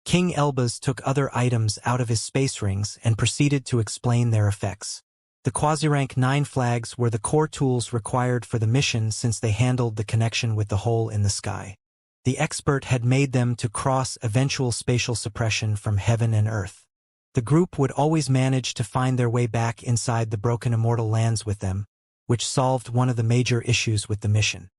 King Elbaz took other items out of his space rings and proceeded to explain their effects. The Quasi-Rank 9 flags were the core tools required for the mission since they handled the connection with the hole in the sky. The expert had made them to cross eventual spatial suppression from heaven and earth. The group would always manage to find their way back inside the broken immortal lands with them, which solved one of the major issues with the mission.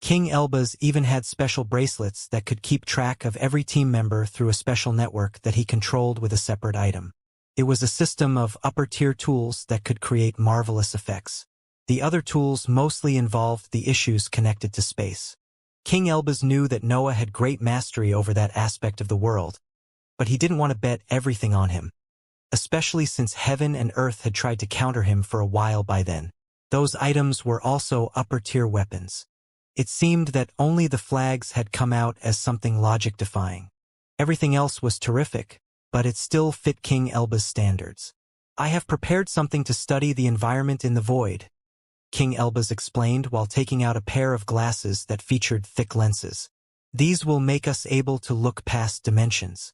King Elbaz even had special bracelets that could keep track of every team member through a special network that he controlled with a separate item. It was a system of upper-tier tools that could create marvelous effects. The other tools mostly involved the issues connected to space. King Elbaz knew that Noah had great mastery over that aspect of the world, but he didn't want to bet everything on him, especially since heaven and earth had tried to counter him for a while by then. Those items were also upper-tier weapons. It seemed that only the flags had come out as something logic-defying. Everything else was terrific, but it still fit King Elbaz's standards. "I have prepared something to study the environment in the void," King Elbaz explained while taking out a pair of glasses that featured thick lenses. "These will make us able to look past dimensions.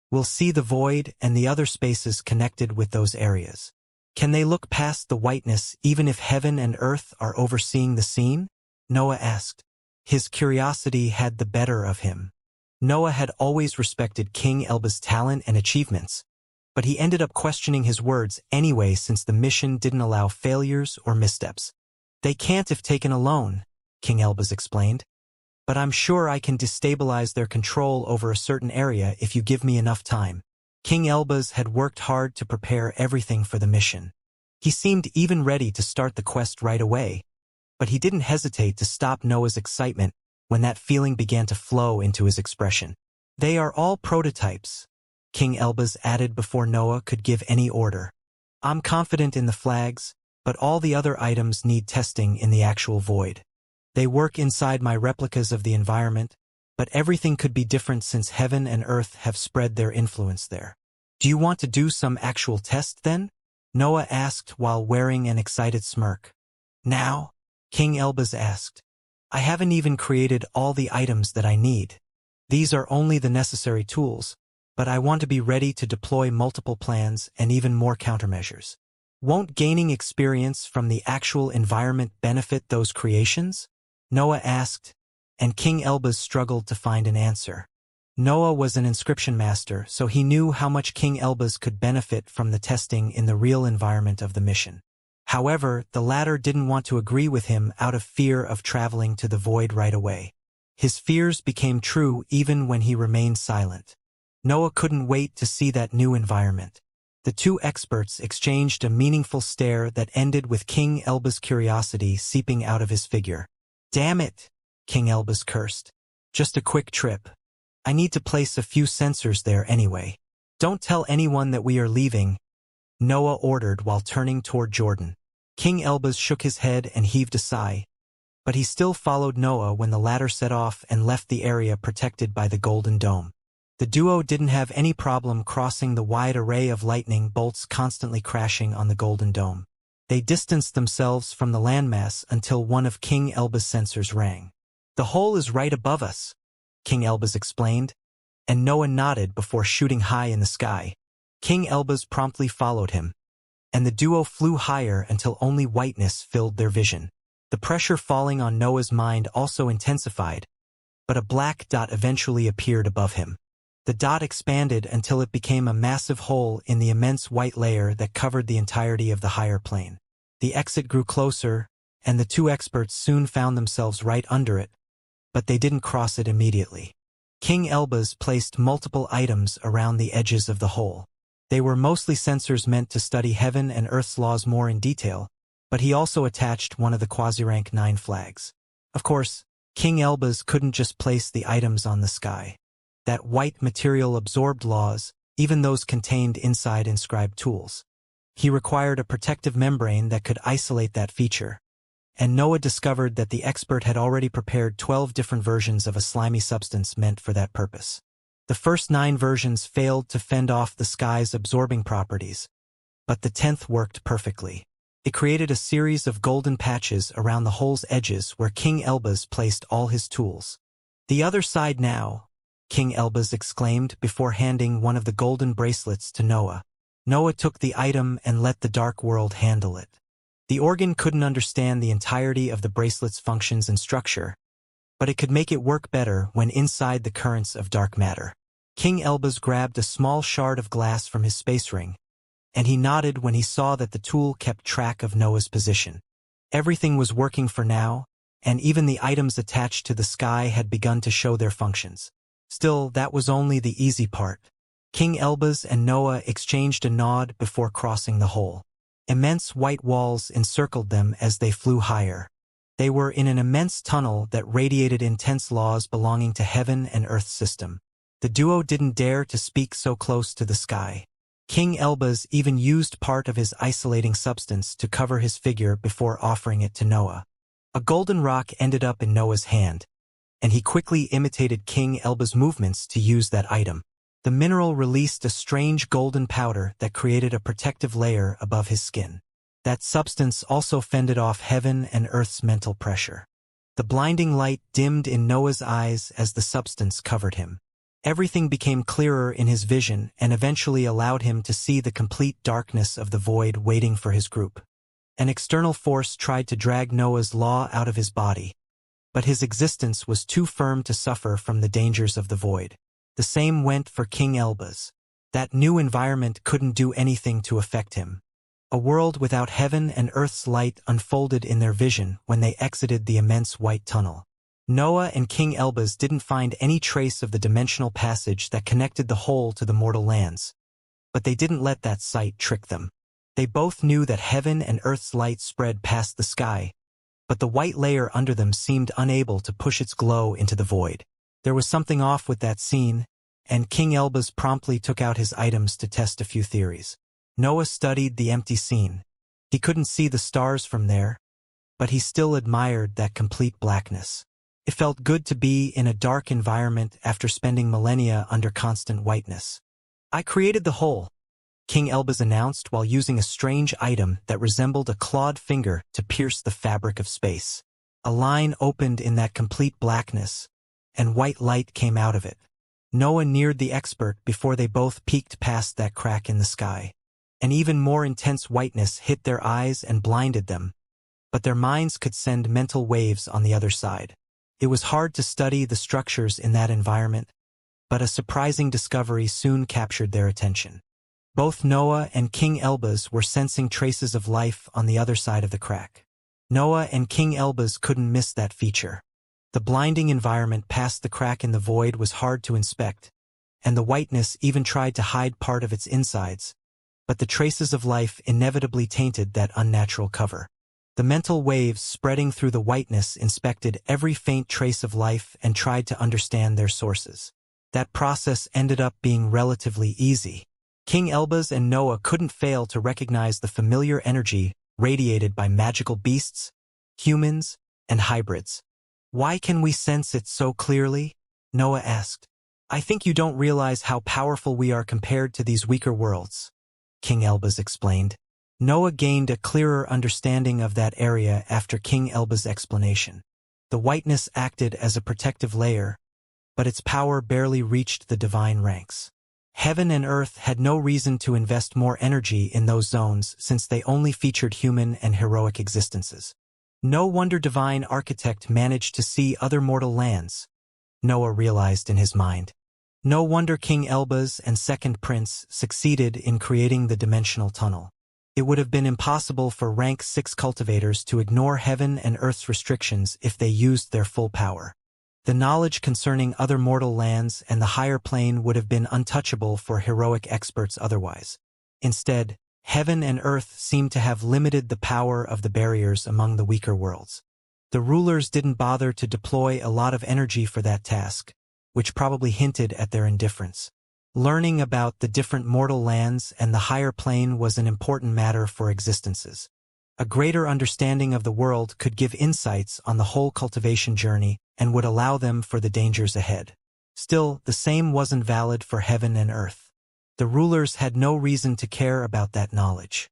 We'll see the void and the other spaces connected with those areas." "Can they look past the whiteness even if heaven and earth are overseeing the scene?" Noah asked. His curiosity had the better of him. Noah had always respected King Elbaz's talent and achievements, but he ended up questioning his words anyway since the mission didn't allow failures or missteps. "They can't if taken alone," King Elbaz explained, "but I'm sure I can destabilize their control over a certain area if you give me enough time." King Elbaz had worked hard to prepare everything for the mission. He seemed even ready to start the quest right away, but he didn't hesitate to stop Noah's excitement when that feeling began to flow into his expression. "They are all prototypes," King Elbaz added before Noah could give any order. "I'm confident in the flags, but all the other items need testing in the actual void. They work inside my replicas of the environment, but everything could be different since heaven and earth have spread their influence there." "Do you want to do some actual test then?" Noah asked while wearing an excited smirk. "Now?" King Elbaz asked. "I haven't even created all the items that I need. These are only the necessary tools, but I want to be ready to deploy multiple plans and even more countermeasures." "Won't gaining experience from the actual environment benefit those creations?" Noah asked, and King Elbaz struggled to find an answer. Noah was an inscription master, so he knew how much King Elbaz could benefit from the testing in the real environment of the mission. However, the latter didn't want to agree with him out of fear of traveling to the void right away. His fears became true even when he remained silent. Noah couldn't wait to see that new environment. The two experts exchanged a meaningful stare that ended with King Elbaz's curiosity seeping out of his figure. "Damn it," King Elbaz cursed. "Just a quick trip. I need to place a few sensors there anyway. Don't tell anyone that we are leaving," Noah ordered while turning toward Jordan. King Elbaz shook his head and heaved a sigh, but he still followed Noah when the latter set off and left the area protected by the Golden Dome. The duo didn't have any problem crossing the wide array of lightning bolts constantly crashing on the Golden Dome. They distanced themselves from the landmass until one of King Elbaz's sensors rang. "The hole is right above us," King Elbaz explained, and Noah nodded before shooting high in the sky. King Elbaz promptly followed him, and the duo flew higher until only whiteness filled their vision. The pressure falling on Noah's mind also intensified, but a black dot eventually appeared above him. The dot expanded until it became a massive hole in the immense white layer that covered the entirety of the higher plane. The exit grew closer, and the two experts soon found themselves right under it, but they didn't cross it immediately. King Elbaz placed multiple items around the edges of the hole. They were mostly sensors meant to study heaven and earth's laws more in detail, but he also attached one of the Quasi-Rank 9 flags. Of course, King Elbaz couldn't just place the items on the sky. That white material absorbed laws, even those contained inside inscribed tools. He required a protective membrane that could isolate that feature, and Noah discovered that the expert had already prepared 12 different versions of a slimy substance meant for that purpose. The first 9 versions failed to fend off the sky's absorbing properties, but the 10th worked perfectly. It created a series of golden patches around the hole's edges where King Elbaz placed all his tools. "The other side now," King Elbaz exclaimed before handing one of the golden bracelets to Noah. Noah took the item and let the dark world handle it. The organ couldn't understand the entirety of the bracelet's functions and structure, but it could make it work better when inside the currents of dark matter. King Elbaz grabbed a small shard of glass from his space ring, and he nodded when he saw that the tool kept track of Noah's position. Everything was working for now, and even the items attached to the sky had begun to show their functions. Still, that was only the easy part. King Elbaz and Noah exchanged a nod before crossing the hole. Immense white walls encircled them as they flew higher. They were in an immense tunnel that radiated intense laws belonging to heaven and earth's system. The duo didn't dare to speak so close to the sky. King Elbaz even used part of his isolating substance to cover his figure before offering it to Noah. A golden rock ended up in Noah's hand, and he quickly imitated King Elbaz's movements to use that item. The mineral released a strange golden powder that created a protective layer above his skin. That substance also fended off heaven and earth's mental pressure. The blinding light dimmed in Noah's eyes as the substance covered him. Everything became clearer in his vision and eventually allowed him to see the complete darkness of the void waiting for his group. An external force tried to drag Noah's law out of his body, but his existence was too firm to suffer from the dangers of the void. The same went for King Elbaz. That new environment couldn't do anything to affect him. A world without heaven and earth's light unfolded in their vision when they exited the immense white tunnel. Noah and King Elbaz didn't find any trace of the dimensional passage that connected the whole to the mortal lands. But they didn't let that sight trick them. They both knew that heaven and earth's light spread past the sky, but the white layer under them seemed unable to push its glow into the void. There was something off with that scene, and King Elbaz promptly took out his items to test a few theories. Noah studied the empty scene. He couldn't see the stars from there, but he still admired that complete blackness. It felt good to be in a dark environment after spending millennia under constant whiteness. "I created the hole," King Elbaz announced while using a strange item that resembled a clawed finger to pierce the fabric of space. A line opened in that complete blackness, and white light came out of it. Noah neared the expert before they both peeked past that crack in the sky. An even more intense whiteness hit their eyes and blinded them, but their minds could send mental waves on the other side. It was hard to study the structures in that environment, but a surprising discovery soon captured their attention. Both Noah and King Elbaz were sensing traces of life on the other side of the crack. Noah and King Elbaz couldn't miss that feature. The blinding environment past the crack in the void was hard to inspect, and the whiteness even tried to hide part of its insides, but the traces of life inevitably tainted that unnatural cover. The mental waves spreading through the whiteness inspected every faint trace of life and tried to understand their sources. That process ended up being relatively easy. King Elbaz and Noah couldn't fail to recognize the familiar energy radiated by magical beasts, humans, and hybrids. "Why can we sense it so clearly?" Noah asked. "I think you don't realize how powerful we are compared to these weaker worlds," King Elbaz explained. Noah gained a clearer understanding of that area after King Elbaz's explanation. The whiteness acted as a protective layer, but its power barely reached the divine ranks. Heaven and earth had no reason to invest more energy in those zones since they only featured human and heroic existences. No wonder Divine Architect managed to see other mortal lands, Noah realized in his mind. No wonder King Elbaz and Second Prince succeeded in creating the dimensional tunnel. It would have been impossible for rank 6 cultivators to ignore heaven and earth's restrictions if they used their full power. The knowledge concerning other mortal lands and the higher plane would have been untouchable for heroic experts otherwise. Instead, heaven and earth seemed to have limited the power of the barriers among the weaker worlds. The rulers didn't bother to deploy a lot of energy for that task, which probably hinted at their indifference. Learning about the different mortal lands and the higher plane was an important matter for existences. A greater understanding of the world could give insights on the whole cultivation journey and would allow them for the dangers ahead. Still, the same wasn't valid for heaven and earth. The rulers had no reason to care about that knowledge.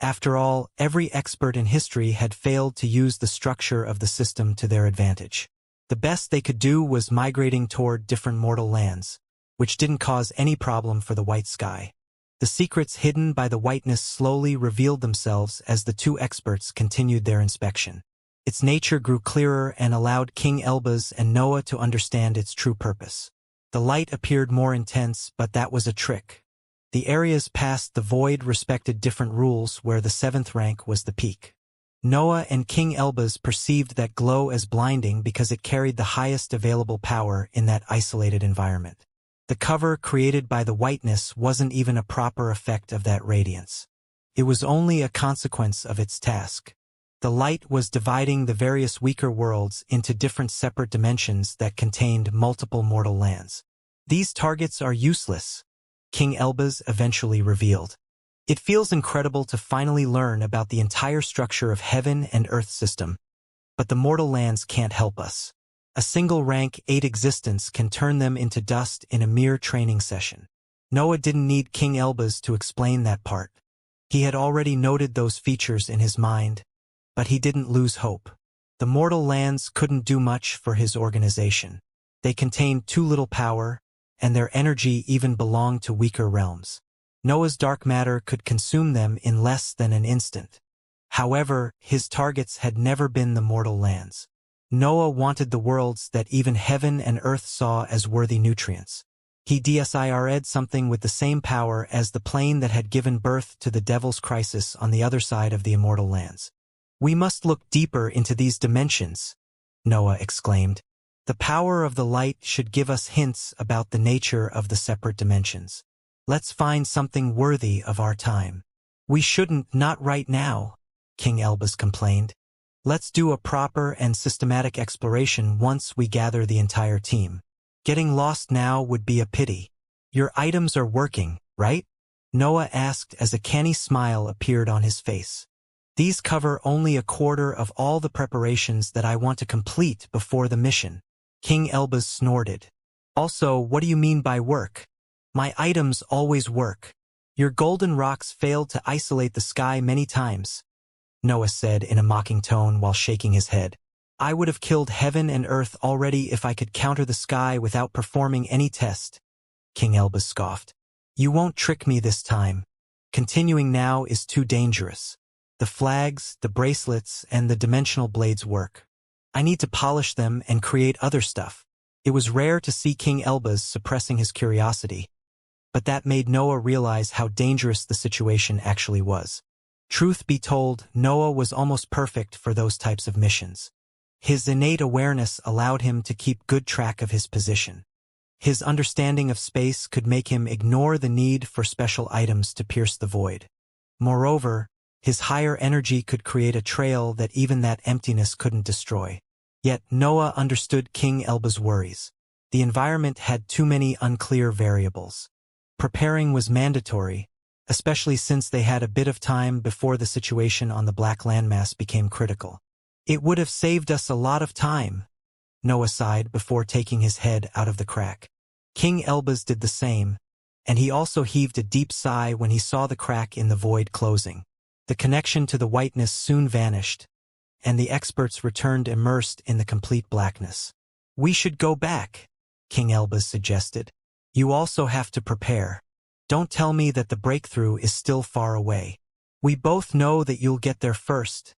After all, every expert in history had failed to use the structure of the system to their advantage. The best they could do was migrating toward different mortal lands, which didn't cause any problem for the white sky. The secrets hidden by the whiteness slowly revealed themselves as the two experts continued their inspection. Its nature grew clearer and allowed King Elbaz and Noah to understand its true purpose. The light appeared more intense, but that was a trick. The areas past the void respected different rules, where the 7th rank was the peak. Noah and King Elbaz perceived that glow as blinding because it carried the highest available power in that isolated environment. The cover created by the whiteness wasn't even a proper effect of that radiance. It was only a consequence of its task. The light was dividing the various weaker worlds into different separate dimensions that contained multiple mortal lands. These targets are useless, King Elbaz eventually revealed. It feels incredible to finally learn about the entire structure of heaven and earth system, but the mortal lands can't help us. A single rank 8 existence can turn them into dust in a mere training session. Noah didn't need King Elbaz to explain that part. He had already noted those features in his mind, but he didn't lose hope. The mortal lands couldn't do much for his organization. They contained too little power, and their energy even belonged to weaker realms. Noah's dark matter could consume them in less than an instant. However, his targets had never been the mortal lands. Noah wanted the worlds that even heaven and earth saw as worthy nutrients. He desired something with the same power as the plane that had given birth to the Devil's Crisis on the other side of the immortal lands. "We must look deeper into these dimensions," Noah exclaimed. "The power of the light should give us hints about the nature of the separate dimensions. Let's find something worthy of our time." "We shouldn't, not right now," King Elbaz complained. "Let's do a proper and systematic exploration once we gather the entire team. Getting lost now would be a pity." "Your items are working, right?" Noah asked as a canny smile appeared on his face. "These cover only a quarter of all the preparations that I want to complete before the mission." King Elbaz snorted. "Also, what do you mean by work? My items always work. Your golden rocks failed to isolate the sky many times," Noah said in a mocking tone while shaking his head. "I would have killed heaven and earth already if I could counter the sky without performing any test," King Elbaz scoffed. "You won't trick me this time. Continuing now is too dangerous. The flags, the bracelets, and the dimensional blades work. I need to polish them and create other stuff." It was rare to see King Elbaz suppressing his curiosity, but that made Noah realize how dangerous the situation actually was. Truth be told, Noah was almost perfect for those types of missions. His innate awareness allowed him to keep good track of his position. His understanding of space could make him ignore the need for special items to pierce the void. Moreover, his higher energy could create a trail that even that emptiness couldn't destroy. Yet Noah understood King Elbaz's worries. The environment had too many unclear variables. Preparing was mandatory, especially since they had a bit of time before the situation on the black landmass became critical. "It would have saved us a lot of time," Noah sighed before taking his head out of the crack. King Elbaz did the same, and he also heaved a deep sigh when he saw the crack in the void closing. The connection to the whiteness soon vanished, and the experts returned immersed in the complete blackness. "We should go back," King Elbaz suggested. "You also have to prepare. Don't tell me that the breakthrough is still far away." "We both know that you'll get there first,"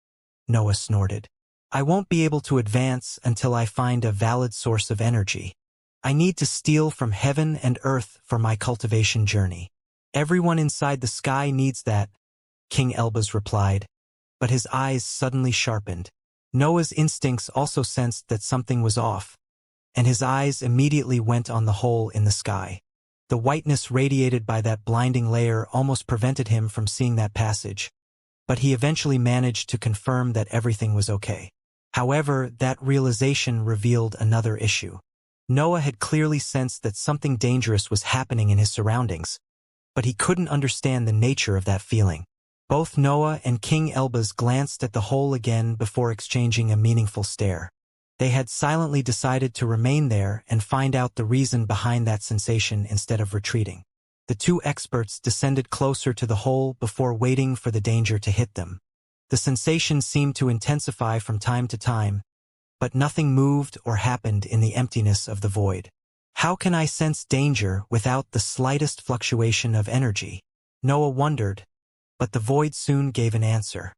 Noah snorted. "I won't be able to advance until I find a valid source of energy. I need to steal from heaven and earth for my cultivation journey. Everyone inside the sky needs that," King Elbaz replied, but his eyes suddenly sharpened. Noah's instincts also sensed that something was off, and his eyes immediately went on the hole in the sky. The whiteness radiated by that blinding layer almost prevented him from seeing that passage, but he eventually managed to confirm that everything was okay. However, that realization revealed another issue. Noah had clearly sensed that something dangerous was happening in his surroundings, but he couldn't understand the nature of that feeling. Both Noah and King Elbaz glanced at the hole again before exchanging a meaningful stare. They had silently decided to remain there and find out the reason behind that sensation instead of retreating. The two experts descended closer to the hole before waiting for the danger to hit them. The sensation seemed to intensify from time to time, but nothing moved or happened in the emptiness of the void. How can I sense danger without the slightest fluctuation of energy? Noah wondered, but the void soon gave an answer.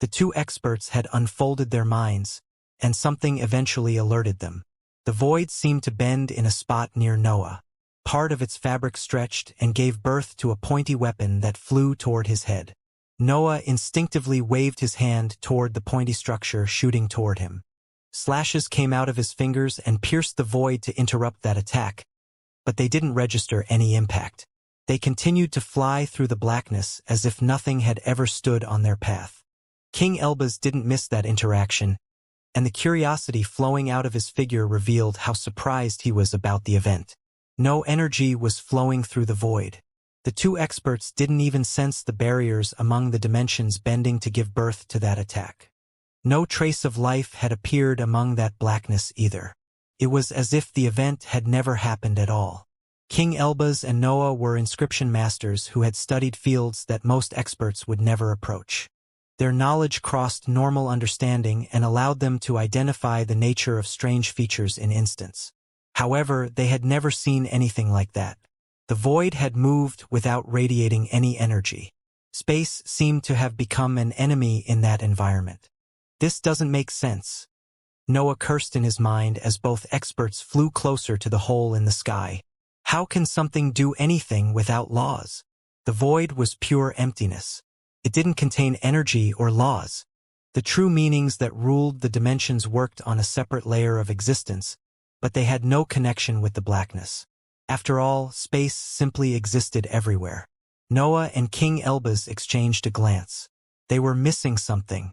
The two experts had unfolded their minds, and something eventually alerted them. The void seemed to bend in a spot near Noah. Part of its fabric stretched and gave birth to a pointy weapon that flew toward his head. Noah instinctively waved his hand toward the pointy structure shooting toward him. Slashes came out of his fingers and pierced the void to interrupt that attack, but they didn't register any impact. They continued to fly through the blackness as if nothing had ever stood on their path. King Elbaz didn't miss that interaction, and the curiosity flowing out of his figure revealed how surprised he was about the event. No energy was flowing through the void. The two experts didn't even sense the barriers among the dimensions bending to give birth to that attack. No trace of life had appeared among that blackness either. It was as if the event had never happened at all. King Elbaz and Noah were inscription masters who had studied fields that most experts would never approach. Their knowledge crossed normal understanding and allowed them to identify the nature of strange features in instants. However, they had never seen anything like that. The void had moved without radiating any energy. Space seemed to have become an enemy in that environment. This doesn't make sense. Noah cursed in his mind as both experts flew closer to the hole in the sky. How can something do anything without laws? The void was pure emptiness. It didn't contain energy or laws. The true meanings that ruled the dimensions worked on a separate layer of existence, but they had no connection with the blackness. After all, space simply existed everywhere. Noah and King Elbaz exchanged a glance. They were missing something.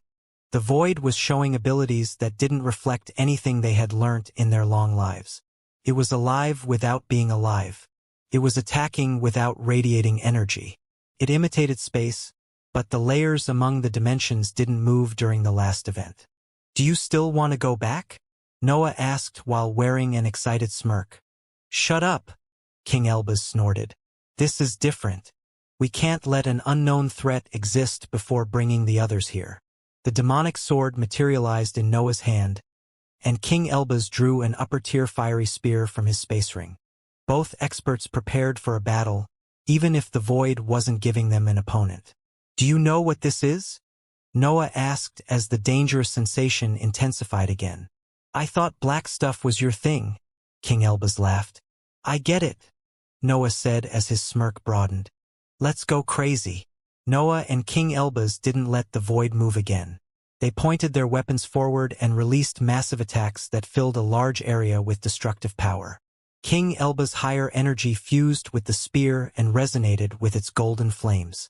The void was showing abilities that didn't reflect anything they had learnt in their long lives. It was alive without being alive. It was attacking without radiating energy. It imitated space, but the layers among the dimensions didn't move during the last event. "Do you still want to go back?" Noah asked while wearing an excited smirk. "Shut up," King Elbaz snorted. "This is different. We can't let an unknown threat exist before bringing the others here." The demonic sword materialized in Noah's hand, and King Elbaz drew an upper-tier fiery spear from his space ring. Both experts prepared for a battle, even if the void wasn't giving them an opponent. "Do you know what this is?" Noah asked as the dangerous sensation intensified again. "I thought black stuff was your thing," King Elbaz laughed. "I get it," Noah said as his smirk broadened. "Let's go crazy." Noah and King Elbaz didn't let the void move again. They pointed their weapons forward and released massive attacks that filled a large area with destructive power. King Elbaz's higher energy fused with the spear and resonated with its golden flames.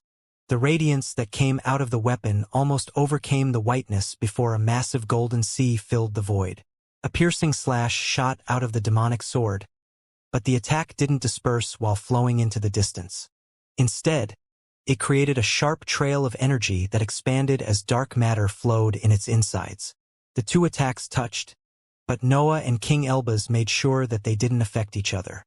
The radiance that came out of the weapon almost overcame the whiteness before a massive golden sea filled the void. A piercing slash shot out of the demonic sword, but the attack didn't disperse while flowing into the distance. Instead, it created a sharp trail of energy that expanded as dark matter flowed in its insides. The two attacks touched, but Noah and King Elbaz made sure that they didn't affect each other.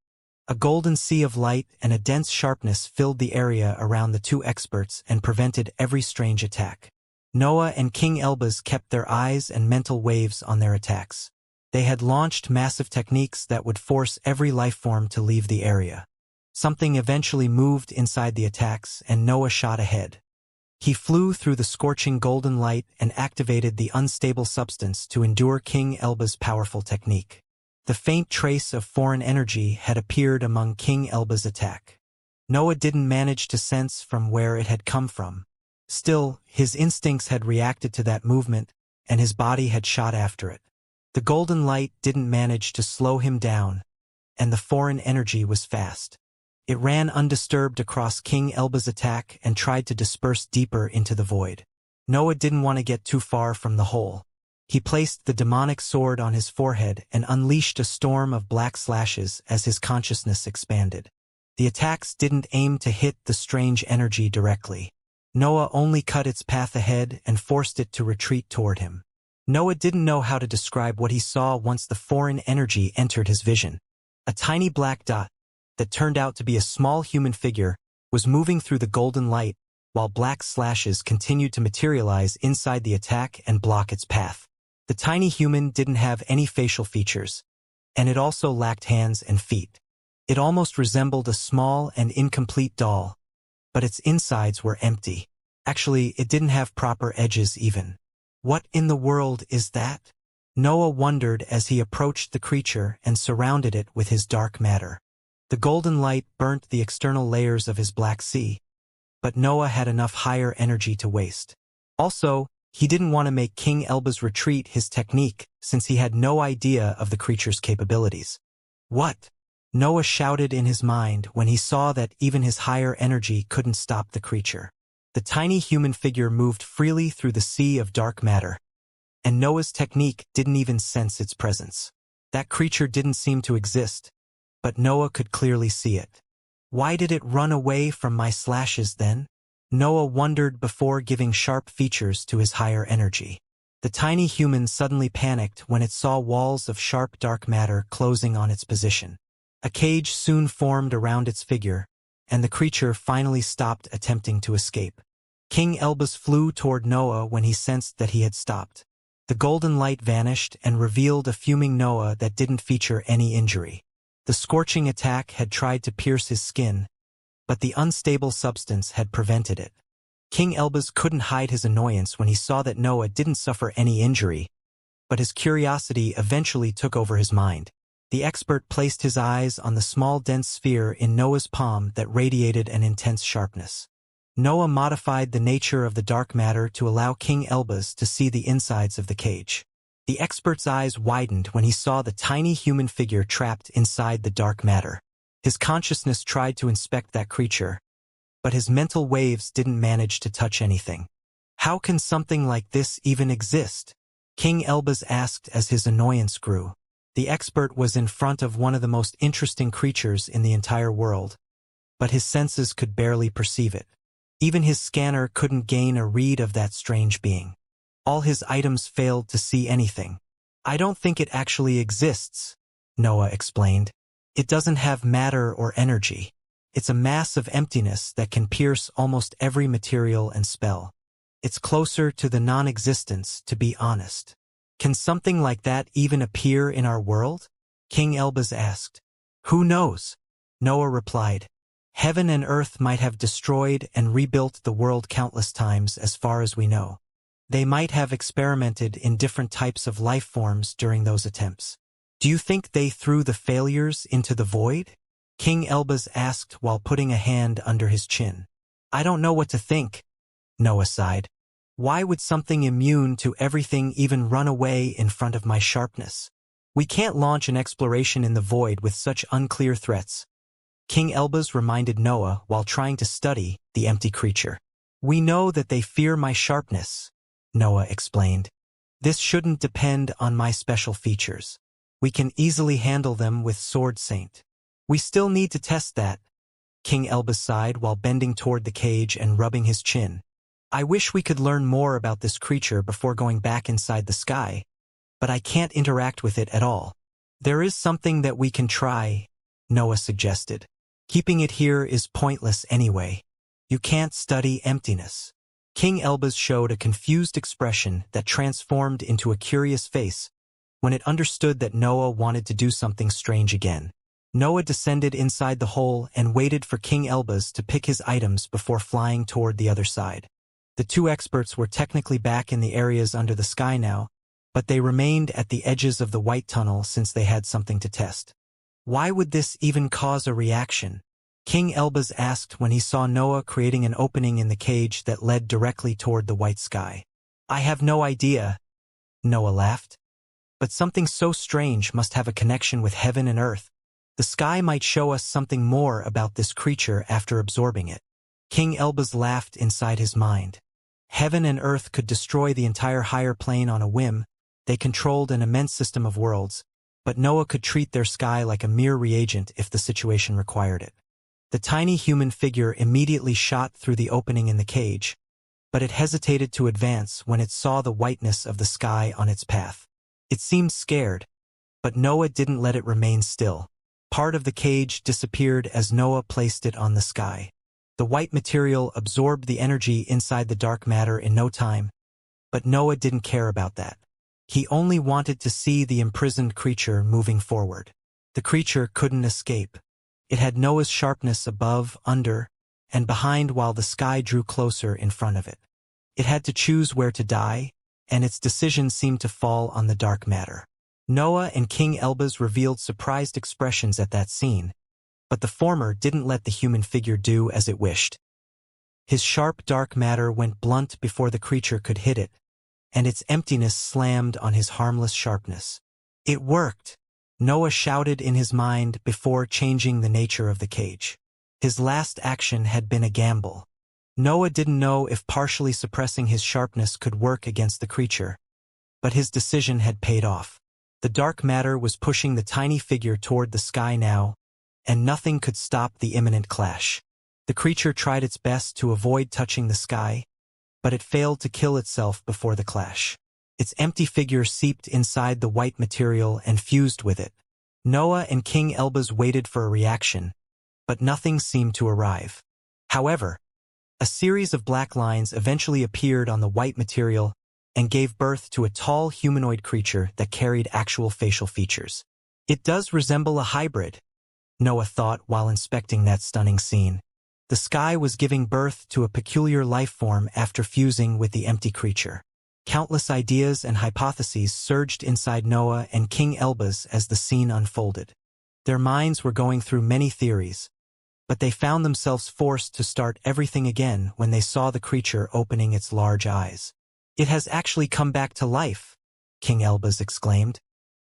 A golden sea of light and a dense sharpness filled the area around the two experts and prevented every strange attack. Noah and King Elbaz kept their eyes and mental waves on their attacks. They had launched massive techniques that would force every life form to leave the area. Something eventually moved inside the attacks, and Noah shot ahead. He flew through the scorching golden light and activated the unstable substance to endure King Elbaz's powerful technique. The faint trace of foreign energy had appeared among King Elbaz's attack. Noah didn't manage to sense from where it had come from. Still, his instincts had reacted to that movement, and his body had shot after it. The golden light didn't manage to slow him down, and the foreign energy was fast. It ran undisturbed across King Elbaz's attack and tried to disperse deeper into the void. Noah didn't want to get too far from the hole. He placed the demonic sword on his forehead and unleashed a storm of black slashes as his consciousness expanded. The attacks didn't aim to hit the strange energy directly. Noah only cut its path ahead and forced it to retreat toward him. Noah didn't know how to describe what he saw once the foreign energy entered his vision. A tiny black dot, that turned out to be a small human figure, was moving through the golden light, while black slashes continued to materialize inside the attack and block its path. The tiny human didn't have any facial features, and it also lacked hands and feet. It almost resembled a small and incomplete doll, but its insides were empty. Actually, it didn't have proper edges even. What in the world is that? Noah wondered as he approached the creature and surrounded it with his dark matter. The golden light burnt the external layers of his black sea, but Noah had enough higher energy to waste. Also, he didn't want to make King Elba's retreat his technique since he had no idea of the creature's capabilities. What? Noah shouted in his mind when he saw that even his higher energy couldn't stop the creature. The tiny human figure moved freely through the sea of dark matter, and Noah's technique didn't even sense its presence. That creature didn't seem to exist, but Noah could clearly see it. Why did it run away from my slashes then? Noah wondered before giving sharp features to his higher energy. The tiny human suddenly panicked when it saw walls of sharp dark matter closing on its position. A cage soon formed around its figure, and the creature finally stopped attempting to escape. King Elbas flew toward Noah when he sensed that he had stopped. The golden light vanished and revealed a fuming Noah that didn't feature any injury. The scorching attack had tried to pierce his skin, but the unstable substance had prevented it. King Elbas couldn't hide his annoyance when he saw that Noah didn't suffer any injury, but his curiosity eventually took over his mind. The expert placed his eyes on the small dense sphere in Noah's palm that radiated an intense sharpness. Noah modified the nature of the dark matter to allow King Elbas to see the insides of the cage. The expert's eyes widened when he saw the tiny human figure trapped inside the dark matter. His consciousness tried to inspect that creature, but his mental waves didn't manage to touch anything. How can something like this even exist? King Elbas asked as his annoyance grew. The expert was in front of one of the most interesting creatures in the entire world, but his senses could barely perceive it. Even his scanner couldn't gain a read of that strange being. All his items failed to see anything. I don't think it actually exists, Noah explained. It doesn't have matter or energy. It's a mass of emptiness that can pierce almost every material and spell. It's closer to the non-existence, to be honest. Can something like that even appear in our world? King Elbas asked. Who knows? Noah replied. Heaven and earth might have destroyed and rebuilt the world countless times as far as we know. They might have experimented in different types of life forms during those attempts. Do you think they threw the failures into the void? King Elbas asked while putting a hand under his chin. I don't know what to think, Noah sighed. Why would something immune to everything even run away in front of my sharpness? We can't launch an exploration in the void with such unclear threats. King Elbas reminded Noah while trying to study the empty creature. We know that they fear my sharpness, Noah explained. This shouldn't depend on my special features. We can easily handle them with Sword Saint. We still need to test that. King Elbas sighed while bending toward the cage and rubbing his chin. I wish we could learn more about this creature before going back inside the sky, but I can't interact with it at all. There is something that we can try, Noah suggested. Keeping it here is pointless anyway. You can't study emptiness. King Elbas showed a confused expression that transformed into a curious face when it understood that Noah wanted to do something strange again. Noah descended inside the hole and waited for King Elbas to pick his items before flying toward the other side. The two experts were technically back in the areas under the sky now, but they remained at the edges of the white tunnel since they had something to test. Why would this even cause a reaction? King Elbas asked when he saw Noah creating an opening in the cage that led directly toward the white sky. I have no idea, Noah laughed. But something so strange must have a connection with heaven and earth. The sky might show us something more about this creature after absorbing it. King Elbas laughed inside his mind. Heaven and earth could destroy the entire higher plane on a whim. They controlled an immense system of worlds, but Noah could treat their sky like a mere reagent if the situation required it. The tiny human figure immediately shot through the opening in the cage, but it hesitated to advance when it saw the whiteness of the sky on its path. It seemed scared, but Noah didn't let it remain still. Part of the cage disappeared as Noah placed it on the sky. The white material absorbed the energy inside the dark matter in no time, but Noah didn't care about that. He only wanted to see the imprisoned creature moving forward. The creature couldn't escape. It had Noah's sharpness above, under, and behind while the sky drew closer in front of it. It had to choose where to die, and its decision seemed to fall on the dark matter. Noah and King Elbaz revealed surprised expressions at that scene, but the former didn't let the human figure do as it wished. His sharp dark matter went blunt before the creature could hit it, and its emptiness slammed on his harmless sharpness. It worked! Noah shouted in his mind before changing the nature of the cage. His last action had been a gamble. Noah didn't know if partially suppressing his sharpness could work against the creature, but his decision had paid off. The dark matter was pushing the tiny figure toward the sky now, and nothing could stop the imminent clash. The creature tried its best to avoid touching the sky, but it failed to kill itself before the clash. Its empty figure seeped inside the white material and fused with it. Noah and King Elbaz waited for a reaction, but nothing seemed to arrive. However, a series of black lines eventually appeared on the white material and gave birth to a tall humanoid creature that carried actual facial features. It does resemble a hybrid, Noah thought while inspecting that stunning scene. The sky was giving birth to a peculiar life form after fusing with the empty creature. Countless ideas and hypotheses surged inside Noah and King Elbaz as the scene unfolded. Their minds were going through many theories, but they found themselves forced to start everything again when they saw the creature opening its large eyes. "It has actually come back to life," King Elbaz exclaimed.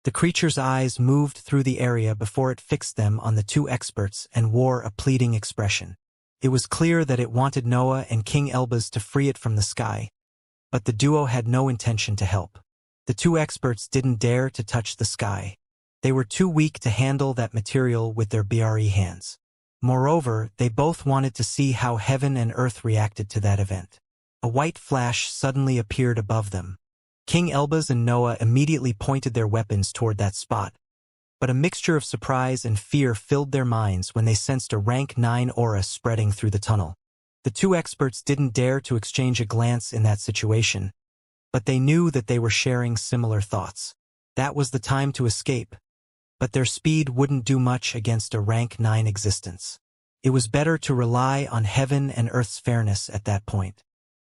The creature's eyes moved through the area before it fixed them on the two experts and wore a pleading expression. It was clear that it wanted Noah and King Elbaz to free it from the sky, but the duo had no intention to help. The two experts didn't dare to touch the sky. They were too weak to handle that material with their BRE hands. Moreover, they both wanted to see how heaven and earth reacted to that event. A white flash suddenly appeared above them. King Elbaz and Noah immediately pointed their weapons toward that spot, but a mixture of surprise and fear filled their minds when they sensed a rank 9 aura spreading through the tunnel. The two experts didn't dare to exchange a glance in that situation, but they knew that they were sharing similar thoughts. That was the time to escape, but their speed wouldn't do much against a rank 9 existence. It was better to rely on heaven and earth's fairness at that point.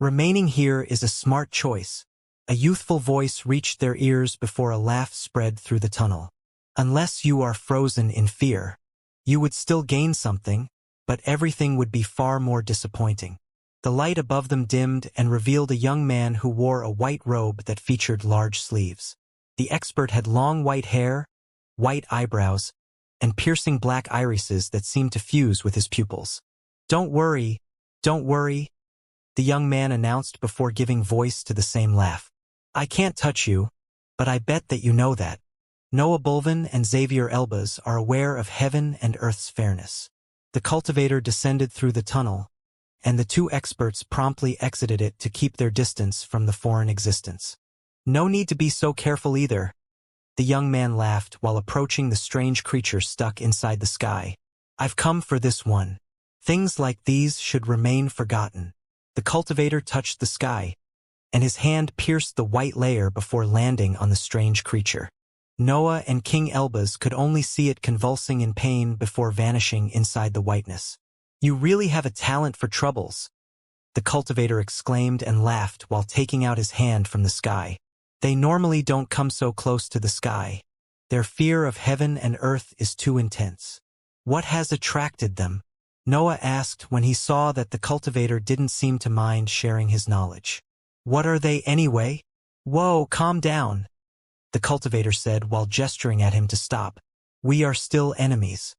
Remaining here is a smart choice. A youthful voice reached their ears before a laugh spread through the tunnel. Unless you are frozen in fear, you would still gain something, but everything would be far more disappointing. The light above them dimmed and revealed a young man who wore a white robe that featured large sleeves. The expert had long white hair, white eyebrows, and piercing black irises that seemed to fuse with his pupils. Don't worry," the young man announced before giving voice to the same laugh. "I can't touch you, but I bet that you know that. Noah Bulvin and Xavier Elbaz are aware of heaven and earth's fairness." The cultivator descended through the tunnel, and the two experts promptly exited it to keep their distance from the foreign existence. "No need to be so careful either," the young man laughed while approaching the strange creature stuck inside the sky. "I've come for this one. Things like these should remain forgotten." The cultivator touched the sky, and his hand pierced the white layer before landing on the strange creature. Noah and King Elbaz could only see it convulsing in pain before vanishing inside the whiteness. "You really have a talent for troubles," the cultivator exclaimed and laughed while taking out his hand from the sky. "They normally don't come so close to the sky. Their fear of heaven and earth is too intense." "What has attracted them?" Noah asked when he saw that the cultivator didn't seem to mind sharing his knowledge. "What are they anyway?" "Whoa, calm down," the cultivator said while gesturing at him to stop. "We are still enemies.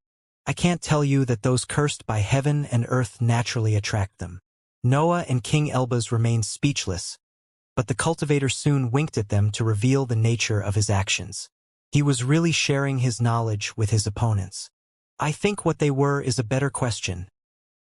I can't tell you that those cursed by heaven and earth naturally attract them." Noah and King Elbaz remained speechless, but the cultivator soon winked at them to reveal the nature of his actions. He was really sharing his knowledge with his opponents. "I think what they were is a better question,"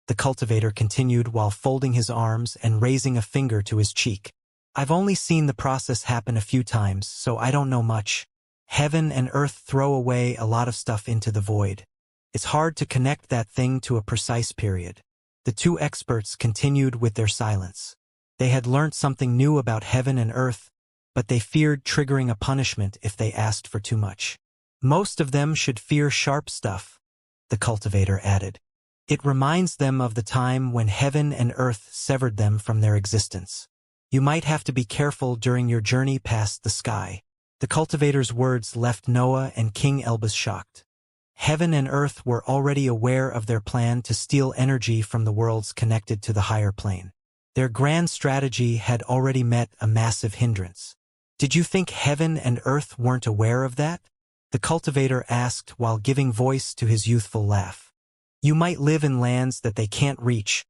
the cultivator continued while folding his arms and raising a finger to his cheek. "I've only seen the process happen a few times, so I don't know much. Heaven and earth throw away a lot of stuff into the void. It's hard to connect that thing to a precise period." The two experts continued with their silence. They had learnt something new about heaven and earth, but they feared triggering a punishment if they asked for too much. Most of them should fear sharp stuff, the cultivator added. It reminds them of the time when heaven and earth severed them from their existence. You might have to be careful during your journey past the sky. The cultivator's words left Noah and King Elbas shocked. Heaven and earth were already aware of their plan to steal energy from the worlds connected to the higher plane. Their grand strategy had already met a massive hindrance. Did you think heaven and earth weren't aware of that? The cultivator asked while giving voice to his youthful laugh. You might live in lands that they can't reach,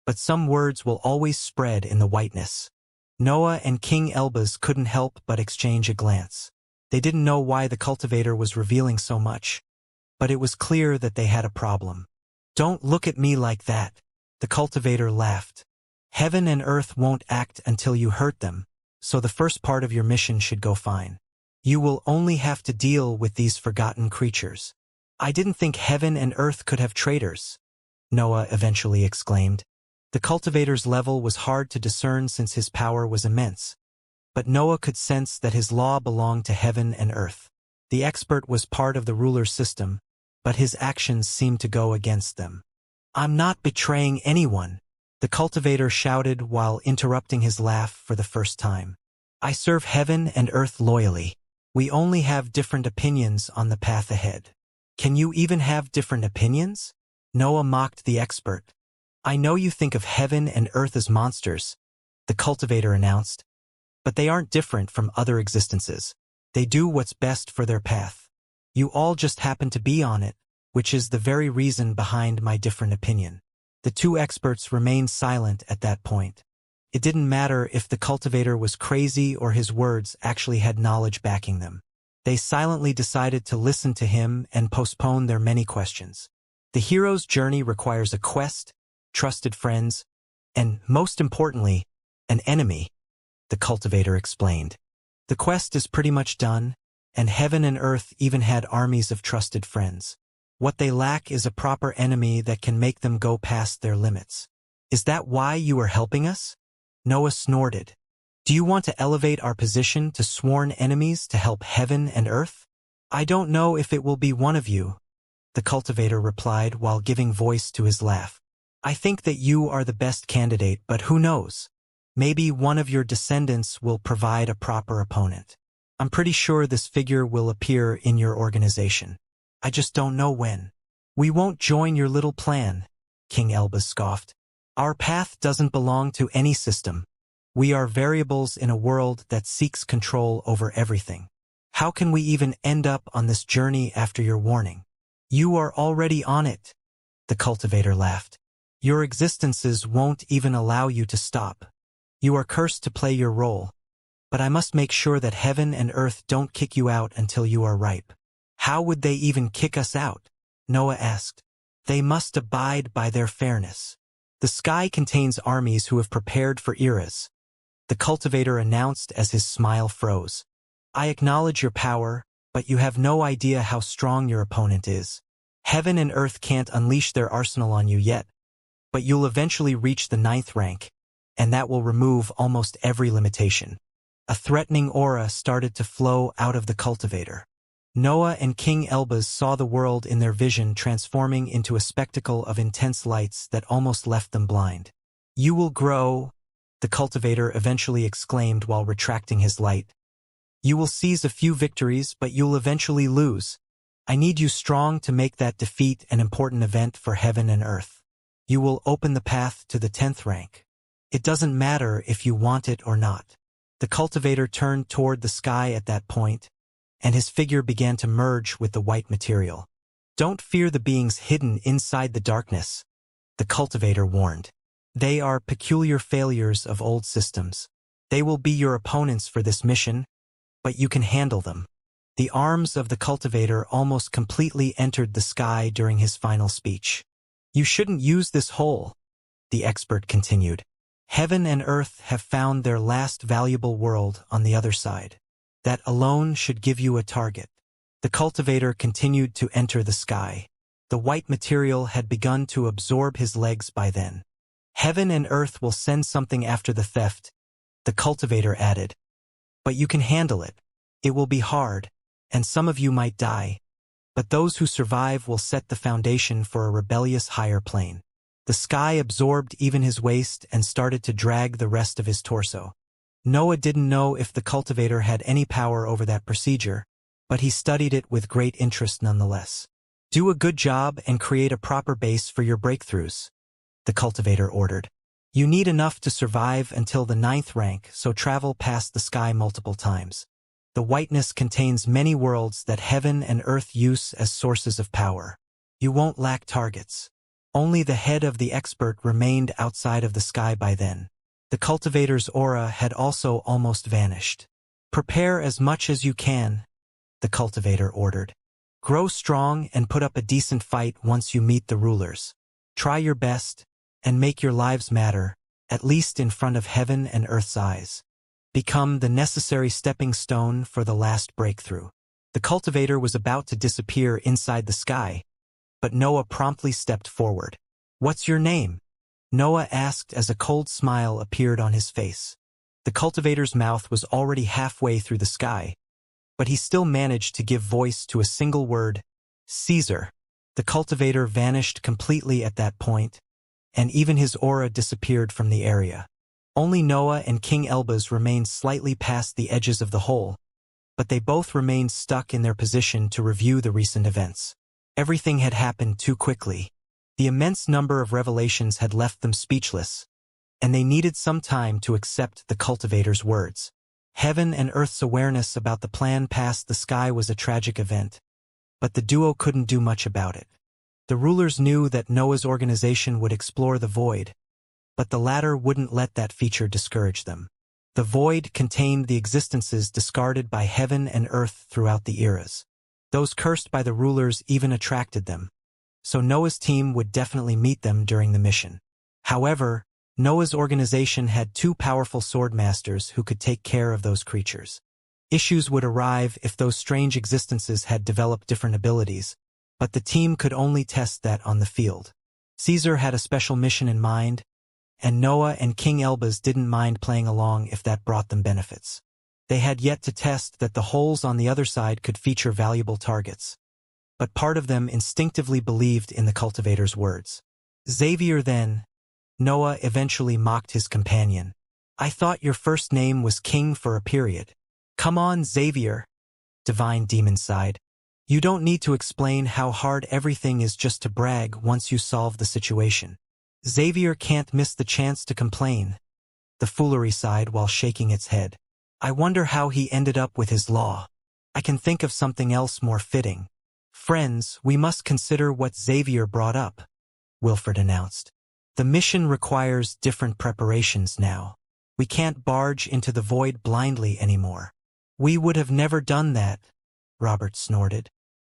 but some words will always spread in the whiteness. Noah and King Elbas couldn't help but exchange a glance. They didn't know why the cultivator was revealing so much, but it was clear that they had a problem. Don't look at me like that, the cultivator laughed. Heaven and earth won't act until you hurt them, so the first part of your mission should go fine. You will only have to deal with these forgotten creatures. I didn't think heaven and earth could have traitors, Noah eventually exclaimed. The cultivator's level was hard to discern since his power was immense, but Noah could sense that his law belonged to heaven and earth. The expert was part of the ruler's system, but his actions seemed to go against them. I'm not betraying anyone, the cultivator shouted while interrupting his laugh for the first time. I serve heaven and earth loyally. We only have different opinions on the path ahead. Can you even have different opinions? Noah mocked the expert. I know you think of heaven and earth as monsters, the cultivator announced, but they aren't different from other existences. They do what's best for their path. You all just happen to be on it, which is the very reason behind my different opinion. The two experts remained silent at that point. It didn't matter if the cultivator was crazy or his words actually had knowledge backing them. They silently decided to listen to him and postpone their many questions. The hero's journey requires a quest, trusted friends, and, most importantly, an enemy, the cultivator explained. The quest is pretty much done, and heaven and earth even had armies of trusted friends. What they lack is a proper enemy that can make them go past their limits. Is that why you are helping us? Noah snorted. Do you want to elevate our position to sworn enemies to help heaven and earth? I don't know if it will be one of you, the cultivator replied while giving voice to his laugh. I think that you are the best candidate, but who knows? Maybe one of your descendants will provide a proper opponent. I'm pretty sure this figure will appear in your organization. I just don't know when. We won't join your little plan, King Elbas scoffed. Our path doesn't belong to any system. We are variables in a world that seeks control over everything. How can we even end up on this journey after your warning? You are already on it, the cultivator laughed. Your existences won't even allow you to stop. You are cursed to play your role, but I must make sure that heaven and earth don't kick you out until you are ripe. How would they even kick us out? Noah asked. They must abide by their fairness. The sky contains armies who have prepared for eras, the cultivator announced as his smile froze. I acknowledge your power, but you have no idea how strong your opponent is. Heaven and earth can't unleash their arsenal on you yet, but you'll eventually reach the 9th rank, and that will remove almost every limitation. A threatening aura started to flow out of the cultivator. Noah and King Elbas saw the world in their vision transforming into a spectacle of intense lights that almost left them blind. You will grow, the cultivator eventually exclaimed while retracting his light. You will seize a few victories, but you'll eventually lose. I need you strong to make that defeat an important event for heaven and earth. You will open the path to the 10th rank. It doesn't matter if you want it or not. The cultivator turned toward the sky at that point, and his figure began to merge with the white material. Don't fear the beings hidden inside the darkness, the cultivator warned. They are peculiar failures of old systems. They will be your opponents for this mission, but you can handle them. The arms of the cultivator almost completely entered the sky during his final speech. You shouldn't use this hole, the expert continued. Heaven and earth have found their last valuable world on the other side. That alone should give you a target. The cultivator continued to enter the sky. The white material had begun to absorb his legs by then. Heaven and earth will send something after the theft, the cultivator added. But you can handle it. It will be hard, and some of you might die. But those who survive will set the foundation for a rebellious higher plane. The sky absorbed even his waist and started to drag the rest of his torso. Noah didn't know if the cultivator had any power over that procedure, but he studied it with great interest nonetheless. Do a good job and create a proper base for your breakthroughs, the cultivator ordered. You need enough to survive until the 9th rank, so travel past the sky multiple times. The whiteness contains many worlds that heaven and earth use as sources of power. You won't lack targets. Only the head of the expert remained outside of the sky by then. The cultivator's aura had also almost vanished. Prepare as much as you can, the cultivator ordered. Grow strong and put up a decent fight once you meet the rulers. Try your best, and make your lives matter, at least in front of heaven and earth's eyes. Become the necessary stepping stone for the last breakthrough. The cultivator was about to disappear inside the sky, but Noah promptly stepped forward. What's your name? Noah asked as a cold smile appeared on his face. The cultivator's mouth was already halfway through the sky, but he still managed to give voice to a single word, Caesar. The cultivator vanished completely at that point, and even his aura disappeared from the area. Only Noah and King Elbaz remained slightly past the edges of the hole, but they both remained stuck in their position to review the recent events. Everything had happened too quickly. The immense number of revelations had left them speechless, and they needed some time to accept the cultivator's words. Heaven and earth's awareness about the plan past the sky was a tragic event, but the duo couldn't do much about it. The rulers knew that Noah's organization would explore the void, but the latter wouldn't let that feature discourage them. The void contained the existences discarded by heaven and earth throughout the eras. Those cursed by the rulers even attracted them, so Noah's team would definitely meet them during the mission. However, Noah's organization had 2 powerful sword masters who could take care of those creatures. Issues would arrive if those strange existences had developed different abilities, but the team could only test that on the field. Caesar had a special mission in mind, and Noah and King Elbaz didn't mind playing along if that brought them benefits. They had yet to test that the holes on the other side could feature valuable targets. But part of them instinctively believed in the cultivator's words. Xavier then, Noah eventually mocked his companion. I thought your first name was King for a period. Come on, Xavier, Divine Demon sighed. You don't need to explain how hard everything is just to brag once you solve the situation. Xavier can't miss the chance to complain, the foolery sighed while shaking its head. I wonder how he ended up with his law. I can think of something else more fitting. Friends, we must consider what Xavier brought up, Wilfred announced. The mission requires different preparations now. We can't barge into the void blindly anymore. We would have never done that, Robert snorted.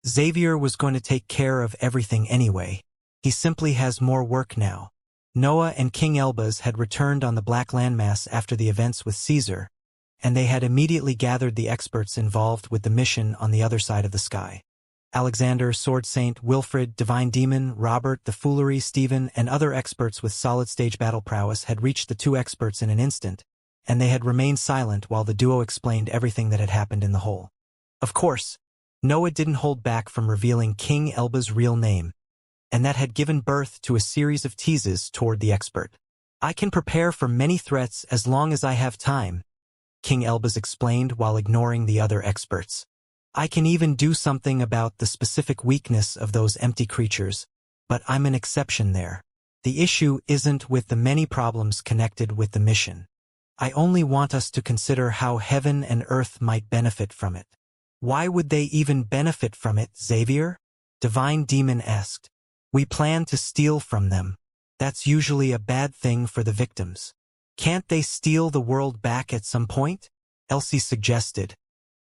Xavier was going to take care of everything anyway. He simply has more work now. Noah and King Elbaz had returned on the Black Landmass after the events with Caesar, and they had immediately gathered the experts involved with the mission on the other side of the sky. Alexander, Sword Saint, Wilfred, Divine Demon, Robert, the Foolery, Stephen, and other experts with solid stage battle prowess had reached the 2 experts in an instant, and they had remained silent while the duo explained everything that had happened in the hole. Of course, Noah didn't hold back from revealing King Elbaz's real name, and that had given birth to a series of teases toward the expert. I can prepare for many threats as long as I have time, King Elbaz explained while ignoring the other experts. I can even do something about the specific weakness of those empty creatures, but I'm an exception there. The issue isn't with the many problems connected with the mission. I only want us to consider how heaven and earth might benefit from it. Why would they even benefit from it, Xavier? Divine Demon asked. We plan to steal from them. That's usually a bad thing for the victims. Can't they steal the world back at some point? Elsie suggested.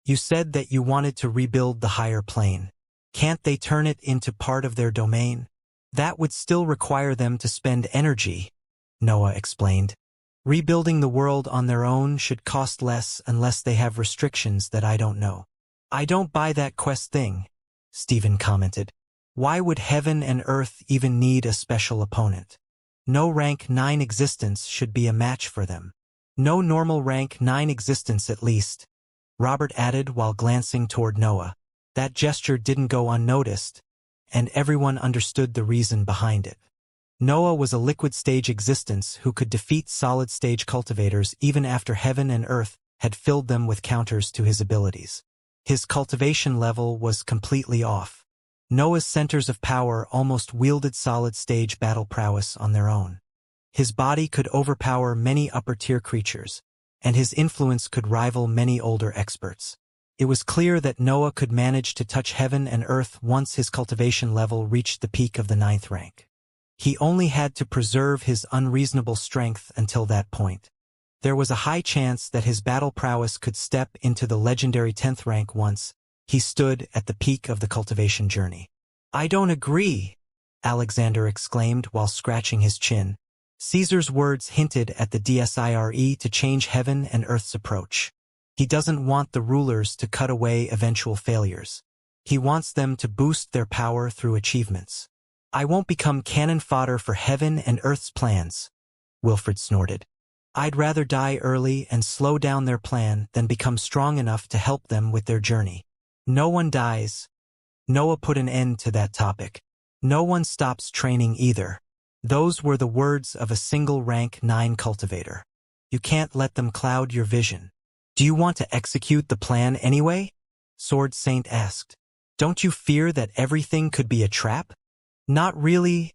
You said that you wanted to rebuild the higher plane. Can't they turn it into part of their domain? That would still require them to spend energy, Noah explained. Rebuilding the world on their own should cost less unless they have restrictions that I don't know. I don't buy that quest thing, Stephen commented. Why would heaven and earth even need a special opponent? No rank 9 existence should be a match for them. No normal rank 9 existence at least, Robert added while glancing toward Noah. That gesture didn't go unnoticed, and everyone understood the reason behind it. Noah was a liquid-stage existence who could defeat solid-stage cultivators even after heaven and earth had filled them with counters to his abilities. His cultivation level was completely off. Noah's centers of power almost wielded solid-stage battle prowess on their own. His body could overpower many upper-tier creatures, and his influence could rival many older experts. It was clear that Noah could manage to touch heaven and earth once his cultivation level reached the peak of the 9th rank. He only had to preserve his unreasonable strength until that point. There was a high chance that his battle prowess could step into the legendary 10th rank once he stood at the peak of the cultivation journey. "I don't agree," Alexander exclaimed while scratching his chin. Caesar's words hinted at the Desire to change heaven and earth's approach. He doesn't want the rulers to cut away eventual failures. He wants them to boost their power through achievements. "I won't become cannon fodder for heaven and earth's plans," Wilfred snorted. "I'd rather die early and slow down their plan than become strong enough to help them with their journey." "No one dies." Noah put an end to that topic. "No one stops training either." Those were the words of a single rank 9 cultivator. "You can't let them cloud your vision." "Do you want to execute the plan anyway?" Sword Saint asked. "Don't you fear that everything could be a trap?" "Not really,"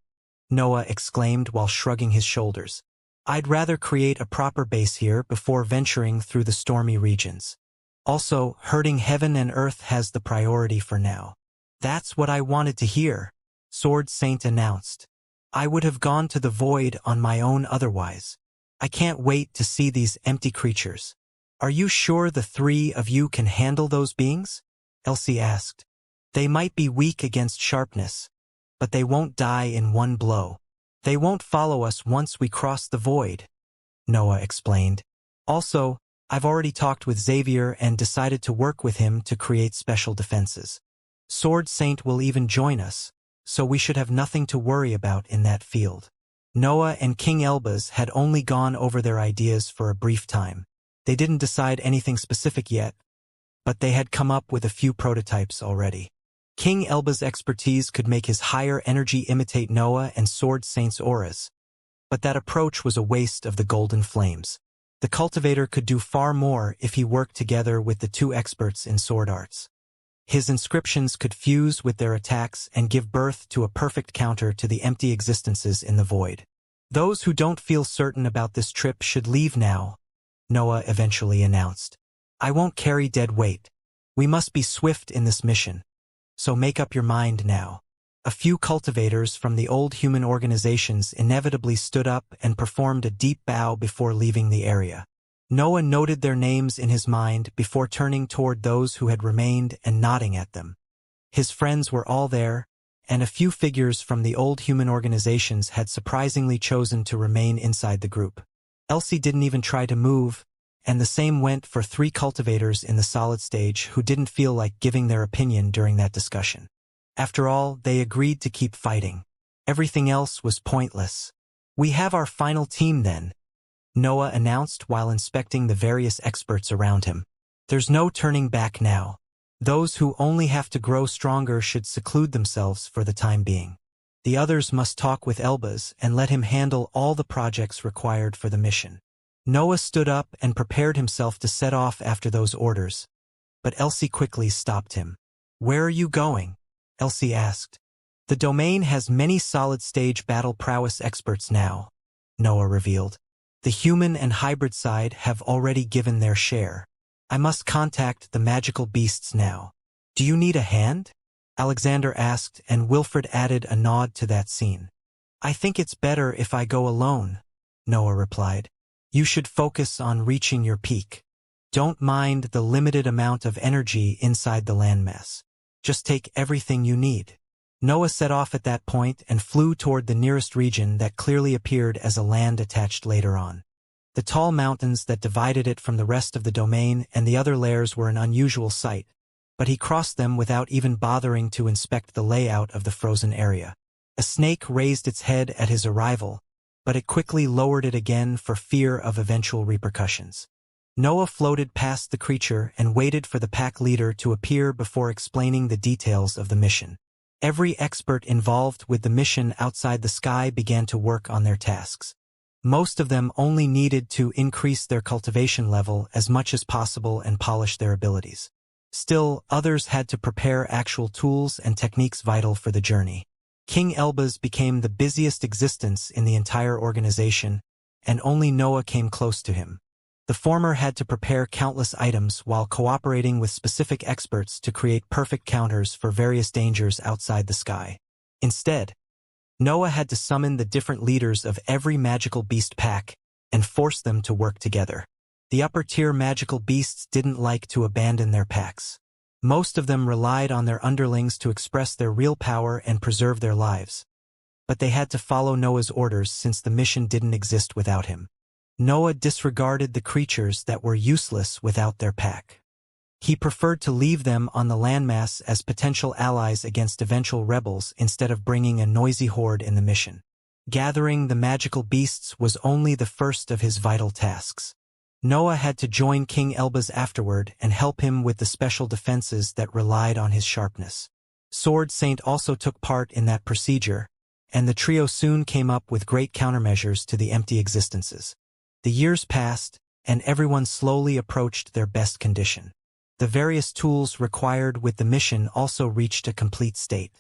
Noah exclaimed while shrugging his shoulders. "I'd rather create a proper base here before venturing through the stormy regions. Also, hurting heaven and earth has the priority for now." "That's what I wanted to hear," Sword Saint announced. "I would have gone to the void on my own otherwise. I can't wait to see these empty creatures." "Are you sure the 3 of you can handle those beings?" Elsie asked. "They might be weak against sharpness, but they won't die in one blow. They won't follow us once we cross the void," Noah explained. "Also, I've already talked with Xavier and decided to work with him to create special defenses. Sword Saint will even join us, so we should have nothing to worry about in that field." Noah and King Elbaz had only gone over their ideas for a brief time. They didn't decide anything specific yet, but they had come up with a few prototypes already. King Elbaz's expertise could make his higher energy imitate Noah and Sword Saint's auras, but that approach was a waste of the golden flames. The cultivator could do far more if he worked together with the 2 experts in sword arts. His inscriptions could fuse with their attacks and give birth to a perfect counter to the empty existences in the void. "Those who don't feel certain about this trip should leave now," Noah eventually announced. "I won't carry dead weight. We must be swift in this mission. So make up your mind now." A few cultivators from the old human organizations inevitably stood up and performed a deep bow before leaving the area. Noah noted their names in his mind before turning toward those who had remained and nodding at them. His friends were all there, and a few figures from the old human organizations had surprisingly chosen to remain inside the group. Elsie didn't even try to move, and the same went for 3 cultivators in the solid stage who didn't feel like giving their opinion during that discussion. After all, they agreed to keep fighting. Everything else was pointless. "We have our final team then," Noah announced while inspecting the various experts around him. "There's no turning back now. Those who only have to grow stronger should seclude themselves for the time being. The others must talk with Elbaz and let him handle all the projects required for the mission." Noah stood up and prepared himself to set off after those orders, but Elsie quickly stopped him. "Where are you going?" Elsie asked. "The domain has many solid-stage battle prowess experts now," Noah revealed. "The human and hybrid side have already given their share. I must contact the magical beasts now." "Do you need a hand?" Alexander asked, and Wilfred added a nod to that scene. "I think it's better if I go alone," Noah replied. "You should focus on reaching your peak. Don't mind the limited amount of energy inside the landmass. Just take everything you need." Noah set off at that point and flew toward the nearest region that clearly appeared as a land attached later on. The tall mountains that divided it from the rest of the domain and the other layers were an unusual sight, but he crossed them without even bothering to inspect the layout of the frozen area. A snake raised its head at his arrival, but it quickly lowered it again for fear of eventual repercussions. Noah floated past the creature and waited for the pack leader to appear before explaining the details of the mission. Every expert involved with the mission outside the sky began to work on their tasks. Most of them only needed to increase their cultivation level as much as possible and polish their abilities. Still, others had to prepare actual tools and techniques vital for the journey. King Elbaz became the busiest existence in the entire organization, and only Noah came close to him. The former had to prepare countless items while cooperating with specific experts to create perfect counters for various dangers outside the sky. Instead, Noah had to summon the different leaders of every magical beast pack and force them to work together. The upper-tier magical beasts didn't like to abandon their packs. Most of them relied on their underlings to express their real power and preserve their lives. But they had to follow Noah's orders since the mission didn't exist without him. Noah disregarded the creatures that were useless without their pack. He preferred to leave them on the landmass as potential allies against eventual rebels instead of bringing a noisy horde in the mission. Gathering the magical beasts was only the first of his vital tasks. Noah had to join King Elbaz afterward and help him with the special defenses that relied on his sharpness. Sword Saint also took part in that procedure, and the trio soon came up with great countermeasures to the empty existences. The years passed, and everyone slowly approached their best condition. The various tools required with the mission also reached a complete state.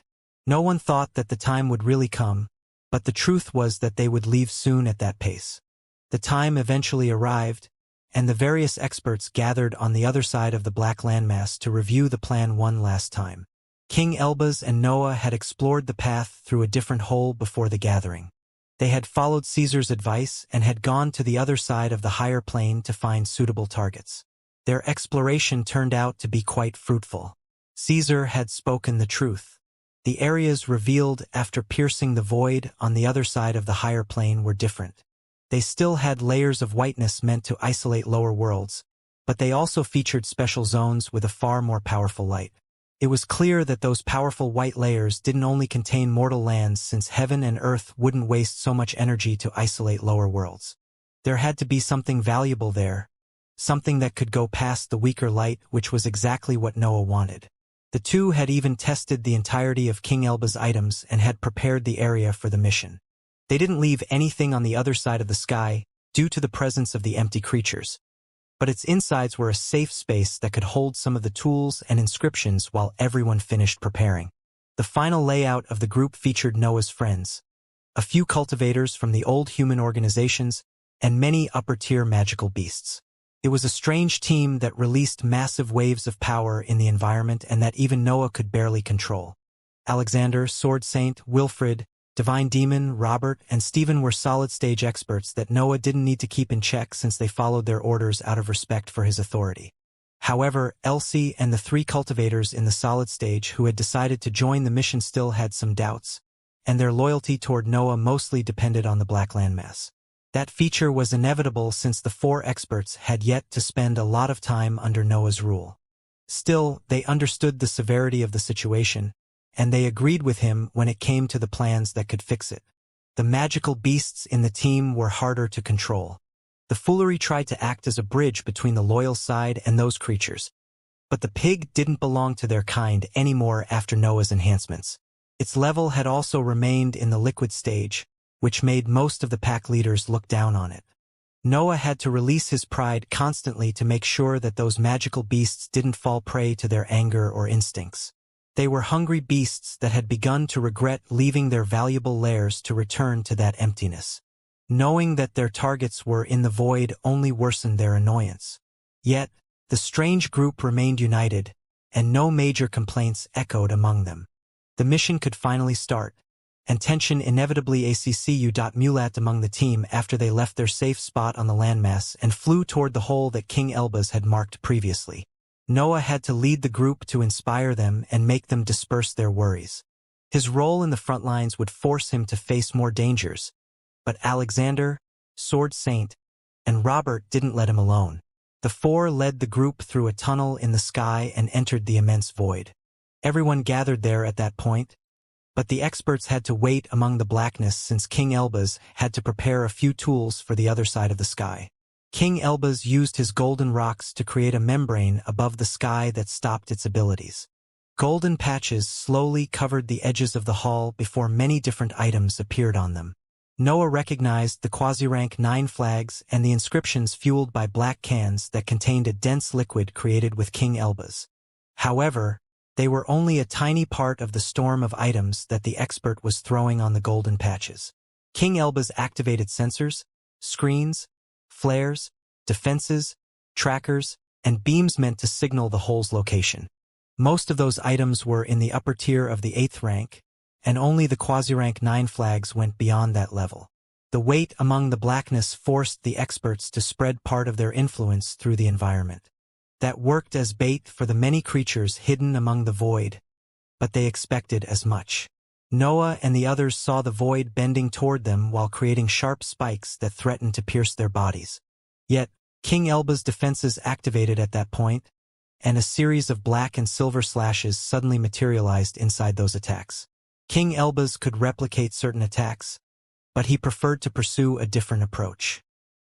No one thought that the time would really come, but the truth was that they would leave soon at that pace. The time eventually arrived, and the various experts gathered on the other side of the black landmass to review the plan one last time. King Elbaz and Noah had explored the path through a different hole before the gathering. They had followed Caesar's advice and had gone to the other side of the higher plane to find suitable targets. Their exploration turned out to be quite fruitful. Caesar had spoken the truth. The areas revealed after piercing the void on the other side of the higher plane were different. They still had layers of whiteness meant to isolate lower worlds, but they also featured special zones with a far more powerful light. It was clear that those powerful white layers didn't only contain mortal lands, since heaven and earth wouldn't waste so much energy to isolate lower worlds. There had to be something valuable there, something that could go past the weaker light, which was exactly what Noah wanted. The two had even tested the entirety of King Elbaz's items and had prepared the area for the mission. They didn't leave anything on the other side of the sky due to the presence of the empty creatures, but its insides were a safe space that could hold some of the tools and inscriptions while everyone finished preparing. The final layout of the group featured Noah's friends, a few cultivators from the old human organizations, and many upper-tier magical beasts. It was a strange team that released massive waves of power in the environment and that even Noah could barely control. Alexander, Sword Saint, Wilfred, Divine Demon, Robert, and Stephen were solid-stage experts that Noah didn't need to keep in check since they followed their orders out of respect for his authority. However, Elsie and the three cultivators in the solid stage who had decided to join the mission still had some doubts, and their loyalty toward Noah mostly depended on the black landmass. That feature was inevitable since the four experts had yet to spend a lot of time under Noah's rule. Still, they understood the severity of the situation, and they agreed with him when it came to the plans that could fix it. The magical beasts in the team were harder to control. The foolery tried to act as a bridge between the loyal side and those creatures, but the pig didn't belong to their kind anymore after Noah's enhancements. Its level had also remained in the liquid stage, which made most of the pack leaders look down on it. Noah had to release his pride constantly to make sure that those magical beasts didn't fall prey to their anger or instincts. They were hungry beasts that had begun to regret leaving their valuable lairs to return to that emptiness. Knowing that their targets were in the void only worsened their annoyance. Yet, the strange group remained united, and no major complaints echoed among them. The mission could finally start, and tension inevitably accu.mulat among the team after they left their safe spot on the landmass and flew toward the hole that King Elbaz had marked previously. Noah had to lead the group to inspire them and make them disperse their worries. His role in the front lines would force him to face more dangers, but Alexander, Sword Saint, and Robert didn't let him alone. The four led the group through a tunnel in the sky and entered the immense void. Everyone gathered there at that point, but the experts had to wait among the blackness since King Elbaz had to prepare a few tools for the other side of the sky. King Elbaz used his golden rocks to create a membrane above the sky that stopped its abilities. Golden patches slowly covered the edges of the hall before many different items appeared on them. Noah recognized the quasi-rank 9 flags and the inscriptions fueled by black cans that contained a dense liquid created with King Elbaz. However, they were only a tiny part of the storm of items that the expert was throwing on the golden patches. King Elbaz activated sensors, screens, flares, defenses, trackers, and beams meant to signal the hole's location. Most of those items were in the upper tier of the 8th rank, and only the quasi-rank 9 flags went beyond that level. The weight among the blackness forced the experts to spread part of their influence through the environment. That worked as bait for the many creatures hidden among the void, but they expected as much. Noah and the others saw the void bending toward them while creating sharp spikes that threatened to pierce their bodies. Yet, King Elbaz's defenses activated at that point, and a series of black and silver slashes suddenly materialized inside those attacks. King Elbaz could replicate certain attacks, but he preferred to pursue a different approach.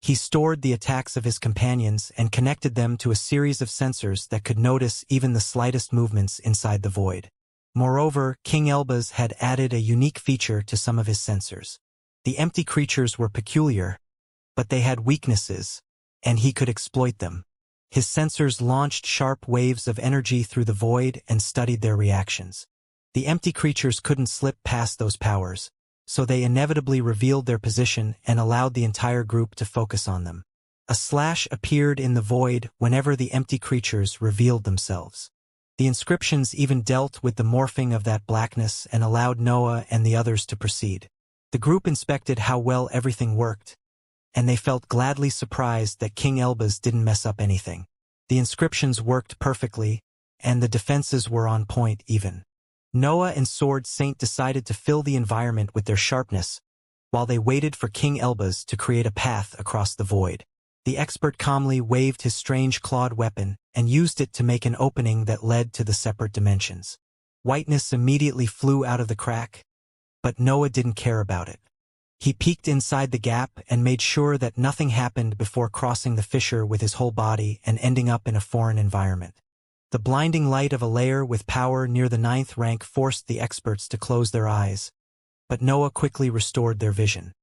He stored the attacks of his companions and connected them to a series of sensors that could notice even the slightest movements inside the void. Moreover, King Elbaz had added a unique feature to some of his sensors. The empty creatures were peculiar, but they had weaknesses, and he could exploit them. His sensors launched sharp waves of energy through the void and studied their reactions. The empty creatures couldn't slip past those powers, so they inevitably revealed their position and allowed the entire group to focus on them. A slash appeared in the void whenever the empty creatures revealed themselves. The inscriptions even dealt with the morphing of that blackness and allowed Noah and the others to proceed. The group inspected how well everything worked, and they felt gladly surprised that King Elbaz didn't mess up anything. The inscriptions worked perfectly, and the defenses were on point even. Noah and Sword Saint decided to fill the environment with their sharpness, while they waited for King Elbaz to create a path across the void. The expert calmly waved his strange clawed weapon and used it to make an opening that led to the separate dimensions. Whiteness immediately flew out of the crack, but Noah didn't care about it. He peeked inside the gap and made sure that nothing happened before crossing the fissure with his whole body and ending up in a foreign environment. The blinding light of a layer with power near the 9th rank forced the experts to close their eyes, but Noah quickly restored their vision.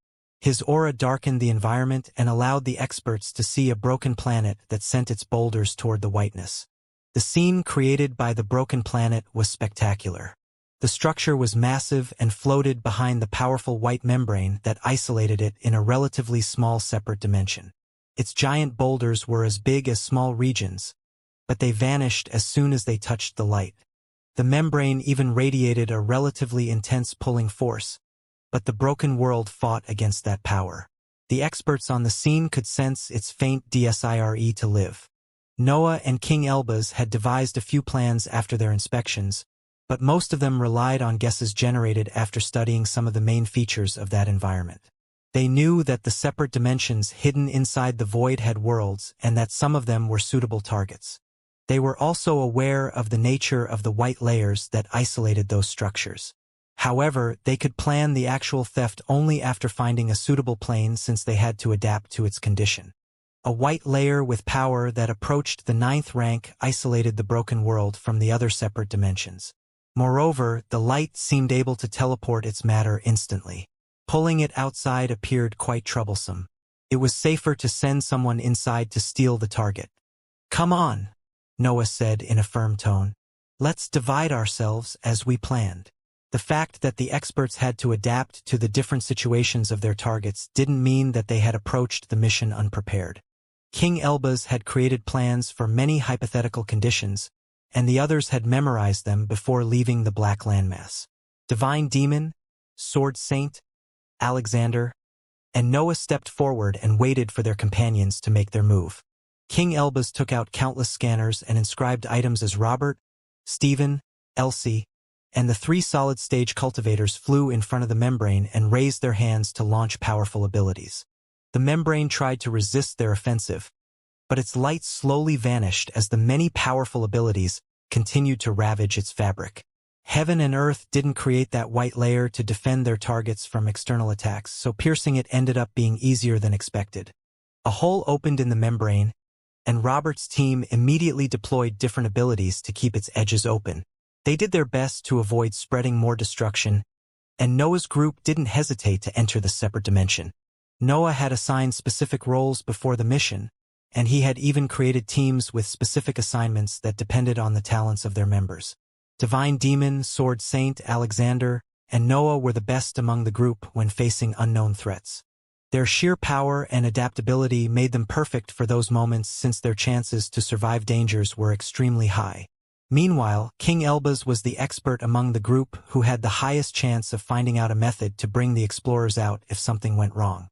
His aura darkened the environment and allowed the experts to see a broken planet that sent its boulders toward the whiteness. The scene created by the broken planet was spectacular. The structure was massive and floated behind the powerful white membrane that isolated it in a relatively small separate dimension. Its giant boulders were as big as small regions, but they vanished as soon as they touched the light. The membrane even radiated a relatively intense pulling force, but the broken world fought against that power. The experts on the scene could sense its faint desire to live. Noah and King Elbaz had devised a few plans after their inspections, but most of them relied on guesses generated after studying some of the main features of that environment. They knew that the separate dimensions hidden inside the void had worlds and that some of them were suitable targets. They were also aware of the nature of the white layers that isolated those structures. However, they could plan the actual theft only after finding a suitable plane since they had to adapt to its condition. A white layer with power that approached the 9th rank isolated the broken world from the other separate dimensions. Moreover, the light seemed able to teleport its matter instantly. Pulling it outside appeared quite troublesome. It was safer to send someone inside to steal the target. "Come on," Noah said in a firm tone. "Let's divide ourselves as we planned." The fact that the experts had to adapt to the different situations of their targets didn't mean that they had approached the mission unprepared. King Elbaz had created plans for many hypothetical conditions, and the others had memorized them before leaving the black landmass. Divine Demon, Sword Saint, Alexander, and Noah stepped forward and waited for their companions to make their move. King Elbaz took out countless scanners and inscribed items as Robert, Stephen, Elsie, and the 3 solid-stage cultivators flew in front of the membrane and raised their hands to launch powerful abilities. The membrane tried to resist their offensive, but its light slowly vanished as the many powerful abilities continued to ravage its fabric. Heaven and Earth didn't create that white layer to defend their targets from external attacks, so piercing it ended up being easier than expected. A hole opened in the membrane, and Robert's team immediately deployed different abilities to keep its edges open. They did their best to avoid spreading more destruction, and Noah's group didn't hesitate to enter the separate dimension. Noah had assigned specific roles before the mission, and he had even created teams with specific assignments that depended on the talents of their members. Divine Demon, Sword Saint, Alexander, and Noah were the best among the group when facing unknown threats. Their sheer power and adaptability made them perfect for those moments since their chances to survive dangers were extremely high. Meanwhile, King Elbaz was the expert among the group who had the highest chance of finding out a method to bring the explorers out if something went wrong.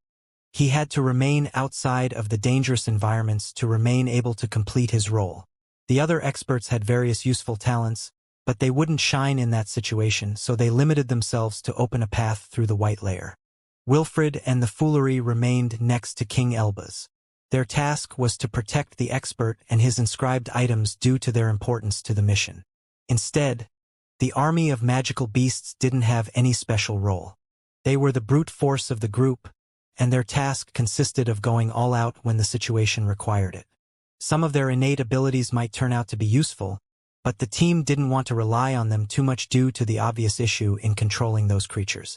He had to remain outside of the dangerous environments to remain able to complete his role. The other experts had various useful talents, but they wouldn't shine in that situation, so they limited themselves to open a path through the white layer. Wilfred and the Foolery remained next to King Elbaz. Their task was to protect the expert and his inscribed items due to their importance to the mission. Instead, the army of magical beasts didn't have any special role. They were the brute force of the group, and their task consisted of going all out when the situation required it. Some of their innate abilities might turn out to be useful, but the team didn't want to rely on them too much due to the obvious issue in controlling those creatures.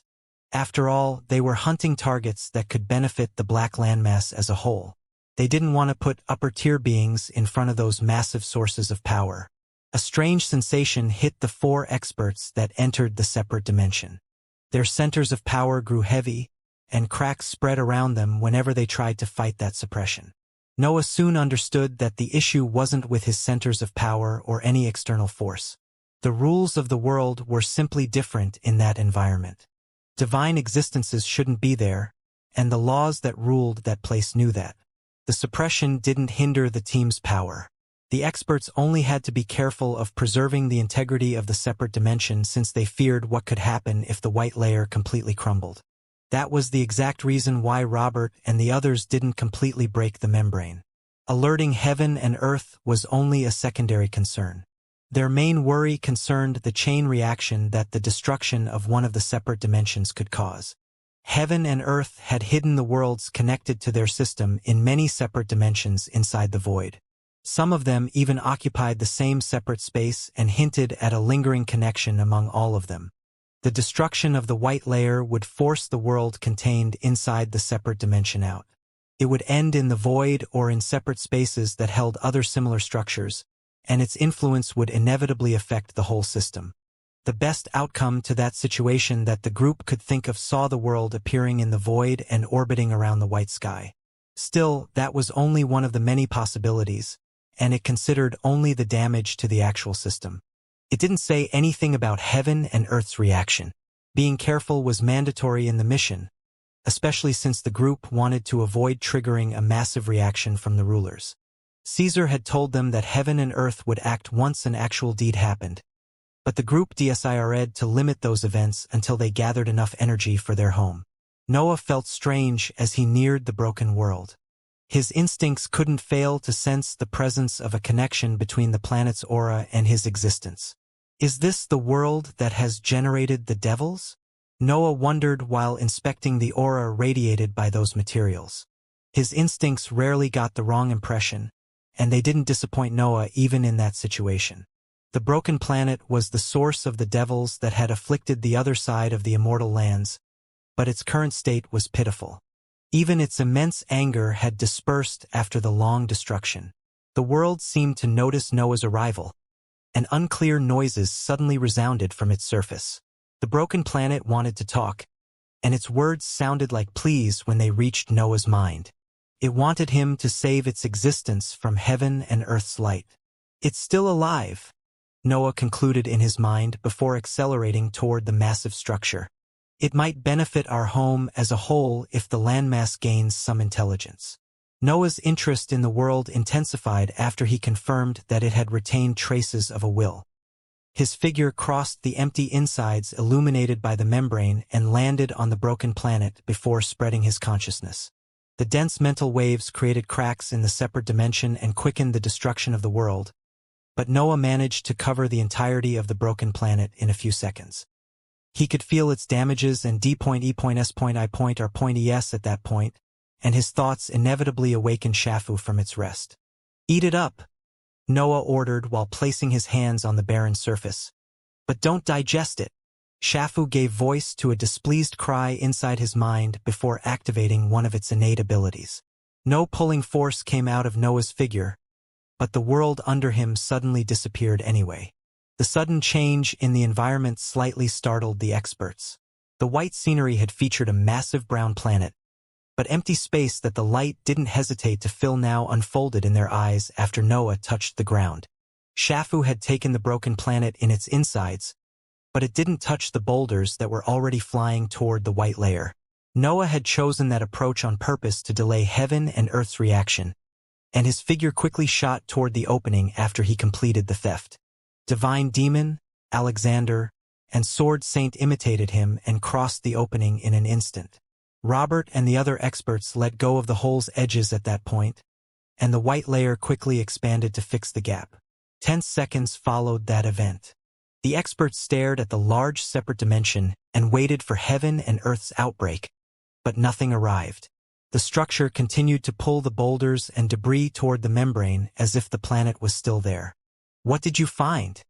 After all, they were hunting targets that could benefit the black landmass as a whole. They didn't want to put upper-tier beings in front of those massive sources of power. A strange sensation hit the 4 experts that entered the separate dimension. Their centers of power grew heavy, and cracks spread around them whenever they tried to fight that suppression. Noah soon understood that the issue wasn't with his centers of power or any external force. The rules of the world were simply different in that environment. Divine existences shouldn't be there, and the laws that ruled that place knew that. The suppression didn't hinder the team's power. The experts only had to be careful of preserving the integrity of the separate dimension since they feared what could happen if the white layer completely crumbled. That was the exact reason why Robert and the others didn't completely break the membrane. Alerting heaven and earth was only a secondary concern. Their main worry concerned the chain reaction that the destruction of one of the separate dimensions could cause. Heaven and earth had hidden the worlds connected to their system in many separate dimensions inside the void. Some of them even occupied the same separate space and hinted at a lingering connection among all of them. The destruction of the white layer would force the world contained inside the separate dimension out. It would end in the void or in separate spaces that held other similar structures, and its influence would inevitably affect the whole system. The best outcome to that situation that the group could think of saw the world appearing in the void and orbiting around the white sky. Still, that was only one of the many possibilities, and it considered only the damage to the actual system. It didn't say anything about heaven and earth's reaction. Being careful was mandatory in the mission, especially since the group wanted to avoid triggering a massive reaction from the rulers. Caesar had told them that heaven and earth would act once an actual deed happened, but the group decided to limit those events until they gathered enough energy for their home. Noah felt strange as he neared the broken world. His instincts couldn't fail to sense the presence of a connection between the planet's aura and his existence. Is this the world that has generated the devils? Noah wondered while inspecting the aura radiated by those materials. His instincts rarely got the wrong impression, and they didn't disappoint Noah even in that situation. The broken planet was the source of the devils that had afflicted the other side of the immortal lands, but its current state was pitiful. Even its immense anger had dispersed after the long destruction. The world seemed to notice Noah's arrival, and unclear noises suddenly resounded from its surface. The broken planet wanted to talk, and its words sounded like pleas when they reached Noah's mind. It wanted him to save its existence from heaven and earth's light. It's still alive, Noah concluded in his mind before accelerating toward the massive structure. It might benefit our home as a whole if the landmass gains some intelligence. Noah's interest in the world intensified after he confirmed that it had retained traces of a will. His figure crossed the empty insides illuminated by the membrane and landed on the broken planet before spreading his consciousness. The dense mental waves created cracks in the separate dimension and quickened the destruction of the world, but Noah managed to cover the entirety of the broken planet in a few seconds. He could feel its damages and D.E.S.I.R.Es at that point, and his thoughts inevitably awakened Shafu from its rest. "Eat it up," Noah ordered while placing his hands on the barren surface. "But don't digest it." Shafu gave voice to a displeased cry inside his mind before activating one of its innate abilities. No pulling force came out of Noah's figure, but the world under him suddenly disappeared anyway. The sudden change in the environment slightly startled the experts. The white scenery had featured a massive brown planet, but empty space that the light didn't hesitate to fill now unfolded in their eyes after Noah touched the ground. Shafu had taken the broken planet in its insides, but it didn't touch the boulders that were already flying toward the white layer. Noah had chosen that approach on purpose to delay heaven and earth's reaction, and his figure quickly shot toward the opening after he completed the theft. Divine Demon, Alexander, and Sword Saint imitated him and crossed the opening in an instant. Robert and the other experts let go of the hole's edges at that point, and the white layer quickly expanded to fix the gap. 10 seconds followed that event. The experts stared at the large separate dimension and waited for heaven and earth's outbreak, but nothing arrived. The structure continued to pull the boulders and debris toward the membrane as if the planet was still there. "What did you find?"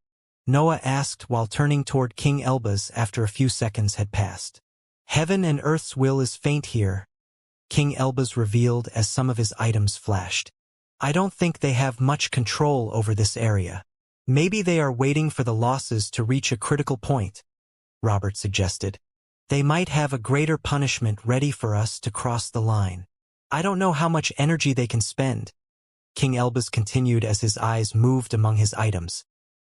Noah asked while turning toward King Elbaz after a few seconds had passed. "Heaven and earth's will is faint here," King Elbaz revealed as some of his items flashed. "I don't think they have much control over this area. Maybe they are waiting for the losses to reach a critical point," Robert suggested. "They might have a greater punishment ready for us to cross the line. I don't know how much energy they can spend," King Elbaz continued as his eyes moved among his items.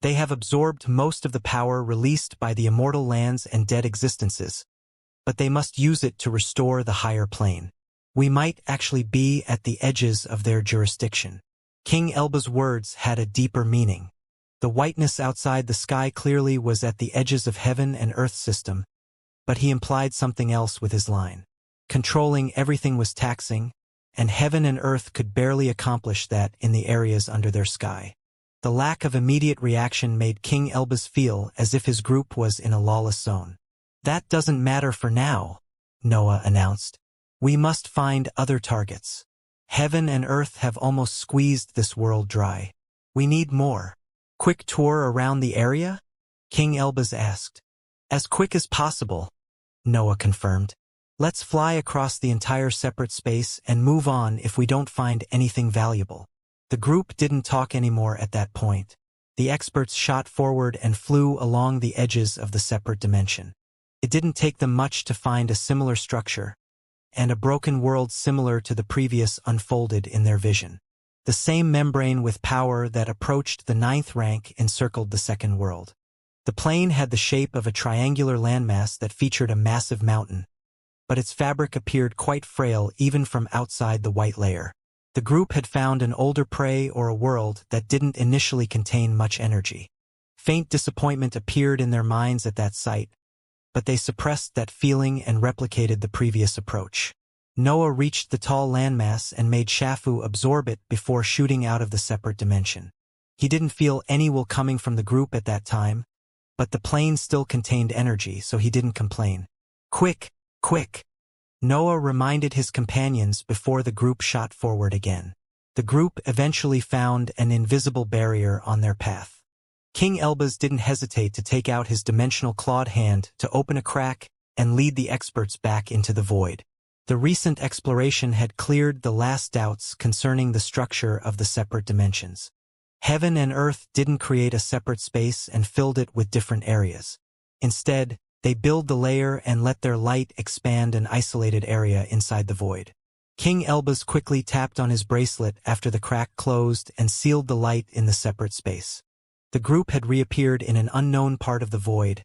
"They have absorbed most of the power released by the immortal lands and dead existences, but they must use it to restore the higher plane. We might actually be at the edges of their jurisdiction." King Elbaz's words had a deeper meaning. The whiteness outside the sky clearly was at the edges of heaven and earth system, but he implied something else with his line. Controlling everything was taxing, and heaven and earth could barely accomplish that in the areas under their sky. The lack of immediate reaction made King Elbaz feel as if his group was in a lawless zone. "That doesn't matter for now," Noah announced. "We must find other targets. Heaven and earth have almost squeezed this world dry. We need more." "Quick tour around the area?" King Elbaz asked. "As quick as possible," Noah confirmed. "Let's fly across the entire separate space and move on if we don't find anything valuable." The group didn't talk anymore at that point. The experts shot forward and flew along the edges of the separate dimension. It didn't take them much to find a similar structure, and a broken world similar to the previous unfolded in their vision. The same membrane with power that approached the 9th rank encircled the second world. The plane had the shape of a triangular landmass that featured a massive mountain, but its fabric appeared quite frail even from outside the white layer. The group had found an older prey or a world that didn't initially contain much energy. Faint disappointment appeared in their minds at that sight, but they suppressed that feeling and replicated the previous approach. Noah reached the tall landmass and made Shafu absorb it before shooting out of the separate dimension. He didn't feel any will coming from the group at that time, but the plane still contained energy, so he didn't complain. "Quick, quick!" Noah reminded his companions before the group shot forward again. The group eventually found an invisible barrier on their path. King Elbaz didn't hesitate to take out his dimensional clawed hand to open a crack and lead the experts back into the void. The recent exploration had cleared the last doubts concerning the structure of the separate dimensions. Heaven and earth didn't create a separate space and filled it with different areas. Instead, they build the layer and let their light expand an isolated area inside the void. King Elbaz quickly tapped on his bracelet after the crack closed and sealed the light in the separate space. The group had reappeared in an unknown part of the void,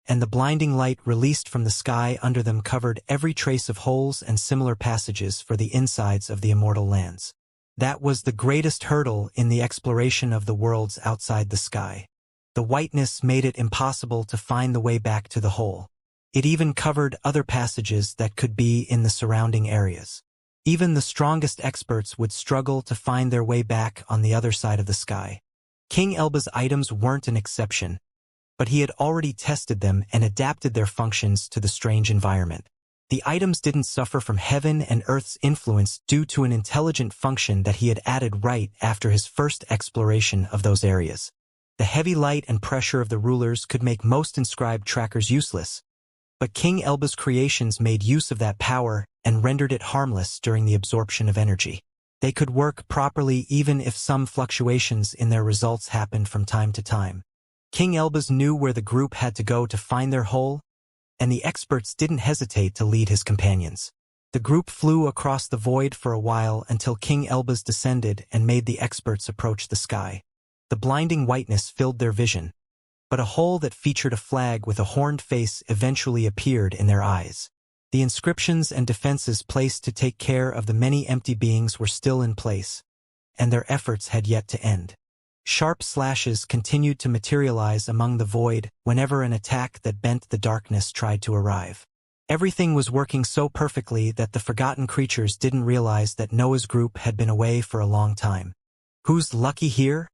and the blinding light released from the sky under them covered every trace of holes and similar passages for the insides of the immortal lands. That was the greatest hurdle in the exploration of the worlds outside the sky. The whiteness made it impossible to find the way back to the hole. It even covered other passages that could be in the surrounding areas. Even the strongest experts would struggle to find their way back on the other side of the sky. King Elbaz's items weren't an exception, but he had already tested them and adapted their functions to the strange environment. The items didn't suffer from heaven and earth's influence due to an intelligent function that he had added right after his first exploration of those areas. The heavy light and pressure of the rulers could make most inscribed trackers useless, but King Elba's creations made use of that power and rendered it harmless during the absorption of energy. They could work properly even if some fluctuations in their results happened from time to time. King Elba's knew where the group had to go to find their hole, and the experts didn't hesitate to lead his companions. The group flew across the void for a while until King Elba's descended and made the experts approach the sky. The blinding whiteness filled their vision, but a hole that featured a flag with a horned face eventually appeared in their eyes. The inscriptions and defenses placed to take care of the many empty beings were still in place, and their efforts had yet to end. Sharp slashes continued to materialize among the void whenever an attack that bent the darkness tried to arrive. Everything was working so perfectly that the forgotten creatures didn't realize that Noah's group had been away for a long time. "Who's lucky here?"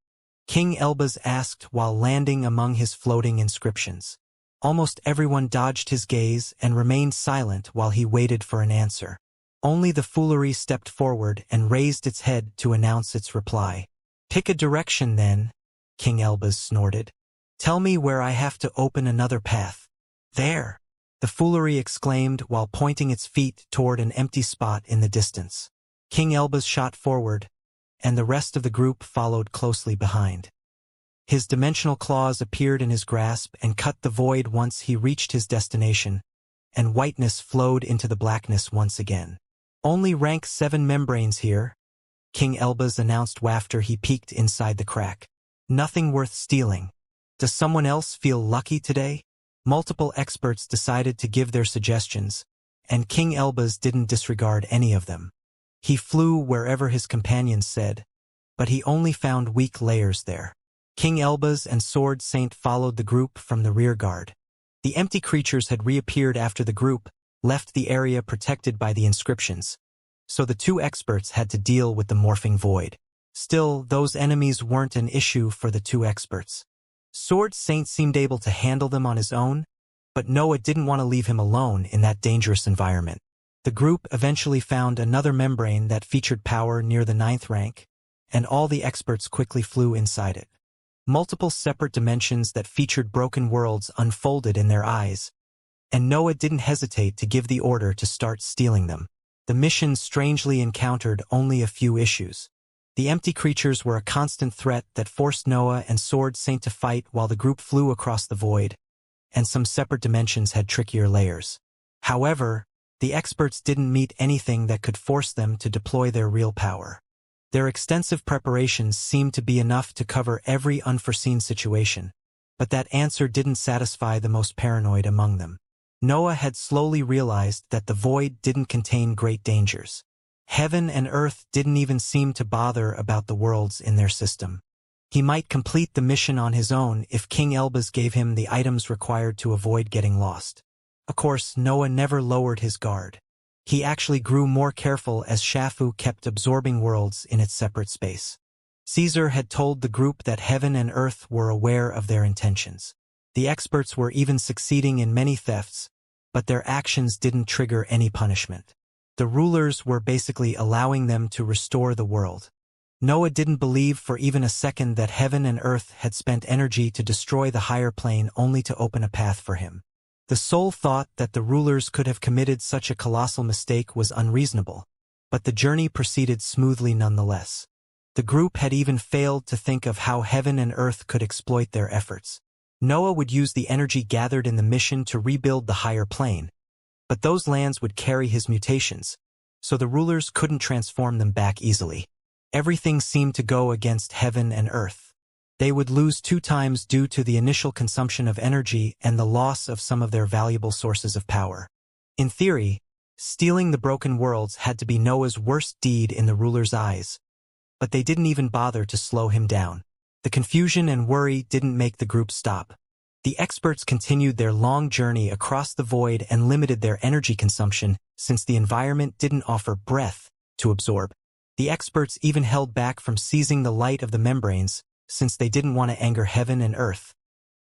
King Elbaz asked while landing among his floating inscriptions. Almost everyone dodged his gaze and remained silent while he waited for an answer. Only the foolery stepped forward and raised its head to announce its reply. "Pick a direction then," King Elbaz snorted. "Tell me where I have to open another path." "There!" the foolery exclaimed while pointing its feet toward an empty spot in the distance. King Elbaz shot forward, and the rest of the group followed closely behind. His dimensional claws appeared in his grasp and cut the void once he reached his destination, and whiteness flowed into the blackness once again. "Only rank 7 membranes here," King Elbaz announced after he peeked inside the crack. "Nothing worth stealing. Does someone else feel lucky today?" Multiple experts decided to give their suggestions, and King Elbaz didn't disregard any of them. He flew wherever his companions said, but he only found weak layers there. King Elbaz and Sword Saint followed the group from the rear guard. The empty creatures had reappeared after the group left the area protected by the inscriptions, so the 2 experts had to deal with the morphing void. Still, those enemies weren't an issue for the 2 experts. Sword Saint seemed able to handle them on his own, but Noah didn't want to leave him alone in that dangerous environment. The group eventually found another membrane that featured power near the 9th rank, and all the experts quickly flew inside it. Multiple separate dimensions that featured broken worlds unfolded in their eyes, and Noah didn't hesitate to give the order to start stealing them. The mission strangely encountered only a few issues. The empty creatures were a constant threat that forced Noah and Sword Saint to fight while the group flew across the void, and some separate dimensions had trickier layers. However, the experts didn't meet anything that could force them to deploy their real power. Their extensive preparations seemed to be enough to cover every unforeseen situation, but that answer didn't satisfy the most paranoid among them. Noah had slowly realized that the void didn't contain great dangers. Heaven and earth didn't even seem to bother about the worlds in their system. He might complete the mission on his own if King Elbaz gave him the items required to avoid getting lost. Of course, Noah never lowered his guard. He actually grew more careful as Shafu kept absorbing worlds in its separate space. Caesar had told the group that heaven and earth were aware of their intentions. The experts were even succeeding in many thefts, but their actions didn't trigger any punishment. The rulers were basically allowing them to restore the world. Noah didn't believe for even a second that heaven and earth had spent energy to destroy the higher plane only to open a path for him. The sole thought that the rulers could have committed such a colossal mistake was unreasonable, but the journey proceeded smoothly nonetheless. The group had even failed to think of how heaven and earth could exploit their efforts. Noah would use the energy gathered in the mission to rebuild the higher plane, but those lands would carry his mutations, so the rulers couldn't transform them back easily. Everything seemed to go against heaven and earth. They would lose 2 times due to the initial consumption of energy and the loss of some of their valuable sources of power. In theory, stealing the broken worlds had to be Noah's worst deed in the ruler's eyes, but they didn't even bother to slow him down. The confusion and worry didn't make the group stop. The experts continued their long journey across the void and limited their energy consumption since the environment didn't offer breath to absorb. The experts even held back from seizing the light of the membranes since they didn't want to anger heaven and earth,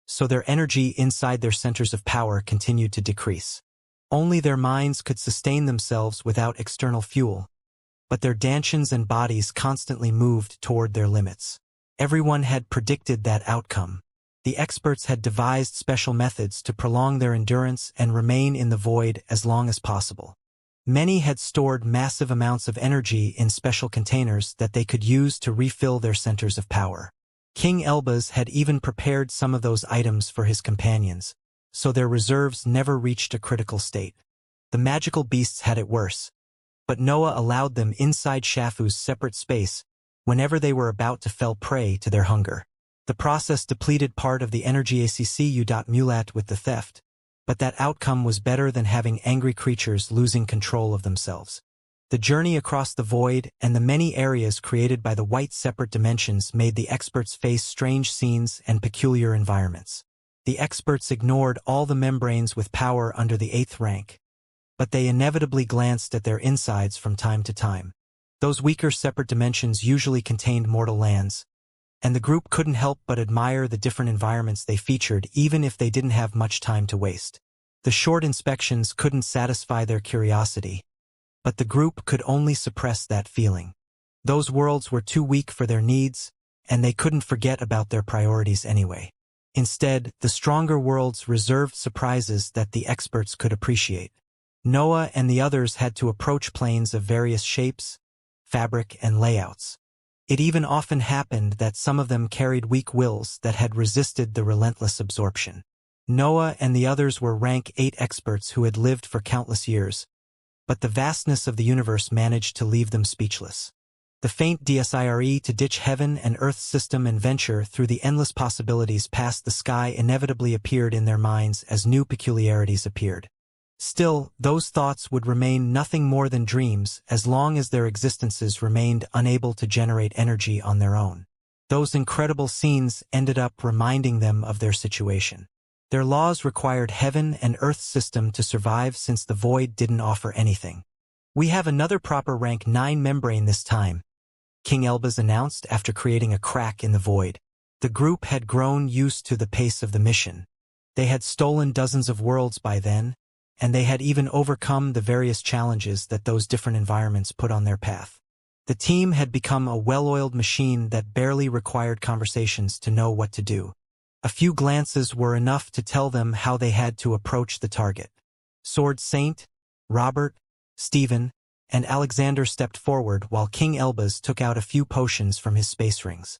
so their energy inside their centers of power continued to decrease. Only their minds could sustain themselves without external fuel, but their dantians and bodies constantly moved toward their limits. Everyone had predicted that outcome. The experts had devised special methods to prolong their endurance and remain in the void as long as possible. Many had stored massive amounts of energy in special containers that they could use to refill their centers of power. King Elbaz had even prepared some of those items for his companions, so their reserves never reached a critical state. The magical beasts had it worse, but Noah allowed them inside Shafu's separate space whenever they were about to fell prey to their hunger. The process depleted part of the energy accu.mulat with the theft, but that outcome was better than having angry creatures losing control of themselves. The journey across the void and the many areas created by the white separate dimensions made the experts face strange scenes and peculiar environments. The experts ignored all the membranes with power under the 8th rank, but they inevitably glanced at their insides from time to time. Those weaker separate dimensions usually contained mortal lands, and the group couldn't help but admire the different environments they featured even if they didn't have much time to waste. The short inspections couldn't satisfy their curiosity, but the group could only suppress that feeling. Those worlds were too weak for their needs, and they couldn't forget about their priorities anyway. Instead, the stronger worlds reserved surprises that the experts could appreciate. Noah and the others had to approach planes of various shapes, fabric, and layouts. It even often happened that some of them carried weak wills that had resisted the relentless absorption. Noah and the others were rank 8 experts who had lived for countless years, but the vastness of the universe managed to leave them speechless. The faint desire to ditch heaven and earth system and venture through the endless possibilities past the sky inevitably appeared in their minds as new peculiarities appeared. Still, those thoughts would remain nothing more than dreams as long as their existences remained unable to generate energy on their own. Those incredible scenes ended up reminding them of their situation. Their laws required heaven and earth system to survive since the void didn't offer anything. "We have another proper rank 9 membrane this time," King Elbaz announced after creating a crack in the void. The group had grown used to the pace of the mission. They had stolen dozens of worlds by then, and they had even overcome the various challenges that those different environments put on their path. The team had become a well-oiled machine that barely required conversations to know what to do. A few glances were enough to tell them how they had to approach the target. Sword Saint, Robert, Stephen, and Alexander stepped forward while King Elbaz took out a few potions from his space rings.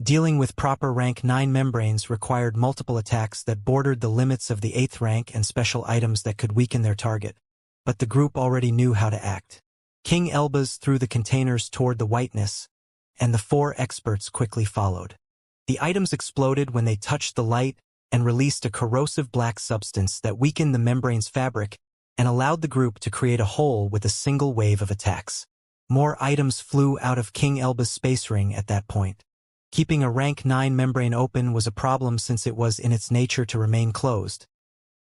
Dealing with proper rank 9 membranes required multiple attacks that bordered the limits of the 8th rank and special items that could weaken their target, but the group already knew how to act. King Elbaz threw the containers toward the whiteness, and the 4 experts quickly followed. The items exploded when they touched the light and released a corrosive black substance that weakened the membrane's fabric and allowed the group to create a hole with a single wave of attacks. More items flew out of King Elbaz's space ring at that point. Keeping a rank 9 membrane open was a problem since it was in its nature to remain closed,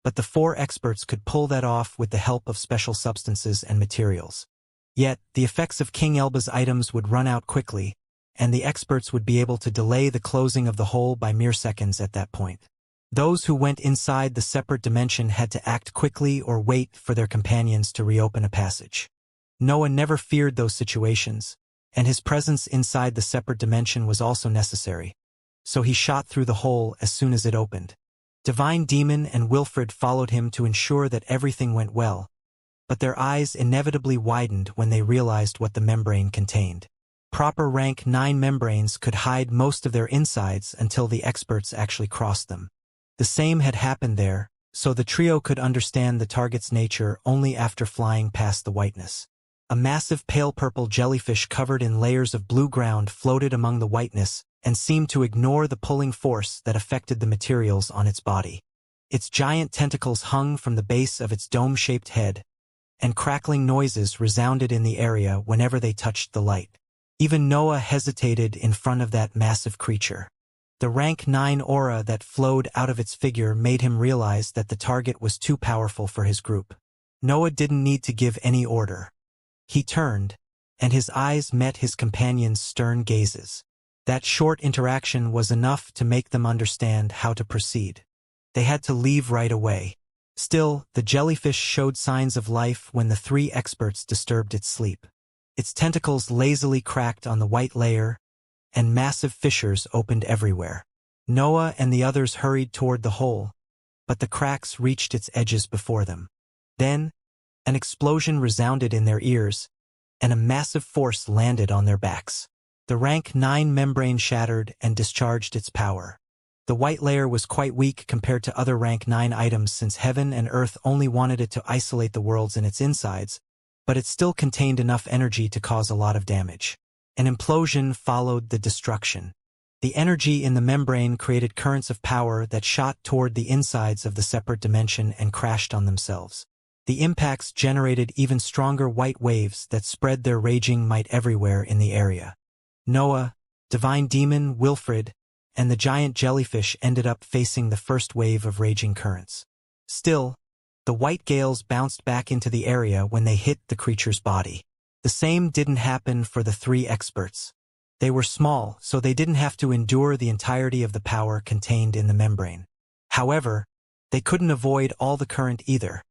but the 4 experts could pull that off with the help of special substances and materials. Yet, the effects of King Elbaz's items would run out quickly, and the experts would be able to delay the closing of the hole by mere seconds at that point. Those who went inside the separate dimension had to act quickly or wait for their companions to reopen a passage. Noah never feared those situations, and his presence inside the separate dimension was also necessary, so he shot through the hole as soon as it opened. Divine Demon and Wilfred followed him to ensure that everything went well, but their eyes inevitably widened when they realized what the membrane contained. Proper rank 9 membranes could hide most of their insides until the experts actually crossed them. The same had happened there, so the trio could understand the target's nature only after flying past the whiteness. A massive pale purple jellyfish covered in layers of blue ground floated among the whiteness and seemed to ignore the pulling force that affected the materials on its body. Its giant tentacles hung from the base of its dome-shaped head, and crackling noises resounded in the area whenever they touched the light. Even Noah hesitated in front of that massive creature. The rank 9 aura that flowed out of its figure made him realize that the target was too powerful for his group. Noah didn't need to give any order. He turned, and his eyes met his companions' stern gazes. That short interaction was enough to make them understand how to proceed. They had to leave right away. Still, the jellyfish showed signs of life when the three experts disturbed its sleep. Its tentacles lazily cracked on the white layer, and massive fissures opened everywhere. Noah and the others hurried toward the hole, but the cracks reached its edges before them. Then, an explosion resounded in their ears, and a massive force landed on their backs. The rank 9 membrane shattered and discharged its power. The white layer was quite weak compared to other rank 9 items since heaven and earth only wanted it to isolate the worlds in its insides, but it still contained enough energy to cause a lot of damage. An implosion followed the destruction. The energy in the membrane created currents of power that shot toward the insides of the separate dimension and crashed on themselves. The impacts generated even stronger white waves that spread their raging might everywhere in the area. Noah, Divine Demon, Wilfred, and the giant jellyfish ended up facing the first wave of raging currents. Still, the white gales bounced back into the area when they hit the creature's body. The same didn't happen for the three experts. They were small, so they didn't have to endure the entirety of the power contained in the membrane. However, they couldn't avoid all the current either,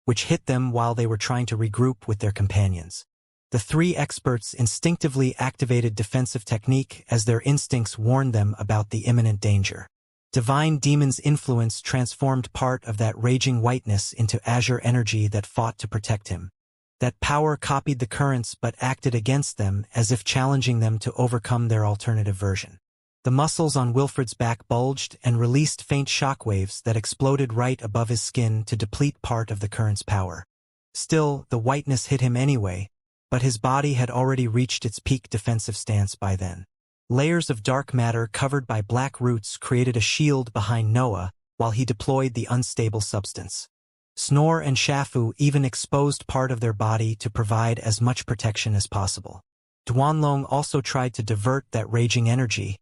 which hit them while they were trying to regroup with their companions. The three experts instinctively activated defensive technique as their instincts warned them about the imminent danger. Divine Demon's influence transformed part of that raging whiteness into azure energy that fought to protect him. That power copied the currents but acted against them as if challenging them to overcome their alternative version. The muscles on Wilfred's back bulged and released faint shockwaves that exploded right above his skin to deplete part of the current's power. Still, the whiteness hit him anyway, but his body had already reached its peak defensive stance by then. Layers of dark matter covered by black roots created a shield behind Noah while he deployed the unstable substance. Snore and Shafu even exposed part of their body to provide as much protection as possible. Duanlong also tried to divert that raging energy,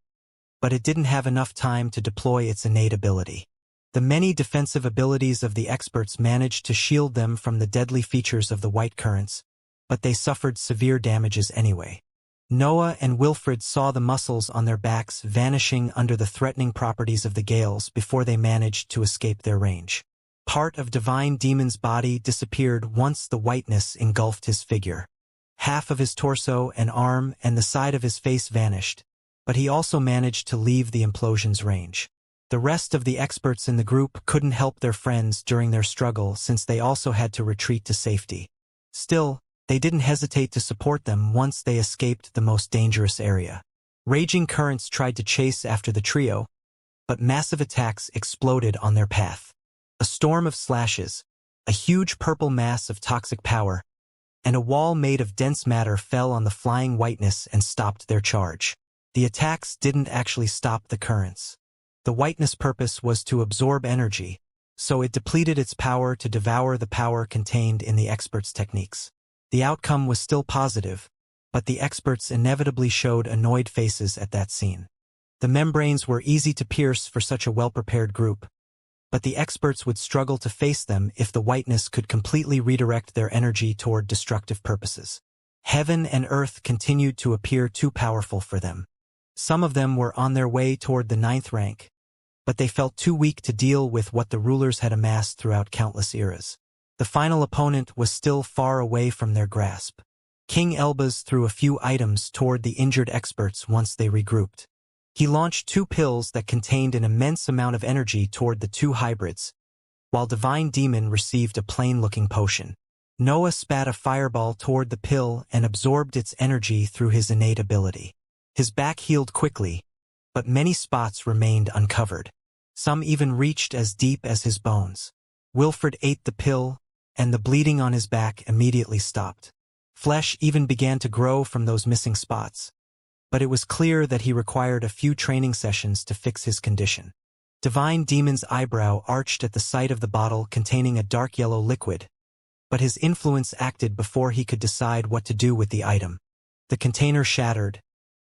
but it didn't have enough time to deploy its innate ability. The many defensive abilities of the experts managed to shield them from the deadly features of the white currents, but they suffered severe damages anyway. Noah and Wilfred saw the muscles on their backs vanishing under the threatening properties of the gales before they managed to escape their range. Part of Divine Demon's body disappeared once the whiteness engulfed his figure. Half of his torso and arm and the side of his face vanished, but he also managed to leave the implosion's range. The rest of the experts in the group couldn't help their friends during their struggle since they also had to retreat to safety. Still, they didn't hesitate to support them once they escaped the most dangerous area. Raging currents tried to chase after the trio, but massive attacks exploded on their path. A storm of slashes, a huge purple mass of toxic power, and a wall made of dense matter fell on the flying whiteness and stopped their charge. The attacks didn't actually stop the currents. The whiteness' purpose was to absorb energy, so it depleted its power to devour the power contained in the experts' techniques. The outcome was still positive, but the experts inevitably showed annoyed faces at that scene. The membranes were easy to pierce for such a well-prepared group, but the experts would struggle to face them if the whiteness could completely redirect their energy toward destructive purposes. Heaven and earth continued to appear too powerful for them. Some of them were on their way toward the 9th rank, but they felt too weak to deal with what the rulers had amassed throughout countless eras. The final opponent was still far away from their grasp. King Elbaz threw a few items toward the injured experts once they regrouped. He launched 2 pills that contained an immense amount of energy toward the 2 hybrids, while Divine Demon received a plain-looking potion. Noah spat a fireball toward the pill and absorbed its energy through his innate ability. His back healed quickly, but many spots remained uncovered. Some even reached as deep as his bones. Wilfred ate the pill, and the bleeding on his back immediately stopped. Flesh even began to grow from those missing spots, but it was clear that he required a few training sessions to fix his condition. Divine Demon's eyebrow arched at the sight of the bottle containing a dark yellow liquid, but his influence acted before he could decide what to do with the item. The container shattered,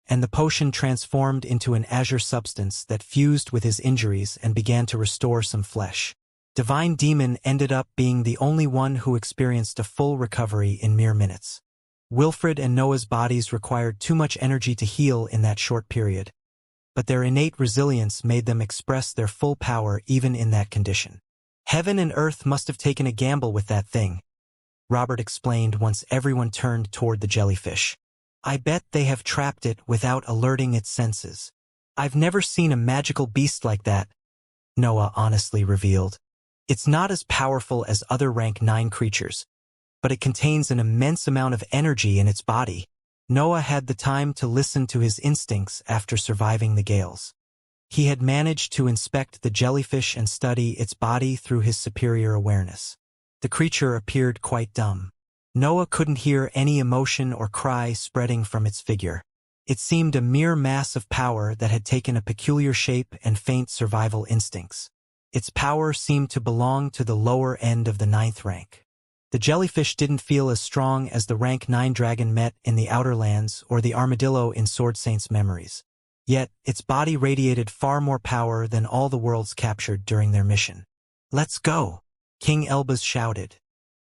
and the potion transformed into an azure substance that fused with his injuries and began to restore some flesh. Divine Demon ended up being the only one who experienced a full recovery in mere minutes. Wilfred and Noah's bodies required too much energy to heal in that short period, but their innate resilience made them express their full power even in that condition. Heaven and Earth must have taken a gamble with that thing, Robert explained once everyone turned toward the jellyfish. I bet they have trapped it without alerting its senses. I've never seen a magical beast like that, Noah honestly revealed. It's not as powerful as other rank 9 creatures, but it contains an immense amount of energy in its body. Noah had the time to listen to his instincts after surviving the gales. He had managed to inspect the jellyfish and study its body through his superior awareness. The creature appeared quite dumb. Noah couldn't hear any emotion or cry spreading from its figure. It seemed a mere mass of power that had taken a peculiar shape and faint survival instincts. Its power seemed to belong to the lower end of the 9th rank. The jellyfish didn't feel as strong as the rank 9 dragon met in the Outer Lands or the armadillo in Sword Saint's memories. Yet, its body radiated far more power than all the worlds captured during their mission. Let's go, King Elbaz shouted.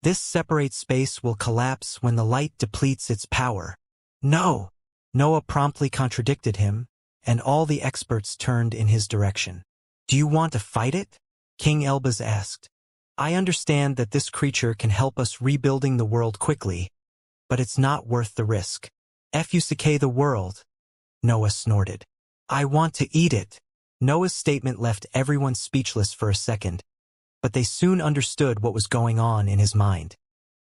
This separate space will collapse when the light depletes its power. No! Noah promptly contradicted him, and all the experts turned in his direction. Do you want to fight it? King Elbaz asked. I understand that this creature can help us rebuilding the world quickly, but it's not worth the risk. Fuck the world, Noah snorted. I want to eat it. Noah's statement left everyone speechless for a second, but they soon understood what was going on in his mind.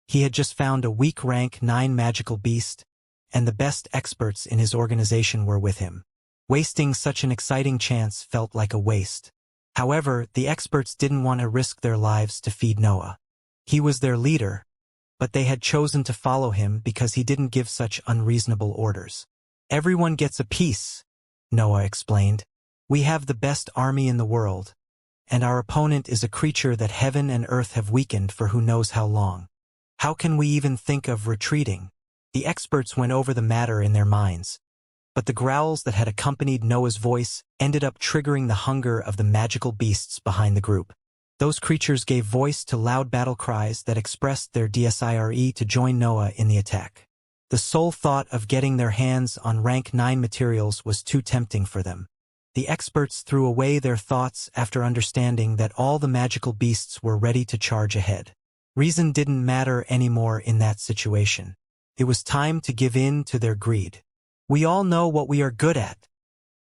He had just found a weak rank 9 magical beast, and the best experts in his organization were with him. Wasting such an exciting chance felt like a waste. However, the experts didn't want to risk their lives to feed Noah. He was their leader, but they had chosen to follow him because he didn't give such unreasonable orders. Everyone gets a piece, Noah explained. We have the best army in the world, and our opponent is a creature that heaven and earth have weakened for who knows how long. How can we even think of retreating? The experts went over the matter in their minds, but the growls that had accompanied Noah's voice ended up triggering the hunger of the magical beasts behind the group. Those creatures gave voice to loud battle cries that expressed their desire to join Noah in the attack. The sole thought of getting their hands on rank 9 materials was too tempting for them. The experts threw away their thoughts after understanding that all the magical beasts were ready to charge ahead. Reason didn't matter anymore in that situation. It was time to give in to their greed. We all know what we are good at,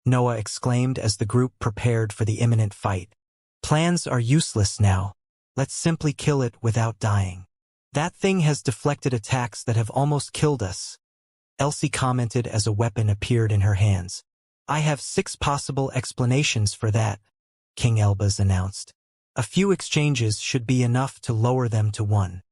Noah exclaimed as the group prepared for the imminent fight. Plans are useless now. Let's simply kill it without dying. That thing has deflected attacks that have almost killed us, Elsie commented as a weapon appeared in her hands. I have 6 possible explanations for that, King Elbaz announced. A few exchanges should be enough to lower them to 1.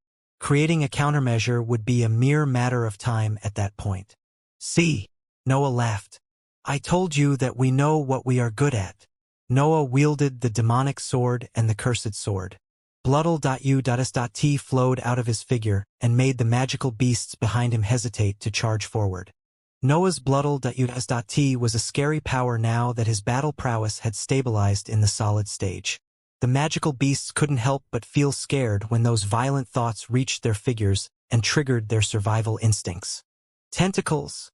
Creating a countermeasure would be a mere matter of time at that point. See, Noah laughed. I told you that we know what we are good at. Noah wielded the demonic sword and the cursed sword. Bloodle.u.s.t flowed out of his figure and made the magical beasts behind him hesitate to charge forward. Noah's Bloodle.u.s.t was a scary power now that his battle prowess had stabilized in the solid stage. The magical beasts couldn't help but feel scared when those violent thoughts reached their figures and triggered their survival instincts. Tentacles,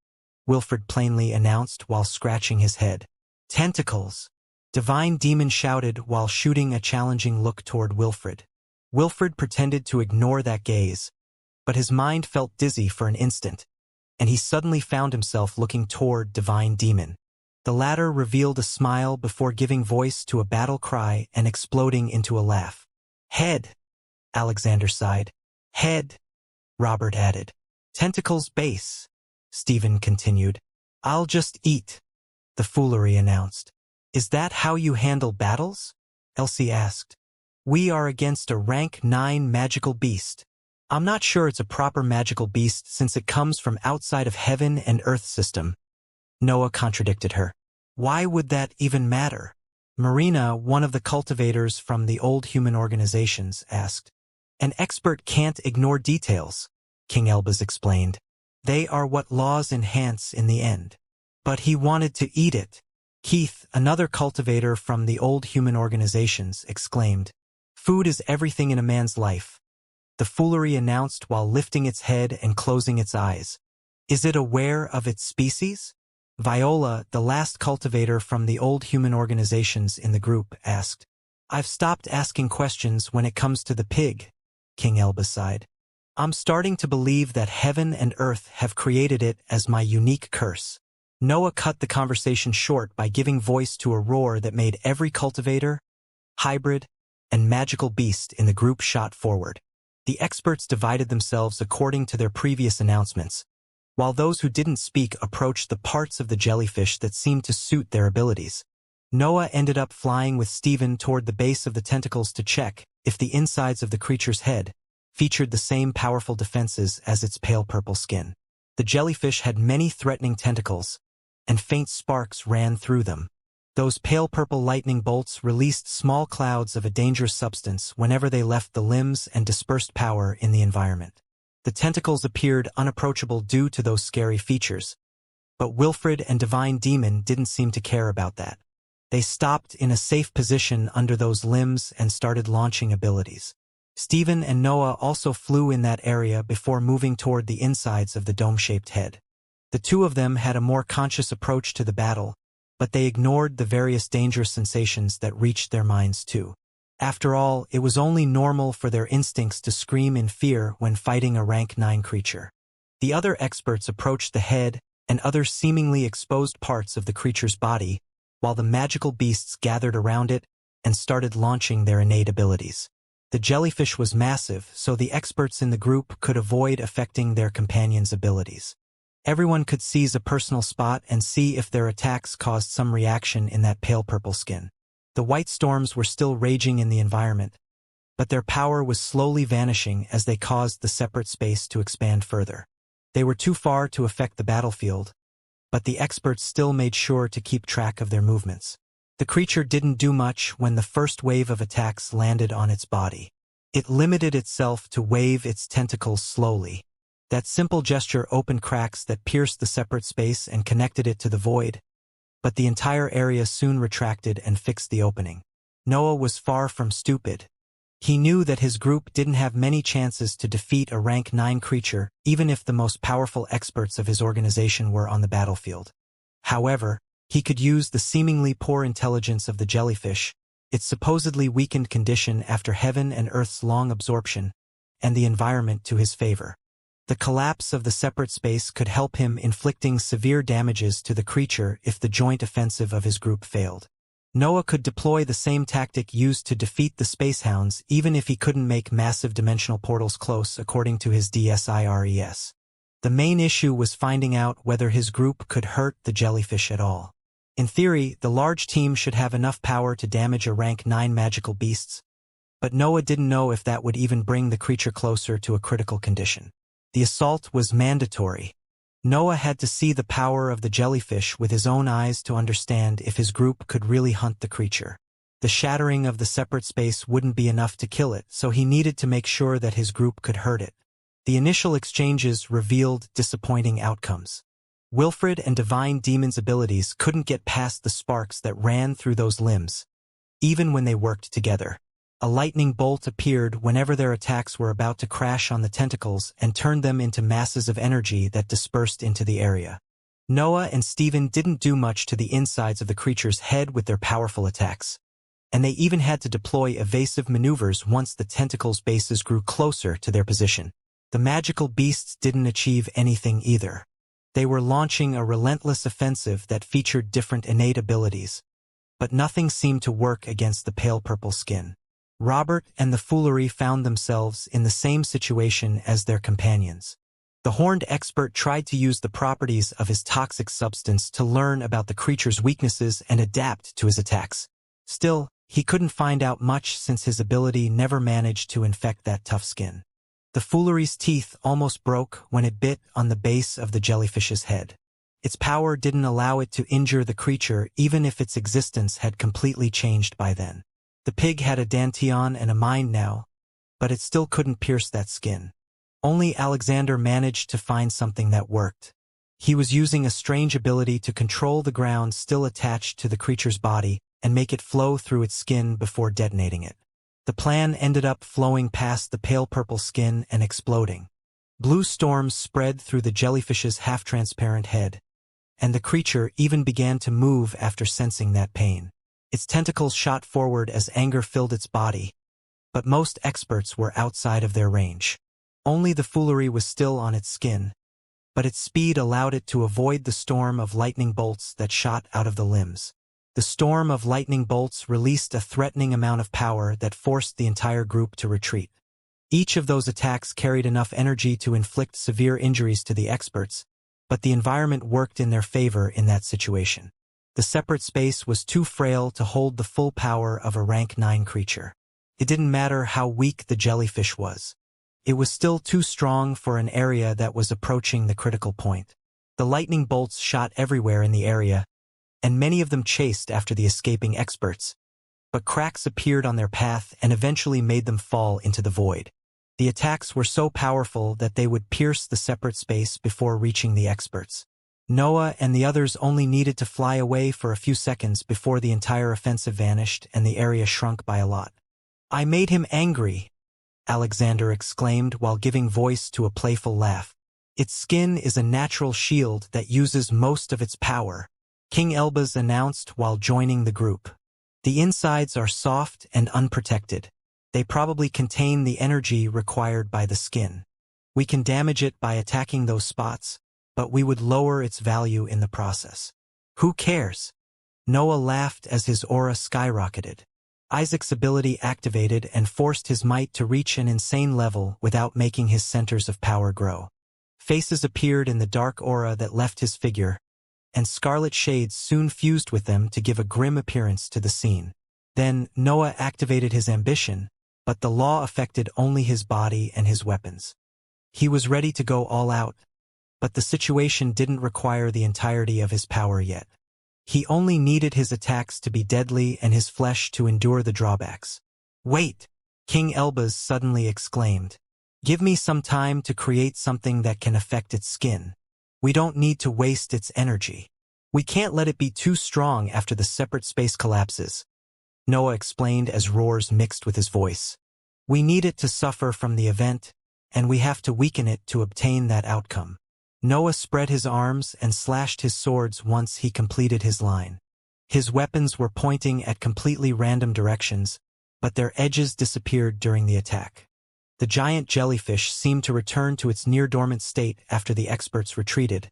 Wilfred plainly announced while scratching his head. Tentacles! Divine Demon shouted while shooting a challenging look toward Wilfred. Wilfred pretended to ignore that gaze, but his mind felt dizzy for an instant, and he suddenly found himself looking toward Divine Demon. The latter revealed a smile before giving voice to a battle cry and exploding into a laugh. Head, Alexander sighed. Head, Robert added. Tentacles base, Stephen continued. I'll just eat, the foolery announced. Is that how you handle battles? Elsie asked. We are against a rank 9 magical beast. I'm not sure it's a proper magical beast since it comes from outside of heaven and earth system. Noah contradicted her. Why would that even matter? Marina, one of the cultivators from the old human organizations, asked. An expert can't ignore details, King Elbaz explained. They are what laws enhance in the end. But he wanted to eat it. Keith, another cultivator from the old human organizations, exclaimed. Food is everything in a man's life, the foolery announced while lifting its head and closing its eyes. Is it aware of its species? Viola, the last cultivator from the old human organizations in the group, asked. "I've stopped asking questions when it comes to the pig," King Elba sighed. "I'm starting to believe that heaven and earth have created it as my unique curse." Noah cut the conversation short by giving voice to a roar that made every cultivator, hybrid, and magical beast in the group shot forward. The experts divided themselves according to their previous announcements, while those who didn't speak approached the parts of the jellyfish that seemed to suit their abilities. Noah ended up flying with Stephen toward the base of the tentacles to check if the insides of the creature's head featured the same powerful defenses as its pale purple skin. The jellyfish had many threatening tentacles, and faint sparks ran through them. Those pale purple lightning bolts released small clouds of a dangerous substance whenever they left the limbs and dispersed power in the environment. The tentacles appeared unapproachable due to those scary features, but Wilfred and Divine Demon didn't seem to care about that. They stopped in a safe position under those limbs and started launching abilities. Stephen and Noah also flew in that area before moving toward the insides of the dome-shaped head. The two of them had a more conscious approach to the battle, but they ignored the various dangerous sensations that reached their minds too. After all, it was only normal for their instincts to scream in fear when fighting a rank 9 creature. The other experts approached the head and other seemingly exposed parts of the creature's body, while the magical beasts gathered around it and started launching their innate abilities. The jellyfish was massive, so the experts in the group could avoid affecting their companions' abilities. Everyone could seize a personal spot and see if their attacks caused some reaction in that pale purple skin. The white storms were still raging in the environment, but their power was slowly vanishing as they caused the separate space to expand further. They were too far to affect the battlefield, but the experts still made sure to keep track of their movements. The creature didn't do much when the first wave of attacks landed on its body. It limited itself to wave its tentacles slowly. That simple gesture opened cracks that pierced the separate space and connected it to the void, but the entire area soon retracted and fixed the opening. Noah was far from stupid. He knew that his group didn't have many chances to defeat a rank 9 creature, even if the most powerful experts of his organization were on the battlefield. However, he could use the seemingly poor intelligence of the jellyfish, its supposedly weakened condition after heaven and earth's long absorption, and the environment to his favor. The collapse of the separate space could help him inflicting severe damages to the creature if the joint offensive of his group failed. Noah could deploy the same tactic used to defeat the Space Hounds even if he couldn't make massive dimensional portals close according to his DSIRES. The main issue was finding out whether his group could hurt the jellyfish at all. In theory, the large team should have enough power to damage a rank 9 magical beasts, but Noah didn't know if that would even bring the creature closer to a critical condition. The assault was mandatory. Noah had to see the power of the jellyfish with his own eyes to understand if his group could really hunt the creature. The shattering of the separate space wouldn't be enough to kill it, so he needed to make sure that his group could hurt it. The initial exchanges revealed disappointing outcomes. Wilfred and Divine Demon's abilities couldn't get past the sparks that ran through those limbs, even when they worked together. A lightning bolt appeared whenever their attacks were about to crash on the tentacles and turned them into masses of energy that dispersed into the area. Noah and Stephen didn't do much to the insides of the creature's head with their powerful attacks, and they even had to deploy evasive maneuvers once the tentacles' bases grew closer to their position. The magical beasts didn't achieve anything either. They were launching a relentless offensive that featured different innate abilities, but nothing seemed to work against the pale purple skin. Robert and the Foolery found themselves in the same situation as their companions. The horned expert tried to use the properties of his toxic substance to learn about the creature's weaknesses and adapt to his attacks. Still, he couldn't find out much since his ability never managed to infect that tough skin. The Foolery's teeth almost broke when it bit on the base of the jellyfish's head. Its power didn't allow it to injure the creature even if its existence had completely changed by then. The pig had a dantian and a mind now, but it still couldn't pierce that skin. Only Alexander managed to find something that worked. He was using a strange ability to control the ground still attached to the creature's body and make it flow through its skin before detonating it. The plan ended up flowing past the pale purple skin and exploding. Blue storms spread through the jellyfish's half-transparent head, and the creature even began to move after sensing that pain. Its tentacles shot forward as anger filled its body, but most experts were outside of their range. Only the foolery was still on its skin, but its speed allowed it to avoid the storm of lightning bolts that shot out of the limbs. The storm of lightning bolts released a threatening amount of power that forced the entire group to retreat. Each of those attacks carried enough energy to inflict severe injuries to the experts, but the environment worked in their favor in that situation. The separate space was too frail to hold the full power of a rank 9 creature. It didn't matter how weak the jellyfish was. It was still too strong for an area that was approaching the critical point. The lightning bolts shot everywhere in the area, and many of them chased after the escaping experts, but cracks appeared on their path and eventually made them fall into the void. The attacks were so powerful that they would pierce the separate space before reaching the experts. Noah and the others only needed to fly away for a few seconds before the entire offensive vanished and the area shrunk by a lot. "I made him angry," Alexander exclaimed while giving voice to a playful laugh. "Its skin is a natural shield that uses most of its power," King Elbaz announced while joining the group. "The insides are soft and unprotected. They probably contain the energy required by the skin. We can damage it by attacking those spots, but we would lower its value in the process." "Who cares?" Noah laughed as his aura skyrocketed. Isaac's ability activated and forced his might to reach an insane level without making his centers of power grow. Faces appeared in the dark aura that left his figure, and scarlet shades soon fused with them to give a grim appearance to the scene. Then Noah activated his ambition, but the law affected only his body and his weapons. He was ready to go all out, but the situation didn't require the entirety of his power yet. He only needed his attacks to be deadly and his flesh to endure the drawbacks. "Wait!" King Elbaz suddenly exclaimed. "Give me some time to create something that can affect its skin. We don't need to waste its energy. We can't let it be too strong after the separate space collapses," Noah explained as roars mixed with his voice. "We need it to suffer from the event, and we have to weaken it to obtain that outcome." Noah spread his arms and slashed his swords once he completed his line. His weapons were pointing at completely random directions, but their edges disappeared during the attack. The giant jellyfish seemed to return to its near-dormant state after the experts retreated,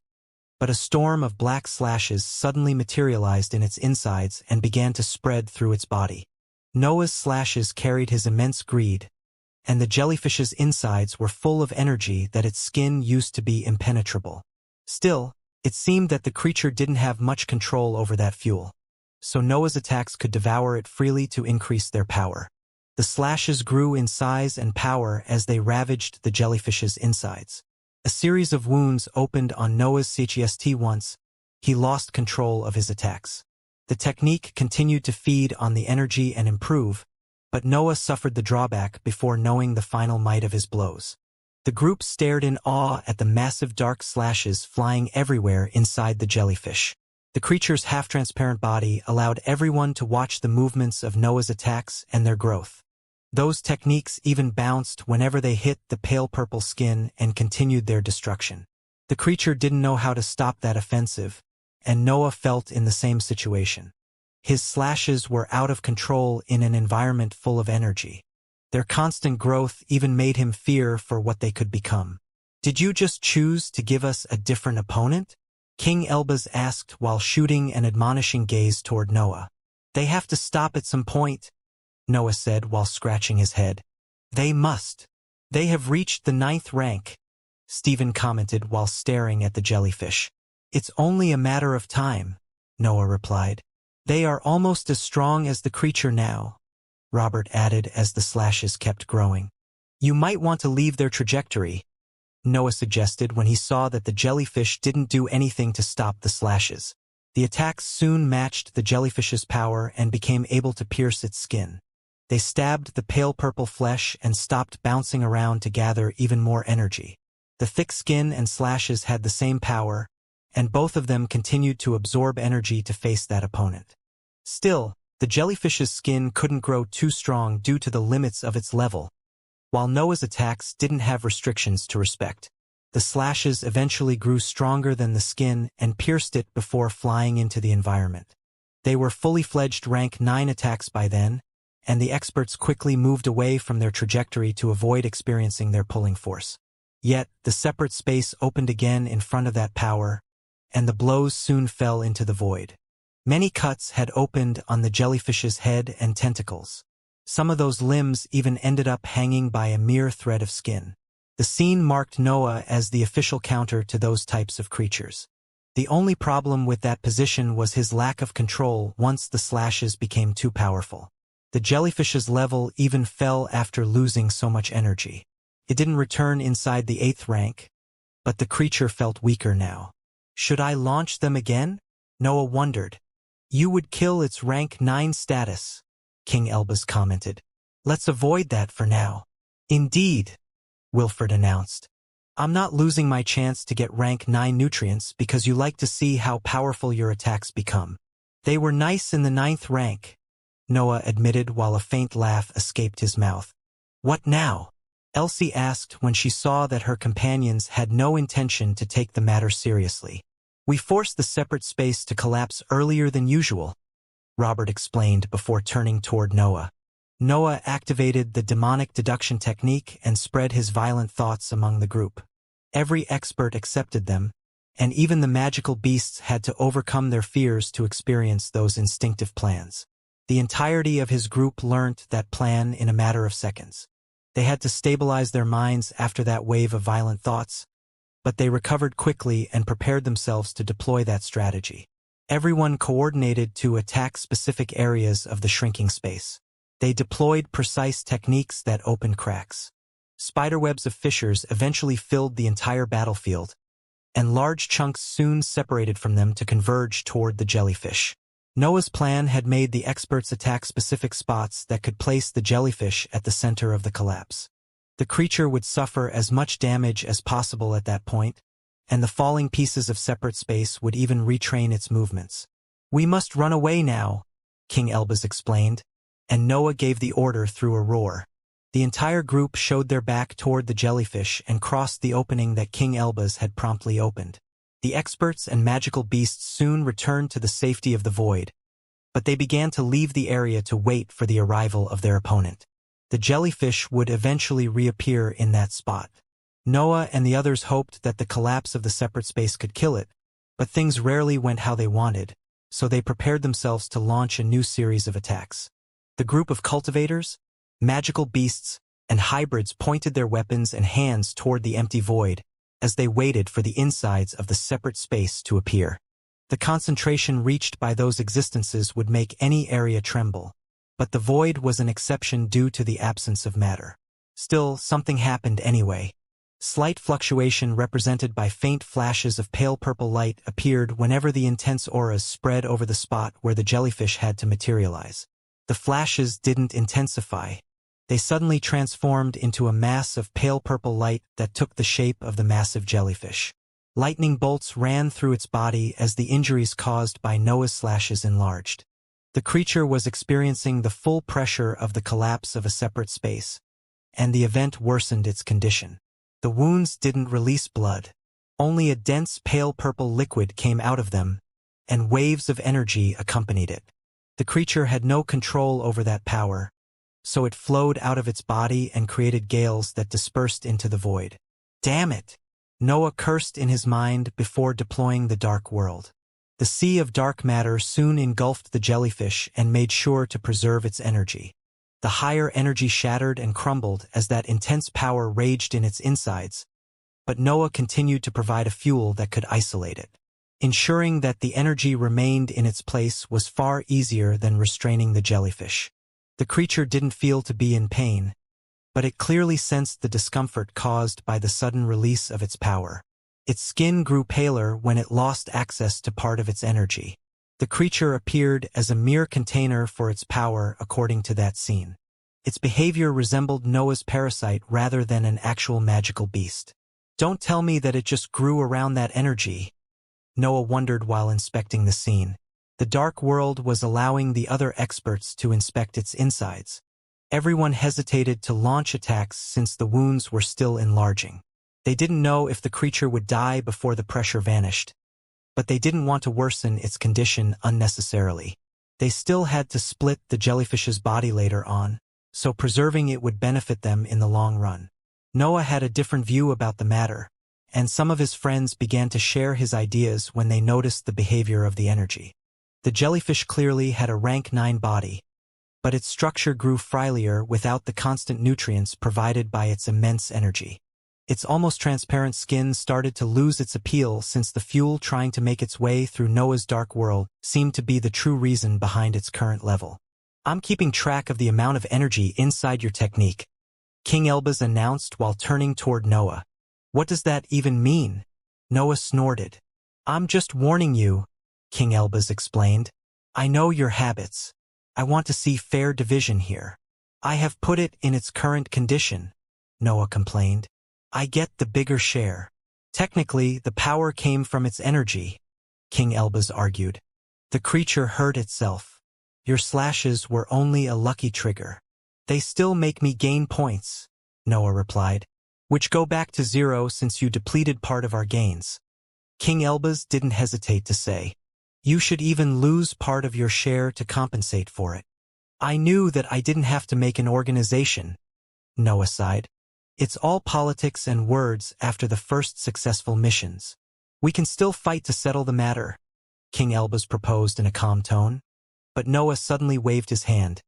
but a storm of black slashes suddenly materialized in its insides and began to spread through its body. Noah's slashes carried his immense greed, and the jellyfish's insides were full of energy that its skin used to be impenetrable. Still, it seemed that the creature didn't have much control over that fuel, so Noah's attacks could devour it freely to increase their power. The slashes grew in size and power as they ravaged the jellyfish's insides. A series of wounds opened on Noah's chest once he lost control of his attacks. The technique continued to feed on the energy and improve, but Noah suffered the drawback before knowing the final might of his blows. The group stared in awe at the massive dark slashes flying everywhere inside the jellyfish. The creature's half-transparent body allowed everyone to watch the movements of Noah's attacks and their growth. Those techniques even bounced whenever they hit the pale purple skin and continued their destruction. The creature didn't know how to stop that offensive, and Noah felt in the same situation. His slashes were out of control in an environment full of energy. Their constant growth even made him fear for what they could become. "Did you just choose to give us a different opponent?" King Elbaz asked while shooting an admonishing gaze toward Noah. "They have to stop at some point," Noah said while scratching his head. "They must. They have reached the 9th rank," Stephen commented while staring at the jellyfish. "It's only a matter of time," Noah replied. "They are almost as strong as the creature now," Robert added as the slashes kept growing. "You might want to leave their trajectory," Noah suggested when he saw that the jellyfish didn't do anything to stop the slashes. The attacks soon matched the jellyfish's power and became able to pierce its skin. They stabbed the pale purple flesh and stopped bouncing around to gather even more energy. The thick skin and slashes had the same power, and both of them continued to absorb energy to face that opponent. Still, the jellyfish's skin couldn't grow too strong due to the limits of its level. While Noah's attacks didn't have restrictions to respect, the slashes eventually grew stronger than the skin and pierced it before flying into the environment. They were fully fledged rank 9 attacks by then, and the experts quickly moved away from their trajectory to avoid experiencing their pulling force. Yet, the separate space opened again in front of that power, and the blows soon fell into the void. Many cuts had opened on the jellyfish's head and tentacles. Some of those limbs even ended up hanging by a mere thread of skin. The scene marked Noah as the official counter to those types of creatures. The only problem with that position was his lack of control once the slashes became too powerful. The jellyfish's level even fell after losing so much energy. It didn't return inside the 8th rank, but the creature felt weaker now. Should I launch them again? Noah wondered. You would kill its rank 9 status, King Elbaz commented. Let's avoid that for now. Indeed, Wilfred announced. I'm not losing my chance to get rank 9 nutrients because you like to see how powerful your attacks become. They were nice in the 9th rank, Noah admitted while a faint laugh escaped his mouth. What now? Elsie asked when she saw that her companions had no intention to take the matter seriously. We forced the separate space to collapse earlier than usual, Robert explained before turning toward Noah. Noah activated the demonic deduction technique and spread his violent thoughts among the group. Every expert accepted them, and even the magical beasts had to overcome their fears to experience those instinctive plans. The entirety of his group learnt that plan in a matter of seconds. They had to stabilize their minds after that wave of violent thoughts, but they recovered quickly and prepared themselves to deploy that strategy. Everyone coordinated to attack specific areas of the shrinking space. They deployed precise techniques that opened cracks. Spiderwebs of fissures eventually filled the entire battlefield, and large chunks soon separated from them to converge toward the jellyfish. Noah's plan had made the experts attack specific spots that could place the jellyfish at the center of the collapse. The creature would suffer as much damage as possible at that point, and the falling pieces of separate space would even retrain its movements. We must run away now, King Elbaz explained, and Noah gave the order through a roar. The entire group showed their back toward the jellyfish and crossed the opening that King Elbaz had promptly opened. The experts and magical beasts soon returned to the safety of the void, but they began to leave the area to wait for the arrival of their opponent. The jellyfish would eventually reappear in that spot. Noah and the others hoped that the collapse of the separate space could kill it, but things rarely went how they wanted, so they prepared themselves to launch a new series of attacks. The group of cultivators, magical beasts, and hybrids pointed their weapons and hands toward the empty void as they waited for the insides of the separate space to appear. The concentration reached by those existences would make any area tremble, but the void was an exception due to the absence of matter. Still, something happened anyway. Slight fluctuation represented by faint flashes of pale purple light appeared whenever the intense auras spread over the spot where the jellyfish had to materialize. The flashes didn't intensify. They suddenly transformed into a mass of pale purple light that took the shape of the massive jellyfish. Lightning bolts ran through its body as the injuries caused by Noah's slashes enlarged. The creature was experiencing the full pressure of the collapse of a separate space, and the event worsened its condition. The wounds didn't release blood. Only a dense pale purple liquid came out of them, and waves of energy accompanied it. The creature had no control over that power, so it flowed out of its body and created gales that dispersed into the void. Damn it! Noah cursed in his mind before deploying the dark world. The sea of dark matter soon engulfed the jellyfish and made sure to preserve its energy. The higher energy shattered and crumbled as that intense power raged in its insides, but Noah continued to provide a fuel that could isolate it. Ensuring that the energy remained in its place was far easier than restraining the jellyfish. The creature didn't feel to be in pain, but it clearly sensed the discomfort caused by the sudden release of its power. Its skin grew paler when it lost access to part of its energy. The creature appeared as a mere container for its power according to that scene. Its behavior resembled Noah's parasite rather than an actual magical beast. Don't tell me that it just grew around that energy, Noah wondered while inspecting the scene. The dark world was allowing the other experts to inspect its insides. Everyone hesitated to launch attacks since the wounds were still enlarging. They didn't know if the creature would die before the pressure vanished, but they didn't want to worsen its condition unnecessarily. They still had to split the jellyfish's body later on, so preserving it would benefit them in the long run. Noah had a different view about the matter, and some of his friends began to share his ideas when they noticed the behavior of the energy. The jellyfish clearly had a rank 9 body, but its structure grew frilier without the constant nutrients provided by its immense energy. Its almost transparent skin started to lose its appeal since the fuel trying to make its way through Noah's dark world seemed to be the true reason behind its current level. "I'm keeping track of the amount of energy inside your technique," King Elbaz announced while turning toward Noah. "What does that even mean?" Noah snorted. "I'm just warning you," King Elbaz explained. "I know your habits. I want to see fair division here." "I have put it in its current condition," Noah complained. "I get the bigger share." "Technically, the power came from its energy," King Elbaz argued. "The creature hurt itself. Your slashes were only a lucky trigger." "They still make me gain points," Noah replied, "which go back to 0 since you depleted part of our gains." King Elbaz didn't hesitate to say, "You should even lose part of your share to compensate for it." "I knew that I didn't have to make an organization," Noah sighed. "It's all politics and words after the first successful missions. We can still fight to settle the matter," King Elbaz proposed in a calm tone. But Noah suddenly waved his hand,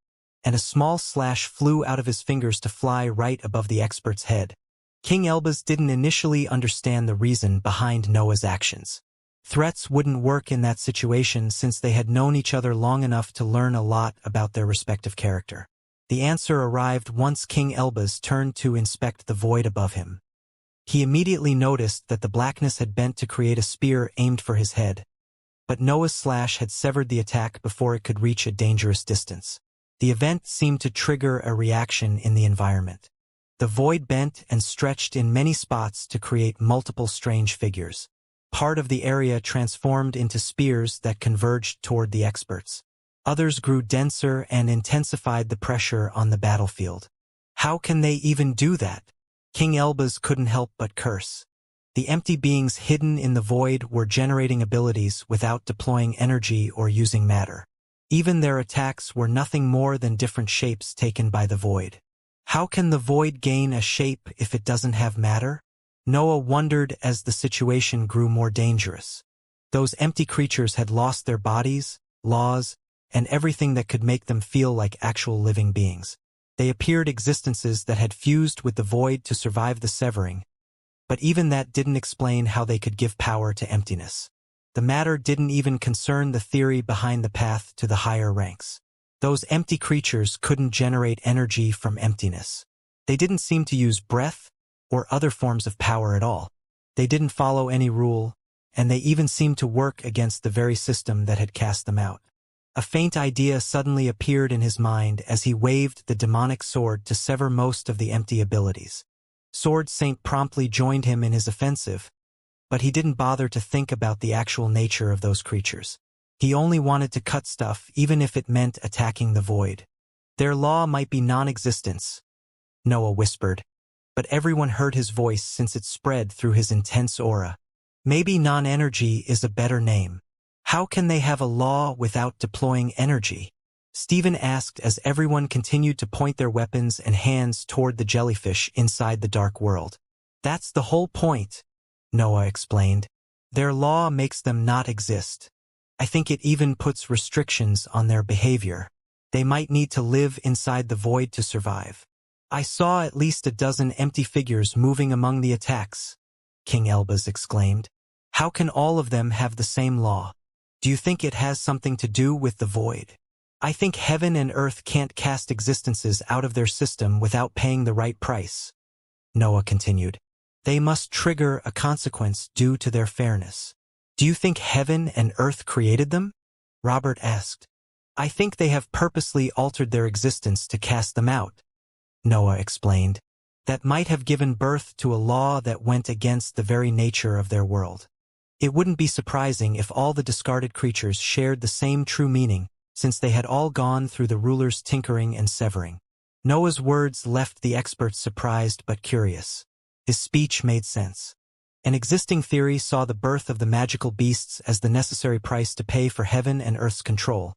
and a small slash flew out of his fingers to fly right above the expert's head. King Elbaz didn't initially understand the reason behind Noah's actions. Threats wouldn't work in that situation since they had known each other long enough to learn a lot about their respective character. The answer arrived once King Elbaz turned to inspect the void above him. He immediately noticed that the blackness had bent to create a spear aimed for his head, but Noah's slash had severed the attack before it could reach a dangerous distance. The event seemed to trigger a reaction in the environment. The void bent and stretched in many spots to create multiple strange figures. Part of the area transformed into spears that converged toward the experts. Others grew denser and intensified the pressure on the battlefield. "How can they even do that?" King Elbaz couldn't help but curse. The empty beings hidden in the void were generating abilities without deploying energy or using matter. Even their attacks were nothing more than different shapes taken by the void. How can the void gain a shape if it doesn't have matter? Noah wondered as the situation grew more dangerous. Those empty creatures had lost their bodies, laws, and everything that could make them feel like actual living beings. They appeared existences that had fused with the void to survive the severing, but even that didn't explain how they could give power to emptiness. The matter didn't even concern the theory behind the path to the higher ranks. Those empty creatures couldn't generate energy from emptiness. They didn't seem to use breath or other forms of power at all. They didn't follow any rule, and they even seemed to work against the very system that had cast them out. A faint idea suddenly appeared in his mind as he waved the demonic sword to sever most of the empty abilities. Sword Saint promptly joined him in his offensive, but he didn't bother to think about the actual nature of those creatures. He only wanted to cut stuff even if it meant attacking the void. "Their law might be non-existence," Noah whispered, but everyone heard his voice since it spread through his intense aura. "Maybe non-energy is a better name. How can they have a law without deploying energy?" Stephen asked as everyone continued to point their weapons and hands toward the jellyfish inside the dark world. "That's the whole point," Noah explained. "Their law makes them not exist. I think it even puts restrictions on their behavior. They might need to live inside the void to survive." "I saw at least a dozen empty figures moving among the attacks," King Elbaz exclaimed. "How can all of them have the same law? Do you think it has something to do with the void?" "I think heaven and earth can't cast existences out of their system without paying the right price," Noah continued. "They must trigger a consequence due to their fairness." "Do you think heaven and earth created them?" Robert asked. "I think they have purposely altered their existence to cast them out," Noah explained. "That might have given birth to a law that went against the very nature of their world. It wouldn't be surprising if all the discarded creatures shared the same true meaning, since they had all gone through the ruler's tinkering and severing." Noah's words left the experts surprised but curious. His speech made sense. An existing theory saw the birth of the magical beasts as the necessary price to pay for heaven and earth's control,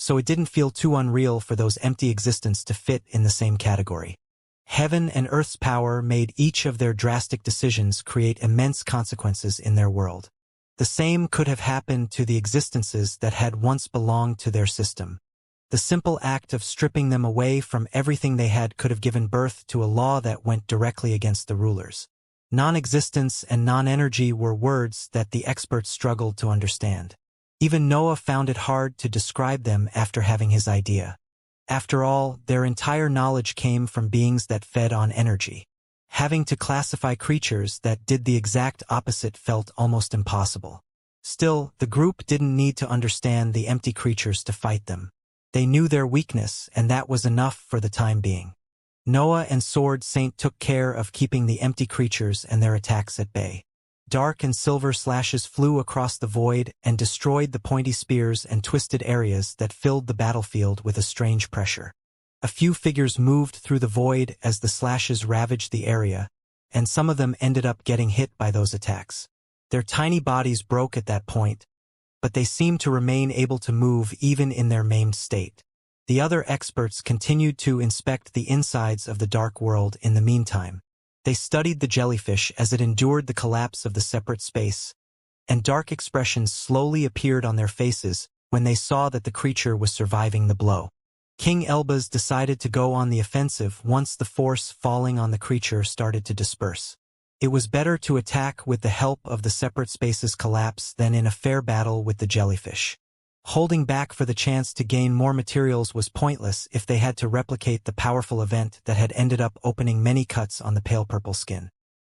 so it didn't feel too unreal for those empty existences to fit in the same category. Heaven and Earth's power made each of their drastic decisions create immense consequences in their world. The same could have happened to the existences that had once belonged to their system. The simple act of stripping them away from everything they had could have given birth to a law that went directly against the rulers. Non-existence and non-energy were words that the experts struggled to understand. Even Noah found it hard to describe them after having his idea. After all, their entire knowledge came from beings that fed on energy. Having to classify creatures that did the exact opposite felt almost impossible. Still, the group didn't need to understand the empty creatures to fight them. They knew their weakness, and that was enough for the time being. Noah and Sword Saint took care of keeping the empty creatures and their attacks at bay. Dark and silver slashes flew across the void and destroyed the pointy spears and twisted areas that filled the battlefield with a strange pressure. A few figures moved through the void as the slashes ravaged the area, and some of them ended up getting hit by those attacks. Their tiny bodies broke at that point, but they seemed to remain able to move even in their maimed state. The other experts continued to inspect the insides of the dark world in the meantime. They studied the jellyfish as it endured the collapse of the separate space, and dark expressions slowly appeared on their faces when they saw that the creature was surviving the blow. King Elbaz decided to go on the offensive once the force falling on the creature started to disperse. It was better to attack with the help of the separate space's collapse than in a fair battle with the jellyfish. Holding back for the chance to gain more materials was pointless if they had to replicate the powerful event that had ended up opening many cuts on the pale purple skin.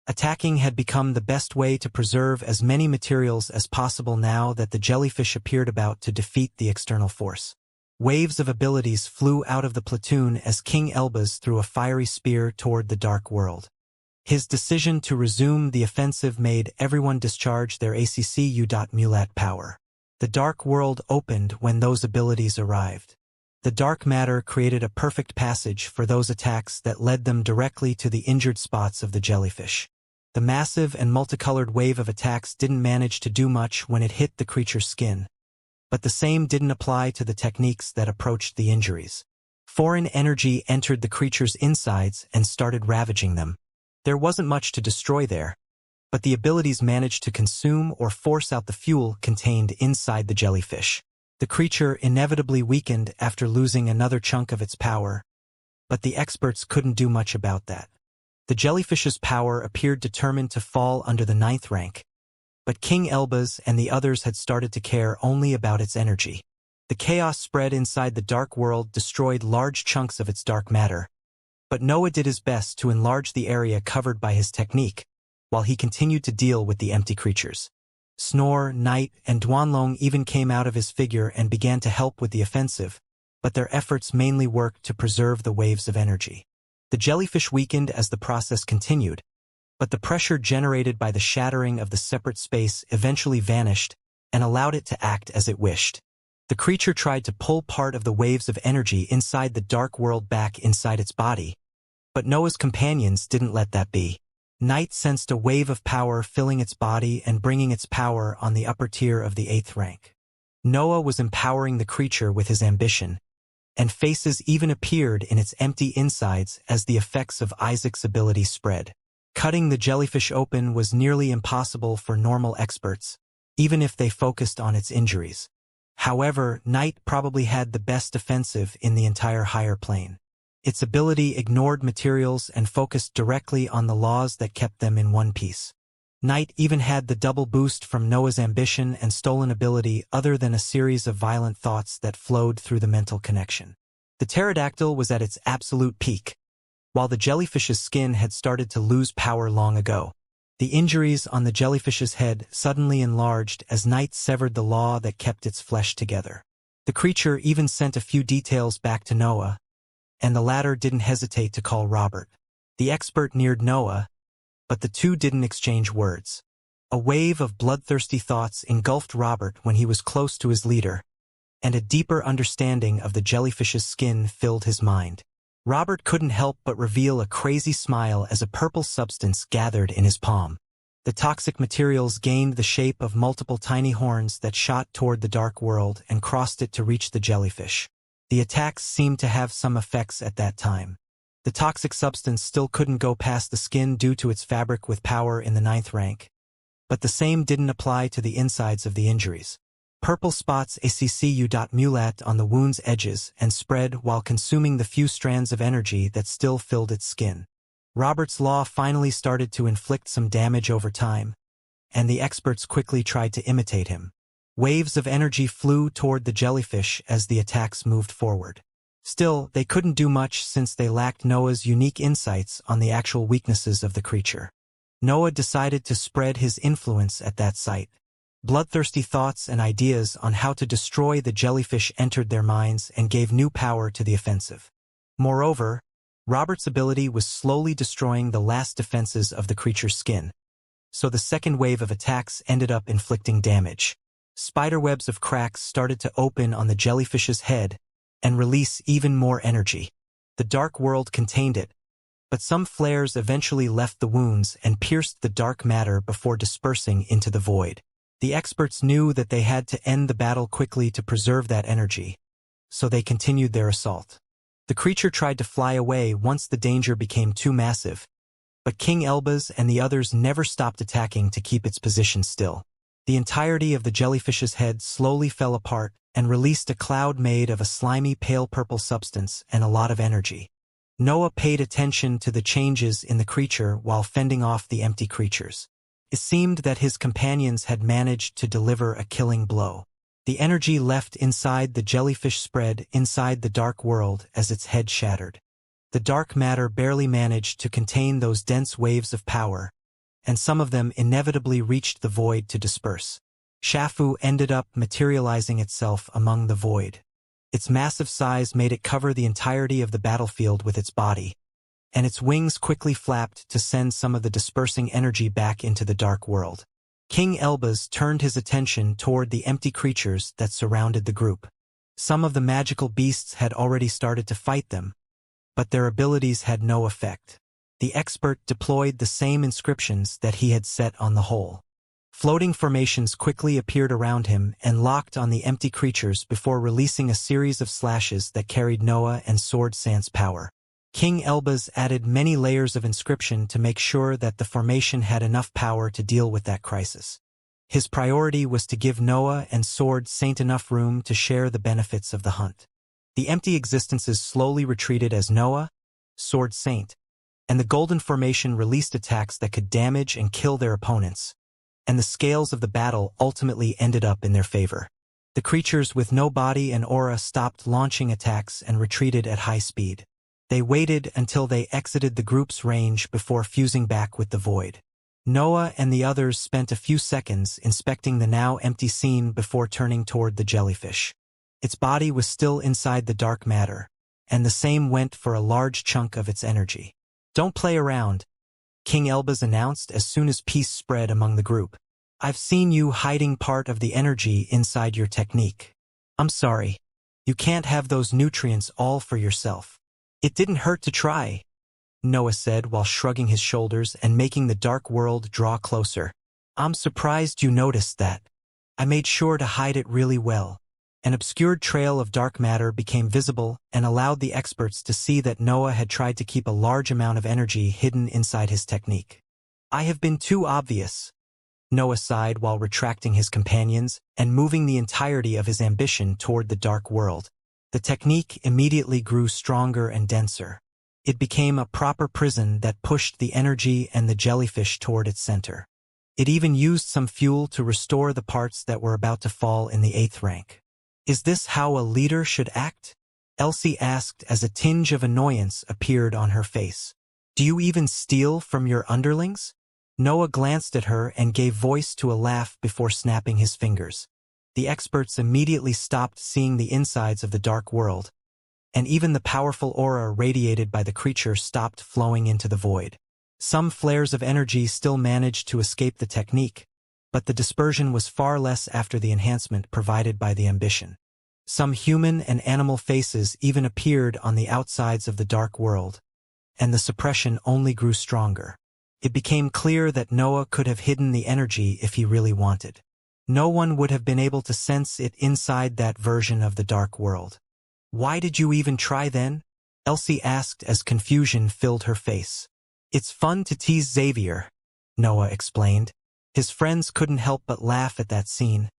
Attacking had become the best way to preserve as many materials as possible now that the jellyfish appeared about to defeat the external force. Waves of abilities flew out of the platoon as King Elbaz threw a fiery spear toward the dark world. His decision to resume the offensive made everyone discharge their ACCU.mulat power. The dark world opened when those abilities arrived. The dark matter created a perfect passage for those attacks that led them directly to the injured spots of the jellyfish. The massive and multicolored wave of attacks didn't manage to do much when it hit the creature's skin. But the same didn't apply to the techniques that approached the injuries. Foreign energy entered the creature's insides and started ravaging them. There wasn't much to destroy there, but the abilities managed to consume or force out the fuel contained inside the jellyfish. The creature inevitably weakened after losing another chunk of its power, but the experts couldn't do much about that. The jellyfish's power appeared determined to fall under the 9th rank, but King Elbaz and the others had started to care only about its energy. The chaos spread inside the dark world destroyed large chunks of its dark matter, but Noah did his best to enlarge the area covered by his technique, while he continued to deal with the empty creatures. Snore, Night, and Duanlong even came out of his figure and began to help with the offensive, but their efforts mainly worked to preserve the waves of energy. The jellyfish weakened as the process continued, but the pressure generated by the shattering of the separate space eventually vanished and allowed it to act as it wished. The creature tried to pull part of the waves of energy inside the dark world back inside its body, but Noah's companions didn't let that be. Night sensed a wave of power filling its body and bringing its power on the upper tier of the 8th rank. Noah was empowering the creature with his ambition, and faces even appeared in its empty insides as the effects of Isaac's ability spread. Cutting the jellyfish open was nearly impossible for normal experts, even if they focused on its injuries. However, Night probably had the best defensive in the entire higher plane. Its ability ignored materials and focused directly on the laws that kept them in one piece. Night even had the double boost from Noah's ambition and stolen ability other than a series of violent thoughts that flowed through the mental connection. The pterodactyl was at its absolute peak, while the jellyfish's skin had started to lose power long ago. The injuries on the jellyfish's head suddenly enlarged as Night severed the law that kept its flesh together. The creature even sent a few details back to Noah, and the latter didn't hesitate to call Robert. The expert neared Noah, but the two didn't exchange words. A wave of bloodthirsty thoughts engulfed Robert when he was close to his leader, and a deeper understanding of the jellyfish's skin filled his mind. Robert couldn't help but reveal a crazy smile as a purple substance gathered in his palm. The toxic materials gained the shape of multiple tiny horns that shot toward the dark world and crossed it to reach the jellyfish. The attacks seemed to have some effects at that time. The toxic substance still couldn't go past the skin due to its fabric with power in the 9th rank. But the same didn't apply to the insides of the injuries. Purple spots accu.mulat on the wound's edges and spread while consuming the few strands of energy that still filled its skin. Robert's law finally started to inflict some damage over time, and the experts quickly tried to imitate him. Waves of energy flew toward the jellyfish as the attacks moved forward. Still, they couldn't do much since they lacked Noah's unique insights on the actual weaknesses of the creature. Noah decided to spread his influence at that site. Bloodthirsty thoughts and ideas on how to destroy the jellyfish entered their minds and gave new power to the offensive. Moreover, Robert's ability was slowly destroying the last defenses of the creature's skin, so the second wave of attacks ended up inflicting damage. Spiderwebs of cracks started to open on the jellyfish's head and release even more energy. The dark world contained it, but some flares eventually left the wounds and pierced the dark matter before dispersing into the void. The experts knew that they had to end the battle quickly to preserve that energy, so they continued their assault. The creature tried to fly away once the danger became too massive, but King Elbaz and the others never stopped attacking to keep its position still. The entirety of the jellyfish's head slowly fell apart and released a cloud made of a slimy pale purple substance and a lot of energy. Noah paid attention to the changes in the creature while fending off the empty creatures. It seemed that his companions had managed to deliver a killing blow. The energy left inside the jellyfish spread inside the dark world as its head shattered. The dark matter barely managed to contain those dense waves of power, and some of them inevitably reached the void to disperse. Shafu ended up materializing itself among the void. Its massive size made it cover the entirety of the battlefield with its body, and its wings quickly flapped to send some of the dispersing energy back into the dark world. King Elbaz turned his attention toward the empty creatures that surrounded the group. Some of the magical beasts had already started to fight them, but their abilities had no effect. The expert deployed the same inscriptions that he had set on the hole. Floating formations quickly appeared around him and locked on the empty creatures before releasing a series of slashes that carried Noah and Sword Sant's power. King Elbaz added many layers of inscription to make sure that the formation had enough power to deal with that crisis. His priority was to give Noah and Sword Saint enough room to share the benefits of the hunt. The empty existences slowly retreated as Noah, Sword Saint, and the Golden Formation released attacks that could damage and kill their opponents, and the scales of the battle ultimately ended up in their favor. The creatures with no body and aura stopped launching attacks and retreated at high speed. They waited until they exited the group's range before fusing back with the void. Noah and the others spent a few seconds inspecting the now empty scene before turning toward the jellyfish. Its body was still inside the dark matter, and the same went for a large chunk of its energy. "Don't play around," King Elbaz announced as soon as peace spread among the group. "I've seen you hiding part of the energy inside your technique. I'm sorry. You can't have those nutrients all for yourself." "It didn't hurt to try," Noah said while shrugging his shoulders and making the dark world draw closer. "I'm surprised you noticed that. I made sure to hide it really well." An obscured trail of dark matter became visible and allowed the experts to see that Noah had tried to keep a large amount of energy hidden inside his technique. "I have been too obvious," Noah sighed while retracting his companions and moving the entirety of his ambition toward the dark world. The technique immediately grew stronger and denser. It became a proper prison that pushed the energy and the jellyfish toward its center. It even used some fuel to restore the parts that were about to fall in the 8th rank. "Is this how a leader should act?" Elsie asked as a tinge of annoyance appeared on her face. "Do you even steal from your underlings?" Noah glanced at her and gave voice to a laugh before snapping his fingers. The experts immediately stopped seeing the insides of the dark world, and even the powerful aura radiated by the creature stopped flowing into the void. Some flares of energy still managed to escape the technique, but the dispersion was far less after the enhancement provided by the ambition. Some human and animal faces even appeared on the outsides of the dark world, and the suppression only grew stronger. It became clear that Noah could have hidden the energy if he really wanted. No one would have been able to sense it inside that version of the dark world. "Why did you even try then?" Elsie asked as confusion filled her face. "It's fun to tease Xavier," Noah explained. His friends couldn't help but laugh at that scene.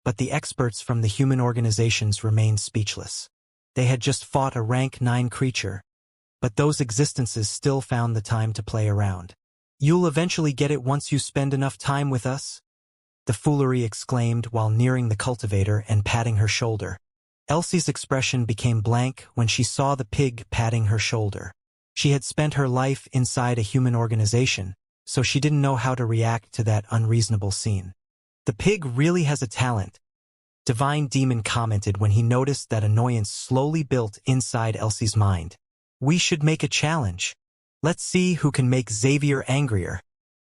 But the experts from the human organizations remained speechless. They had just fought a rank 9 creature, but those existences still found the time to play around. "You'll eventually get it once you spend enough time with us," the foolery exclaimed while nearing the cultivator and patting her shoulder. Elsie's expression became blank when she saw the pig patting her shoulder. She had spent her life inside a human organization, so she didn't know how to react to that unreasonable scene. "The pig really has a talent," Divine Demon commented when he noticed that annoyance slowly built inside Elsie's mind. "We should make a challenge. Let's see who can make Xavier angrier."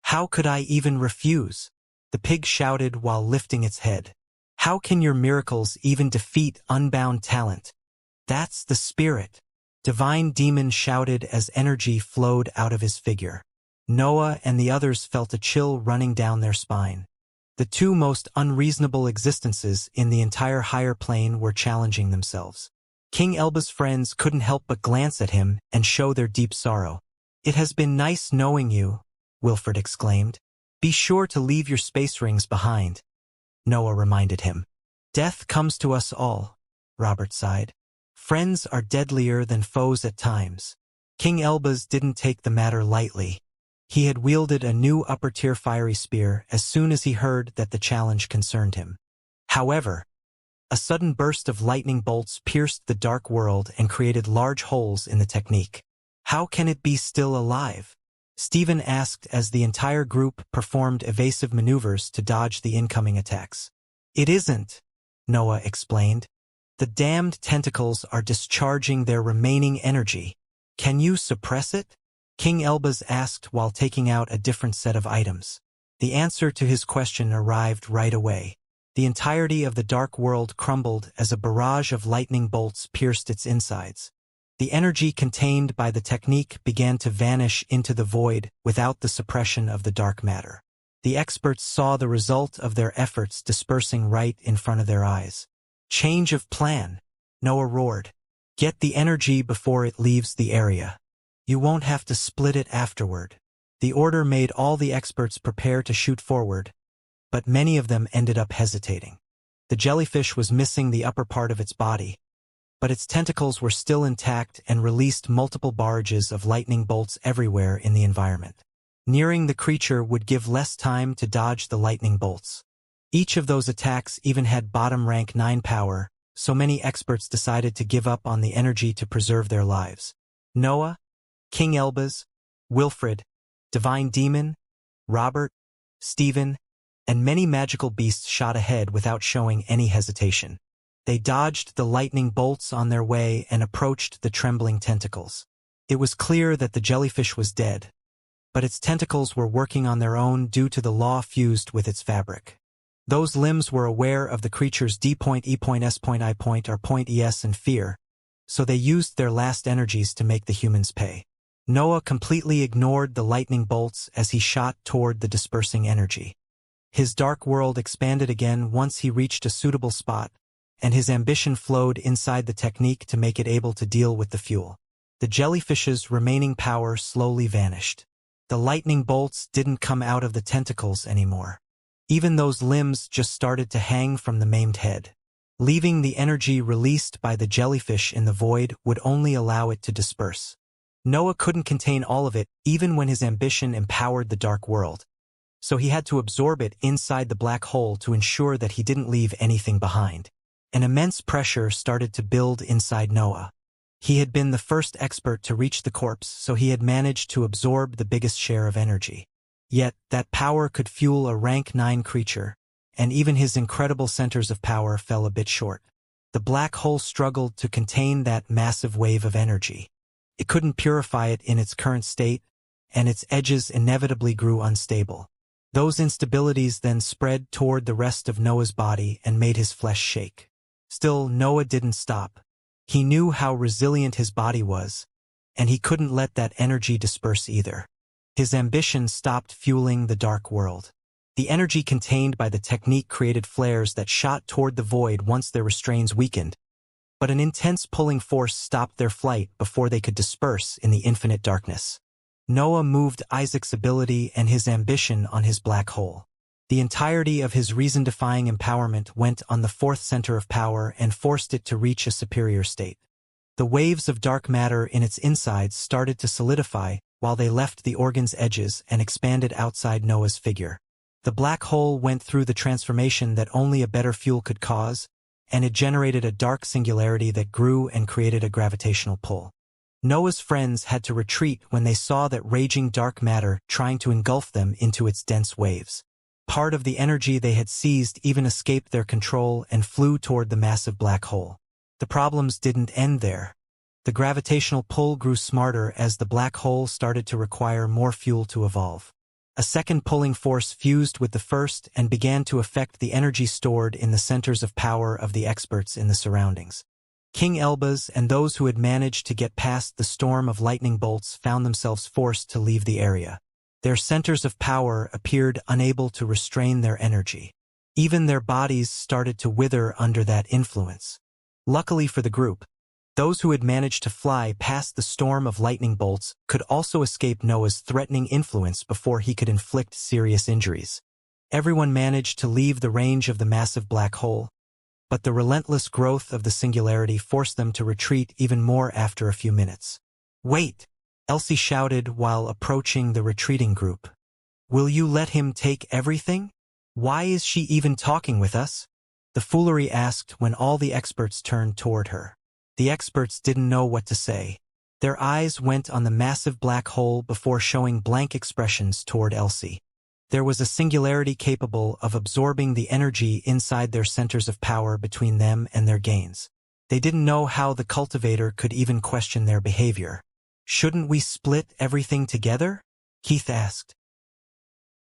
"How could I even refuse?" the pig shouted while lifting its head. "How can your miracles even defeat unbound talent?" "That's the spirit," Divine Demon shouted as energy flowed out of his figure. Noah and the others felt a chill running down their spine. The two most unreasonable existences in the entire higher plane were challenging themselves. King Elba's friends couldn't help but glance at him and show their deep sorrow. "It has been nice knowing you," Wilfred exclaimed. "Be sure to leave your space rings behind," Noah reminded him. "Death comes to us all," Robert sighed. "Friends are deadlier than foes at times." King Elba's didn't take the matter lightly. He had wielded a new upper-tier fiery spear as soon as he heard that the challenge concerned him. However, a sudden burst of lightning bolts pierced the dark world and created large holes in the technique. "How can it be still alive?" Stephen asked as the entire group performed evasive maneuvers to dodge the incoming attacks. "It isn't," Noah explained. "The damned tentacles are discharging their remaining energy. Can you suppress it?" King Elbaz asked while taking out a different set of items. The answer to his question arrived right away. The entirety of the dark world crumbled as a barrage of lightning bolts pierced its insides. The energy contained by the technique began to vanish into the void without the suppression of the dark matter. The experts saw the result of their efforts dispersing right in front of their eyes. "Change of plan," Noah roared. "Get the energy before it leaves the area. You won't have to split it afterward." The order made all the experts prepare to shoot forward, but many of them ended up hesitating. The jellyfish was missing the upper part of its body, but its tentacles were still intact and released multiple barrages of lightning bolts everywhere in the environment. Nearing the creature would give less time to dodge the lightning bolts. Each of those attacks even had bottom rank 9 power, so many experts decided to give up on the energy to preserve their lives. Noah, King Elbaz, Wilfred, Divine Demon, Robert, Stephen, and many magical beasts shot ahead without showing any hesitation. They dodged the lightning bolts on their way and approached the trembling tentacles. It was clear that the jellyfish was dead, but its tentacles were working on their own due to the law fused with its fabric. Those limbs were aware of the creature's D point, E point, S point, I point, R point, ES and fear, so they used their last energies to make the humans pay. Noah completely ignored the lightning bolts as he shot toward the dispersing energy. His dark world expanded again once he reached a suitable spot, and his ambition flowed inside the technique to make it able to deal with the fuel. The jellyfish's remaining power slowly vanished. The lightning bolts didn't come out of the tentacles anymore. Even those limbs just started to hang from the maimed head. Leaving the energy released by the jellyfish in the void would only allow it to disperse. Noah couldn't contain all of it, even when his ambition empowered the dark world, so he had to absorb it inside the black hole to ensure that he didn't leave anything behind. An immense pressure started to build inside Noah. He had been the first expert to reach the corpse, so he had managed to absorb the biggest share of energy. Yet, that power could fuel a rank 9 creature, and even his incredible centers of power fell a bit short. The black hole struggled to contain that massive wave of energy. It couldn't purify it in its current state, and its edges inevitably grew unstable. Those instabilities then spread toward the rest of Noah's body and made his flesh shake. Still, Noah didn't stop. He knew how resilient his body was, and he couldn't let that energy disperse either. His ambition stopped fueling the dark world. The energy contained by the technique created flares that shot toward the void once their restraints weakened, but an intense pulling force stopped their flight before they could disperse in the infinite darkness. Noah moved Isaac's ability and his ambition on his black hole. The entirety of his reason-defying empowerment went on the fourth center of power and forced it to reach a superior state. The waves of dark matter in its insides started to solidify while they left the organ's edges and expanded outside Noah's figure. The black hole went through the transformation that only a better fuel could cause, and it generated a dark singularity that grew and created a gravitational pull. Noah's friends had to retreat when they saw that raging dark matter trying to engulf them into its dense waves. Part of the energy they had seized even escaped their control and flew toward the massive black hole. The problems didn't end there. The gravitational pull grew smarter as the black hole started to require more fuel to evolve. A second pulling force fused with the first and began to affect the energy stored in the centers of power of the experts in the surroundings. King Elbaz and those who had managed to get past the storm of lightning bolts found themselves forced to leave the area. Their centers of power appeared unable to restrain their energy. Even their bodies started to wither under that influence. Luckily for the group, those who had managed to fly past the storm of lightning bolts could also escape Noah's threatening influence before he could inflict serious injuries. Everyone managed to leave the range of the massive black hole, but the relentless growth of the singularity forced them to retreat even more after a few minutes. "Wait!" Elsie shouted while approaching the retreating group. "Will you let him take everything? Why is she even talking with us?" The foolery asked when all the experts turned toward her. The experts didn't know what to say. Their eyes went on the massive black hole before showing blank expressions toward Elsie. There was a singularity capable of absorbing the energy inside their centers of power between them and their gains. They didn't know how the cultivator could even question their behavior. "Shouldn't we split everything together?" Keith asked.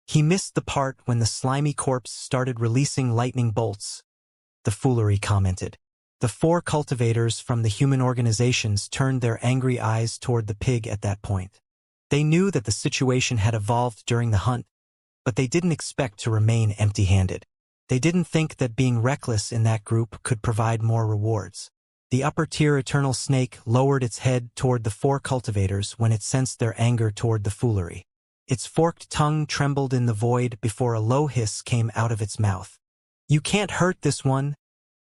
He missed the part when the slimy corpse started releasing lightning bolts, the foolery commented. The 4 cultivators from the human organizations turned their angry eyes toward the pig at that point. They knew that the situation had evolved during the hunt, but they didn't expect to remain empty-handed. They didn't think that being reckless in that group could provide more rewards. The upper-tier eternal snake lowered its head toward the 4 cultivators when it sensed their anger toward the foolery. Its forked tongue trembled in the void before a low hiss came out of its mouth. "You can't hurt this one,"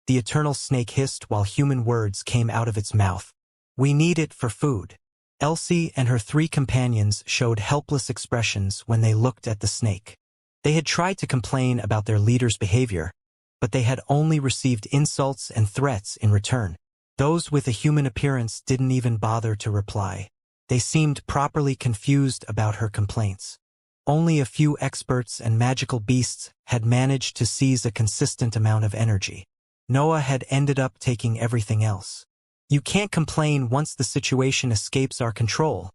the eternal snake hissed while human words came out of its mouth. "We need it for food." Elsie and her 3 companions showed helpless expressions when they looked at the snake. They had tried to complain about their leader's behavior, but they had only received insults and threats in return. Those with a human appearance didn't even bother to reply. They seemed properly confused about her complaints. Only a few experts and magical beasts had managed to seize a consistent amount of energy. Noah had ended up taking everything else. "You can't complain once the situation escapes our control,"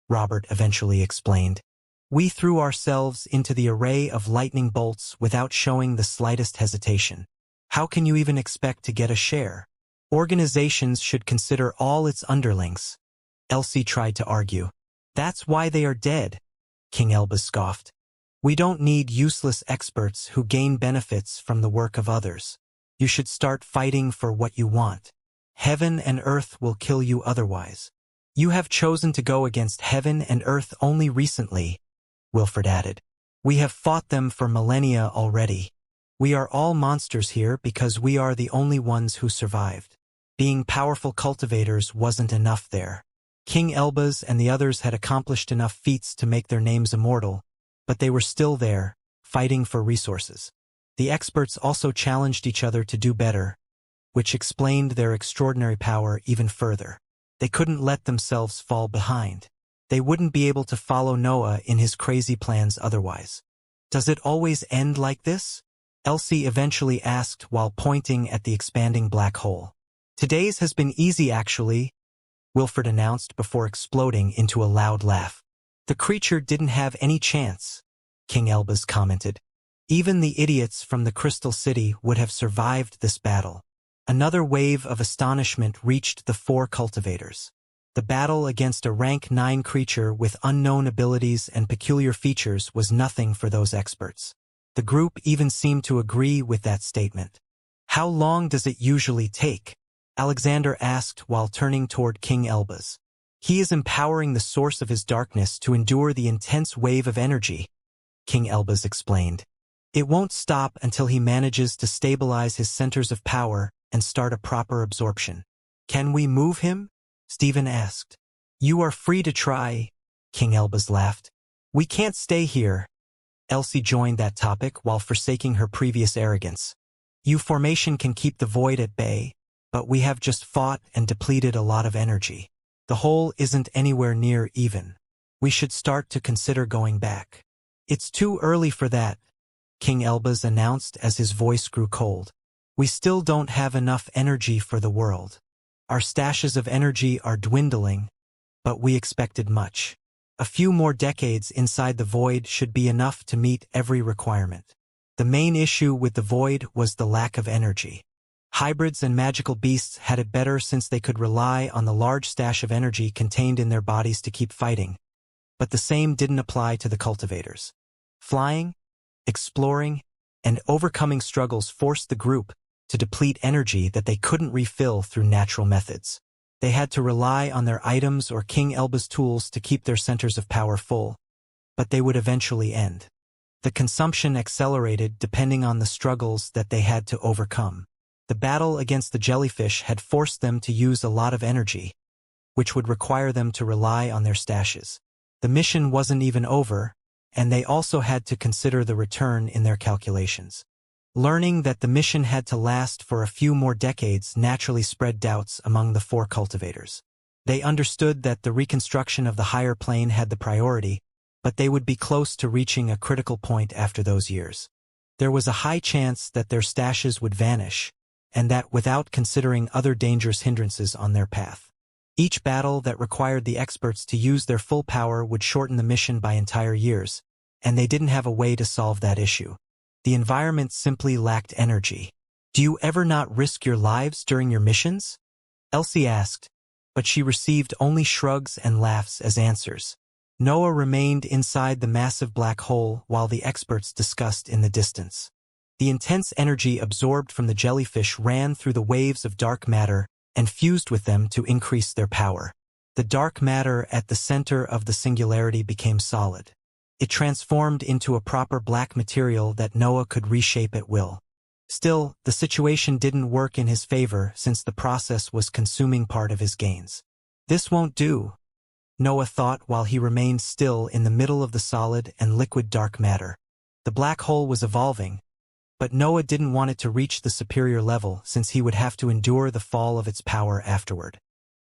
Robert eventually explained. "We threw ourselves into the array of lightning bolts without showing the slightest hesitation. How can you even expect to get a share? Organizations should consider all its underlings." Elsie tried to argue. "That's why they are dead," King Elbaz scoffed. "We don't need useless experts who gain benefits from the work of others. You should start fighting for what you want. Heaven and earth will kill you otherwise." "You have chosen to go against heaven and earth only recently," Wilfred added. "We have fought them for millennia already. We are all monsters here because we are the only ones who survived. Being powerful cultivators wasn't enough there. King Elbaz and the others had accomplished enough feats to make their names immortal, but they were still there, fighting for resources. The experts also challenged each other to do better, which explained their extraordinary power even further. They couldn't let themselves fall behind. They wouldn't be able to follow Noah in his crazy plans otherwise. "Does it always end like this?" Elsie eventually asked while pointing at the expanding black hole. "Today's has been easy actually," Wilfred announced before exploding into a loud laugh. "The creature didn't have any chance," King Elbaz commented. "Even the idiots from the Crystal City would have survived this battle." Another wave of astonishment reached the 4 cultivators. The battle against a rank 9 creature with unknown abilities and peculiar features was nothing for those experts. The group even seemed to agree with that statement. How long does it usually take? Alexander asked while turning toward King Elbaz. He is empowering the source of his darkness to endure the intense wave of energy, King Elbaz explained. It won't stop until he manages to stabilize his centers of power and start a proper absorption. Can we move him? Stephen asked. You are free to try, King Elbaz laughed. We can't stay here. Elsie joined that topic while forsaking her previous arrogance. You formation can keep the void at bay, but we have just fought and depleted a lot of energy. The hole isn't anywhere near even. We should start to consider going back. It's too early for that, King Elbaz announced as his voice grew cold. We still don't have enough energy for the world. Our stashes of energy are dwindling, but we expected much. A few more decades inside the void should be enough to meet every requirement. The main issue with the void was the lack of energy. Hybrids and magical beasts had it better since they could rely on the large stash of energy contained in their bodies to keep fighting, but the same didn't apply to the cultivators. Flying, exploring, and overcoming struggles forced the group to deplete energy that they couldn't refill through natural methods. They had to rely on their items or King Elbaz tools to keep their centers of power full, but they would eventually end. The consumption accelerated depending on the struggles that they had to overcome. The battle against the jellyfish had forced them to use a lot of energy, which would require them to rely on their stashes. The mission wasn't even over, and they also had to consider the return in their calculations. Learning that the mission had to last for a few more decades naturally spread doubts among the 4 cultivators. They understood that the reconstruction of the higher plane had the priority, but they would be close to reaching a critical point after those years. There was a high chance that their stashes would vanish, and that without considering other dangerous hindrances on their path. Each battle that required the experts to use their full power would shorten the mission by entire years, and they didn't have a way to solve that issue. The environment simply lacked energy. Do you ever not risk your lives during your missions? Elsie asked, but she received only shrugs and laughs as answers. Noah remained inside the massive black hole while the experts discussed in the distance. The intense energy absorbed from the jellyfish ran through the waves of dark matter and fused with them to increase their power. The dark matter at the center of the singularity became solid. It transformed into a proper black material that Noah could reshape at will. Still, the situation didn't work in his favor since the process was consuming part of his gains. This won't do, Noah thought while he remained still in the middle of the solid and liquid dark matter. The black hole was evolving, but Noah didn't want it to reach the superior level since he would have to endure the fall of its power afterward.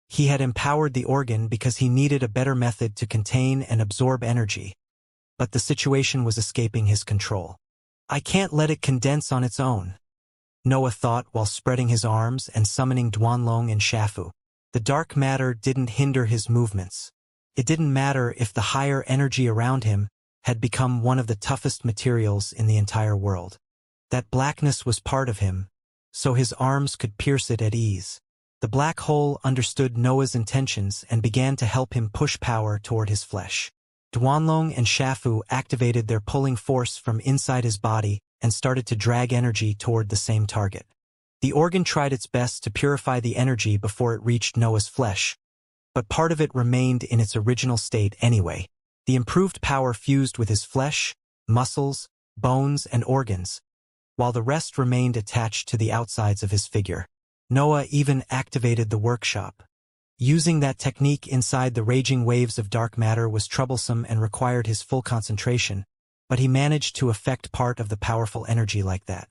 He had empowered the organ because he needed a better method to contain and absorb energy, but the situation was escaping his control. I can't let it condense on its own, Noah thought while spreading his arms and summoning Duanlong and Shafu. The dark matter didn't hinder his movements. It didn't matter if the higher energy around him had become one of the toughest materials in the entire world. That blackness was part of him, so his arms could pierce it at ease. The black hole understood Noah's intentions and began to help him push power toward his flesh. Duanlong and Shafu activated their pulling force from inside his body and started to drag energy toward the same target. The organ tried its best to purify the energy before it reached Noah's flesh, but part of it remained in its original state anyway. The improved power fused with his flesh, muscles, bones, and organs, while the rest remained attached to the outsides of his figure. Noah even activated the workshop. Using that technique inside the raging waves of dark matter was troublesome and required his full concentration, but he managed to affect part of the powerful energy like that.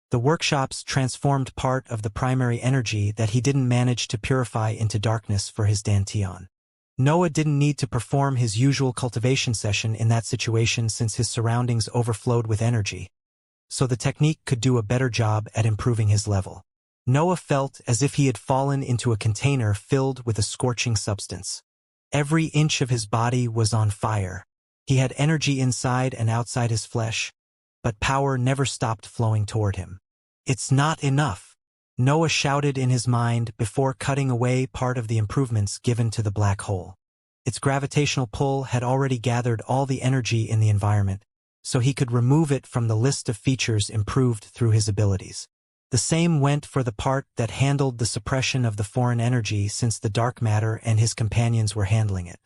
The workshops transformed part of the primary energy that he didn't manage to purify into darkness for his Dantian. Noah didn't need to perform his usual cultivation session in that situation since his surroundings overflowed with energy, so the technique could do a better job at improving his level. Noah felt as if he had fallen into a container filled with a scorching substance. Every inch of his body was on fire. He had energy inside and outside his flesh, but power never stopped flowing toward him. It's not enough, Noah shouted in his mind before cutting away part of the improvements given to the black hole. Its gravitational pull had already gathered all the energy in the environment, so he could remove it from the list of features improved through his abilities. The same went for the part that handled the suppression of the foreign energy, since the dark matter and his companions were handling it.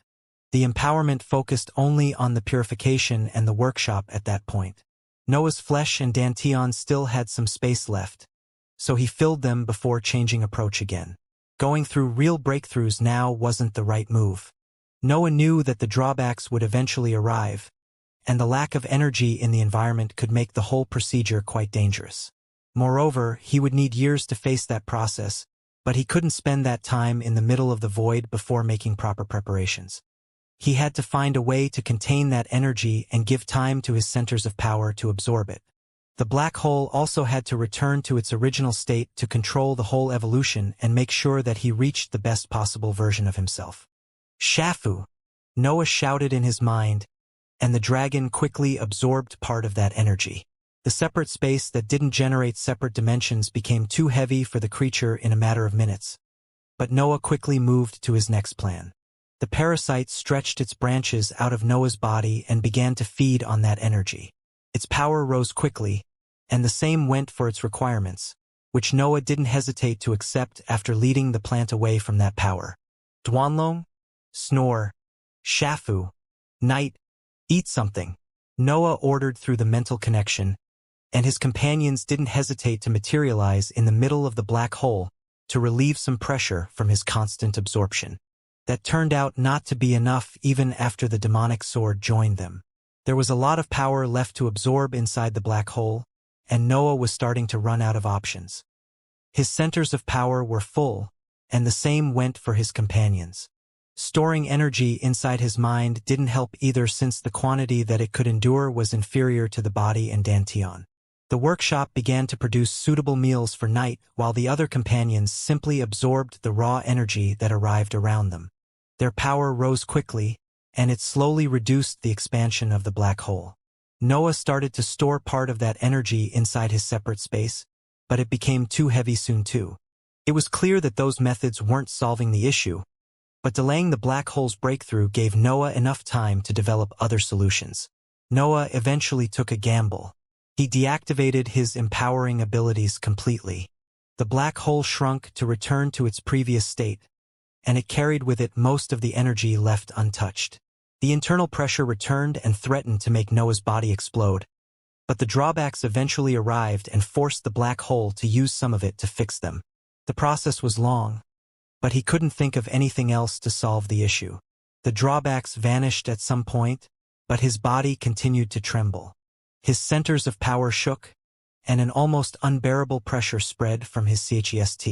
The empowerment focused only on the purification and the workshop at that point. Noah's flesh and Danteon still had some space left, so he filled them before changing approach again. Going through real breakthroughs now wasn't the right move. Noah knew that the drawbacks would eventually arrive, and the lack of energy in the environment could make the whole procedure quite dangerous. Moreover, he would need years to face that process, but he couldn't spend that time in the middle of the void before making proper preparations. He had to find a way to contain that energy and give time to his centers of power to absorb it. The black hole also had to return to its original state to control the whole evolution and make sure that he reached the best possible version of himself. Shafu! Noah shouted in his mind, and the dragon quickly absorbed part of that energy. The separate space that didn't generate separate dimensions became too heavy for the creature in a matter of minutes. But Noah quickly moved to his next plan. The parasite stretched its branches out of Noah's body and began to feed on that energy. Its power rose quickly, and the same went for its requirements, which Noah didn't hesitate to accept after leading the plant away from that power. Duanlong? Snore. Shafu. Night. Eat something. Noah ordered through the mental connection, and his companions didn't hesitate to materialize in the middle of the black hole to relieve some pressure from his constant absorption. That turned out not to be enough even after the demonic sword joined them. There was a lot of power left to absorb inside the black hole, and Noah was starting to run out of options. His centers of power were full, and the same went for his companions. Storing energy inside his mind didn't help either, since the quantity that it could endure was inferior to the body and Danteon. The workshop began to produce suitable meals for night, while the other companions simply absorbed the raw energy that arrived around them. Their power rose quickly, and it slowly reduced the expansion of the black hole. Noah started to store part of that energy inside his separate space, but it became too heavy soon too. It was clear that those methods weren't solving the issue, but delaying the black hole's breakthrough gave Noah enough time to develop other solutions. Noah eventually took a gamble. He deactivated his empowering abilities completely. The black hole shrunk to return to its previous state, and it carried with it most of the energy left untouched. The internal pressure returned and threatened to make Noah's body explode, but the drawbacks eventually arrived and forced the black hole to use some of it to fix them. The process was long, but he couldn't think of anything else to solve the issue. The drawbacks vanished at some point, but his body continued to tremble. His centers of power shook, and an almost unbearable pressure spread from his chest.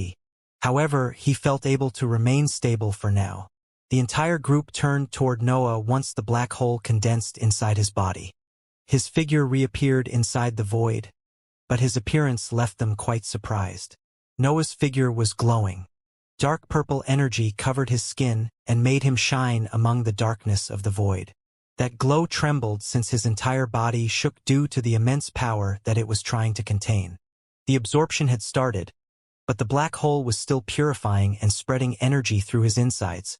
However, he felt able to remain stable for now. The entire group turned toward Noah once the black hole condensed inside his body. His figure reappeared inside the void, but his appearance left them quite surprised. Noah's figure was glowing. Dark purple energy covered his skin and made him shine among the darkness of the void. That glow trembled since his entire body shook due to the immense power that it was trying to contain. The absorption had started, but the black hole was still purifying and spreading energy through his insides,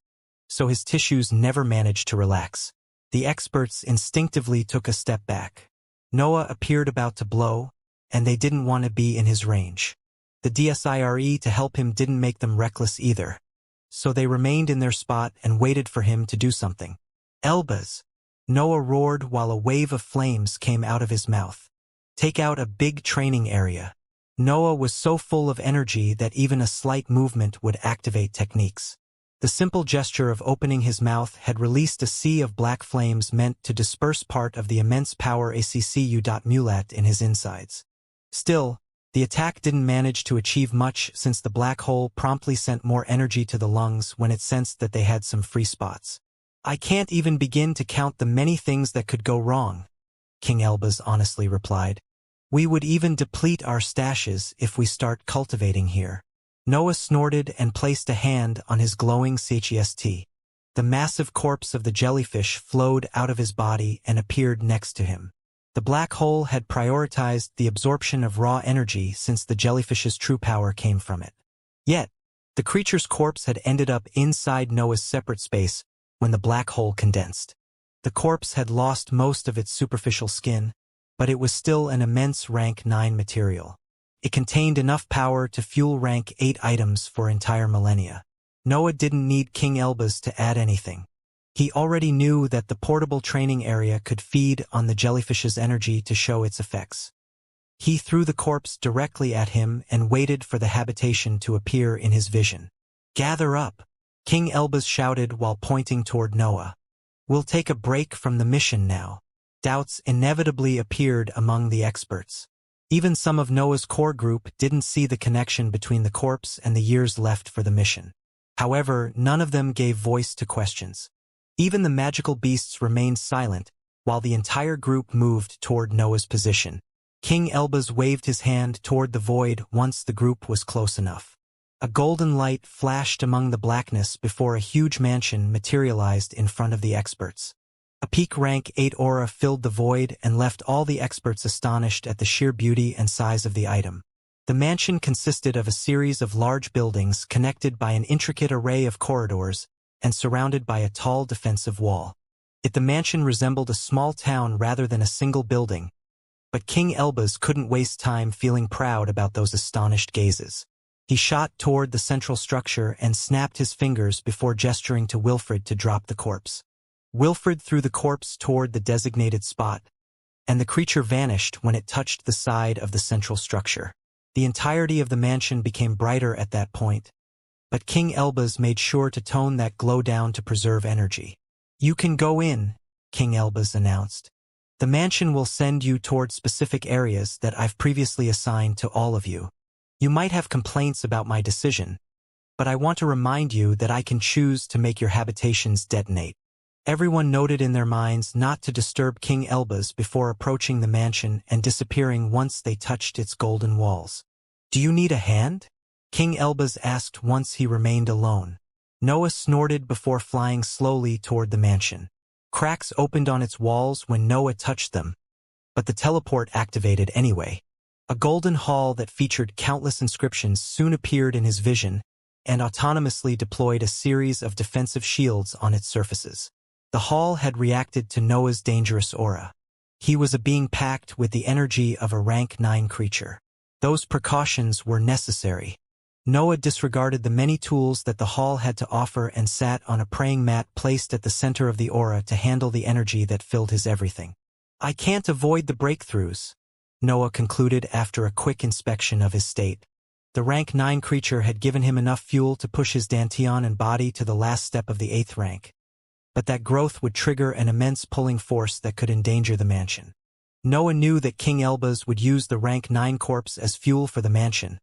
so his tissues never managed to relax. The experts instinctively took a step back. Noah appeared about to blow, and they didn't want to be in his range. The DSIRE to help him didn't make them reckless either, so they remained in their spot and waited for him to do something. Elbas! Noah roared while a wave of flames came out of his mouth. Take out a big training area. Noah was so full of energy that even a slight movement would activate techniques. The simple gesture of opening his mouth had released a sea of black flames meant to disperse part of the immense power ACCU.mulat in his insides. Still, the attack didn't manage to achieve much, since the black hole promptly sent more energy to the lungs when it sensed that they had some free spots. I can't even begin to count the many things that could go wrong, King Elbas honestly replied. We would even deplete our stashes if we start cultivating here. Noah snorted and placed a hand on his glowing chest. The massive corpse of the jellyfish flowed out of his body and appeared next to him. The black hole had prioritized the absorption of raw energy since the jellyfish's true power came from it. Yet, the creature's corpse had ended up inside Noah's separate space when the black hole condensed. The corpse had lost most of its superficial skin, but it was still an immense rank 9 material. It contained enough power to fuel rank 8 items for entire millennia. Noah didn't need King Elbaz to add anything. He already knew that the portable training area could feed on the jellyfish's energy to show its effects. He threw the corpse directly at him and waited for the habitation to appear in his vision. "Gather up," King Elbaz shouted while pointing toward Noah. "We'll take a break from the mission now." Doubts inevitably appeared among the experts. Even some of Noah's core group didn't see the connection between the corpse and the years left for the mission. However, none of them gave voice to questions. Even the magical beasts remained silent, while the entire group moved toward Noah's position. King Elbaz waved his hand toward the void once the group was close enough. A golden light flashed among the blackness before a huge mansion materialized in front of the experts. A peak rank 8 aura filled the void and left all the experts astonished at the sheer beauty and size of the item. The mansion consisted of a series of large buildings connected by an intricate array of corridors and surrounded by a tall defensive wall. The mansion resembled a small town rather than a single building, but King Elbaz couldn't waste time feeling proud about those astonished gazes. He shot toward the central structure and snapped his fingers before gesturing to Wilfred to drop the corpse. Wilfred threw the corpse toward the designated spot, and the creature vanished when it touched the side of the central structure. The entirety of the mansion became brighter at that point, but King Elbaz made sure to tone that glow down to preserve energy. "You can go in," King Elbaz announced. "The mansion will send you toward specific areas that I've previously assigned to all of you. You might have complaints about my decision, but I want to remind you that I can choose to make your habitations detonate." Everyone noted in their minds not to disturb King Elbaz before approaching the mansion and disappearing once they touched its golden walls. "Do you need a hand?" King Elbaz asked once he remained alone. Noah snorted before flying slowly toward the mansion. Cracks opened on its walls when Noah touched them, but the teleport activated anyway. A golden hall that featured countless inscriptions soon appeared in his vision and autonomously deployed a series of defensive shields on its surfaces. The hall had reacted to Noah's dangerous aura. He was a being packed with the energy of a rank 9 creature. Those precautions were necessary. Noah disregarded the many tools that the hall had to offer and sat on a praying mat placed at the center of the aura to handle the energy that filled his everything. "I can't avoid the breakthroughs," Noah concluded after a quick inspection of his state. The rank 9 creature had given him enough fuel to push his dantian and body to the last step of the 8th rank. But that growth would trigger an immense pulling force that could endanger the mansion. Noah knew that King Elbaz would use the rank 9 corpse as fuel for the mansion,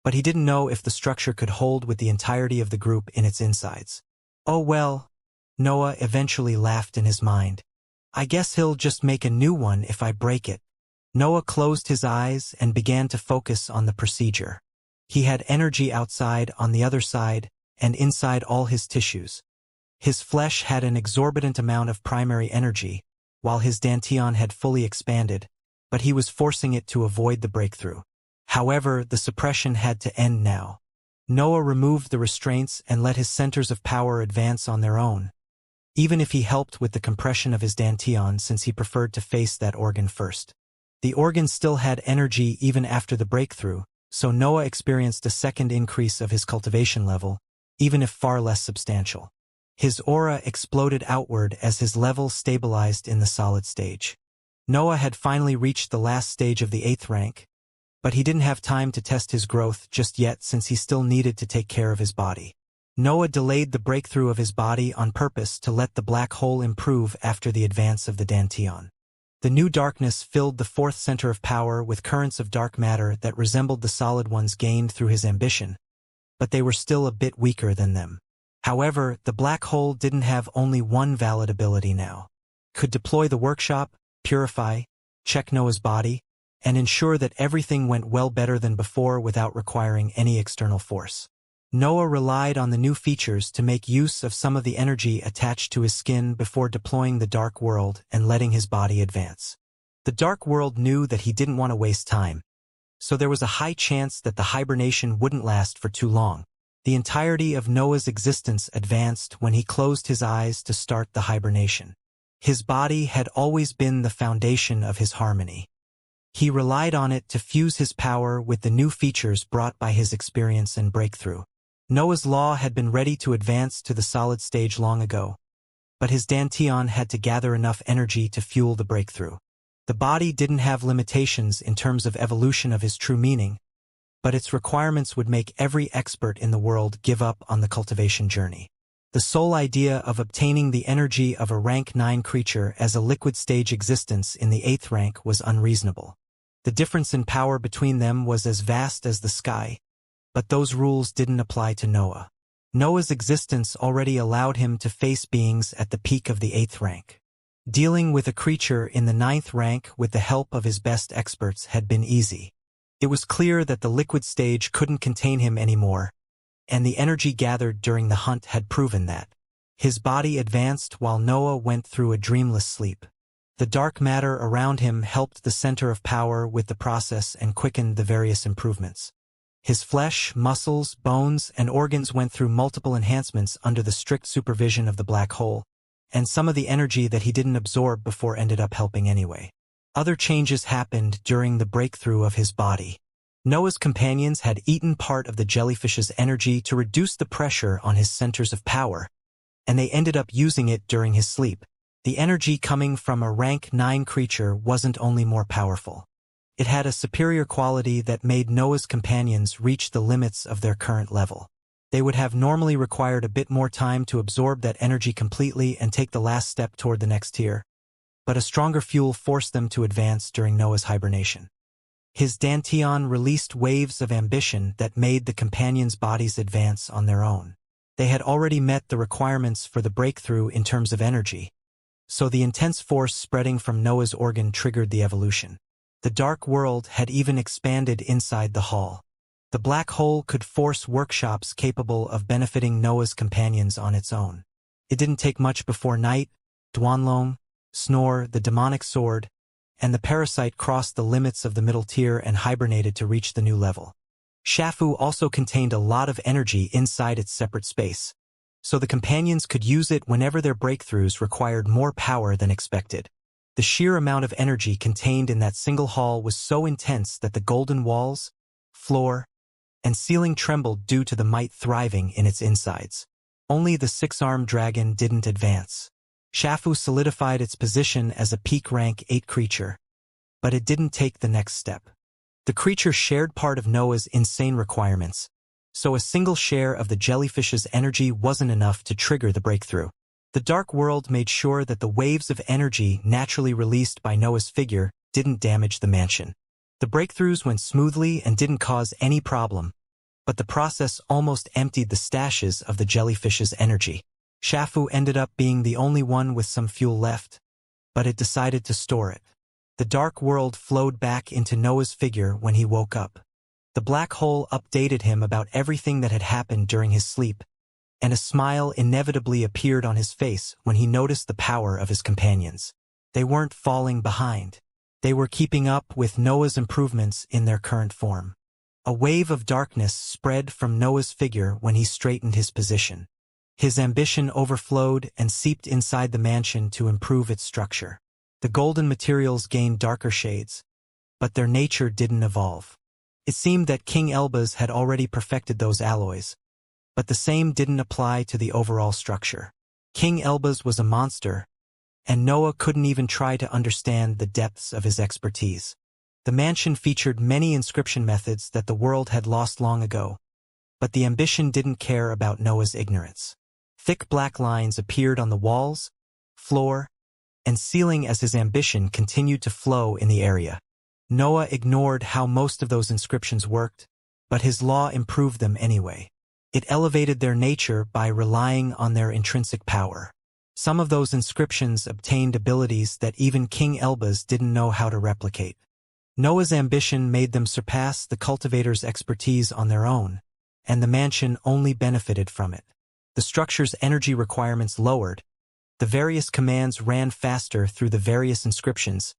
but he didn't know if the structure could hold with the entirety of the group in its insides. "Oh well," Noah eventually laughed in his mind. "I guess he'll just make a new one if I break it." Noah closed his eyes and began to focus on the procedure. He had energy outside, on the other side, and inside all his tissues. His flesh had an exorbitant amount of primary energy, while his dantian had fully expanded, but he was forcing it to avoid the breakthrough. However, the suppression had to end now. Noah removed the restraints and let his centers of power advance on their own, even if he helped with the compression of his dantian since he preferred to face that organ first. The organ still had energy even after the breakthrough, so Noah experienced a second increase of his cultivation level, even if far less substantial. His aura exploded outward as his level stabilized in the solid stage. Noah had finally reached the last stage of the 8th rank, but he didn't have time to test his growth just yet since he still needed to take care of his body. Noah delayed the breakthrough of his body on purpose to let the black hole improve after the advance of the dantian. The new darkness filled the 4th center of power with currents of dark matter that resembled the solid ones gained through his ambition, but they were still a bit weaker than them. However, the black hole didn't have only one valid ability now. Could deploy the workshop, purify, check Noah's body, and ensure that everything went well better than before without requiring any external force. Noah relied on the new features to make use of some of the energy attached to his skin before deploying the dark world and letting his body advance. The Dark World knew that he didn't want to waste time, so there was a high chance that the hibernation wouldn't last for too long. The entirety of Noah's existence advanced when he closed his eyes to start the hibernation. His body had always been the foundation of his harmony. He relied on it to fuse his power with the new features brought by his experience and breakthrough. Noah's law had been ready to advance to the solid stage long ago, but his dantian had to gather enough energy to fuel the breakthrough. The body didn't have limitations in terms of evolution of his true meaning, but its requirements would make every expert in the world give up on the cultivation journey. The sole idea of obtaining the energy of a rank 9 creature as a liquid stage existence in the 8th rank was unreasonable. The difference in power between them was as vast as the sky, but those rules didn't apply to Noah. Noah's existence already allowed him to face beings at the peak of the 8th rank. Dealing with a creature in the 9th rank with the help of his best experts had been easy. It was clear that the liquid stage couldn't contain him anymore, and the energy gathered during the hunt had proven that. His body advanced while Noah went through a dreamless sleep. The dark matter around him helped the center of power with the process and quickened the various improvements. His flesh, muscles, bones, and organs went through multiple enhancements under the strict supervision of the black hole, and some of the energy that he didn't absorb before ended up helping anyway. Other changes happened during the breakthrough of his body. Noah's companions had eaten part of the jellyfish's energy to reduce the pressure on his centers of power, and they ended up using it during his sleep. The energy coming from a rank 9 creature wasn't only more powerful. It had a superior quality that made Noah's companions reach the limits of their current level. They would have normally required a bit more time to absorb that energy completely and take the last step toward the next tier, but a stronger fuel forced them to advance during Noah's hibernation. His dantian released waves of ambition that made the companions' bodies advance on their own. They had already met the requirements for the breakthrough in terms of energy, so the intense force spreading from Noah's organ triggered the evolution. The dark world had even expanded inside the hall. The black hole could force workshops capable of benefiting Noah's companions on its own. It didn't take much before Night, Duanlong, Snore, the demonic sword, and the parasite crossed the limits of the middle tier and hibernated to reach the new level. Shafu also contained a lot of energy inside its separate space, so the companions could use it whenever their breakthroughs required more power than expected. The sheer amount of energy contained in that single hall was so intense that the golden walls, floor, and ceiling trembled due to the might thriving in its insides. Only the 6-armed dragon didn't advance. Shafu solidified its position as a peak rank 8 creature, but it didn't take the next step. The creature shared part of Noah's insane requirements, so a single share of the jellyfish's energy wasn't enough to trigger the breakthrough. The dark world made sure that the waves of energy naturally released by Noah's figure didn't damage the mansion. The breakthroughs went smoothly and didn't cause any problem, but the process almost emptied the stashes of the jellyfish's energy. Shafu ended up being the only one with some fuel left, but it decided to store it. The dark world flowed back into Noah's figure when he woke up. The black hole updated him about everything that had happened during his sleep, and a smile inevitably appeared on his face when he noticed the power of his companions. They weren't falling behind. They were keeping up with Noah's improvements in their current form. A wave of darkness spread from Noah's figure when he straightened his position. His ambition overflowed and seeped inside the mansion to improve its structure. The golden materials gained darker shades, but their nature didn't evolve. It seemed that King Elbaz had already perfected those alloys, but the same didn't apply to the overall structure. King Elbaz was a monster, and Noah couldn't even try to understand the depths of his expertise. The mansion featured many inscription methods that the world had lost long ago, but the ambition didn't care about Noah's ignorance. Thick black lines appeared on the walls, floor, and ceiling as his ambition continued to flow in the area. Noah ignored how most of those inscriptions worked, but his law improved them anyway. It elevated their nature by relying on their intrinsic power. Some of those inscriptions obtained abilities that even King Elbaz didn't know how to replicate. Noah's ambition made them surpass the cultivator's expertise on their own, and the mansion only benefited from it. The structure's energy requirements lowered, the various commands ran faster through the various inscriptions,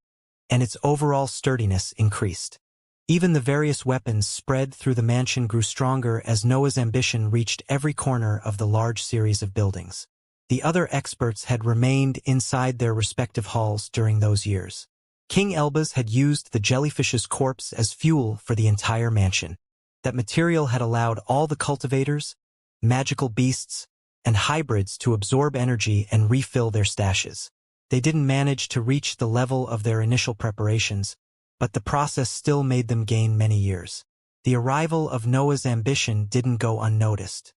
and its overall sturdiness increased. Even the various weapons spread through the mansion grew stronger as Noah's ambition reached every corner of the large series of buildings. The other experts had remained inside their respective halls during those years. King Elbaz had used the jellyfish's corpse as fuel for the entire mansion. That material had allowed all the cultivators, magical beasts, and hybrids to absorb energy and refill their stashes. They didn't manage to reach the level of their initial preparations, but the process still made them gain many years. The arrival of Noah's ambition didn't go unnoticed.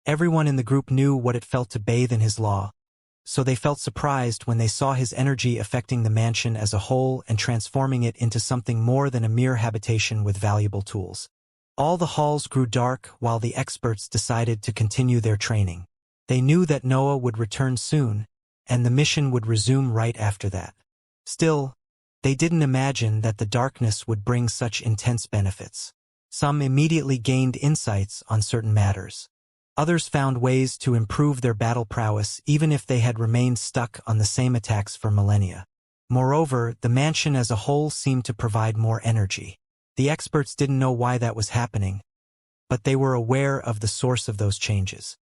Everyone in the group knew what it felt to bathe in his law, so they felt surprised when they saw his energy affecting the mansion as a whole and transforming it into something more than a mere habitation with valuable tools. All the halls grew dark while the experts decided to continue their training. They knew that Noah would return soon, and the mission would resume right after that. Still, they didn't imagine that the darkness would bring such intense benefits. Some immediately gained insights on certain matters. Others found ways to improve their battle prowess even if they had remained stuck on the same attacks for millennia. Moreover, the mansion as a whole seemed to provide more energy. The experts didn't know why that was happening, but they were aware of the source of those changes.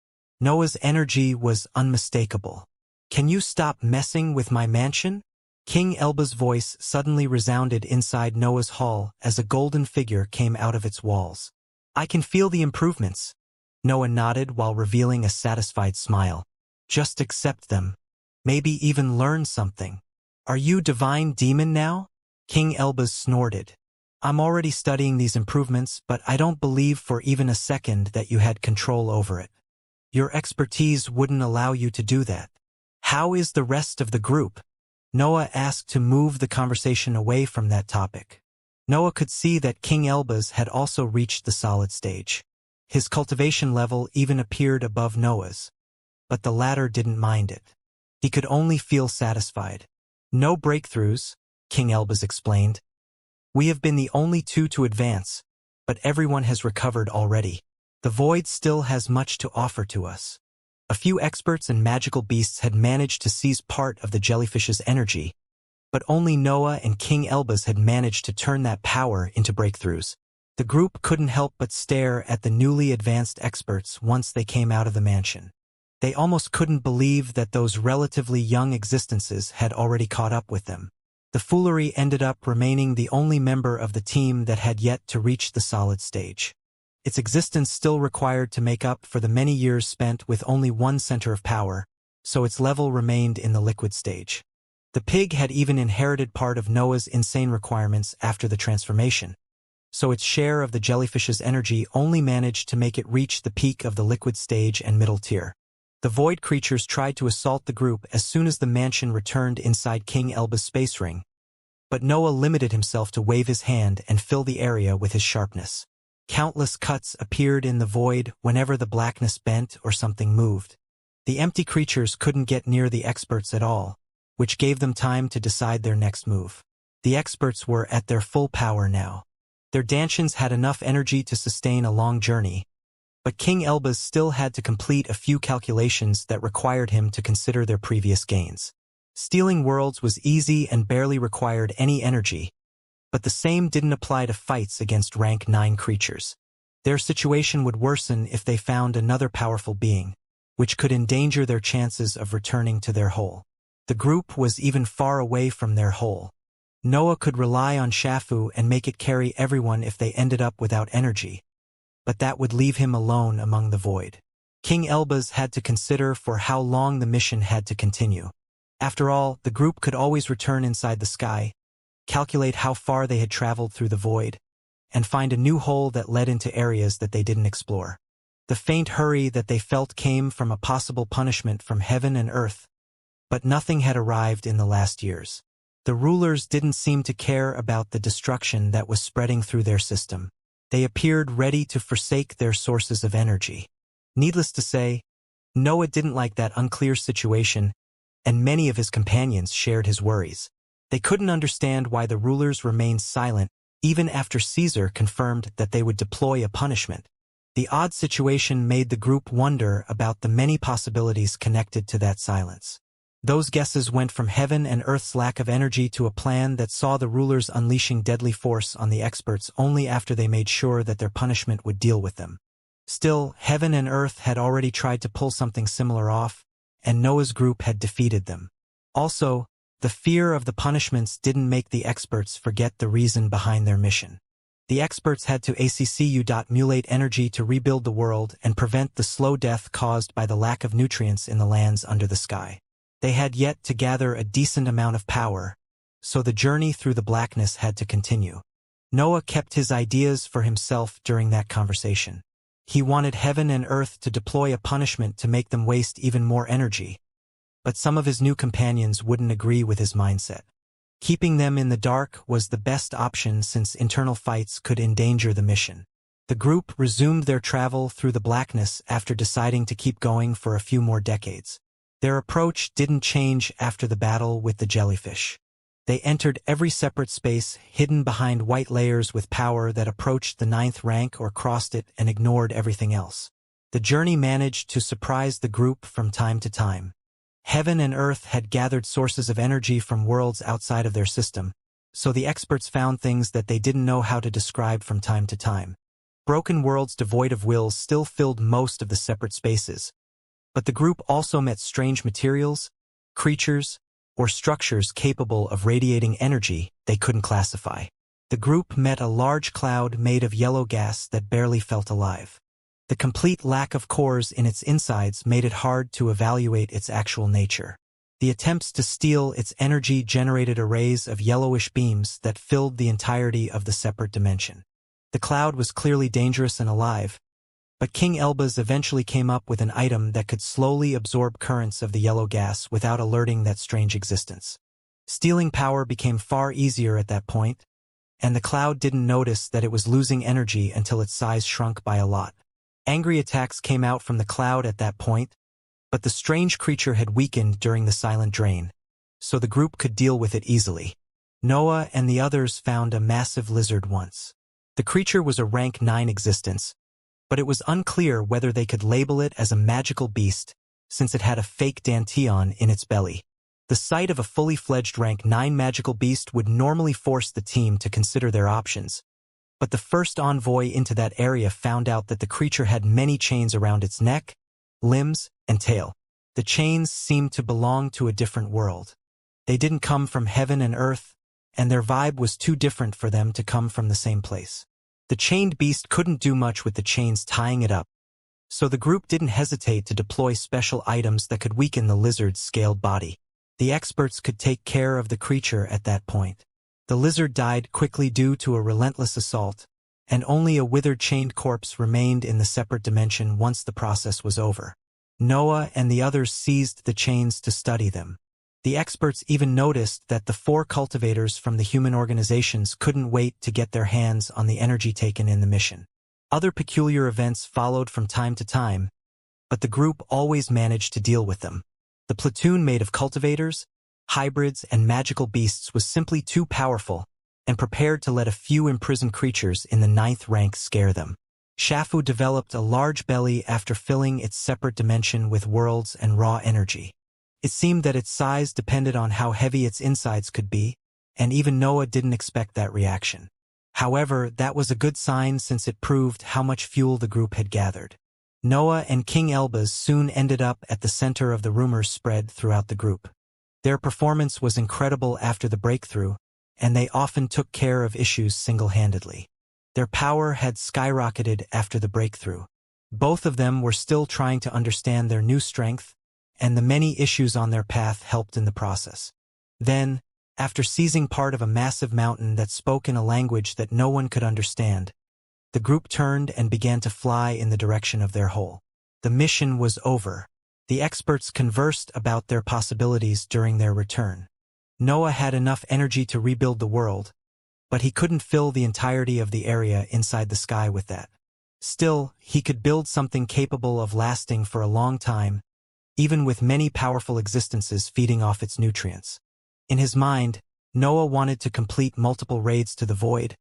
Noah's energy was unmistakable. "Can you stop messing with my mansion?" King Elbaz's voice suddenly resounded inside Noah's hall as a golden figure came out of its walls. "I can feel the improvements." Noah nodded while revealing a satisfied smile. "Just accept them. Maybe even learn something." "Are you divine demon now?" King Elbaz snorted. "I'm already studying these improvements, but I don't believe for even a second that you had control over it. Your expertise wouldn't allow you to do that." "How is the rest of the group?" Noah asked to move the conversation away from that topic. Noah could see that King Elbaz had also reached the solid stage. His cultivation level even appeared above Noah's, but the latter didn't mind it. He could only feel satisfied. "No breakthroughs," King Elbaz explained. "We have been the only two to advance, but everyone has recovered already. The void still has much to offer to us." A few experts and magical beasts had managed to seize part of the jellyfish's energy, but only Noah and King Elbaz had managed to turn that power into breakthroughs. The group couldn't help but stare at the newly advanced experts once they came out of the mansion. They almost couldn't believe that those relatively young existences had already caught up with them. The foolery ended up remaining the only member of the team that had yet to reach the solid stage. Its existence still required to make up for the many years spent with only one center of power, so its level remained in the liquid stage. The pig had even inherited part of Noah's insane requirements after the transformation, so its share of the jellyfish's energy only managed to make it reach the peak of the liquid stage and middle tier. The void creatures tried to assault the group as soon as the mansion returned inside King Elbaz's space ring, but Noah limited himself to wave his hand and fill the area with his sharpness. Countless cuts appeared in the void whenever the blackness bent or something moved. The empty creatures couldn't get near the experts at all, which gave them time to decide their next move. The experts were at their full power now. Their dantians had enough energy to sustain a long journey, but King Elbaz still had to complete a few calculations that required him to consider their previous gains. Stealing worlds was easy and barely required any energy, but the same didn't apply to fights against rank 9 creatures. Their situation would worsen if they found another powerful being, which could endanger their chances of returning to their hole. The group was even far away from their hole. Noah could rely on Shafu and make it carry everyone if they ended up without energy, but that would leave him alone among the void. King Elbaz had to consider for how long the mission had to continue. After all, the group could always return inside the sky, calculate how far they had traveled through the void, and find a new hole that led into areas that they didn't explore. The faint hurry that they felt came from a possible punishment from heaven and earth, but nothing had arrived in the last years. The rulers didn't seem to care about the destruction that was spreading through their system. They appeared ready to forsake their sources of energy. Needless to say, Noah didn't like that unclear situation, and many of his companions shared his worries. They couldn't understand why the rulers remained silent even after Caesar confirmed that they would deploy a punishment. The odd situation made the group wonder about the many possibilities connected to that silence. Those guesses went from heaven and earth's lack of energy to a plan that saw the rulers unleashing deadly force on the experts only after they made sure that their punishment would deal with them. Still, heaven and earth had already tried to pull something similar off, and Noah's group had defeated them. Also, the fear of the punishments didn't make the experts forget the reason behind their mission. The experts had to accumulate energy to rebuild the world and prevent the slow death caused by the lack of nutrients in the lands under the sky. They had yet to gather a decent amount of power, so the journey through the blackness had to continue. Noah kept his ideas for himself during that conversation. He wanted heaven and earth to deploy a punishment to make them waste even more energy, but some of his new companions wouldn't agree with his mindset. Keeping them in the dark was the best option since internal fights could endanger the mission. The group resumed their travel through the blackness after deciding to keep going for a few more decades. Their approach didn't change after the battle with the jellyfish. They entered every separate space, hidden behind white layers with power that approached the 9th rank or crossed it and ignored everything else. The journey managed to surprise the group from time to time. Heaven and earth had gathered sources of energy from worlds outside of their system, so the experts found things that they didn't know how to describe from time to time. Broken worlds devoid of wills still filled most of the separate spaces, but the group also met strange materials, creatures, or structures capable of radiating energy they couldn't classify. The group met a large cloud made of yellow gas that barely felt alive. The complete lack of cores in its insides made it hard to evaluate its actual nature. The attempts to steal its energy generated arrays of yellowish beams that filled the entirety of the separate dimension. The cloud was clearly dangerous and alive, but King Elbaz eventually came up with an item that could slowly absorb currents of the yellow gas without alerting that strange existence. Stealing power became far easier at that point, and the cloud didn't notice that it was losing energy until its size shrunk by a lot. Angry attacks came out from the cloud at that point, but the strange creature had weakened during the silent drain, so the group could deal with it easily. Noah and the others found a massive lizard once. The creature was a rank 9 existence, but it was unclear whether they could label it as a magical beast, since it had a fake dantian in its belly. The sight of a fully fledged rank 9 magical beast would normally force the team to consider their options, but the first envoy into that area found out that the creature had many chains around its neck, limbs, and tail. The chains seemed to belong to a different world. They didn't come from heaven and earth, and their vibe was too different for them to come from the same place. The chained beast couldn't do much with the chains tying it up, so the group didn't hesitate to deploy special items that could weaken the lizard's scaled body. The experts could take care of the creature at that point. The lizard died quickly due to a relentless assault, and only a withered chained corpse remained in the separate dimension once the process was over. Noah and the others seized the chains to study them. The experts even noticed that the 4 cultivators from the human organizations couldn't wait to get their hands on the energy taken in the mission. Other peculiar events followed from time to time, but the group always managed to deal with them. The platoon made of cultivators, hybrids, and magical beasts was simply too powerful and prepared to let a few imprisoned creatures in the 9th rank scare them. Shafu developed a large belly after filling its separate dimension with worlds and raw energy. It seemed that its size depended on how heavy its insides could be, and even Noah didn't expect that reaction. However, that was a good sign since it proved how much fuel the group had gathered. Noah and King Elbaz soon ended up at the center of the rumors spread throughout the group. Their performance was incredible after the breakthrough, and they often took care of issues single-handedly. Their power had skyrocketed after the breakthrough. Both of them were still trying to understand their new strength, and the many issues on their path helped in the process. Then, after seizing part of a massive mountain that spoke in a language that no one could understand, the group turned and began to fly in the direction of their hole. The mission was over. The experts conversed about their possibilities during their return. Noah had enough energy to rebuild the world, but he couldn't fill the entirety of the area inside the sky with that. Still, he could build something capable of lasting for a long time, even with many powerful existences feeding off its nutrients. In his mind, Noah wanted to complete multiple raids to the void,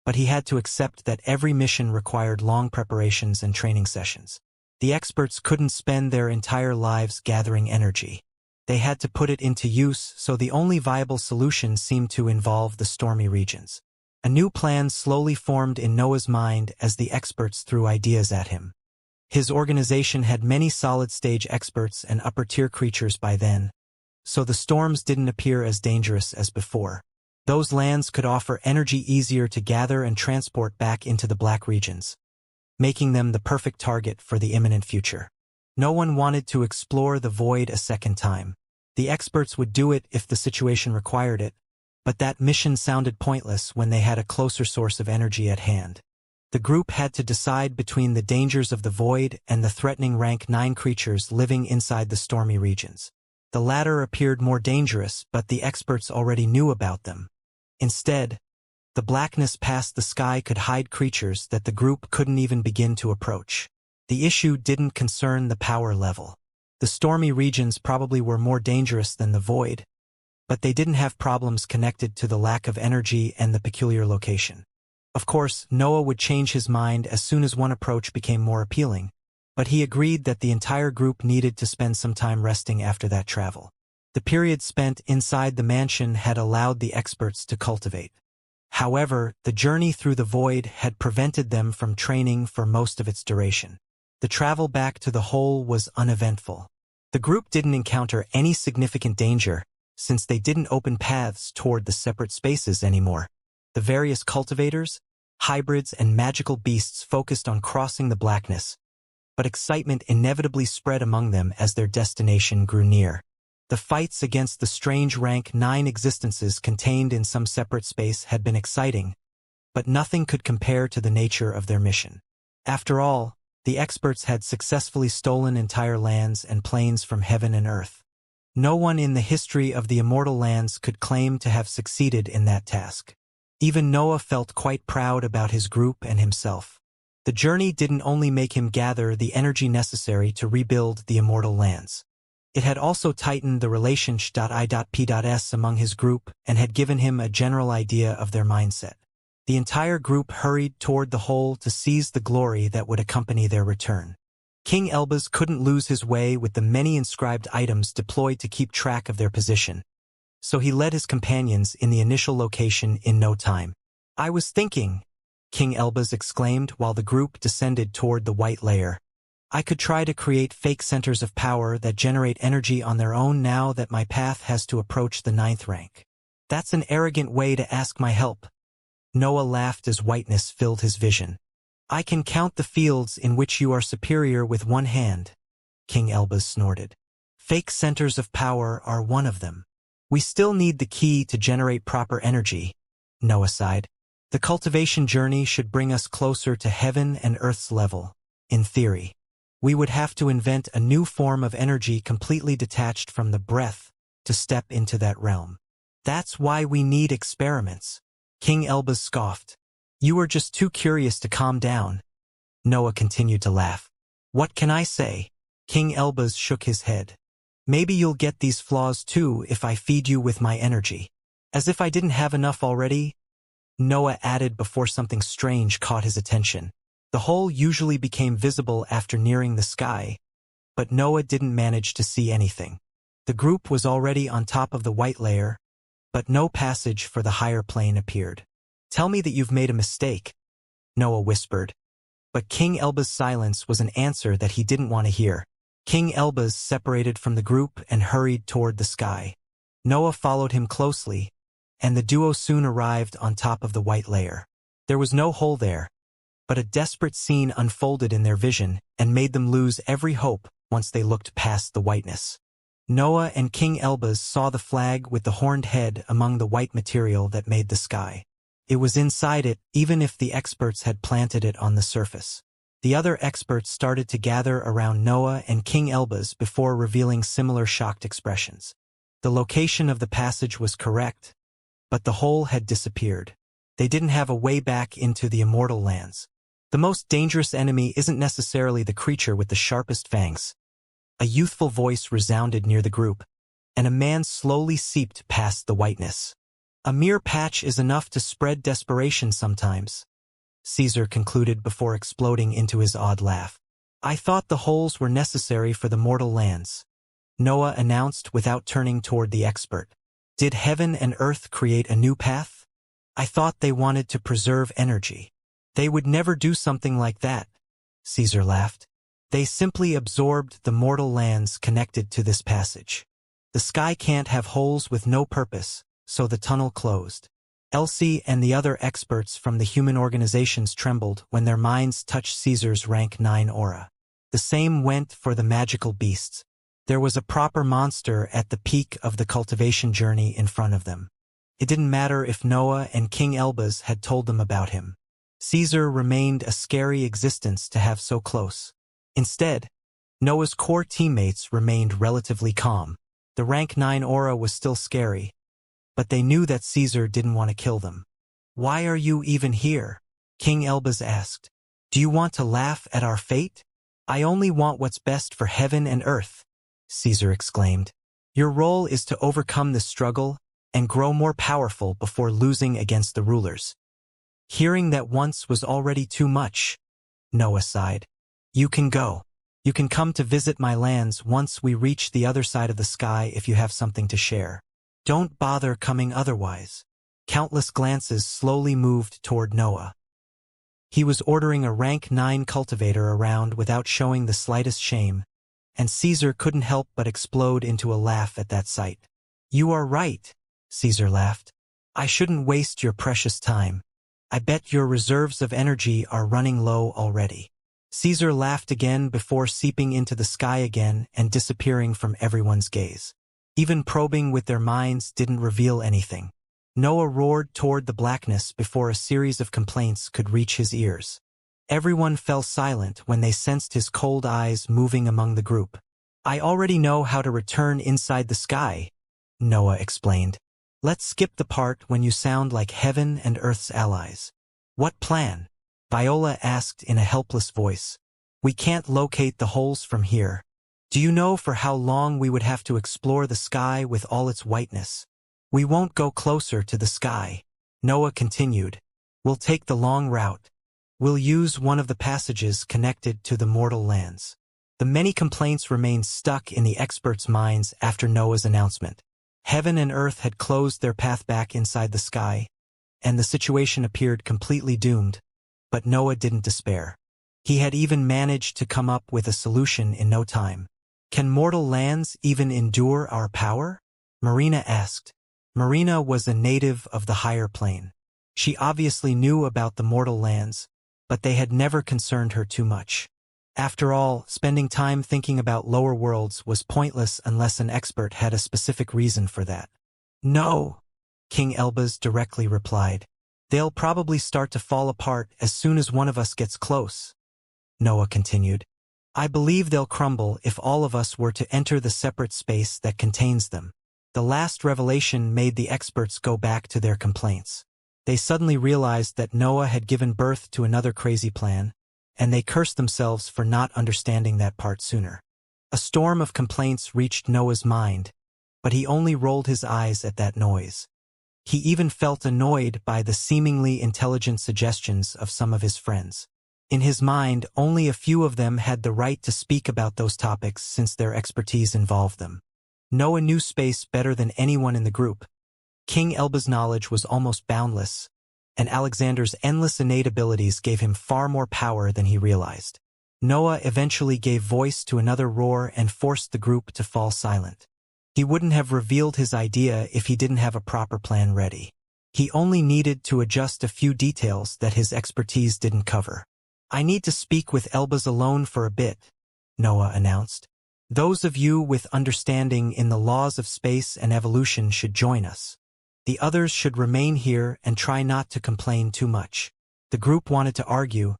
but he had to accept that every mission required long preparations and training sessions. The experts couldn't spend their entire lives gathering energy. they had to put it into use, so the only viable solution seemed to involve the stormy regions. A new plan slowly formed in Noah's mind as the experts threw ideas at him. His organization had many solid-stage experts and upper-tier creatures by then, so the storms didn't appear as dangerous as before. Those lands could offer energy easier to gather and transport back into the black regions, making them the perfect target for the imminent future. No one wanted to explore the void a second time. The experts would do it if the situation required it, but that mission sounded pointless when they had a closer source of energy at hand. The group had to decide between the dangers of the void and the threatening rank 9 creatures living inside the stormy regions. The latter appeared more dangerous, but the experts already knew about them. Instead, the blackness past the sky could hide creatures that the group couldn't even begin to approach. The issue didn't concern the power level. The stormy regions probably were more dangerous than the void, but they didn't have problems connected to the lack of energy and the peculiar location. Of course, Noah would change his mind as soon as one approach became more appealing, but he agreed that the entire group needed to spend some time resting after that travel. The period spent inside the mansion had allowed the experts to cultivate. However, the journey through the void had prevented them from training for most of its duration. The travel back to the hole was uneventful. The group didn't encounter any significant danger, since they didn't open paths toward the separate spaces anymore. The various cultivators, hybrids, and magical beasts focused on crossing the blackness, but excitement inevitably spread among them as their destination grew near. The fights against the strange rank 9 existences contained in some separate space had been exciting, but nothing could compare to the nature of their mission. After all, the experts had successfully stolen entire lands and planes from heaven and earth. No one in the history of the immortal lands could claim to have succeeded in that task. Even Noah felt quite proud about his group and himself. The journey didn't only make him gather the energy necessary to rebuild the immortal lands. It had also tightened the relation Xi'I.P.S among his group and had given him a general idea of their mindset. The entire group hurried toward the hole to seize the glory that would accompany their return. King Elbaz couldn't lose his way with the many inscribed items deployed to keep track of their position, so he led his companions in the initial location in no time. "I was thinking," King Elbaz exclaimed while the group descended toward the white layer. "I could try to create fake centers of power that generate energy on their own now that my path has to approach the 9th rank. That's an arrogant way to ask my help." Noah laughed as whiteness filled his vision. "I can count the fields in which you are superior with one hand," King Elbaz snorted. "Fake centers of power are one of them. We still need the key to generate proper energy," Noah sighed. "The cultivation journey should bring us closer to heaven and earth's level, in theory. We would have to invent a new form of energy completely detached from the breath to step into that realm. That's why we need experiments." King Elbaz scoffed. "You are just too curious to calm down." Noah continued to laugh. "What can I say?" King Elbaz shook his head. "Maybe you'll get these flaws too if I feed you with my energy." "As if I didn't have enough already?" Noah added before something strange caught his attention. The hole usually became visible after nearing the sky, but Noah didn't manage to see anything. The group was already on top of the white layer, but no passage for the higher plane appeared. "Tell me that you've made a mistake," Noah whispered. But King Elbaz's silence was an answer that he didn't want to hear. King Elbaz separated from the group and hurried toward the sky. Noah followed him closely, and the duo soon arrived on top of the white layer. There was no hole there, but a desperate scene unfolded in their vision and made them lose every hope once they looked past the whiteness. Noah and King Elbaz saw the flag with the horned head among the white material that made the sky. It was inside it, even if the experts had planted it on the surface. The other experts started to gather around Noah and King Elbaz before revealing similar shocked expressions. The location of the passage was correct, but the hole had disappeared. They didn't have a way back into the immortal lands. The most dangerous enemy isn't necessarily the creature with the sharpest fangs. A youthful voice resounded near the group, and a man slowly seeped past the whiteness. "A mere patch is enough to spread desperation sometimes," Caesar concluded before exploding into his odd laugh. "I thought the holes were necessary for the mortal lands." Noah announced without turning toward the expert. Did heaven and earth create a new path? I thought they wanted to preserve energy. They would never do something like that, Caesar laughed. They simply absorbed the mortal lands connected to this passage. The sky can't have holes with no purpose, so the tunnel closed. Elsie and the other experts from the human organizations trembled when their minds touched Caesar's rank 9 aura. The same went for the magical beasts. There was a proper monster at the peak of the cultivation journey in front of them. It didn't matter if Noah and King Elbaz had told them about him. Caesar remained a scary existence to have so close. Instead, Noah's core teammates remained relatively calm. The rank 9 aura was still scary, but they knew that Caesar didn't want to kill them. Why are you even here? King Elbaz asked. Do you want to laugh at our fate? I only want what's best for heaven and earth, Caesar exclaimed. Your role is to overcome this struggle and grow more powerful before losing against the rulers. Hearing that once was already too much, Noah sighed. You can go. You can come to visit my lands once we reach the other side of the sky if you have something to share. Don't bother coming otherwise. Countless glances slowly moved toward Noah. He was ordering a rank 9 cultivator around without showing the slightest shame, and Caesar couldn't help but explode into a laugh at that sight. You are right, Caesar laughed. I shouldn't waste your precious time. I bet your reserves of energy are running low already. Caesar laughed again before seeping into the sky again and disappearing from everyone's gaze. Even probing with their minds didn't reveal anything. Noah roared toward the blackness before a series of complaints could reach his ears. Everyone fell silent when they sensed his cold eyes moving among the group. I already know how to return inside the sky, Noah explained. Let's skip the part when you sound like heaven and earth's allies. What plan? Viola asked in a helpless voice. We can't locate the holes from here. Do you know for how long we would have to explore the sky with all its whiteness? We won't go closer to the sky, Noah continued. We'll take the long route. We'll use one of the passages connected to the mortal lands. The many complaints remained stuck in the experts' minds after Noah's announcement. Heaven and earth had closed their path back inside the sky, and the situation appeared completely doomed. But Noah didn't despair. He had even managed to come up with a solution in no time. Can mortal lands even endure our power? Marina asked. Marina was a native of the higher plane. She obviously knew about the mortal lands, but they had never concerned her too much. After all, spending time thinking about lower worlds was pointless unless an expert had a specific reason for that. No, King Elbaz directly replied. They'll probably start to fall apart as soon as one of us gets close. Noah continued. I believe they'll crumble if all of us were to enter the separate space that contains them. The last revelation made the experts go back to their complaints. They suddenly realized that Noah had given birth to another crazy plan, and they cursed themselves for not understanding that part sooner. A storm of complaints reached Noah's mind, but he only rolled his eyes at that noise. He even felt annoyed by the seemingly intelligent suggestions of some of his friends. In his mind, only a few of them had the right to speak about those topics since their expertise involved them. Noah knew space better than anyone in the group. King Elbaz's knowledge was almost boundless, and Alexander's endless innate abilities gave him far more power than he realized. Noah eventually gave voice to another roar and forced the group to fall silent. He wouldn't have revealed his idea if he didn't have a proper plan ready. He only needed to adjust a few details that his expertise didn't cover. I need to speak with Elbaz alone for a bit, Noah announced. Those of you with understanding in the laws of space and evolution should join us. The others should remain here and try not to complain too much. The group wanted to argue,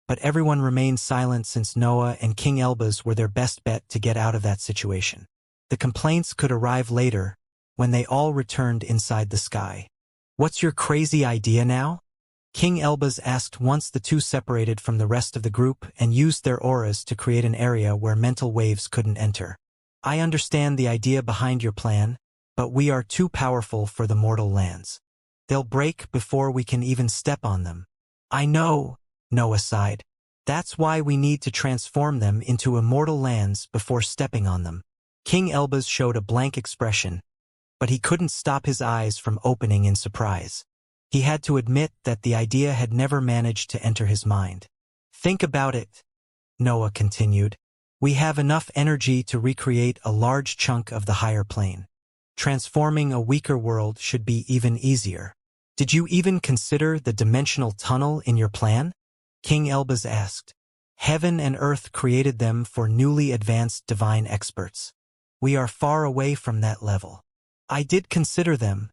but everyone remained silent since Noah and King Elbaz were their best bet to get out of that situation. The complaints could arrive later, when they all returned inside the sky. What's your crazy idea now? King Elbaz asked once the two separated from the rest of the group and used their auras to create an area where mental waves couldn't enter. I understand the idea behind your plan, but we are too powerful for the mortal lands. They'll break before we can even step on them. I know, Noah sighed. That's why we need to transform them into immortal lands before stepping on them. King Elbaz showed a blank expression, but he couldn't stop his eyes from opening in surprise. He had to admit that the idea had never managed to enter his mind. Think about it, Noah continued. We have enough energy to recreate a large chunk of the higher plane. Transforming a weaker world should be even easier. Did you even consider the dimensional tunnel in your plan? King Elbaz asked. Heaven and earth created them for newly advanced divine experts. We are far away from that level. I did consider them.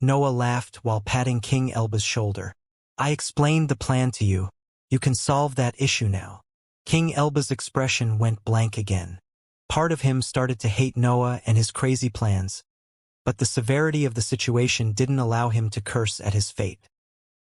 Noah laughed while patting King Elbaz's shoulder. I explained the plan to you. You can solve that issue now. King Elbaz's expression went blank again. Part of him started to hate Noah and his crazy plans, but the severity of the situation didn't allow him to curse at his fate.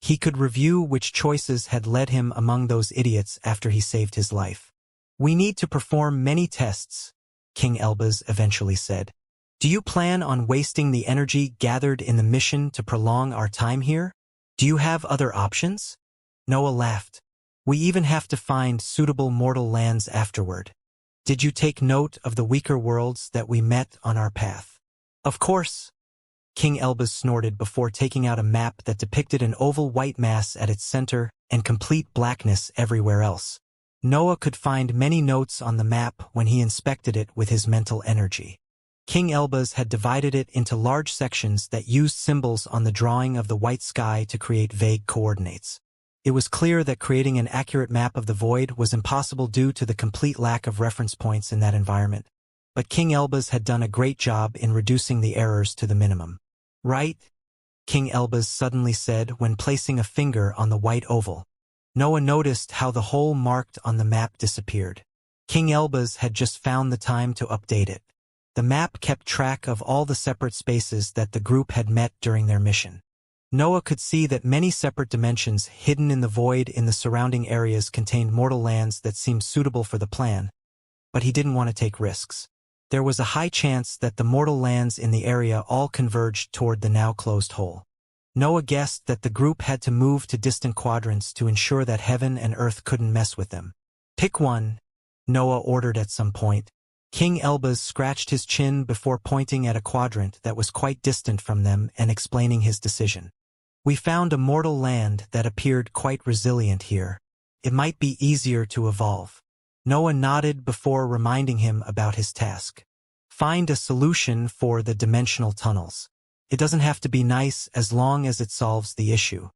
He could review which choices had led him among those idiots after he saved his life. We need to perform many tests, King Elbaz eventually said. Do you plan on wasting the energy gathered in the mission to prolong our time here? Do you have other options? Noah laughed. We even have to find suitable mortal lands afterward. Did you take note of the weaker worlds that we met on our path? Of course. King Elbaz snorted before taking out a map that depicted an oval white mass at its center and complete blackness everywhere else. Noah could find many notes on the map when he inspected it with his mental energy. King Elbaz had divided it into large sections that used symbols on the drawing of the white sky to create vague coordinates. It was clear that creating an accurate map of the void was impossible due to the complete lack of reference points in that environment. But King Elbaz had done a great job in reducing the errors to the minimum. Right? King Elbaz suddenly said when placing a finger on the white oval. Noah noticed how the hole marked on the map disappeared. King Elbaz had just found the time to update it. The map kept track of all the separate spaces that the group had met during their mission. Noah could see that many separate dimensions hidden in the void in the surrounding areas contained mortal lands that seemed suitable for the plan, but he didn't want to take risks. There was a high chance that the mortal lands in the area all converged toward the now closed hole. Noah guessed that the group had to move to distant quadrants to ensure that heaven and earth couldn't mess with them. Pick one, Noah ordered at some point. King Elbaz scratched his chin before pointing at a quadrant that was quite distant from them and explaining his decision. We found a mortal land that appeared quite resilient here. It might be easier to evolve. Noah nodded before reminding him about his task. Find a solution for the dimensional tunnels. It doesn't have to be nice as long as it solves the issue.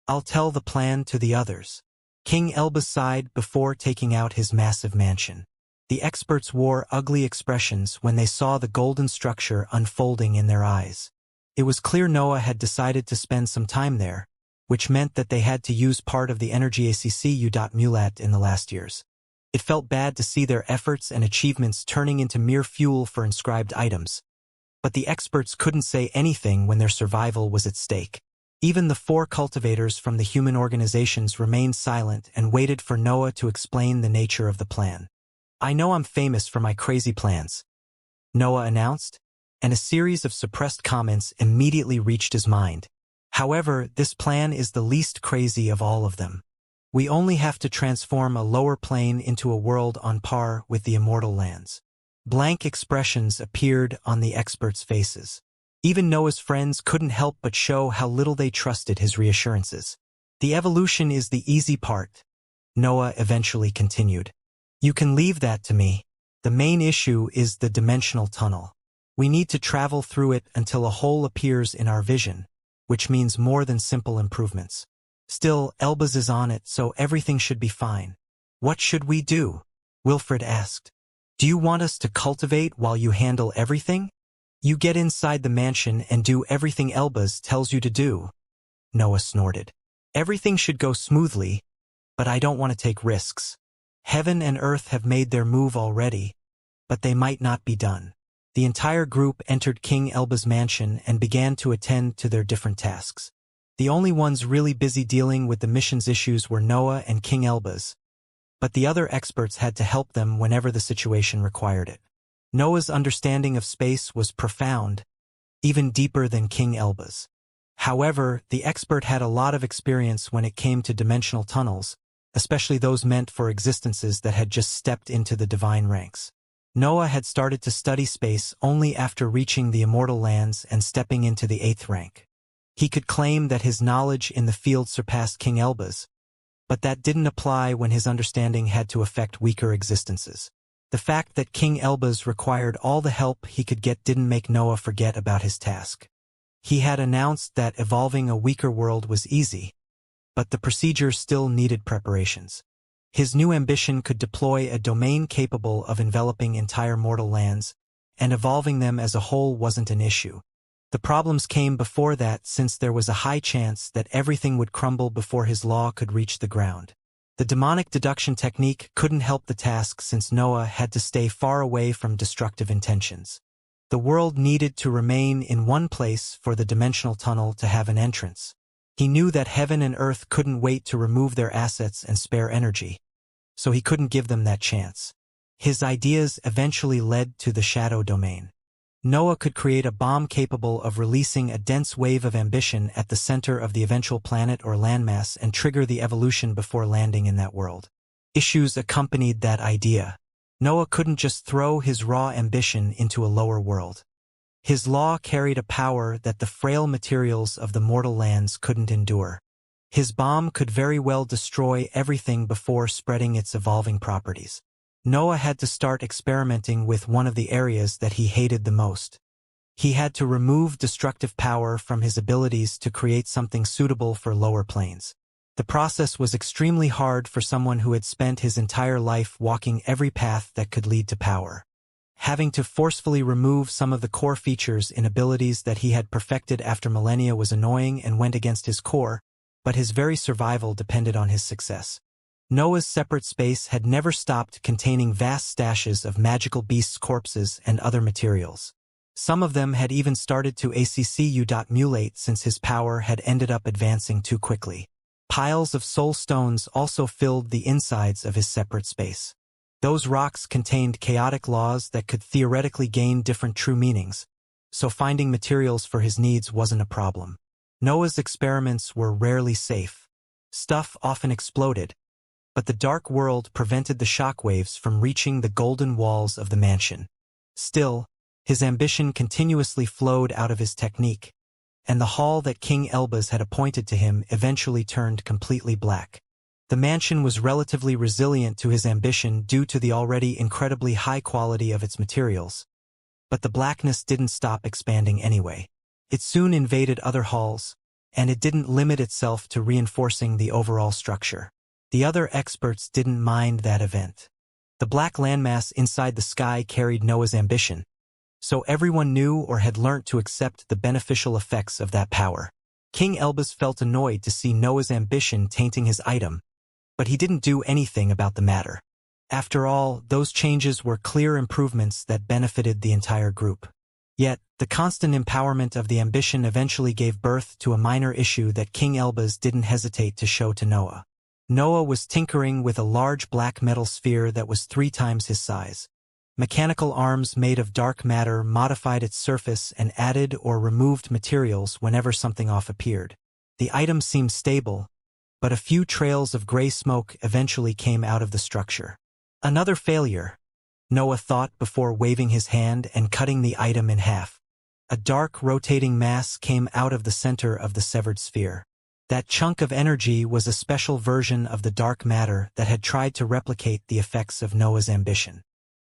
I'll tell the plan to the others. King Elbaz sighed before taking out his massive mansion. The experts wore ugly expressions when they saw the golden structure unfolding in their eyes. It was clear Noah had decided to spend some time there, which meant that they had to use part of the energy ACCU.mulat in the last years. It felt bad to see their efforts and achievements turning into mere fuel for inscribed items, but the experts couldn't say anything when their survival was at stake. Even the 4 cultivators from the human organizations remained silent and waited for Noah to explain the nature of the plan. I know I'm famous for my crazy plans, Noah announced, and a series of suppressed comments immediately reached his mind. However, this plan is the least crazy of all of them. We only have to transform a lower plane into a world on par with the immortal lands. Blank expressions appeared on the experts' faces. Even Noah's friends couldn't help but show how little they trusted his reassurances. The evolution is the easy part, Noah eventually continued. You can leave that to me. The main issue is the dimensional tunnel. We need to travel through it until a hole appears in our vision, which means more than simple improvements. Still, Elbaz is on it, so everything should be fine. What should we do? Wilfred asked. Do you want us to cultivate while you handle everything? You get inside the mansion and do everything Elbaz tells you to do, Noah snorted. Everything should go smoothly, but I don't want to take risks. Heaven and earth have made their move already, but they might not be done. The entire group entered King Elbaz's mansion and began to attend to their different tasks. The only ones really busy dealing with the mission's issues were Noah and King Elbaz, but the other experts had to help them whenever the situation required it. Noah's understanding of space was profound, even deeper than King Elbaz. However, the expert had a lot of experience when it came to dimensional tunnels, especially those meant for existences that had just stepped into the divine ranks. Noah had started to study space only after reaching the immortal lands and stepping into the 8th rank. He could claim that his knowledge in the field surpassed King Elba's, but that didn't apply when his understanding had to affect weaker existences. The fact that King Elba's required all the help he could get didn't make Noah forget about his task. He had announced that evolving a weaker world was easy, but the procedure still needed preparations. His new ambition could deploy a domain capable of enveloping entire mortal lands, and evolving them as a whole wasn't an issue. The problems came before that, since there was a high chance that everything would crumble before his law could reach the ground. The demonic deduction technique couldn't help the task, since Noah had to stay far away from destructive intentions. The world needed to remain in one place for the dimensional tunnel to have an entrance. He knew that heaven and earth couldn't wait to remove their assets and spare energy, so he couldn't give them that chance. His ideas eventually led to the shadow domain. Noah could create a bomb capable of releasing a dense wave of ambition at the center of the eventual planet or landmass and trigger the evolution before landing in that world. Issues accompanied that idea. Noah couldn't just throw his raw ambition into a lower world. His law carried a power that the frail materials of the mortal lands couldn't endure. His bomb could very well destroy everything before spreading its evolving properties. Noah had to start experimenting with one of the areas that he hated the most. He had to remove destructive power from his abilities to create something suitable for lower planes. The process was extremely hard for someone who had spent his entire life walking every path that could lead to power. Having to forcefully remove some of the core features in abilities that he had perfected after millennia was annoying and went against his core, but his very survival depended on his success. Noah's separate space had never stopped containing vast stashes of magical beasts' corpses and other materials. Some of them had even started to accumulate since his power had ended up advancing too quickly. Piles of soul stones also filled the insides of his separate space. Those rocks contained chaotic laws that could theoretically gain different true meanings, so finding materials for his needs wasn't a problem. Noah's experiments were rarely safe. Stuff often exploded, but the dark world prevented the shockwaves from reaching the golden walls of the mansion. Still, his ambition continuously flowed out of his technique, and the hall that King Elbaz had appointed to him eventually turned completely black. The mansion was relatively resilient to his ambition due to the already incredibly high quality of its materials, but the blackness didn't stop expanding anyway. It soon invaded other halls, and it didn't limit itself to reinforcing the overall structure. The other experts didn't mind that event. The black landmass inside the sky carried Noah's ambition, so everyone knew or had learnt to accept the beneficial effects of that power. King Elbaz felt annoyed to see Noah's ambition tainting his item, but he didn't do anything about the matter. After all, those changes were clear improvements that benefited the entire group. Yet, the constant empowerment of the ambition eventually gave birth to a minor issue that King Elbaz didn't hesitate to show to Noah. Noah was tinkering with a large black metal sphere that was 3 times his size. Mechanical arms made of dark matter modified its surface and added or removed materials whenever something off appeared. The item seemed stable, but a few trails of gray smoke eventually came out of the structure. Another failure, Noah thought before waving his hand and cutting the item in half. A dark, rotating mass came out of the center of the severed sphere. That chunk of energy was a special version of the dark matter that had tried to replicate the effects of Noah's ambition.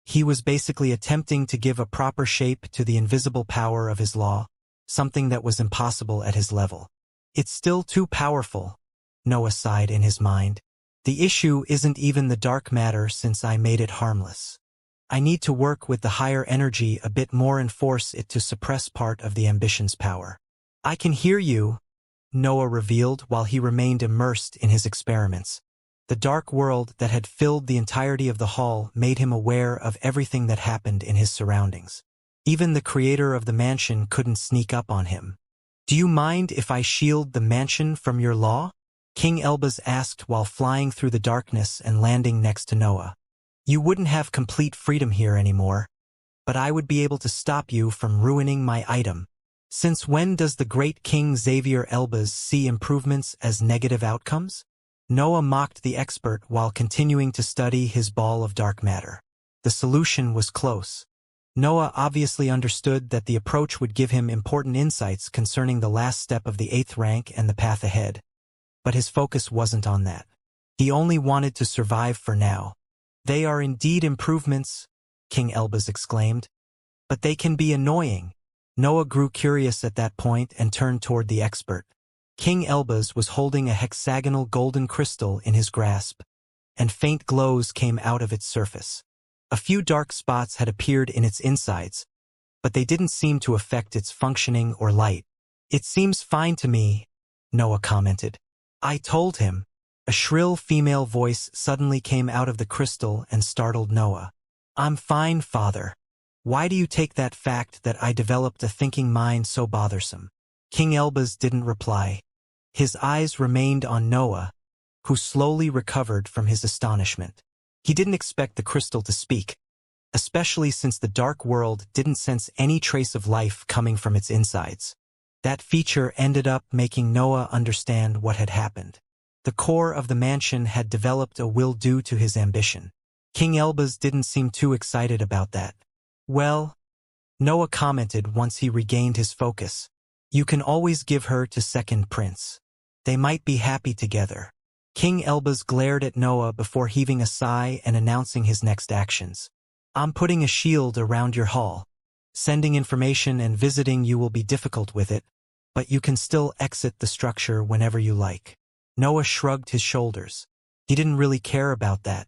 He was basically attempting to give a proper shape to the invisible power of his law, something that was impossible at his level. It's still too powerful, Noah sighed in his mind. The issue isn't even the dark matter, since I made it harmless. I need to work with the higher energy a bit more and force it to suppress part of the ambition's power. I can hear you, Noah revealed while he remained immersed in his experiments. The dark world that had filled the entirety of the hall made him aware of everything that happened in his surroundings. Even the creator of the mansion couldn't sneak up on him. Do you mind if I shield the mansion from your law? King Elbaz asked while flying through the darkness and landing next to Noah. You wouldn't have complete freedom here anymore, but I would be able to stop you from ruining my item. Since when does the great King Xavier Elbaz see improvements as negative outcomes? Noah mocked the expert while continuing to study his ball of dark matter. The The solution was close. Noah obviously understood that the approach would give him important insights concerning the last step of the 8th rank and the path ahead. But his focus wasn't on that. He only wanted to survive for now. "They are indeed improvements," King Elbaz exclaimed. "But they can be annoying." Noah grew curious at that point and turned toward the expert. King Elbaz was holding a hexagonal golden crystal in his grasp, and faint glows came out of its surface. A few dark spots had appeared in its insides, but they didn't seem to affect its functioning or light. "It seems fine to me," Noah commented. "I told him." A shrill female voice suddenly came out of the crystal and startled Noah. "I'm fine, Father. Why do you take that fact that I developed a thinking mind so bothersome?" King Elbaz didn't reply. His eyes remained on Noah, who slowly recovered from his astonishment. He didn't expect the crystal to speak, especially since the dark world didn't sense any trace of life coming from its insides. That feature ended up making Noah understand what had happened. The core of the mansion had developed a will due to his ambition. King Elbaz didn't seem too excited about that. "Well," Noah commented once he regained his focus, "you can always give her to Second Prince. They might be happy together." King Elbaz glared at Noah before heaving a sigh and announcing his next actions. "I'm putting a shield around your hall. Sending information and visiting you will be difficult with it, but you can still exit the structure whenever you like." Noah shrugged his shoulders. He didn't really care about that.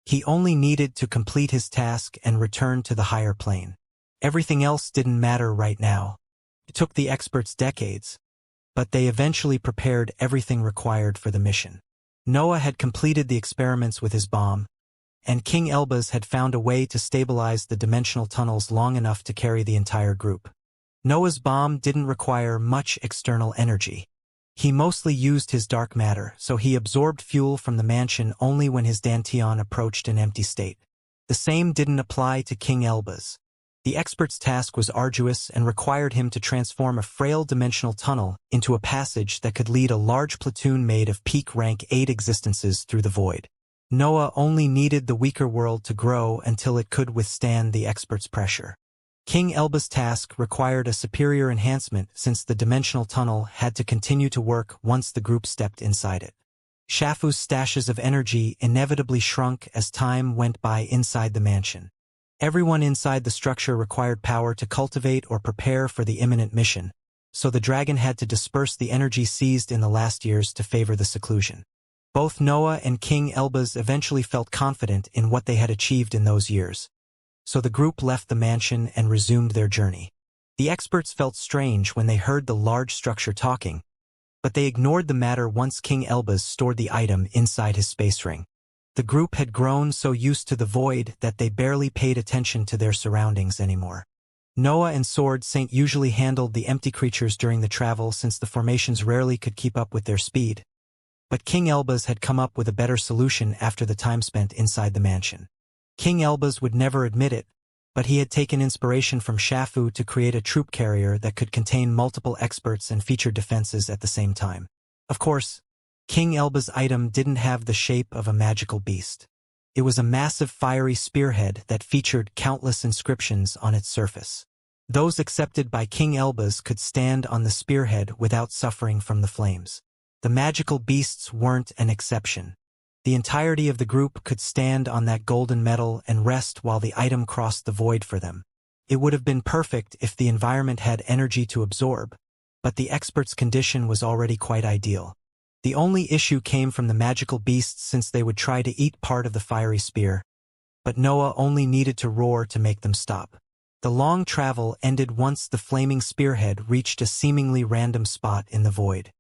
He only needed to complete his task and return to the higher plane. Everything else didn't matter right now. It took the experts decades, but they eventually prepared everything required for the mission. Noah had completed the experiments with his bomb, and King Elbaz had found a way to stabilize the dimensional tunnels long enough to carry the entire group. Noah's bomb didn't require much external energy. He mostly used his dark matter, so he absorbed fuel from the mansion only when his Dantian approached an empty state. The same didn't apply to King Elbaz. The expert's task was arduous and required him to transform a frail dimensional tunnel into a passage that could lead a large platoon made of peak rank 8 existences through the void. Noah only needed the weaker world to grow until it could withstand the expert's pressure. King Elbaz's task required a superior enhancement since the dimensional tunnel had to continue to work once the group stepped inside it. Shafu's stashes of energy inevitably shrunk as time went by inside the mansion. Everyone inside the structure required power to cultivate or prepare for the imminent mission, so the dragon had to disperse the energy seized in the last years to favor the seclusion. Both Noah and King Elbaz eventually felt confident in what they had achieved in those years, so the group left the mansion and resumed their journey. The experts felt strange when they heard the large structure talking, but they ignored the matter once King Elbaz stored the item inside his space ring. The group had grown so used to the void that they barely paid attention to their surroundings anymore. Noah and Sword Saint usually handled the empty creatures during the travel since the formations rarely could keep up with their speed. But King Elbaz had come up with a better solution after the time spent inside the mansion. King Elbaz would never admit it, but he had taken inspiration from Shafu to create a troop carrier that could contain multiple experts and feature defenses at the same time. Of course, King Elbaz's item didn't have the shape of a magical beast. It was a massive fiery spearhead that featured countless inscriptions on its surface. Those accepted by King Elbaz could stand on the spearhead without suffering from the flames. The magical beasts weren't an exception. The entirety of the group could stand on that golden metal and rest while the item crossed the void for them. It would have been perfect if the environment had energy to absorb, but the expert's condition was already quite ideal. The only issue came from the magical beasts since they would try to eat part of the fiery spear, but Noah only needed to roar to make them stop. The long travel ended once the flaming spearhead reached a seemingly random spot in the void.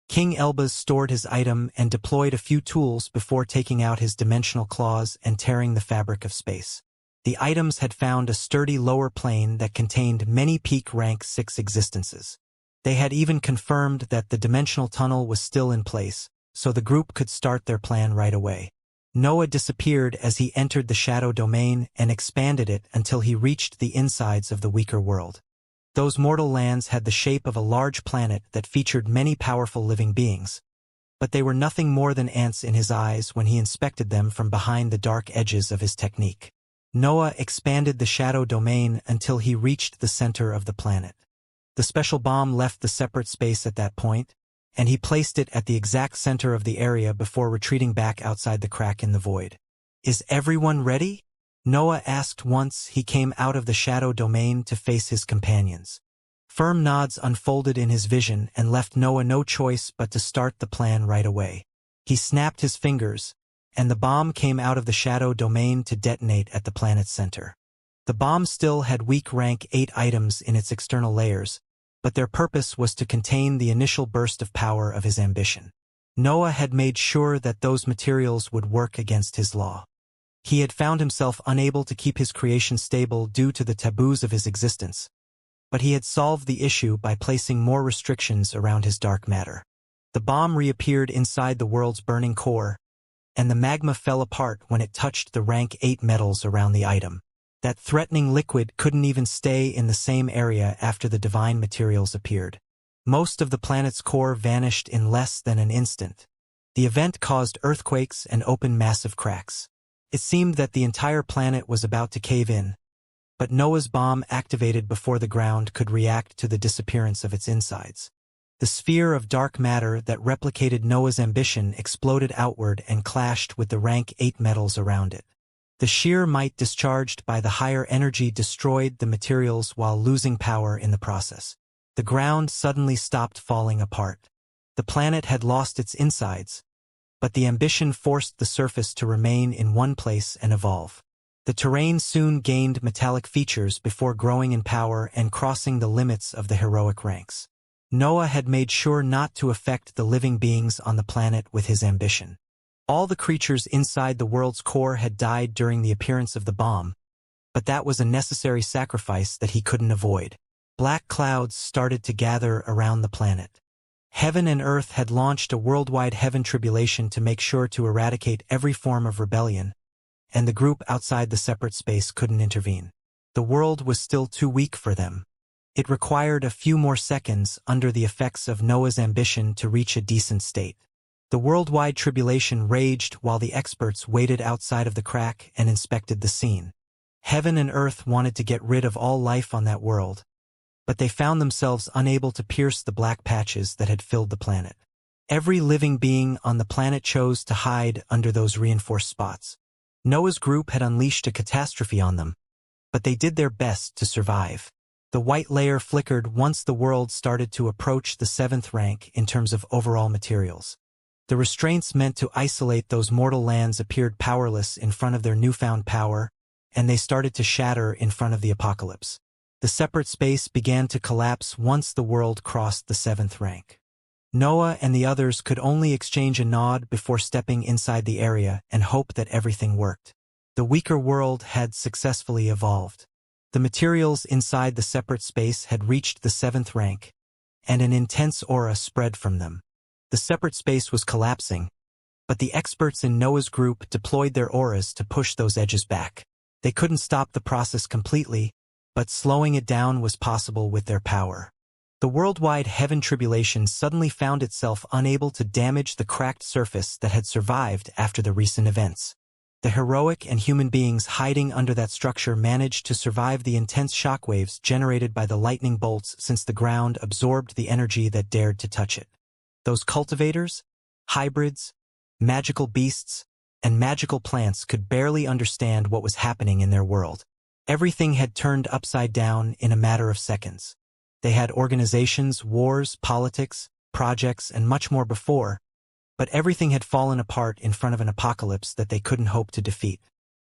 King Elbaz stored his item and deployed a few tools before taking out his dimensional claws and tearing the fabric of space. The items had found a sturdy lower plane that contained many peak rank 6 existences. They had even confirmed that the dimensional tunnel was still in place, so the group could start their plan right away. Noah disappeared as he entered the shadow domain and expanded it until he reached the insides of the weaker world. Those mortal lands had the shape of a large planet that featured many powerful living beings, but they were nothing more than ants in his eyes when he inspected them from behind the dark edges of his technique. Noah expanded the shadow domain until he reached the center of the planet. The special bomb left the separate space at that point, and he placed it at the exact center of the area before retreating back outside the crack in the void. "Is everyone ready?" Noah asked once he came out of the shadow domain to face his companions. Firm nods unfolded in his vision and left Noah no choice but to start the plan right away. He snapped his fingers, and the bomb came out of the shadow domain to detonate at the planet's center. The bomb still had weak rank 8 items in its external layers, but their purpose was to contain the initial burst of power of his ambition. Noah had made sure that those materials would work against his law. He had found himself unable to keep his creation stable due to the taboos of his existence, but he had solved the issue by placing more restrictions around his dark matter. The bomb reappeared inside the world's burning core, and the magma fell apart when it touched the rank 8 metals around the item. That threatening liquid couldn't even stay in the same area after the divine materials appeared. Most of the planet's core vanished in less than an instant. The event caused earthquakes and opened massive cracks. It seemed that the entire planet was about to cave in, but Noah's bomb activated before the ground could react to the disappearance of its insides. The sphere of dark matter that replicated Noah's ambition exploded outward and clashed with the rank 8 metals around it. The sheer might discharged by the higher energy destroyed the materials while losing power in the process. The ground suddenly stopped falling apart. The planet had lost its insides, but the ambition forced the surface to remain in one place and evolve. The terrain soon gained metallic features before growing in power and crossing the limits of the heroic ranks. Noah had made sure not to affect the living beings on the planet with his ambition. All the creatures inside the world's core had died during the appearance of the bomb, but that was a necessary sacrifice that he couldn't avoid. Black clouds started to gather around the planet. Heaven and Earth had launched a worldwide heaven tribulation to make sure to eradicate every form of rebellion, and the group outside the separate space couldn't intervene. The world was still too weak for them. It required a few more seconds under the effects of Noah's ambition to reach a decent state. The worldwide tribulation raged while the experts waited outside of the crack and inspected the scene. Heaven and Earth wanted to get rid of all life on that world, but they found themselves unable to pierce the black patches that had filled the planet. Every living being on the planet chose to hide under those reinforced spots. Noah's group had unleashed a catastrophe on them, but they did their best to survive. The white layer flickered once the world started to approach the 7th rank in terms of overall materials. The restraints meant to isolate those mortal lands appeared powerless in front of their newfound power, and they started to shatter in front of the apocalypse. The separate space began to collapse once the world crossed the 7th rank. Noah and the others could only exchange a nod before stepping inside the area and hope that everything worked. The weaker world had successfully evolved. The materials inside the separate space had reached the 7th rank, and an intense aura spread from them. The separate space was collapsing, but the experts in Noah's group deployed their auras to push those edges back. They couldn't stop the process completely, but slowing it down was possible with their power. The worldwide heaven tribulation suddenly found itself unable to damage the cracked surface that had survived after the recent events. The heroic and human beings hiding under that structure managed to survive the intense shockwaves generated by the lightning bolts since the ground absorbed the energy that dared to touch it. Those cultivators, hybrids, magical beasts, and magical plants could barely understand what was happening in their world. Everything had turned upside down in a matter of seconds. They had organizations, wars, politics, projects, and much more before, but everything had fallen apart in front of an apocalypse that they couldn't hope to defeat.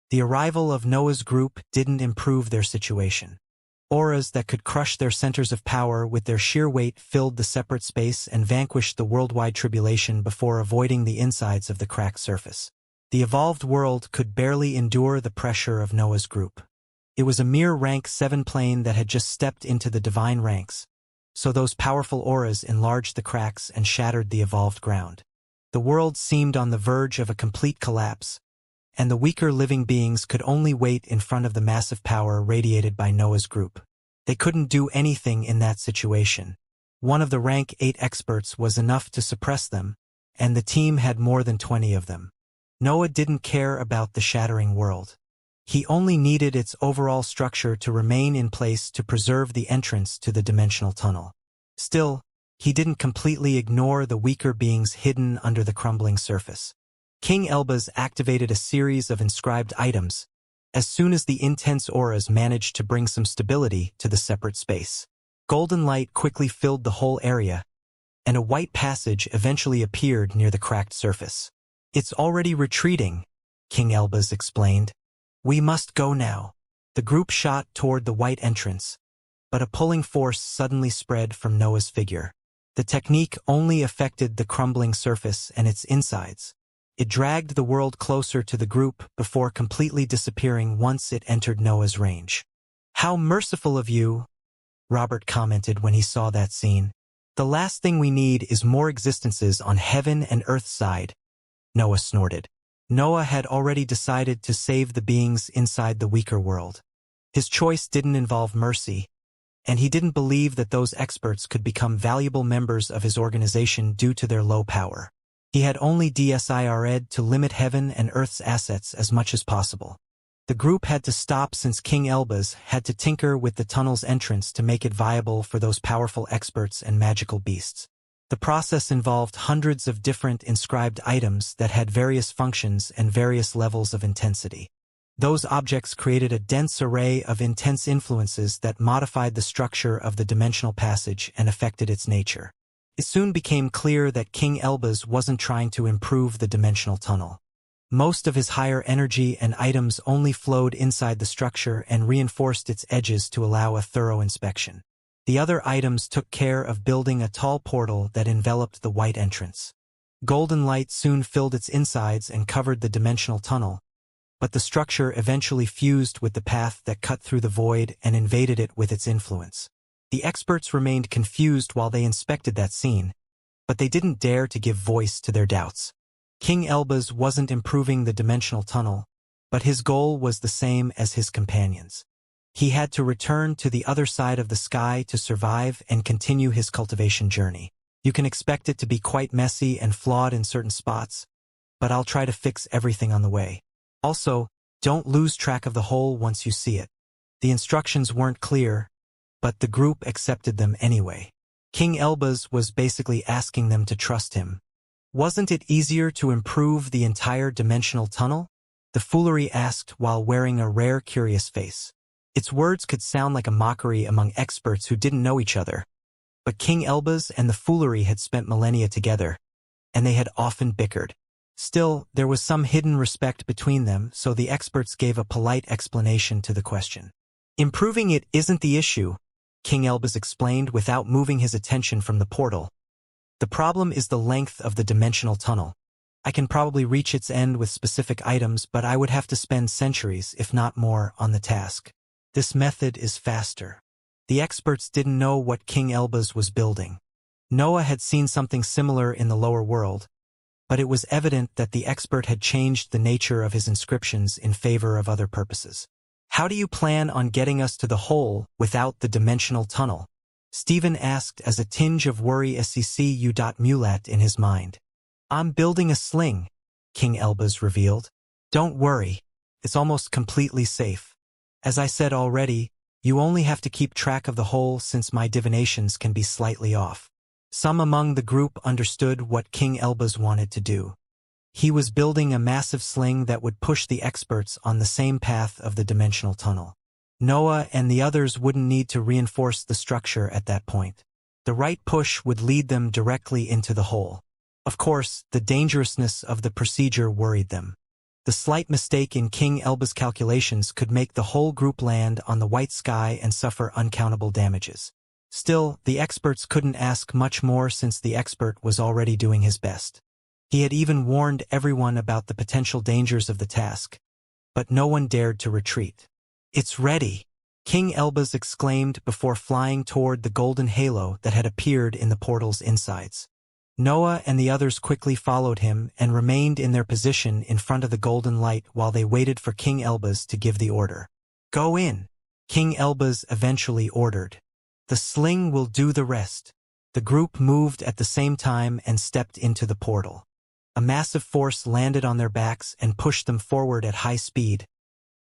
The arrival of Noah's group didn't improve their situation. Auras that could crush their centers of power with their sheer weight filled the separate space and vanquished the worldwide tribulation before avoiding the insides of the cracked surface. The evolved world could barely endure the pressure of Noah's group. It was a mere rank 7 plane that had just stepped into the divine ranks, so those powerful auras enlarged the cracks and shattered the evolved ground. The world seemed on the verge of a complete collapse, and the weaker living beings could only wait in front of the massive power radiated by Noah's group. They couldn't do anything in that situation. One of the rank 8 experts was enough to suppress them, and the team had more than 20 of them. Noah didn't care about the shattering world. He only needed its overall structure to remain in place to preserve the entrance to the dimensional tunnel. Still, he didn't completely ignore the weaker beings hidden under the crumbling surface. King Elbaz activated a series of inscribed items as soon as the intense auras managed to bring some stability to the separate space. Golden light quickly filled the whole area, and a white passage eventually appeared near the cracked surface. "It's already retreating," King Elbaz explained. "We must go now." The group shot toward the white entrance, but a pulling force suddenly spread from Noah's figure. The technique only affected the crumbling surface and its insides. It dragged the world closer to the group before completely disappearing once it entered Noah's range. "How merciful of you," Robert commented when he saw that scene. "The last thing we need is more existences on heaven and earth's side," Noah snorted. Noah had already decided to save the beings inside the weaker world. His choice didn't involve mercy, and he didn't believe that those experts could become valuable members of his organization due to their low power. He had only decided to limit heaven and earth's assets as much as possible. The group had to stop since King Elbaz had to tinker with the tunnel's entrance to make it viable for those powerful experts and magical beasts. The process involved hundreds of different inscribed items that had various functions and various levels of intensity. Those objects created a dense array of intense influences that modified the structure of the dimensional passage and affected its nature. It soon became clear that King Elbaz wasn't trying to improve the dimensional tunnel. Most of his higher energy and items only flowed inside the structure and reinforced its edges to allow a thorough inspection. The other items took care of building a tall portal that enveloped the white entrance. Golden light soon filled its insides and covered the dimensional tunnel, but the structure eventually fused with the path that cut through the void and invaded it with its influence. The experts remained confused while they inspected that scene, but they didn't dare to give voice to their doubts. King Elbaz wasn't improving the dimensional tunnel, but his goal was the same as his companions. He had to return to the other side of the sky to survive and continue his cultivation journey. You can expect it to be quite messy and flawed in certain spots, but I'll try to fix everything on the way. Also, don't lose track of the whole once you see it. The instructions weren't clear, but the group accepted them anyway. King Elbaz was basically asking them to trust him. Wasn't it easier to improve the entire dimensional tunnel? The foolery asked while wearing a rare curious face. Its words could sound like a mockery among experts who didn't know each other. But King Elbaz and the foolery had spent millennia together, and they had often bickered. Still, there was some hidden respect between them, so the experts gave a polite explanation to the question. "Improving it isn't the issue," King Elbaz explained without moving his attention from the portal. "The problem is the length of the dimensional tunnel. I can probably reach its end with specific items, but I would have to spend centuries, if not more, on the task. This method is faster." The experts didn't know what King Elbaz was building. Noah had seen something similar in the lower world, but it was evident that the expert had changed the nature of his inscriptions in favor of other purposes. "How do you plan on getting us to the hole without the dimensional tunnel?" Stephen asked as a tinge of worry mulat in his mind. "I'm building a sling," King Elbaz revealed. "Don't worry, it's almost completely safe. As I said already, you only have to keep track of the hole since my divinations can be slightly off." Some among the group understood what King Elbaz wanted to do. He was building a massive sling that would push the experts on the same path of the dimensional tunnel. Noah and the others wouldn't need to reinforce the structure at that point. The right push would lead them directly into the hole. Of course, the dangerousness of the procedure worried them. The slight mistake in King Elbaz's calculations could make the whole group land on the white sky and suffer uncountable damages. Still, the experts couldn't ask much more since the expert was already doing his best. He had even warned everyone about the potential dangers of the task, but no one dared to retreat. "It's ready," King Elbaz exclaimed before flying toward the golden halo that had appeared in the portal's insides. Noah and the others quickly followed him and remained in their position in front of the golden light while they waited for King Elbaz to give the order. "Go in," King Elbaz eventually ordered. "The sling will do the rest." The group moved at the same time and stepped into the portal. A massive force landed on their backs and pushed them forward at high speed,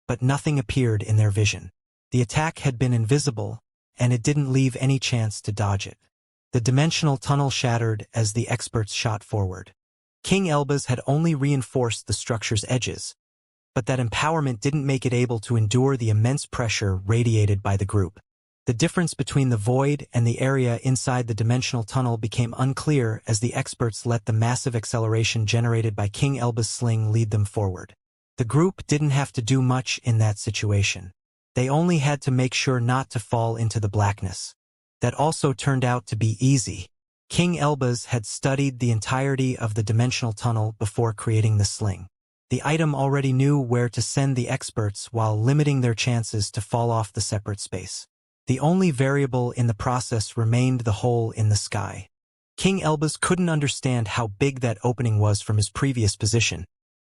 but nothing appeared in their vision. The attack had been invisible, and it didn't leave any chance to dodge it. The dimensional tunnel shattered as the experts shot forward. King Elbaz had only reinforced the structure's edges, but that empowerment didn't make it able to endure the immense pressure radiated by the group. The difference between the void and the area inside the dimensional tunnel became unclear as the experts let the massive acceleration generated by King Elbaz's sling lead them forward. The group didn't have to do much in that situation. They only had to make sure not to fall into the blackness. That also turned out to be easy. King Elbaz had studied the entirety of the dimensional tunnel before creating the sling. The item already knew where to send the experts while limiting their chances to fall off the separate space. The only variable in the process remained the hole in the sky. King Elbaz couldn't understand how big that opening was from his previous position,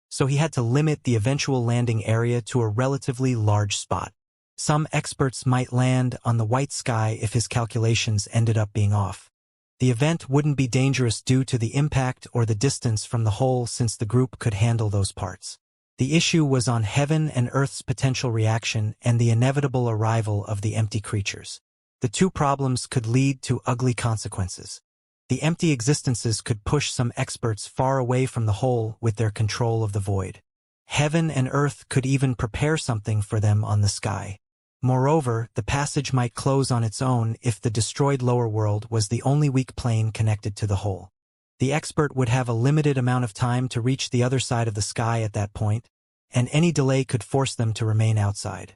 so he had to limit the eventual landing area to a relatively large spot. Some experts might land on the white sky if his calculations ended up being off. The event wouldn't be dangerous due to the impact or the distance from the hole since the group could handle those parts. The issue was on heaven and earth's potential reaction and the inevitable arrival of the empty creatures. The two problems could lead to ugly consequences. The empty existences could push some experts far away from the hole with their control of the void. Heaven and earth could even prepare something for them on the sky. Moreover, the passage might close on its own if the destroyed lower world was the only weak plane connected to the hole. The expert would have a limited amount of time to reach the other side of the sky at that point, and any delay could force them to remain outside.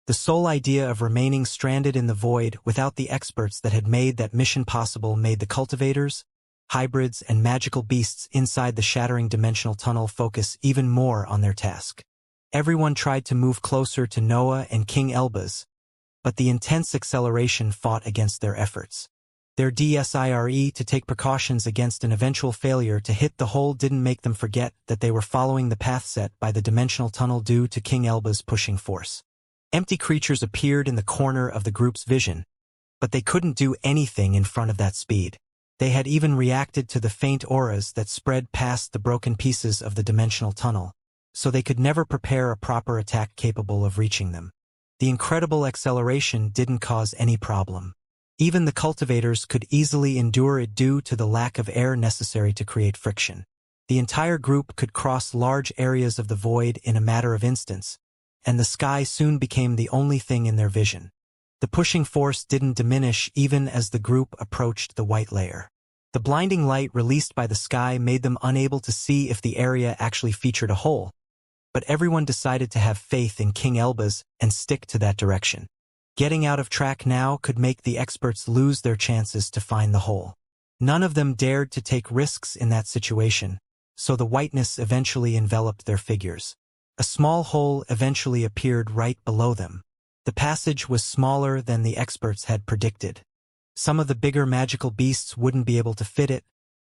The sole idea of remaining stranded in the void without the experts that had made that mission possible made the cultivators, hybrids, and magical beasts inside the shattering dimensional tunnel focus even more on their task. Everyone tried to move closer to Noah and King Elbaz, but the intense acceleration fought against their efforts. Their desire to take precautions against an eventual failure to hit the hole didn't make them forget that they were following the path set by the dimensional tunnel due to King Elbaz's pushing force. Empty creatures appeared in the corner of the group's vision, but they couldn't do anything in front of that speed. They had even reacted to the faint auras that spread past the broken pieces of the dimensional tunnel, so they could never prepare a proper attack capable of reaching them. The incredible acceleration didn't cause any problem. Even the cultivators could easily endure it due to the lack of air necessary to create friction. The entire group could cross large areas of the void in a matter of instants, and the sky soon became the only thing in their vision. The pushing force didn't diminish even as the group approached the white layer. The blinding light released by the sky made them unable to see if the area actually featured a hole, but everyone decided to have faith in King Elbaz and stick to that direction. Getting out of track now could make the experts lose their chances to find the hole. None of them dared to take risks in that situation, so the whiteness eventually enveloped their figures. A small hole eventually appeared right below them. The passage was smaller than the experts had predicted. Some of the bigger magical beasts wouldn't be able to fit it,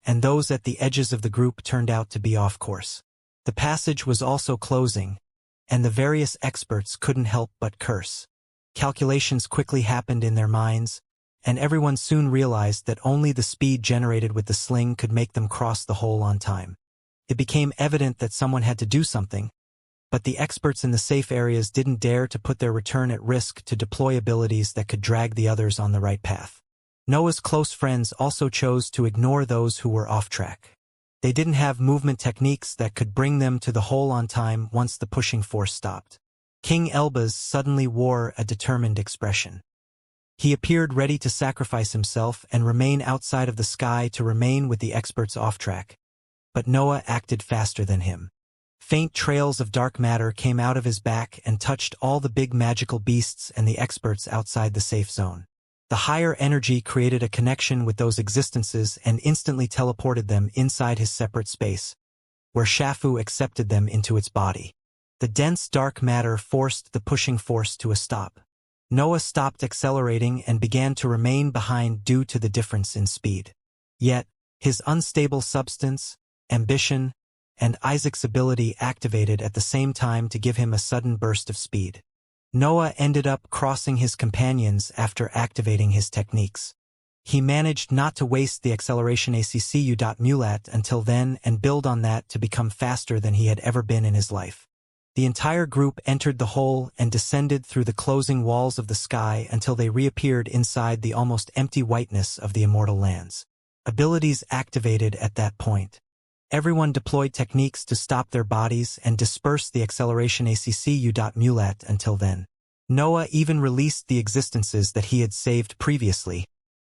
and those at the edges of the group turned out to be off course. The passage was also closing, and the various experts couldn't help but curse. Calculations quickly happened in their minds, and everyone soon realized that only the speed generated with the sling could make them cross the hole on time. It became evident that someone had to do something, but the experts in the safe areas didn't dare to put their return at risk to deploy abilities that could drag the others on the right path. Noah's close friends also chose to ignore those who were off track. They didn't have movement techniques that could bring them to the hole on time once the pushing force stopped. King Elbaz suddenly wore a determined expression. He appeared ready to sacrifice himself and remain outside of the sky to remain with the experts off track. But Noah acted faster than him. Faint trails of dark matter came out of his back and touched all the big magical beasts and the experts outside the safe zone. The higher energy created a connection with those existences and instantly teleported them inside his separate space, where Shafu accepted them into its body. The dense dark matter forced the pushing force to a stop. Noah stopped accelerating and began to remain behind due to the difference in speed. Yet, his unstable substance, ambition, and Isaac's ability activated at the same time to give him a sudden burst of speed. Noah ended up crossing his companions after activating his techniques. He managed not to waste the acceleration ACCU.mulat until then and build on that to become faster than he had ever been in his life. The entire group entered the hole and descended through the closing walls of the sky until they reappeared inside the almost empty whiteness of the immortal lands. Abilities activated at that point. Everyone deployed techniques to stop their bodies and disperse the acceleration ACCU.mulat until then. Noah even released the existences that he had saved previously,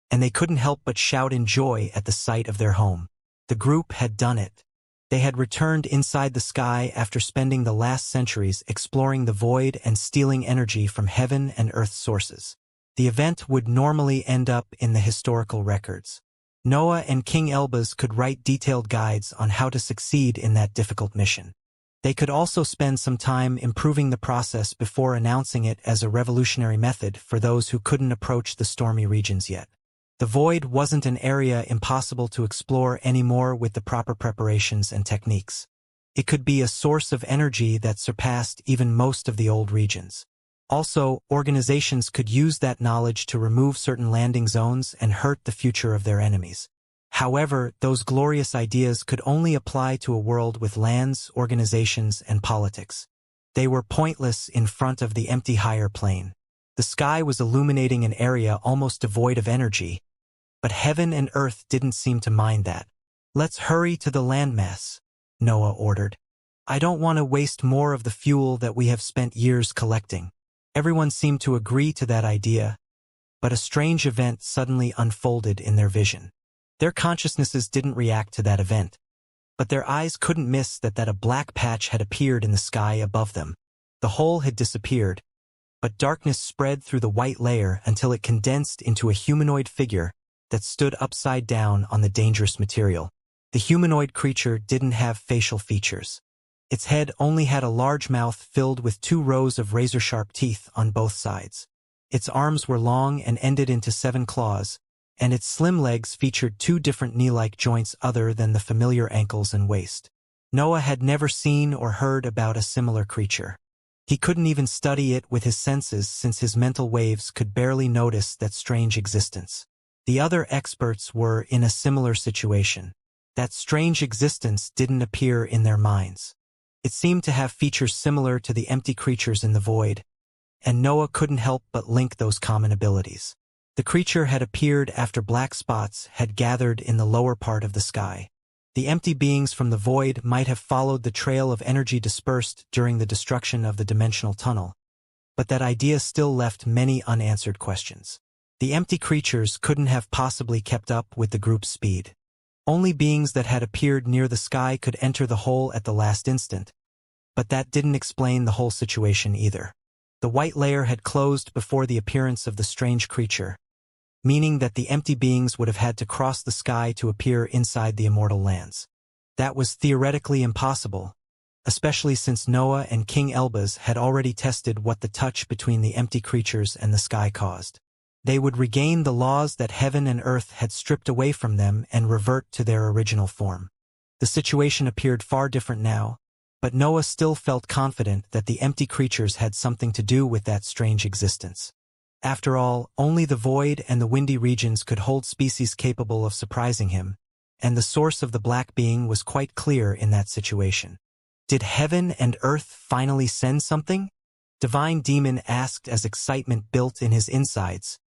and they couldn't help but shout in joy at the sight of their home. The group had done it. They had returned inside the sky after spending the last centuries exploring the void and stealing energy from heaven and earth's sources. The event would normally end up in the historical records. Noah and King Elbaz could write detailed guides on how to succeed in that difficult mission. They could also spend some time improving the process before announcing it as a revolutionary method for those who couldn't approach the stormy regions yet. The void wasn't an area impossible to explore anymore with the proper preparations and techniques. It could be a source of energy that surpassed even most of the old regions. Also, organizations could use that knowledge to remove certain landing zones and hurt the future of their enemies. However, those glorious ideas could only apply to a world with lands, organizations, and politics. They were pointless in front of the empty higher plane. The sky was illuminating an area almost devoid of energy, but heaven and earth didn't seem to mind that. "Let's hurry to the landmass," Noah ordered. "I don't want to waste more of the fuel that we have spent years collecting." Everyone seemed to agree to that idea, but a strange event suddenly unfolded in their vision. Their consciousnesses didn't react to that event, but their eyes couldn't miss that a black patch had appeared in the sky above them. The hole had disappeared, but darkness spread through the white layer until it condensed into a humanoid figure that stood upside down on the dangerous material. The humanoid creature didn't have facial features. Its head only had a large mouth filled with 2 rows of razor-sharp teeth on both sides. Its arms were long and ended into 7 claws, and its slim legs featured 2 different knee-like joints other than the familiar ankles and waist. Noah had never seen or heard about a similar creature. He couldn't even study it with his senses since his mental waves could barely notice that strange existence. The other experts were in a similar situation. That strange existence didn't appear in their minds. It seemed to have features similar to the empty creatures in the void, and Noah couldn't help but link those common abilities. The creature had appeared after black spots had gathered in the lower part of the sky. The empty beings from the void might have followed the trail of energy dispersed during the destruction of the dimensional tunnel, but that idea still left many unanswered questions. The empty creatures couldn't have possibly kept up with the group's speed. Only beings that had appeared near the sky could enter the hole at the last instant, but that didn't explain the whole situation either. The white layer had closed before the appearance of the strange creature, meaning that the empty beings would have had to cross the sky to appear inside the immortal lands. That was theoretically impossible, especially since Noah and King Elbaz had already tested what the touch between the empty creatures and the sky caused. They would regain the laws that heaven and earth had stripped away from them and revert to their original form. The situation appeared far different now, but Noah still felt confident that the empty creatures had something to do with that strange existence. After all, only the void and the windy regions could hold species capable of surprising him, and the source of the black being was quite clear in that situation. Did heaven and earth finally send something? Divine Demon asked as excitement built in his insides,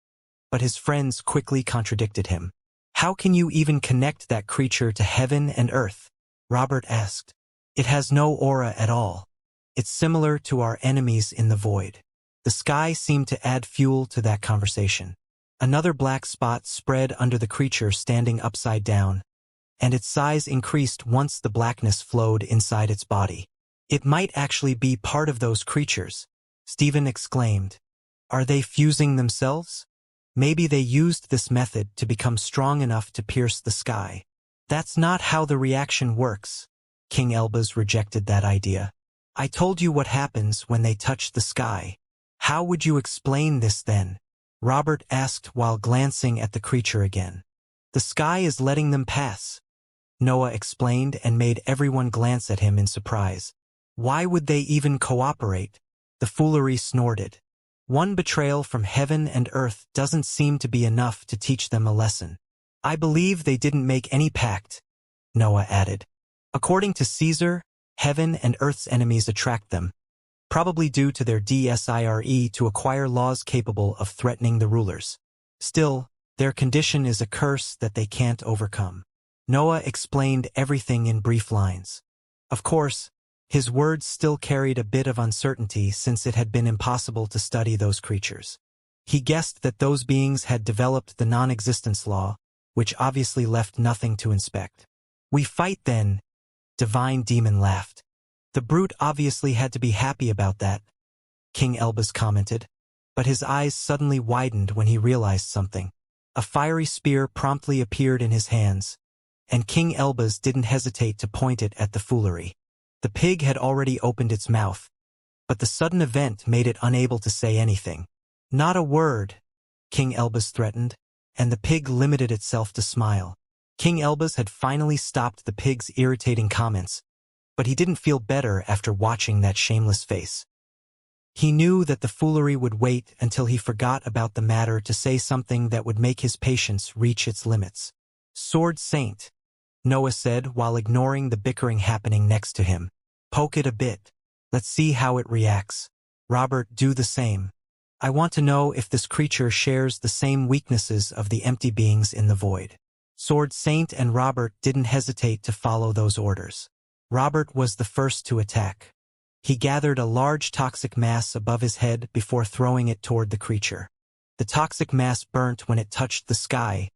but his friends quickly contradicted him. "How can you even connect that creature to heaven and earth?" Robert asked. "It has no aura at all. It's similar to our enemies in the void." The sky seemed to add fuel to that conversation. Another black spot spread under the creature standing upside down, and its size increased once the blackness flowed inside its body. "It might actually be part of those creatures," Stephen exclaimed. "Are they fusing themselves? Maybe they used this method to become strong enough to pierce the sky." "That's not how the reaction works." King Elbaz rejected that idea. "I told you what happens when they touch the sky. How would you explain this then?" Robert asked while glancing at the creature again. "The sky is letting them pass," Noah explained and made everyone glance at him in surprise. "Why would they even cooperate?" The foolery snorted. "One betrayal from heaven and earth doesn't seem to be enough to teach them a lesson." "I believe they didn't make any pact," Noah added. "According to Caesar, heaven and earth's enemies attract them, probably due to their desire to acquire laws capable of threatening the rulers. Still, their condition is a curse that they can't overcome. Noah explained everything in brief lines. Of course, his words still carried a bit of uncertainty since it had been impossible to study those creatures. He guessed that those beings had developed the non-existence law, which obviously left nothing to inspect. "We fight then," Divine Demon laughed. "The brute obviously had to be happy about that," King Elbas commented, but his eyes suddenly widened when he realized something. A fiery spear promptly appeared in his hands, and King Elbas didn't hesitate to point it at the foolery. The pig had already opened its mouth, but the sudden event made it unable to say anything. "Not a word," King Elbas threatened, and the pig limited itself to smile. King Elbas had finally stopped the pig's irritating comments, but he didn't feel better after watching that shameless face. He knew that the foolery would wait until he forgot about the matter to say something that would make his patience reach its limits. "Sword Saint," Noah said while ignoring the bickering happening next to him. "Poke it a bit. Let's see how it reacts. Robert, do the same. I want to know if this creature shares the same weaknesses of the empty beings in the void." Sword Saint and Robert didn't hesitate to follow those orders. Robert was the first to attack. He gathered a large toxic mass above his head before throwing it toward the creature. The toxic mass burnt when it touched the sky,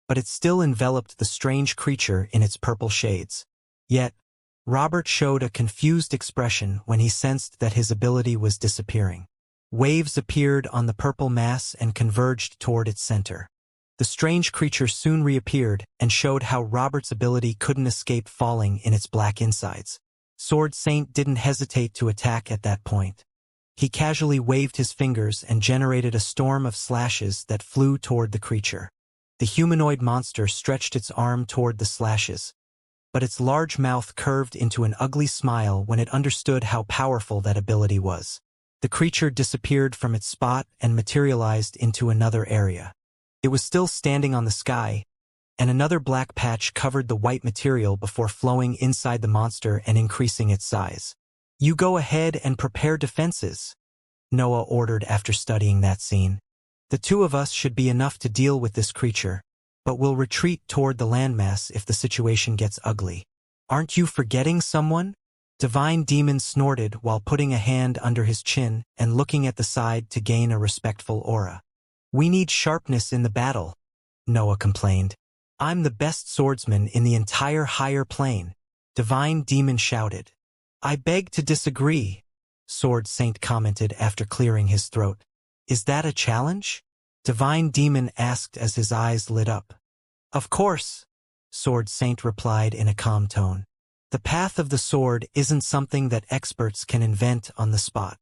but it still enveloped the strange creature in its purple shades. Yet, Robert showed a confused expression when he sensed that his ability was disappearing. Waves appeared on the purple mass and converged toward its center. The strange creature soon reappeared and showed how Robert's ability couldn't escape falling in its black insides. Sword Saint didn't hesitate to attack at that point. He casually waved his fingers and generated a storm of slashes that flew toward the creature. The humanoid monster stretched its arm toward the slashes, but its large mouth curved into an ugly smile when it understood how powerful that ability was. The creature disappeared from its spot and materialized into another area. It was still standing on the sky, and another black patch covered the white material before flowing inside the monster and increasing its size. "You go ahead and prepare defenses," Noah ordered after studying that scene. "The two of us should be enough to deal with this creature, but we'll retreat toward the landmass if the situation gets ugly." "Aren't you forgetting someone?" Divine Demon snorted while putting a hand under his chin and looking at the side to gain a respectful aura. "We need sharpness in the battle," Noah complained. "I'm the best swordsman in the entire higher plane," Divine Demon shouted. "I beg to disagree," Sword Saint commented after clearing his throat. "Is that a challenge?" Divine Demon asked as his eyes lit up. "Of course," Sword Saint replied in a calm tone. "The path of the sword isn't something that experts can invent on the spot."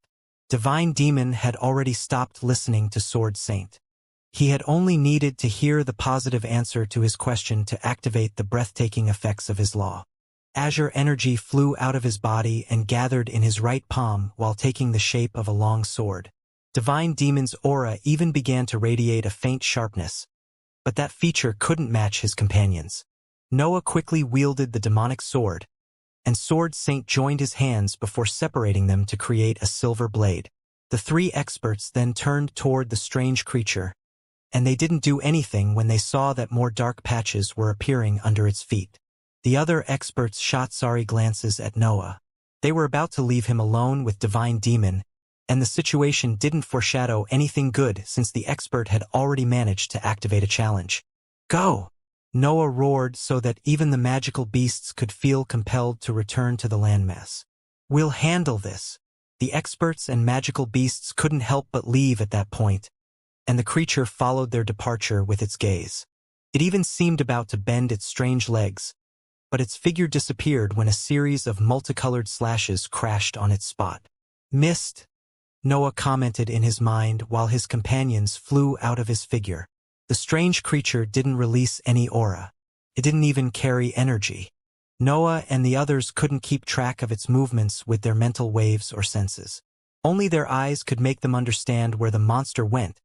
Divine Demon had already stopped listening to Sword Saint. He had only needed to hear the positive answer to his question to activate the breathtaking effects of his law. Azure energy flew out of his body and gathered in his right palm while taking the shape of a long sword. Divine Demon's aura even began to radiate a faint sharpness, but that feature couldn't match his companion's. Noah quickly wielded the demonic sword, and Sword Saint joined his hands before separating them to create a silver blade. The three experts then turned toward the strange creature, and they didn't do anything when they saw that more dark patches were appearing under its feet. The other experts shot sorry glances at Noah. They were about to leave him alone with Divine Demon, and the situation didn't foreshadow anything good since the expert had already managed to activate a challenge. "Go!" Noah roared so that even the magical beasts could feel compelled to return to the landmass. "We'll handle this." The experts and magical beasts couldn't help but leave at that point, and the creature followed their departure with its gaze. It even seemed about to bend its strange legs, but its figure disappeared when a series of multicolored slashes crashed on its spot. "Missed," Noah commented in his mind while his companions flew out of his figure. The strange creature didn't release any aura. It didn't even carry energy. Noah and the others couldn't keep track of its movements with their mental waves or senses. Only their eyes could make them understand where the monster went,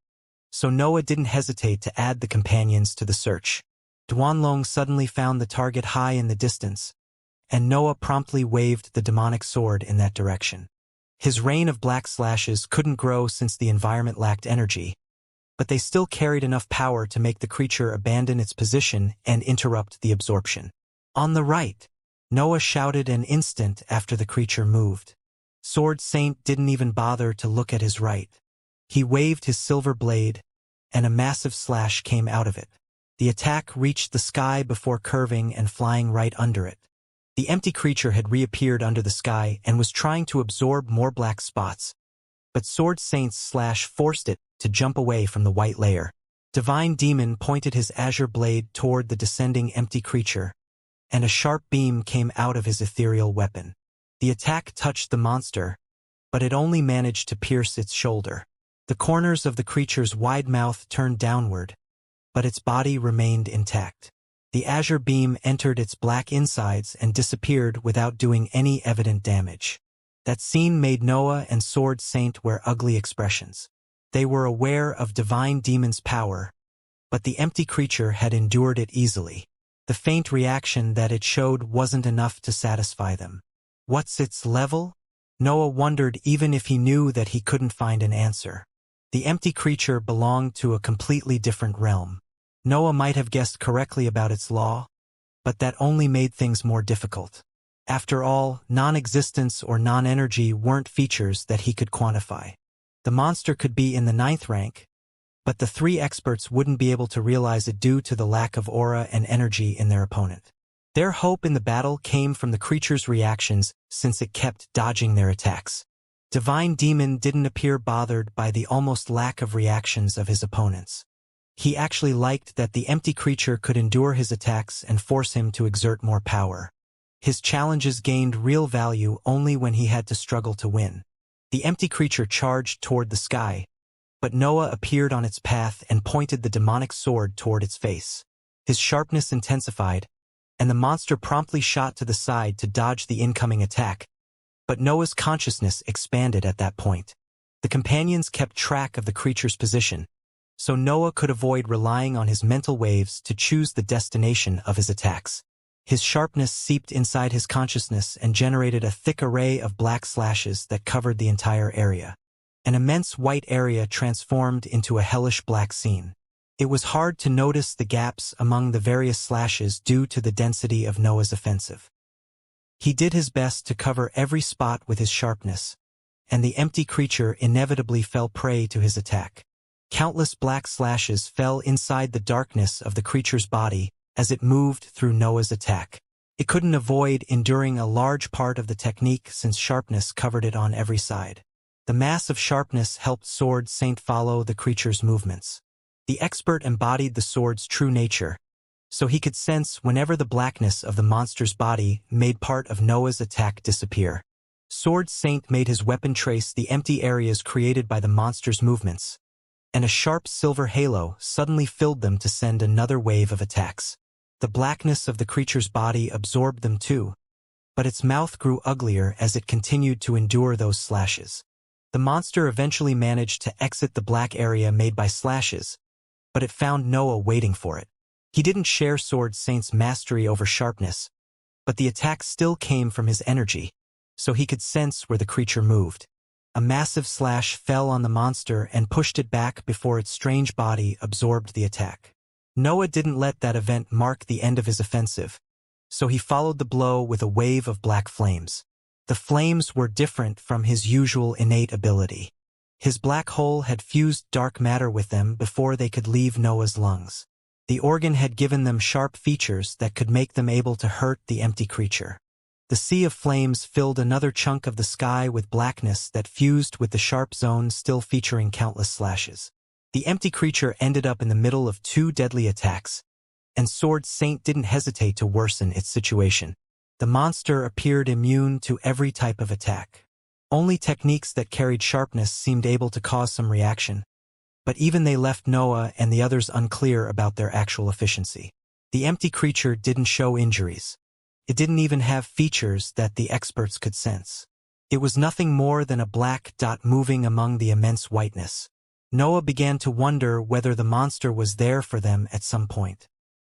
so Noah didn't hesitate to add the companions to the search. Duanlong suddenly found the target high in the distance, and Noah promptly waved the demonic sword in that direction. His rain of black slashes couldn't grow since the environment lacked energy, but they still carried enough power to make the creature abandon its position and interrupt the absorption. On the right, Noah shouted an instant after the creature moved. Sword Saint didn't even bother to look at his right. He waved his silver blade, and a massive slash came out of it. The attack reached the sky before curving and flying right under it. The empty creature had reappeared under the sky and was trying to absorb more black spots, but Sword Saint's slash forced it to jump away from the white layer. Divine Demon pointed his azure blade toward the descending empty creature, and a sharp beam came out of his ethereal weapon. The attack touched the monster, but it only managed to pierce its shoulder. The corners of the creature's wide mouth turned downward, but its body remained intact. The azure beam entered its black insides and disappeared without doing any evident damage. That scene made Noah and Sword Saint wear ugly expressions. They were aware of Divine Demon's power, but the empty creature had endured it easily. The faint reaction that it showed wasn't enough to satisfy them. What's its level? Noah wondered, even if he knew that he couldn't find an answer. The empty creature belonged to a completely different realm. Noah might have guessed correctly about its law, but that only made things more difficult. After all, non-existence or non-energy weren't features that he could quantify. The monster could be in the 9th rank, but the 3 experts wouldn't be able to realize it due to the lack of aura and energy in their opponent. Their hope in the battle came from the creature's reactions, since it kept dodging their attacks. Divine Demon didn't appear bothered by the almost lack of reactions of his opponents. He actually liked that the empty creature could endure his attacks and force him to exert more power. His challenges gained real value only when he had to struggle to win. The empty creature charged toward the sky, but Noah appeared on its path and pointed the demonic sword toward its face. His sharpness intensified, and the monster promptly shot to the side to dodge the incoming attack, but Noah's consciousness expanded at that point. The companions kept track of the creature's position, so Noah could avoid relying on his mental waves to choose the destination of his attacks. His sharpness seeped inside his consciousness and generated a thick array of black slashes that covered the entire area. An immense white area transformed into a hellish black scene. It was hard to notice the gaps among the various slashes due to the density of Noah's offensive. He did his best to cover every spot with his sharpness, and the empty creature inevitably fell prey to his attack. Countless black slashes fell inside the darkness of the creature's body as it moved through Noah's attack. It couldn't avoid enduring a large part of the technique since sharpness covered it on every side. The mass of sharpness helped Sword Saint follow the creature's movements. The expert embodied the sword's true nature, so he could sense whenever the blackness of the monster's body made part of Noah's attack disappear. Sword Saint made his weapon trace the empty areas created by the monster's movements, and a sharp silver halo suddenly filled them to send another wave of attacks. The blackness of the creature's body absorbed them too, but its mouth grew uglier as it continued to endure those slashes. The monster eventually managed to exit the black area made by slashes, but it found Noah waiting for it. He didn't share Sword Saint's mastery over sharpness, but the attack still came from his energy, so he could sense where the creature moved. A massive slash fell on the monster and pushed it back before its strange body absorbed the attack. Noah didn't let that event mark the end of his offensive, so he followed the blow with a wave of black flames. The flames were different from his usual innate ability. His black hole had fused dark matter with them before they could leave Noah's lungs. The organ had given them sharp features that could make them able to hurt the empty creature. The sea of flames filled another chunk of the sky with blackness that fused with the sharp zone still featuring countless slashes. The empty creature ended up in the middle of 2 deadly attacks, and Sword Saint didn't hesitate to worsen its situation. The monster appeared immune to every type of attack. Only techniques that carried sharpness seemed able to cause some reaction, but even they left Noah and the others unclear about their actual efficiency. The empty creature didn't show injuries. It didn't even have features that the experts could sense. It was nothing more than a black dot moving among the immense whiteness. Noah began to wonder whether the monster was there for them at some point.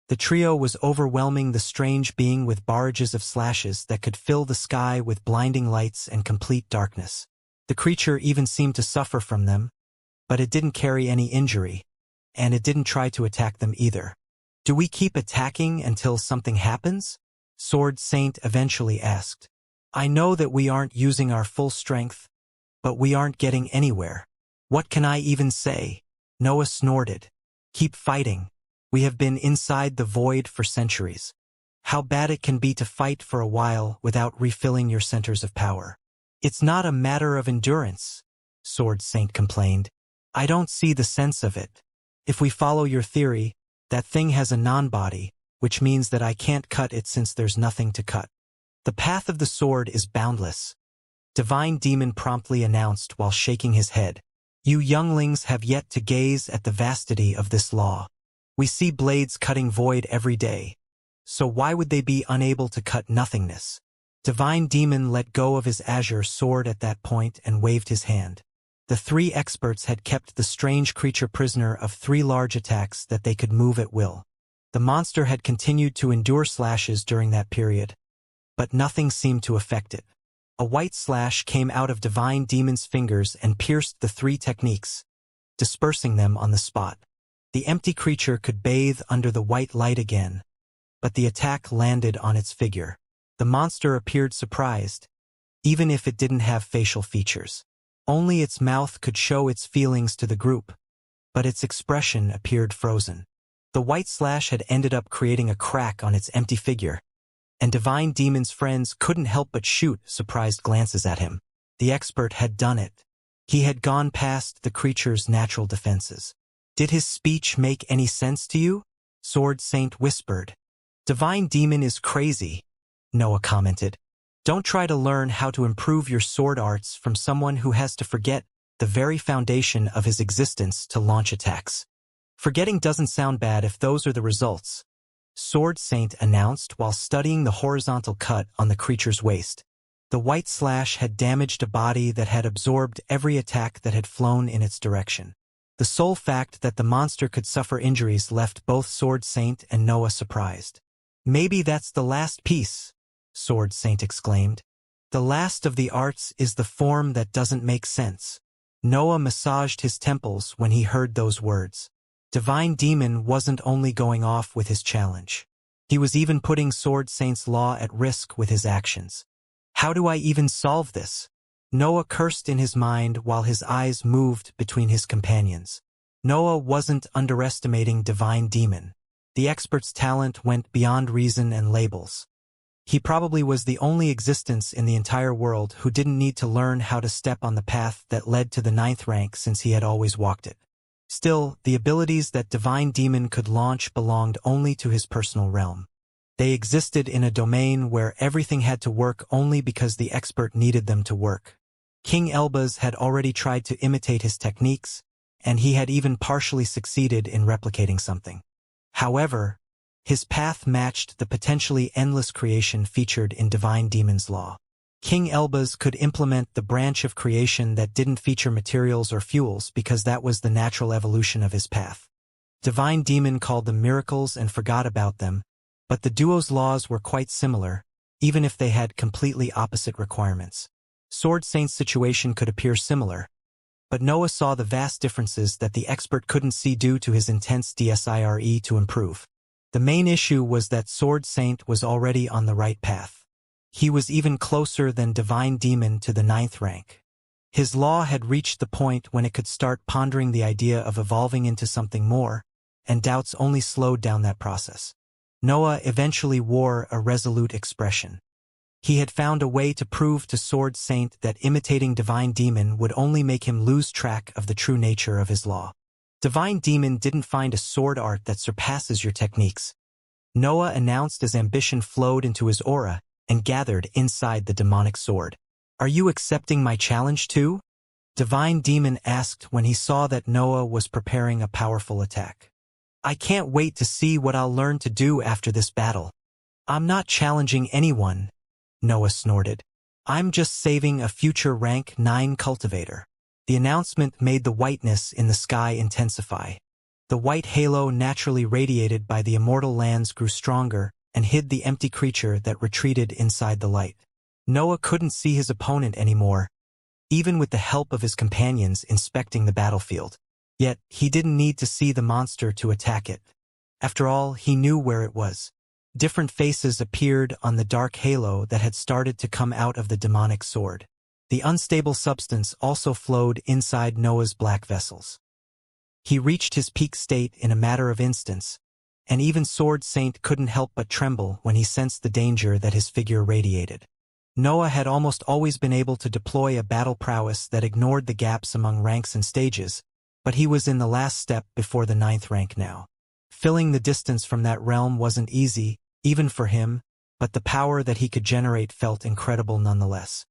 The trio was overwhelming the strange being with barrages of slashes that could fill the sky with blinding lights and complete darkness. The creature even seemed to suffer from them, but it didn't carry any injury, and it didn't try to attack them either. Do we keep attacking until something happens? Sword Saint eventually asked. I know that we aren't using our full strength, but we aren't getting anywhere. What can I even say? Noah snorted. Keep fighting. We have been inside the void for centuries. How bad it can be to fight for a while without refilling your centers of power. It's not a matter of endurance, Sword Saint complained. I don't see the sense of it. If we follow your theory, that thing has a non-body, which means that I can't cut it since there's nothing to cut. The path of the sword is boundless, Divine Demon promptly announced while shaking his head. You younglings have yet to gaze at the vastity of this law. We see blades cutting void every day. So why would they be unable to cut nothingness? Divine Demon let go of his azure sword at that point and waved his hand. The three experts had kept the strange creature prisoner of 3 large attacks that they could move at will. The monster had continued to endure slashes during that period, but nothing seemed to affect it. A white slash came out of Divine Demon's fingers and pierced the 3 techniques, dispersing them on the spot. The empty creature could bathe under the white light again, but the attack landed on its figure. The monster appeared surprised, even if it didn't have facial features. Only its mouth could show its feelings to the group, but its expression appeared frozen. The white slash had ended up creating a crack on its empty figure, and Divine Demon's friends couldn't help but shoot surprised glances at him. The expert had done it. He had gone past the creature's natural defenses. Did his speech make any sense to you? Sword Saint whispered. Divine Demon is crazy, Noah commented. Don't try to learn how to improve your sword arts from someone who has to forget the very foundation of his existence to launch attacks. Forgetting doesn't sound bad if those are the results, Sword Saint announced while studying the horizontal cut on the creature's waist. The white slash had damaged a body that had absorbed every attack that had flown in its direction. The sole fact that the monster could suffer injuries left both Sword Saint and Noah surprised. Maybe that's the last piece, Sword Saint exclaimed. The last of the arts is the form that doesn't make sense. Noah massaged his temples when he heard those words. Divine Demon wasn't only going off with his challenge. He was even putting Sword Saint's law at risk with his actions. How do I even solve this? Noah cursed in his mind while his eyes moved between his companions. Noah wasn't underestimating Divine Demon. The expert's talent went beyond reason and labels. He probably was the only existence in the entire world who didn't need to learn how to step on the path that led to the 9th rank since he had always walked it. Still, the abilities that Divine Demon could launch belonged only to his personal realm. They existed in a domain where everything had to work only because the expert needed them to work. King Elbaz had already tried to imitate his techniques, and he had even partially succeeded in replicating something. However, his path matched the potentially endless creation featured in Divine Demon's law. King Elbaz could implement the branch of creation that didn't feature materials or fuels because that was the natural evolution of his path. Divine Demon called them miracles and forgot about them, but the duo's laws were quite similar, even if they had completely opposite requirements. Sword Saint's situation could appear similar, but Noah saw the vast differences that the expert couldn't see due to his intense desire to improve. The main issue was that Sword Saint was already on the right path. He was even closer than Divine Demon to the 9th rank. His law had reached the point when it could start pondering the idea of evolving into something more, and doubts only slowed down that process. Noah eventually wore a resolute expression. He had found a way to prove to Sword Saint that imitating Divine Demon would only make him lose track of the true nature of his law. Divine Demon didn't find a sword art that surpasses your techniques, Noah announced as ambition flowed into his aura and gathered inside the demonic sword. Are you accepting my challenge too? Divine Demon asked when he saw that Noah was preparing a powerful attack. I can't wait to see what I'll learn to do after this battle. I'm not challenging anyone, Noah snorted. I'm just saving a future rank 9 cultivator. The announcement made the whiteness in the sky intensify. The white halo naturally radiated by the immortal lands grew stronger and hid the empty creature that retreated inside the light. Noah couldn't see his opponent anymore, even with the help of his companions inspecting the battlefield. Yet, he didn't need to see the monster to attack it. After all, he knew where it was. Different faces appeared on the dark halo that had started to come out of the demonic sword. The unstable substance also flowed inside Noah's black vessels. He reached his peak state in a matter of instants, and even Sword Saint couldn't help but tremble when he sensed the danger that his figure radiated. Noah had almost always been able to deploy a battle prowess that ignored the gaps among ranks and stages, but he was in the last step before the 9th rank now. Filling the distance from that realm wasn't easy, even for him, but the power that he could generate felt incredible nonetheless.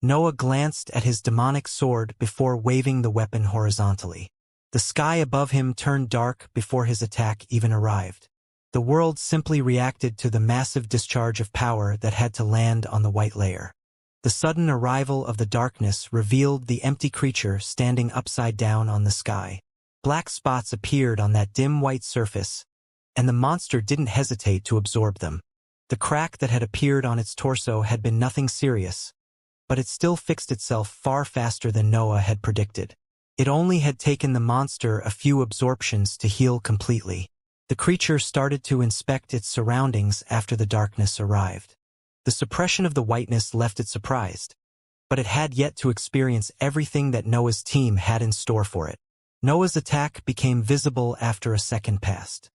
Noah glanced at his demonic sword before waving the weapon horizontally. The sky above him turned dark before his attack even arrived. The world simply reacted to the massive discharge of power that had to land on the white layer. The sudden arrival of the darkness revealed the empty creature standing upside down on the sky. Black spots appeared on that dim white surface, and the monster didn't hesitate to absorb them. The crack that had appeared on its torso had been nothing serious, but it still fixed itself far faster than Noah had predicted. It only had taken the monster a few absorptions to heal completely. The creature started to inspect its surroundings after the darkness arrived. The suppression of the whiteness left it surprised, but it had yet to experience everything that Noah's team had in store for it. Noah's attack became visible after a second passed.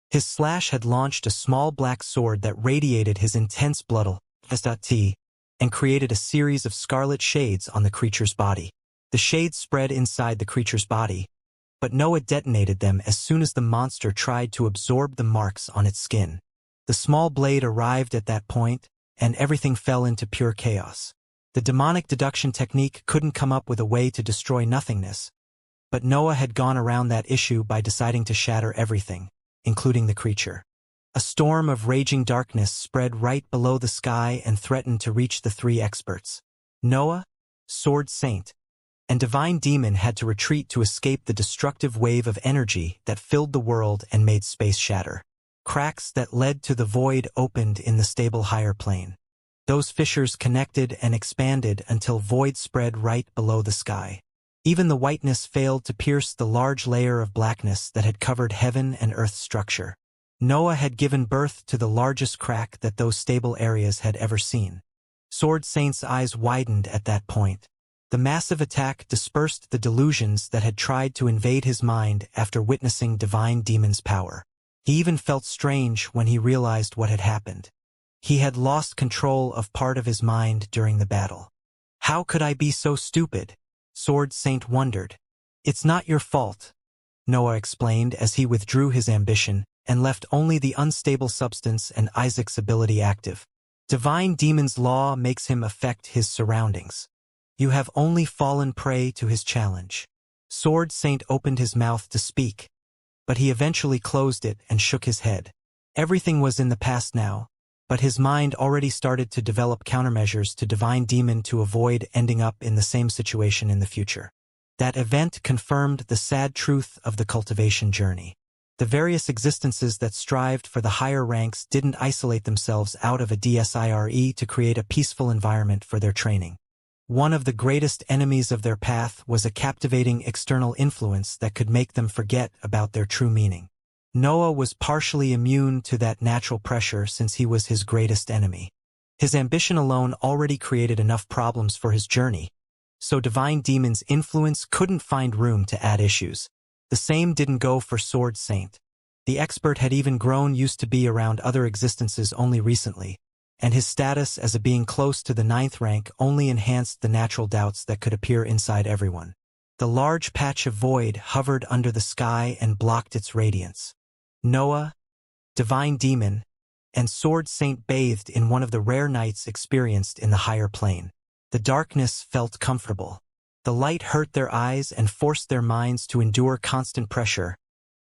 His slash had launched a small black sword that radiated his intense blood and created a series of scarlet shades on the creature's body. The shades spread inside the creature's body, but Noah detonated them as soon as the monster tried to absorb the marks on its skin. The small blade arrived at that point, and everything fell into pure chaos. The demonic deduction technique couldn't come up with a way to destroy nothingness, but Noah had gone around that issue by deciding to shatter everything, including the creature. A storm of raging darkness spread right below the sky and threatened to reach the 3 experts. Noah, Sword Saint, and Divine Demon had to retreat to escape the destructive wave of energy that filled the world and made space shatter. Cracks that led to the void opened in the stable higher plane. Those fissures connected and expanded until void spread right below the sky. Even the whiteness failed to pierce the large layer of blackness that had covered heaven and earth's structure. Noah had given birth to the largest crack that those stable areas had ever seen. Sword Saint's eyes widened at that point. The massive attack dispersed the delusions that had tried to invade his mind after witnessing Divine Demon's power. He even felt strange when he realized what had happened. He had lost control of part of his mind during the battle. How could I be so stupid? Sword Saint wondered. It's not your fault, Noah explained as he withdrew his ambition and left only the unstable substance and Isaac's ability active. Divine Demon's law makes him affect his surroundings. You have only fallen prey to his challenge. Sword Saint opened his mouth to speak, but he eventually closed it and shook his head. Everything was in the past now, but his mind already started to develop countermeasures to Divine Demon to avoid ending up in the same situation in the future. That event confirmed the sad truth of the cultivation journey. The various existences that strived for the higher ranks didn't isolate themselves out of a DSIRE to create a peaceful environment for their training. One of the greatest enemies of their path was a captivating external influence that could make them forget about their true meaning. Noah was partially immune to that natural pressure since he was his greatest enemy. His ambition alone already created enough problems for his journey, so Divine Demon's influence couldn't find room to add issues. The same didn't go for Sword Saint. The expert had even grown used to be around other existences only recently, and his status as a being close to the 9th rank only enhanced the natural doubts that could appear inside everyone. The large patch of void hovered under the sky and blocked its radiance. Noah, Divine Demon, and Sword Saint bathed in one of the rare nights experienced in the higher plane. The darkness felt comfortable. The light hurt their eyes and forced their minds to endure constant pressure,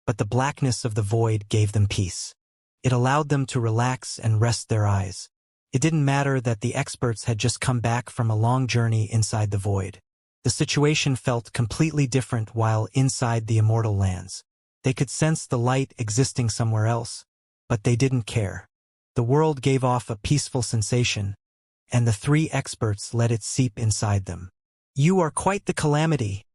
but the blackness of the void gave them peace. It allowed them to relax and rest their eyes. It didn't matter that the experts had just come back from a long journey inside the void. The situation felt completely different while inside the immortal lands. They could sense the light existing somewhere else, but they didn't care. The world gave off a peaceful sensation, and the 3 experts let it seep inside them. You are quite the calamity,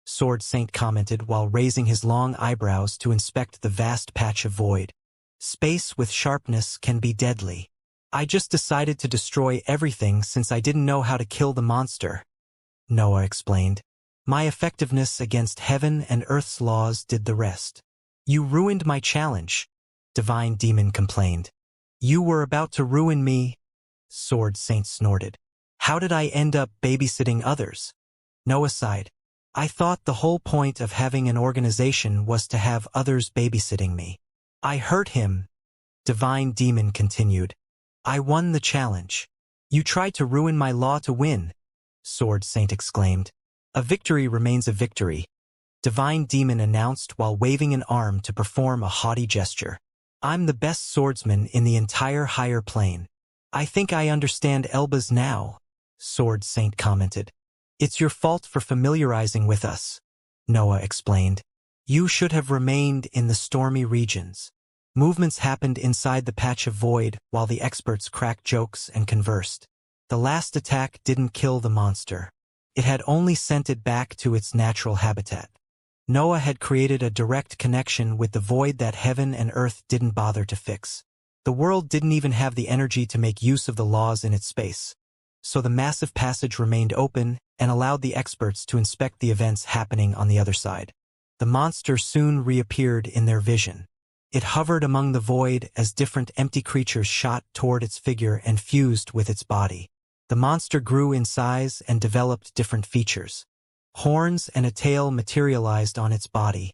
Sword Saint commented while raising his long eyebrows to inspect the vast patch of void. Space with sharpness can be deadly. I just decided to destroy everything since I didn't know how to kill the monster, Noah explained. My effectiveness against heaven and earth's laws did the rest. You ruined my challenge, Divine Demon complained. You were about to ruin me, Sword Saint snorted. How did I end up babysitting others? Noah sighed. I thought the whole point of having an organization was to have others babysitting me. I hurt him, Divine Demon continued. I won the challenge. You tried to ruin my law to win, Sword Saint exclaimed. A victory remains a victory, Divine Demon announced while waving an arm to perform a haughty gesture. I'm the best swordsman in the entire higher plane. I think I understand Elbas now, Sword Saint commented. It's your fault for familiarizing with us, Noah explained. You should have remained in the stormy regions. Movements happened inside the patch of void while the experts cracked jokes and conversed. The last attack didn't kill the monster. It had only sent it back to its natural habitat. Noah had created a direct connection with the void that heaven and earth didn't bother to fix. The world didn't even have the energy to make use of the laws in its space. So the massive passage remained open and allowed the experts to inspect the events happening on the other side. The monster soon reappeared in their vision. It hovered among the void as different empty creatures shot toward its figure and fused with its body. The monster grew in size and developed different features. Horns and a tail materialized on its body,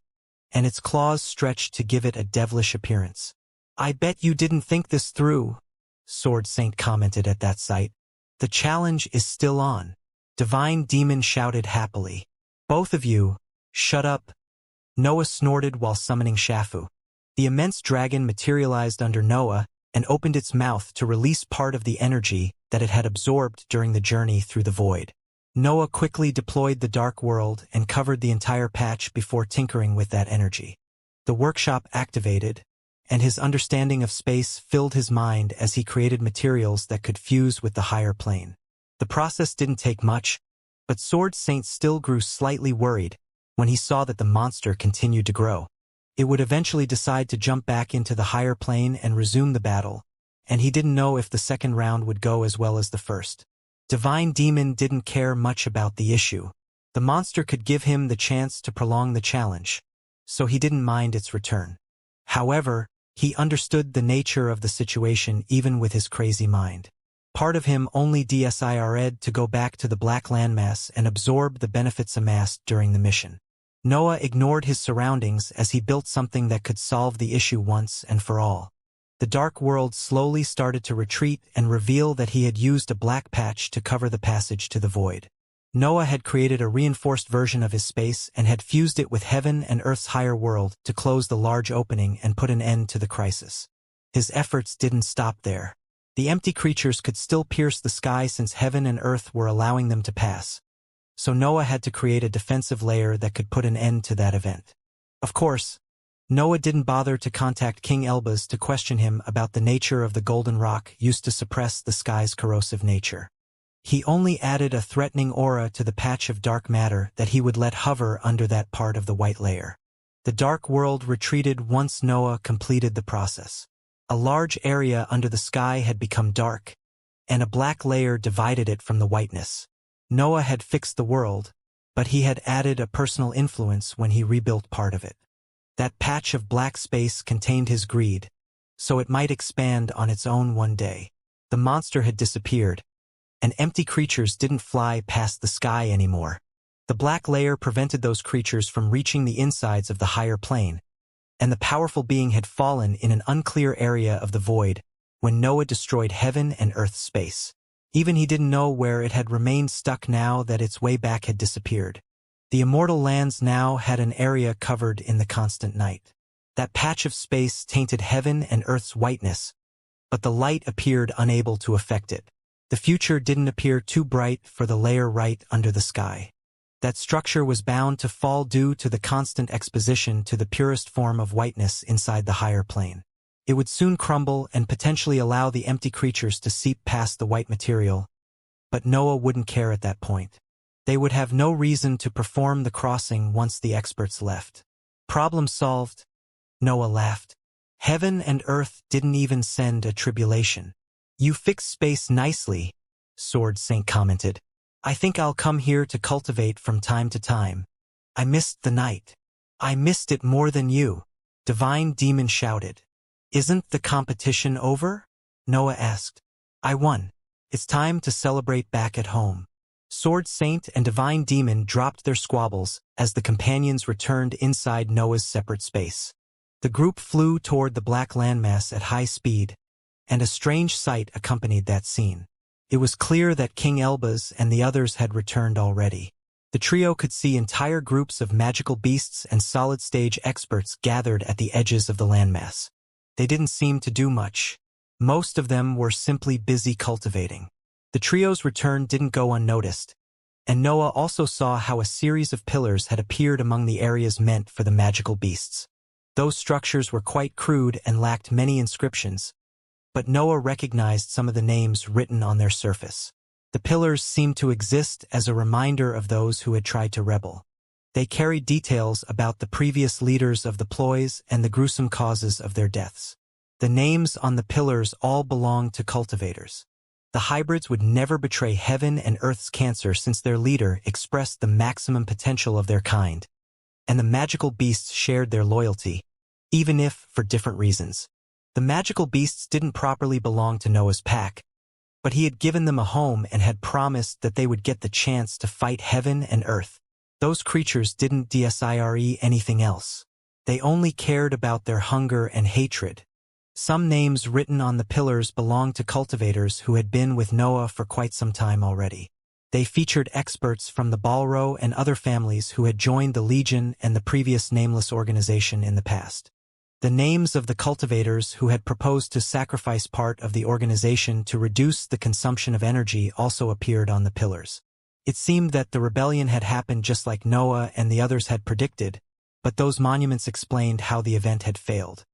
and its claws stretched to give it a devilish appearance. I bet you didn't think this through, Sword Saint commented at that sight. The challenge is still on, Divine Demon shouted happily. Both of you, shut up, Noah snorted while summoning Shafu. The immense dragon materialized under Noah and opened its mouth to release part of the energy that it had absorbed during the journey through the void. Noah quickly deployed the dark world and covered the entire patch before tinkering with that energy. The workshop activated, and his understanding of space filled his mind as he created materials that could fuse with the higher plane. The process didn't take much, but Sword Saint still grew slightly worried when he saw that the monster continued to grow. It would eventually decide to jump back into the higher plane and resume the battle, and he didn't know if the second round would go as well as the first. Divine Demon didn't care much about the issue. The monster could give him the chance to prolong the challenge, so he didn't mind its return. However, he understood the nature of the situation even with his crazy mind. Part of him only desired to go back to the black landmass and absorb the benefits amassed during the mission. Noah ignored his surroundings as he built something that could solve the issue once and for all. The dark world slowly started to retreat and reveal that he had used a black patch to cover the passage to the void. Noah had created a reinforced version of his space and had fused it with heaven and earth's higher world to close the large opening and put an end to the crisis. His efforts didn't stop there. The empty creatures could still pierce the sky since heaven and earth were allowing them to pass. So Noah had to create a defensive layer that could put an end to that event. Of course, Noah didn't bother to contact King Elbas to question him about the nature of the golden rock used to suppress the sky's corrosive nature. He only added a threatening aura to the patch of dark matter that he would let hover under that part of the white layer. The dark world retreated once Noah completed the process. A large area under the sky had become dark, and a black layer divided it from the whiteness. Noah had fixed the world, but he had added a personal influence when he rebuilt part of it. That patch of black space contained his greed, so it might expand on its own one day. The monster had disappeared, and empty creatures didn't fly past the sky anymore. The black layer prevented those creatures from reaching the insides of the higher plane, and the powerful being had fallen in an unclear area of the void when Noah destroyed heaven and earth's space. Even he didn't know where it had remained stuck now that its way back had disappeared. The immortal lands now had an area covered in the constant night. That patch of space tainted heaven and earth's whiteness, but the light appeared unable to affect it. The future didn't appear too bright for the layer right under the sky. That structure was bound to fall due to the constant exposition to the purest form of whiteness inside the higher plane. It would soon crumble and potentially allow the empty creatures to seep past the white material, but Noah wouldn't care at that point. They would have no reason to perform the crossing once the experts left. Problem solved, Noah laughed. Heaven and earth didn't even send a tribulation. You fix space nicely, Sword Saint commented. I think I'll come here to cultivate from time to time. I missed the night. I missed it more than you, Divine Demon shouted. Isn't the competition over? Noah asked. I won. It's time to celebrate back at home. Sword Saint and Divine Demon dropped their squabbles as the companions returned inside Noah's separate space. The group flew toward the black landmass at high speed, and a strange sight accompanied that scene. It was clear that King Elbaz and the others had returned already. The trio could see entire groups of magical beasts and solid-stage experts gathered at the edges of the landmass. They didn't seem to do much. Most of them were simply busy cultivating. The trio's return didn't go unnoticed, and Noah also saw how a series of pillars had appeared among the areas meant for the magical beasts. Those structures were quite crude and lacked many inscriptions, but Noah recognized some of the names written on their surface. The pillars seemed to exist as a reminder of those who had tried to rebel. They carried details about the previous leaders of the ploys and the gruesome causes of their deaths. The names on the pillars all belonged to cultivators. The hybrids would never betray heaven and earth's cancer since their leader expressed the maximum potential of their kind, and the magical beasts shared their loyalty, even if for different reasons. The magical beasts didn't properly belong to Noah's pack, but he had given them a home and had promised that they would get the chance to fight heaven and earth. Those creatures didn't desire anything else. They only cared about their hunger and hatred. Some names written on the pillars belonged to cultivators who had been with Noah for quite some time already. They featured experts from the Balro and other families who had joined the Legion and the previous nameless organization in the past. The names of the cultivators who had proposed to sacrifice part of the organization to reduce the consumption of energy also appeared on the pillars. It seemed that the rebellion had happened just like Noah and the others had predicted, but those monuments explained how the event had failed.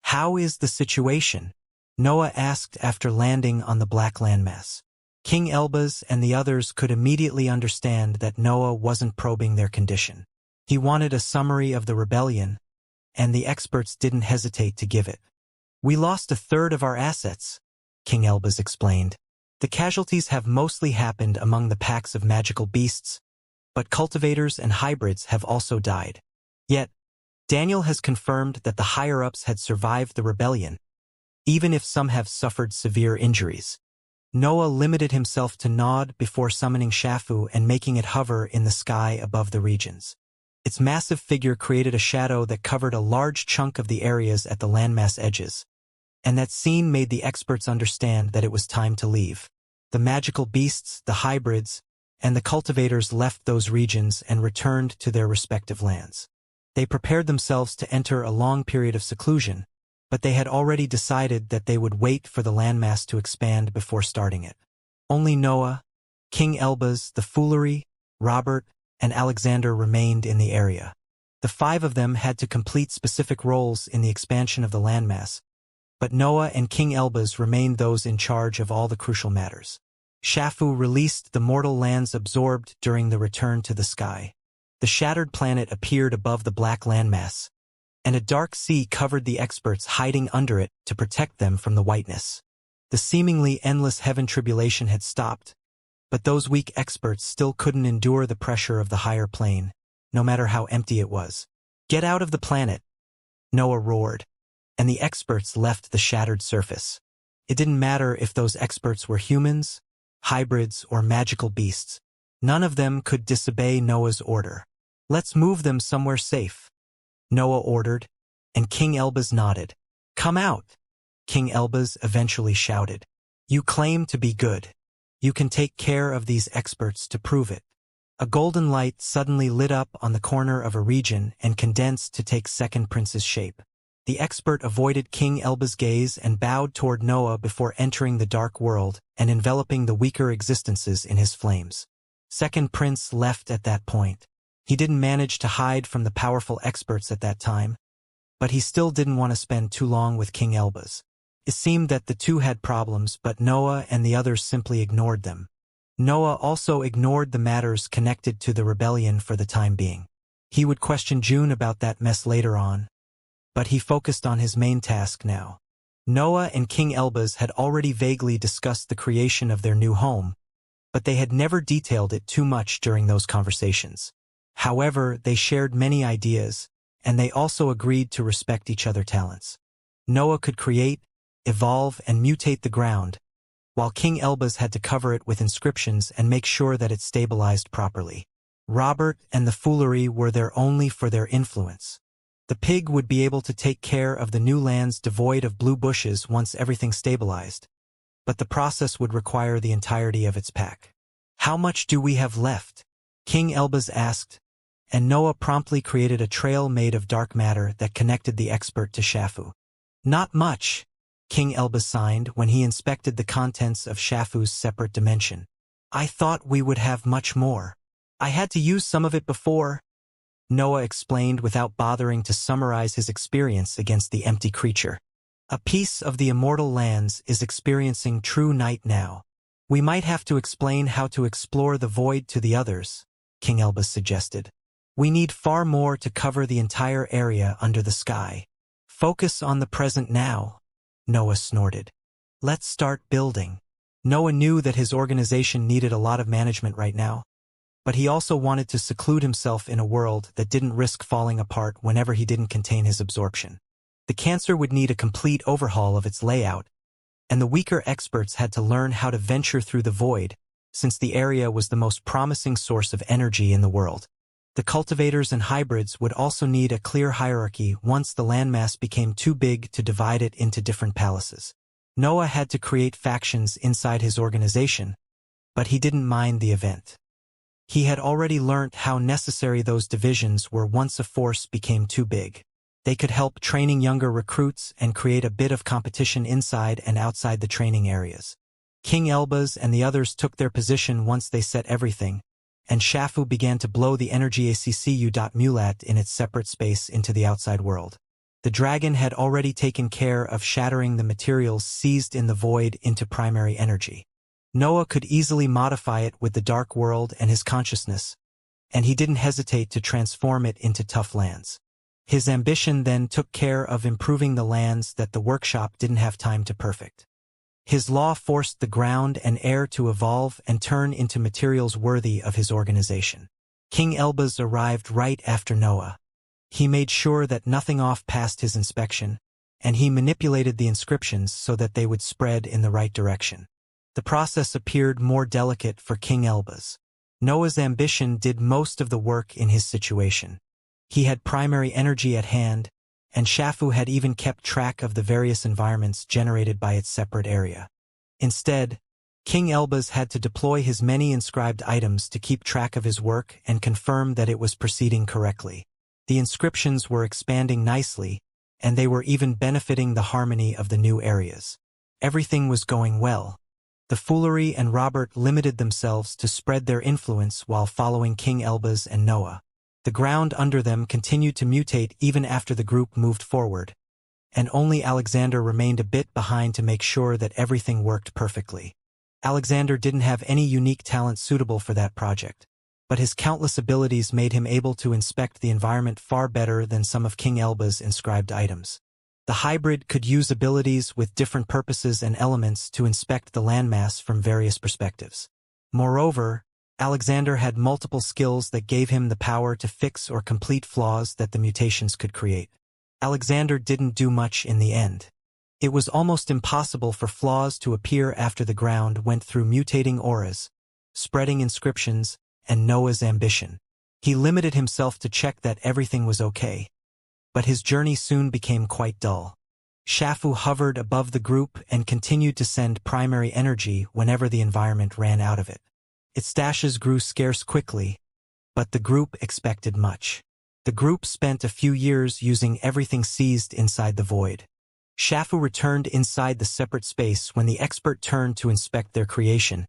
How is the situation? Noah asked after landing on the black landmass. King Elbaz and the others could immediately understand that Noah wasn't probing their condition. He wanted a summary of the rebellion, and the experts didn't hesitate to give it. We lost a third of our assets, King Elbaz explained. The casualties have mostly happened among the packs of magical beasts, but cultivators and hybrids have also died. Yet, Daniel has confirmed that the higher-ups had survived the rebellion, even if some have suffered severe injuries. Noah limited himself to nod before summoning Shafu and making it hover in the sky above the regions. Its massive figure created a shadow that covered a large chunk of the areas at the landmass edges, and that scene made the experts understand that it was time to leave. The magical beasts, the hybrids, and the cultivators left those regions and returned to their respective lands. They prepared themselves to enter a long period of seclusion, but they had already decided that they would wait for the landmass to expand before starting it. Only Noah, King Elbaz, the Foolery, Robert, and Alexander remained in the area. The 5 of them had to complete specific roles in the expansion of the landmass, but Noah and King Elbaz remained those in charge of all the crucial matters. Shafu released the mortal lands absorbed during the return to the sky. The shattered planet appeared above the black landmass, and a dark sea covered the experts hiding under it to protect them from the whiteness. The seemingly endless heaven tribulation had stopped, but those weak experts still couldn't endure the pressure of the higher plane, no matter how empty it was. Get out of the planet, Noah roared, and the experts left the shattered surface. It didn't matter if those experts were humans, hybrids, or magical beasts. None of them could disobey Noah's order. Let's move them somewhere safe, Noah ordered, and King Elbaz nodded. Come out, King Elbaz eventually shouted. You claim to be good. You can take care of these experts to prove it. A golden light suddenly lit up on the corner of a region and condensed to take Second Prince's shape. The expert avoided King Elbaz's gaze and bowed toward Noah before entering the dark world and enveloping the weaker existences in his flames. Second Prince left at that point. He didn't manage to hide from the powerful experts at that time, but he still didn't want to spend too long with King Elbaz. It seemed that the two had problems, but Noah and the others simply ignored them. Noah also ignored the matters connected to the rebellion for the time being. He would question June about that mess later on, but he focused on his main task now. Noah and King Elbaz had already vaguely discussed the creation of their new home, but they had never detailed it too much during those conversations. However, they shared many ideas, and they also agreed to respect each other's talents. Noah could create, evolve, and mutate the ground, while King Elbaz had to cover it with inscriptions and make sure that it stabilized properly. Robert and the foolery were there only for their influence. The pig would be able to take care of the new lands devoid of blue bushes once everything stabilized, but the process would require the entirety of its pack. "How much do we have left?" King Elbaz asked, and Noah promptly created a trail made of dark matter that connected the expert to Shafu. "Not much," King Elbaz signed when he inspected the contents of Shafu's separate dimension. "I thought we would have much more. I had to use some of it before," Noah explained without bothering to summarize his experience against the empty creature. "A piece of the immortal lands is experiencing true night now. We might have to explain how to explore the void to the others," King Elbaz suggested. "We need far more to cover the entire area under the sky." "Focus on the present now," Noah snorted. "Let's start building." Noah knew that his organization needed a lot of management right now, but he also wanted to seclude himself in a world that didn't risk falling apart whenever he didn't contain his absorption. The cancer would need a complete overhaul of its layout, and the weaker experts had to learn how to venture through the void, since the area was the most promising source of energy in the world. The cultivators and hybrids would also need a clear hierarchy once the landmass became too big to divide it into different palaces. Noah had to create factions inside his organization, but he didn't mind the event. He had already learnt how necessary those divisions were once a force became too big. They could help training younger recruits and create a bit of competition inside and outside the training areas. King Elbaz and the others took their position once they set everything, and Shafu began to blow the energy ACCU.mulat in its separate space into the outside world. The dragon had already taken care of shattering the materials seized in the void into primary energy. Noah could easily modify it with the dark world and his consciousness, and he didn't hesitate to transform it into tough lands. His ambition then took care of improving the lands that the workshop didn't have time to perfect. His law forced the ground and air to evolve and turn into materials worthy of his organization. King Elbaz arrived right after Noah. He made sure that nothing off passed his inspection, and he manipulated the inscriptions so that they would spread in the right direction. The process appeared more delicate for King Elbaz. Noah's ambition did most of the work in his situation. He had primary energy at hand, and Shafu had even kept track of the various environments generated by its separate area. Instead, King Elbaz had to deploy his many inscribed items to keep track of his work and confirm that it was proceeding correctly. The inscriptions were expanding nicely, and they were even benefiting the harmony of the new areas. Everything was going well. The foolery and Robert limited themselves to spread their influence while following King Elbaz and Noah. The ground under them continued to mutate even after the group moved forward, and only Alexander remained a bit behind to make sure that everything worked perfectly. Alexander didn't have any unique talent suitable for that project, but his countless abilities made him able to inspect the environment far better than some of King Elbaz's inscribed items. The hybrid could use abilities with different purposes and elements to inspect the landmass from various perspectives. Moreover, Alexander had multiple skills that gave him the power to fix or complete flaws that the mutations could create. Alexander didn't do much in the end. It was almost impossible for flaws to appear after the ground went through mutating auras, spreading inscriptions, and Noah's ambition. He limited himself to check that everything was okay. But his journey soon became quite dull. Shafu hovered above the group and continued to send primary energy whenever the environment ran out of it. Its stashes grew scarce quickly, but the group expected much. The group spent a few years using everything seized inside the void. Shafu returned inside the separate space when the expert turned to inspect their creation,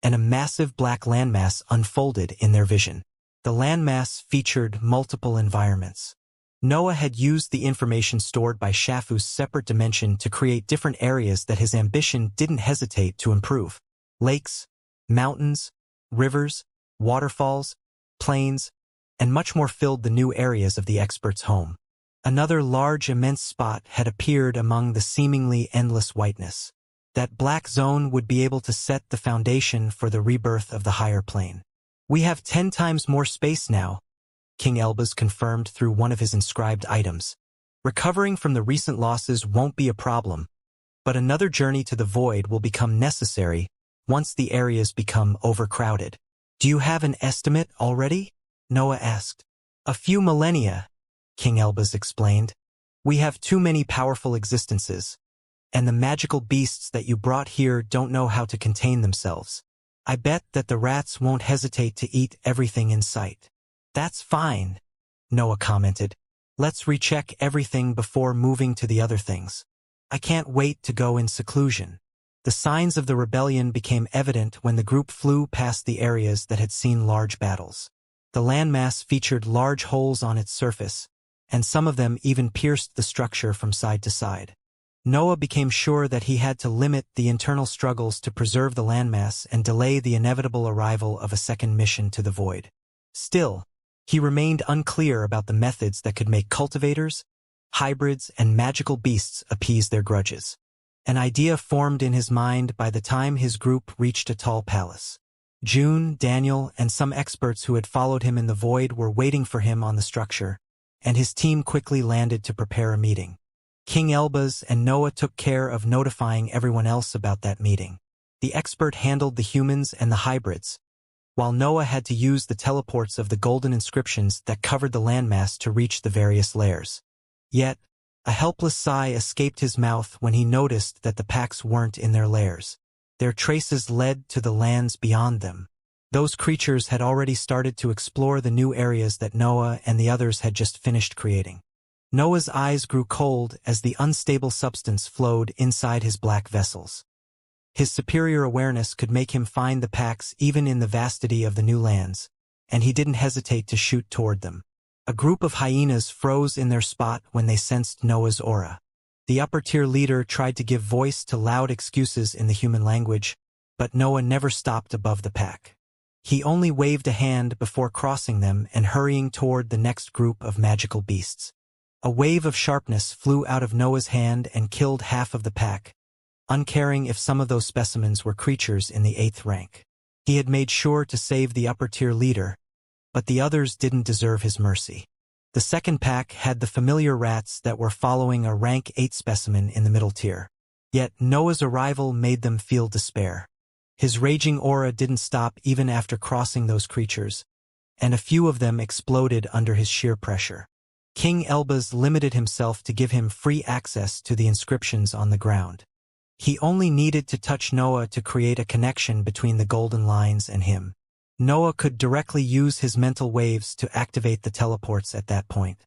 and a massive black landmass unfolded in their vision. The landmass featured multiple environments. Noah had used the information stored by Shafu's separate dimension to create different areas that his ambition didn't hesitate to improve. Lakes, Mountains, rivers, waterfalls, plains, and much more filled the new areas of the expert's home. Another large, immense spot had appeared among the seemingly endless whiteness. That black zone would be able to set the foundation for the rebirth of the higher plane. "We have 10 times more space now," King Elbaz confirmed through one of his inscribed items. "Recovering from the recent losses won't be a problem, but another journey to the void will become necessary once the areas become overcrowded." "Do you have an estimate already?" Noah asked. "A few millennia," King Elbaz explained. "We have too many powerful existences, and the magical beasts that you brought here don't know how to contain themselves. I bet that the rats won't hesitate to eat everything in sight." "That's fine," Noah commented. "Let's recheck everything before moving to the other things. I can't wait to go in seclusion." The signs of the rebellion became evident when the group flew past the areas that had seen large battles. The landmass featured large holes on its surface, and some of them even pierced the structure from side to side. Noah became sure that he had to limit the internal struggles to preserve the landmass and delay the inevitable arrival of a second mission to the void. Still, he remained unclear about the methods that could make cultivators, hybrids, and magical beasts appease their grudges. An idea formed in his mind by the time his group reached a tall palace. June, Daniel, and some experts who had followed him in the void were waiting for him on the structure, and his team quickly landed to prepare a meeting. King Elbaz and Noah took care of notifying everyone else about that meeting. The expert handled the humans and the hybrids, while Noah had to use the teleports of the golden inscriptions that covered the landmass to reach the various layers. Yet, a helpless sigh escaped his mouth when he noticed that the packs weren't in their lairs. Their traces led to the lands beyond them. Those creatures had already started to explore the new areas that Noah and the others had just finished creating. Noah's eyes grew cold as the unstable substance flowed inside his black vessels. His superior awareness could make him find the packs even in the vastity of the new lands, and he didn't hesitate to shoot toward them. A group of hyenas froze in their spot when they sensed Noah's aura. The upper-tier leader tried to give voice to loud excuses in the human language, but Noah never stopped above the pack. He only waved a hand before crossing them and hurrying toward the next group of magical beasts. A wave of sharpness flew out of Noah's hand and killed half of the pack, uncaring if some of those specimens were creatures in the 8th rank. He had made sure to save the upper-tier leader, but the others didn't deserve his mercy. The second pack had the familiar rats that were following a rank 8 specimen in the middle tier. Yet Noah's arrival made them feel despair. His raging aura didn't stop even after crossing those creatures, and a few of them exploded under his sheer pressure. King Elbaz limited himself to give him free access to the inscriptions on the ground. He only needed to touch Noah to create a connection between the golden lines and him. Noah could directly use his mental waves to activate the teleports at that point.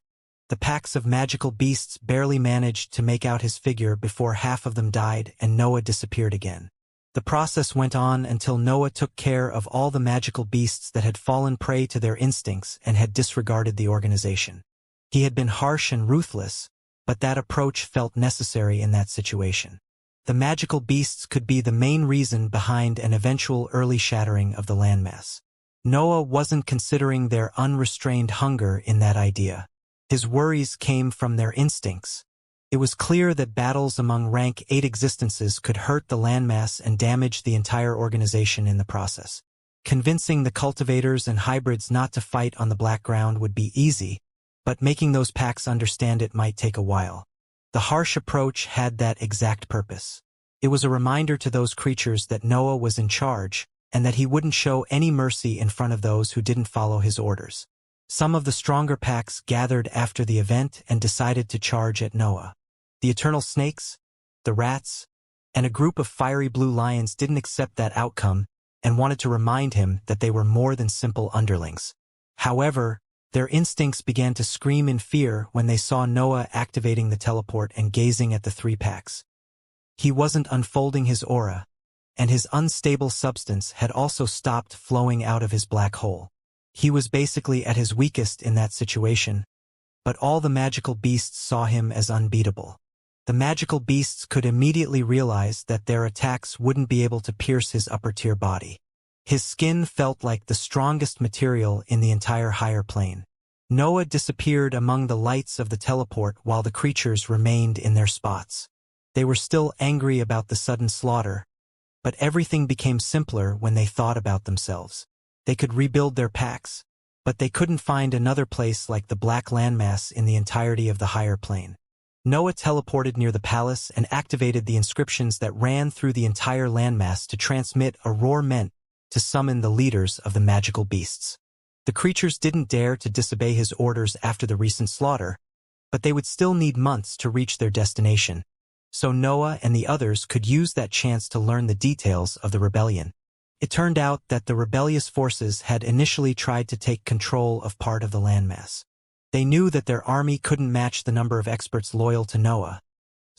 The packs of magical beasts barely managed to make out his figure before half of them died and Noah disappeared again. The process went on until Noah took care of all the magical beasts that had fallen prey to their instincts and had disregarded the organization. He had been harsh and ruthless, but that approach felt necessary in that situation. The magical beasts could be the main reason behind an eventual early shattering of the landmass. Noah wasn't considering their unrestrained hunger in that idea. His worries came from their instincts. It was clear that battles among rank 8 existences could hurt the landmass and damage the entire organization in the process. Convincing the cultivators and hybrids not to fight on the black ground would be easy, but making those packs understand it might take a while. The harsh approach had that exact purpose. It was a reminder to those creatures that Noah was in charge, and that he wouldn't show any mercy in front of those who didn't follow his orders. Some of the stronger packs gathered after the event and decided to charge at Noah. The Eternal Snakes, the Rats, and a group of fiery blue lions didn't accept that outcome and wanted to remind him that they were more than simple underlings. However, their instincts began to scream in fear when they saw Noah activating the teleport and gazing at the 3 packs. He wasn't unfolding his aura, and his unstable substance had also stopped flowing out of his black hole. He was basically at his weakest in that situation, but all the magical beasts saw him as unbeatable. The magical beasts could immediately realize that their attacks wouldn't be able to pierce his upper-tier body. His skin felt like the strongest material in the entire higher plane. Noah disappeared among the lights of the teleport while the creatures remained in their spots. They were still angry about the sudden slaughter, but everything became simpler when they thought about themselves. They could rebuild their packs, but they couldn't find another place like the black landmass in the entirety of the higher plane. Noah teleported near the palace and activated the inscriptions that ran through the entire landmass to transmit a roar meant to summon the leaders of the magical beasts. The creatures didn't dare to disobey his orders after the recent slaughter, but they would still need months to reach their destination, so Noah and the others could use that chance to learn the details of the rebellion. It turned out that the rebellious forces had initially tried to take control of part of the landmass. They knew that their army couldn't match the number of experts loyal to Noah,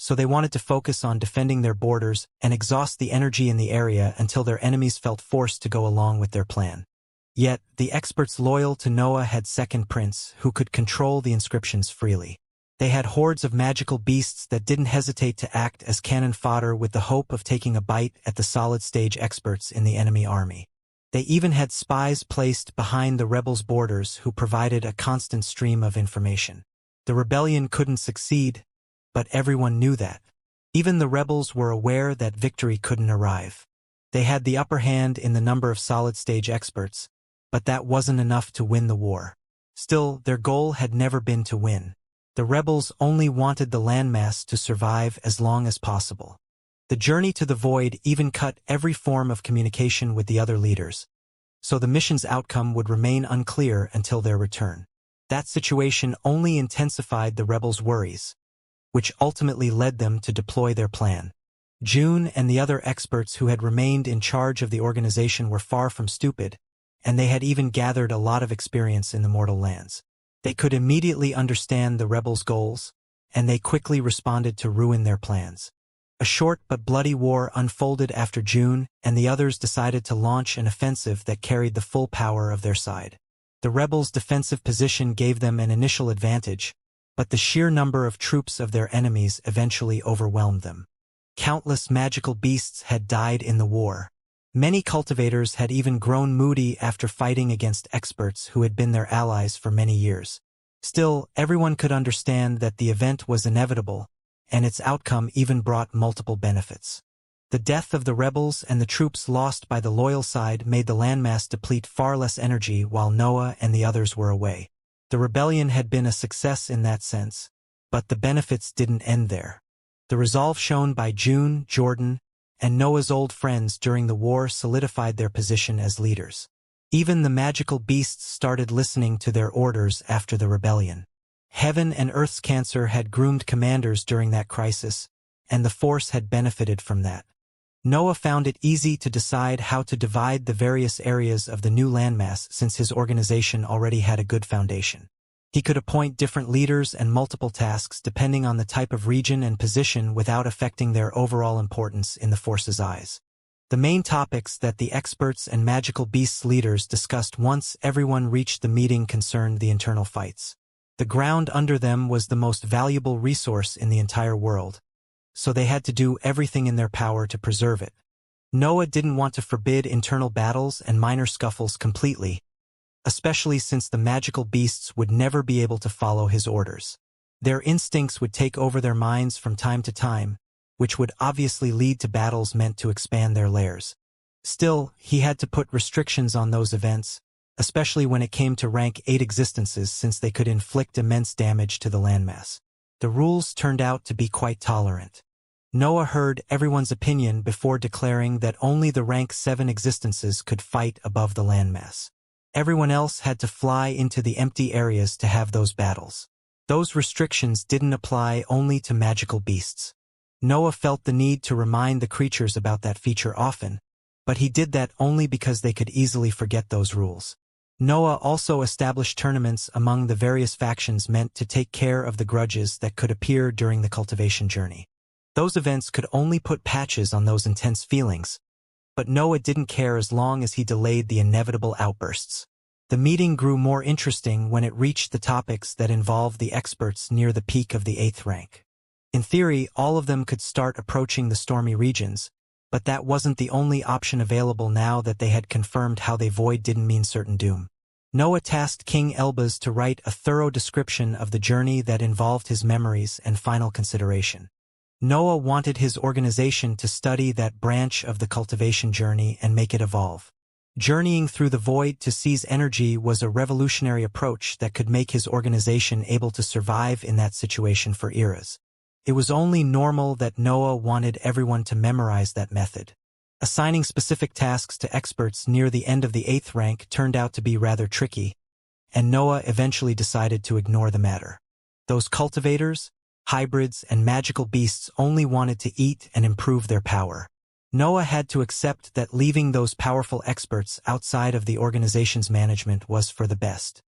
so they wanted to focus on defending their borders and exhaust the energy in the area until their enemies felt forced to go along with their plan. Yet, the experts loyal to Noah had second prince who could control the inscriptions freely. They had hordes of magical beasts that didn't hesitate to act as cannon fodder with the hope of taking a bite at the solid-stage experts in the enemy army. They even had spies placed behind the rebels' borders who provided a constant stream of information. The rebellion couldn't succeed, but everyone knew that. Even the rebels were aware that victory couldn't arrive. They had the upper hand in the number of solid-stage experts, but that wasn't enough to win the war. Still, their goal had never been to win. The rebels only wanted the landmass to survive as long as possible. The journey to the void even cut every form of communication with the other leaders, so the mission's outcome would remain unclear until their return. That situation only intensified the rebels' worries, which ultimately led them to deploy their plan. June and the other experts who had remained in charge of the organization were far from stupid, and they had even gathered a lot of experience in the mortal lands. They could immediately understand the rebels' goals, and they quickly responded to ruin their plans. A short but bloody war unfolded after June, and the others decided to launch an offensive that carried the full power of their side. The rebels' defensive position gave them an initial advantage, but the sheer number of troops of their enemies eventually overwhelmed them. Countless magical beasts had died in the war. Many cultivators had even grown moody after fighting against experts who had been their allies for many years. Still, everyone could understand that the event was inevitable, and its outcome even brought multiple benefits. The death of the rebels and the troops lost by the loyal side made the landmass deplete far less energy while Noah and the others were away. The rebellion had been a success in that sense, but the benefits didn't end there. The resolve shown by June, Jordan, and Noah's old friends during the war solidified their position as leaders. Even the magical beasts started listening to their orders after the rebellion. Heaven and Earth's cancer had groomed commanders during that crisis, and the Force had benefited from that. Noah found it easy to decide how to divide the various areas of the new landmass since his organization already had a good foundation. He could appoint different leaders and multiple tasks depending on the type of region and position without affecting their overall importance in the Force's eyes. The main topics that the experts and magical beasts leaders discussed once everyone reached the meeting concerned the internal fights. The ground under them was the most valuable resource in the entire world, so they had to do everything in their power to preserve it. Noah didn't want to forbid internal battles and minor scuffles completely, especially since the magical beasts would never be able to follow his orders. Their instincts would take over their minds from time to time, which would obviously lead to battles meant to expand their lairs. Still, he had to put restrictions on those events, especially when it came to rank 8 existences since they could inflict immense damage to the landmass. The rules turned out to be quite tolerant. Noah heard everyone's opinion before declaring that only the rank 7 existences could fight above the landmass. Everyone else had to fly into the empty areas to have those battles. Those restrictions didn't apply only to magical beasts. Noah felt the need to remind the creatures about that feature often, but he did that only because they could easily forget those rules. Noah also established tournaments among the various factions meant to take care of the grudges that could appear during the cultivation journey. Those events could only put patches on those intense feelings, but Noah didn't care as long as he delayed the inevitable outbursts. The meeting grew more interesting when it reached the topics that involved the experts near the peak of the 8th rank. In theory, all of them could start approaching the stormy regions, But that wasn't the only option available now that they had confirmed how they void didn't mean certain doom. Noah tasked King Elbaz to write a thorough description of the journey that involved his memories and final consideration. Noah wanted his organization to study that branch of the cultivation journey and make it evolve. Journeying through the void to seize energy was a revolutionary approach that could make his organization able to survive in that situation for eras. It was only normal that Noah wanted everyone to memorize that method. Assigning specific tasks to experts near the end of the 8th rank turned out to be rather tricky, and Noah eventually decided to ignore the matter. Those cultivators, hybrids, and magical beasts only wanted to eat and improve their power. Noah had to accept that leaving those powerful experts outside of the organization's management was for the best.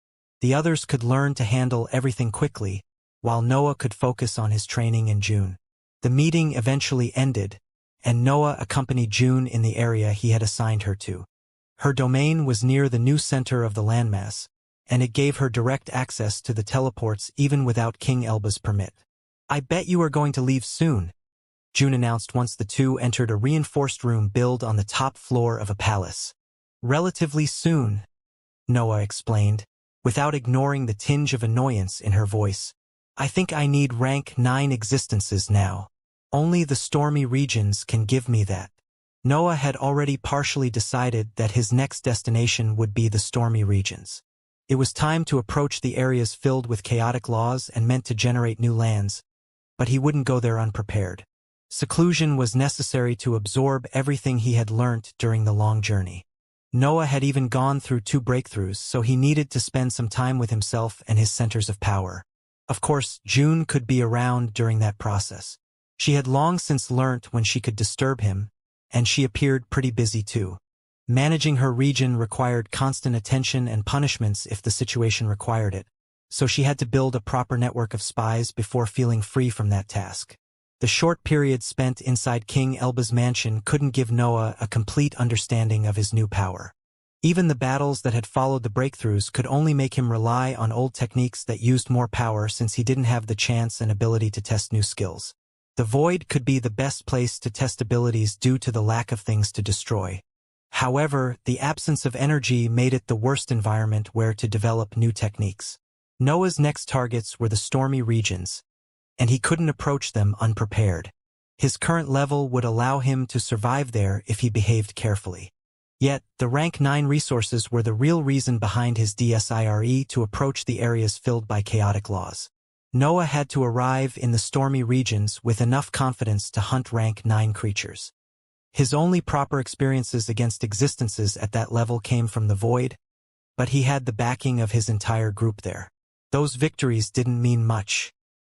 The others could learn to handle everything quickly, while Noah could focus on his training in June. The meeting eventually ended, and Noah accompanied June in the area he had assigned her to. Her domain was near the new center of the landmass, and it gave her direct access to the teleports even without King Elbaz's permit. "I bet you are going to leave soon," June announced once the two entered a reinforced room built on the top floor of a palace. "Relatively soon," Noah explained, without ignoring the tinge of annoyance in her voice. "I think I need rank 9 existences now. Only the stormy regions can give me that." Noah had already partially decided that his next destination would be the stormy regions. It was time to approach the areas filled with chaotic laws and meant to generate new lands, but he wouldn't go there unprepared. Seclusion was necessary to absorb everything he had learnt during the long journey. Noah had even gone through 2 breakthroughs, so he needed to spend some time with himself and his centers of power. Of course, June could be around during that process. She had long since learnt when she could disturb him, and she appeared pretty busy too. Managing her region required constant attention and punishments if the situation required it, so she had to build a proper network of spies before feeling free from that task. The short period spent inside King Elbaz's mansion couldn't give Noah a complete understanding of his new power. Even the battles that had followed the breakthroughs could only make him rely on old techniques that used more power since he didn't have the chance and ability to test new skills. The void could be the best place to test abilities due to the lack of things to destroy. However, the absence of energy made it the worst environment where to develop new techniques. Noah's next targets were the stormy regions, and he couldn't approach them unprepared. His current level would allow him to survive there if he behaved carefully. Yet, the rank 9 resources were the real reason behind his desire to approach the areas filled by chaotic laws. Noah had to arrive in the stormy regions with enough confidence to hunt rank 9 creatures. His only proper experiences against existences at that level came from the void, but he had the backing of his entire group there. Those victories didn't mean much.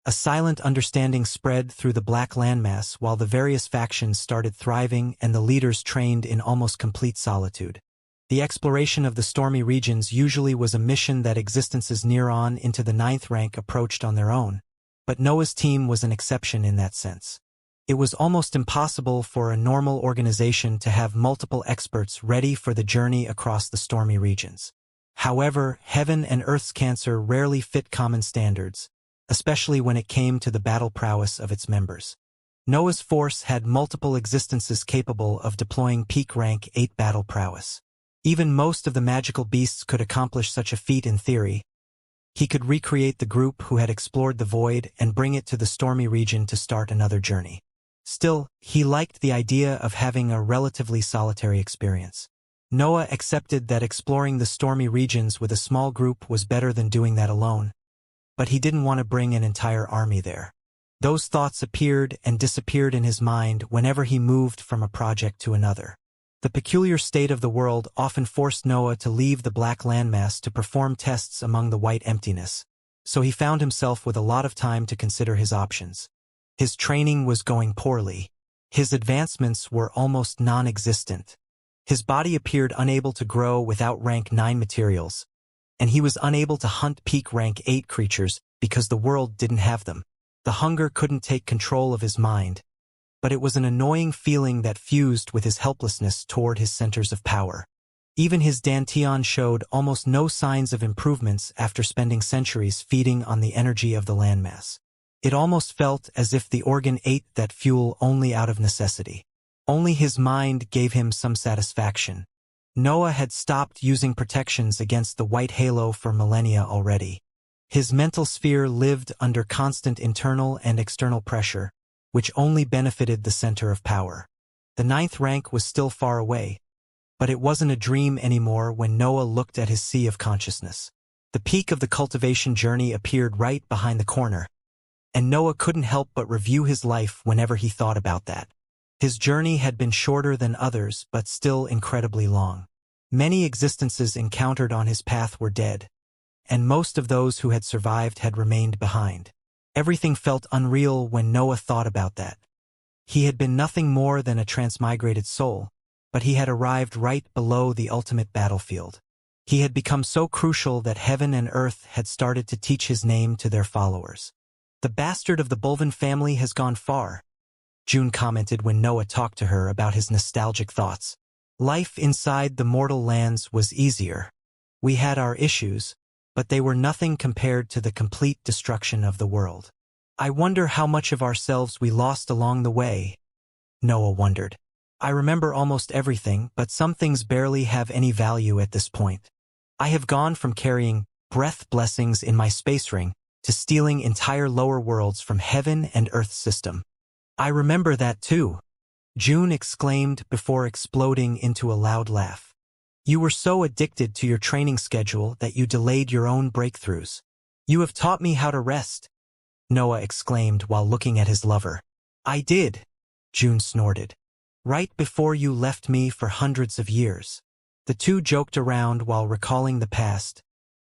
A silent understanding spread through the black landmass while the various factions started thriving and the leaders trained in almost complete solitude. The exploration of the stormy regions usually was a mission that existences near on into the 9th rank approached on their own, but Noah's team was an exception in that sense. It was almost impossible for a normal organization to have multiple experts ready for the journey across the stormy regions. However, heaven and earth's cancer rarely fit common standards, especially when it came to the battle prowess of its members. Noah's force had multiple existences capable of deploying peak rank 8 battle prowess. Even most of the magical beasts could accomplish such a feat in theory. He could recreate the group who had explored the void and bring it to the stormy region to start another journey. Still, he liked the idea of having a relatively solitary experience. Noah accepted that exploring the stormy regions with a small group was better than doing that alone, but he didn't want to bring an entire army there. Those thoughts appeared and disappeared in his mind whenever he moved from a project to another. The peculiar state of the world often forced Noah to leave the black landmass to perform tests among the white emptiness, so he found himself with a lot of time to consider his options. His training was going poorly. His advancements were almost non-existent. His body appeared unable to grow without rank 9 materials, and he was unable to hunt peak rank 8 creatures because the world didn't have them. The hunger couldn't take control of his mind, but it was an annoying feeling that fused with his helplessness toward his centers of power. Even his dantian showed almost no signs of improvements after spending centuries feeding on the energy of the landmass. It almost felt as if the organ ate that fuel only out of necessity. Only his mind gave him some satisfaction. Noah had stopped using protections against the white halo for millennia already. His mental sphere lived under constant internal and external pressure, which only benefited the center of power. The ninth rank was still far away, but it wasn't a dream anymore when Noah looked at his sea of consciousness. The peak of the cultivation journey appeared right behind the corner, and Noah couldn't help but review his life whenever he thought about that. His journey had been shorter than others, but still incredibly long. Many existences encountered on his path were dead, and most of those who had survived had remained behind. Everything felt unreal when Noah thought about that. He had been nothing more than a transmigrated soul, but he had arrived right below the ultimate battlefield. He had become so crucial that heaven and earth had started to teach his name to their followers. "The bastard of the Bulvin family has gone far," June commented when Noah talked to her about his nostalgic thoughts. "Life inside the mortal lands was easier. We had our issues, but they were nothing compared to the complete destruction of the world. I wonder how much of ourselves we lost along the way," Noah wondered. "I remember almost everything, but some things barely have any value at this point. I have gone from carrying breath blessings in my space ring to stealing entire lower worlds from heaven and earth's system." "I remember that too," June exclaimed before exploding into a loud laugh. "You were so addicted to your training schedule that you delayed your own breakthroughs. You have taught me how to rest," Noah exclaimed while looking at his lover. "I did," June snorted. "Right before you left me for hundreds of years." The two joked around while recalling the past,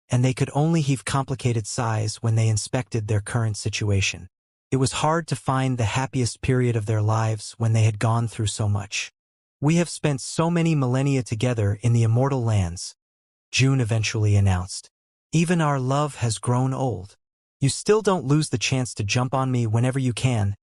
and they could only heave complicated sighs when they inspected their current situation. It was hard to find the happiest period of their lives when they had gone through so much. "We have spent so many millennia together in the immortal lands," June eventually announced. "Even our love has grown old. You still don't lose the chance to jump on me whenever you can,"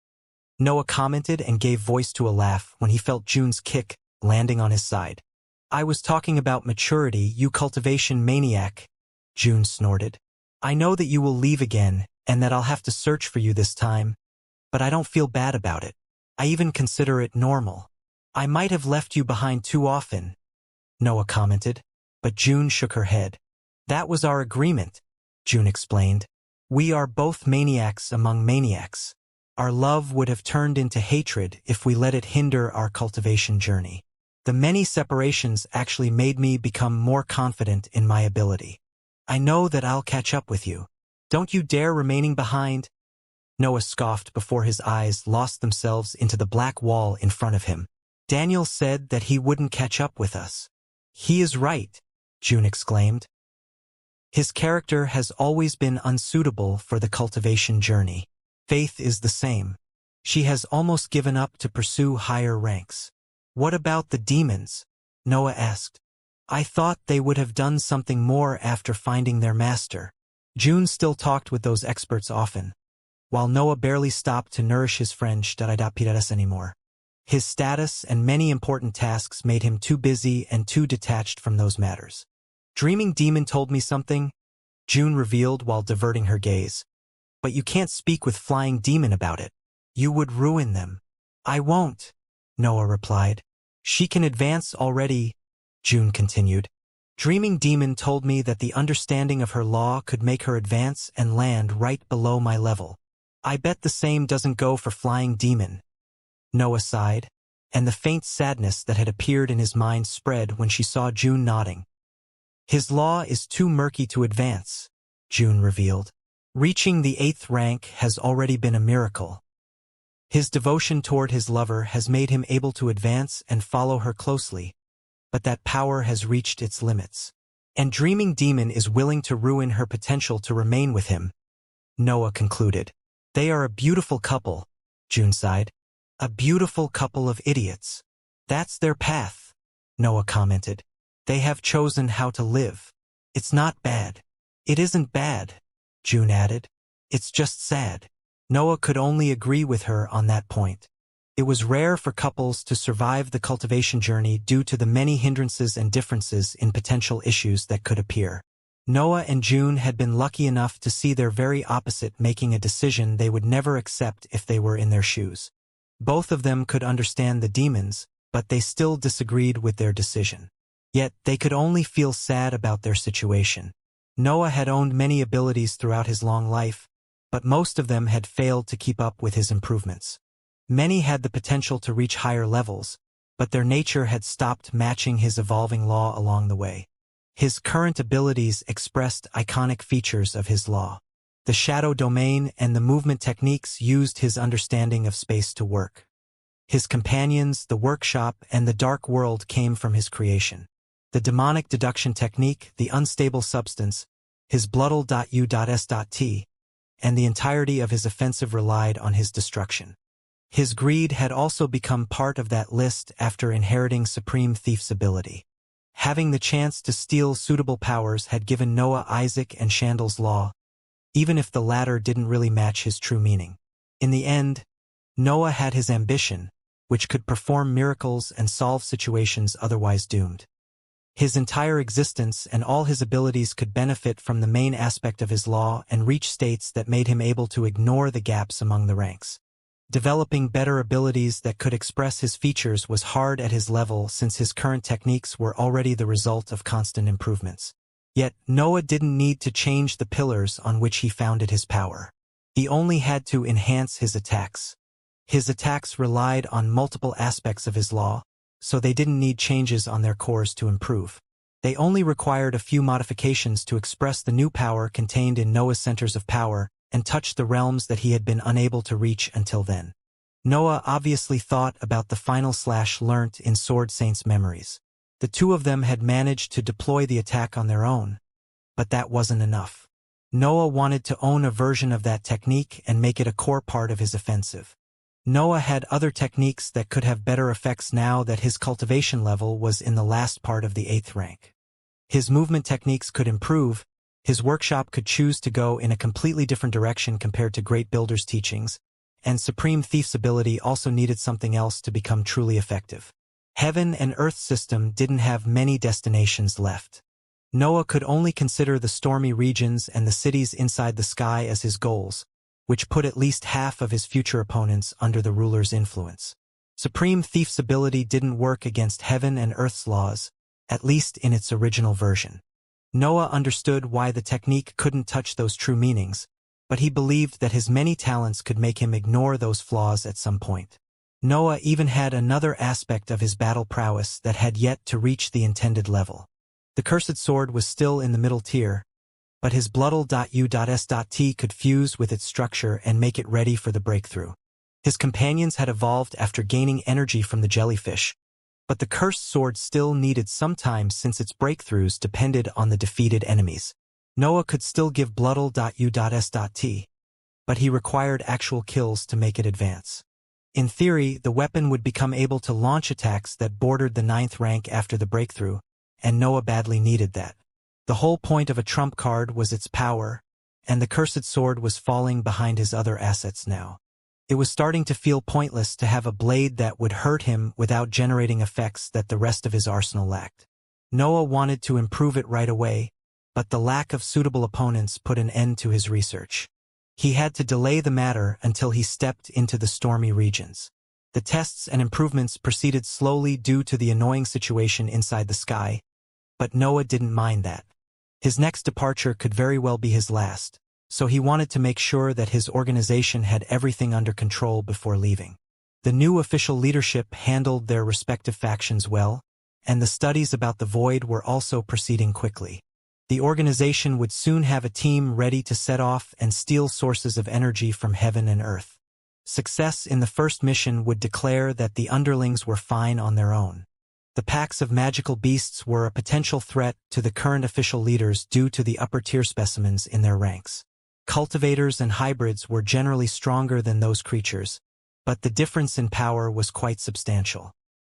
Noah commented and gave voice to a laugh when he felt June's kick landing on his side. "I was talking about maturity, you cultivation maniac," June snorted. "I know that you will leave again and that I'll have to search for you this time, but I don't feel bad about it. I even consider it normal. I might have left you behind too often," Noah commented, but June shook her head. "That was our agreement," June explained. "We are both maniacs among maniacs. Our love would have turned into hatred if we let it hinder our cultivation journey. The many separations actually made me become more confident in my ability. I know that I'll catch up with you. Don't you dare remaining behind," Noah scoffed before his eyes lost themselves into the black wall in front of him. "Daniel said that he wouldn't catch up with us." "He is right," June exclaimed. "His character has always been unsuitable for the cultivation journey. Faith is the same. She has almost given up to pursue higher ranks." "What about the demons?" Noah asked. "I thought they would have done something more after finding their master." June still talked with those experts often, while Noah barely stopped to nourish his friend Despised anymore. His status and many important tasks made him too busy and too detached from those matters. "Dreaming Demon told me something," June revealed while diverting her gaze. "But you can't speak with Flying Demon about it. You would ruin them." "I won't," Noah replied. "She can advance already," June continued. "Dreaming Demon told me that the understanding of her law could make her advance and land right below my level. I bet the same doesn't go for Flying Demon." Noah sighed, and the faint sadness that had appeared in his mind spread when she saw June nodding. "His law is too murky to advance," June revealed. "Reaching the 8th rank has already been a miracle. His devotion toward his lover has made him able to advance and follow her closely, but that power has reached its limits. And Dreaming Demon is willing to ruin her potential to remain with him," Noah concluded. "They are a beautiful couple," June sighed. "A beautiful couple of idiots. That's their path," Noah commented. "They have chosen how to live. It's not bad." "It isn't bad," June added. "It's just sad." Noah could only agree with her on that point. It was rare for couples to survive the cultivation journey due to the many hindrances and differences in potential issues that could appear. Noah and June had been lucky enough to see their very opposite making a decision they would never accept if they were in their shoes. Both of them could understand the demons, but they still disagreed with their decision. Yet, they could only feel sad about their situation. Noah had owned many abilities throughout his long life, but most of them had failed to keep up with his improvements. Many had the potential to reach higher levels, but their nature had stopped matching his evolving law along the way. His current abilities expressed iconic features of his law. The shadow domain and the movement techniques used his understanding of space to work. His companions, the workshop, and the dark world came from his creation. The demonic deduction technique, the unstable substance, his bloodle.u.s.t, and the entirety of his offensive relied on his destruction. His greed had also become part of that list after inheriting Supreme Thief's ability. Having the chance to steal suitable powers had given Noah Isaac and Chandal's law, even if the latter didn't really match his true meaning. In the end, Noah had his ambition, which could perform miracles and solve situations otherwise doomed. His entire existence and all his abilities could benefit from the main aspect of his law and reach states that made him able to ignore the gaps among the ranks. Developing better abilities that could express his features was hard at his level since his current techniques were already the result of constant improvements. Yet, Noah didn't need to change the pillars on which he founded his power. He only had to enhance his attacks. His attacks relied on multiple aspects of his law, so they didn't need changes on their cores to improve. They only required a few modifications to express the new power contained in Noah's centers of power and touch the realms that he had been unable to reach until then. Noah obviously thought about the final slash learnt in Sword Saint's memories. The two of them had managed to deploy the attack on their own, but that wasn't enough. Noah wanted to own a version of that technique and make it a core part of his offensive. Noah had other techniques that could have better effects now that his cultivation level was in the last part of the 8th rank. His movement techniques could improve, his workshop could choose to go in a completely different direction compared to Great Builder's teachings, and Supreme Thief's ability also needed something else to become truly effective. Heaven and Earth system didn't have many destinations left. Noah could only consider the stormy regions and the cities inside the sky as his goals, which put at least half of his future opponents under the ruler's influence. Supreme Thief's ability didn't work against Heaven and Earth's laws, at least in its original version. Noah understood why the technique couldn't touch those true meanings, but he believed that his many talents could make him ignore those flaws at some point. Noah even had another aspect of his battle prowess that had yet to reach the intended level. The cursed sword was still in the middle tier, but his bloodle.u.s.t could fuse with its structure and make it ready for the breakthrough. His companions had evolved after gaining energy from the jellyfish, but the cursed sword still needed some time since its breakthroughs depended on the defeated enemies. Noah could still give bloodle.u.s.t, but he required actual kills to make it advance. In theory, the weapon would become able to launch attacks that bordered the 9th rank after the breakthrough, and Noah badly needed that. The whole point of a trump card was its power, and the cursed sword was falling behind his other assets now. It was starting to feel pointless to have a blade that would hurt him without generating effects that the rest of his arsenal lacked. Noah wanted to improve it right away, but the lack of suitable opponents put an end to his research. He had to delay the matter until he stepped into the stormy regions. The tests and improvements proceeded slowly due to the annoying situation inside the sky, but Noah didn't mind that. His next departure could very well be his last, so he wanted to make sure that his organization had everything under control before leaving. The new official leadership handled their respective factions well, and the studies about the void were also proceeding quickly. The organization would soon have a team ready to set off and steal sources of energy from heaven and earth. Success in the first mission would declare that the underlings were fine on their own. The packs of magical beasts were a potential threat to the current official leaders due to the upper-tier specimens in their ranks. Cultivators and hybrids were generally stronger than those creatures, but the difference in power was quite substantial.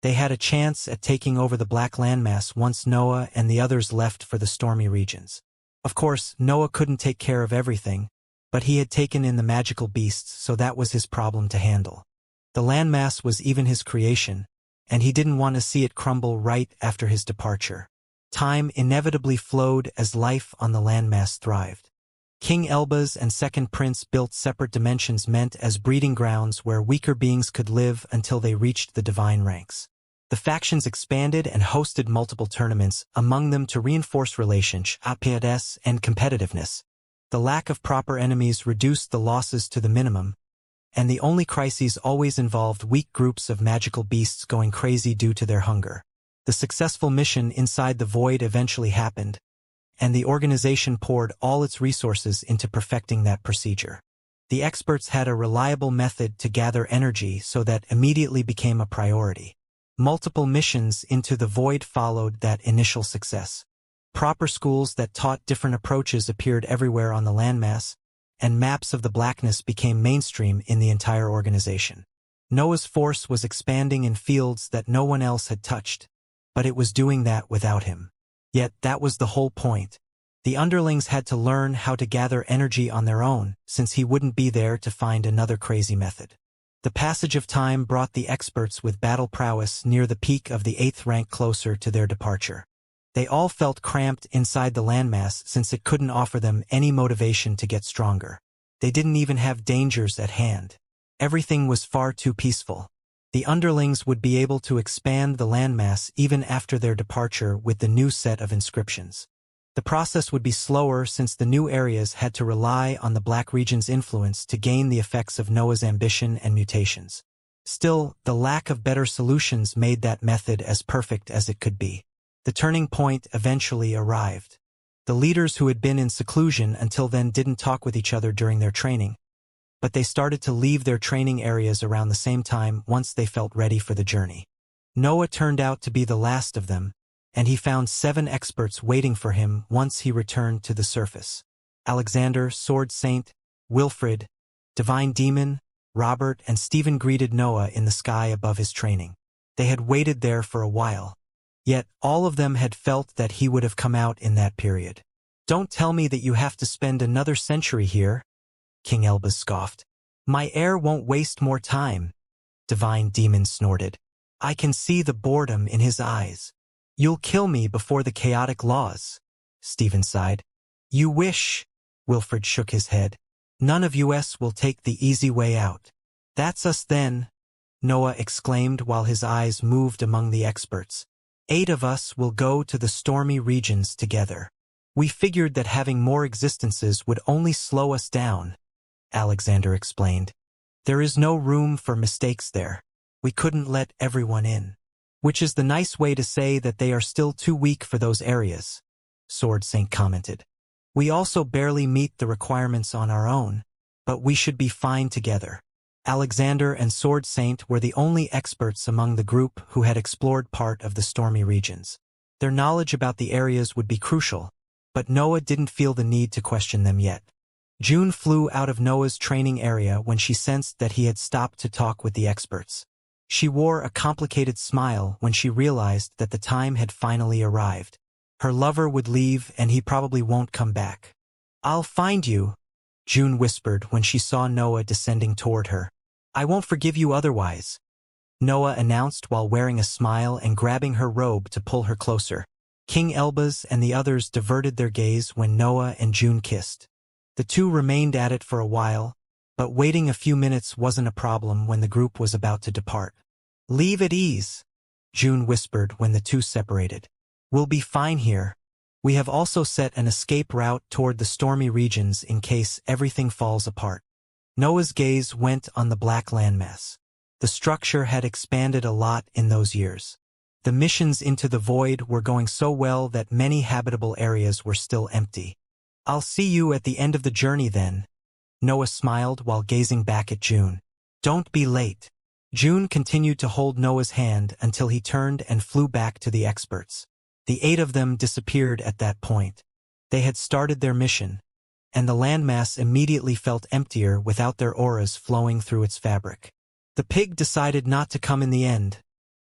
They had a chance at taking over the black landmass once Noah and the others left for the stormy regions. Of course, Noah couldn't take care of everything, but he had taken in the magical beasts, so that was his problem to handle. The landmass was even his creation, and he didn't want to see it crumble right after his departure. Time inevitably flowed as life on the landmass thrived. King Elbaz and Second Prince built separate dimensions meant as breeding grounds where weaker beings could live until they reached the divine ranks. The factions expanded and hosted multiple tournaments, among them to reinforce relationships and competitiveness. The lack of proper enemies reduced the losses to the minimum, and the only crises always involved weak groups of magical beasts going crazy due to their hunger. The successful mission inside the void eventually happened, and the organization poured all its resources into perfecting that procedure. The experts had a reliable method to gather energy, so that immediately became a priority. Multiple missions into the void followed that initial success. Proper schools that taught different approaches appeared everywhere on the landmass, and maps of the blackness became mainstream in the entire organization. Noah's force was expanding in fields that no one else had touched, but it was doing that without him. Yet that was the whole point. The underlings had to learn how to gather energy on their own, since he wouldn't be there to find another crazy method. The passage of time brought the experts with battle prowess near the peak of the 8th rank closer to their departure. They all felt cramped inside the landmass since it couldn't offer them any motivation to get stronger. They didn't even have dangers at hand. Everything was far too peaceful. The underlings would be able to expand the landmass even after their departure with the new set of inscriptions. The process would be slower since the new areas had to rely on the Black region's influence to gain the effects of Noah's ambition and mutations. Still, the lack of better solutions made that method as perfect as it could be. The turning point eventually arrived. The leaders who had been in seclusion until then didn't talk with each other during their training, but they started to leave their training areas around the same time once they felt ready for the journey. Noah turned out to be the last of them, and he found 7 experts waiting for him once he returned to the surface. Alexander, Sword Saint, Wilfred, Divine Demon, Robert, and Stephen greeted Noah in the sky above his training. They had waited there for a while. Yet all of them had felt that he would have come out in that period. "Don't tell me that you have to spend another century here," King Elbaz scoffed. "My heir won't waste more time," Divine Demon snorted. "I can see the boredom in his eyes." "You'll kill me before the chaotic laws," Stephen sighed. "You wish," Wilfred shook his head. "None of us will take the easy way out." "That's us then," Noah exclaimed while his eyes moved among the experts. 8 of us will go to the stormy regions together. We figured that having more existences would only slow us down, Alexander explained. There is no room for mistakes there. We couldn't let everyone in. Which is the nice way to say that they are still too weak for those areas, Sword Saint commented. We also barely meet the requirements on our own, but we should be fine together. Alexander and Sword Saint were the only experts among the group who had explored part of the stormy regions. Their knowledge about the areas would be crucial, but Noah didn't feel the need to question them yet. June flew out of Noah's training area when she sensed that he had stopped to talk with the experts. She wore a complicated smile when she realized that the time had finally arrived. Her lover would leave and he probably won't come back. "I'll find you," June whispered when she saw Noah descending toward her. "I won't forgive you otherwise," Noah announced while wearing a smile and grabbing her robe to pull her closer. King Elbaz and the others diverted their gaze when Noah and June kissed. The two remained at it for a while, but waiting a few minutes wasn't a problem when the group was about to depart. "Leave at ease," June whispered when the two separated. "We'll be fine here. We have also set an escape route toward the stormy regions in case everything falls apart." Noah's gaze went on the black landmass. The structure had expanded a lot in those years. The missions into the void were going so well that many habitable areas were still empty. "I'll see you at the end of the journey then," Noah smiled while gazing back at June. "Don't be late." June continued to hold Noah's hand until he turned and flew back to the experts. The 8 of them disappeared at that point. They had started their mission, and the landmass immediately felt emptier without their auras flowing through its fabric. "The pig decided not to come in the end,"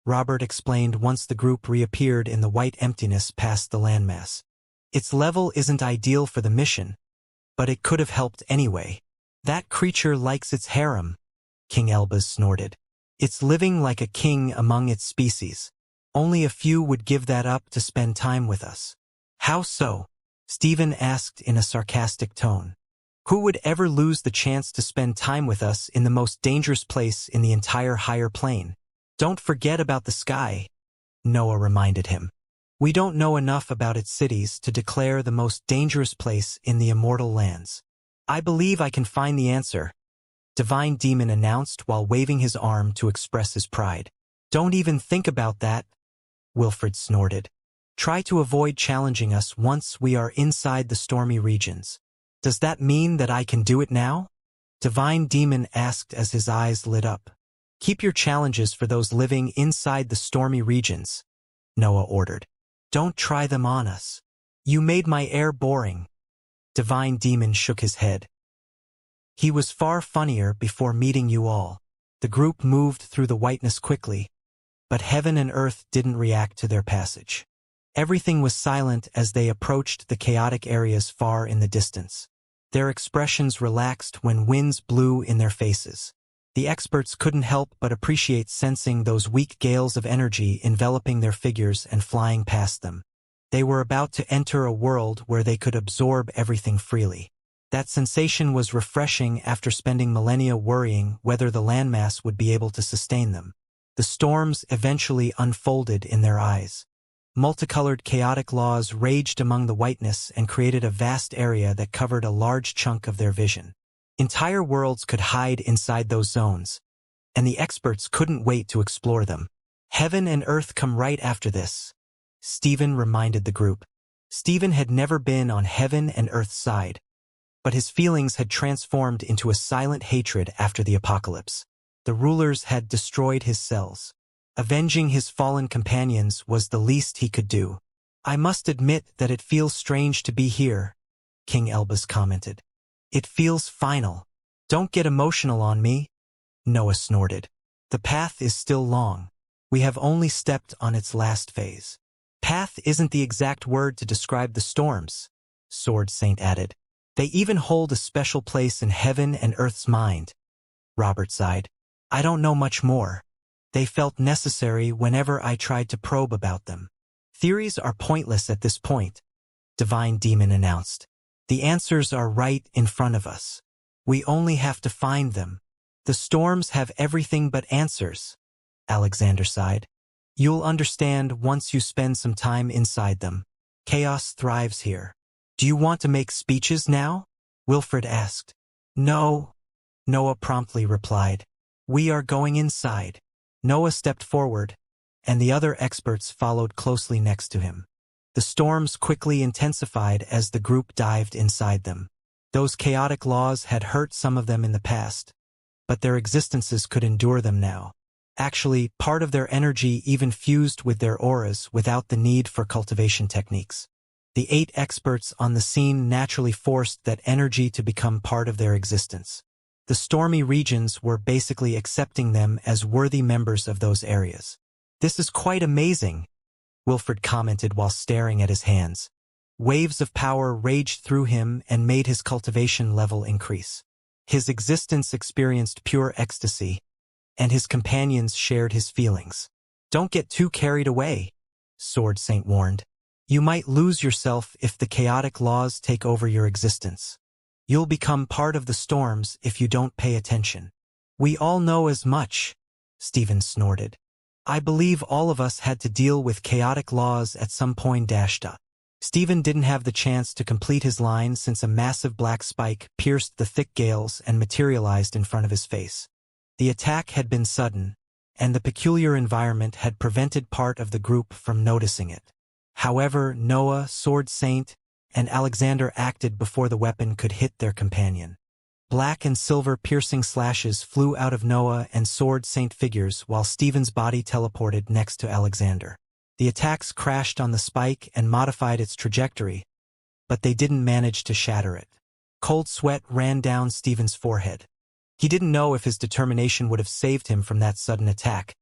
Robert explained once the group reappeared in the white emptiness past the landmass. "Its level isn't ideal for the mission, but it could have helped anyway." "That creature likes its harem," King Elbaz snorted. "It's living like a king among its species. Only a few would give that up to spend time with us." "How so?" Stephen asked in a sarcastic tone. Who would ever lose the chance to spend time with us in the most dangerous place in the entire higher plane? Don't forget about the sky, Noah reminded him. We don't know enough about its cities to declare the most dangerous place in the immortal lands. I believe I can find the answer, Divine Demon announced while waving his arm to express his pride. Don't even think about that, Wilfred snorted. Try to avoid challenging us once we are inside the stormy regions. Does that mean that I can do it now? Divine Demon asked as his eyes lit up. Keep your challenges for those living inside the stormy regions, Noah ordered. Don't try them on us. You made my air boring. Divine Demon shook his head. He was far funnier before meeting you all. The group moved through the whiteness quickly, but heaven and earth didn't react to their passage. Everything was silent as they approached the chaotic areas far in the distance. Their expressions relaxed when winds blew in their faces. The experts couldn't help but appreciate sensing those weak gales of energy enveloping their figures and flying past them. They were about to enter a world where they could absorb everything freely. That sensation was refreshing after spending millennia worrying whether the landmass would be able to sustain them. The storms eventually unfolded in their eyes. Multicolored chaotic laws raged among the whiteness and created a vast area that covered a large chunk of their vision. Entire worlds could hide inside those zones, and the experts couldn't wait to explore them. Heaven and earth come right after this, Stephen reminded the group. Stephen had never been on heaven and earth's side, but his feelings had transformed into a silent hatred after the apocalypse. The rulers had destroyed his cells. Avenging his fallen companions was the least he could do. I must admit that it feels strange to be here, King Elbas commented. It feels final. Don't get emotional on me, Noah snorted. The path is still long. We have only stepped on its last phase. Path isn't the exact word to describe the storms, Sword Saint added. They even hold a special place in heaven and earth's mind. Robert sighed. I don't know much more. They felt necessary whenever I tried to probe about them. Theories are pointless at this point, Divine Demon announced. The answers are right in front of us. We only have to find them. The storms have everything but answers, Alexander sighed. You'll understand once you spend some time inside them. Chaos thrives here. Do you want to make speeches now? Wilfred asked. No, Noah promptly replied. We are going inside. Noah stepped forward, and the other experts followed closely next to him. The storms quickly intensified as the group dived inside them. Those chaotic laws had hurt some of them in the past, but their existences could endure them now. Actually, part of their energy even fused with their auras without the need for cultivation techniques. The 8 experts on the scene naturally forced that energy to become part of their existence. The stormy regions were basically accepting them as worthy members of those areas. This is quite amazing, Wilfred commented while staring at his hands. Waves of power raged through him and made his cultivation level increase. His existence experienced pure ecstasy, and his companions shared his feelings. Don't get too carried away, Sword Saint warned. You might lose yourself if the chaotic laws take over your existence. You'll become part of the storms if you don't pay attention. We all know as much, Stephen snorted. I believe all of us had to deal with chaotic laws at some point. Stephen didn't have the chance to complete his line since a massive black spike pierced the thick gales and materialized in front of his face. The attack had been sudden, and the peculiar environment had prevented part of the group from noticing it. However, Noah, Sword Saint, and Alexander acted before the weapon could hit their companion. Black and silver piercing slashes flew out of Noah and Sword Saint figures while Stephen's body teleported next to Alexander. The attacks crashed on the spike and modified its trajectory, but they didn't manage to shatter it. Cold sweat ran down Stephen's forehead. He didn't know if his determination would have saved him from that sudden attack,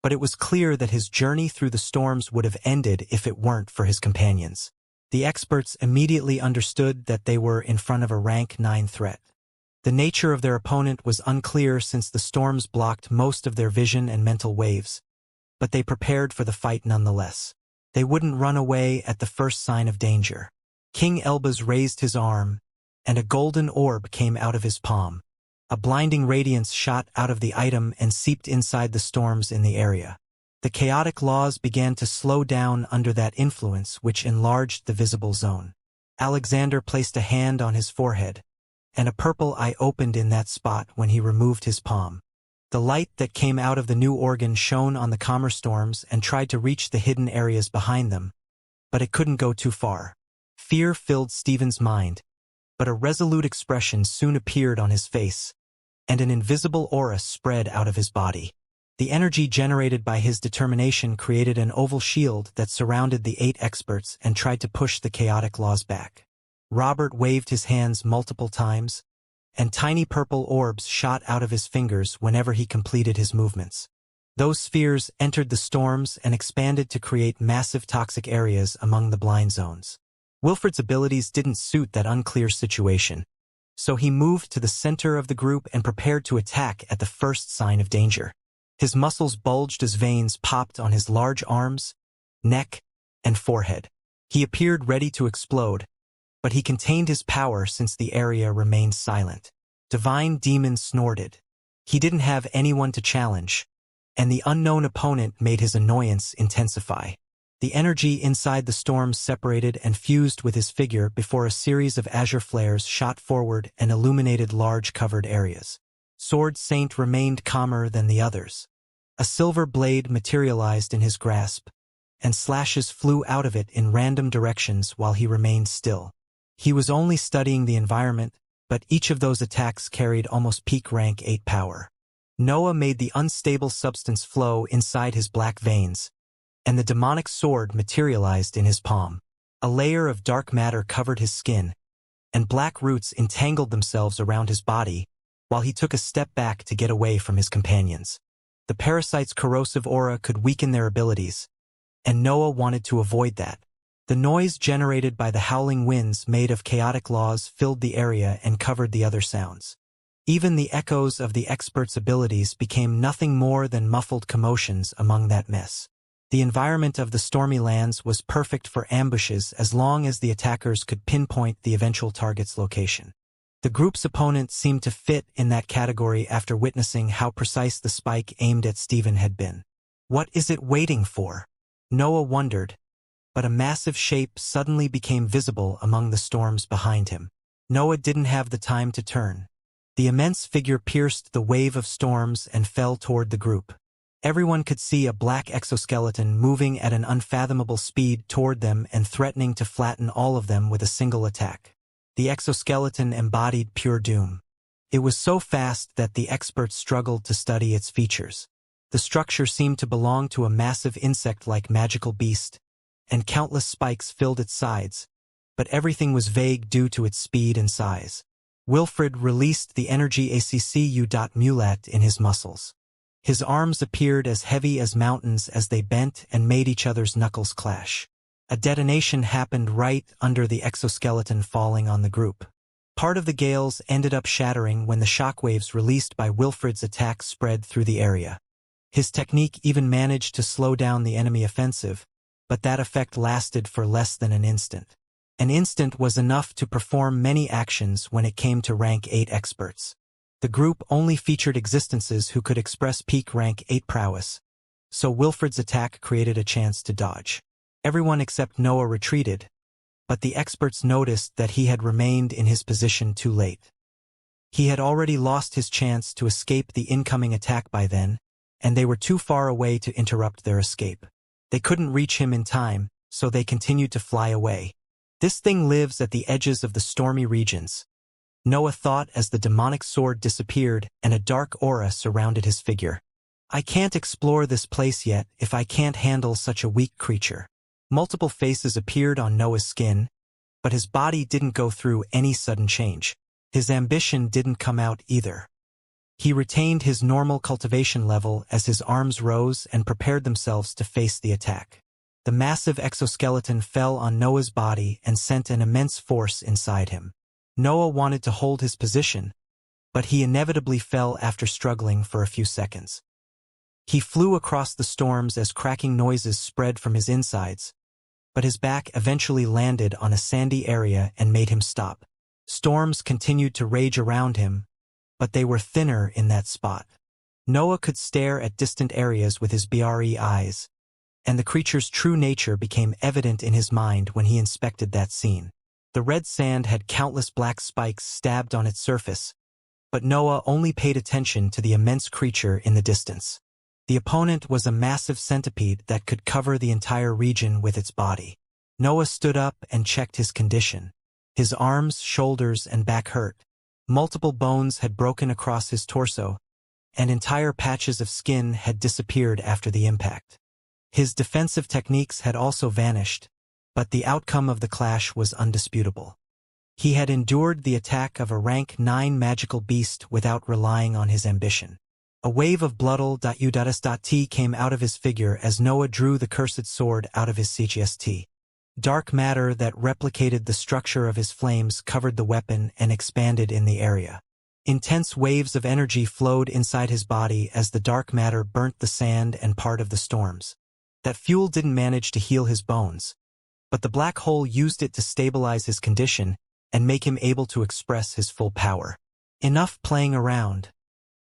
but it was clear that his journey through the storms would have ended if it weren't for his companions. The experts immediately understood that they were in front of a rank 9 threat. The nature of their opponent was unclear since the storms blocked most of their vision and mental waves, but they prepared for the fight nonetheless. They wouldn't run away at the first sign of danger. King Elbaz raised his arm, and a golden orb came out of his palm. A blinding radiance shot out of the item and seeped inside the storms in the area. The chaotic laws began to slow down under that influence, which enlarged the visible zone. Alexander placed a hand on his forehead, and a purple eye opened in that spot when he removed his palm. The light that came out of the new organ shone on the calmer storms and tried to reach the hidden areas behind them, but it couldn't go too far. Fear filled Stephen's mind, but a resolute expression soon appeared on his face, and an invisible aura spread out of his body. The energy generated by his determination created an oval shield that surrounded the 8 experts and tried to push the chaotic laws back. Robert waved his hands multiple times, and tiny purple orbs shot out of his fingers whenever he completed his movements. Those spheres entered the storms and expanded to create massive toxic areas among the blind zones. Wilfred's abilities didn't suit that unclear situation, so he moved to the center of the group and prepared to attack at the first sign of danger. His muscles bulged as veins popped on his large arms, neck, and forehead. He appeared ready to explode, but he contained his power since the area remained silent. Divine Demon snorted. He didn't have anyone to challenge, and the unknown opponent made his annoyance intensify. The energy inside the storms separated and fused with his figure before a series of azure flares shot forward and illuminated large covered areas. Sword Saint remained calmer than the others. A silver blade materialized in his grasp, and slashes flew out of it in random directions while he remained still. He was only studying the environment, but each of those attacks carried almost peak rank 8 power. Noah made the unstable substance flow inside his black veins, and the demonic sword materialized in his palm. A layer of dark matter covered his skin, and black roots entangled themselves around his body, while he took a step back to get away from his companions. The parasite's corrosive aura could weaken their abilities, and Noah wanted to avoid that. The noise generated by the howling winds made of chaotic laws filled the area and covered the other sounds. Even the echoes of the experts' abilities became nothing more than muffled commotions among that mess. The environment of the stormy lands was perfect for ambushes as long as the attackers could pinpoint the eventual target's location. The group's opponent seemed to fit in that category after witnessing how precise the spike aimed at Stephen had been. What is it waiting for? Noah wondered, but a massive shape suddenly became visible among the storms behind him. Noah didn't have the time to turn. The immense figure pierced the wave of storms and fell toward the group. Everyone could see a black exoskeleton moving at an unfathomable speed toward them and threatening to flatten all of them with a single attack. The exoskeleton embodied pure doom. It was so fast that the experts struggled to study its features. The structure seemed to belong to a massive insect-like magical beast, and countless spikes filled its sides, but everything was vague due to its speed and size. Wilfred released the energy ACCU.mulat in his muscles. His arms appeared as heavy as mountains as they bent and made each other's knuckles clash. A detonation happened right under the exoskeleton, falling on the group. Part of the gales ended up shattering when the shockwaves released by Wilfred's attack spread through the area. His technique even managed to slow down the enemy offensive, but that effect lasted for less than an instant. An instant was enough to perform many actions when it came to rank 8 experts. The group only featured existences who could express peak rank 8 prowess, so Wilfred's attack created a chance to dodge. Everyone except Noah retreated, but the experts noticed that he had remained in his position too late. He had already lost his chance to escape the incoming attack by then, and they were too far away to interrupt their escape. They couldn't reach him in time, so they continued to fly away. This thing lives at the edges of the stormy regions, Noah thought as the demonic sword disappeared and a dark aura surrounded his figure. I can't explore this place yet if I can't handle such a weak creature. Multiple faces appeared on Noah's skin, but his body didn't go through any sudden change. His ambition didn't come out either. He retained his normal cultivation level as his arms rose and prepared themselves to face the attack. The massive exoskeleton fell on Noah's body and sent an immense force inside him. Noah wanted to hold his position, but he inevitably fell after struggling for a few seconds. He flew across the storms as cracking noises spread from his insides, but his back eventually landed on a sandy area and made him stop. Storms continued to rage around him, but they were thinner in that spot. Noah could stare at distant areas with his BRE eyes, and the creature's true nature became evident in his mind when he inspected that scene. The red sand had countless black spikes stabbed on its surface, but Noah only paid attention to the immense creature in the distance. The opponent was a massive centipede that could cover the entire region with its body. Noah stood up and checked his condition. His arms, shoulders, and back hurt. Multiple bones had broken across his torso, and entire patches of skin had disappeared after the impact. His defensive techniques had also vanished, but the outcome of the clash was undisputable. He had endured the attack of a rank 9 magical beast without relying on his ambition. A wave of bloodl.u.s.t came out of his figure as Noah drew the cursed sword out of his CGST. Dark matter that replicated the structure of his flames covered the weapon and expanded in the area. Intense waves of energy flowed inside his body as the dark matter burnt the sand and part of the storms. That fuel didn't manage to heal his bones, but the black hole used it to stabilize his condition and make him able to express his full power. Enough playing around,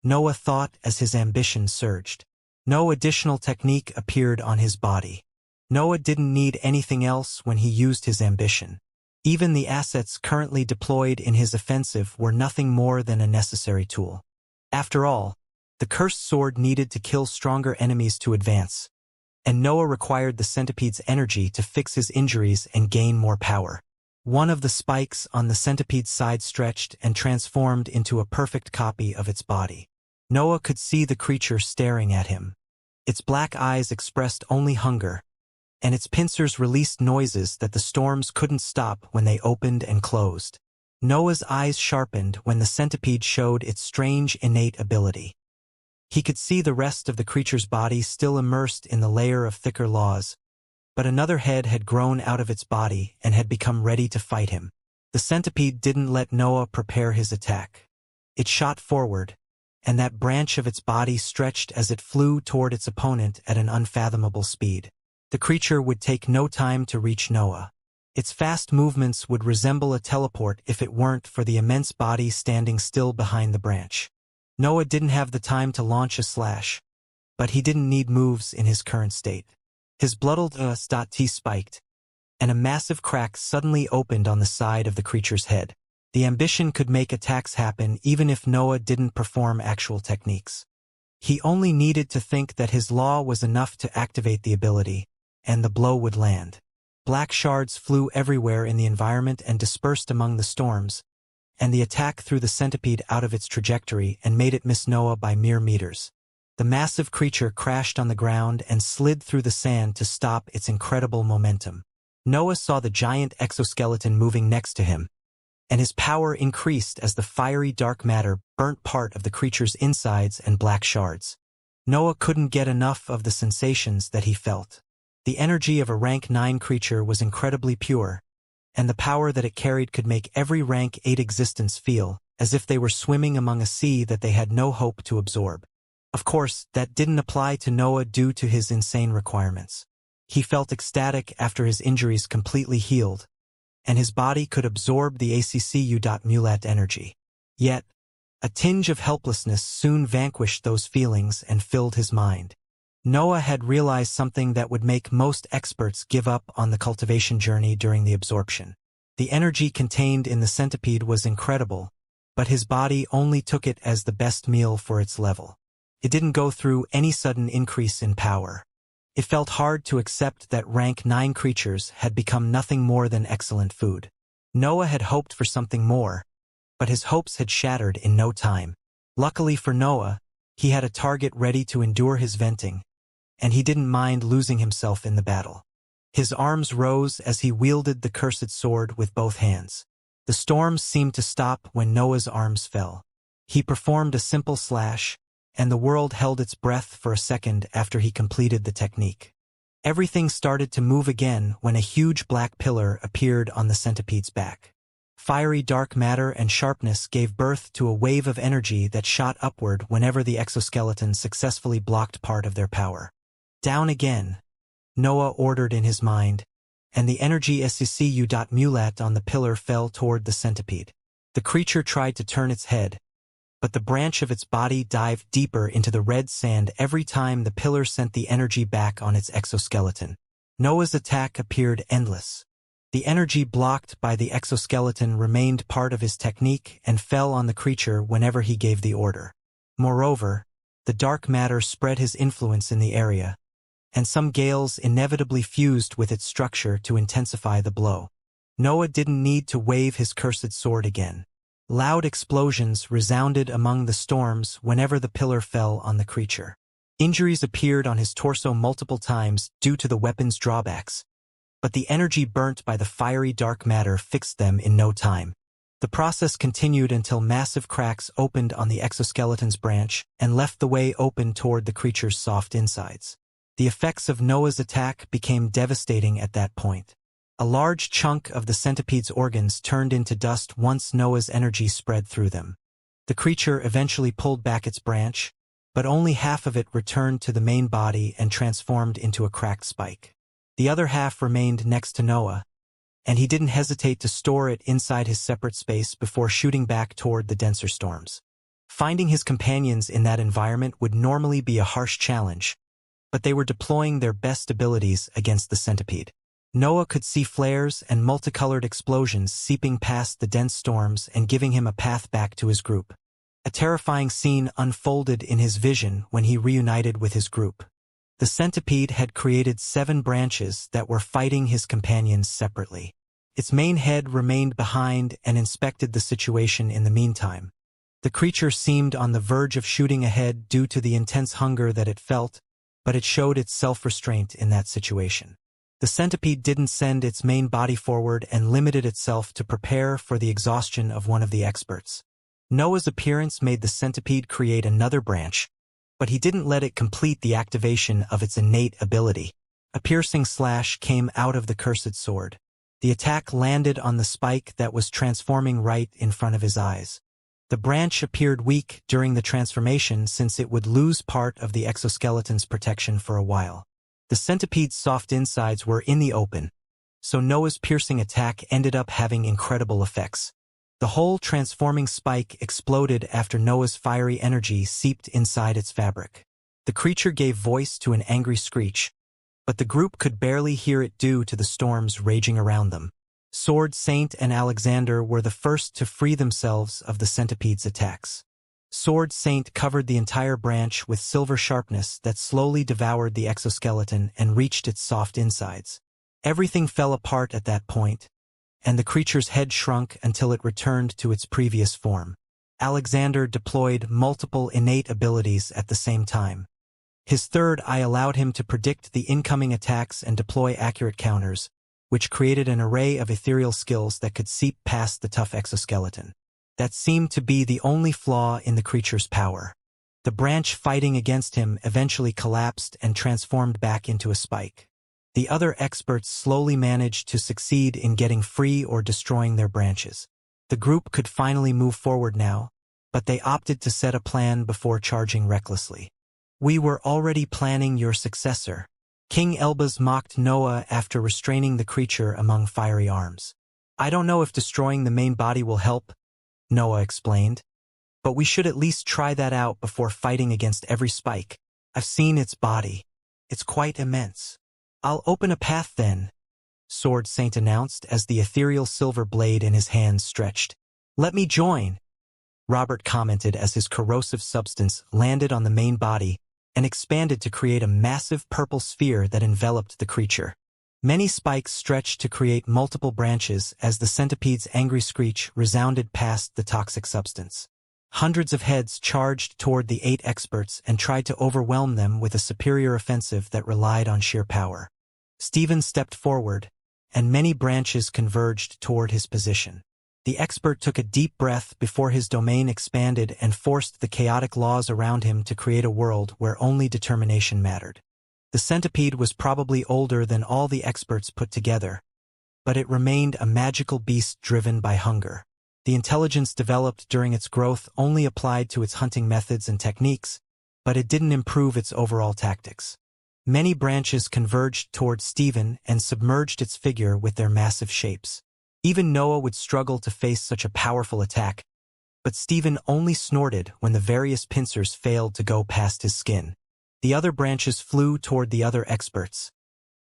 Noah thought as his ambition surged. No additional technique appeared on his body. Noah didn't need anything else when he used his ambition. Even the assets currently deployed in his offensive were nothing more than a necessary tool. After all, the cursed sword needed to kill stronger enemies to advance, and Noah required the centipede's energy to fix his injuries and gain more power. One of the spikes on the centipede's side stretched and transformed into a perfect copy of its body. Noah could see the creature staring at him. Its black eyes expressed only hunger, and its pincers released noises that the storms couldn't stop when they opened and closed. Noah's eyes sharpened when the centipede showed its strange innate ability. He could see the rest of the creature's body still immersed in the layer of thicker laws, but another head had grown out of its body and had become ready to fight him. The centipede didn't let Noah prepare his attack. It shot forward, and that branch of its body stretched as it flew toward its opponent at an unfathomable speed. The creature would take no time to reach Noah. Its fast movements would resemble a teleport if it weren't for the immense body standing still behind the branch. Noah didn't have the time to launch a slash, but he didn't need moves in his current state. His bloodl.t spiked, and a massive crack suddenly opened on the side of the creature's head. The ambition could make attacks happen even if Noah didn't perform actual techniques. He only needed to think that his law was enough to activate the ability, and the blow would land. Black shards flew everywhere in the environment and dispersed among the storms, and the attack threw the centipede out of its trajectory and made it miss Noah by mere meters. The massive creature crashed on the ground and slid through the sand to stop its incredible momentum. Noah saw the giant exoskeleton moving next to him, and his power increased as the fiery dark matter burnt part of the creature's insides and black shards. Noah couldn't get enough of the sensations that he felt. The energy of a rank 9 creature was incredibly pure, and the power that it carried could make every rank 8 existence feel as if they were swimming among a sea that they had no hope to absorb. Of course, that didn't apply to Noah due to his insane requirements. He felt ecstatic after his injuries completely healed, and his body could absorb the ACCU.mulat energy. Yet, a tinge of helplessness soon vanquished those feelings and filled his mind. Noah had realized something that would make most experts give up on the cultivation journey during the absorption. The energy contained in the centipede was incredible, but his body only took it as the best meal for its level. It didn't go through any sudden increase in power. It felt hard to accept that rank 9 creatures had become nothing more than excellent food. Noah had hoped for something more, but his hopes had shattered in no time. Luckily for Noah, he had a target ready to endure his venting, and he didn't mind losing himself in the battle. His arms rose as he wielded the cursed sword with both hands. The storms seemed to stop when Noah's arms fell. He performed a simple slash, and the world held its breath for a second after he completed the technique. Everything started to move again when a huge black pillar appeared on the centipede's back. Fiery dark matter and sharpness gave birth to a wave of energy that shot upward whenever the exoskeleton successfully blocked part of their power. Down again, Noah ordered in his mind, and the energy SCCU.mulat on the pillar fell toward the centipede. The creature tried to turn its head, but the branch of its body dived deeper into the red sand every time the pillar sent the energy back on its exoskeleton. Noah's attack appeared endless. The energy blocked by the exoskeleton remained part of his technique and fell on the creature whenever he gave the order. Moreover, the dark matter spread his influence in the area, and some gales inevitably fused with its structure to intensify the blow. Noah didn't need to wave his cursed sword again. Loud explosions resounded among the storms whenever the pillar fell on the creature. Injuries appeared on his torso multiple times due to the weapon's drawbacks, but the energy burnt by the fiery dark matter fixed them in no time. The process continued until massive cracks opened on the exoskeleton's branch and left the way open toward the creature's soft insides. The effects of Noah's attack became devastating at that point. A large chunk of the centipede's organs turned into dust once Noah's energy spread through them. The creature eventually pulled back its branch, but only half of it returned to the main body and transformed into a cracked spike. The other half remained next to Noah, and he didn't hesitate to store it inside his separate space before shooting back toward the denser storms. Finding his companions in that environment would normally be a harsh challenge, but they were deploying their best abilities against the centipede. Noah could see flares and multicolored explosions seeping past the dense storms and giving him a path back to his group. A terrifying scene unfolded in his vision when he reunited with his group. The centipede had created 7 branches that were fighting his companions separately. Its main head remained behind and inspected the situation in the meantime. The creature seemed on the verge of shooting ahead due to the intense hunger that it felt, but it showed its self-restraint in that situation. The centipede didn't send its main body forward and limited itself to prepare for the exhaustion of one of the experts. Noah's appearance made the centipede create another branch, but he didn't let it complete the activation of its innate ability. A piercing slash came out of the cursed sword. The attack landed on the spike that was transforming right in front of his eyes. The branch appeared weak during the transformation since it would lose part of the exoskeleton's protection for a while. The centipede's soft insides were in the open, so Noah's piercing attack ended up having incredible effects. The whole transforming spike exploded after Noah's fiery energy seeped inside its fabric. The creature gave voice to an angry screech, but the group could barely hear it due to the storms raging around them. Sword Saint and Alexander were the first to free themselves of the centipede's attacks. Sword Saint covered the entire branch with silver sharpness that slowly devoured the exoskeleton and reached its soft insides. Everything fell apart at that point, and the creature's head shrunk until it returned to its previous form. Alexander deployed multiple innate abilities at the same time. His third eye allowed him to predict the incoming attacks and deploy accurate counters, which created an array of ethereal skills that could seep past the tough exoskeleton. That seemed to be the only flaw in the creature's power. The branch fighting against him eventually collapsed and transformed back into a spike. The other experts slowly managed to succeed in getting free or destroying their branches. The group could finally move forward now, but they opted to set a plan before charging recklessly. "We were already planning your successor." King Elbaz mocked Noah after restraining the creature among fiery arms. "I don't know if destroying the main body will help," Noah explained, "but we should at least try that out before fighting against every spike. I've seen its body. It's quite immense." "I'll open a path then," Sword Saint announced as the ethereal silver blade in his hands stretched. "Let me join," Robert commented as his corrosive substance landed on the main body and expanded to create a massive purple sphere that enveloped the creature. Many spikes stretched to create multiple branches as the centipede's angry screech resounded past the toxic substance. Hundreds of heads charged toward the 8 experts and tried to overwhelm them with a superior offensive that relied on sheer power. Stephen stepped forward, and many branches converged toward his position. The expert took a deep breath before his domain expanded and forced the chaotic laws around him to create a world where only determination mattered. The centipede was probably older than all the experts put together, but it remained a magical beast driven by hunger. The intelligence developed during its growth only applied to its hunting methods and techniques, but it didn't improve its overall tactics. Many branches converged toward Stephen and submerged its figure with their massive shapes. Even Noah would struggle to face such a powerful attack, but Stephen only snorted when the various pincers failed to go past his skin. The other branches flew toward the other experts,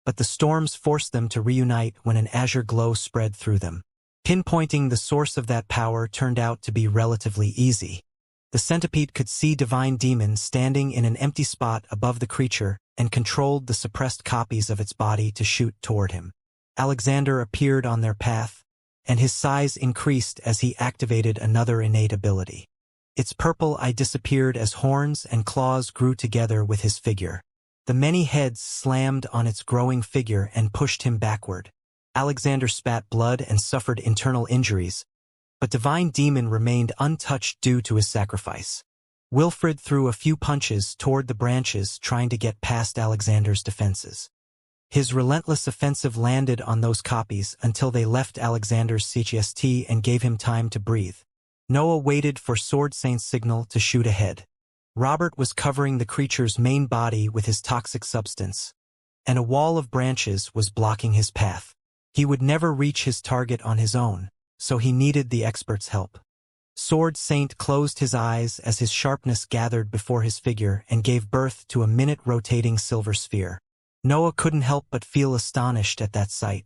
but the storms forced them to reunite when an azure glow spread through them. Pinpointing the source of that power turned out to be relatively easy. The centipede could see divine demons standing in an empty spot above the creature and controlled the suppressed copies of its body to shoot toward him. Alexander appeared on their path, and his size increased as he activated another innate ability. Its purple eye disappeared as horns and claws grew together with his figure. The many heads slammed on its growing figure and pushed him backward. Alexander spat blood and suffered internal injuries, but Divine Demon remained untouched due to his sacrifice. Wilfred threw a few punches toward the branches trying to get past Alexander's defenses. His relentless offensive landed on those copies until they left Alexander's CHST and gave him time to breathe. Noah waited for Sword Saint's signal to shoot ahead. Robert was covering the creature's main body with his toxic substance, and a wall of branches was blocking his path. He would never reach his target on his own, so he needed the expert's help. Sword Saint closed his eyes as his sharpness gathered before his figure and gave birth to a minute-rotating silver sphere. Noah couldn't help but feel astonished at that sight.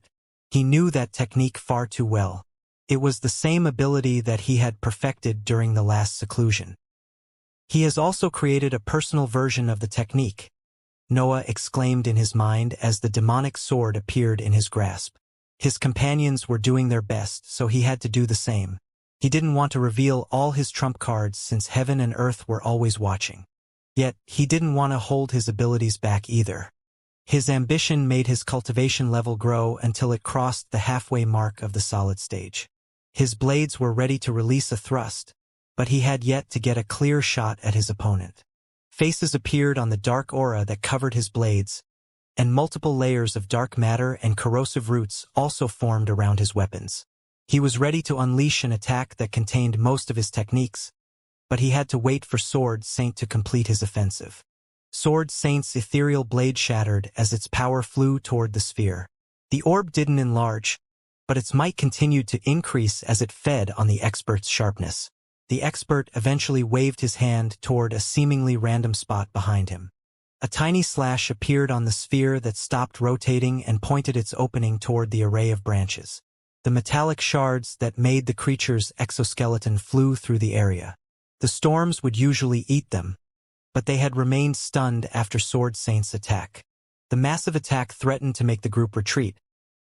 He knew that technique far too well. It was the same ability that he had perfected during the last seclusion. He has also created a personal version of the technique, Noah exclaimed in his mind as the demonic sword appeared in his grasp. His companions were doing their best, so he had to do the same. He didn't want to reveal all his trump cards since heaven and earth were always watching. Yet, he didn't want to hold his abilities back either. His ambition made his cultivation level grow until it crossed the halfway mark of the solid stage. His blades were ready to release a thrust, but he had yet to get a clear shot at his opponent. Faces appeared on the dark aura that covered his blades, and multiple layers of dark matter and corrosive roots also formed around his weapons. He was ready to unleash an attack that contained most of his techniques, but he had to wait for Sword Saint to complete his offensive. Sword Saint's ethereal blade shattered as its power flew toward the sphere. The orb didn't enlarge, but its might continued to increase as it fed on the expert's sharpness. The expert eventually waved his hand toward a seemingly random spot behind him. A tiny slash appeared on the sphere that stopped rotating and pointed its opening toward the array of branches. The metallic shards that made the creature's exoskeleton flew through the area. The storms would usually eat them, but they had remained stunned after Sword Saint's attack. The massive attack threatened to make the group retreat,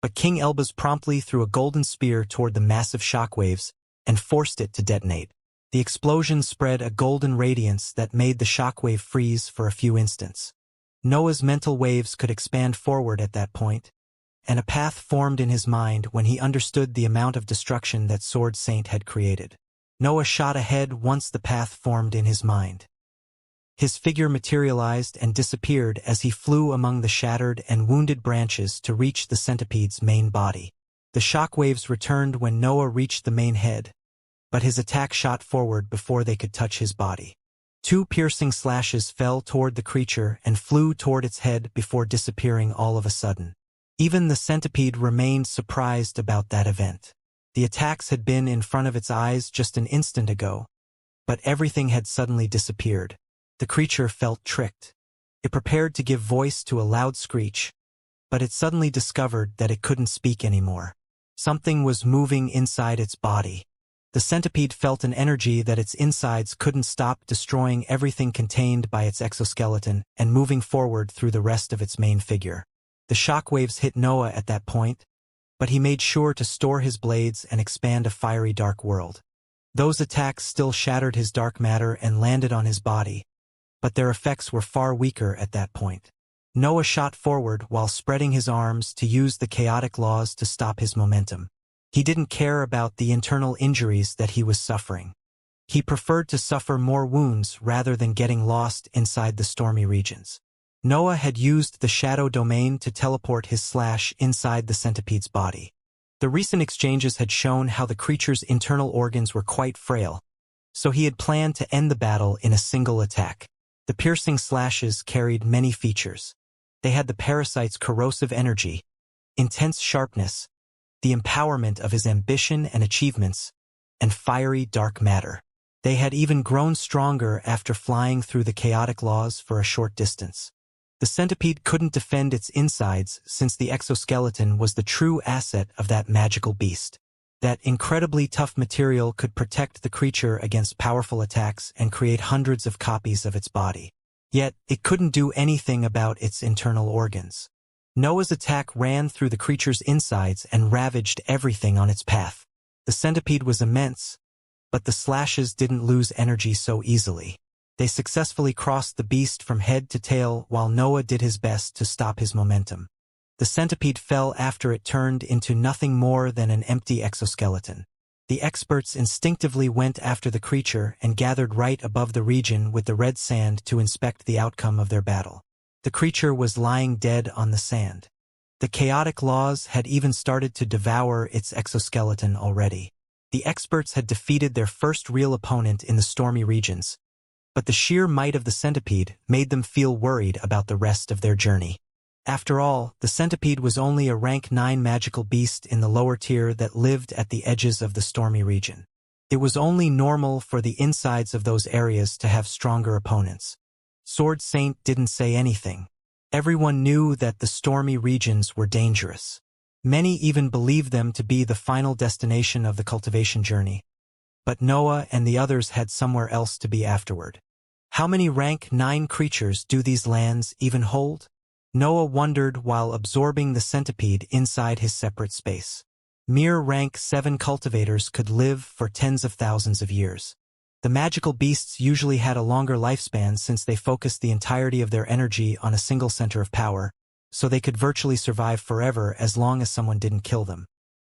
but King Elbaz promptly threw a golden spear toward the massive shockwaves and forced it to detonate. The explosion spread a golden radiance that made the shockwave freeze for a few instants. Noah's mental waves could expand forward at that point, and a path formed in his mind when he understood the amount of destruction that Sword Saint had created. Noah shot ahead once the path formed in his mind. His figure materialized and disappeared as he flew among the shattered and wounded branches to reach the centipede's main body. The shockwaves returned when Noah reached the main head, but his attack shot forward before they could touch his body. Two piercing slashes fell toward the creature and flew toward its head before disappearing all of a sudden. Even the centipede remained surprised about that event. The attacks had been in front of its eyes just an instant ago, but everything had suddenly disappeared. The creature felt tricked. It prepared to give voice to a loud screech, but it suddenly discovered that it couldn't speak anymore. Something was moving inside its body. The centipede felt an energy that its insides couldn't stop, destroying everything contained by its exoskeleton and moving forward through the rest of its main figure. The shockwaves hit Noah at that point, but he made sure to store his blades and expand a fiery dark world. Those attacks still shattered his dark matter and landed on his body, but their effects were far weaker at that point. Noah shot forward while spreading his arms to use the chaotic laws to stop his momentum. He didn't care about the internal injuries that he was suffering. He preferred to suffer more wounds rather than getting lost inside the stormy regions. Noah had used the shadow domain to teleport his slash inside the centipede's body. The recent exchanges had shown how the creature's internal organs were quite frail, so he had planned to end the battle in a single attack. The piercing slashes carried many features. They had the parasite's corrosive energy, intense sharpness, the empowerment of his ambition and achievements, and fiery dark matter. They had even grown stronger after flying through the chaotic laws for a short distance. The centipede couldn't defend its insides since the exoskeleton was the true asset of that magical beast. That incredibly tough material could protect the creature against powerful attacks and create hundreds of copies of its body. Yet, it couldn't do anything about its internal organs. Noah's attack ran through the creature's insides and ravaged everything on its path. The centipede was immense, but the slashes didn't lose energy so easily. They successfully crossed the beast from head to tail while Noah did his best to stop his momentum. The centipede fell after it turned into nothing more than an empty exoskeleton. The experts instinctively went after the creature and gathered right above the region with the red sand to inspect the outcome of their battle. The creature was lying dead on the sand. The chaotic laws had even started to devour its exoskeleton already. The experts had defeated their first real opponent in the stormy regions, but the sheer might of the centipede made them feel worried about the rest of their journey. After all, the centipede was only a rank 9 magical beast in the lower tier that lived at the edges of the stormy region. It was only normal for the insides of those areas to have stronger opponents. Sword Saint didn't say anything. Everyone knew that the stormy regions were dangerous. Many even believed them to be the final destination of the cultivation journey. But Noah and the others had somewhere else to be afterward. How many rank 9 creatures do these lands even hold? Noah wondered while absorbing the centipede inside his separate space. Mere rank 7 cultivators could live for tens of thousands of years. The magical beasts usually had a longer lifespan since they focused the entirety of their energy on a single center of power, so they could virtually survive forever as long as someone didn't kill them.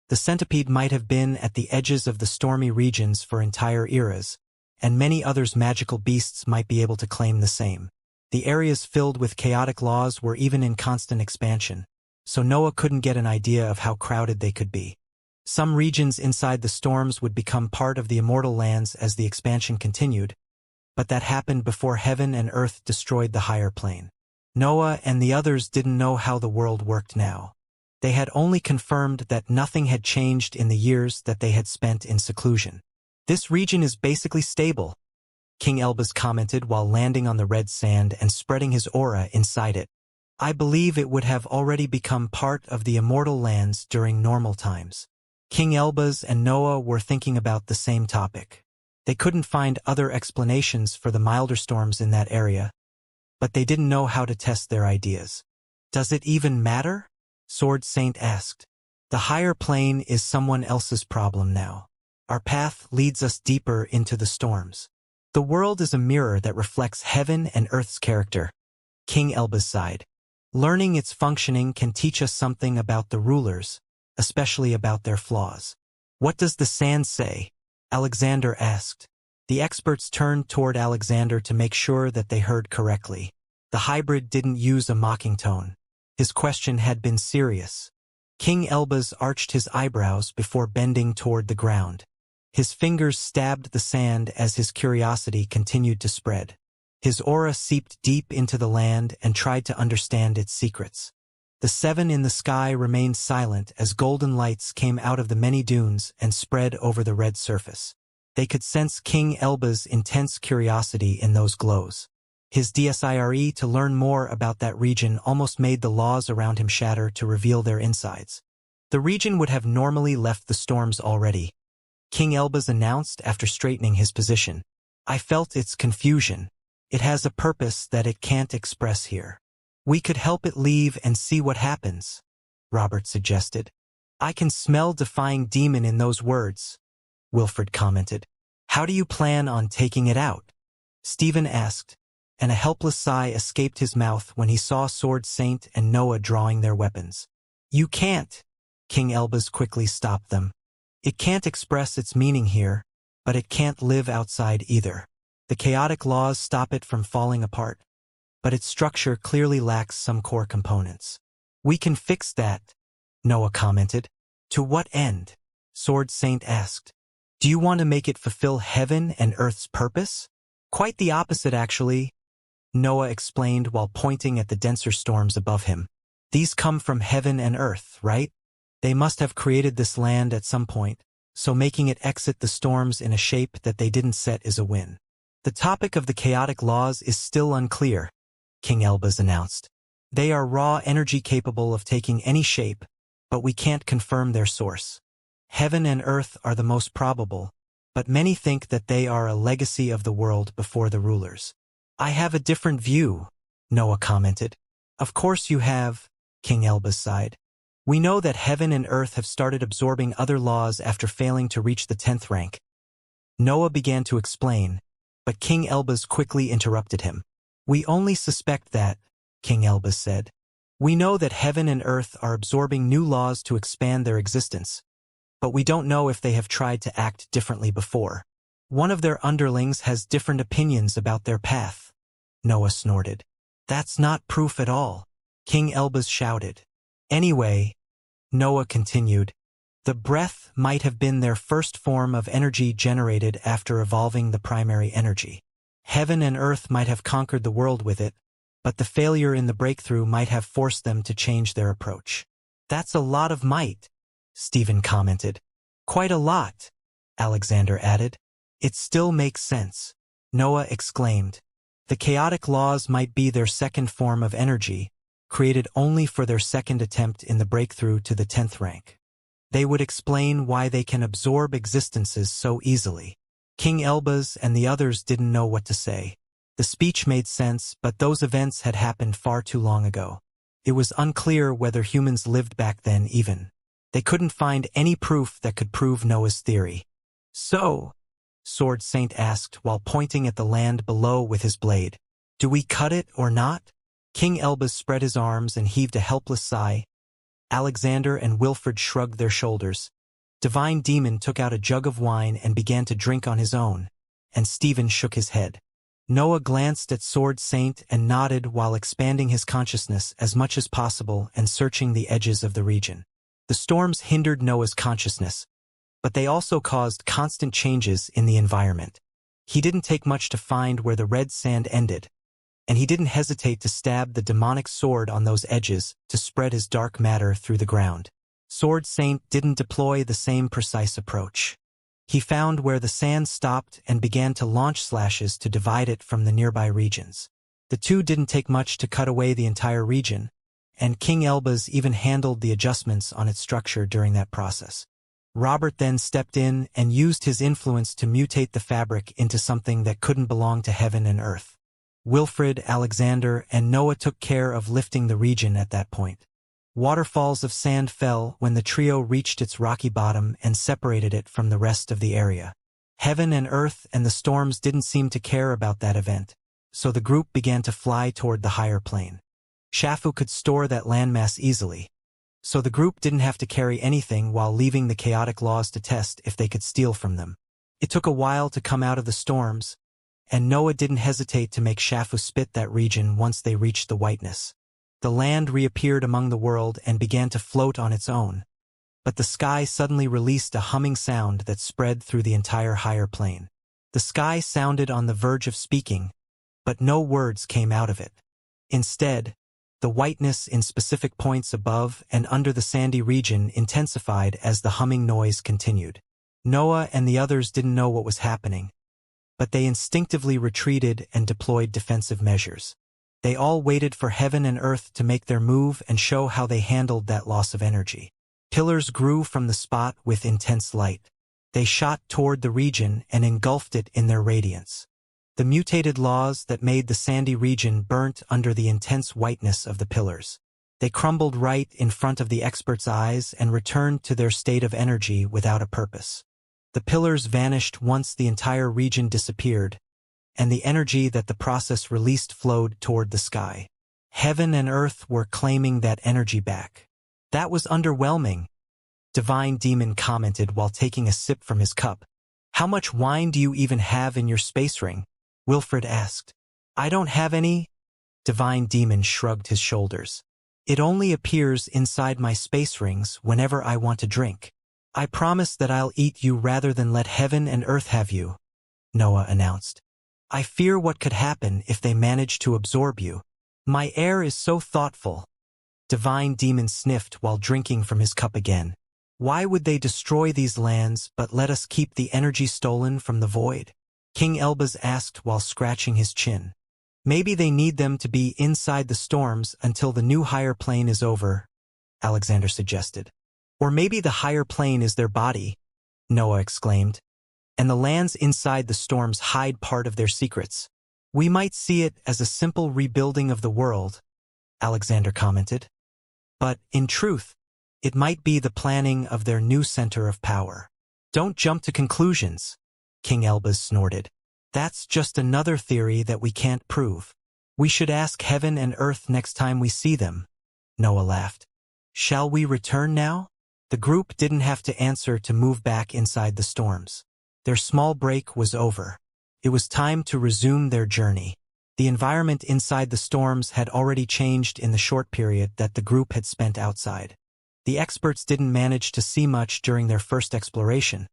The centipede might have been at the edges of the stormy regions for entire eras, and many others magical beasts might be able to claim the same. The areas filled with chaotic laws were even in constant expansion, so Noah couldn't get an idea of how crowded they could be. Some regions inside the storms would become part of the immortal lands as the expansion continued, but that happened before heaven and earth destroyed the higher plane. Noah and the others didn't know how the world worked now. They had only confirmed that nothing had changed in the years that they had spent in seclusion. "This region is basically stable," King Elbaz commented while landing on the red sand and spreading his aura inside it. "I believe it would have already become part of the immortal lands during normal times." King Elbaz and Noah were thinking about the same topic. They couldn't find other explanations for the milder storms in that area, but they didn't know how to test their ideas. "Does it even matter?" Sword Saint asked. "The higher plane is someone else's problem now. Our path leads us deeper into the storms. The world is a mirror that reflects heaven and earth's character." King Elbaz sighed. "Learning its functioning can teach us something about the rulers, especially about their flaws." "What does the sand say?" Alexander asked. The experts turned toward Alexander to make sure that they heard correctly. The hybrid didn't use a mocking tone. His question had been serious. King Elbaz arched his eyebrows before bending toward the ground. His fingers stabbed the sand as his curiosity continued to spread. His aura seeped deep into the land and tried to understand its secrets. The 7 in the sky remained silent as golden lights came out of the many dunes and spread over the red surface. They could sense King Elbaz's intense curiosity in those glows. His desire to learn more about that region almost made the laws around him shatter to reveal their insides. "The region would have normally left the storms already," King Elbaz announced after straightening his position. "I felt its confusion. It has a purpose that it can't express here. We could help it leave and see what happens," Robert suggested. "I can smell defying demon in those words," Wilfred commented. "How do you plan on taking it out?" Stephen asked, and a helpless sigh escaped his mouth when he saw Sword Saint and Noah drawing their weapons. "You can't," King Elbaz quickly stopped them. "It can't express its meaning here, but it can't live outside either. The chaotic laws stop it from falling apart, but its structure clearly lacks some core components." "We can fix that," Noah commented. "To what end?" Sword Saint asked. "Do you want to make it fulfill heaven and earth's purpose?" "Quite the opposite, actually," Noah explained while pointing at the denser storms above him. These come from heaven and earth, right? They must have created this land at some point, so making it exit the storms in a shape that they didn't set is a win. The topic of the chaotic laws is still unclear, King Elbaz announced. They are raw energy capable of taking any shape, but we can't confirm their source. Heaven and earth are the most probable, but many think that they are a legacy of the world before the rulers. I have a different view, Noah commented. Of course you have, King Elbaz sighed. We know that heaven and earth have started absorbing other laws after failing to reach the 10th rank. Noah began to explain, but King Elbaz quickly interrupted him. We only suspect that, King Elbaz said. We know that heaven and earth are absorbing new laws to expand their existence, but we don't know if they have tried to act differently before. One of their underlings has different opinions about their path. Noah snorted. That's not proof at all, King Elbaz shouted. Anyway, Noah continued, the breath might have been their first form of energy generated after evolving the primary energy. Heaven and earth might have conquered the world with it, but the failure in the breakthrough might have forced them to change their approach. That's a lot of might, Stephen commented. Quite a lot, Alexander added. It still makes sense, Noah exclaimed. The chaotic laws might be their second form of energy, created only for their second attempt in the breakthrough to the 10th rank. They would explain why they can absorb existences so easily. King Elbaz and the others didn't know what to say. The speech made sense, but those events had happened far too long ago. It was unclear whether humans lived back then even. They couldn't find any proof that could prove Noah's theory. So, Sword Saint asked while pointing at the land below with his blade, do we cut it or not? King Elbaz spread his arms and heaved a helpless sigh. Alexander and Wilfred shrugged their shoulders. Divine Demon took out a jug of wine and began to drink on his own, and Stephen shook his head. Noah glanced at Sword Saint and nodded while expanding his consciousness as much as possible and searching the edges of the region. The storms hindered Noah's consciousness, but they also caused constant changes in the environment. He didn't take much to find where the red sand ended, and he didn't hesitate to stab the demonic sword on those edges to spread his dark matter through the ground. Sword Saint didn't deploy the same precise approach. He found where the sand stopped and began to launch slashes to divide it from the nearby regions. The two didn't take much to cut away the entire region, and King Elbaz even handled the adjustments on its structure during that process. Robert then stepped in and used his influence to mutate the fabric into something that couldn't belong to heaven and earth. Wilfred, Alexander, and Noah took care of lifting the region at that point. Waterfalls of sand fell when the trio reached its rocky bottom and separated it from the rest of the area. Heaven and earth and the storms didn't seem to care about that event, so the group began to fly toward the higher plane. Shafu could store that landmass easily, so the group didn't have to carry anything while leaving the chaotic laws to test if they could steal from them. It took a while to come out of the storms, and Noah didn't hesitate to make Shafu spit that region once they reached the whiteness. The land reappeared among the world and began to float on its own, but the sky suddenly released a humming sound that spread through the entire higher plane. The sky sounded on the verge of speaking, but no words came out of it. Instead, the whiteness in specific points above and under the sandy region intensified as the humming noise continued. Noah and the others didn't know what was happening, but they instinctively retreated and deployed defensive measures. They all waited for heaven and earth to make their move and show how they handled that loss of energy. Pillars grew from the spot with intense light. They shot toward the region and engulfed it in their radiance. The mutated laws that made the sandy region burnt under the intense whiteness of the pillars. They crumbled right in front of the expert's eyes and returned to their state of energy without a purpose. The pillars vanished once the entire region disappeared, and the energy that the process released flowed toward the sky. Heaven and earth were claiming that energy back. That was underwhelming, Divine Demon commented while taking a sip from his cup. How much wine do you even have in your space ring? Wilfred asked. I don't have any. Divine Demon shrugged his shoulders. It only appears inside my space rings whenever I want to drink. I promise that I'll eat you rather than let heaven and earth have you, Noah announced. I fear what could happen if they manage to absorb you. My heir is so thoughtful. Divine Demon sniffed while drinking from his cup again. Why would they destroy these lands but let us keep the energy stolen from the void? King Elbaz asked while scratching his chin. Maybe they need them to be inside the storms until the new higher plane is over, Alexander suggested. Or maybe the higher plane is their body, Noah exclaimed. And the lands inside the storms hide part of their secrets. We might see it as a simple rebuilding of the world, Alexander commented. But, in truth, it might be the planning of their new center of power. Don't jump to conclusions, King Elbaz snorted. That's just another theory that we can't prove. We should ask heaven and earth next time we see them, Noah laughed. Shall we return now? The group didn't have to answer to move back inside the storms. Their small break was over. It was time to resume their journey. The environment inside the storms had already changed in the short period that the group had spent outside. The experts didn't manage to see much during their first exploration,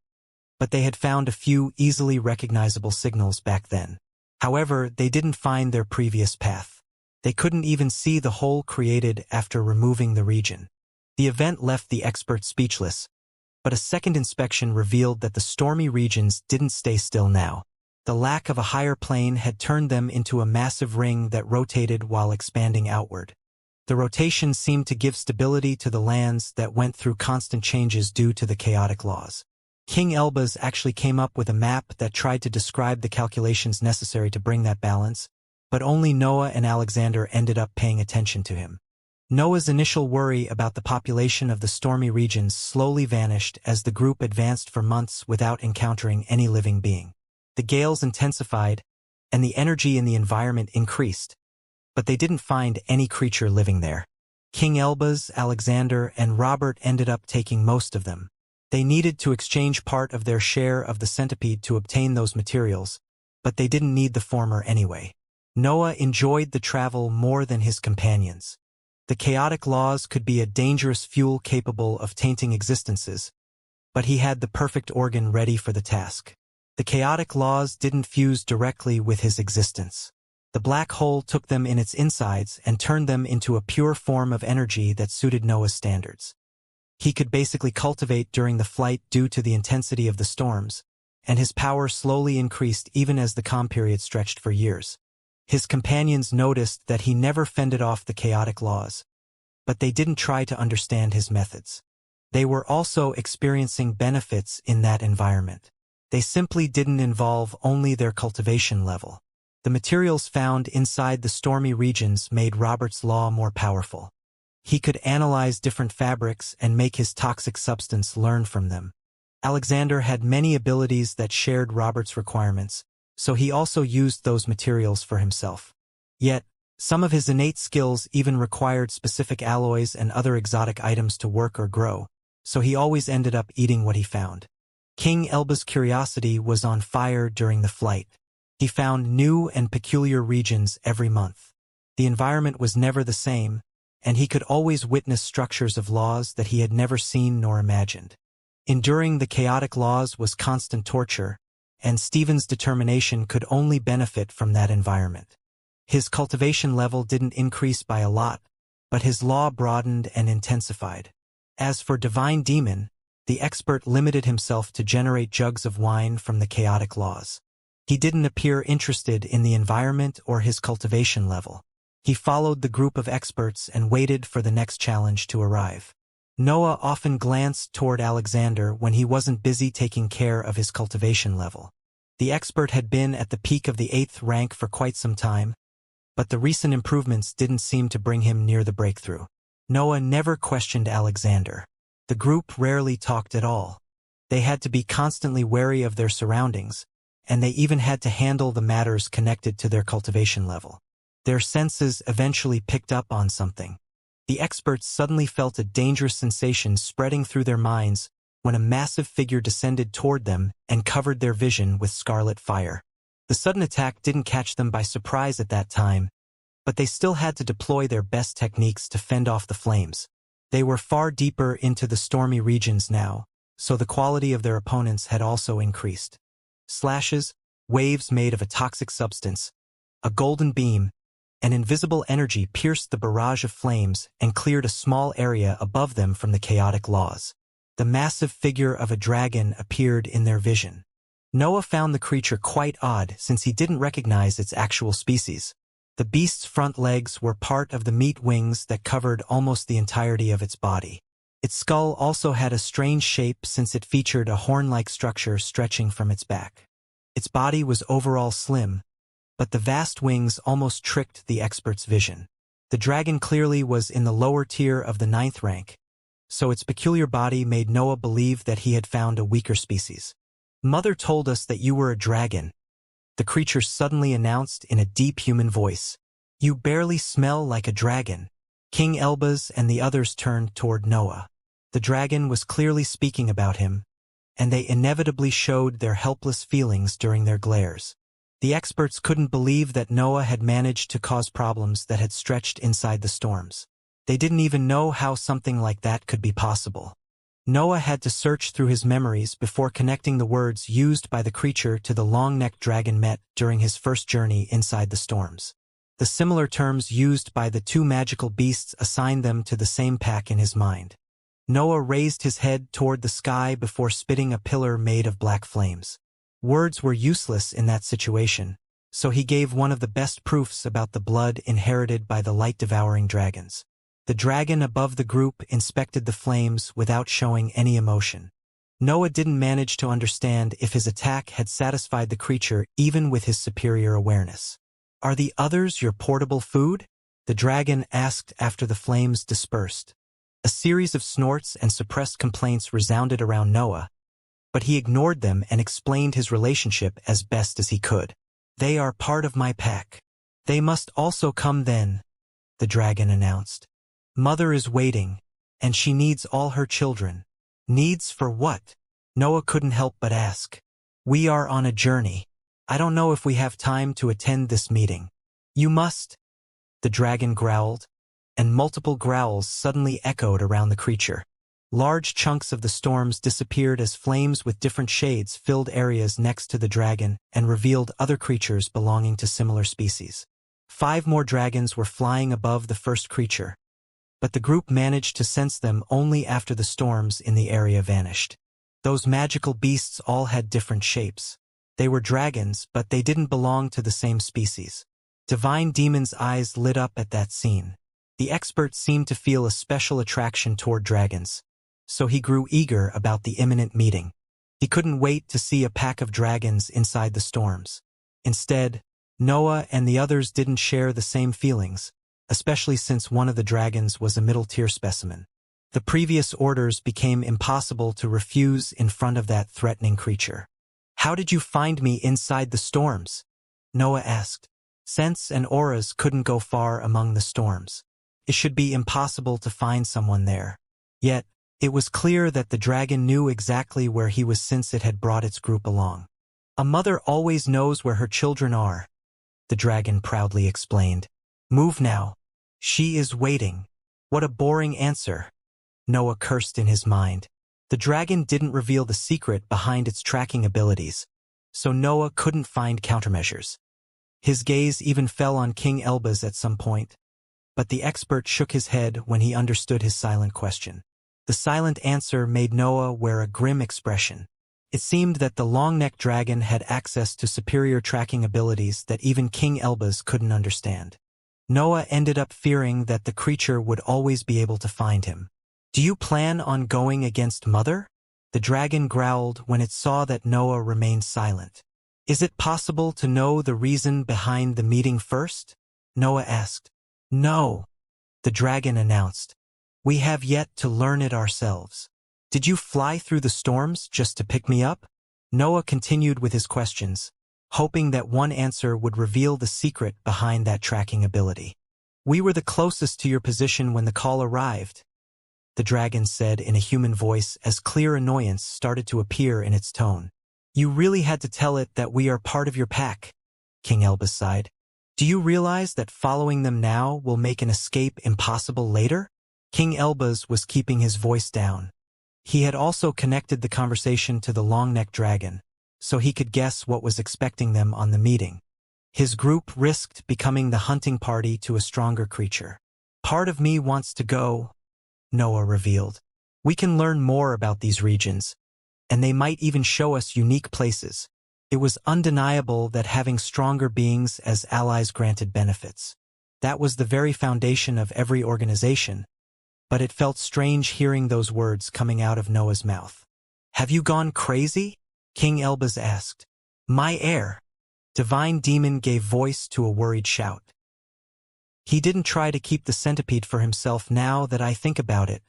but they had found a few easily recognizable signals back then. However, they didn't find their previous path. They couldn't even see the hole created after removing the region. The event left the experts speechless, but a second inspection revealed that the stormy regions didn't stay still now. The lack of a higher plane had turned them into a massive ring that rotated while expanding outward. The rotation seemed to give stability to the lands that went through constant changes due to the chaotic laws. King Elbaz actually came up with a map that tried to describe the calculations necessary to bring that balance, but only Noah and Alexander ended up paying attention to him. Noah's initial worry about the population of the stormy regions slowly vanished as the group advanced for months without encountering any living being. The gales intensified, and the energy in the environment increased, but they didn't find any creature living there. King Elbaz, Alexander, and Robert ended up taking most of them. They needed to exchange part of their share of the centipede to obtain those materials, but they didn't need the former anyway. Noah enjoyed the travel more than his companions. The chaotic laws could be a dangerous fuel capable of tainting existences, but he had the perfect organ ready for the task. The chaotic laws didn't fuse directly with his existence. The black hole took them in its insides and turned them into a pure form of energy that suited Noah's standards. He could basically cultivate during the flight due to the intensity of the storms, and his power slowly increased even as the calm period stretched for years. His companions noticed that he never fended off the chaotic laws, but they didn't try to understand his methods. They were also experiencing benefits in that environment. They simply didn't involve only their cultivation level. The materials found inside the stormy regions made Robert's law more powerful. He could analyze different fabrics and make his toxic substance learn from them. Alexander had many abilities that shared Robert's requirements, so he also used those materials for himself. Yet, some of his innate skills even required specific alloys and other exotic items to work or grow, so he always ended up eating what he found. King Elbaz's curiosity was on fire during the flight. He found new and peculiar regions every month. The environment was never the same, and he could always witness structures of laws that he had never seen nor imagined. Enduring the chaotic laws was constant torture, and Stephen's determination could only benefit from that environment. His cultivation level didn't increase by a lot, but his law broadened and intensified. As for Divine Demon, the expert limited himself to generate jugs of wine from the chaotic laws. He didn't appear interested in the environment or his cultivation level. He followed the group of experts and waited for the next challenge to arrive. Noah often glanced toward Alexander when he wasn't busy taking care of his cultivation level. The expert had been at the peak of the 8th rank for quite some time, but the recent improvements didn't seem to bring him near the breakthrough. Noah never questioned Alexander. The group rarely talked at all. They had to be constantly wary of their surroundings, and they even had to handle the matters connected to their cultivation level. Their senses eventually picked up on something. The experts suddenly felt a dangerous sensation spreading through their minds when a massive figure descended toward them and covered their vision with scarlet fire. The sudden attack didn't catch them by surprise at that time, but they still had to deploy their best techniques to fend off the flames. They were far deeper into the stormy regions now, so the quality of their opponents had also increased. Slashes, waves made of a toxic substance, a golden beam, an invisible energy pierced the barrage of flames and cleared a small area above them from the chaotic laws. The massive figure of a dragon appeared in their vision. Noah found the creature quite odd since he didn't recognize its actual species. The beast's front legs were part of the meat wings that covered almost the entirety of its body. Its skull also had a strange shape since it featured a horn-like structure stretching from its back. Its body was overall slim, but the vast wings almost tricked the expert's vision. The dragon clearly was in the lower tier of the 9th rank, so its peculiar body made Noah believe that he had found a weaker species. "Mother told us that you were a dragon," the creature suddenly announced in a deep human voice. "You barely smell like a dragon." King Elbaz and the others turned toward Noah. The dragon was clearly speaking about him, and they inevitably showed their helpless feelings during their glares. The experts couldn't believe that Noah had managed to cause problems that had stretched inside the storms. They didn't even know how something like that could be possible. Noah had to search through his memories before connecting the words used by the creature to the long-necked dragon met during his first journey inside the storms. The similar terms used by the two magical beasts assigned them to the same pack in his mind. Noah raised his head toward the sky before spitting a pillar made of black flames. Words were useless in that situation, so he gave one of the best proofs about the blood inherited by the light-devouring dragons. The dragon above the group inspected the flames without showing any emotion. Noah didn't manage to understand if his attack had satisfied the creature even with his superior awareness. "Are the others your portable food?" the dragon asked after the flames dispersed. A series of snorts and suppressed complaints resounded around Noah, but he ignored them and explained his relationship as best as he could. "They are part of my pack. They must also come then," the dragon announced. "Mother is waiting, and she needs all her children." "Needs for what?" Noah couldn't help but ask. "We are on a journey. I don't know if we have time to attend this meeting." "You must," the dragon growled, and multiple growls suddenly echoed around the creature. Large chunks of the storms disappeared as flames with different shades filled areas next to the dragon and revealed other creatures belonging to similar species. 5 more dragons were flying above the first creature, but the group managed to sense them only after the storms in the area vanished. Those magical beasts all had different shapes. They were dragons, but they didn't belong to the same species. Divine Demon's eyes lit up at that scene. The expert seemed to feel a special attraction toward dragons, so he grew eager about the imminent meeting. He couldn't wait to see a pack of dragons inside the storms. Instead, Noah and the others didn't share the same feelings, especially since one of the dragons was a middle-tier specimen. The previous orders became impossible to refuse in front of that threatening creature. "How did you find me inside the storms?" Noah asked. Scents and auras couldn't go far among the storms. It should be impossible to find someone there. Yet, it was clear that the dragon knew exactly where he was since it had brought its group along. "A mother always knows where her children are," the dragon proudly explained. "Move now. She is waiting." "What a boring answer," Noah cursed in his mind. The dragon didn't reveal the secret behind its tracking abilities, so Noah couldn't find countermeasures. His gaze even fell on King Elbaz at some point, but the expert shook his head when he understood his silent question. The silent answer made Noah wear a grim expression. It seemed that the long-necked dragon had access to superior tracking abilities that even King Elbaz couldn't understand. Noah ended up fearing that the creature would always be able to find him. "Do you plan on going against Mother?" the dragon growled when it saw that Noah remained silent. "Is it possible to know the reason behind the meeting first?" Noah asked. "No," the dragon announced. "We have yet to learn it ourselves." "Did you fly through the storms just to pick me up?" Noah continued with his questions, hoping that one answer would reveal the secret behind that tracking ability. "We were the closest to your position when the call arrived," the dragon said in a human voice as clear annoyance started to appear in its tone. "You really had to tell it that we are part of your pack," King Elbaz sighed. "Do you realize that following them now will make an escape impossible later?" King Elbaz was keeping his voice down. He had also connected the conversation to the long-necked dragon, so he could guess what was expecting them on the meeting. His group risked becoming the hunting party to a stronger creature. "Part of me wants to go," Noah revealed. "We can learn more about these regions, and they might even show us unique places." It was undeniable that having stronger beings as allies granted benefits. That was the very foundation of every organization, but it felt strange hearing those words coming out of Noah's mouth. "Have you gone crazy?" King Elbaz asked. "My heir." Divine Demon gave voice to a worried shout. "He didn't try to keep the centipede for himself now that I think about it,"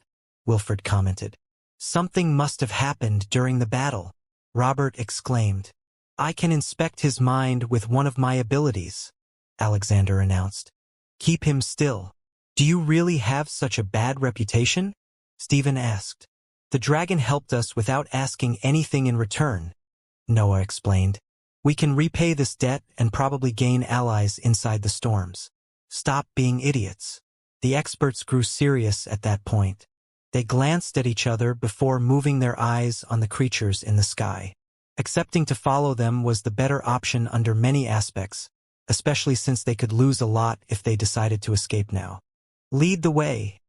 Wilfred commented. "Something must have happened during the battle," Robert exclaimed. "I can inspect his mind with one of my abilities," Alexander announced. "Keep him still." "Do you really have such a bad reputation?" Stephen asked. "The dragon helped us without asking anything in return," Noah explained. "We can repay this debt and probably gain allies inside the storms." "Stop being idiots." The experts grew serious at that point. They glanced at each other before moving their eyes on the creatures in the sky. Accepting to follow them was the better option under many aspects, especially since they could lose a lot if they decided to escape now. "Lead the way,"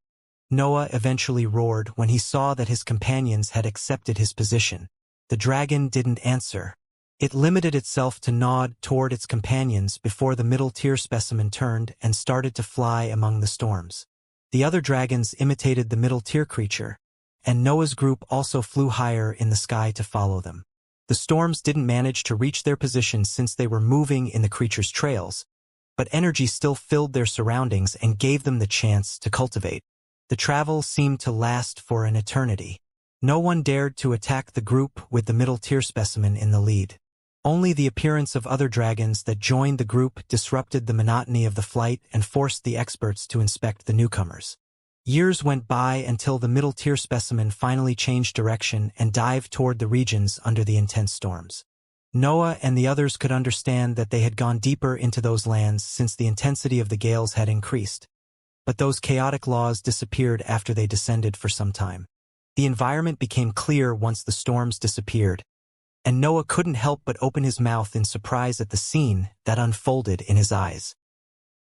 Noah eventually roared when he saw that his companions had accepted his position. The dragon didn't answer. It limited itself to nod toward its companions before the middle-tier specimen turned and started to fly among the storms. The other dragons imitated the middle-tier creature, and Noah's group also flew higher in the sky to follow them. The storms didn't manage to reach their positions since they were moving in the creature's trails, but energy still filled their surroundings and gave them the chance to cultivate. The travel seemed to last for an eternity. No one dared to attack the group with the middle-tier specimen in the lead. Only the appearance of other dragons that joined the group disrupted the monotony of the flight and forced the experts to inspect the newcomers. Years went by until the middle-tier specimen finally changed direction and dived toward the regions under the intense storms. Noah and the others could understand that they had gone deeper into those lands since the intensity of the gales had increased. But those chaotic laws disappeared after they descended for some time. The environment became clear once the storms disappeared, and Noah couldn't help but open his mouth in surprise at the scene that unfolded in his eyes.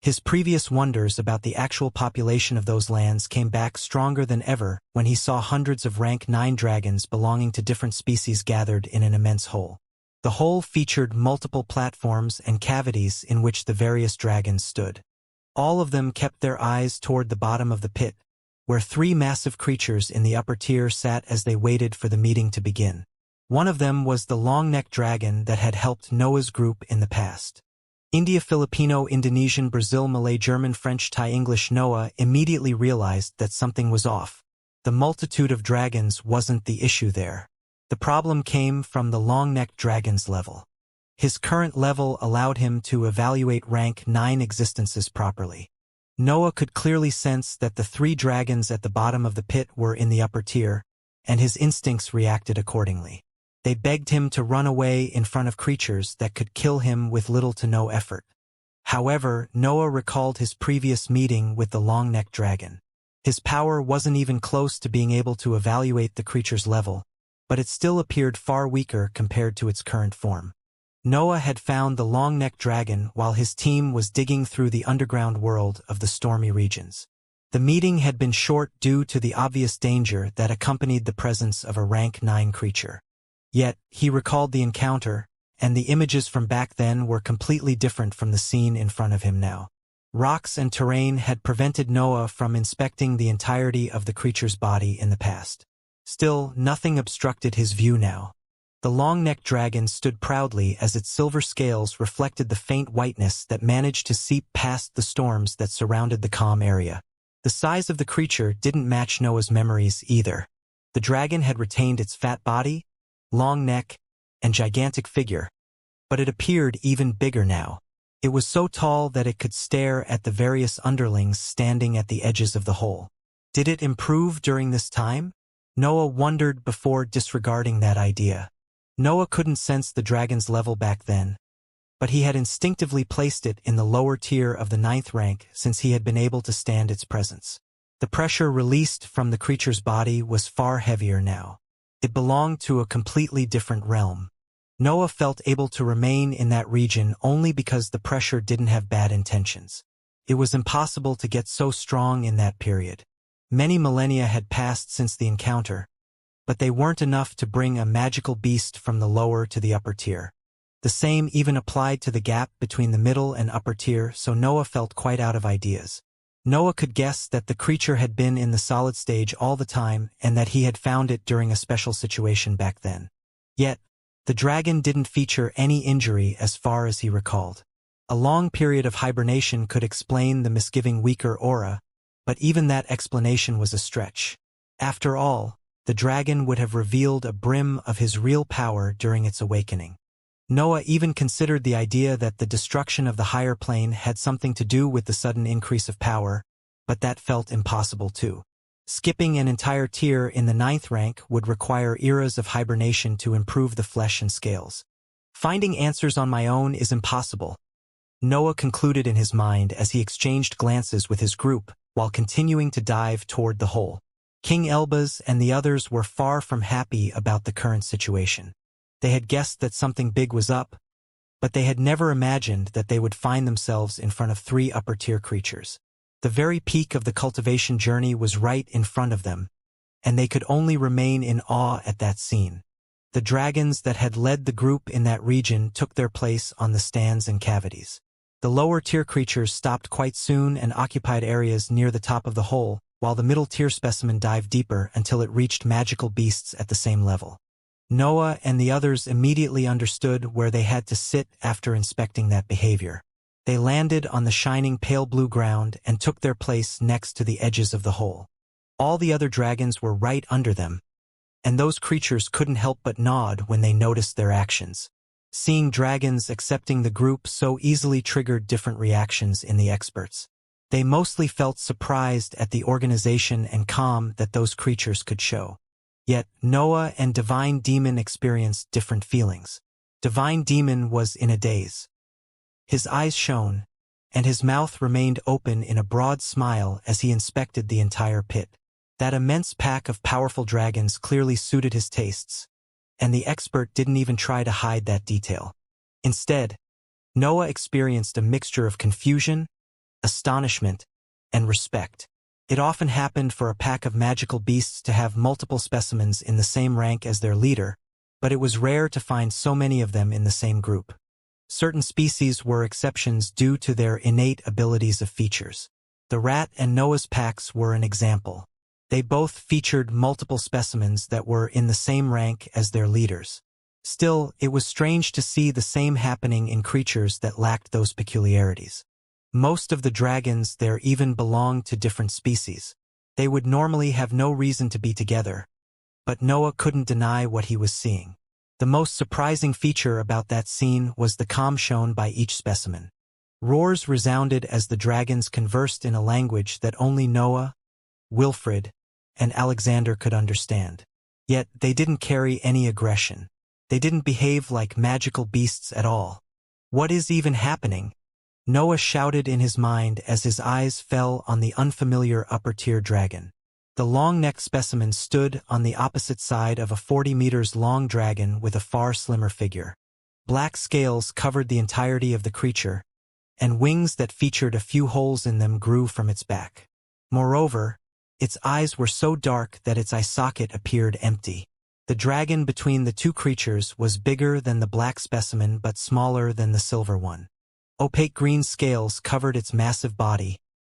His previous wonders about the actual population of those lands came back stronger than ever when he saw hundreds of rank 9 dragons belonging to different species gathered in an immense hole. The hole featured multiple platforms and cavities in which the various dragons stood. All of them kept their eyes toward the bottom of the pit, where 3 massive creatures in the upper tier sat as they waited for the meeting to begin. One of them was the long-necked dragon that had helped Noah's group in the past. India, Filipino, Indonesian, Brazil, Malay, German, French, Thai, English. Noah immediately realized that something was off. The multitude of dragons wasn't the issue there. The problem came from the long-necked dragon's level. His current level allowed him to evaluate rank 9 existences properly. Noah could clearly sense that the 3 dragons at the bottom of the pit were in the upper tier, and his instincts reacted accordingly. They begged him to run away in front of creatures that could kill him with little to no effort. However, Noah recalled his previous meeting with the long-necked dragon. His power wasn't even close to being able to evaluate the creature's level, but it still appeared far weaker compared to its current form. Noah had found the long-necked dragon while his team was digging through the underground world of the stormy regions. The meeting had been short due to the obvious danger that accompanied the presence of a rank 9 creature. Yet, he recalled the encounter, and the images from back then were completely different from the scene in front of him now. Rocks and terrain had prevented Noah from inspecting the entirety of the creature's body in the past. Still, nothing obstructed his view now. The long-necked dragon stood proudly as its silver scales reflected the faint whiteness that managed to seep past the storms that surrounded the calm area. The size of the creature didn't match Noah's memories either. The dragon had retained its fat body, long neck, and gigantic figure, but it appeared even bigger now. It was so tall that it could stare at the various underlings standing at the edges of the hole. Did it improve during this time? Noah wondered before disregarding that idea. Noah couldn't sense the dragon's level back then, but he had instinctively placed it in the lower tier of the 9th rank since he had been able to stand its presence. The pressure released from the creature's body was far heavier now. It belonged to a completely different realm. Noah felt able to remain in that region only because the pressure didn't have bad intentions. It was impossible to get so strong in that period. Many millennia had passed since the encounter, but they weren't enough to bring a magical beast from the lower to the upper tier. The same even applied to the gap between the middle and upper tier, so Noah felt quite out of ideas. Noah could guess that the creature had been in the solid stage all the time and that he had found it during a special situation back then. Yet, the dragon didn't feature any injury as far as he recalled. A long period of hibernation could explain the misgiving weaker aura, but even that explanation was a stretch. After all, the dragon would have revealed a brim of his real power during its awakening. Noah even considered the idea that the destruction of the higher plane had something to do with the sudden increase of power, but that felt impossible too. Skipping an entire tier in the 9th rank would require eras of hibernation to improve the flesh and scales. Finding answers on my own is impossible, Noah concluded in his mind as he exchanged glances with his group while continuing to dive toward the hole. King Elbaz and the others were far from happy about the current situation. They had guessed that something big was up, but they had never imagined that they would find themselves in front of 3 upper-tier creatures. The very peak of the cultivation journey was right in front of them, and they could only remain in awe at that scene. The dragons that had led the group in that region took their place on the stands and cavities. The lower-tier creatures stopped quite soon and occupied areas near the top of the hole, while the middle-tier specimen dived deeper until it reached magical beasts at the same level. Noah and the others immediately understood where they had to sit after inspecting that behavior. They landed on the shining pale blue ground and took their place next to the edges of the hole. All the other dragons were right under them, and those creatures couldn't help but nod when they noticed their actions. Seeing dragons accepting the group so easily triggered different reactions in the experts. They mostly felt surprised at the organization and calm that those creatures could show. Yet, Noah and Divine Demon experienced different feelings. Divine Demon was in a daze. His eyes shone, and his mouth remained open in a broad smile as he inspected the entire pit. That immense pack of powerful dragons clearly suited his tastes, and the expert didn't even try to hide that detail. Instead, Noah experienced a mixture of confusion, astonishment, and respect. It often happened for a pack of magical beasts to have multiple specimens in the same rank as their leader, but it was rare to find so many of them in the same group. Certain species were exceptions due to their innate abilities of features. The rat and Noah's packs were an example. They both featured multiple specimens that were in the same rank as their leaders. Still, it was strange to see the same happening in creatures that lacked those peculiarities. Most of the dragons there even belonged to different species. They would normally have no reason to be together, but Noah couldn't deny what he was seeing. The most surprising feature about that scene was the calm shown by each specimen. Roars resounded as the dragons conversed in a language that only Noah, Wilfred, and Alexander could understand. Yet they didn't carry any aggression. They didn't behave like magical beasts at all. What is even happening? Noah shouted in his mind as his eyes fell on the unfamiliar upper-tier dragon. The long-necked specimen stood on the opposite side of a 40 meters long dragon with a far slimmer figure. Black scales covered the entirety of the creature, and wings that featured a few holes in them grew from its back. Moreover, its eyes were so dark that its eye socket appeared empty. The dragon between the two creatures was bigger than the black specimen but smaller than the silver one. Opaque green scales covered its massive body,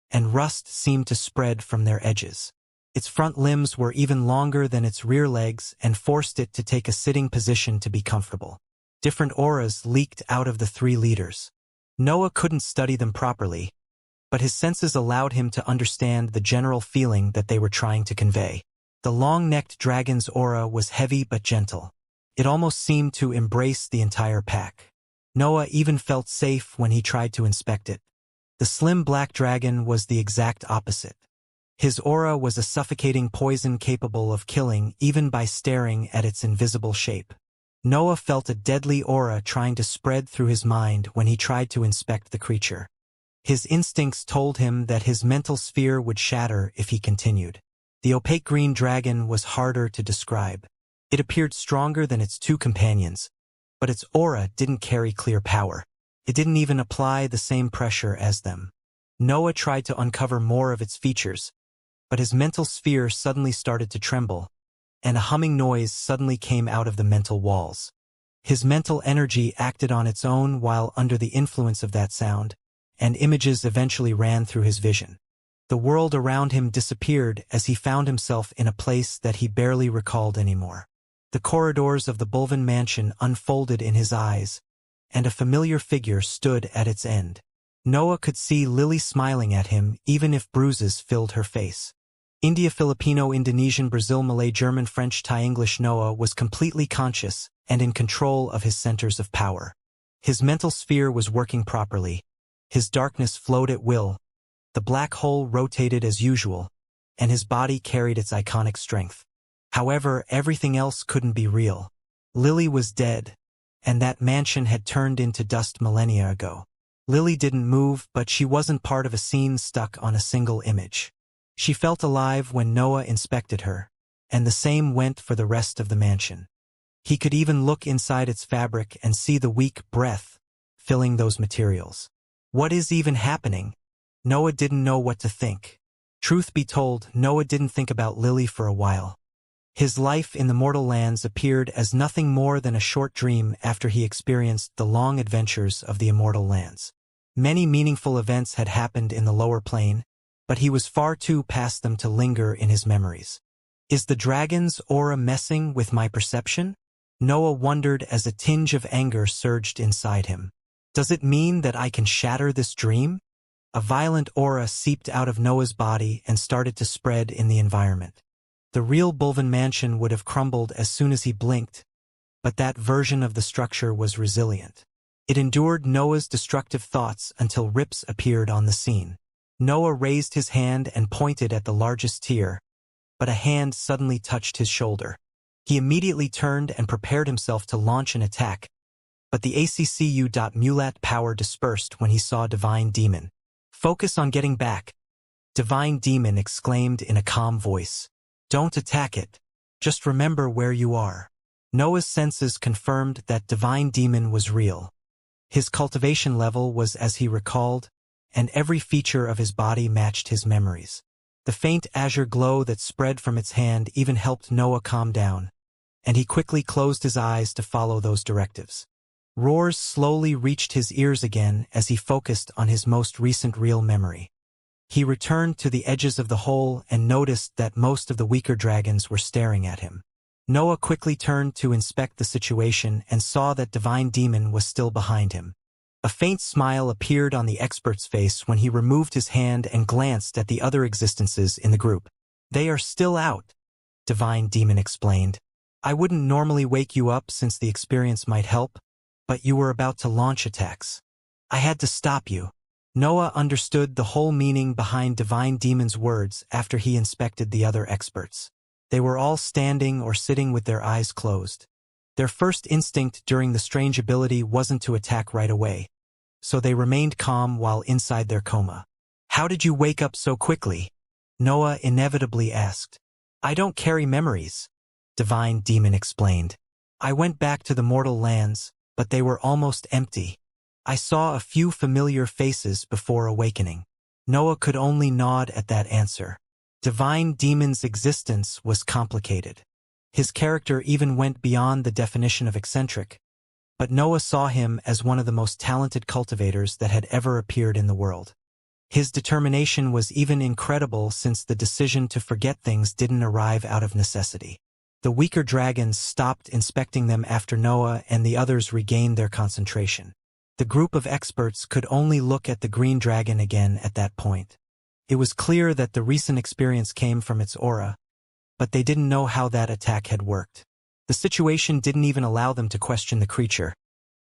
and rust seemed to spread from their edges. Its front limbs were even longer than its rear legs and forced it to take a sitting position to be comfortable. Different auras leaked out of the 3 leaders. Noah couldn't study them properly, but his senses allowed him to understand the general feeling that they were trying to convey. The long-necked dragon's aura was heavy but gentle. It almost seemed to embrace the entire pack. Noah even felt safe when he tried to inspect it. The slim black dragon was the exact opposite. His aura was a suffocating poison capable of killing even by staring at its invisible shape. Noah felt a deadly aura trying to spread through his mind when he tried to inspect the creature. His instincts told him that his mental sphere would shatter if he continued. The opaque green dragon was harder to describe. It appeared stronger than its 2 companions, but its aura didn't carry clear power. It didn't even apply the same pressure as them. Noah tried to uncover more of its features, but his mental sphere suddenly started to tremble, and a humming noise suddenly came out of the mental walls. His mental energy acted on its own while under the influence of that sound, and images eventually ran through his vision. The world around him disappeared as he found himself in a place that he barely recalled anymore. The corridors of the Bulvan mansion unfolded in his eyes, and a familiar figure stood at its end. Noah could see Lily smiling at him even if bruises filled her face. India, Filipino, Indonesian, Brazil, Malay, German, French, Thai, English. Noah was completely conscious and in control of his centers of power. His mental sphere was working properly. His darkness flowed at will. The black hole rotated as usual, and his body carried its iconic strength. However, everything else couldn't be real. Lily was dead, and that mansion had turned into dust millennia ago. Lily didn't move, but she wasn't part of a scene stuck on a single image. She felt alive when Noah inspected her, and the same went for the rest of the mansion. He could even look inside its fabric and see the weak breath filling those materials. What is even happening? Noah didn't know what to think. Truth be told, Noah didn't think about Lily for a while. His life in the mortal lands appeared as nothing more than a short dream after he experienced the long adventures of the immortal lands. Many meaningful events had happened in the lower plane, but he was far too past them to linger in his memories. Is the dragon's aura messing with my perception? Noah wondered as a tinge of anger surged inside him. Does it mean that I can shatter this dream? A violent aura seeped out of Noah's body and started to spread in the environment. The real Bulvan mansion would have crumbled as soon as he blinked, but that version of the structure was resilient. It endured Noah's destructive thoughts until rips appeared on the scene. Noah raised his hand and pointed at the largest tier, but a hand suddenly touched his shoulder. He immediately turned and prepared himself to launch an attack, but the ACCU.mulat power dispersed when he saw Divine Demon. Focus on getting back, Divine Demon exclaimed in a calm voice. Don't attack it. Just remember where you are. Noah's senses confirmed that Divine Demon was real. His cultivation level was as he recalled, and every feature of his body matched his memories. The faint azure glow that spread from its hand even helped Noah calm down, and he quickly closed his eyes to follow those directives. Roars slowly reached his ears again as he focused on his most recent real memory. He returned to the edges of the hole and noticed that most of the weaker dragons were staring at him. Noah quickly turned to inspect the situation and saw that Divine Demon was still behind him. A faint smile appeared on the expert's face when he removed his hand and glanced at the other existences in the group. They are still out, Divine Demon explained. I wouldn't normally wake you up since the experience might help, but you were about to launch attacks. I had to stop you. Noah understood the whole meaning behind Divine Demon's words after he inspected the other experts. They were all standing or sitting with their eyes closed. Their first instinct during the strange ability wasn't to attack right away, so they remained calm while inside their coma. How did you wake up so quickly? Noah inevitably asked. I don't carry memories, Divine Demon explained. I went back to the mortal lands, but they were almost empty. I saw a few familiar faces before awakening. Noah could only nod at that answer. Divine Demon's existence was complicated. His character even went beyond the definition of eccentric, but Noah saw him as one of the most talented cultivators that had ever appeared in the world. His determination was even incredible since the decision to forget things didn't arrive out of necessity. The weaker dragons stopped inspecting them after Noah and the others regained their concentration. The group of experts could only look at the green dragon again at that point. It was clear that the recent experience came from its aura, but they didn't know how that attack had worked. The situation didn't even allow them to question the creature,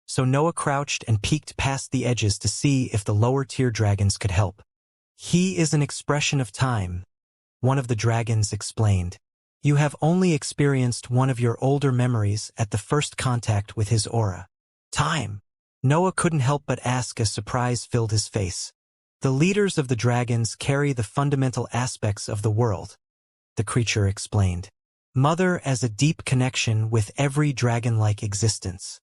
so Noah crouched and peeked past the edges to see if the lower-tier dragons could help. He is an expression of time, one of the dragons explained. You have only experienced one of your older memories at the first contact with his aura. Time. Noah couldn't help but ask as surprise filled his face. The leaders of the dragons carry the fundamental aspects of the world, the creature explained. Mother as a deep connection with every dragon-like existence.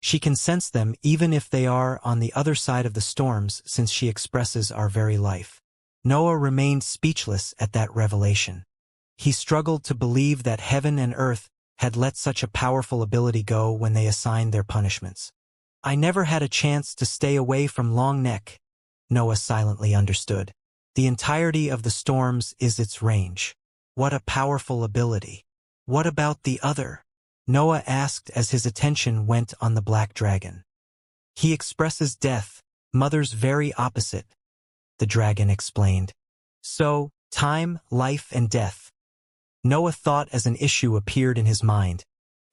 She can sense them even if they are on the other side of the storms, since she expresses our very life. Noah remained speechless at that revelation. He struggled to believe that heaven and earth had let such a powerful ability go when they assigned their punishments. I never had a chance to stay away from Long Neck, Noah silently understood. The entirety of the storms is its range. What a powerful ability. What about the other? Noah asked as his attention went on the black dragon. He expresses death, Mother's very opposite, the dragon explained. So, time, life, and death. Noah thought as an issue appeared in his mind,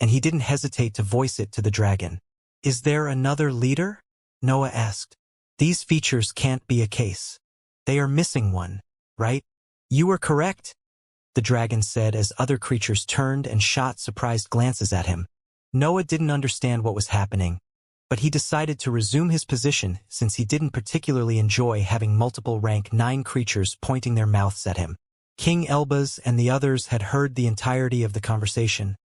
and he didn't hesitate to voice it to the dragon. Is there another leader? Noah asked. These features can't be a case. They are missing one, right? You were correct, the dragon said as other creatures turned and shot surprised glances at him. Noah didn't understand what was happening, but he decided to resume his position since he didn't particularly enjoy having multiple rank 9 creatures pointing their mouths at him. King Elbaz and the others had heard the entirety of the conversation,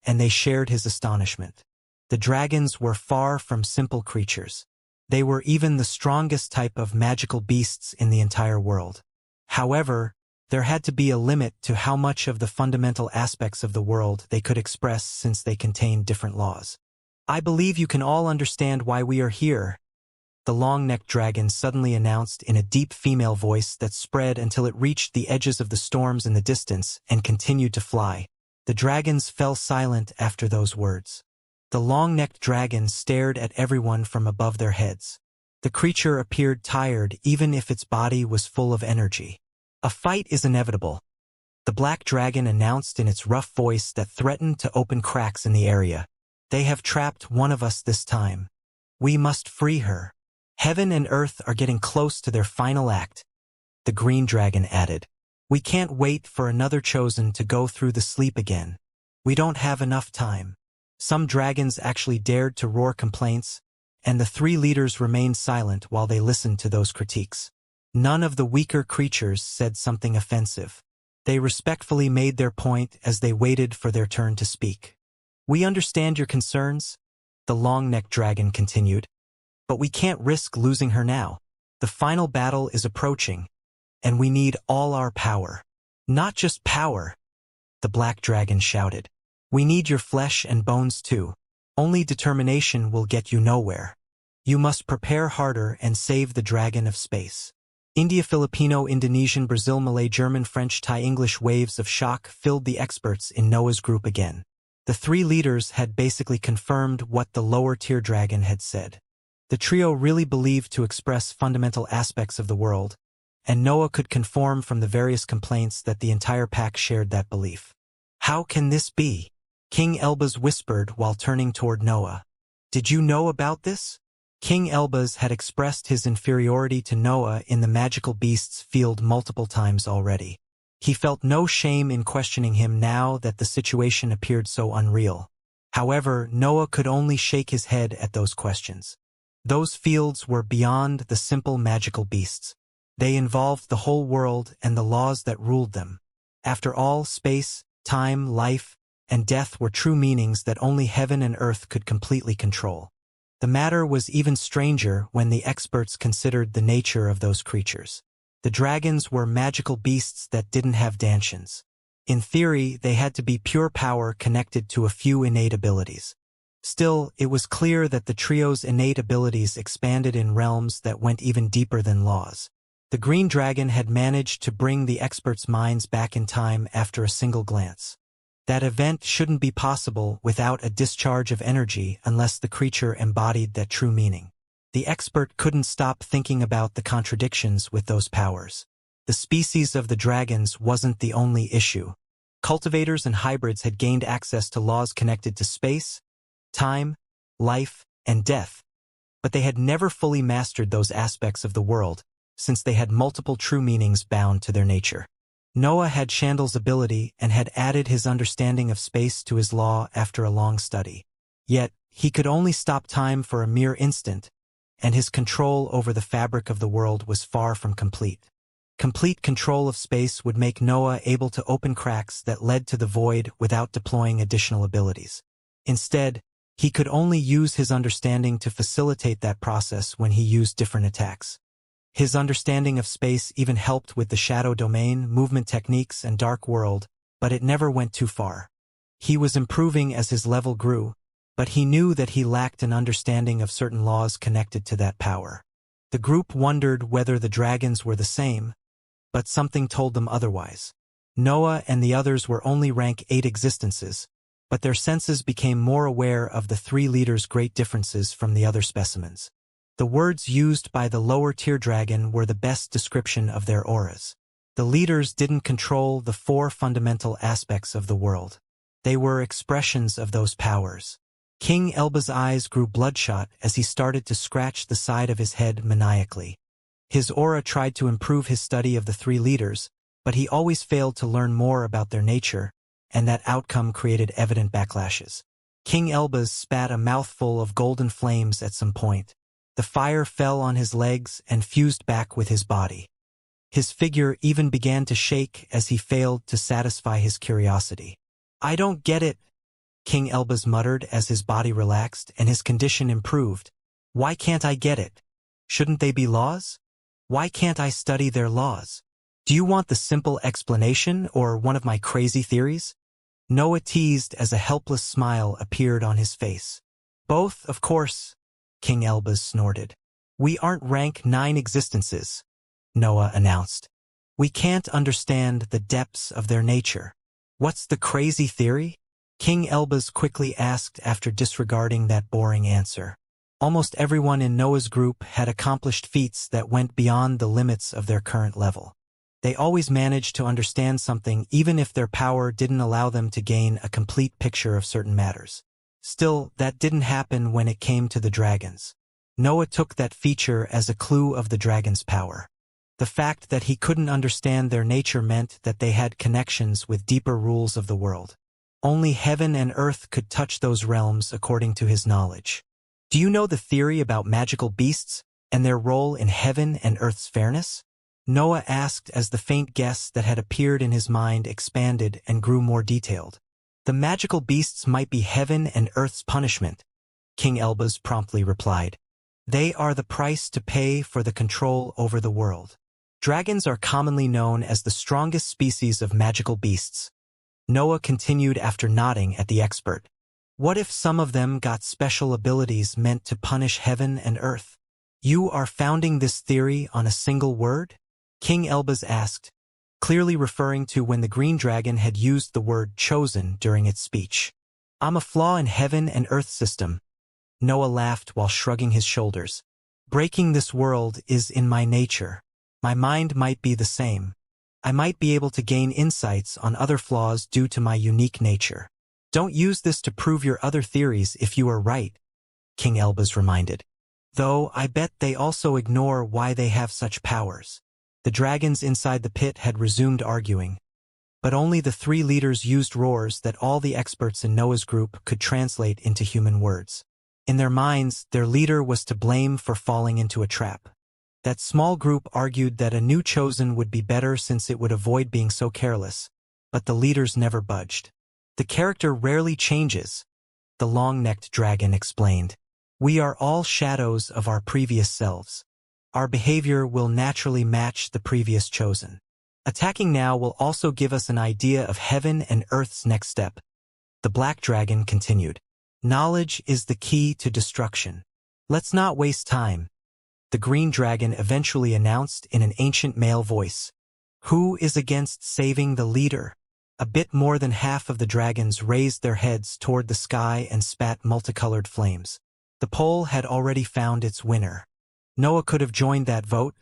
and they shared his astonishment. The dragons were far from simple creatures. They were even the strongest type of magical beasts in the entire world. However, there had to be a limit to how much of the fundamental aspects of the world they could express since they contained different laws. I believe you can all understand why we are here, the long-necked dragon suddenly announced in a deep female voice that spread until it reached the edges of the storms in the distance and continued to fly. The dragons fell silent after those words. The long-necked dragon stared at everyone from above their heads. The creature appeared tired even if its body was full of energy. A fight is inevitable, the black dragon announced in its rough voice that threatened to open cracks in the area. They have trapped one of us this time. We must free her. Heaven and earth are getting close to their final act, the green dragon added. We can't wait for another chosen to go through the sleep again. We don't have enough time. Some dragons actually dared to roar complaints, and the 3 leaders remained silent while they listened to those critiques. None of the weaker creatures said something offensive. They respectfully made their point as they waited for their turn to speak. We understand your concerns, the long-necked dragon continued, but we can't risk losing her now. The final battle is approaching, and we need all our power. Not just power, the black dragon shouted. We need your flesh and bones too. Only determination will get you nowhere. You must prepare harder and save the dragon of space. India, Filipino, Indonesian, Brazil, Malay, German, French, Thai, English. Waves of shock filled the experts in Noah's group again. The 3 leaders had basically confirmed what the lower-tier dragon had said. The trio really believed to express fundamental aspects of the world, and Noah could confirm from the various complaints that the entire pack shared that belief. How can this be? King Elbaz whispered while turning toward Noah. Did you know about this? King Elbaz had expressed his inferiority to Noah in the magical beasts field multiple times already. He felt no shame in questioning him now that the situation appeared so unreal. However, Noah could only shake his head at those questions. Those fields were beyond the simple magical beasts. They involved the whole world and the laws that ruled them. After all, space, time, life, and death were true meanings that only heaven and earth could completely control. The matter was even stranger when the experts considered the nature of those creatures. The dragons were magical beasts that didn't have dantions. In theory, they had to be pure power connected to a few innate abilities. Still, it was clear that the trio's innate abilities expanded in realms that went even deeper than laws. The green dragon had managed to bring the experts' minds back in time after a single glance. That event shouldn't be possible without a discharge of energy unless the creature embodied that true meaning. The expert couldn't stop thinking about the contradictions with those powers. The species of the dragons wasn't the only issue. Cultivators and hybrids had gained access to laws connected to space, time, life, and death, but they had never fully mastered those aspects of the world, since they had multiple true meanings bound to their nature. Noah had Chandal's ability and had added his understanding of space to his law after a long study. Yet, he could only stop time for a mere instant, and his control over the fabric of the world was far from complete. Complete control of space would make Noah able to open cracks that led to the void without deploying additional abilities. Instead, He could only use his understanding to facilitate that process when he used different attacks. His understanding of space even helped with the shadow domain, movement techniques, and dark world, but it never went too far. He was improving as his level grew, but he knew that he lacked an understanding of certain laws connected to that power. The group wondered whether the dragons were the same, but something told them otherwise. Noah and the others were only rank 8 existences, but their senses became more aware of the 3 leaders' great differences from the other specimens. The words used by the lower-tier dragon were the best description of their auras. The leaders didn't control the 4 fundamental aspects of the world. They were expressions of those powers. King Elba's eyes grew bloodshot as he started to scratch the side of his head maniacally. His aura tried to improve his study of the 3 leaders, but he always failed to learn more about their nature, and that outcome created evident backlashes. King Elbas spat a mouthful of golden flames at some point. The fire fell on his legs and fused back with his body. His figure even began to shake as he failed to satisfy his curiosity. "I don't get it," King Elbas muttered as his body relaxed and his condition improved. "Why can't I get it? Shouldn't they be laws? Why can't I study their laws? Do you want the simple explanation or one of my crazy theories?" Noah teased as a helpless smile appeared on his face. "Both, of course," King Elbas snorted. "We aren't rank 9 existences," Noah announced. "We can't understand the depths of their nature." "What's the crazy theory?" King Elbas quickly asked after disregarding that boring answer. Almost everyone in Noah's group had accomplished feats that went beyond the limits of their current level. They always managed to understand something even if their power didn't allow them to gain a complete picture of certain matters. Still, that didn't happen when it came to the dragons. Noah took that feature as a clue of the dragon's power. The fact that he couldn't understand their nature meant that they had connections with deeper rules of the world. Only heaven and earth could touch those realms according to his knowledge. "Do you know the theory about magical beasts and their role in heaven and earth's fairness?" Noah asked as the faint guess that had appeared in his mind expanded and grew more detailed. "The magical beasts might be heaven and earth's punishment," King Elbas promptly replied. "They are the price to pay for the control over the world. Dragons are commonly known as the strongest species of magical beasts." Noah continued after nodding at the expert. "What if some of them got special abilities meant to punish heaven and earth?" "You are founding this theory on a single word?" King Elbas asked, clearly referring to when the green dragon had used the word chosen during its speech. "I'm a flaw in heaven and earth system." Noah laughed while shrugging his shoulders. "Breaking this world is in my nature. My mind might be the same. I might be able to gain insights on other flaws due to my unique nature. Don't use this to prove your other theories if you are right," King Elbas reminded. "Though I bet they also ignore why they have such powers." The dragons inside the pit had resumed arguing, but only the 3 leaders used roars that all the experts in Noah's group could translate into human words. In their minds, their leader was to blame for falling into a trap. That small group argued that a new chosen would be better since it would avoid being so careless, but the leaders never budged. "The character rarely changes," the long-necked dragon explained. "We are all shadows of our previous selves. Our behavior will naturally match the previous chosen. Attacking now will also give us an idea of heaven and earth's next step." The black dragon continued. "Knowledge is the key to destruction. Let's not waste time," the green dragon eventually announced in an ancient male voice. "Who is against saving the leader?" A bit more than half of the dragons raised their heads toward the sky and spat multicolored flames. The poll had already found its winner. Noah could have joined that vote,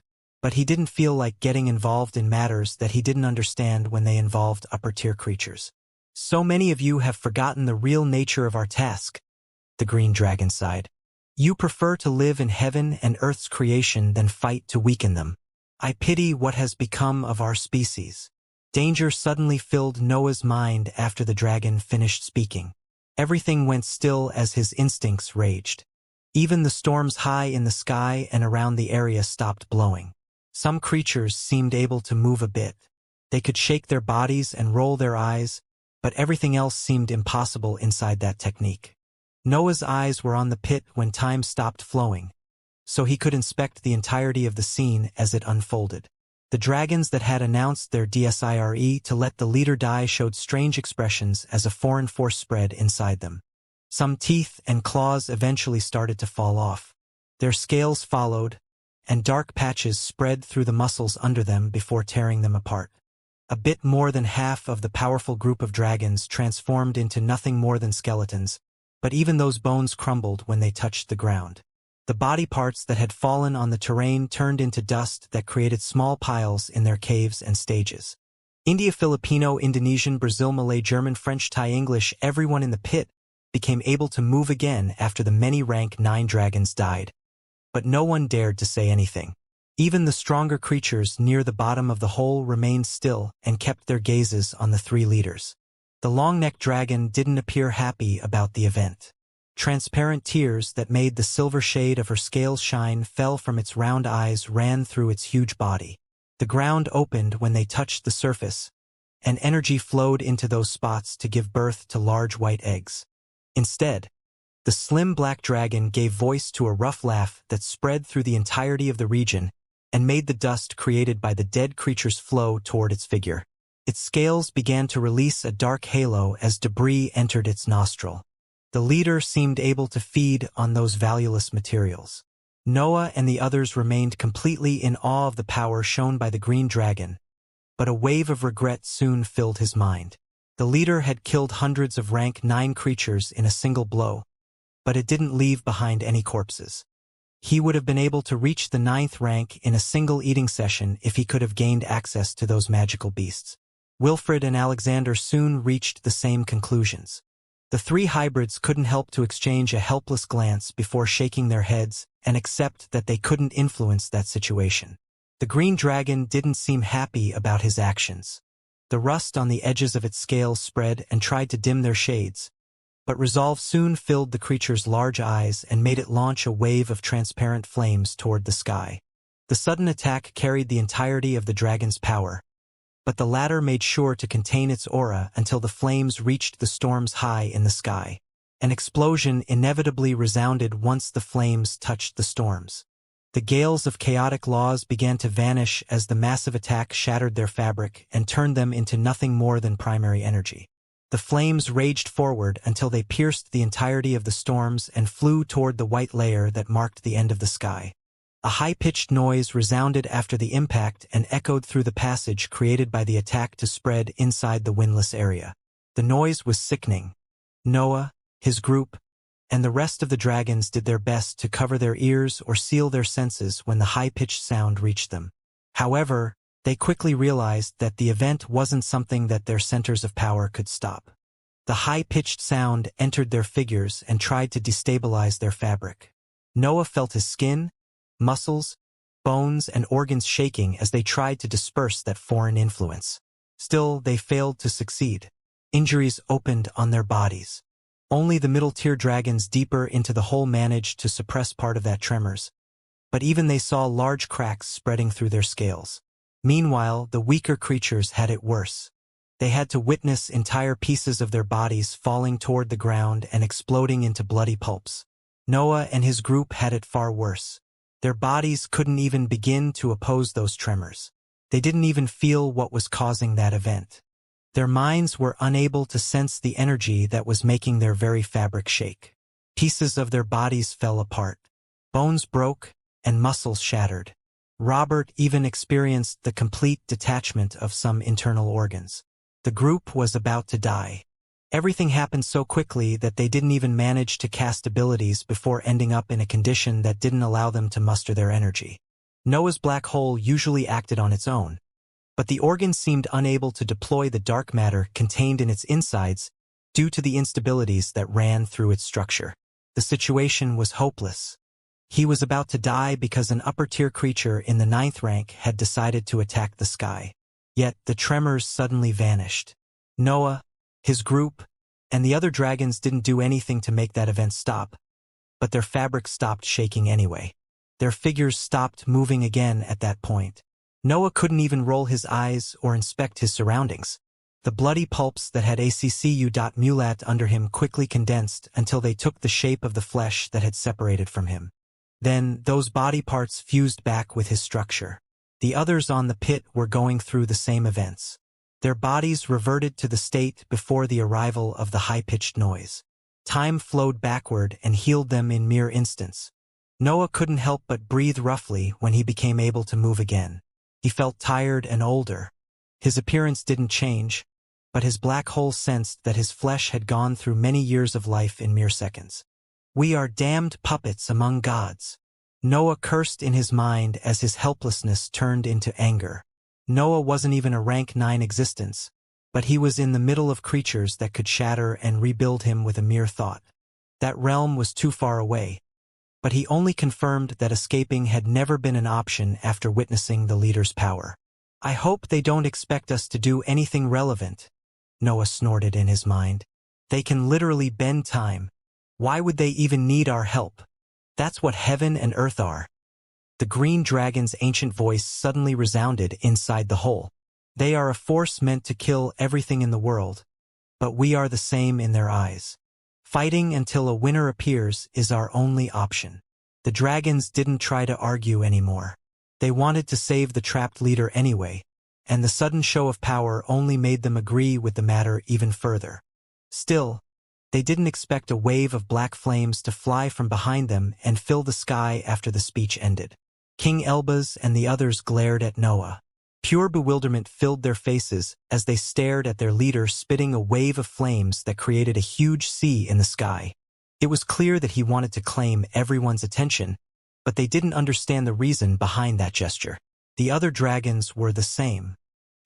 but he didn't feel like getting involved in matters that he didn't understand when they involved upper-tier creatures. "So many of you have forgotten the real nature of our task," the green dragon sighed. "You prefer to live in heaven and earth's creation than fight to weaken them. I pity what has become of our species." Danger suddenly filled Noah's mind after the dragon finished speaking. Everything went still as his instincts raged. Even the storms high in the sky and around the area stopped blowing. Some creatures seemed able to move a bit. They could shake their bodies and roll their eyes, but everything else seemed impossible inside that technique. Noah's eyes were on the pit when time stopped flowing, so he could inspect the entirety of the scene as it unfolded. The dragons that had announced their desire to let the leader die showed strange expressions as a foreign force spread inside them. Some teeth and claws eventually started to fall off. Their scales followed, and dark patches spread through the muscles under them before tearing them apart. A bit more than half of the powerful group of dragons transformed into nothing more than skeletons, but even those bones crumbled when they touched the ground. The body parts that had fallen on the terrain turned into dust that created small piles in their caves and stages. India, Filipino, Indonesian, Brazil, Malay, German, French, Thai, English, everyone in the pit became able to move again after the many rank 9 dragons died. But no one dared to say anything. Even the stronger creatures near the bottom of the hole remained still and kept their gazes on the 3 leaders. The long-necked dragon didn't appear happy about the event. Transparent tears that made the silver shade of her scales shine fell from its round eyes ran through its huge body. The ground opened when they touched the surface, and energy flowed into those spots to give birth to large white eggs. Instead, the slim black dragon gave voice to a rough laugh that spread through the entirety of the region and made the dust created by the dead creatures flow toward its figure. Its scales began to release a dark halo as debris entered its nostril. The leader seemed able to feed on those valueless materials. Noah and the others remained completely in awe of the power shown by the green dragon, but a wave of regret soon filled his mind. The leader had killed hundreds of rank 9 creatures in a single blow, but it didn't leave behind any corpses. He would have been able to reach the 9th rank in a single eating session if he could have gained access to those magical beasts. Wilfred and Alexander soon reached the same conclusions. The 3 hybrids couldn't help to exchange a helpless glance before shaking their heads and accept that they couldn't influence that situation. The green dragon didn't seem happy about his actions. The rust on the edges of its scales spread and tried to dim their shades, but resolve soon filled the creature's large eyes and made it launch a wave of transparent flames toward the sky. The sudden attack carried the entirety of the dragon's power, but the latter made sure to contain its aura until the flames reached the storms high in the sky. An explosion inevitably resounded once the flames touched the storms. The gales of chaotic laws began to vanish as the massive attack shattered their fabric and turned them into nothing more than primary energy. The flames raged forward until they pierced the entirety of the storms and flew toward the white layer that marked the end of the sky. A high-pitched noise resounded after the impact and echoed through the passage created by the attack to spread inside the windless area. The noise was sickening. Noah, his group, and the rest of the dragons did their best to cover their ears or seal their senses when the high-pitched sound reached them. However, they quickly realized that the event wasn't something that their centers of power could stop. The high-pitched sound entered their figures and tried to destabilize their fabric. Noah felt his skin, muscles, bones, and organs shaking as they tried to disperse that foreign influence. Still, they failed to succeed. Injuries opened on their bodies. Only the middle-tier dragons deeper into the hole managed to suppress part of that tremors, but even they saw large cracks spreading through their scales. Meanwhile, the weaker creatures had it worse. They had to witness entire pieces of their bodies falling toward the ground and exploding into bloody pulps. Noah and his group had it far worse. Their bodies couldn't even begin to oppose those tremors. They didn't even feel what was causing that event. Their minds were unable to sense the energy that was making their very fabric shake. Pieces of their bodies fell apart. Bones broke and muscles shattered. Robert even experienced the complete detachment of some internal organs. The group was about to die. Everything happened so quickly that they didn't even manage to cast abilities before ending up in a condition that didn't allow them to muster their energy. Noah's black hole usually acted on its own, but the organ seemed unable to deploy the dark matter contained in its insides due to the instabilities that ran through its structure. The situation was hopeless. He was about to die because an upper-tier creature in the 9th rank had decided to attack the sky. Yet the tremors suddenly vanished. Noah, his group, and the other dragons didn't do anything to make that event stop, but their fabric stopped shaking anyway. Their figures stopped moving again at that point. Noah couldn't even roll his eyes or inspect his surroundings. The bloody pulps that had accu.mulat under him quickly condensed until they took the shape of the flesh that had separated from him. Then, those body parts fused back with his structure. The others on the pit were going through the same events. Their bodies reverted to the state before the arrival of the high-pitched noise. Time flowed backward and healed them in mere instants. Noah couldn't help but breathe roughly when he became able to move again. He felt tired and older. His appearance didn't change, but his black hole sensed that his flesh had gone through many years of life in mere seconds. We are damned puppets among gods. Noah cursed in his mind as his helplessness turned into anger. Noah wasn't even a rank 9 existence, but he was in the middle of creatures that could shatter and rebuild him with a mere thought. That realm was too far away, but he only confirmed that escaping had never been an option after witnessing the leader's power. I hope they don't expect us to do anything relevant, Noah snorted in his mind. They can literally bend time. Why would they even need our help? That's what heaven and earth are. The green dragon's ancient voice suddenly resounded inside the hole. They are a force meant to kill everything in the world, but we are the same in their eyes. Fighting until a winner appears is our only option. The dragons didn't try to argue anymore. They wanted to save the trapped leader anyway, and the sudden show of power only made them agree with the matter even further. Still, they didn't expect a wave of black flames to fly from behind them and fill the sky after the speech ended. King Elbaz and the others glared at Noah. Pure bewilderment filled their faces as they stared at their leader spitting a wave of flames that created a huge sea in the sky. It was clear that he wanted to claim everyone's attention, but they didn't understand the reason behind that gesture. The other dragons were the same.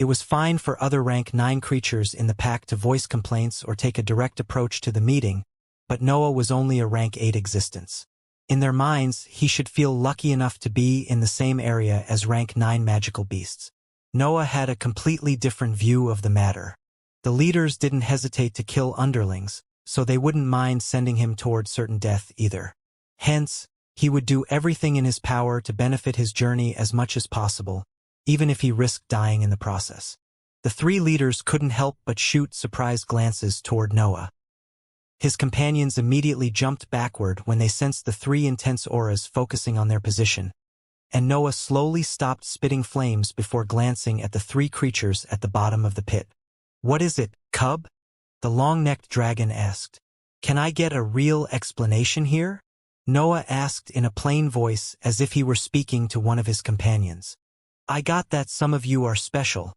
It was fine for other rank 9 creatures in the pack to voice complaints or take a direct approach to the meeting, but Noah was only a rank 8 existence. In their minds, he should feel lucky enough to be in the same area as rank 9 magical beasts. Noah had a completely different view of the matter. The leaders didn't hesitate to kill underlings, so they wouldn't mind sending him toward certain death either. Hence, he would do everything in his power to benefit his journey as much as possible, even if he risked dying in the process. The 3 leaders couldn't help but shoot surprised glances toward Noah. His companions immediately jumped backward when they sensed the 3 intense auras focusing on their position, and Noah slowly stopped spitting flames before glancing at the 3 creatures at the bottom of the pit. "What is it, cub?" the long-necked dragon asked. "Can I get a real explanation here?" Noah asked in a plain voice as if he were speaking to one of his companions. "I got that some of you are special,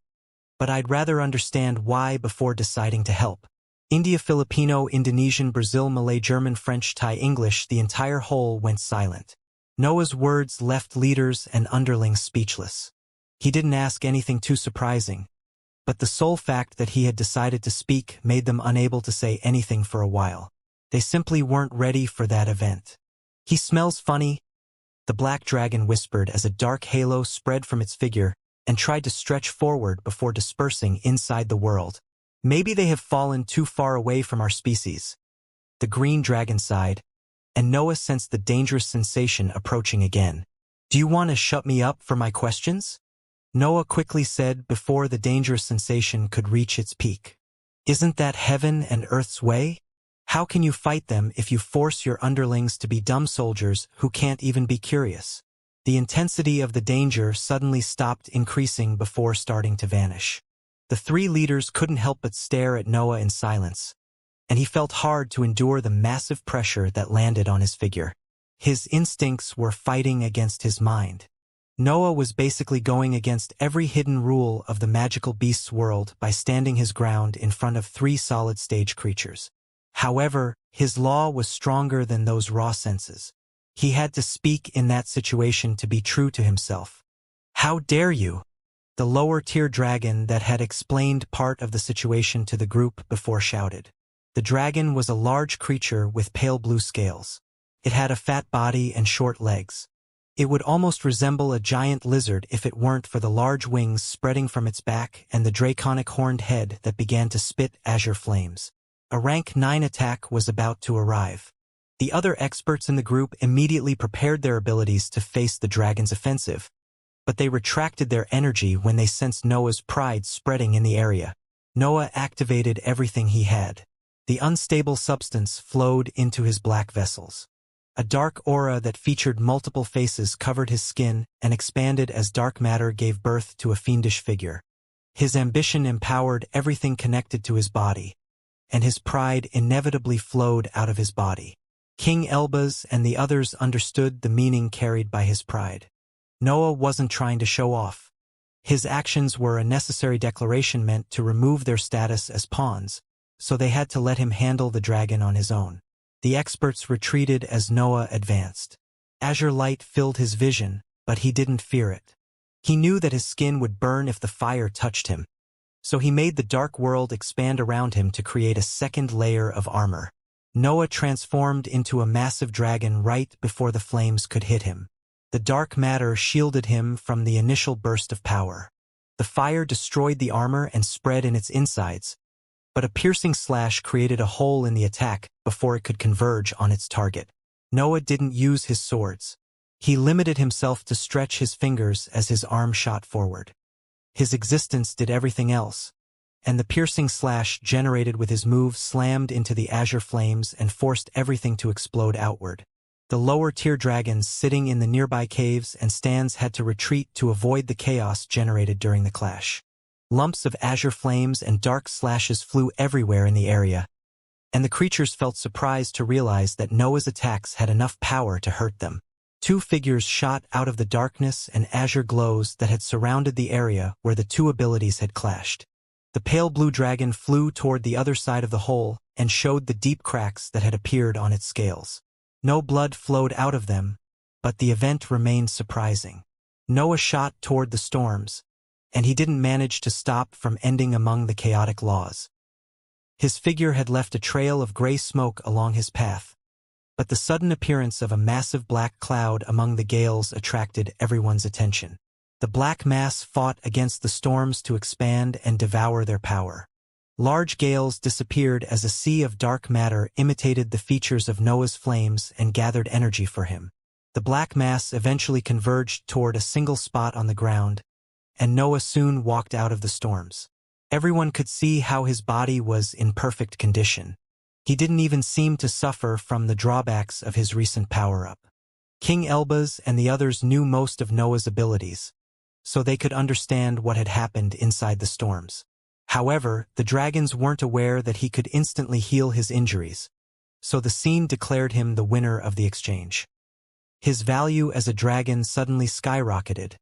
but I'd rather understand why before deciding to help." India, Filipino, Indonesian, Brazil, Malay, German, French, Thai, English, the entire whole went silent. Noah's words left leaders and underlings speechless. He didn't ask anything too surprising, but the sole fact that he had decided to speak made them unable to say anything for a while. They simply weren't ready for that event. "He smells funny," the black dragon whispered as a dark halo spread from its figure and tried to stretch forward before dispersing inside the world. "Maybe they have fallen too far away from our species." The green dragon sighed, and Noah sensed the dangerous sensation approaching again. "Do you want to shut me up for my questions?" Noah quickly said before the dangerous sensation could reach its peak. "Isn't that heaven and earth's way? How can you fight them if you force your underlings to be dumb soldiers who can't even be curious?" The intensity of the danger suddenly stopped increasing before starting to vanish. The 3 leaders couldn't help but stare at Noah in silence, and he felt hard to endure the massive pressure that landed on his figure. His instincts were fighting against his mind. Noah was basically going against every hidden rule of the magical beast's world by standing his ground in front of 3 solid stage creatures. However, his law was stronger than those raw senses. He had to speak in that situation to be true to himself. "How dare you?" The lower-tier dragon that had explained part of the situation to the group before shouted. The dragon was a large creature with pale blue scales. It had a fat body and short legs. It would almost resemble a giant lizard if it weren't for the large wings spreading from its back and the draconic horned head that began to spit azure flames. A rank 9 attack was about to arrive. The other experts in the group immediately prepared their abilities to face the dragon's offensive, but they retracted their energy when they sensed Noah's pride spreading in the area. Noah activated everything he had. The unstable substance flowed into his black vessels. A dark aura that featured multiple faces covered his skin and expanded as dark matter gave birth to a fiendish figure. His ambition empowered everything connected to his body, and his pride inevitably flowed out of his body. King Elbaz and the others understood the meaning carried by his pride. Noah wasn't trying to show off. His actions were a necessary declaration meant to remove their status as pawns, so they had to let him handle the dragon on his own. The experts retreated as Noah advanced. Azure light filled his vision, but he didn't fear it. He knew that his skin would burn if the fire touched him, so he made the dark world expand around him to create a second layer of armor. Noah transformed into a massive dragon right before the flames could hit him. The dark matter shielded him from the initial burst of power. The fire destroyed the armor and spread in its insides, but a piercing slash created a hole in the attack before it could converge on its target. Noah didn't use his swords. He limited himself to stretch his fingers as his arm shot forward. His existence did everything else, and the piercing slash generated with his move slammed into the azure flames and forced everything to explode outward. The lower-tier dragons sitting in the nearby caves and stands had to retreat to avoid the chaos generated during the clash. Lumps of azure flames and dark slashes flew everywhere in the area, and the creatures felt surprised to realize that Noah's attacks had enough power to hurt them. Two figures shot out of the darkness and azure glows that had surrounded the area where the two abilities had clashed. The pale blue dragon flew toward the other side of the hole and showed the deep cracks that had appeared on its scales. No blood flowed out of them, but the event remained surprising. Noah shot toward the storms, and he didn't manage to stop from ending among the chaotic laws. His figure had left a trail of gray smoke along his path, but the sudden appearance of a massive black cloud among the gales attracted everyone's attention. The black mass fought against the storms to expand and devour their power. Large gales disappeared as a sea of dark matter imitated the features of Noah's flames and gathered energy for him. The black mass eventually converged toward a single spot on the ground, and Noah soon walked out of the storms. Everyone could see how his body was in perfect condition. He didn't even seem to suffer from the drawbacks of his recent power-up. King Elbaz and the others knew most of Noah's abilities, so they could understand what had happened inside the storms. However, the dragons weren't aware that he could instantly heal his injuries, so the scene declared him the winner of the exchange. His value as a dragon suddenly skyrocketed,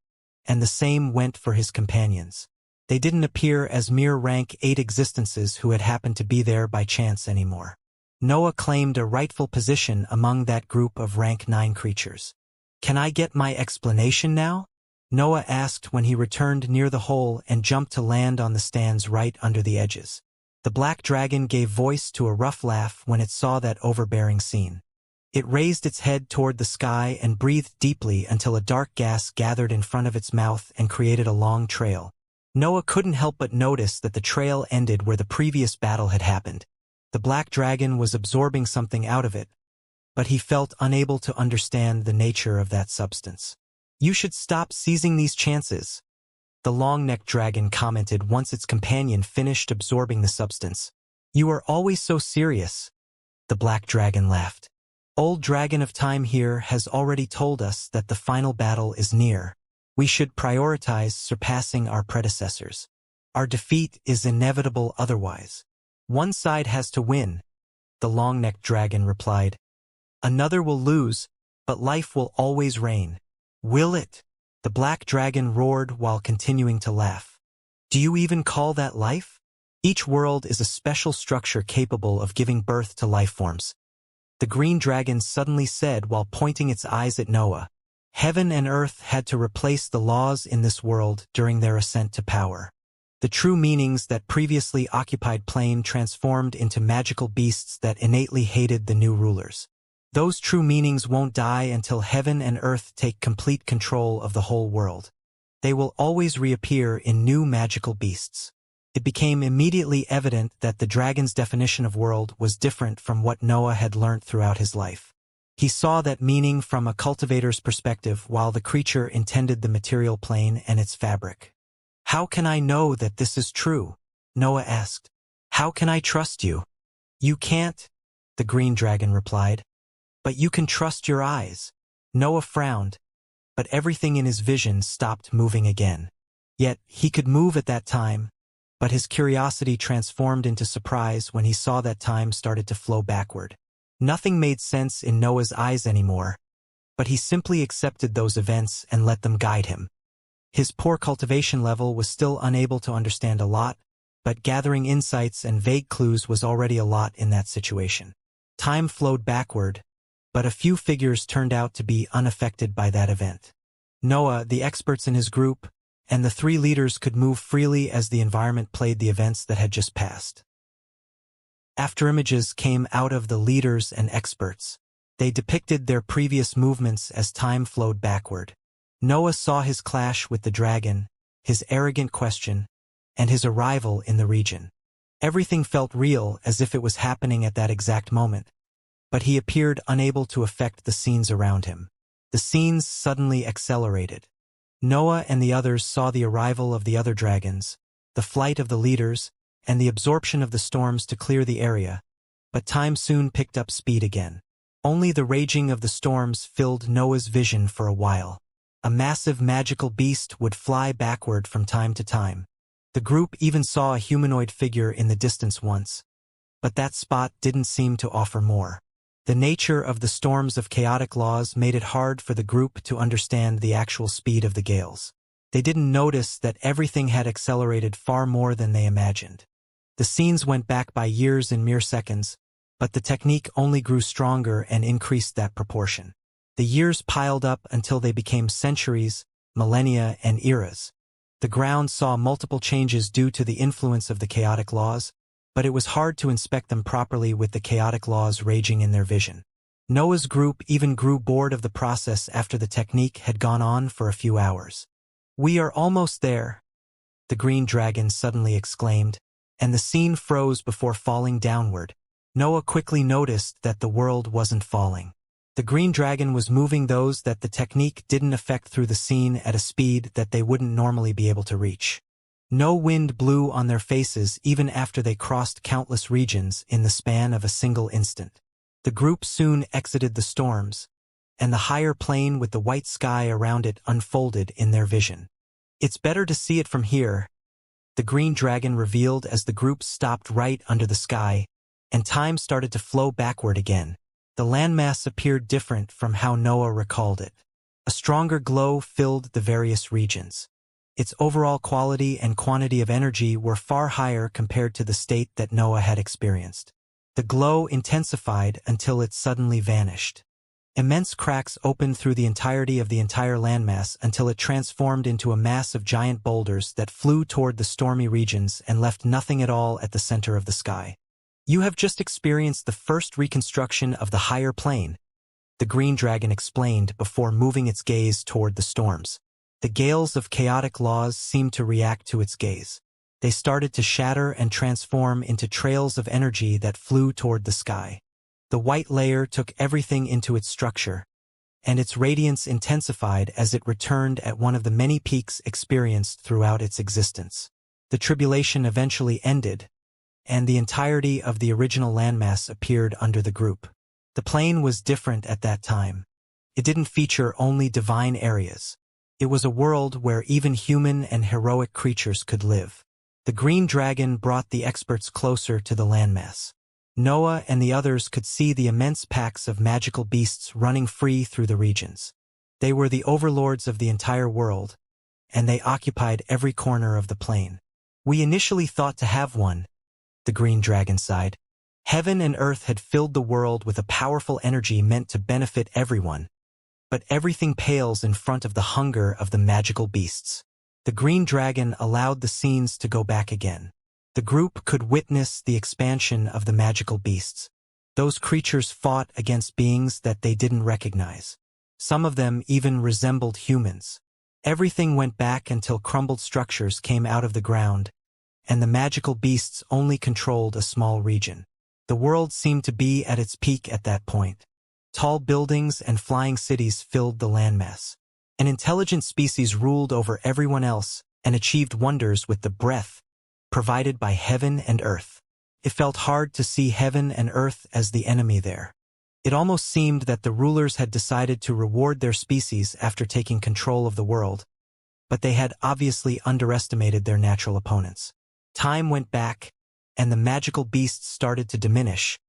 and the same went for his companions. They didn't appear as mere rank 8 existences who had happened to be there by chance anymore. Noah claimed a rightful position among that group of rank 9 creatures. "Can I get my explanation now?" Noah asked when he returned near the hole and jumped to land on the stands right under the edges. The black dragon gave voice to a rough laugh when it saw that overbearing scene. It raised its head toward the sky and breathed deeply until a dark gas gathered in front of its mouth and created a long trail. Noah couldn't help but notice that the trail ended where the previous battle had happened. The black dragon was absorbing something out of it, but he felt unable to understand the nature of that substance. "You should stop seizing these chances," the long-necked dragon commented once its companion finished absorbing the substance. "You are always so serious," the black dragon laughed. "Old Dragon of Time here has already told us that the final battle is near. We should prioritize surpassing our predecessors. Our defeat is inevitable otherwise. One side has to win," the long-necked dragon replied. "Another will lose, but life will always reign." "Will it?" the black dragon roared while continuing to laugh. "Do you even call that life? Each world is a special structure capable of giving birth to life forms," the green dragon suddenly said while pointing its eyes at Noah. "Heaven and earth had to replace the laws in this world during their ascent to power. The true meanings that previously occupied plane transformed into magical beasts that innately hated the new rulers. Those true meanings won't die until heaven and earth take complete control of the whole world. They will always reappear in new magical beasts." It became immediately evident that the dragon's definition of world was different from what Noah had learnt throughout his life. He saw that meaning from a cultivator's perspective while the creature intended the material plane and its fabric. "How can I know that this is true?" Noah asked. "How can I trust you?" "You can't," the green dragon replied. "But you can trust your eyes." Noah frowned, but everything in his vision stopped moving again. Yet, he could move at that time, but his curiosity transformed into surprise when he saw that time started to flow backward. Nothing made sense in Noah's eyes anymore, but he simply accepted those events and let them guide him. His poor cultivation level was still unable to understand a lot, but gathering insights and vague clues was already a lot in that situation. Time flowed backward, but a few figures turned out to be unaffected by that event. Noah, the experts in his group, and the three leaders could move freely as the environment played the events that had just passed. Afterimages came out of the leaders and experts. They depicted their previous movements as time flowed backward. Noah saw his clash with the dragon, his arrogant question, and his arrival in the region. Everything felt real, as if it was happening at that exact moment. But he appeared unable to affect the scenes around him. The scenes suddenly accelerated. Noah and the others saw the arrival of the other dragons, the flight of the leaders, and the absorption of the storms to clear the area, but time soon picked up speed again. Only the raging of the storms filled Noah's vision for a while. A massive magical beast would fly backward from time to time. The group even saw a humanoid figure in the distance once, but that spot didn't seem to offer more. The nature of the storms of chaotic laws made it hard for the group to understand the actual speed of the gales. They didn't notice that everything had accelerated far more than they imagined. The scenes went back by years in mere seconds, but the technique only grew stronger and increased that proportion. The years piled up until they became centuries, millennia, and eras. The ground saw multiple changes due to the influence of the chaotic laws, but it was hard to inspect them properly with the chaotic laws raging in their vision. Noah's group even grew bored of the process after the technique had gone on for a few hours. "We are almost there," the green dragon suddenly exclaimed, and the scene froze before falling downward. Noah quickly noticed that the world wasn't falling. The green dragon was moving those that the technique didn't affect through the scene at a speed that they wouldn't normally be able to reach. No wind blew on their faces even after they crossed countless regions in the span of a single instant. The group soon exited the storms, and the higher plane with the white sky around it unfolded in their vision. "It's better to see it from here," the green dragon revealed as the group stopped right under the sky, and time started to flow backward again. The landmass appeared different from how Noah recalled it. A stronger glow filled the various regions. Its overall quality and quantity of energy were far higher compared to the state that Noah had experienced. The glow intensified until it suddenly vanished. Immense cracks opened through the entirety of the entire landmass until it transformed into a mass of giant boulders that flew toward the stormy regions and left nothing at all at the center of the sky. "You have just experienced the first reconstruction of the higher plane," the green dragon explained before moving its gaze toward the storms. The gales of chaotic laws seemed to react to its gaze. They started to shatter and transform into trails of energy that flew toward the sky. The white layer took everything into its structure, and its radiance intensified as it returned at one of the many peaks experienced throughout its existence. The tribulation eventually ended, and the entirety of the original landmass appeared under the group. The plane was different at that time. It didn't feature only divine areas. It was a world where even human and heroic creatures could live. The green dragon brought the experts closer to the landmass. Noah and the others could see the immense packs of magical beasts running free through the regions. They were the overlords of the entire world, and they occupied every corner of the plane. "We initially thought to have one," the green dragon sighed. "Heaven and earth had filled the world with a powerful energy meant to benefit everyone. But everything pales in front of the hunger of the magical beasts." The green dragon allowed the scenes to go back again. The group could witness the expansion of the magical beasts. Those creatures fought against beings that they didn't recognize. Some of them even resembled humans. Everything went back until crumbled structures came out of the ground, and the magical beasts only controlled a small region. The world seemed to be at its peak at that point. Tall buildings and flying cities filled the landmass. An intelligent species ruled over everyone else and achieved wonders with the breath, provided by heaven and earth. It felt hard to see heaven and earth as the enemy there. It almost seemed that the rulers had decided to reward their species after taking control of the world, but they had obviously underestimated their natural opponents. Time went back, and the magical beasts started to diminish,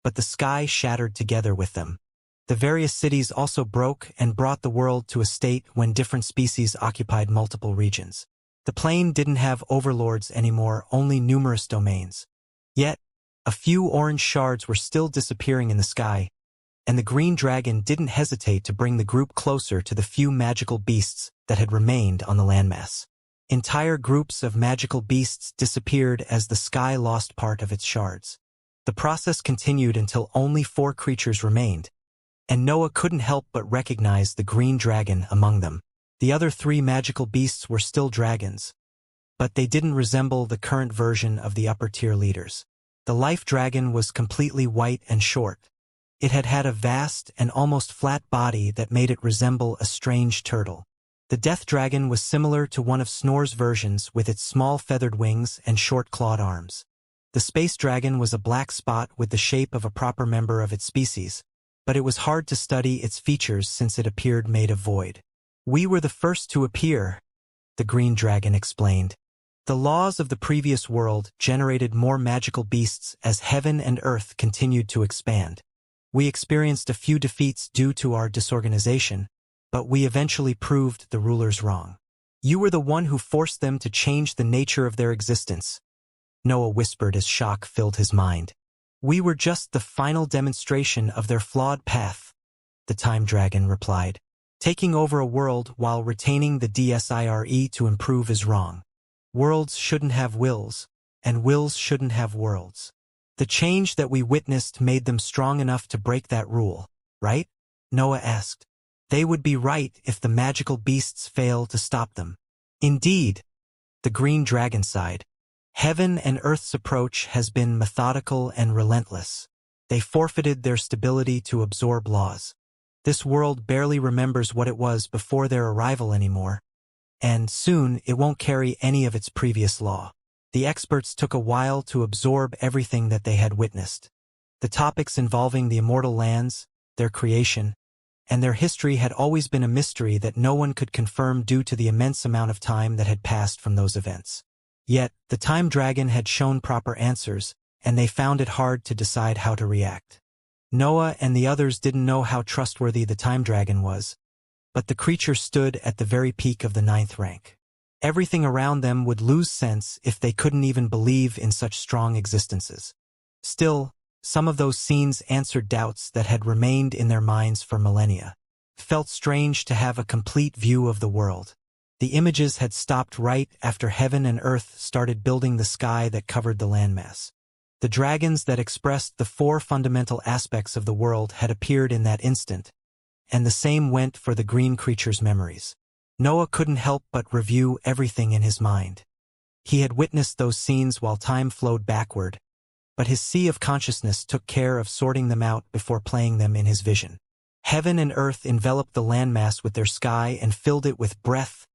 but the sky shattered together with them. The various cities also broke and brought the world to a state when different species occupied multiple regions. The plane didn't have overlords anymore, only numerous domains. Yet, a few orange shards were still disappearing in the sky, and the green dragon didn't hesitate to bring the group closer to the few magical beasts that had remained on the landmass. Entire groups of magical beasts disappeared as the sky lost part of its shards. The process continued until only 4 creatures remained, and Noah couldn't help but recognize the green dragon among them. The other 3 magical beasts were still dragons, but they didn't resemble the current version of the upper-tier leaders. The life dragon was completely white and short. It had had a vast and almost flat body that made it resemble a strange turtle. The death dragon was similar to one of Snor's versions with its small feathered wings and short clawed arms. The space dragon was a black spot with the shape of a proper member of its species, but it was hard to study its features since it appeared made of void. "We were the first to appear," the green dragon explained. "The laws of the previous world generated more magical beasts as heaven and earth continued to expand. We experienced a few defeats due to our disorganization, but we eventually proved the rulers wrong. You were the one who forced them to change the nature of their existence," Noah whispered as shock filled his mind. "We were just the final demonstration of their flawed path," the time dragon replied. "Taking over a world while retaining the desire to improve is wrong. Worlds shouldn't have wills, and wills shouldn't have worlds. The change that we witnessed made them strong enough to break that rule, right?" Noah asked. "They would be right if the magical beasts fail to stop them." "Indeed," the green dragon sighed. "Heaven and Earth's approach has been methodical and relentless. They forfeited their stability to absorb laws. This world barely remembers what it was before their arrival anymore, and soon it won't carry any of its previous law." The experts took a while to absorb everything that they had witnessed. The topics involving the immortal lands, their creation, and their history had always been a mystery that no one could confirm due to the immense amount of time that had passed from those events. Yet, the time dragon had shown proper answers, and they found it hard to decide how to react. Noah and the others didn't know how trustworthy the time dragon was, but the creature stood at the very peak of the 9th rank. Everything around them would lose sense if they couldn't even believe in such strong existences. Still, some of those scenes answered doubts that had remained in their minds for millennia. It felt strange to have a complete view of the world. The images had stopped right after heaven and earth started building the sky that covered the landmass. The dragons that expressed the 4 fundamental aspects of the world had appeared in that instant, and the same went for the green creature's memories. Noah couldn't help but review everything in his mind. He had witnessed those scenes while time flowed backward, but his sea of consciousness took care of sorting them out before playing them in his vision. Heaven and earth enveloped the landmass with their sky and filled it with breath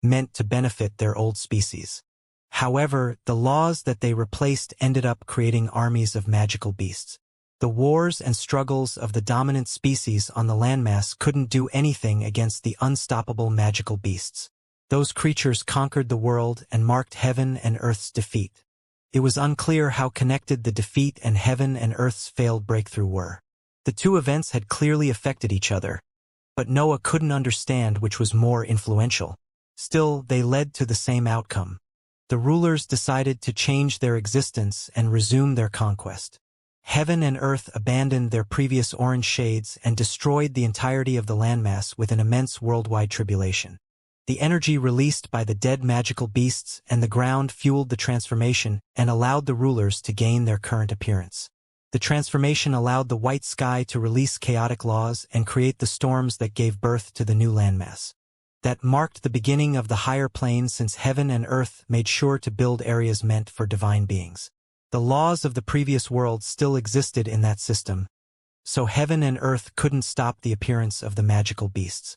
meant to benefit their old species. However, the laws that they replaced ended up creating armies of magical beasts. The wars and struggles of the dominant species on the landmass couldn't do anything against the unstoppable magical beasts. Those creatures conquered the world and marked heaven and earth's defeat. It was unclear how connected the defeat and heaven and earth's failed breakthrough were. The 2 events had clearly affected each other, but Noah couldn't understand which was more influential. Still, they led to the same outcome. The rulers decided to change their existence and resume their conquest. Heaven and earth abandoned their previous orange shades and destroyed the entirety of the landmass with an immense worldwide tribulation. The energy released by the dead magical beasts and the ground fueled the transformation and allowed the rulers to gain their current appearance. The transformation allowed the white sky to release chaotic laws and create the storms that gave birth to the new landmass. That marked the beginning of the higher plane since heaven and earth made sure to build areas meant for divine beings. The laws of the previous world still existed in that system, so heaven and earth couldn't stop the appearance of the magical beasts.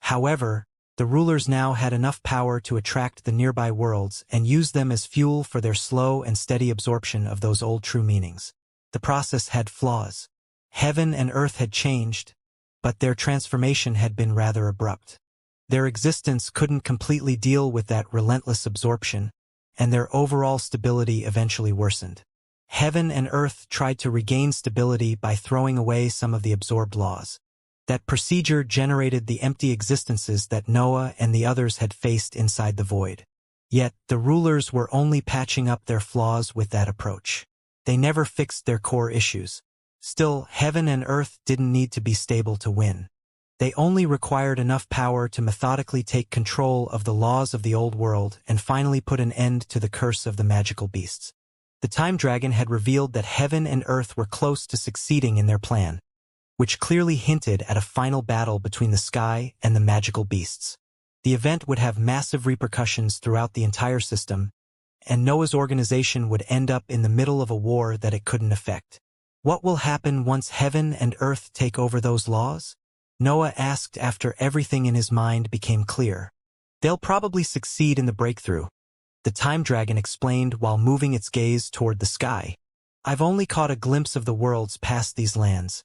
However, The rulers now had enough power to attract the nearby worlds and use them as fuel for their slow and steady absorption of those old true meanings. The process had flaws. Heaven and earth had changed, but their transformation had been rather abrupt. Their existence couldn't completely deal with that relentless absorption, and their overall stability eventually worsened. Heaven and earth tried to regain stability by throwing away some of the absorbed laws. That procedure generated the empty existences that Noah and the others had faced inside the void. Yet, the rulers were only patching up their flaws with that approach. They never fixed their core issues. Still, heaven and earth didn't need to be stable to win. They only required enough power to methodically take control of the laws of the old world and finally put an end to the curse of the magical beasts. The Time Dragon had revealed that heaven and earth were close to succeeding in their plan, which clearly hinted at a final battle between the sky and the magical beasts. The event would have massive repercussions throughout the entire system, and Noah's organization would end up in the middle of a war that it couldn't affect. What will happen once heaven and earth take over those laws? Noah asked after everything in his mind became clear. They'll probably succeed in the breakthrough, the Time Dragon explained while moving its gaze toward the sky. I've only caught a glimpse of the worlds past these lands,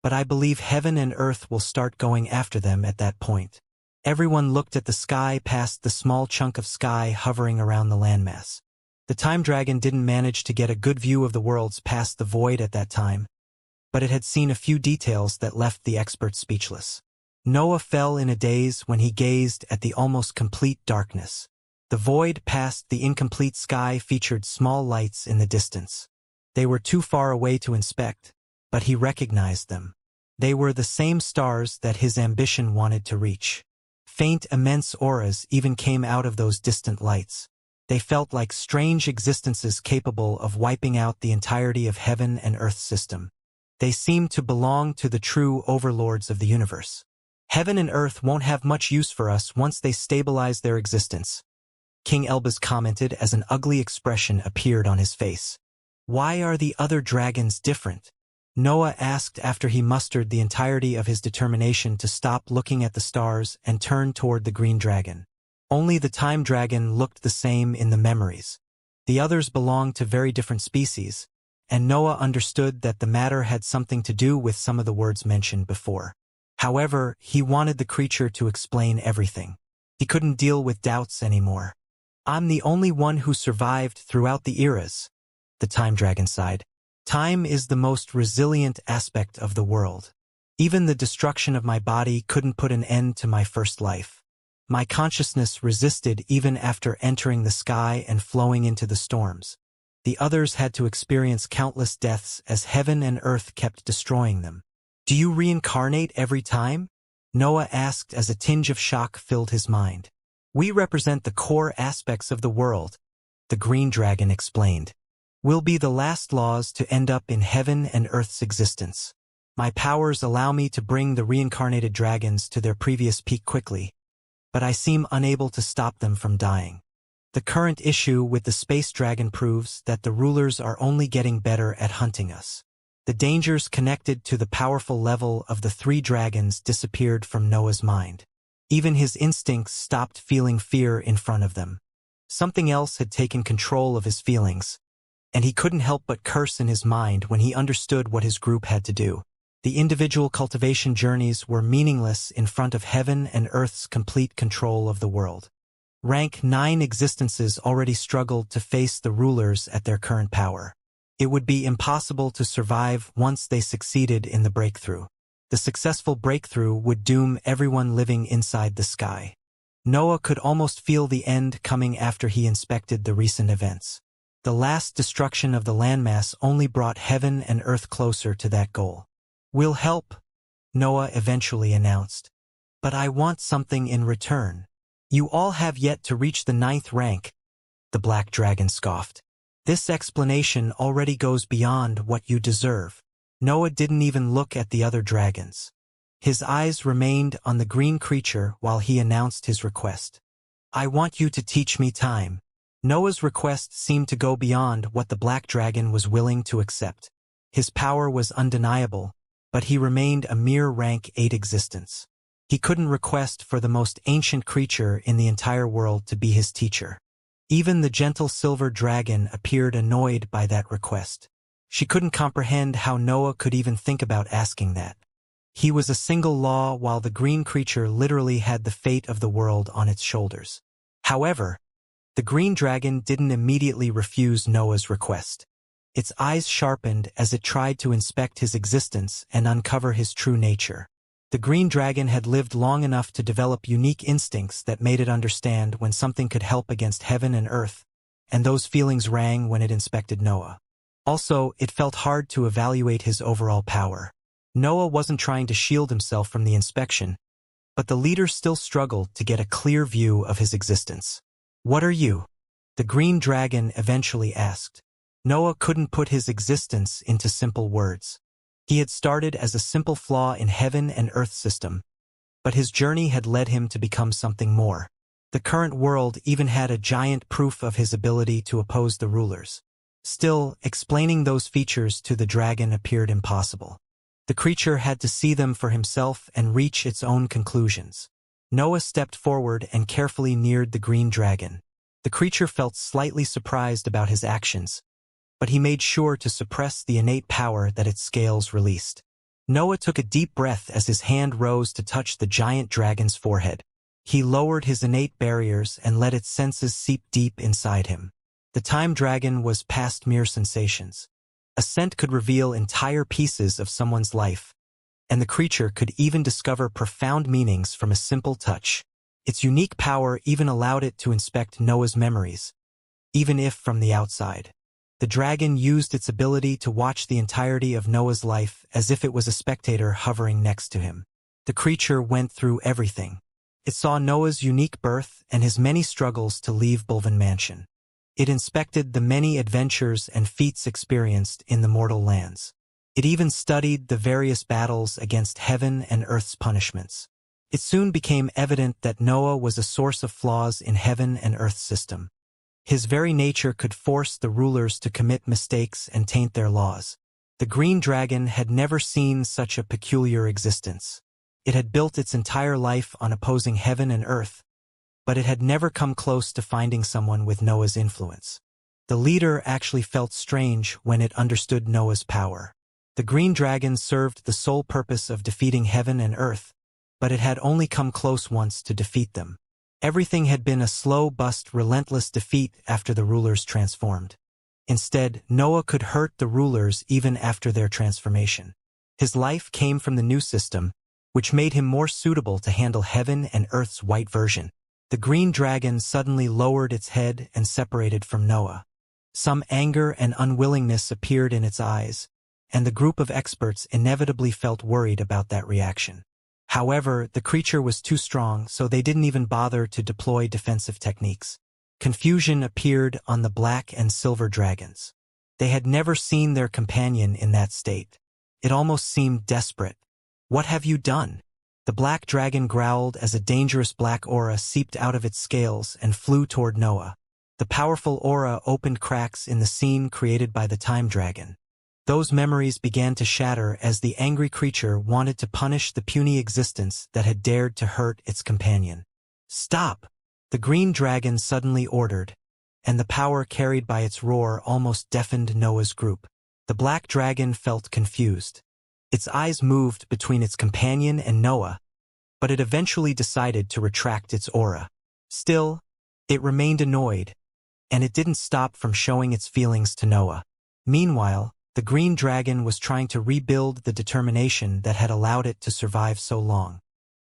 but I believe heaven and earth will start going after them at that point. Everyone looked at the sky past the small chunk of sky hovering around the landmass. The Time Dragon didn't manage to get a good view of the worlds past the void at that time, but it had seen a few details that left the expert speechless. Noah fell in a daze when he gazed at the almost complete darkness. The void past the incomplete sky featured small lights in the distance. They were too far away to inspect, but he recognized them. They were the same stars that his ambition wanted to reach. Faint, immense auras even came out of those distant lights. They felt like strange existences capable of wiping out the entirety of heaven and earth's system. They seemed to belong to the true overlords of the universe. Heaven and earth won't have much use for us once they stabilize their existence, King Elbaz commented as an ugly expression appeared on his face. Why are the other dragons different? Noah asked after he mustered the entirety of his determination to stop looking at the stars and turn toward the green dragon. Only the Time Dragon looked the same in the memories. The others belonged to very different species, and Noah understood that the matter had something to do with some of the words mentioned before. However, he wanted the creature to explain everything. He couldn't deal with doubts anymore. I'm the only one who survived throughout the eras, the Time Dragon sighed. Time is the most resilient aspect of the world. Even the destruction of my body couldn't put an end to my first life. My consciousness resisted even after entering the sky and flowing into the storms. The others had to experience countless deaths as heaven and earth kept destroying them. Do you reincarnate every time? Noah asked as a tinge of shock filled his mind. We represent the core aspects of the world, the green dragon explained. We'll be the last laws to end up in heaven and earth's existence. My powers allow me to bring the reincarnated dragons to their previous peak quickly, but I seem unable to stop them from dying. The current issue with the space dragon proves that the rulers are only getting better at hunting us. The dangers connected to the powerful level of the three dragons disappeared from Noah's mind. Even his instincts stopped feeling fear in front of them. Something else had taken control of his feelings, and he couldn't help but curse in his mind when he understood what his group had to do. The individual cultivation journeys were meaningless in front of heaven and earth's complete control of the world. Rank 9 existences already struggled to face the rulers at their current power. It would be impossible to survive once they succeeded in the breakthrough. The successful breakthrough would doom everyone living inside the sky. Noah could almost feel the end coming after he inspected the recent events. The last destruction of the landmass only brought heaven and earth closer to that goal. We'll help, Noah eventually announced. But I want something in return. You all have yet to reach the 9th rank, the black dragon scoffed. This explanation already goes beyond what you deserve. Noah didn't even look at the other dragons. His eyes remained on the green creature while he announced his request. I want you to teach me time. Noah's request seemed to go beyond what the black dragon was willing to accept. His power was undeniable, but he remained a mere rank 8 existence. He couldn't request for the most ancient creature in the entire world to be his teacher. Even the gentle silver dragon appeared annoyed by that request. She couldn't comprehend how Noah could even think about asking that. He was a single law while the green creature literally had the fate of the world on its shoulders. However, the green dragon didn't immediately refuse Noah's request. Its eyes sharpened as it tried to inspect his existence and uncover his true nature. The green dragon had lived long enough to develop unique instincts that made it understand when something could help against heaven and earth, and those feelings rang when it inspected Noah. Also, it felt hard to evaluate his overall power. Noah wasn't trying to shield himself from the inspection, but the leader still struggled to get a clear view of his existence. "What are you?" the green dragon eventually asked. Noah couldn't put his existence into simple words. He had started as a simple flaw in heaven and earth system, but his journey had led him to become something more. The current world even had a giant proof of his ability to oppose the rulers. Still, explaining those features to the dragon appeared impossible. The creature had to see them for himself and reach its own conclusions. Noah stepped forward and carefully neared the green dragon. The creature felt slightly surprised about his actions, but he made sure to suppress the innate power that its scales released. Noah took a deep breath as his hand rose to touch the giant dragon's forehead. He lowered his innate barriers and let its senses seep deep inside him. The time dragon was past mere sensations. A scent could reveal entire pieces of someone's life, and the creature could even discover profound meanings from a simple touch. Its unique power even allowed it to inspect Noah's memories, even if from the outside. The dragon used its ability to watch the entirety of Noah's life as if it was a spectator hovering next to him. The creature went through everything. It saw Noah's unique birth and his many struggles to leave Bulvan Mansion. It inspected the many adventures and feats experienced in the mortal lands. It even studied the various battles against heaven and earth's punishments. It soon became evident that Noah was a source of flaws in heaven and earth's system. His very nature could force the rulers to commit mistakes and taint their laws. The green dragon had never seen such a peculiar existence. It had built its entire life on opposing heaven and earth, but it had never come close to finding someone with Noah's influence. The leader actually felt strange when it understood Noah's power. The green dragon served the sole purpose of defeating heaven and earth, but it had only come close once to defeat them. Everything had been a slow, relentless defeat after the rulers transformed. Instead, Noah could hurt the rulers even after their transformation. His life came from the new system, which made him more suitable to handle heaven and earth's white version. The green dragon suddenly lowered its head and separated from Noah. Some anger and unwillingness appeared in its eyes, and the group of experts inevitably felt worried about that reaction. However, the creature was too strong, so they didn't even bother to deploy defensive techniques. Confusion appeared on the black and silver dragons. They had never seen their companion in that state. It almost seemed desperate. "What have you done?" The black dragon growled as a dangerous black aura seeped out of its scales and flew toward Noah. The powerful aura opened cracks in the scene created by the time dragon. Those memories began to shatter as the angry creature wanted to punish the puny existence that had dared to hurt its companion. "Stop!" the green dragon suddenly ordered, and the power carried by its roar almost deafened Noah's group. The black dragon felt confused. Its eyes moved between its companion and Noah, but it eventually decided to retract its aura. Still, it remained annoyed, and it didn't stop from showing its feelings to Noah. Meanwhile, the green dragon was trying to rebuild the determination that had allowed it to survive so long.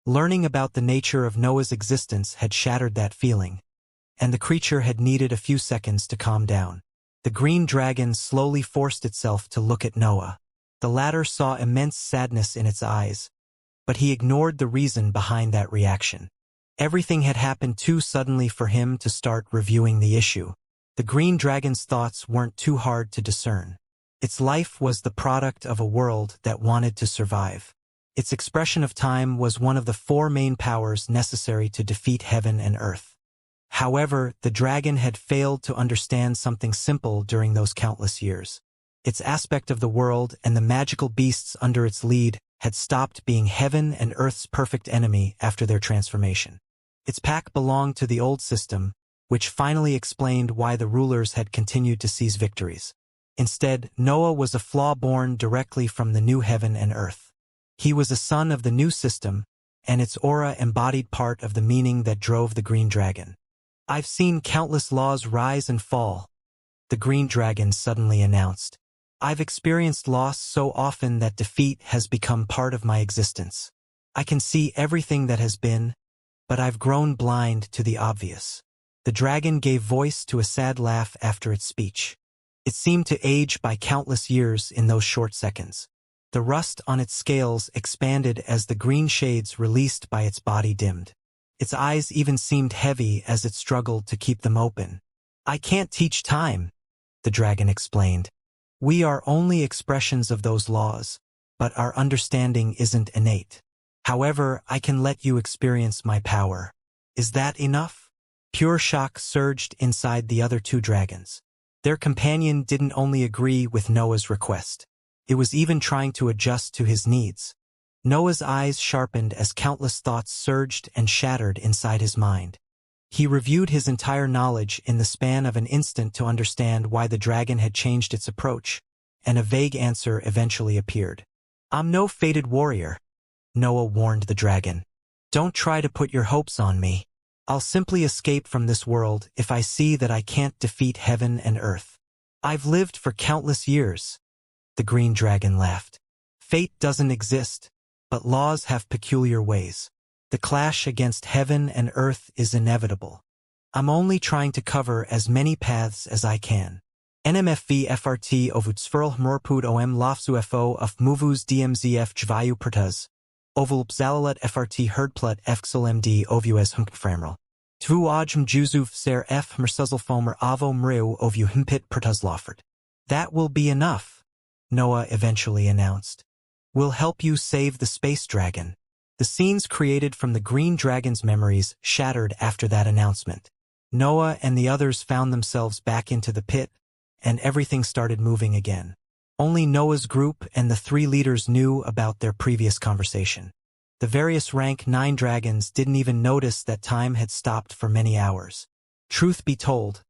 Learning about the nature of Noah's existence had shattered that feeling, and the creature had needed a few seconds to calm down. The green dragon slowly forced itself to look at Noah. The latter saw immense sadness in its eyes, but he ignored the reason behind that reaction. Everything had happened too suddenly for him to start reviewing the issue. The green dragon's thoughts weren't too hard to discern. Its life was the product of a world that wanted to survive. Its expression of time was one of the 4 main powers necessary to defeat heaven and earth. However, the dragon had failed to understand something simple during those countless years. Its aspect of the world and the magical beasts under its lead had stopped being heaven and earth's perfect enemy after their transformation. Its pack belonged to the old system, which finally explained why the rulers had continued to seize victories. Instead, Noah was a flaw born directly from the new heaven and earth. He was a son of the new system, and its aura embodied part of the meaning that drove the green dragon. "I've seen countless laws rise and fall," the green dragon suddenly announced. "I've experienced loss so often that defeat has become part of my existence. I can see everything that has been, but I've grown blind to the obvious." The dragon gave voice to a sad laugh after its speech. It seemed to age by countless years in those short seconds. The rust on its scales expanded as the green shades released by its body dimmed. Its eyes even seemed heavy as it struggled to keep them open. "I can't teach time," the dragon explained. "We are only expressions of those laws, but our understanding isn't innate. However, I can let you experience my power. Is that enough?" Pure shock surged inside the other two dragons. Their companion didn't only agree with Noah's request. It was even trying to adjust to his needs. Noah's eyes sharpened as countless thoughts surged and shattered inside his mind. He reviewed his entire knowledge in the span of an instant to understand why the dragon had changed its approach, and a vague answer eventually appeared. "I'm no fated warrior," Noah warned the dragon. "Don't try to put your hopes on me. I'll simply escape from this world if I see that I can't defeat heaven and earth." "I've lived for countless years," the green dragon laughed. "Fate doesn't exist, but laws have peculiar ways. The clash against heaven and earth is inevitable. I'm only trying to cover as many paths as I can. NMFV FRT ovutsfurl hmorpud om lofsufo of movus DMZF jvayu pertuz. Ovulp zalalat FRT herdplut fxl MD ovues hunkframral. Tvu ojm juzuf ser f mersuzelfomer avo mreu ovu himpit pertuzloffert. "That will be enough," Noah eventually announced. "We'll help you save the space dragon." The scenes created from the green dragon's memories shattered after that announcement. Noah and the others found themselves back into the pit, and everything started moving again. Only Noah's group and the three leaders knew about their previous conversation. The various rank 9 dragons didn't even notice that time had stopped for many hours. Truth be told,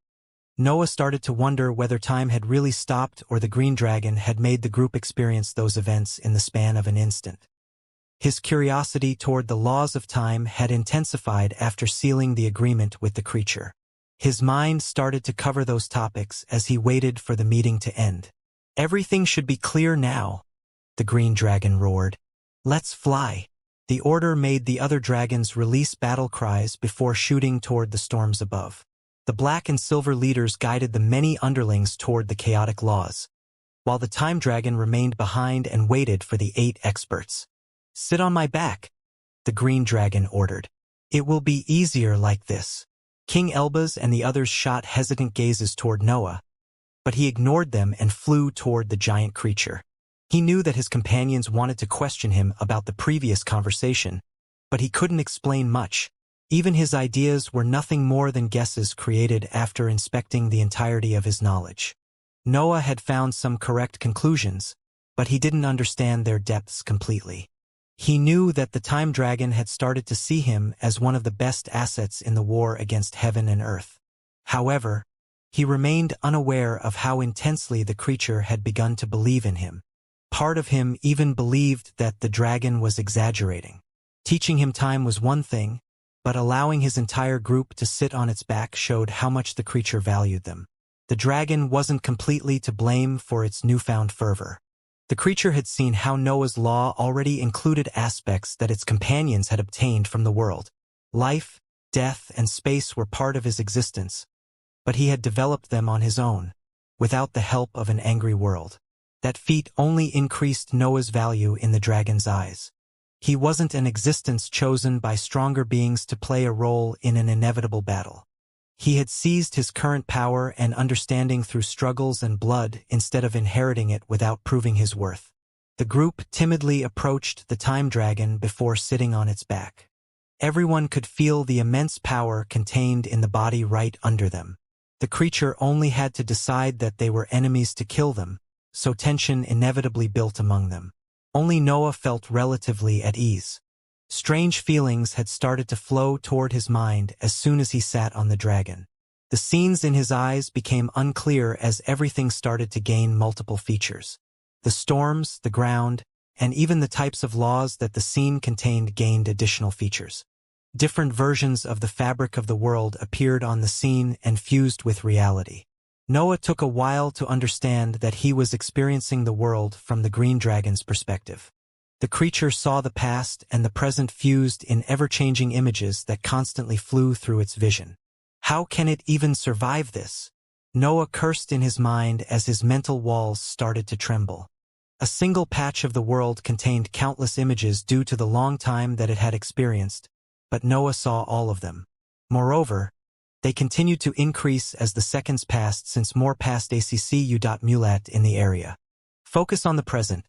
Noah started to wonder whether time had really stopped or the green dragon had made the group experience those events in the span of an instant. His curiosity toward the laws of time had intensified after sealing the agreement with the creature. His mind started to cover those topics as he waited for the meeting to end. "Everything should be clear now," the green dragon roared. "Let's fly." The order made the other dragons release battle cries before shooting toward the storms above. The black and silver leaders guided the many underlings toward the chaotic laws, while the time dragon remained behind and waited for the 8 experts. "Sit on my back," the green dragon ordered. "It will be easier like this." King Elbaz and the others shot hesitant gazes toward Noah, but he ignored them and flew toward the giant creature. He knew that his companions wanted to question him about the previous conversation, but he couldn't explain much. Even his ideas were nothing more than guesses created after inspecting the entirety of his knowledge. Noah had found some correct conclusions, but he didn't understand their depths completely. He knew that the time dragon had started to see him as one of the best assets in the war against heaven and earth. However, he remained unaware of how intensely the creature had begun to believe in him. Part of him even believed that the dragon was exaggerating. Teaching him time was one thing, but allowing his entire group to sit on its back showed how much the creature valued them. The dragon wasn't completely to blame for its newfound fervor. The creature had seen how Noah's law already included aspects that its companions had obtained from the world. Life, death, and space were part of his existence, but he had developed them on his own, without the help of an angry world. That feat only increased Noah's value in the dragon's eyes. He wasn't an existence chosen by stronger beings to play a role in an inevitable battle. He had seized his current power and understanding through struggles and blood instead of inheriting it without proving his worth. The group timidly approached the time dragon before sitting on its back. Everyone could feel the immense power contained in the body right under them. The creature only had to decide that they were enemies to kill them, so tension inevitably built among them. Only Noah felt relatively at ease. Strange feelings had started to flow toward his mind as soon as he sat on the dragon. The scenes in his eyes became unclear as everything started to gain multiple features. The storms, the ground, and even the types of laws that the scene contained gained additional features. Different versions of the fabric of the world appeared on the scene and fused with reality. Noah took a while to understand that he was experiencing the world from the green dragon's perspective. The creature saw the past and the present fused in ever-changing images that constantly flew through its vision. How can it even survive this? Noah cursed in his mind as his mental walls started to tremble. A single patch of the world contained countless images due to the long time that it had experienced, but Noah saw all of them. Moreover, they continued to increase as the seconds passed since more past ACCU.mulat in the area. Focus on the present,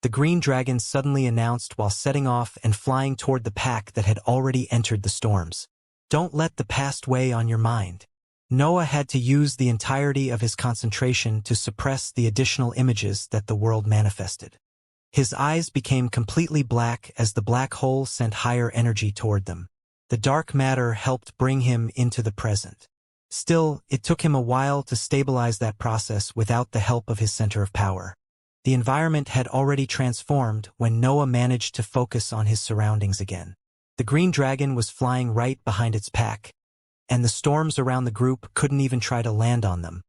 the green dragon suddenly announced while setting off and flying toward the pack that had already entered the storms. Don't let the past weigh on your mind. Noah had to use the entirety of his concentration to suppress the additional images that the world manifested. His eyes became completely black as the black hole sent higher energy toward them. The dark matter helped bring him into the present. Still, it took him a while to stabilize that process without the help of his center of power. The environment had already transformed when Noah managed to focus on his surroundings again. The green dragon was flying right behind its pack, and the storms around the group couldn't even try to land on them.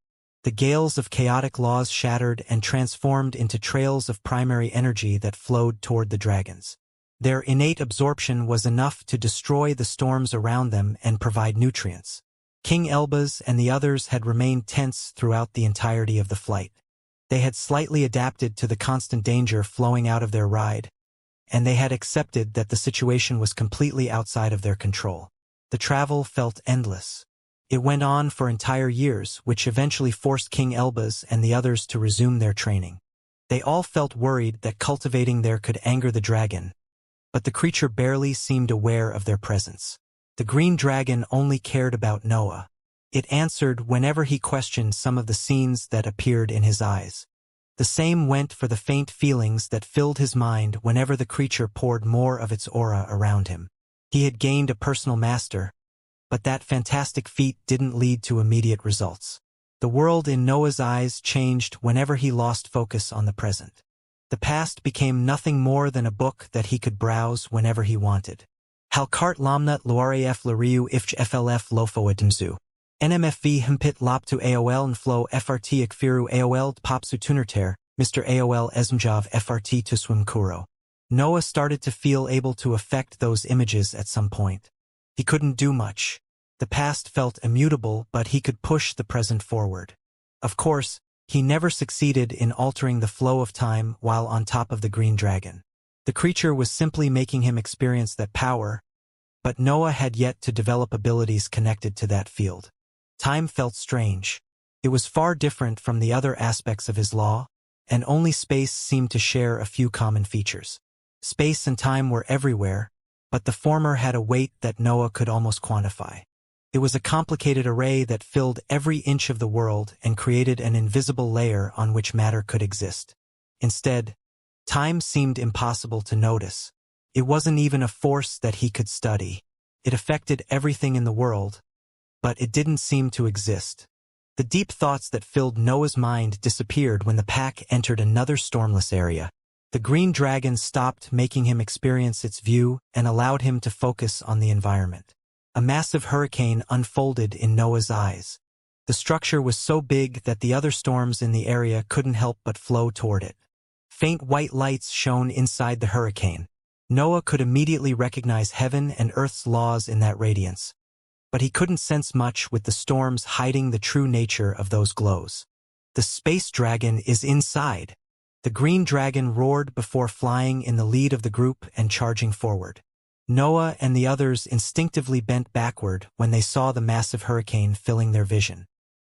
The gales of chaotic laws shattered and transformed into trails of primary energy that flowed toward the dragons. Their innate absorption was enough to destroy the storms around them and provide nutrients. King Elbaz and the others had remained tense throughout the entirety of the flight. They had slightly adapted to the constant danger flowing out of their ride, and they had accepted that the situation was completely outside of their control. The travel felt endless. It went on for entire years, which eventually forced King Elbaz and the others to resume their training. They all felt worried that cultivating there could anger the dragon, but the creature barely seemed aware of their presence. The green dragon only cared about Noah. It answered whenever he questioned some of the scenes that appeared in his eyes. The same went for the faint feelings that filled his mind whenever the creature poured more of its aura around him. He had gained a personal master, but that fantastic feat didn't lead to immediate results. The world in Noah's eyes changed whenever he lost focus on the present. The past became nothing more than a book that he could browse whenever he wanted. Halkart lamnat loaref lariu ifch flf lofo adimzu. NMFV himpit loptu AOL and flow FRT ikfiru AOL popsu tunerter, Mr. AOL esmjav FRT to swim kuro. Noah started to feel able to affect those images at some point. He couldn't do much. The past felt immutable, but he could push the present forward. Of course, he never succeeded in altering the flow of time while on top of the green dragon. The creature was simply making him experience that power, but Noah had yet to develop abilities connected to that field. Time felt strange. It was far different from the other aspects of his law, and only space seemed to share a few common features. Space and time were everywhere, but the former had a weight that Noah could almost quantify. It was a complicated array that filled every inch of the world and created an invisible layer on which matter could exist. Instead, time seemed impossible to notice. It wasn't even a force that he could study. It affected everything in the world, but it didn't seem to exist. The deep thoughts that filled Noah's mind disappeared when the pack entered another stormless area. The green dragon stopped making him experience its view and allowed him to focus on the environment. A massive hurricane unfolded in Noah's eyes. The structure was so big that the other storms in the area couldn't help but flow toward it. Faint white lights shone inside the hurricane. Noah could immediately recognize heaven and earth's laws in that radiance, but he couldn't sense much with the storms hiding the true nature of those glows. The space dragon is inside. The green dragon roared before flying in the lead of the group and charging forward. Noah and the others instinctively bent backward when they saw the massive hurricane filling their vision.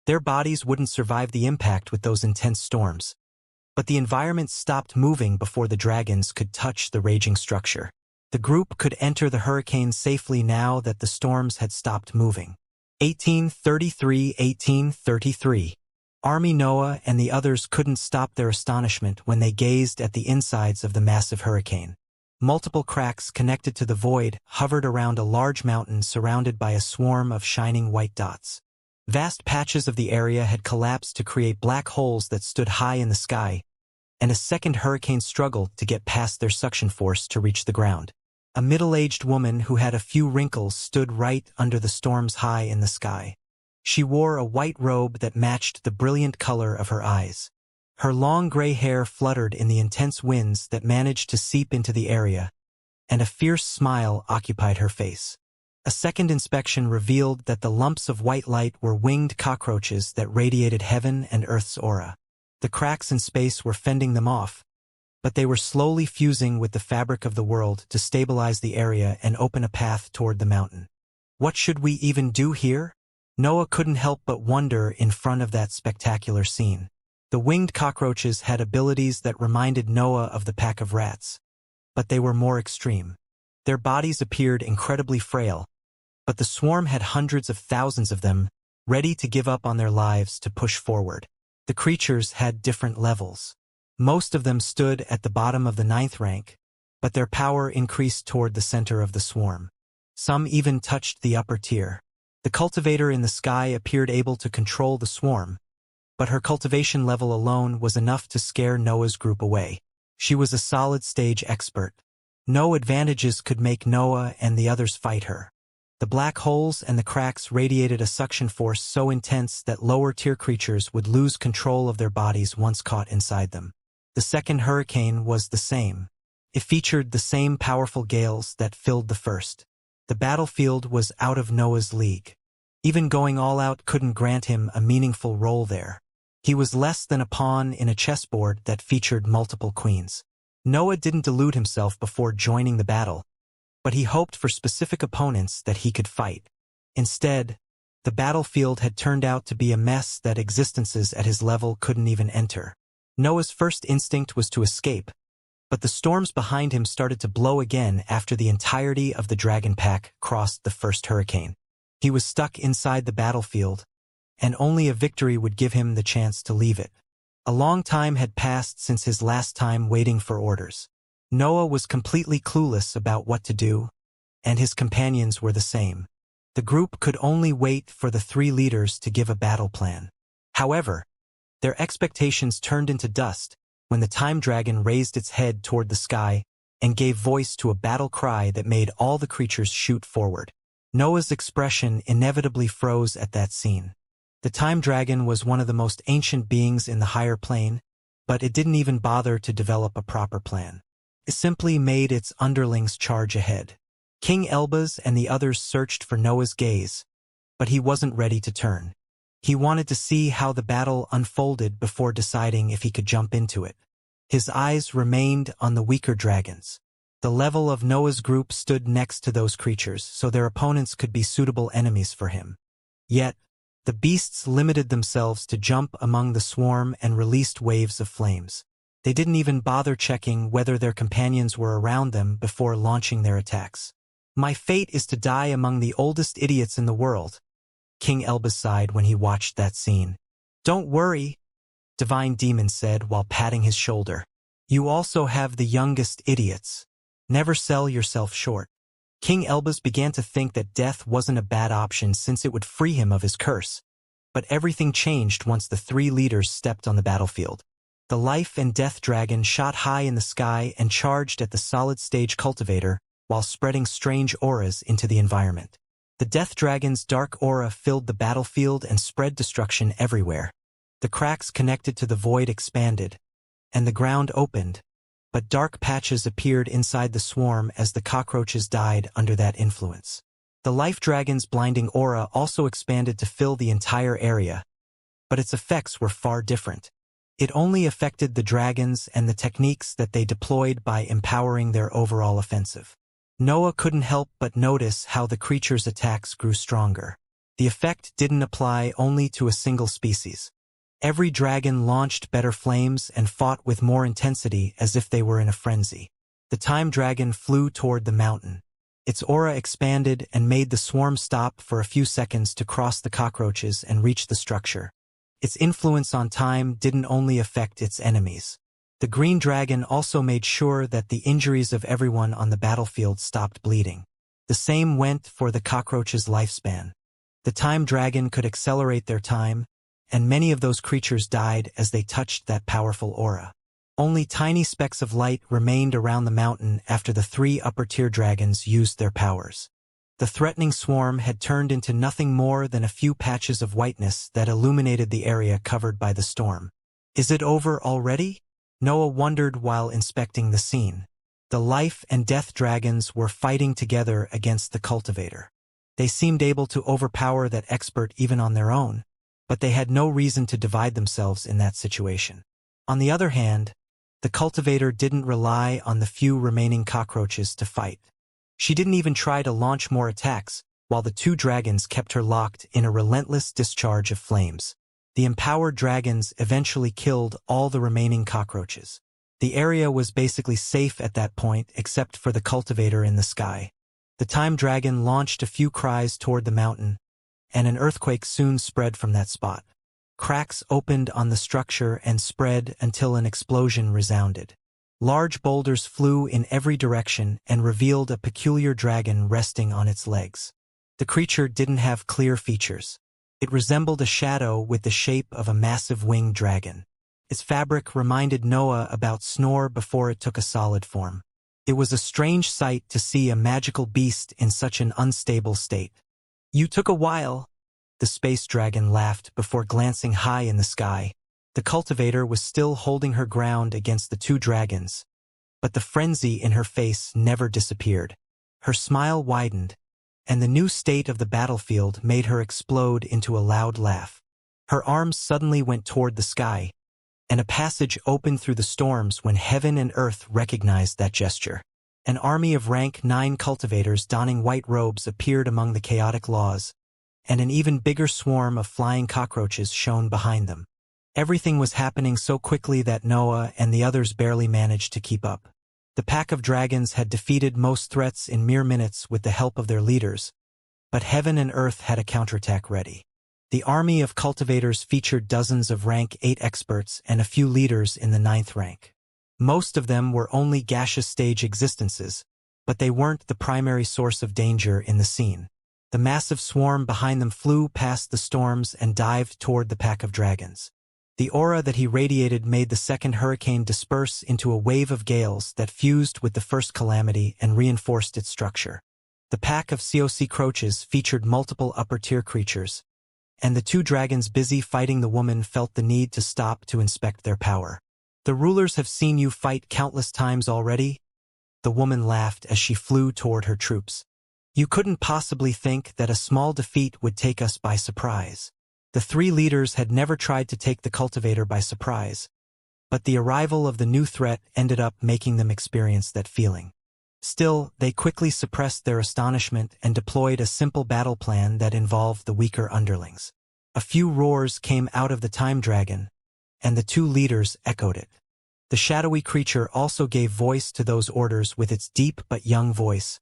Their bodies wouldn't survive the impact with those intense storms, but the environment stopped moving before the dragons could touch the raging structure. The group could enter the hurricane safely now that the storms had stopped moving. 1833. Army Noah and the others couldn't stop their astonishment when they gazed at the insides of the massive hurricane. Multiple cracks connected to the void hovered around a large mountain surrounded by a swarm of shining white dots. Vast patches of the area had collapsed to create black holes that stood high in the sky, and a second hurricane struggled to get past their suction force to reach the ground. A middle-aged woman who had a few wrinkles stood right under the storm's high in the sky. She wore a white robe that matched the brilliant color of her eyes. Her long gray hair fluttered in the intense winds that managed to seep into the area, and a fierce smile occupied her face. A second inspection revealed that the lumps of white light were winged cockroaches that radiated heaven and Earth's aura. The cracks in space were fending them off, but they were slowly fusing with the fabric of the world to stabilize the area and open a path toward the mountain. What should we even do here? Noah couldn't help but wonder in front of that spectacular scene. The winged cockroaches had abilities that reminded Noah of the pack of rats, but they were more extreme. Their bodies appeared incredibly frail, but the swarm had hundreds of thousands of them, ready to give up on their lives to push forward. The creatures had different levels. Most of them stood at the bottom of the 9th rank, but their power increased toward the center of the swarm. Some even touched the upper tier. The cultivator in the sky appeared able to control the swarm, but her cultivation level alone was enough to scare Noah's group away. She was a solid-stage expert. No advantages could make Noah and the others fight her. The black holes and the cracks radiated a suction force so intense that lower-tier creatures would lose control of their bodies once caught inside them. The second hurricane was the same. It featured the same powerful gales that filled the first. The battlefield was out of Noah's league. Even going all out couldn't grant him a meaningful role there. He was less than a pawn in a chessboard that featured multiple queens. Noah didn't delude himself before joining the battle, but he hoped for specific opponents that he could fight. Instead, the battlefield had turned out to be a mess that existences at his level couldn't even enter. Noah's first instinct was to escape, but the storms behind him started to blow again after the entirety of the dragon pack crossed the first hurricane. He was stuck inside the battlefield, and only a victory would give him the chance to leave it. A long time had passed since his last time waiting for orders. Noah was completely clueless about what to do, and his companions were the same. The group could only wait for the 3 leaders to give a battle plan. However, their expectations turned into dust when the time dragon raised its head toward the sky and gave voice to a battle cry that made all the creatures shoot forward. Noah's expression inevitably froze at that scene. The time dragon was one of the most ancient beings in the higher plane, but it didn't even bother to develop a proper plan. It simply made its underlings charge ahead. King Elbaz and the others searched for Noah's gaze, but he wasn't ready to turn. He wanted to see how the battle unfolded before deciding if he could jump into it. His eyes remained on the weaker dragons. The level of Noah's group stood next to those creatures, so their opponents could be suitable enemies for him. Yet, the beasts limited themselves to jump among the swarm and released waves of flames. They didn't even bother checking whether their companions were around them before launching their attacks. "My fate is to die among the oldest idiots in the world," King Elbaz sighed when he watched that scene. "Don't worry," Divine Demon said while patting his shoulder. "You also have the youngest idiots. Never sell yourself short." King Elbaz began to think that death wasn't a bad option since it would free him of his curse. But everything changed once the 3 leaders stepped on the battlefield. The life and death dragon shot high in the sky and charged at the solid-stage cultivator while spreading strange auras into the environment. The death dragon's dark aura filled the battlefield and spread destruction everywhere. The cracks connected to the void expanded, and the ground opened, but dark patches appeared inside the swarm as the cockroaches died under that influence. The life dragon's blinding aura also expanded to fill the entire area, but its effects were far different. It only affected the dragons and the techniques that they deployed by empowering their overall offensive. Noah couldn't help but notice how the creature's attacks grew stronger. The effect didn't apply only to a single species. Every dragon launched better flames and fought with more intensity as if they were in a frenzy. The time dragon flew toward the mountain. Its aura expanded and made the swarm stop for a few seconds to cross the cockroaches and reach the structure. Its influence on time didn't only affect its enemies. The green dragon also made sure that the injuries of everyone on the battlefield stopped bleeding. The same went for the cockroach's lifespan. The time dragon could accelerate their time, and many of those creatures died as they touched that powerful aura. Only tiny specks of light remained around the mountain after the 3 upper-tier dragons used their powers. The threatening swarm had turned into nothing more than a few patches of whiteness that illuminated the area covered by the storm. Is it over already? Noah wondered while inspecting the scene. The life and death dragons were fighting together against the cultivator. They seemed able to overpower that expert even on their own, but they had no reason to divide themselves in that situation. On the other hand, the cultivator didn't rely on the few remaining cockroaches to fight. She didn't even try to launch more attacks, while the 2 dragons kept her locked in a relentless discharge of flames. The empowered dragons eventually killed all the remaining cockroaches. The area was basically safe at that point except for the cultivator in the sky. The time dragon launched a few cries toward the mountain, and an earthquake soon spread from that spot. Cracks opened on the structure and spread until an explosion resounded. Large boulders flew in every direction and revealed a peculiar dragon resting on its legs. The creature didn't have clear features. It resembled a shadow with the shape of a massive winged dragon. Its fabric reminded Noah about Snore before it took a solid form. It was a strange sight to see a magical beast in such an unstable state. "You took a while," the space dragon laughed before glancing high in the sky. The cultivator was still holding her ground against the 2 dragons, but the frenzy in her face never disappeared. Her smile widened, and the new state of the battlefield made her explode into a loud laugh. Her arms suddenly went toward the sky, and a passage opened through the storms when heaven and earth recognized that gesture. An army of rank 9 cultivators donning white robes appeared among the chaotic laws, and an even bigger swarm of flying cockroaches shone behind them. Everything was happening so quickly that Noah and the others barely managed to keep up. The pack of dragons had defeated most threats in mere minutes with the help of their leaders, but heaven and earth had a counterattack ready. The army of cultivators featured dozens of rank 8 experts and a few leaders in the 9th rank. Most of them were only gaseous stage existences, but they weren't the primary source of danger in the scene. The massive swarm behind them flew past the storms and dived toward the pack of dragons. The aura that he radiated made the second hurricane disperse into a wave of gales that fused with the first calamity and reinforced its structure. The pack of COC croaches featured multiple upper-tier creatures, and the 2 dragons busy fighting the woman felt the need to stop to inspect their power. "The rulers have seen you fight countless times already?" The woman laughed as she flew toward her troops. "You couldn't possibly think that a small defeat would take us by surprise." The 3 leaders had never tried to take the cultivator by surprise, but the arrival of the new threat ended up making them experience that feeling. Still, they quickly suppressed their astonishment and deployed a simple battle plan that involved the weaker underlings. A few roars came out of the time dragon, and the 2 leaders echoed it. The shadowy creature also gave voice to those orders with its deep but young voice,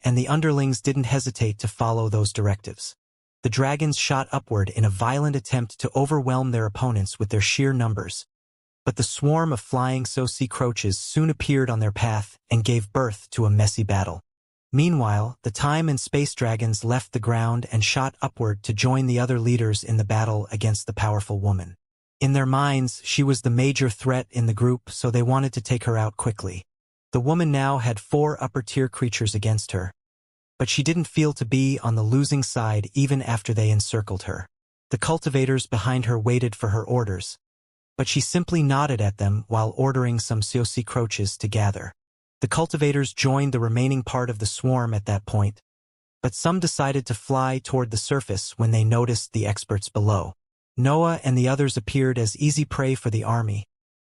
and the underlings didn't hesitate to follow those directives. The dragons shot upward in a violent attempt to overwhelm their opponents with their sheer numbers, but the swarm of flying COC croaches soon appeared on their path and gave birth to a messy battle. Meanwhile, the time and space dragons left the ground and shot upward to join the other leaders in the battle against the powerful woman. In their minds, she was the major threat in the group, so they wanted to take her out quickly. The woman now had 4 upper-tier creatures against her, but she didn't feel to be on the losing side even after they encircled her. The cultivators behind her waited for her orders, but she simply nodded at them while ordering some COC croaches to gather. The cultivators joined the remaining part of the swarm at that point, but some decided to fly toward the surface when they noticed the experts below. Noah and the others appeared as easy prey for the army,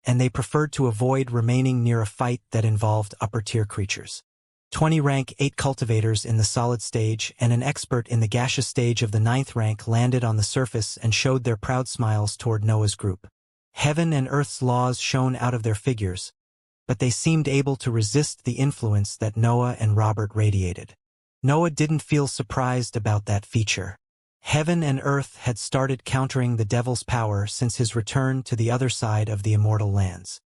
and they preferred to avoid remaining near a fight that involved upper-tier creatures. 20 rank 8 cultivators in the solid stage and an expert in the gaseous stage of the 9th rank landed on the surface and showed their proud smiles toward Noah's group. Heaven and earth's laws shone out of their figures, but they seemed able to resist the influence that Noah and Robert radiated. Noah didn't feel surprised about that feature. Heaven and earth had started countering the devil's power since his return to the other side of the immortal lands.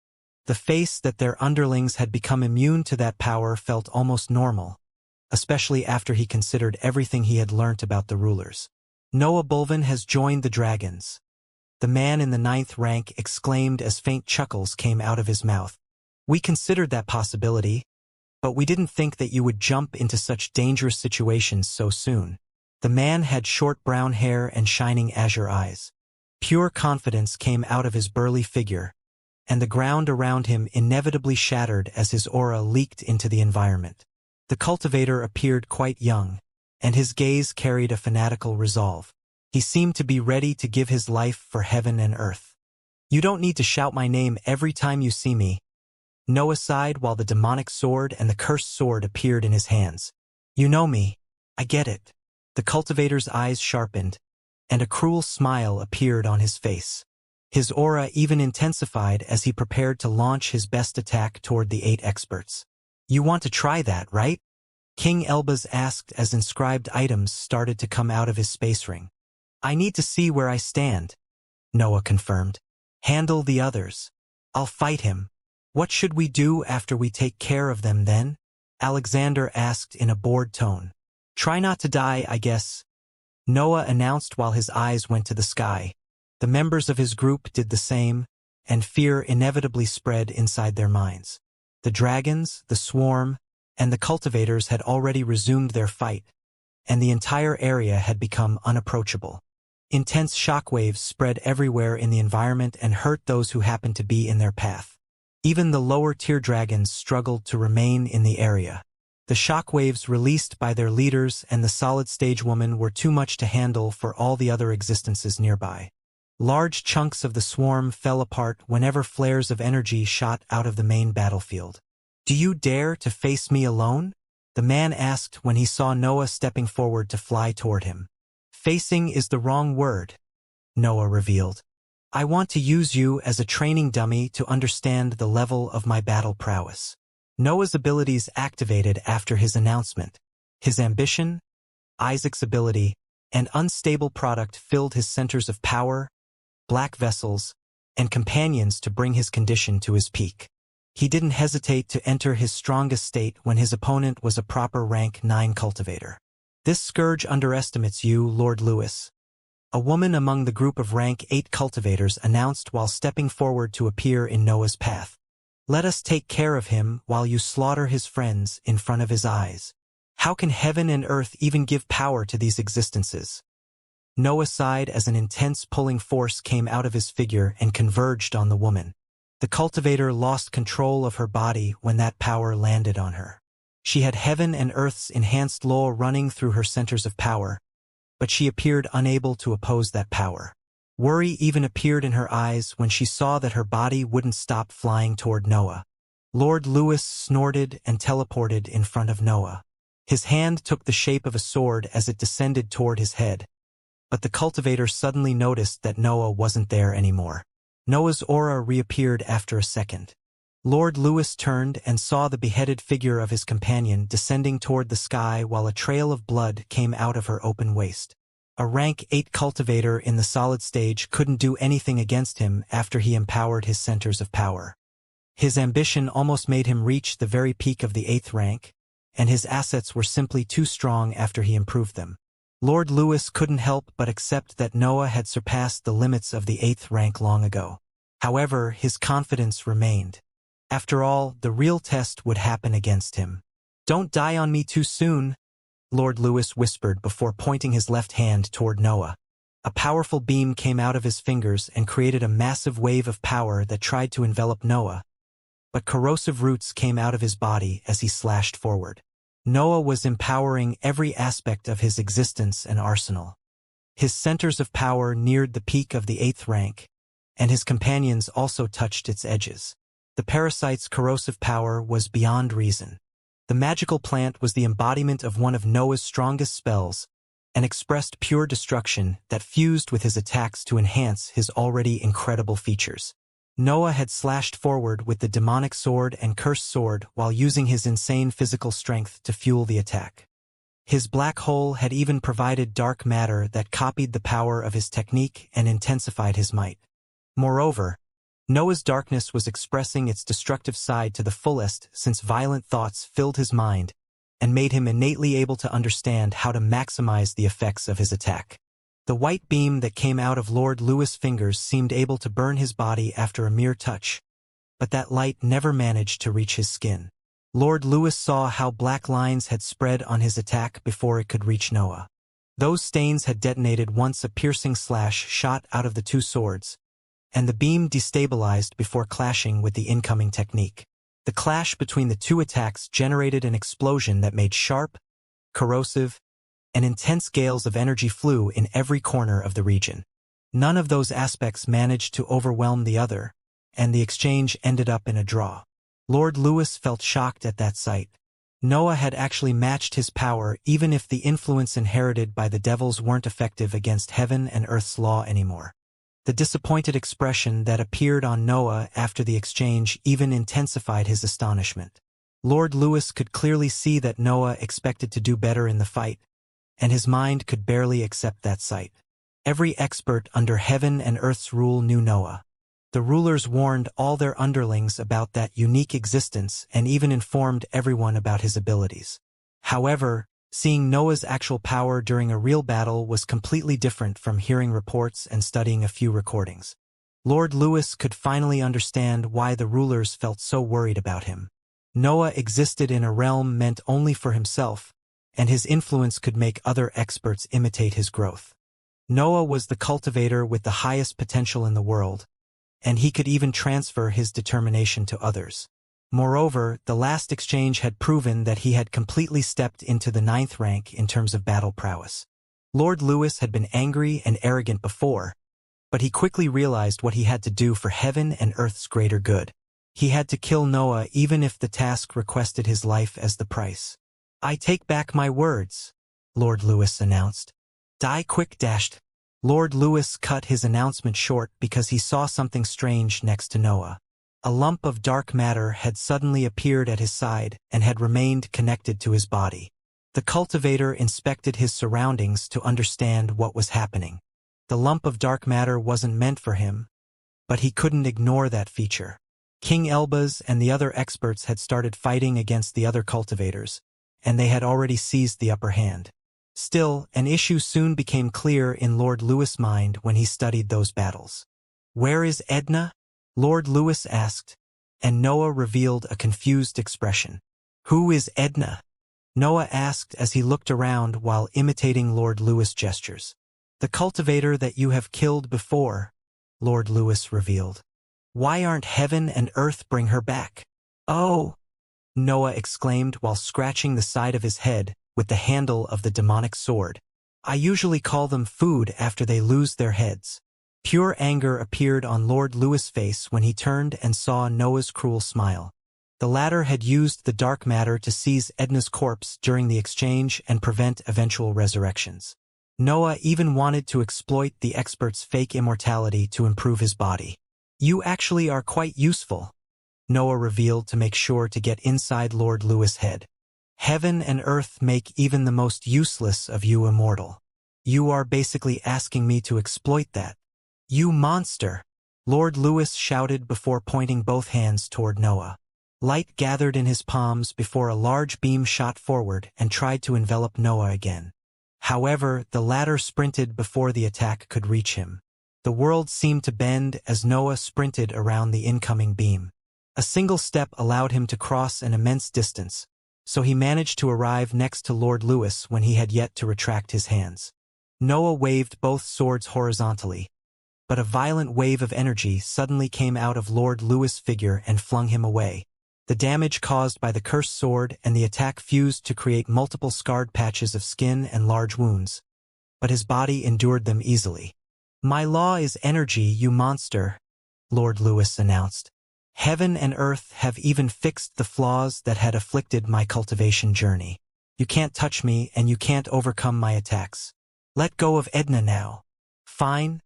The face that their underlings had become immune to that power felt almost normal, especially after he considered everything he had learnt about the rulers. Noah Bulvin has joined the dragons. The man in the 9th rank exclaimed as faint chuckles came out of his mouth. We considered that possibility, but we didn't think that you would jump into such dangerous situations so soon. The man had short brown hair and shining azure eyes. Pure confidence came out of his burly figure, and the ground around him inevitably shattered as his aura leaked into the environment. The cultivator appeared quite young, and his gaze carried a fanatical resolve. He seemed to be ready to give his life for heaven and earth. You don't need to shout my name every time you see me. Noah sighed while the demonic sword and the cursed sword appeared in his hands. You know me. I get it. The cultivator's eyes sharpened, and a cruel smile appeared on his face. His aura even intensified as he prepared to launch his best attack toward the 8 experts. You want to try that, right? King Elbaz asked as inscribed items started to come out of his space ring. I need to see where I stand, Noah confirmed. Handle the others. I'll fight him. What should we do after we take care of them then? Alexander asked in a bored tone. Try not to die, I guess, Noah announced while his eyes went to the sky. The members of his group did the same, and fear inevitably spread inside their minds. The dragons, the swarm, and the cultivators had already resumed their fight, and the entire area had become unapproachable. Intense shockwaves spread everywhere in the environment and hurt those who happened to be in their path. Even the lower-tier dragons struggled to remain in the area. The shockwaves released by their leaders and the solid stage woman were too much to handle for all the other existences nearby. Large chunks of the swarm fell apart whenever flares of energy shot out of the main battlefield. Do you dare to face me alone? The man asked when he saw Noah stepping forward to fly toward him. Facing is the wrong word, Noah revealed. I want to use you as a training dummy to understand the level of my battle prowess. Noah's abilities activated after his announcement. His ambition, Isaac's ability, and unstable product filled his centers of power, black vessels, and companions to bring his condition to his peak. He didn't hesitate to enter his strongest state when his opponent was a proper rank 9 cultivator. This scourge underestimates you, Lord Lewis. A woman among the group of rank 8 cultivators announced while stepping forward to appear in Noah's path. Let us take care of him while you slaughter his friends in front of his eyes. How can heaven and earth even give power to these existences? Noah sighed as an intense pulling force came out of his figure and converged on the woman. The cultivator lost control of her body when that power landed on her. She had heaven and earth's enhanced law running through her centers of power, but she appeared unable to oppose that power. Worry even appeared in her eyes when she saw that her body wouldn't stop flying toward Noah. Lord Lewis snorted and teleported in front of Noah. His hand took the shape of a sword as it descended toward his head, but the cultivator suddenly noticed that Noah wasn't there anymore. Noah's aura reappeared after a second. Lord Lewis turned and saw the beheaded figure of his companion descending toward the sky while a trail of blood came out of her open waist. A rank 8 cultivator in the solid stage couldn't do anything against him after he empowered his centers of power. His ambition almost made him reach the very peak of the 8th rank, and his assets were simply too strong after he improved them. Lord Lewis couldn't help but accept that Noah had surpassed the limits of the 8th rank long ago. However, his confidence remained. After all, the real test would happen against him. Don't die on me too soon, Lord Lewis whispered before pointing his left hand toward Noah. A powerful beam came out of his fingers and created a massive wave of power that tried to envelop Noah, but corrosive roots came out of his body as he slashed forward. Noah was empowering every aspect of his existence and arsenal. His centers of power neared the peak of the 8th rank, and his companions also touched its edges. The parasite's corrosive power was beyond reason. The magical plant was the embodiment of one of Noah's strongest spells and expressed pure destruction that fused with his attacks to enhance his already incredible features. Noah had slashed forward with the demonic sword and cursed sword while using his insane physical strength to fuel the attack. His black hole had even provided dark matter that copied the power of his technique and intensified his might. Moreover, Noah's darkness was expressing its destructive side to the fullest since violent thoughts filled his mind and made him innately able to understand how to maximize the effects of his attack. The white beam that came out of Lord Lewis' fingers seemed able to burn his body after a mere touch, but that light never managed to reach his skin. Lord Lewis saw how black lines had spread on his attack before it could reach Noah. Those stains had detonated once a piercing slash shot out of the two swords, and the beam destabilized before clashing with the incoming technique. The clash between the two attacks generated an explosion that made sharp, corrosive, and intense gales of energy flew in every corner of the region. None of those aspects managed to overwhelm the other, and the exchange ended up in a draw. Lord Lewis felt shocked at that sight. Noah had actually matched his power even if the influence inherited by the devils weren't effective against heaven and earth's law anymore. The disappointed expression that appeared on Noah after the exchange even intensified his astonishment. Lord Lewis could clearly see that Noah expected to do better in the fight, and his mind could barely accept that sight. Every expert under heaven and earth's rule knew Noah. The rulers warned all their underlings about that unique existence and even informed everyone about his abilities. However, seeing Noah's actual power during a real battle was completely different from hearing reports and studying a few recordings. Lord Lewis could finally understand why the rulers felt so worried about him. Noah existed in a realm meant only for himself, and his influence could make other experts imitate his growth. Noah was the cultivator with the highest potential in the world, and he could even transfer his determination to others. Moreover, the last exchange had proven that he had completely stepped into the 9th rank in terms of battle prowess. Lord Lewis had been angry and arrogant before, but he quickly realized what he had to do for heaven and earth's greater good. He had to kill Noah even if the task requested his life as the price. "I take back my words," Lord Lewis announced. "Die quick dashed." Lord Lewis cut his announcement short because he saw something strange next to Noah. A lump of dark matter had suddenly appeared at his side and had remained connected to his body. The cultivator inspected his surroundings to understand what was happening. The lump of dark matter wasn't meant for him, but he couldn't ignore that feature. King Elbaz and the other experts had started fighting against the other cultivators, and they had already seized the upper hand. Still, an issue soon became clear in Lord Lewis' mind when he studied those battles. "Where is Edna?" Lord Lewis asked, and Noah revealed a confused expression. "Who is Edna?" Noah asked as he looked around while imitating Lord Lewis' gestures. "The cultivator that you have killed before," Lord Lewis revealed. "Why aren't heaven and earth bring her back?" "Oh!" Noah exclaimed while scratching the side of his head with the handle of the demonic sword. "I usually call them food after they lose their heads." Pure anger appeared on Lord Lewis' face when he turned and saw Noah's cruel smile. The latter had used the dark matter to seize Edna's corpse during the exchange and prevent eventual resurrections. Noah even wanted to exploit the expert's fake immortality to improve his body. "You actually are quite useful," Noah revealed to make sure to get inside Lord Lewis' head. "Heaven and earth make even the most useless of you immortal. You are basically asking me to exploit that. You monster!" Lord Lewis shouted before pointing both hands toward Noah. Light gathered in his palms before a large beam shot forward and tried to envelop Noah again. However, the latter sprinted before the attack could reach him. The world seemed to bend as Noah sprinted around the incoming beam. A single step allowed him to cross an immense distance, so he managed to arrive next to Lord Lewis when he had yet to retract his hands. Noah waved both swords horizontally, but a violent wave of energy suddenly came out of Lord Lewis' figure and flung him away. The damage caused by the cursed sword and the attack fused to create multiple scarred patches of skin and large wounds, but his body endured them easily. "My law is energy, you monster," Lord Lewis announced. "Heaven and earth have even fixed the flaws that had afflicted my cultivation journey. You can't touch me and you can't overcome my attacks. Let go of Edna now." "Fine."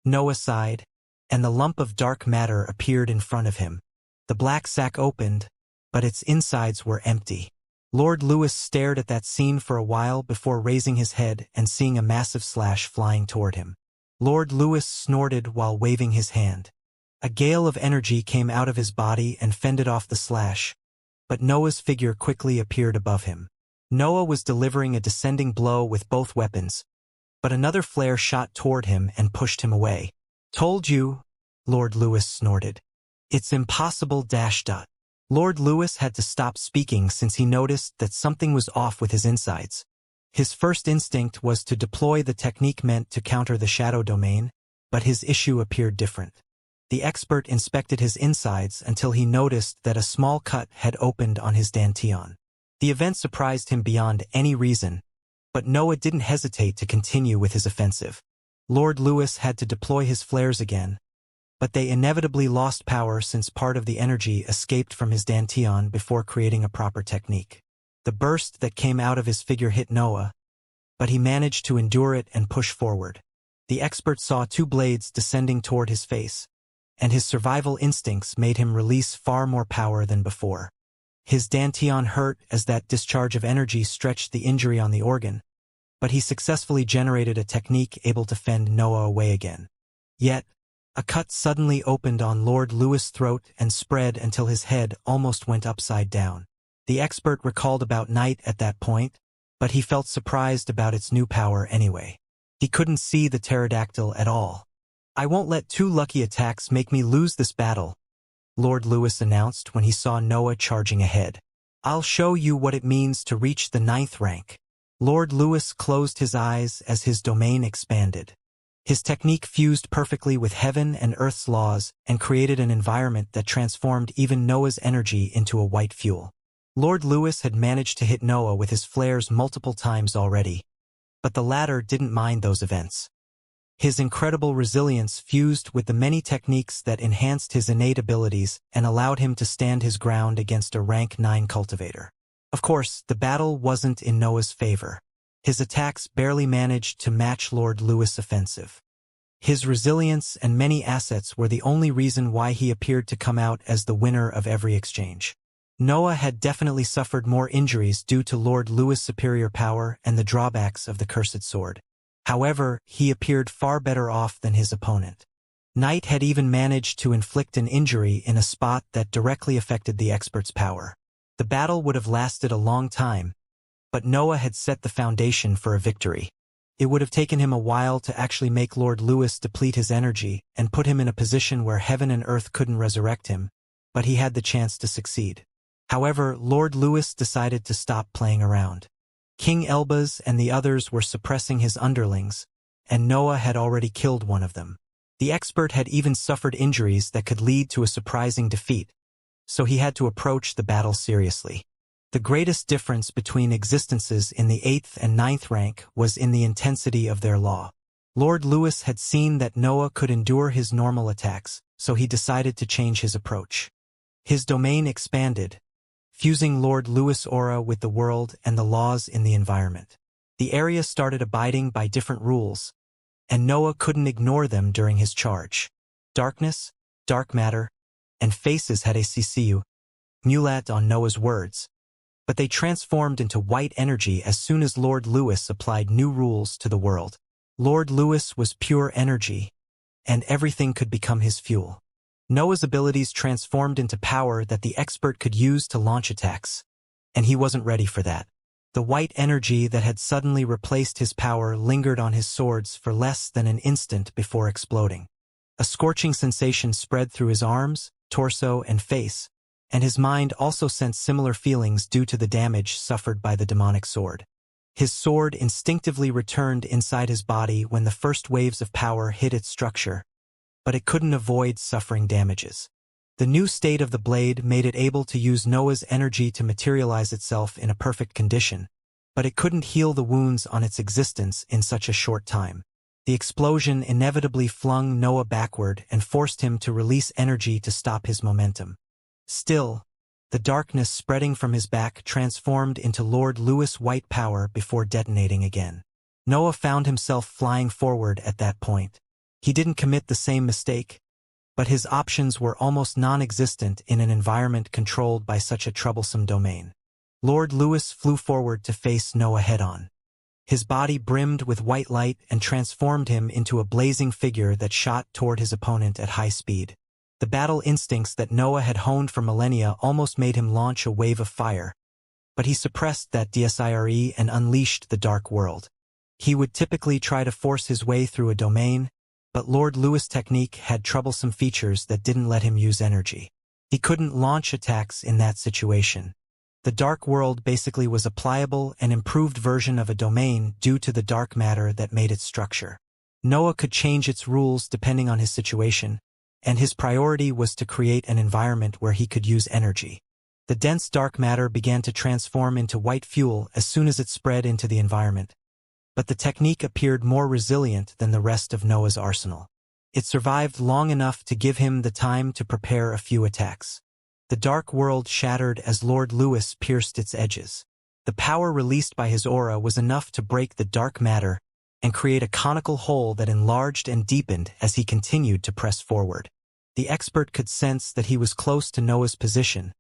Noah sighed, and the lump of dark matter appeared in front of him. The black sack opened, but its insides were empty. Lord Lewis stared at that scene for a while before raising his head and seeing a massive slash flying toward him. Lord Lewis snorted while waving his hand. A gale of energy came out of his body and fended off the slash, but Noah's figure quickly appeared above him. Noah was delivering a descending blow with both weapons, but another flare shot toward him and pushed him away. "Told you," Lord Lewis snorted. "It's impossible." Lord Lewis had to stop speaking since he noticed that something was off with his insides. His first instinct was to deploy the technique meant to counter the shadow domain, but his issue appeared different. The expert inspected his insides until he noticed that a small cut had opened on his dantian. The event surprised him beyond any reason, but Noah didn't hesitate to continue with his offensive. Lord Lewis had to deploy his flares again, but they inevitably lost power since part of the energy escaped from his dantian before creating a proper technique. The burst that came out of his figure hit Noah, but he managed to endure it and push forward. The expert saw two blades descending toward his face, and his survival instincts made him release far more power than before. His dantian hurt as that discharge of energy stretched the injury on the organ, but he successfully generated a technique able to fend Noah away again. Yet, a cut suddenly opened on Lord Lewis' throat and spread until his head almost went upside down. The expert recalled about night at that point, but he felt surprised about its new power anyway. He couldn't see the pterodactyl at all. "I won't let two lucky attacks make me lose this battle," Lord Lewis announced when he saw Noah charging ahead. "I'll show you what it means to reach the 9th rank." Lord Lewis closed his eyes as his domain expanded. His technique fused perfectly with heaven and earth's laws and created an environment that transformed even Noah's energy into a white fuel. Lord Lewis had managed to hit Noah with his flares multiple times already, but the latter didn't mind those events. His incredible resilience fused with the many techniques that enhanced his innate abilities and allowed him to stand his ground against a rank 9 cultivator. Of course, the battle wasn't in Noah's favor. His attacks barely managed to match Lord Lewis' offensive. His resilience and many assets were the only reason why he appeared to come out as the winner of every exchange. Noah had definitely suffered more injuries due to Lord Lewis' superior power and the drawbacks of the cursed sword. However, he appeared far better off than his opponent. Knight had even managed to inflict an injury in a spot that directly affected the expert's power. The battle would have lasted a long time, but Noah had set the foundation for a victory. It would have taken him a while to actually make Lord Lewis deplete his energy and put him in a position where heaven and earth couldn't resurrect him, but he had the chance to succeed. However, Lord Lewis decided to stop playing around. King Elbaz and the others were suppressing his underlings, and Noah had already killed one of them. The expert had even suffered injuries that could lead to a surprising defeat, so he had to approach the battle seriously. The greatest difference between existences in the 8th and 9th rank was in the intensity of their law. Lord Lewis had seen that Noah could endure his normal attacks, so he decided to change his approach. His domain expanded, fusing Lord Lewis' aura with the world and the laws in the environment. The area started abiding by different rules, and Noah couldn't ignore them during his charge. Darkness, dark matter, and faces had a CCU, mulat on Noah's words, but they transformed into white energy as soon as Lord Lewis applied new rules to the world. Lord Lewis was pure energy, and everything could become his fuel. Noah's abilities transformed into power that the expert could use to launch attacks, and he wasn't ready for that. The white energy that had suddenly replaced his power lingered on his swords for less than an instant before exploding. A scorching sensation spread through his arms, torso, and face, and his mind also sensed similar feelings due to the damage suffered by the demonic sword. His sword instinctively returned inside his body when the first waves of power hit its structure, but it couldn't avoid suffering damages. The new state of the blade made it able to use Noah's energy to materialize itself in a perfect condition, but it couldn't heal the wounds on its existence in such a short time. The explosion inevitably flung Noah backward and forced him to release energy to stop his momentum. Still, the darkness spreading from his back transformed into Lord Lewis' white power before detonating again. Noah found himself flying forward at that point. He didn't commit the same mistake, but his options were almost non-existent in an environment controlled by such a troublesome domain. Lord Lewis flew forward to face Noah head-on. His body brimmed with white light and transformed him into a blazing figure that shot toward his opponent at high speed. The battle instincts that Noah had honed for millennia almost made him launch a wave of fire, but he suppressed that desire and unleashed the dark world. He would typically try to force his way through a domain, but Lord Lewis' technique had troublesome features that didn't let him use energy. He couldn't launch attacks in that situation. The dark world basically was a pliable and improved version of a domain due to the dark matter that made its structure. Noah could change its rules depending on his situation, and his priority was to create an environment where he could use energy. The dense dark matter began to transform into white fuel as soon as it spread into the environment. But the technique appeared more resilient than the rest of Noah's arsenal. It survived long enough to give him the time to prepare a few attacks. The dark world shattered as Lord Lewis pierced its edges. The power released by his aura was enough to break the dark matter and create a conical hole that enlarged and deepened as he continued to press forward. The expert could sense that he was close to Noah's position,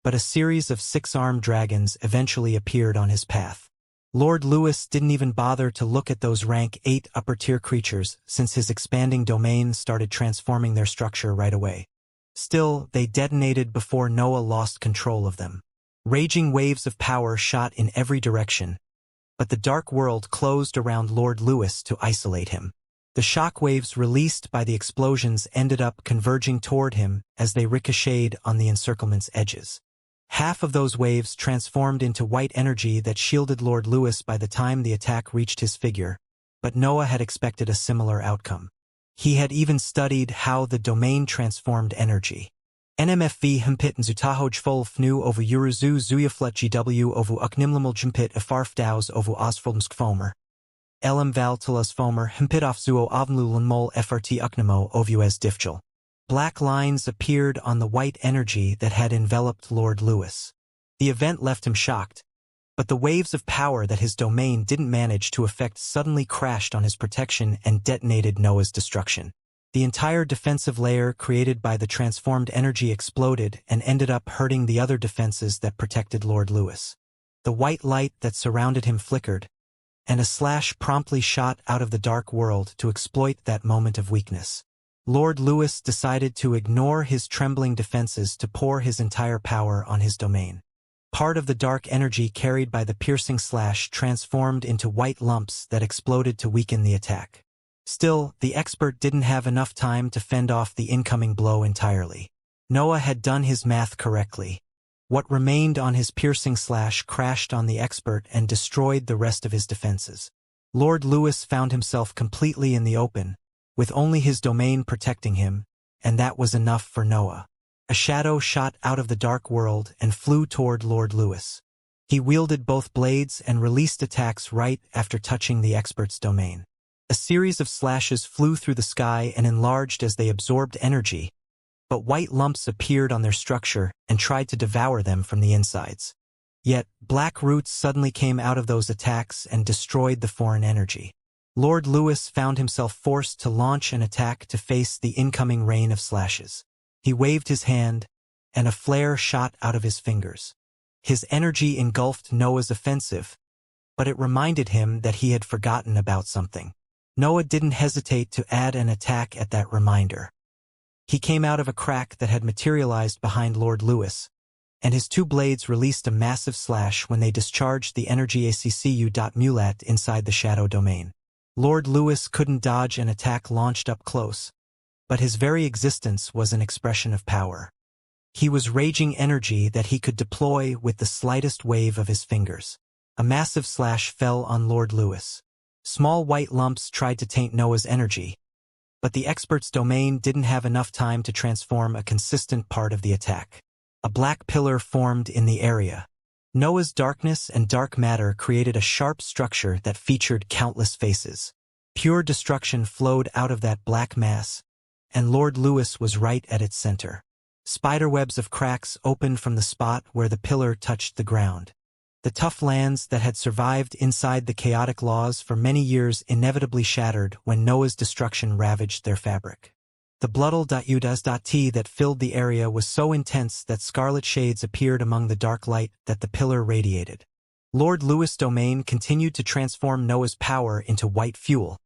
but a series of 6-armed dragons eventually appeared on his path. Lord Lewis didn't even bother to look at those rank 8 upper-tier creatures since his expanding domain started transforming their structure right away. Still, they detonated before Noah lost control of them. Raging waves of power shot in every direction, but the dark world closed around Lord Lewis to isolate him. The shockwaves released by the explosions ended up converging toward him as they ricocheted on the encirclement's edges. Half of those waves transformed into white energy that shielded Lord Lewis by the time the attack reached his figure, but Noah had expected a similar outcome. He had even studied how the domain transformed energy. NMFV himpit zutahoj fol fnu ovu yuruzu zuyaflet gw ovu uknimlimal jimpit afarfdaus ovu osfulmskfomer. Elam val tulas fomer himpit off zuo avnlulan mol frt uknimo ovu as diffjal. Black lines appeared on the white energy that had enveloped Lord Lewis. The event left him shocked, but the waves of power that his domain didn't manage to affect suddenly crashed on his protection and detonated Noah's destruction. The entire defensive layer created by the transformed energy exploded and ended up hurting the other defenses that protected Lord Lewis. The white light that surrounded him flickered, and a slash promptly shot out of the dark world to exploit that moment of weakness. Lord Lewis decided to ignore his trembling defenses to pour his entire power on his domain. Part of the dark energy carried by the piercing slash transformed into white lumps that exploded to weaken the attack. Still, the expert didn't have enough time to fend off the incoming blow entirely. Noah had done his math correctly. What remained on his piercing slash crashed on the expert and destroyed the rest of his defenses. Lord Lewis found himself completely in the open, with only his domain protecting him, and that was enough for Noah. A shadow shot out of the dark world and flew toward Lord Lewis. He wielded both blades and released attacks right after touching the expert's domain. A series of slashes flew through the sky and enlarged as they absorbed energy, but white lumps appeared on their structure and tried to devour them from the insides. Yet, black roots suddenly came out of those attacks and destroyed the foreign energy. Lord Lewis found himself forced to launch an attack to face the incoming rain of slashes. He waved his hand, and a flare shot out of his fingers. His energy engulfed Noah's offensive, but it reminded him that he had forgotten about something. Noah didn't hesitate to add an attack at that reminder. He came out of a crack that had materialized behind Lord Lewis, and his 2 blades released a massive slash when they discharged the energy accu.mulat inside the shadow domain. Lord Lewis couldn't dodge an attack launched up close, but his very existence was an expression of power. He was raging energy that he could deploy with the slightest wave of his fingers. A massive slash fell on Lord Lewis. Small white lumps tried to taint Noah's energy, but the expert's domain didn't have enough time to transform a consistent part of the attack. A black pillar formed in the area. Noah's darkness and dark matter created a sharp structure that featured countless faces. Pure destruction flowed out of that black mass, and Lord Lewis was right at its center. Spiderwebs of cracks opened from the spot where the pillar touched the ground. The tough lands that had survived inside the chaotic laws for many years inevitably shattered when Noah's destruction ravaged their fabric. The bloodle.udas.t that filled the area was so intense that scarlet shades appeared among the dark light that the pillar radiated. Lord Lewis' domain continued to transform Noah's power into white fuel,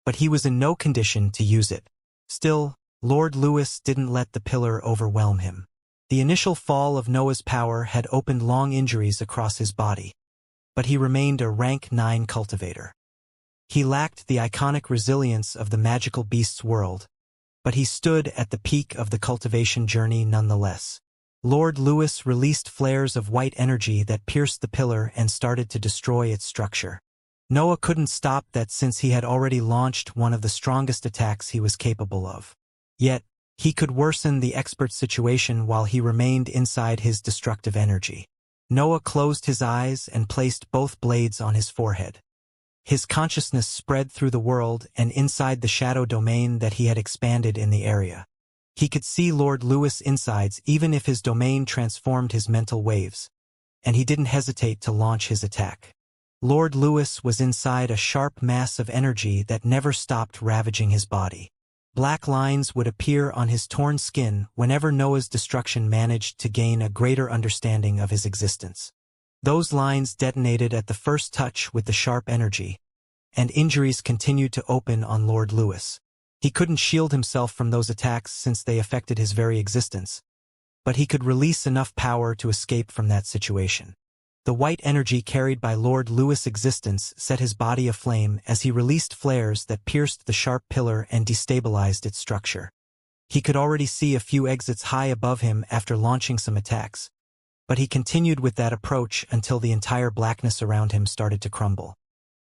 but he was in no condition to use it. Still, Lord Lewis didn't let the pillar overwhelm him. The initial fall of Noah's power had opened long injuries across his body, but he remained a rank 9 cultivator. He lacked the iconic resilience of the magical beast's world, but he stood at the peak of the cultivation journey nonetheless. Lord Lewis released flares of white energy that pierced the pillar and started to destroy its structure. Noah couldn't stop that since he had already launched one of the strongest attacks he was capable of. Yet, he could worsen the expert's situation while he remained inside his destructive energy. Noah closed his eyes and placed both blades on his forehead. His consciousness spread through the world and inside the shadow domain that he had expanded in the area. He could see Lord Lewis' insides even if his domain transformed his mental waves, and he didn't hesitate to launch his attack. Lord Lewis was inside a sharp mass of energy that never stopped ravaging his body. Black lines would appear on his torn skin whenever Noah's destruction managed to gain a greater understanding of his existence. Those lines detonated at the first touch with the sharp energy, and injuries continued to open on Lord Lewis. He couldn't shield himself from those attacks since they affected his very existence, but he could release enough power to escape from that situation. The white energy carried by Lord Lewis' existence set his body aflame as he released flares that pierced the sharp pillar and destabilized its structure. He could already see a few exits high above him after launching some attacks, but he continued with that approach until the entire blackness around him started to crumble.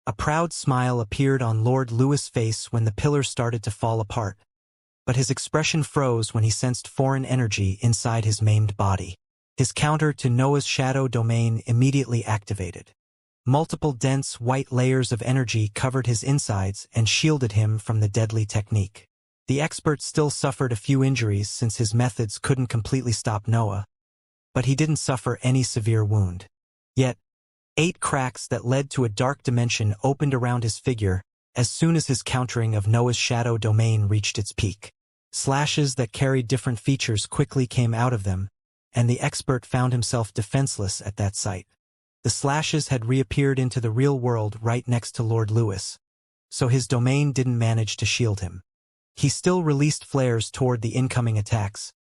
A proud smile appeared on Lord Lewis' face when the pillar started to fall apart, but his expression froze when he sensed foreign energy inside his maimed body. His counter to Noah's shadow domain immediately activated. Multiple dense white layers of energy covered his insides and shielded him from the deadly technique. The expert still suffered a few injuries since his methods couldn't completely stop Noah, but he didn't suffer any severe wound. Yet, 8 cracks that led to a dark dimension opened around his figure as soon as his countering of Noah's shadow domain reached its peak. Slashes that carried different features quickly came out of them, and the expert found himself defenseless at that sight. The slashes had reappeared into the real world right next to Lord Lewis, so his domain didn't manage to shield him. He still released flares toward the incoming attacks,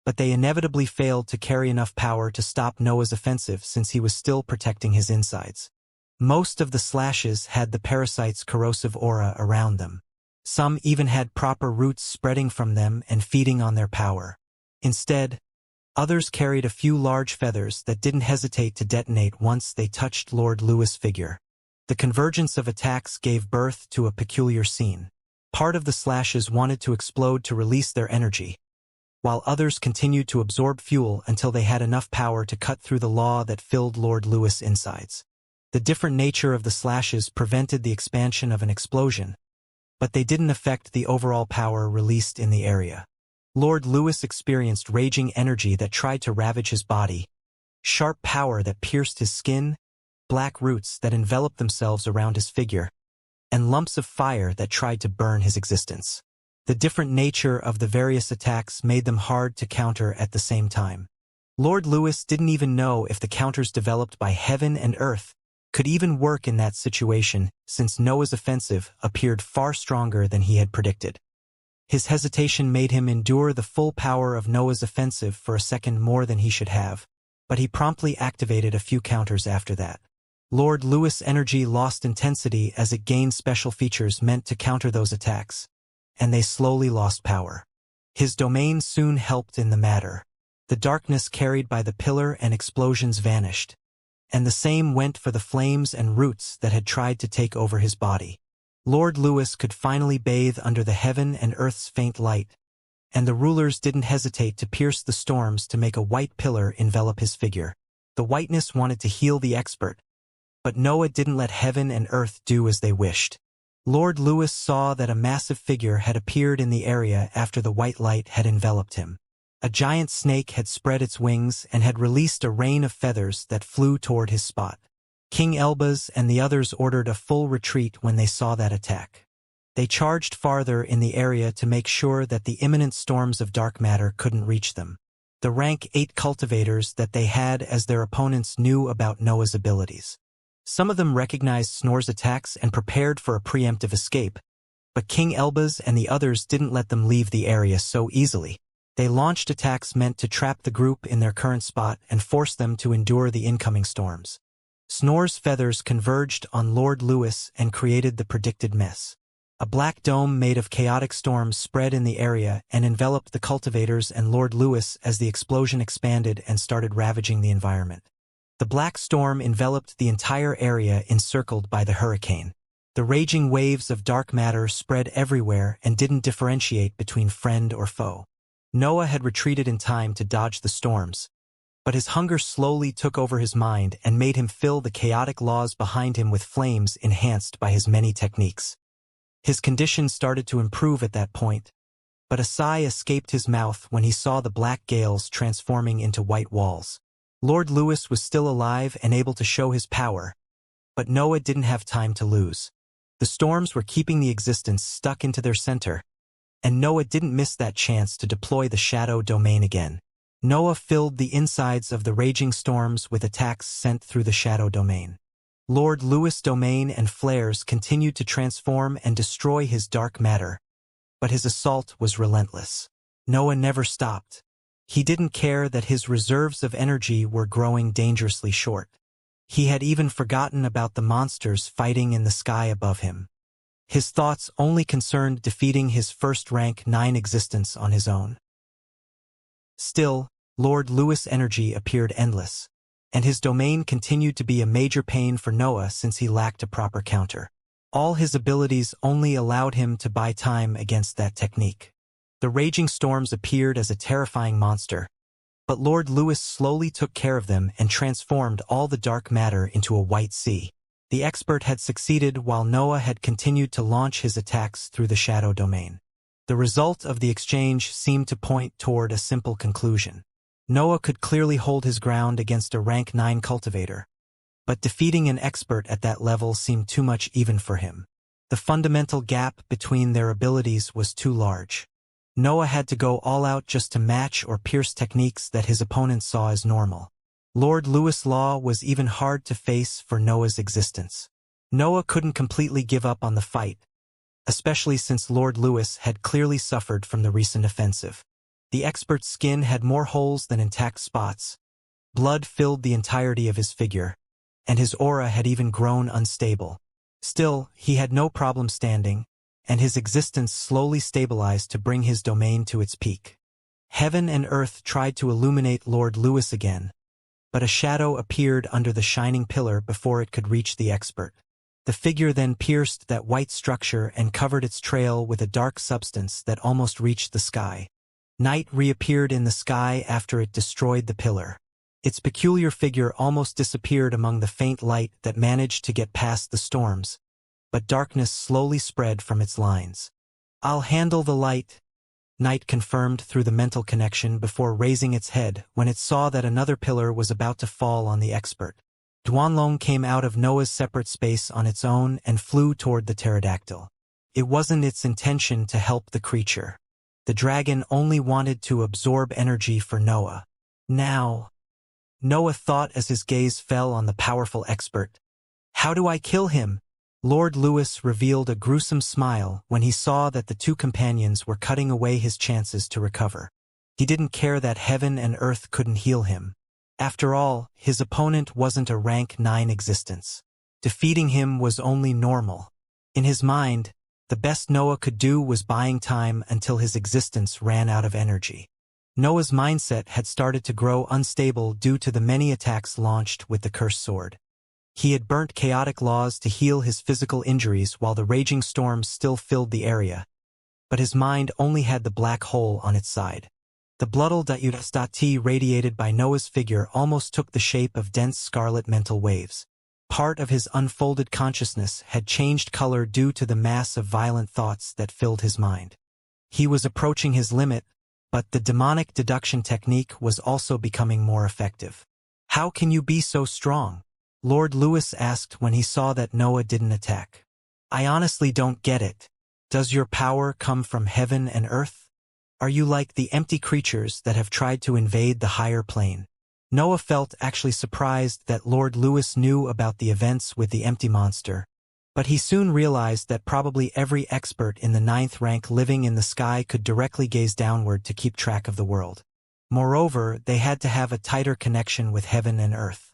but they inevitably failed to carry enough power to stop Noah's offensive since he was still protecting his insides. Most of the slashes had the parasite's corrosive aura around them. Some even had proper roots spreading from them and feeding on their power. Instead, others carried a few large feathers that didn't hesitate to detonate once they touched Lord Lewis' figure. The convergence of attacks gave birth to a peculiar scene. Part of the slashes wanted to explode to release their energy, while others continued to absorb fuel until they had enough power to cut through the law that filled Lord Lewis' insides. The different nature of the slashes prevented the expansion of an explosion, but they didn't affect the overall power released in the area. Lord Lewis experienced raging energy that tried to ravage his body, sharp power that pierced his skin, black roots that enveloped themselves around his figure, and lumps of fire that tried to burn his existence. The different nature of the various attacks made them hard to counter at the same time. Lord Lewis didn't even know if the counters developed by heaven and earth could even work in that situation, since Noah's offensive appeared far stronger than he had predicted. His hesitation made him endure the full power of Noah's offensive for a second more than he should have, but he promptly activated a few counters after that. Lord Lewis' energy lost intensity as it gained special features meant to counter those attacks, and they slowly lost power. His domain soon helped in the matter. The darkness carried by the pillar and explosions vanished, and the same went for the flames and roots that had tried to take over his body. Lord Lewis could finally bathe under the heaven and earth's faint light, and the rulers didn't hesitate to pierce the storms to make a white pillar envelop his figure. The whiteness wanted to heal the expert, but Noah didn't let heaven and earth do as they wished. Lord Lewis saw that a massive figure had appeared in the area after the white light had enveloped him. A giant snake had spread its wings and had released a rain of feathers that flew toward his spot. King Elbaz and the others ordered a full retreat when they saw that attack. They charged farther in the area to make sure that the imminent storms of dark matter couldn't reach them. The rank 8 cultivators that they had as their opponents knew about Noah's abilities. Some of them recognized Snor's attacks and prepared for a preemptive escape, but King Elba's and the others didn't let them leave the area so easily. They launched attacks meant to trap the group in their current spot and force them to endure the incoming storms. Snor's feathers converged on Lord Lewis and created the predicted mess. A black dome made of chaotic storms spread in the area and enveloped the cultivators and Lord Lewis as the explosion expanded and started ravaging the environment. The black storm enveloped the entire area encircled by the hurricane. The raging waves of dark matter spread everywhere and didn't differentiate between friend or foe. Noah had retreated in time to dodge the storms, but his hunger slowly took over his mind and made him fill the chaotic laws behind him with flames enhanced by his many techniques. His condition started to improve at that point, but a sigh escaped his mouth when he saw the black gales transforming into white walls. Lord Lewis was still alive and able to show his power, but Noah didn't have time to lose. The storms were keeping the existence stuck into their center, and Noah didn't miss that chance to deploy the shadow domain again. Noah filled the insides of the raging storms with attacks sent through the shadow domain. Lord Lewis' domain and flares continued to transform and destroy his dark matter, but his assault was relentless. Noah never stopped. He didn't care that his reserves of energy were growing dangerously short. He had even forgotten about the monsters fighting in the sky above him. His thoughts only concerned defeating his first rank 9 existence on his own. Still, Lord Lewis' energy appeared endless, and his domain continued to be a major pain for Noah since he lacked a proper counter. All his abilities only allowed him to buy time against that technique. The raging storms appeared as a terrifying monster, but Lord Lewis slowly took care of them and transformed all the dark matter into a white sea. The expert had succeeded while Noah had continued to launch his attacks through the shadow domain. The result of the exchange seemed to point toward a simple conclusion. Noah could clearly hold his ground against a rank 9 cultivator, but defeating an expert at that level seemed too much even for him. The fundamental gap between their abilities was too large. Noah had to go all out just to match or pierce techniques that his opponents saw as normal. Lord Lewis' law was even hard to face for Noah's existence. Noah couldn't completely give up on the fight, especially since Lord Lewis had clearly suffered from the recent offensive. The expert's skin had more holes than intact spots. Blood filled the entirety of his figure, and his aura had even grown unstable. Still, he had no problem standing, and his existence slowly stabilized to bring his domain to its peak. Heaven and earth tried to illuminate Lord Lewis again, but a shadow appeared under the shining pillar before it could reach the expert. The figure then pierced that white structure and covered its trail with a dark substance that almost reached the sky. Night reappeared in the sky after it destroyed the pillar. Its peculiar figure almost disappeared among the faint light that managed to get past the storms, but darkness slowly spread from its lines. "I'll handle the light," Night confirmed through the mental connection before raising its head when it saw that another pillar was about to fall on the expert. Duanlong came out of Noah's separate space on its own and flew toward the pterodactyl. It wasn't its intention to help the creature. The dragon only wanted to absorb energy for Noah. Now, Noah thought as his gaze fell on the powerful expert. "How do I kill him?" Lord Lewis revealed a gruesome smile when he saw that the two companions were cutting away his chances to recover. He didn't care that heaven and earth couldn't heal him. After all, his opponent wasn't a rank 9 existence. Defeating him was only normal. In his mind, the best Noah could do was buying time until his existence ran out of energy. Noah's mindset had started to grow unstable due to the many attacks launched with the cursed sword. He had burnt chaotic laws to heal his physical injuries while the raging storms still filled the area, but his mind only had the black hole on its side. The bloodl.ut.t radiated by Noah's figure almost took the shape of dense scarlet mental waves. Part of his unfolded consciousness had changed color due to the mass of violent thoughts that filled his mind. He was approaching his limit, but the demonic deduction technique was also becoming more effective. "How can you be so strong?" Lord Lewis asked when he saw that Noah didn't attack. "I honestly don't get it." Does your power come from heaven and earth? Are you like the empty creatures that have tried to invade the higher plane? Noah felt actually surprised that Lord Lewis knew about the events with the empty monster, but he soon realized that probably every expert in the 9th rank living in the sky could directly gaze downward to keep track of the world. Moreover, they had to have a tighter connection with heaven and earth.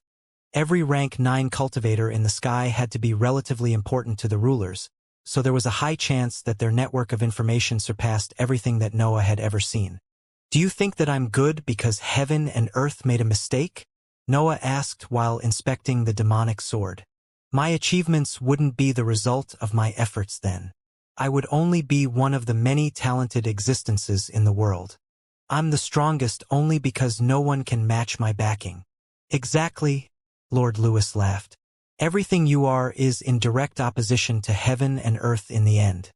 Every rank 9 cultivator in the sky had to be relatively important to the rulers, so there was a high chance that their network of information surpassed everything that Noah had ever seen. Do you think that I'm good because heaven and earth made a mistake? Noah asked while inspecting the demonic sword. My achievements wouldn't be the result of my efforts then. I would only be one of the many talented existences in the world. I'm the strongest only because no one can match my backing. Exactly, Lord Lewis laughed. Everything you are is in direct opposition to heaven and earth in the end.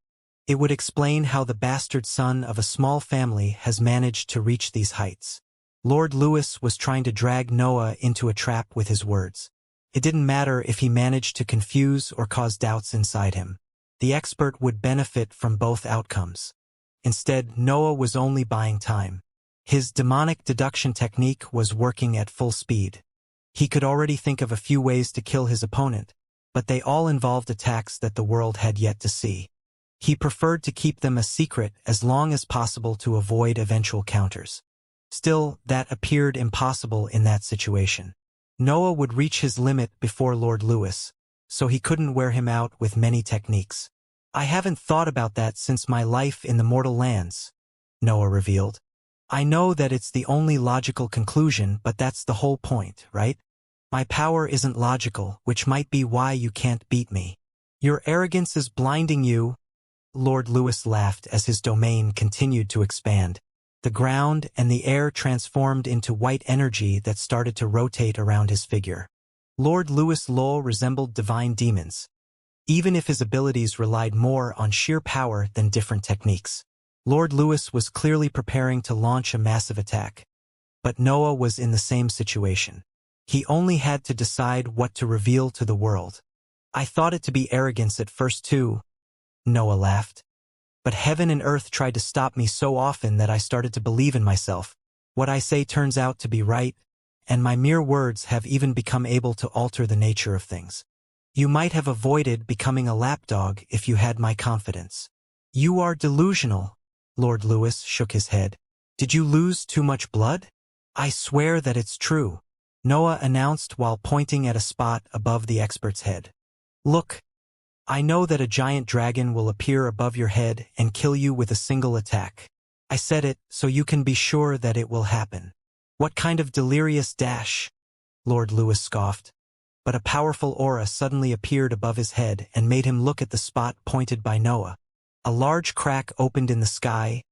It would explain how the bastard son of a small family has managed to reach these heights. Lord Lewis was trying to drag Noah into a trap with his words. It didn't matter if he managed to confuse or cause doubts inside him. The expert would benefit from both outcomes. Instead, Noah was only buying time. His demonic deduction technique was working at full speed. He could already think of a few ways to kill his opponent, but they all involved attacks that the world had yet to see. He preferred to keep them a secret as long as possible to avoid eventual counters. Still, that appeared impossible in that situation. Noah would reach his limit before Lord Lewis, so he couldn't wear him out with many techniques. I haven't thought about that since my life in the mortal lands, Noah revealed. I know that it's the only logical conclusion, but that's the whole point, right? My power isn't logical, which might be why you can't beat me. Your arrogance is blinding you. Lord Lewis laughed as his domain continued to expand. The ground and the air transformed into white energy that started to rotate around his figure. Lord Lewis Lowell resembled divine demons, even if his abilities relied more on sheer power than different techniques. Lord Lewis was clearly preparing to launch a massive attack, but Noah was in the same situation. He only had to decide what to reveal to the world. I thought it to be arrogance at first too, Noah laughed. But heaven and earth tried to stop me so often that I started to believe in myself. What I say turns out to be right, and my mere words have even become able to alter the nature of things. You might have avoided becoming a lapdog if you had my confidence. You are delusional, Lord Lewis shook his head. Did you lose too much blood? I swear that it's true, Noah announced while pointing at a spot above the expert's head. Look, I know that a giant dragon will appear above your head and kill you with a single attack. I said it so you can be sure that it will happen. What kind of delirious dash? Lord Lewis scoffed. But a powerful aura suddenly appeared above his head and made him look at the spot pointed by Noah. A large crack opened in the sky,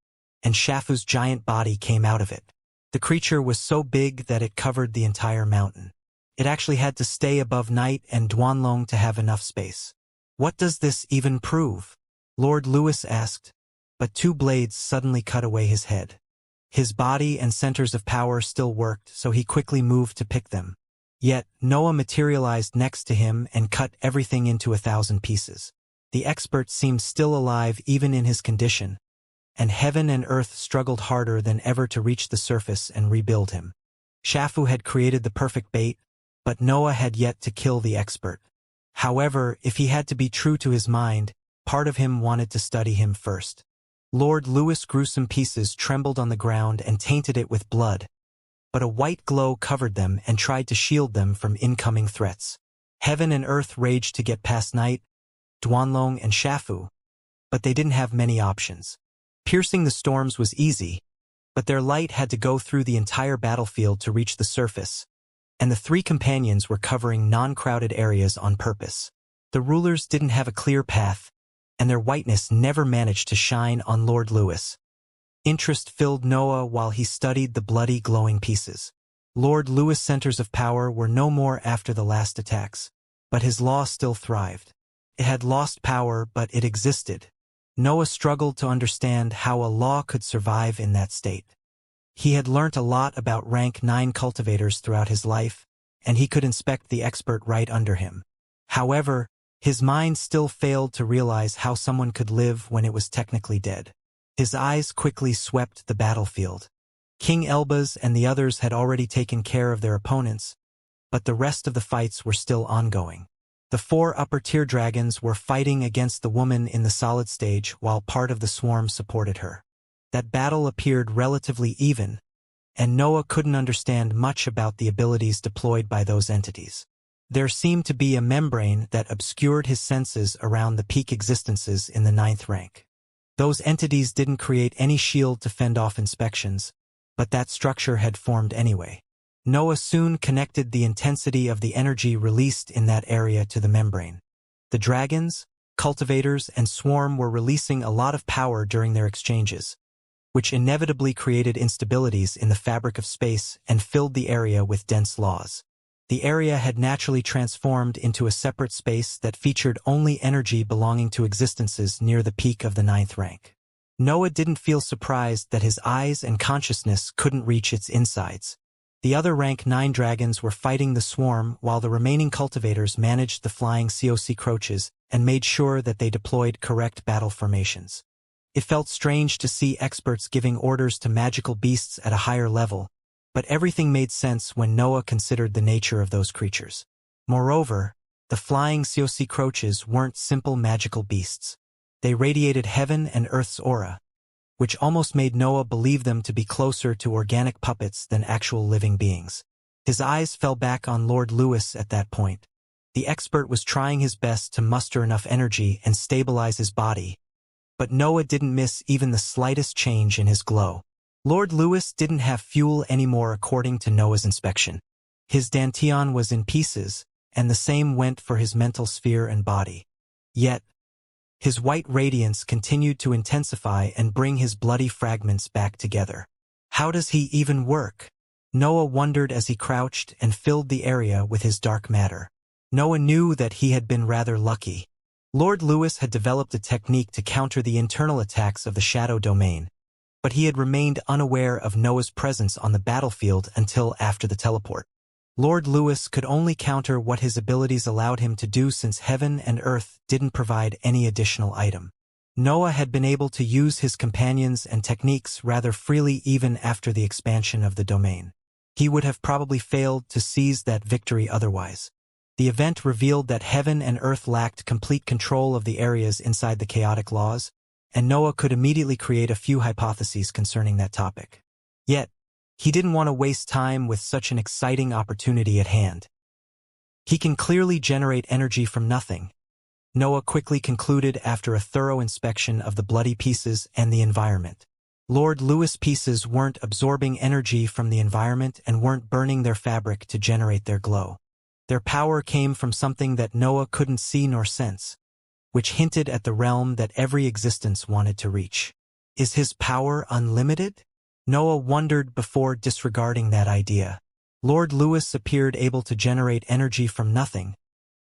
and Shafu's giant body came out of it. The creature was so big that it covered the entire mountain. It actually had to stay above Night and Duanlong to have enough space. What does this even prove? Lord Lewis asked, but two blades suddenly cut away his head. His body and centers of power still worked, so he quickly moved to pick them. Yet, Noah materialized next to him and cut everything into 1,000 pieces. The expert seemed still alive even in his condition, and heaven and earth struggled harder than ever to reach the surface and rebuild him. Shafu had created the perfect bait, but Noah had yet to kill the expert. However, if he had to be true to his mind, part of him wanted to study him first. Lord Lewis' gruesome pieces trembled on the ground and tainted it with blood, but a white glow covered them and tried to shield them from incoming threats. Heaven and earth raged to get past Night, Duanlong, and Shafu, but they didn't have many options. Piercing the storms was easy, but their light had to go through the entire battlefield to reach the surface, and the three companions were covering non-crowded areas on purpose. The rulers didn't have a clear path, and their whiteness never managed to shine on Lord Lewis. Interest filled Noah while he studied the bloody, glowing pieces. Lord Lewis' centers of power were no more after the last attacks, but his law still thrived. It had lost power, but it existed. Noah struggled to understand how a law could survive in that state. He had learnt a lot about rank 9 cultivators throughout his life, and he could inspect the expert right under him. However, His mind still failed to realize how someone could live when it was technically dead. His eyes quickly swept the battlefield. King Elbaz and the others had already taken care of their opponents, but the rest of the fights were still ongoing. The 4 upper-tier dragons were fighting against the woman in the solid stage while part of the swarm supported her. That battle appeared relatively even, and Noah couldn't understand much about the abilities deployed by those entities. There seemed to be a membrane that obscured his senses around the peak existences in the 9th rank. Those entities didn't create any shield to fend off inspections, but that structure had formed anyway. Noah soon connected the intensity of the energy released in that area to the membrane. The dragons, cultivators, and swarm were releasing a lot of power during their exchanges, which inevitably created instabilities in the fabric of space and filled the area with dense laws. The area had naturally transformed into a separate space that featured only energy belonging to existences near the peak of the 9th rank. Noah didn't feel surprised that his eyes and consciousness couldn't reach its insides. The other rank 9 dragons were fighting the swarm while the remaining cultivators managed the flying COC croaches and made sure that they deployed correct battle formations. It felt strange to see experts giving orders to magical beasts at a higher level, but everything made sense when Noah considered the nature of those creatures. Moreover, the flying COC croaches weren't simple magical beasts. They radiated heaven and earth's aura, which almost made Noah believe them to be closer to organic puppets than actual living beings. His eyes fell back on Lord Lewis at that point. The expert was trying his best to muster enough energy and stabilize his body, but Noah didn't miss even the slightest change in his glow. Lord Lewis didn't have fuel anymore according to Noah's inspection. His dantian was in pieces, and the same went for his mental sphere and body. Yet, his white radiance continued to intensify and bring his bloody fragments back together. How does he even work? Noah wondered as he crouched and filled the area with his dark matter. Noah knew that he had been rather lucky. Lord Lewis had developed a technique to counter the internal attacks of the shadow domain, but he had remained unaware of Noah's presence on the battlefield until after the teleport. Lord Lewis could only counter what his abilities allowed him to do since heaven and earth didn't provide any additional item. Noah had been able to use his companions and techniques rather freely even after the expansion of the domain. He would have probably failed to seize that victory otherwise. The event revealed that heaven and earth lacked complete control of the areas inside the chaotic laws, and Noah could immediately create a few hypotheses concerning that topic. Yet, he didn't want to waste time with such an exciting opportunity at hand. He can clearly generate energy from nothing, Noah quickly concluded after a thorough inspection of the bloody pieces and the environment. Lord Lewis pieces weren't absorbing energy from the environment and weren't burning their fabric to generate their glow. Their power came from something that Noah couldn't see nor sense, which hinted at the realm that every existence wanted to reach. Is his power unlimited? Noah wondered before disregarding that idea. Lord Lewis appeared able to generate energy from nothing,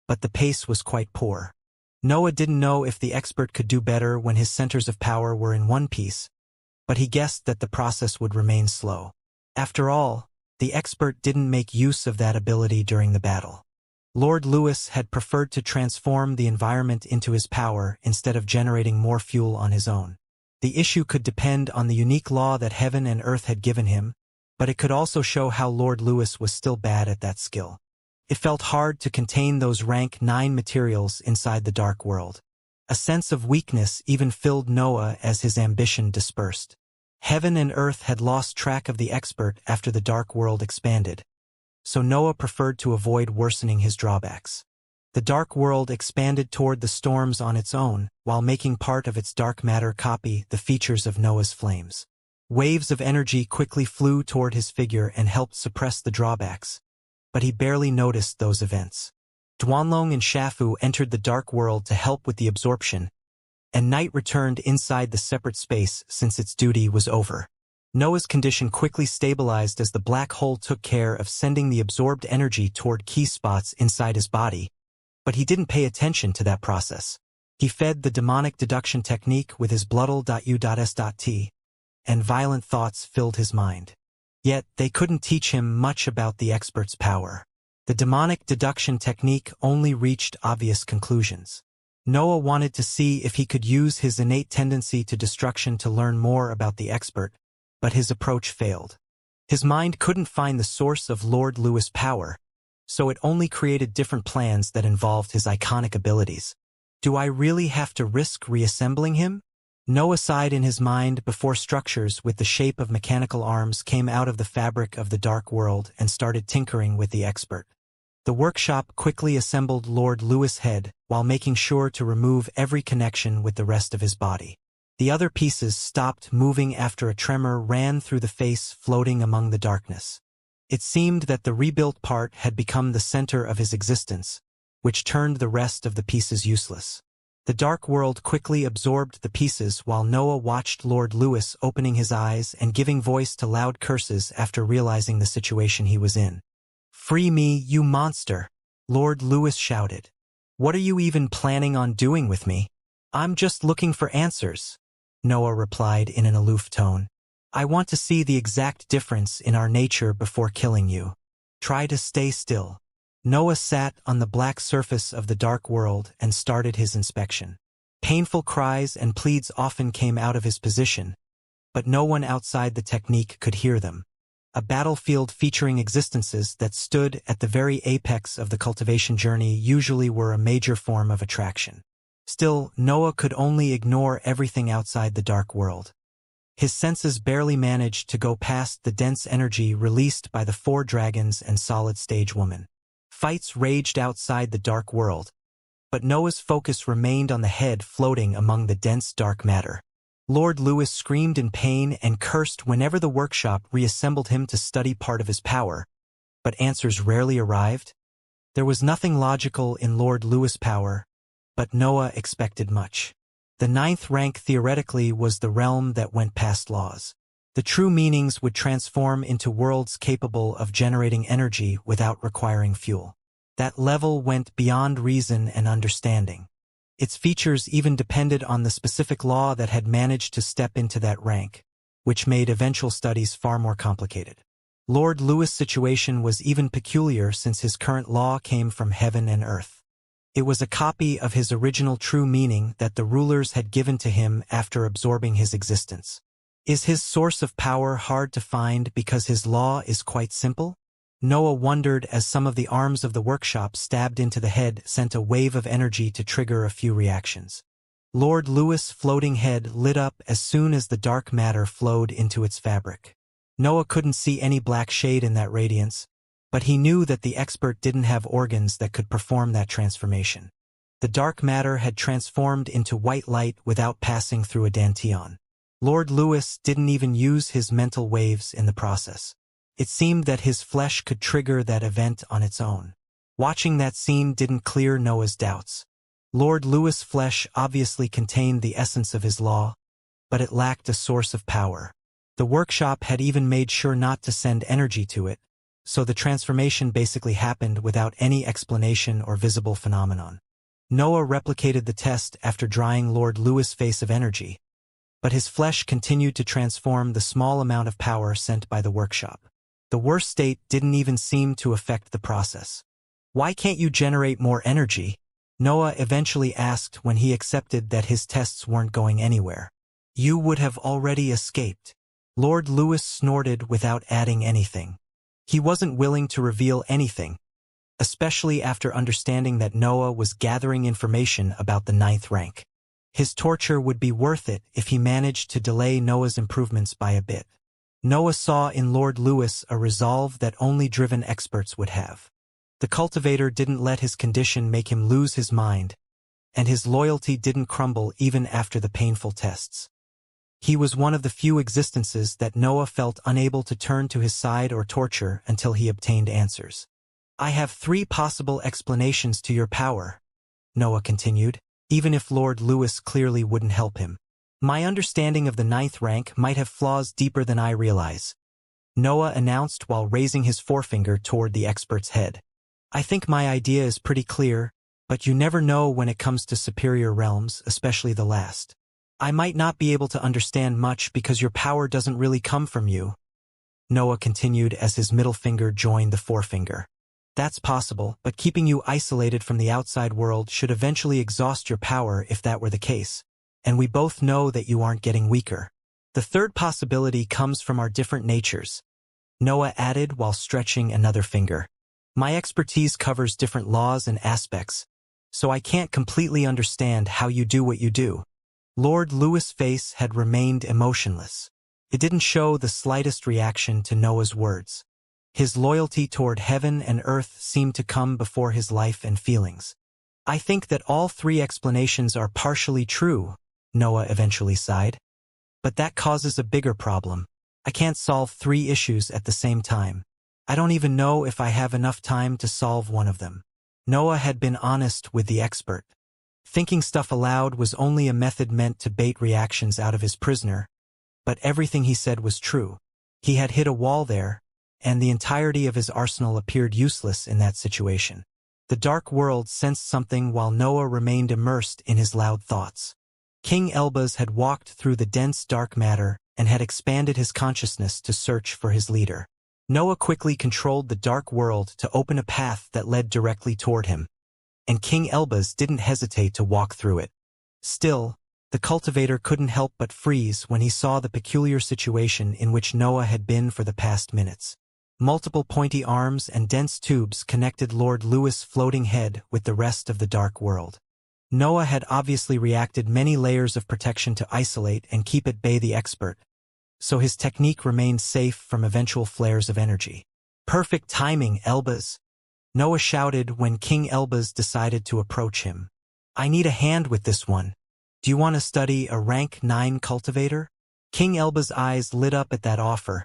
but the pace was quite poor. Noah didn't know if the expert could do better when his centers of power were in one piece, but he guessed that the process would remain slow. After all, the expert didn't make use of that ability during the battle. Lord Lewis had preferred to transform the environment into his power instead of generating more fuel on his own. The issue could depend on the unique law that heaven and earth had given him, but it could also show how Lord Lewis was still bad at that skill. It felt hard to contain those rank 9 materials inside the dark world. A sense of weakness even filled Noah as his ambition dispersed. Heaven and earth had lost track of the expert after the dark world expanded, so Noah preferred to avoid worsening his drawbacks. The dark world expanded toward the storms on its own, while making part of its dark matter copy the features of Noah's flames. Waves of energy quickly flew toward his figure and helped suppress the drawbacks, but he barely noticed those events. Duanlong and Shafu entered the dark world to help with the absorption, and night returned inside the separate space since its duty was over. Noah's condition quickly stabilized as the black hole took care of sending the absorbed energy toward key spots inside his body, but he didn't pay attention to that process. He fed the demonic deduction technique with his bloodle.u.s.t, and violent thoughts filled his mind. Yet, they couldn't teach him much about the expert's power. The demonic deduction technique only reached obvious conclusions. Noah wanted to see if he could use his innate tendency to destruction to learn more about the expert, but his approach failed. His mind couldn't find the source of Lord Lewis' power, so it only created different plans that involved his iconic abilities. Do I really have to risk reassembling him? Noah sighed in his mind before structures with the shape of mechanical arms came out of the fabric of the dark world and started tinkering with the expert. The workshop quickly assembled Lord Lewis' head while making sure to remove every connection with the rest of his body. The other pieces stopped moving after a tremor ran through the face floating among the darkness. It seemed that the rebuilt part had become the center of his existence, which turned the rest of the pieces useless. The dark world quickly absorbed the pieces while Noah watched Lord Lewis opening his eyes and giving voice to loud curses after realizing the situation he was in. "Free me, you monster!" Lord Lewis shouted. "What are you even planning on doing with me?" "I'm just looking for answers," Noah replied in an aloof tone. "I want to see the exact difference in our nature before killing you. Try to stay still." Noah sat on the black surface of the dark world and started his inspection. Painful cries and pleads often came out of his position, but no one outside the technique could hear them. A battlefield featuring existences that stood at the very apex of the cultivation journey usually were a major form of attraction. Still, Noah could only ignore everything outside the dark world. His senses barely managed to go past the dense energy released by the 4 dragons and solid stage woman. Fights raged outside the dark world, but Noah's focus remained on the head floating among the dense dark matter. Lord Lewis screamed in pain and cursed whenever the workshop reassembled him to study part of his power, but answers rarely arrived. There was nothing logical in Lord Lewis' power, but Noah expected much. The 9th rank theoretically was the realm that went past laws. The true meanings would transform into worlds capable of generating energy without requiring fuel. That level went beyond reason and understanding. Its features even depended on the specific law that had managed to step into that rank, which made eventual studies far more complicated. Lord Lewis' situation was even peculiar since his current law came from heaven and earth. It was a copy of his original true meaning that the rulers had given to him after absorbing his existence. Is his source of power hard to find because his law is quite simple? Noah wondered as some of the arms of the workshop stabbed into the head sent a wave of energy to trigger a few reactions. Lord Lewis' floating head lit up as soon as the dark matter flowed into its fabric. Noah couldn't see any black shade in that radiance, but he knew that the expert didn't have organs that could perform that transformation. The dark matter had transformed into white light without passing through a dantian. Lord Lewis didn't even use his mental waves in the process. It seemed that his flesh could trigger that event on its own. Watching that scene didn't clear Noah's doubts. Lord Lewis' flesh obviously contained the essence of his law, but it lacked a source of power. The workshop had even made sure not to send energy to it, so the transformation basically happened without any explanation or visible phenomenon. Noah replicated the test after drying Lord Lewis' face of energy, but his flesh continued to transform the small amount of power sent by the workshop. The worst state didn't even seem to affect the process. "Why can't you generate more energy?" Noah eventually asked when he accepted that his tests weren't going anywhere. "You would have already escaped." Lord Lewis snorted without adding anything. He wasn't willing to reveal anything, especially after understanding that Noah was gathering information about the 9th rank. His torture would be worth it if he managed to delay Noah's improvements by a bit. Noah saw in Lord Lewis a resolve that only driven experts would have. The cultivator didn't let his condition make him lose his mind, and his loyalty didn't crumble even after the painful tests. He was one of the few existences that Noah felt unable to turn to his side or torture until he obtained answers. "I have 3 possible explanations to your power," Noah continued, even if Lord Lewis clearly wouldn't help him. "My understanding of the 9th rank might have flaws deeper than I realize," Noah announced while raising his forefinger toward the expert's head. "I think my idea is pretty clear, but you never know when it comes to superior realms, especially the last. I might not be able to understand much because your power doesn't really come from you," Noah continued as his middle finger joined the forefinger. That's possible, but keeping you isolated from the outside world should eventually exhaust your power if that were the case. And we both know that you aren't getting weaker. The third possibility comes from our different natures, Noah added while stretching another finger. My expertise covers different laws and aspects, so I can't completely understand how you do what you do. Lord Lewis' face had remained emotionless. It didn't show the slightest reaction to Noah's words. His loyalty toward heaven and earth seemed to come before his life and feelings. I think that all three explanations are partially true, Noah eventually sighed. But that causes a bigger problem. I can't solve three issues at the same time. I don't even know if I have enough time to solve one of them. Noah had been honest with the expert. Thinking stuff aloud was only a method meant to bait reactions out of his prisoner, but everything he said was true. He had hit a wall there, and the entirety of his arsenal appeared useless in that situation. The dark world sensed something while Noah remained immersed in his loud thoughts. King Elbaz had walked through the dense dark matter and had expanded his consciousness to search for his leader. Noah quickly controlled the dark world to open a path that led directly toward him, and King Elbaz didn't hesitate to walk through it. Still, the cultivator couldn't help but freeze when he saw the peculiar situation in which Noah had been for the past minutes. Multiple pointy arms and dense tubes connected Lord Lewis' floating head with the rest of the dark world. Noah had obviously reacted many layers of protection to isolate and keep at bay the expert, so his technique remained safe from eventual flares of energy. Perfect timing, Elbaz! Noah shouted when King Elbaz decided to approach him. I need a hand with this one. Do you want to study a rank 9 cultivator? King Elbaz's eyes lit up at that offer,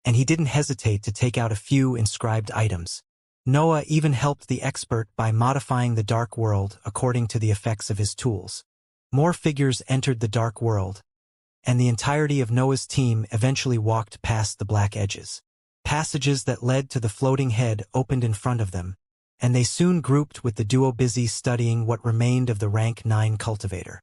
and he didn't hesitate to take out a few inscribed items. Noah even helped the expert by modifying the dark world according to the effects of his tools. More figures entered the dark world, and the entirety of Noah's team eventually walked past the black edges. Passages that led to the floating head opened in front of them, and they soon grouped with the duo busy studying what remained of the rank 9 cultivator.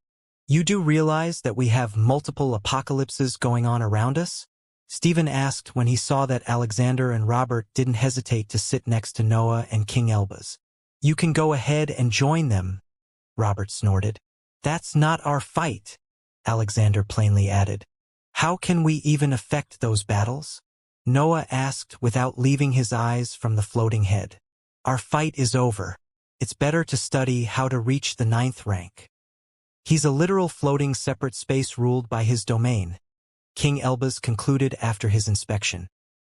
You do realize that we have multiple apocalypses going on around us? Stephen asked when he saw that Alexander and Robert didn't hesitate to sit next to Noah and King Elbaz. You can go ahead and join them, Robert snorted. That's not our fight, Alexander plainly added. How can we even affect those battles? Noah asked without leaving his eyes from the floating head. Our fight is over. It's better to study how to reach the 9th rank. He's a literal floating separate space ruled by his domain, King Elbaz concluded after his inspection.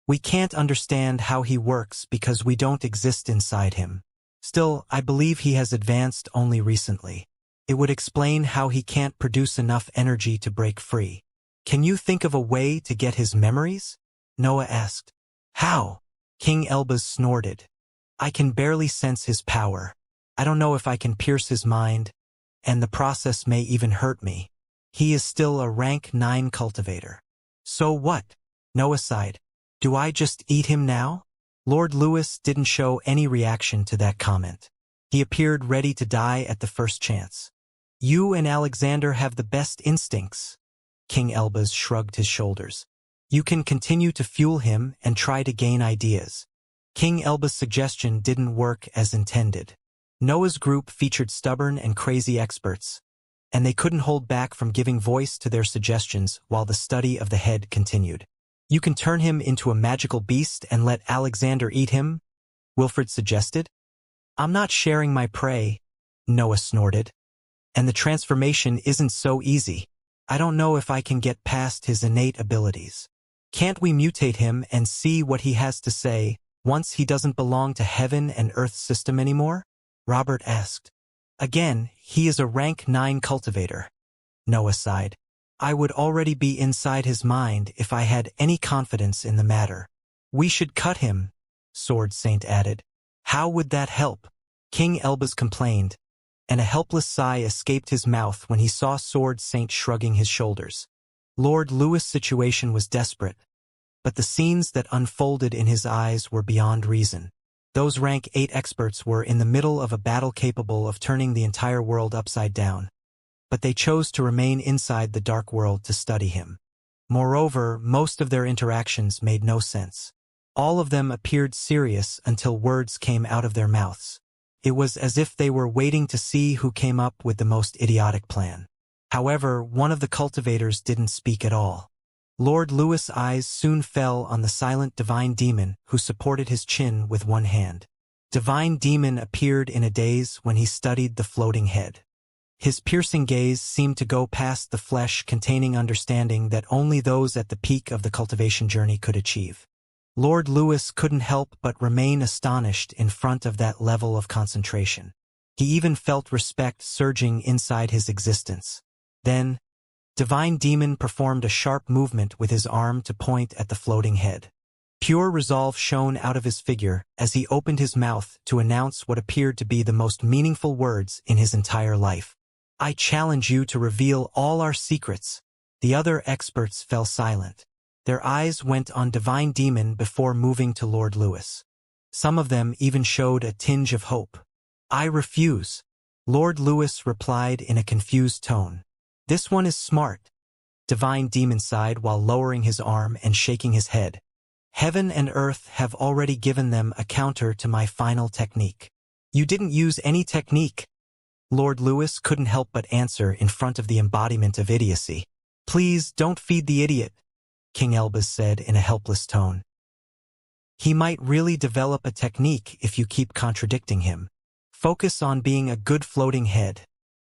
We can't understand how he works because we don't exist inside him. Still, I believe he has advanced only recently. It would explain how he can't produce enough energy to break free. Can you think of a way to get his memories? Noah asked. How? King Elbaz snorted. I can barely sense his power. I don't know if I can pierce his mind, and the process may even hurt me. He is still a rank 9 cultivator. So what? Noah sighed. Do I just eat him now? Lord Lewis didn't show any reaction to that comment. He appeared ready to die at the first chance. You and Alexander have the best instincts. King Elbaz shrugged his shoulders. You can continue to fuel him and try to gain ideas. King Elbaz's suggestion didn't work as intended. Noah's group featured stubborn and crazy experts, and they couldn't hold back from giving voice to their suggestions while the study of the head continued. You can turn him into a magical beast and let Alexander eat him, Wilfred suggested. I'm not sharing my prey, Noah snorted. And the transformation isn't so easy. I don't know if I can get past his innate abilities. Can't we mutate him and see what he has to say once he doesn't belong to heaven and earth's system anymore? Robert asked. Again, he is a rank 9 cultivator. Noah sighed. I would already be inside his mind if I had any confidence in the matter. We should cut him, Sword Saint added. How would that help? King Elbaz complained, and a helpless sigh escaped his mouth when he saw Sword Saint shrugging his shoulders. Lord Lewis' situation was desperate, but the scenes that unfolded in his eyes were beyond reason. Those rank 8 experts were in the middle of a battle capable of turning the entire world upside down, but they chose to remain inside the dark world to study him. Moreover, most of their interactions made no sense. All of them appeared serious until words came out of their mouths. It was as if they were waiting to see who came up with the most idiotic plan. However, one of the cultivators didn't speak at all. Lord Louis' eyes soon fell on the silent divine demon who supported his chin with one hand. Divine demon appeared in a daze when he studied the floating head. His piercing gaze seemed to go past the flesh containing understanding that only those at the peak of the cultivation journey could achieve. Lord Louis couldn't help but remain astonished in front of that level of concentration. He even felt respect surging inside his existence. Then, Divine Demon performed a sharp movement with his arm to point at the floating head. Pure resolve shone out of his figure as he opened his mouth to announce what appeared to be the most meaningful words in his entire life. "I challenge you to reveal all our secrets." The other experts fell silent. Their eyes went on Divine Demon before moving to Lord Louis. Some of them even showed a tinge of hope. "I refuse," Lord Louis replied in a confused tone. "This one is smart," Divine Demon sighed while lowering his arm and shaking his head. "Heaven and earth have already given them a counter to my final technique." "You didn't use any technique," Lord Louis couldn't help but answer in front of the embodiment of idiocy. "Please don't feed the idiot," King Elbaz said in a helpless tone. "He might really develop a technique if you keep contradicting him. Focus on being a good floating head."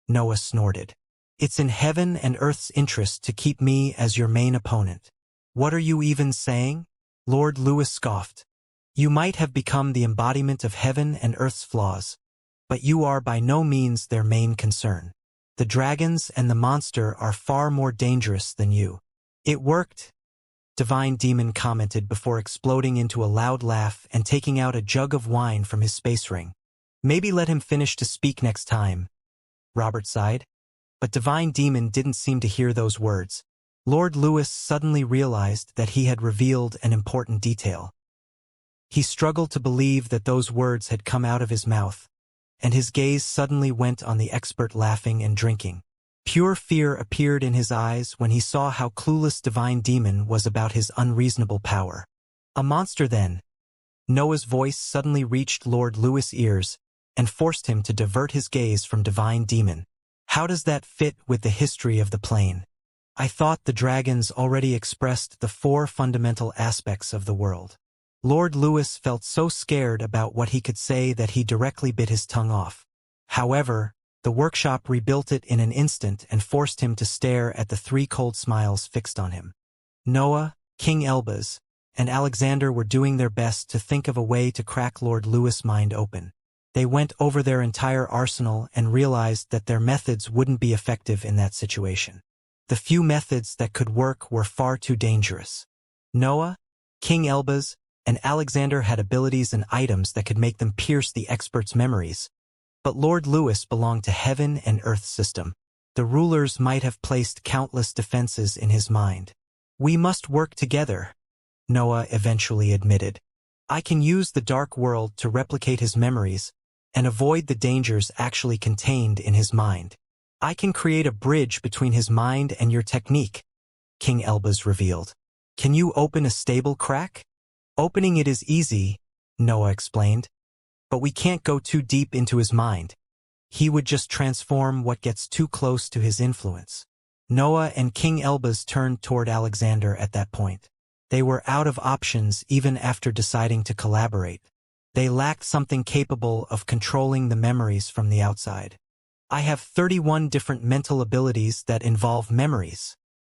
Noah snorted. "It's in heaven and earth's interest to keep me as your main opponent." "What are you even saying?" Lord Louis scoffed. "You might have become the embodiment of heaven and earth's flaws, but you are by no means their main concern. The dragons and the monster are far more dangerous than you." "It worked," Divine Demon commented before exploding into a loud laugh and taking out a jug of wine from his space ring. "Maybe let him finish to speak next time," Robert sighed. But Divine Demon didn't seem to hear those words. Lord Louis suddenly realized that he had revealed an important detail. He struggled to believe that those words had come out of his mouth, and his gaze suddenly went on the expert laughing and drinking. Pure fear appeared in his eyes when he saw how clueless Divine Demon was about his unreasonable power. "A monster then?" Noah's voice suddenly reached Lord Louis' ears and forced him to divert his gaze from Divine Demon. "How does that fit with the history of the plane? I thought the dragons already expressed the 4 fundamental aspects of the world." Lord Louis felt so scared about what he could say that he directly bit his tongue off. However, the workshop rebuilt it in an instant and forced him to stare at the 3 cold smiles fixed on him. Noah, King Elbaz, and Alexander were doing their best to think of a way to crack Lord Louis' mind open. They went over their entire arsenal and realized that their methods wouldn't be effective in that situation. The few methods that could work were far too dangerous. Noah, King Elbaz, and Alexander had abilities and items that could make them pierce the experts' memories. But Lord Louis belonged to heaven and earth system. The rulers might have placed countless defenses in his mind. "We must work together," Noah eventually admitted. "I can use the dark world to replicate his memories and avoid the dangers actually contained in his mind. I can create a bridge between his mind and your technique," King Elbaz revealed. "Can you open a stable crack?" "Opening it is easy," Noah explained. "But we can't go too deep into his mind. He would just transform what gets too close to his influence." Noah and King Elbaz turned toward Alexander at that point. They were out of options even after deciding to collaborate. They lacked something capable of controlling the memories from the outside. "I have 31 different mental abilities that involve memories,"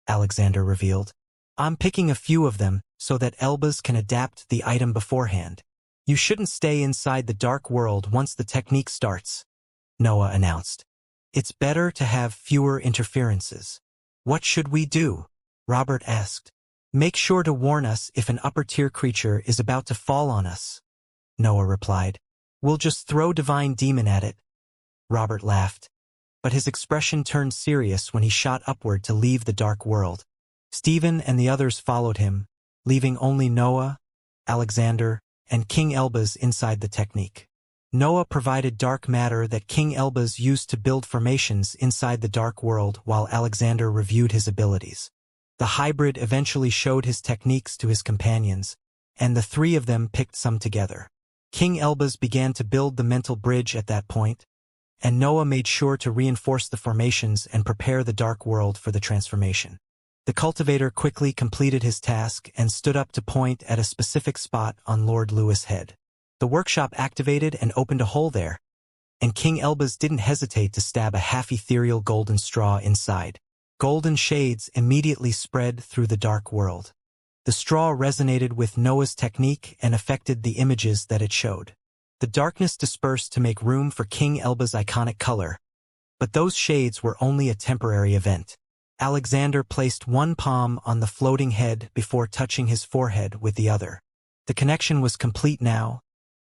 Alexander revealed. "I'm picking a few of them so that Elbaz can adapt the item beforehand. You shouldn't stay inside the dark world once the technique starts," Noah announced. "It's better to have fewer interferences." "What should we do?" Robert asked. "Make sure to warn us if an upper-tier creature is about to fall on us," Noah replied. "We'll just throw Divine Demon at it." Robert laughed, but his expression turned serious when he shot upward to leave the dark world. Stephen and the others followed him, leaving only Noah, Alexander, and King Elbaz inside the technique. Noah provided dark matter that King Elbaz used to build formations inside the dark world while Alexander reviewed his abilities. The hybrid eventually showed his techniques to his companions, and the three of them picked some together. King Elbaz began to build the mental bridge at that point, and Noah made sure to reinforce the formations and prepare the dark world for the transformation. The cultivator quickly completed his task and stood up to point at a specific spot on Lord Lewis' head. The workshop activated and opened a hole there, and King Elbaz didn't hesitate to stab a half-ethereal golden straw inside. Golden shades immediately spread through the dark world. The straw resonated with Noah's technique and affected the images that it showed. The darkness dispersed to make room for King Elbaz's iconic color, but those shades were only a temporary event. Alexander placed one palm on the floating head before touching his forehead with the other. The connection was complete now,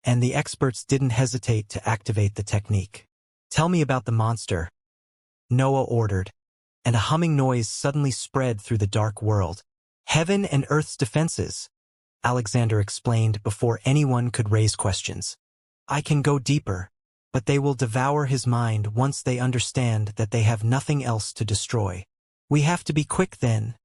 and the experts didn't hesitate to activate the technique. "Tell me about the monster," Noah ordered, and a humming noise suddenly spread through the dark world. "Heaven and Earth's defenses," Alexander explained before anyone could raise questions. "I can go deeper, but they will devour his mind once they understand that they have nothing else to destroy." "We have to be quick then,"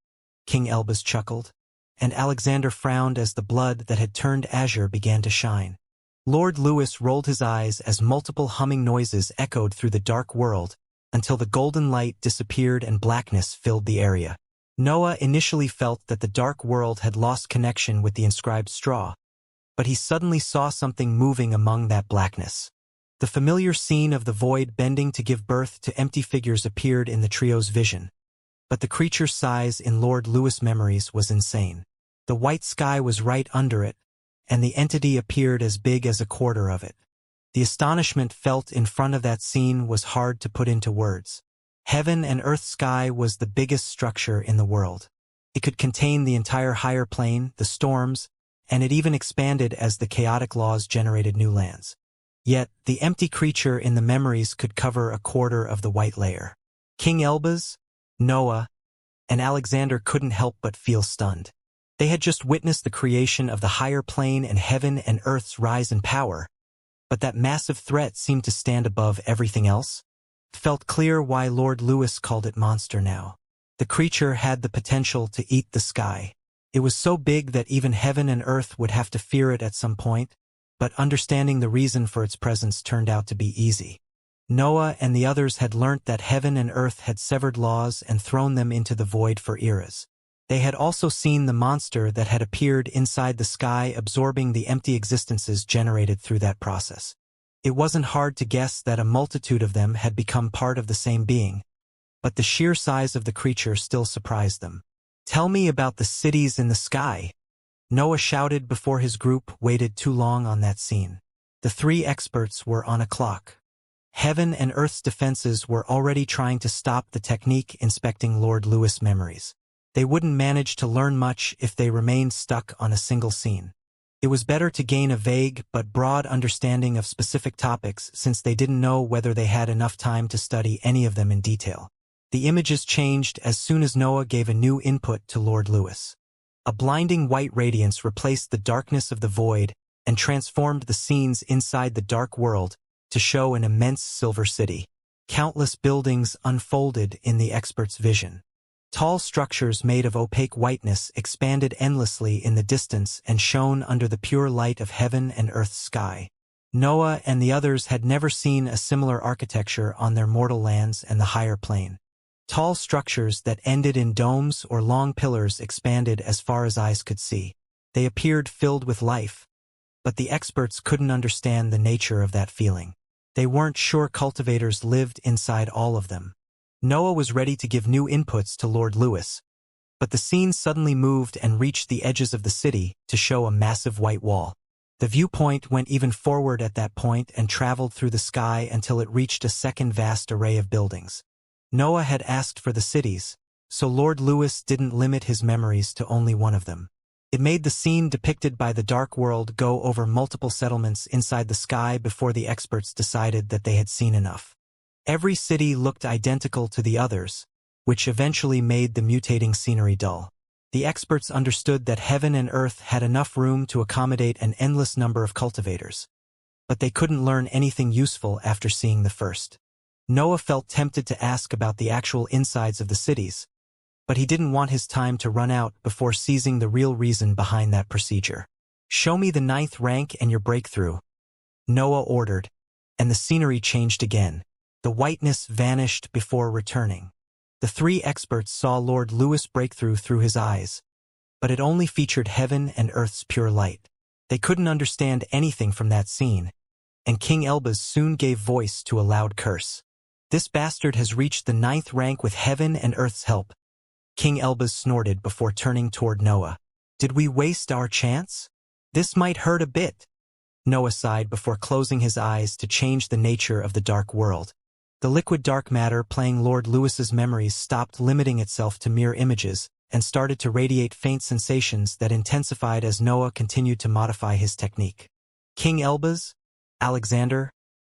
King Elbaz chuckled, and Alexander frowned as the blood that had turned azure began to shine. Lord Lewis rolled his eyes as multiple humming noises echoed through the dark world until the golden light disappeared and blackness filled the area. Noah initially felt that the dark world had lost connection with the inscribed straw, but he suddenly saw something moving among that blackness. The familiar scene of the void bending to give birth to empty figures appeared in the trio's vision. But the creature's size in Lord Lewis' memories was insane. The white sky was right under it, and the entity appeared as big as a quarter of it. The astonishment felt in front of that scene was hard to put into words. Heaven and Earth sky was the biggest structure in the world. It could contain the entire higher plane, the storms, and it even expanded as the chaotic laws generated new lands. Yet, the empty creature in the memories could cover a quarter of the white layer. King Elbaz, Noah, and Alexander couldn't help but feel stunned. They had just witnessed the creation of the higher plane and heaven and Earth's rise in power, but that massive threat seemed to stand above everything else. It felt clear why Lord Lewis called it monster now. The creature had the potential to eat the sky. It was so big that even heaven and Earth would have to fear it at some point, but understanding the reason for its presence turned out to be easy. Noah and the others had learnt that heaven and Earth had severed laws and thrown them into the void for eras. They had also seen the monster that had appeared inside the sky absorbing the empty existences generated through that process. It wasn't hard to guess that a multitude of them had become part of the same being, but the sheer size of the creature still surprised them. "Tell me about the cities in the sky," Noah shouted before his group waited too long on that scene. The three experts were on a clock. Heaven and Earth's defenses were already trying to stop the technique inspecting Lord Lewis' memories. They wouldn't manage to learn much if they remained stuck on a single scene. It was better to gain a vague but broad understanding of specific topics since they didn't know whether they had enough time to study any of them in detail. The images changed as soon as Noah gave a new input to Lord Lewis. A blinding white radiance replaced the darkness of the void and transformed the scenes inside the dark world to show an immense silver city. Countless buildings unfolded in the expert's vision. Tall structures made of opaque whiteness expanded endlessly in the distance and shone under the pure light of heaven and Earth's sky. Noah and the others had never seen a similar architecture on their mortal lands and the higher plane. Tall structures that ended in domes or long pillars expanded as far as eyes could see. They appeared filled with life, but the experts couldn't understand the nature of that feeling. They weren't sure cultivators lived inside all of them. Noah was ready to give new inputs to Lord Lewis, but the scene suddenly moved and reached the edges of the city to show a massive white wall. The viewpoint went even forward at that point and traveled through the sky until it reached a second vast array of buildings. Noah had asked for the cities, so Lord Lewis didn't limit his memories to only one of them. It made the scene depicted by the dark world go over multiple settlements inside the sky before the experts decided that they had seen enough. Every city looked identical to the others, which eventually made the mutating scenery dull. The experts understood that heaven and Earth had enough room to accommodate an endless number of cultivators, but they couldn't learn anything useful after seeing the first. Noah felt tempted to ask about the actual insides of the cities, but he didn't want his time to run out before seizing the real reason behind that procedure. "Show me the 9th rank and your breakthrough," Noah ordered, and the scenery changed again. The whiteness vanished before returning. The 3 experts saw Lord Lewis breakthrough through his eyes, but it only featured heaven and earth's pure light. They couldn't understand anything from that scene, and King Elbaz soon gave voice to a loud curse. "This bastard has reached the 9th rank with heaven and earth's help," King Elbaz snorted before turning toward Noah. "Did we waste our chance? This might hurt a bit." Noah sighed before closing his eyes to change the nature of the dark world. The liquid dark matter playing Lord Lewis's memories stopped limiting itself to mere images and started to radiate faint sensations that intensified as Noah continued to modify his technique. King Elbaz, Alexander,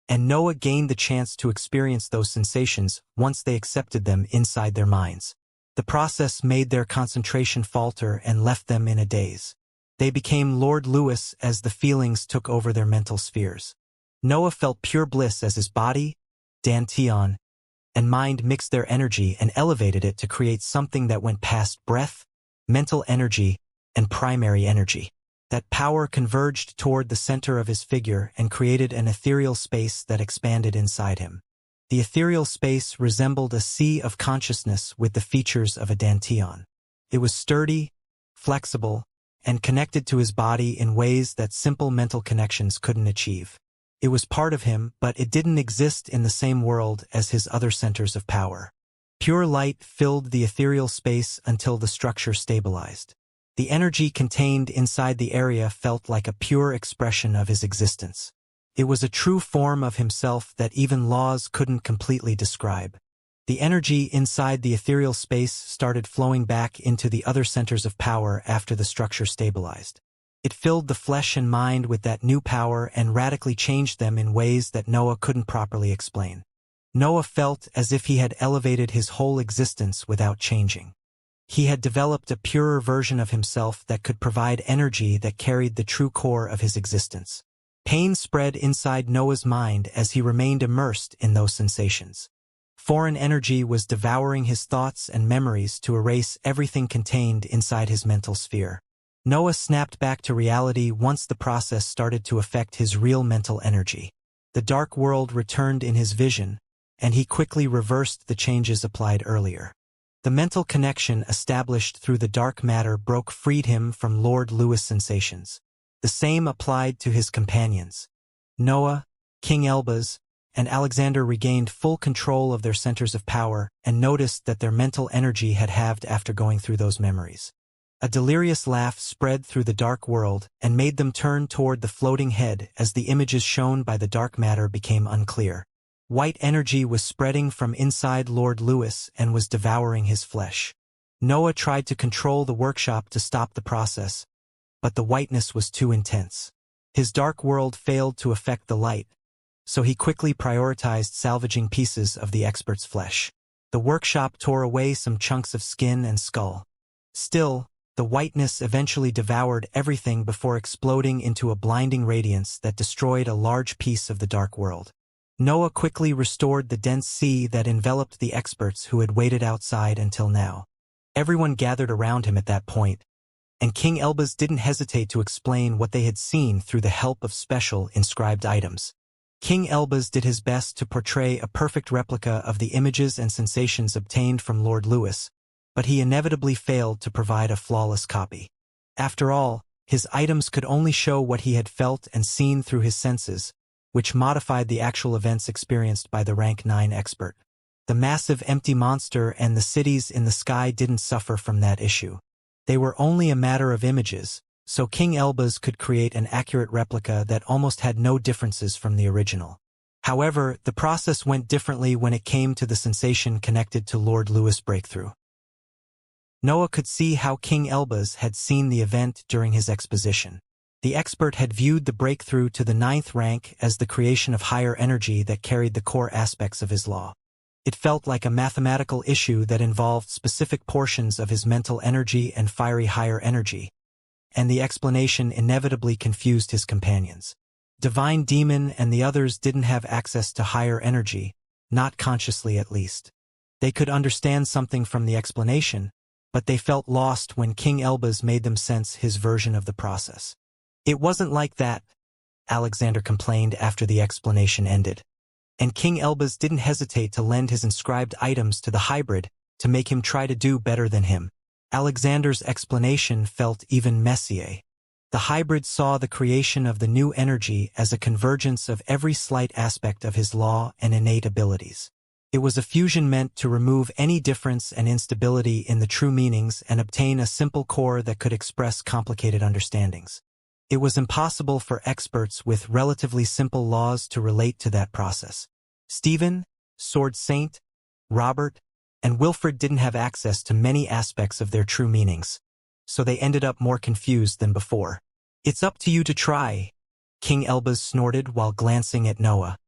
and Noah gained the chance to experience those sensations once they accepted them inside their minds. The process made their concentration falter and left them in a daze. They became Lord Lewis as the feelings took over their mental spheres. Noah felt pure bliss as his body, dantian, and mind mixed their energy and elevated it to create something that went past breath, mental energy, and primary energy. That power converged toward the center of his figure and created an ethereal space that expanded inside him. The ethereal space resembled a sea of consciousness with the features of a dantian. It was sturdy, flexible, and connected to his body in ways that simple mental connections couldn't achieve. It was part of him, but it didn't exist in the same world as his other centers of power. Pure light filled the ethereal space until the structure stabilized. The energy contained inside the area felt like a pure expression of his existence. It was a true form of himself that even laws couldn't completely describe. The energy inside the ethereal space started flowing back into the other centers of power after the structure stabilized. It filled the flesh and mind with that new power and radically changed them in ways that Noah couldn't properly explain. Noah felt as if he had elevated his whole existence without changing. He had developed a purer version of himself that could provide energy that carried the true core of his existence. Pain spread inside Noah's mind as he remained immersed in those sensations. Foreign energy was devouring his thoughts and memories to erase everything contained inside his mental sphere. Noah snapped back to reality once the process started to affect his real mental energy. The dark world returned in his vision, and he quickly reversed the changes applied earlier. The mental connection established through the dark matter freed him from Lord Lewis sensations. The same applied to his companions. Noah, King Elbaz, and Alexander regained full control of their centers of power and noticed that their mental energy had halved after going through those memories. A delirious laugh spread through the dark world and made them turn toward the floating head as the images shown by the dark matter became unclear. White energy was spreading from inside Lord Lewis and was devouring his flesh. Noah tried to control the workshop to stop the process, but the whiteness was too intense. His dark world failed to affect the light, so he quickly prioritized salvaging pieces of the expert's flesh. The workshop tore away some chunks of skin and skull. Still, the whiteness eventually devoured everything before exploding into a blinding radiance that destroyed a large piece of the dark world. Noah quickly restored the dense sea that enveloped the experts who had waited outside until now. Everyone gathered around him at that point, and King Elbaz didn't hesitate to explain what they had seen through the help of special inscribed items. King Elbaz did his best to portray a perfect replica of the images and sensations obtained from Lord Lewis, but he inevitably failed to provide a flawless copy. After all, his items could only show what he had felt and seen through his senses, which modified the actual events experienced by the rank 9 expert. The massive empty monster and the cities in the sky didn't suffer from that issue. They were only a matter of images, so King Elbaz could create an accurate replica that almost had no differences from the original. However, the process went differently when it came to the sensation connected to Lord Lewis' breakthrough. Noah could see how King Elbaz had seen the event during his exposition. The expert had viewed the breakthrough to the 9th rank as the creation of higher energy that carried the core aspects of his law. It felt like a mathematical issue that involved specific portions of his mental energy and fiery higher energy, and the explanation inevitably confused his companions. Divine Demon and the others didn't have access to higher energy, not consciously at least. They could understand something from the explanation, but they felt lost when King Elbaz made them sense his version of the process. It wasn't like that, Alexander complained after the explanation ended. And King Elbaz didn't hesitate to lend his inscribed items to the hybrid to make him try to do better than him. Alexander's explanation felt even messier. The hybrid saw the creation of the new energy as a convergence of every slight aspect of his law and innate abilities. It was a fusion meant to remove any difference and instability in the true meanings and obtain a simple core that could express complicated understandings. It was impossible for experts with relatively simple laws to relate to that process. Stephen, Sword Saint, Robert, and Wilfred didn't have access to many aspects of their true meanings, so they ended up more confused than before. It's up to you to try, King Elbaz snorted while glancing at Noah.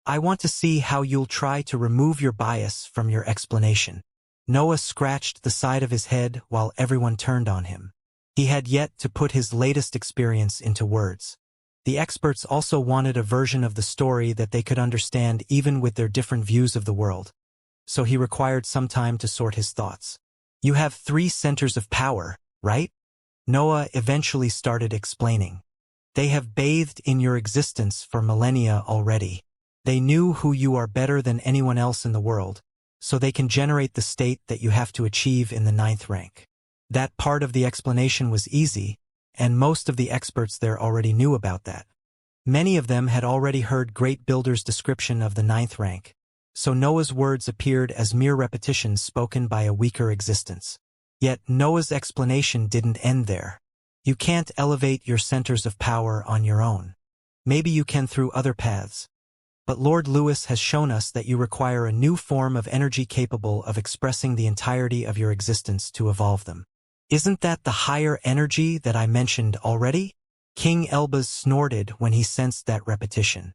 I want to see how you'll try to remove your bias from your explanation. Noah scratched the side of his head while everyone turned on him. He had yet to put his latest experience into words. The experts also wanted a version of the story that they could understand even with their different views of the world. So he required some time to sort his thoughts. You have 3 centers of power, right? Noah eventually started explaining. They have bathed in your existence for millennia already. They knew who you are better than anyone else in the world, so they can generate the state that you have to achieve in the 9th rank. That part of the explanation was easy, and most of the experts there already knew about that. Many of them had already heard Great Builder's description of the 9th rank, so Noah's words appeared as mere repetitions spoken by a weaker existence. Yet Noah's explanation didn't end there. You can't elevate your centers of power on your own. Maybe you can through other paths. But Lord Lewis has shown us that you require a new form of energy capable of expressing the entirety of your existence to evolve them. Isn't that the higher energy that I mentioned already? King Elbaz snorted when he sensed that repetition.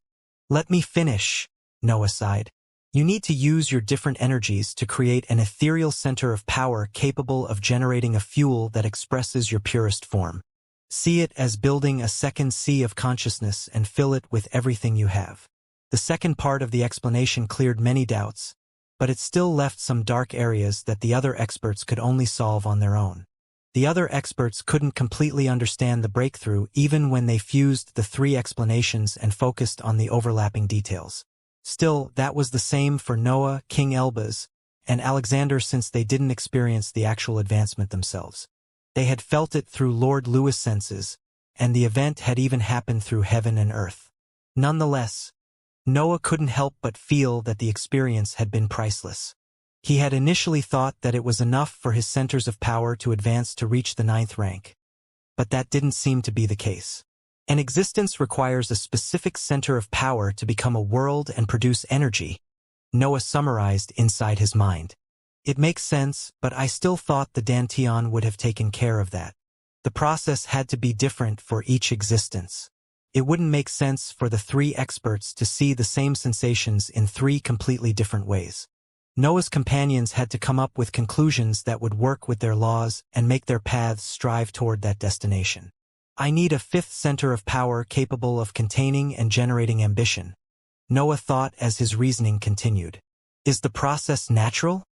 Let me finish, Noah sighed. You need to use your different energies to create an ethereal center of power capable of generating a fuel that expresses your purest form. See it as building a second sea of consciousness and fill it with everything you have. The second part of the explanation cleared many doubts, but it still left some dark areas that the other experts could only solve on their own. The other experts couldn't completely understand the breakthrough even when they fused the 3 explanations and focused on the overlapping details. Still, that was the same for Noah, King Elbaz, and Alexander since they didn't experience the actual advancement themselves. They had felt it through Lord Lewis' senses, and the event had even happened through heaven and earth. Nonetheless, Noah couldn't help but feel that the experience had been priceless. He had initially thought that it was enough for his centers of power to advance to reach the 9th rank. But that didn't seem to be the case. An existence requires a specific center of power to become a world and produce energy, Noah summarized inside his mind. It makes sense, but I still thought the Danteon would have taken care of that. The process had to be different for each existence. It wouldn't make sense for the 3 experts to see the same sensations in 3 completely different ways. Noah's companions had to come up with conclusions that would work with their laws and make their paths strive toward that destination. I need a 5th center of power capable of containing and generating ambition, Noah thought as his reasoning continued. Is the process natural?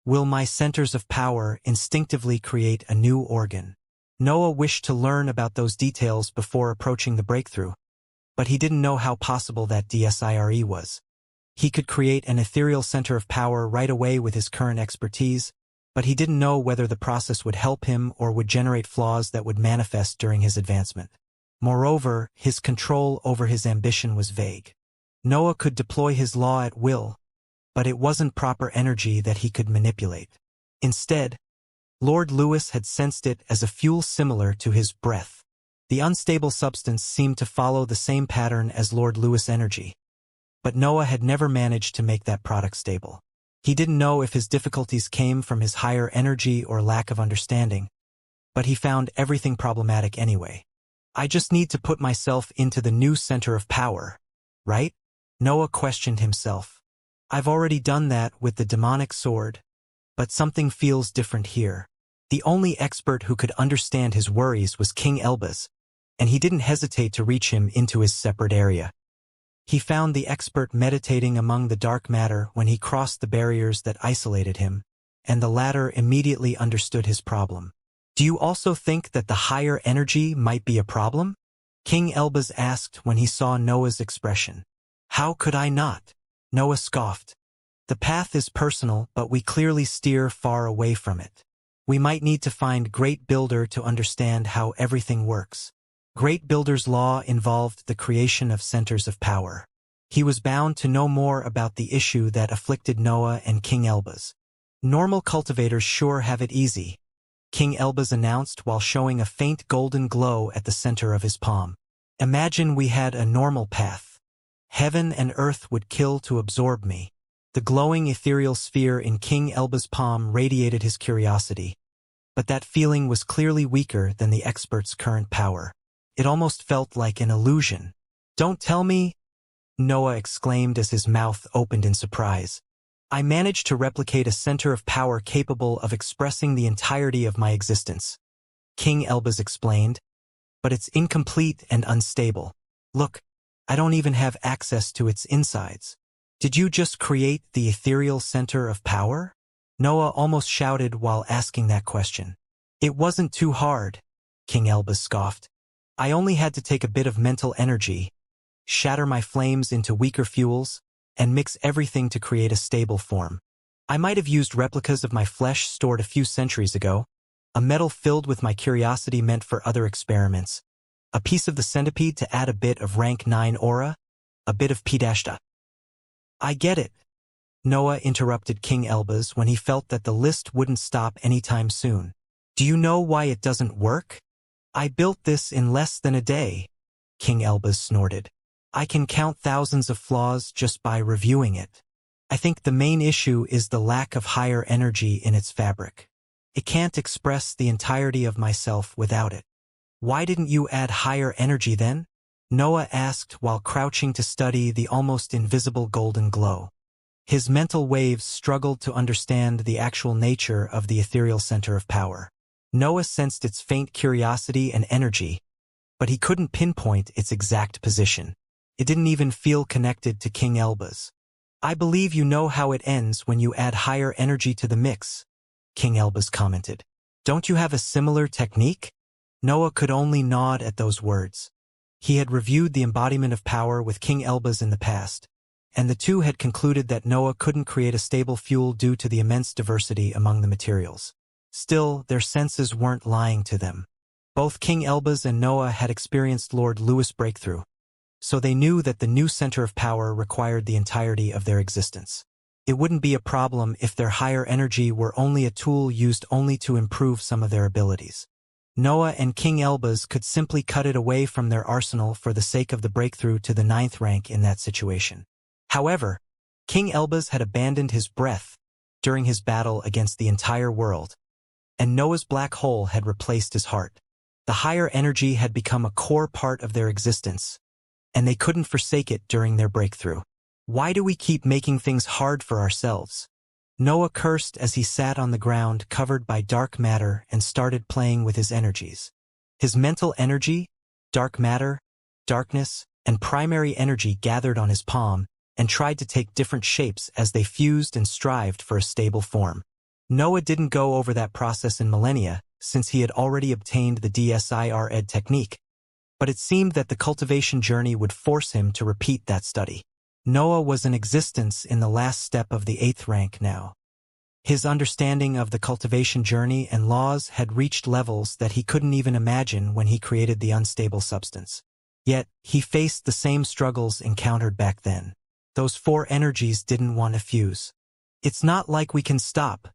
Will my centers of power instinctively create a new organ? Noah wished to learn about those details before approaching the breakthrough, but he didn't know how possible that DSIRE was. He could create an ethereal center of power right away with his current expertise, but he didn't know whether the process would help him or would generate flaws that would manifest during his advancement. Moreover, his control over his ambition was vague. Noah could deploy his law at will, but it wasn't proper energy that he could manipulate. Instead, Lord Lewis had sensed it as a fuel similar to his breath. The unstable substance seemed to follow the same pattern as Lord Lewis' energy, but Noah had never managed to make that product stable. He didn't know if his difficulties came from his higher energy or lack of understanding, but he found everything problematic anyway. I just need to put myself into the new center of power, right? Noah questioned himself. I've already done that with the demonic sword, but something feels different here. The only expert who could understand his worries was King Elbaz, and he didn't hesitate to reach him into his separate area. He found the expert meditating among the dark matter when he crossed the barriers that isolated him, and the latter immediately understood his problem. Do you also think that the higher energy might be a problem? King Elbaz asked when he saw Noah's expression. How could I not? Noah scoffed. The path is personal, but we clearly steer far away from it. We might need to find Great Builder to understand how everything works. Great Builder's law involved the creation of centers of power. He was bound to know more about the issue that afflicted Noah and King Elbaz. Normal cultivators sure have it easy, King Elbaz announced while showing a faint golden glow at the center of his palm. Imagine we had a normal path. Heaven and earth would kill to absorb me. The glowing ethereal sphere in King Elbaz's palm radiated his curiosity. But that feeling was clearly weaker than the expert's current power. It almost felt like an illusion. Don't tell me, Noah exclaimed as his mouth opened in surprise. I managed to replicate a center of power capable of expressing the entirety of my existence. King Elbaz explained, but it's incomplete and unstable. Look, I don't even have access to its insides. Did you just create the ethereal center of power? Noah almost shouted while asking that question. It wasn't too hard, King Elbaz scoffed. I only had to take a bit of mental energy, shatter my flames into weaker fuels, and mix everything to create a stable form. I might have used replicas of my flesh stored a few centuries ago, a metal filled with my curiosity meant for other experiments, a piece of the centipede to add a bit of rank 9 aura, a bit of P-. I get it, Noah interrupted King Elbaz when he felt that the list wouldn't stop anytime soon. Do you know why it doesn't work? I built this in less than a day, King Elbaz snorted. I can count thousands of flaws just by reviewing it. I think the main issue is the lack of higher energy in its fabric. It can't express the entirety of myself without it. Why didn't you add higher energy then? Noah asked while crouching to study the almost invisible golden glow. His mental waves struggled to understand the actual nature of the ethereal center of power. Noah sensed its faint curiosity and energy, but he couldn't pinpoint its exact position. It didn't even feel connected to King Elbaz. I believe you know how it ends when you add higher energy to the mix, King Elbaz commented. Don't you have a similar technique? Noah could only nod at those words. He had reviewed the embodiment of power with King Elbaz in the past, and the two had concluded that Noah couldn't create a stable fuel due to the immense diversity among the materials. Still, their senses weren't lying to them. Both King Elbaz and Noah had experienced Lord Lewis' breakthrough, so they knew that the new center of power required the entirety of their existence. It wouldn't be a problem if their higher energy were only a tool used only to improve some of their abilities. Noah and King Elbaz could simply cut it away from their arsenal for the sake of the breakthrough to the 9th rank in that situation. However, King Elbaz had abandoned his breath during his battle against the entire world, and Noah's black hole had replaced his heart. The higher energy had become a core part of their existence, and they couldn't forsake it during their breakthrough. Why do we keep making things hard for ourselves? Noah cursed as he sat on the ground covered by dark matter and started playing with his energies. His mental energy, dark matter, darkness, and primary energy gathered on his palm and tried to take different shapes as they fused and strived for a stable form. Noah didn't go over that process in millennia, since he had already obtained the Despised technique, but it seemed that the cultivation journey would force him to repeat that study. Noah was in existence in the last step of the 8th rank now. His understanding of the cultivation journey and laws had reached levels that he couldn't even imagine when he created the unstable substance. Yet, he faced the same struggles encountered back then. Those 4 energies didn't want to fuse. It's not like we can stop.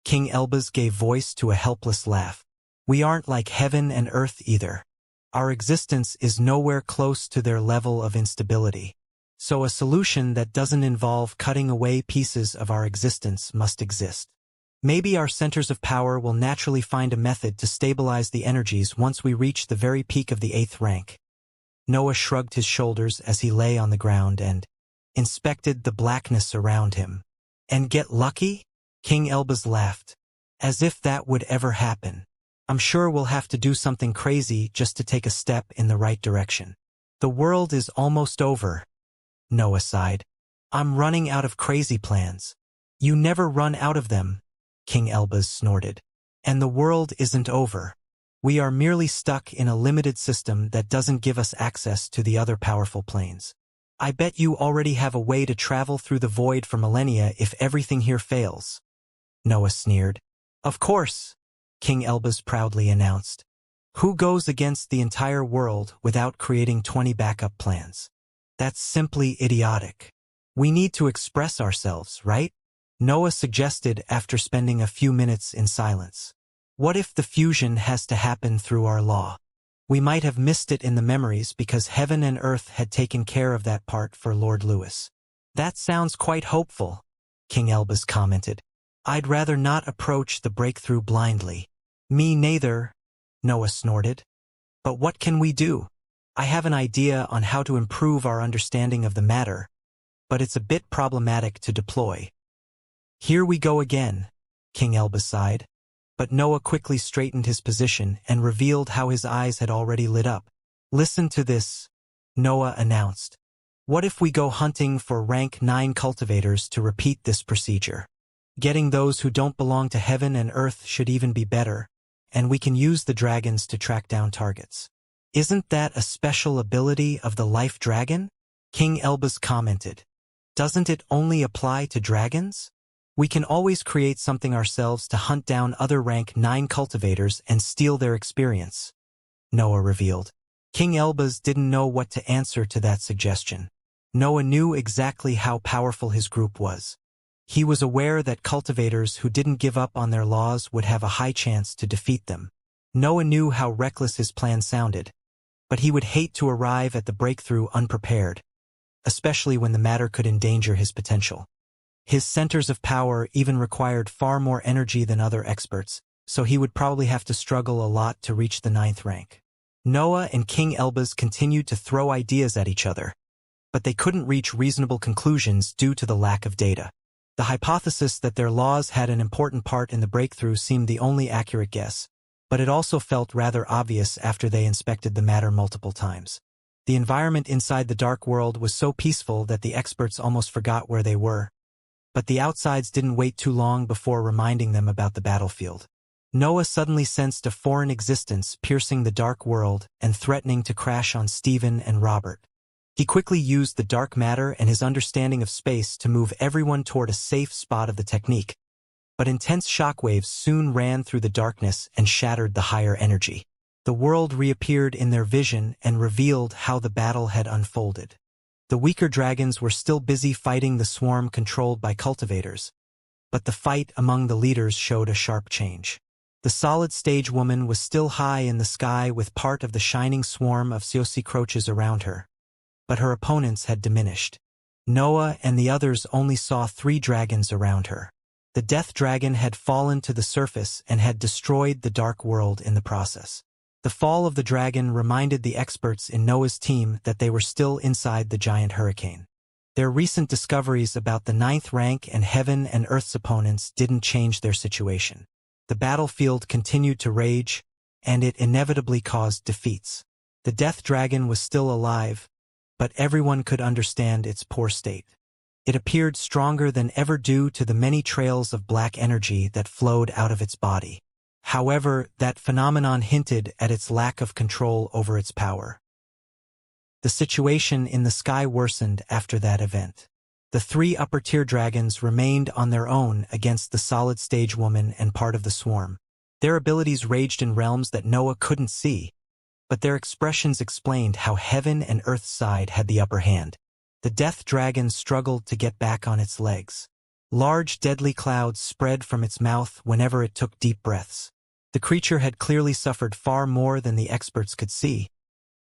King Elbaz gave voice to a helpless laugh. We aren't like heaven and earth either. Our existence is nowhere close to their level of instability. So a solution that doesn't involve cutting away pieces of our existence must exist. Maybe our centers of power will naturally find a method to stabilize the energies once we reach the very peak of the 8th rank. Noah shrugged his shoulders as he lay on the ground and inspected the blackness around him. And get lucky? King Elbaz laughed. As if that would ever happen. I'm sure we'll have to do something crazy just to take a step in the right direction. The world is almost over, Noah sighed. I'm running out of crazy plans. You never run out of them, King Elbaz snorted. And the world isn't over. We are merely stuck in a limited system that doesn't give us access to the other powerful planes. I bet you already have a way to travel through the void for millennia if everything here fails. Noah sneered. Of course, King Elbaz proudly announced. Who goes against the entire world without creating 20 backup plans? That's simply idiotic. We need to express ourselves, right? Noah suggested after spending a few minutes in silence. What if the fusion has to happen through our law? We might have missed it in the memories because heaven and earth had taken care of that part for Lord Lewis. That sounds quite hopeful, King Elbaz commented. I'd rather not approach the breakthrough blindly. Me neither, Noah snorted. But what can we do? I have an idea on how to improve our understanding of the matter, but it's a bit problematic to deploy. Here we go again, King Elbaz sighed. But Noah quickly straightened his position and revealed how his eyes had already lit up. Listen to this, Noah announced. What if we go hunting for rank 9 cultivators to repeat this procedure? Getting those who don't belong to heaven and earth should even be better, and we can use the dragons to track down targets. Isn't that a special ability of the life dragon? King Elbaz commented. Doesn't it only apply to dragons? We can always create something ourselves to hunt down other rank 9 cultivators and steal their experience, Noah revealed. King Elbaz didn't know what to answer to that suggestion. Noah knew exactly how powerful his group was. He was aware that cultivators who didn't give up on their laws would have a high chance to defeat them. Noah knew how reckless his plan sounded, but he would hate to arrive at the breakthrough unprepared, especially when the matter could endanger his potential. His centers of power even required far more energy than other experts, so he would probably have to struggle a lot to reach the 9th rank. Noah and King Elbaz continued to throw ideas at each other, but they couldn't reach reasonable conclusions due to the lack of data. The hypothesis that their laws had an important part in the breakthrough seemed the only accurate guess, but it also felt rather obvious after they inspected the matter multiple times. The environment inside the dark world was so peaceful that the experts almost forgot where they were. But the outsides didn't wait too long before reminding them about the battlefield. Noah suddenly sensed a foreign existence piercing the dark world and threatening to crash on Stephen and Robert. He quickly used the dark matter and his understanding of space to move everyone toward a safe spot of the technique. But intense shockwaves soon ran through the darkness and shattered the higher energy. The world reappeared in their vision and revealed how the battle had unfolded. The weaker dragons were still busy fighting the swarm controlled by cultivators, but the fight among the leaders showed a sharp change. The solid stage woman was still high in the sky with part of the shining swarm of Xianxia croaches around her, but her opponents had diminished. Noah and the others only saw 3 dragons around her. The death dragon had fallen to the surface and had destroyed the dark world in the process. The fall of the dragon reminded the experts in Noah's team that they were still inside the giant hurricane. Their recent discoveries about the 9th rank and heaven and earth's opponents didn't change their situation. The battlefield continued to rage, and it inevitably caused defeats. The death dragon was still alive, but everyone could understand its poor state. It appeared stronger than ever due to the many trails of black energy that flowed out of its body. However, that phenomenon hinted at its lack of control over its power. The situation in the sky worsened after that event. The 3 upper-tier dragons remained on their own against the solid stage woman and part of the swarm. Their abilities raged in realms that Noah couldn't see, but their expressions explained how heaven and earth's side had the upper hand. The death dragon struggled to get back on its legs. Large deadly clouds spread from its mouth whenever it took deep breaths. The creature had clearly suffered far more than the experts could see,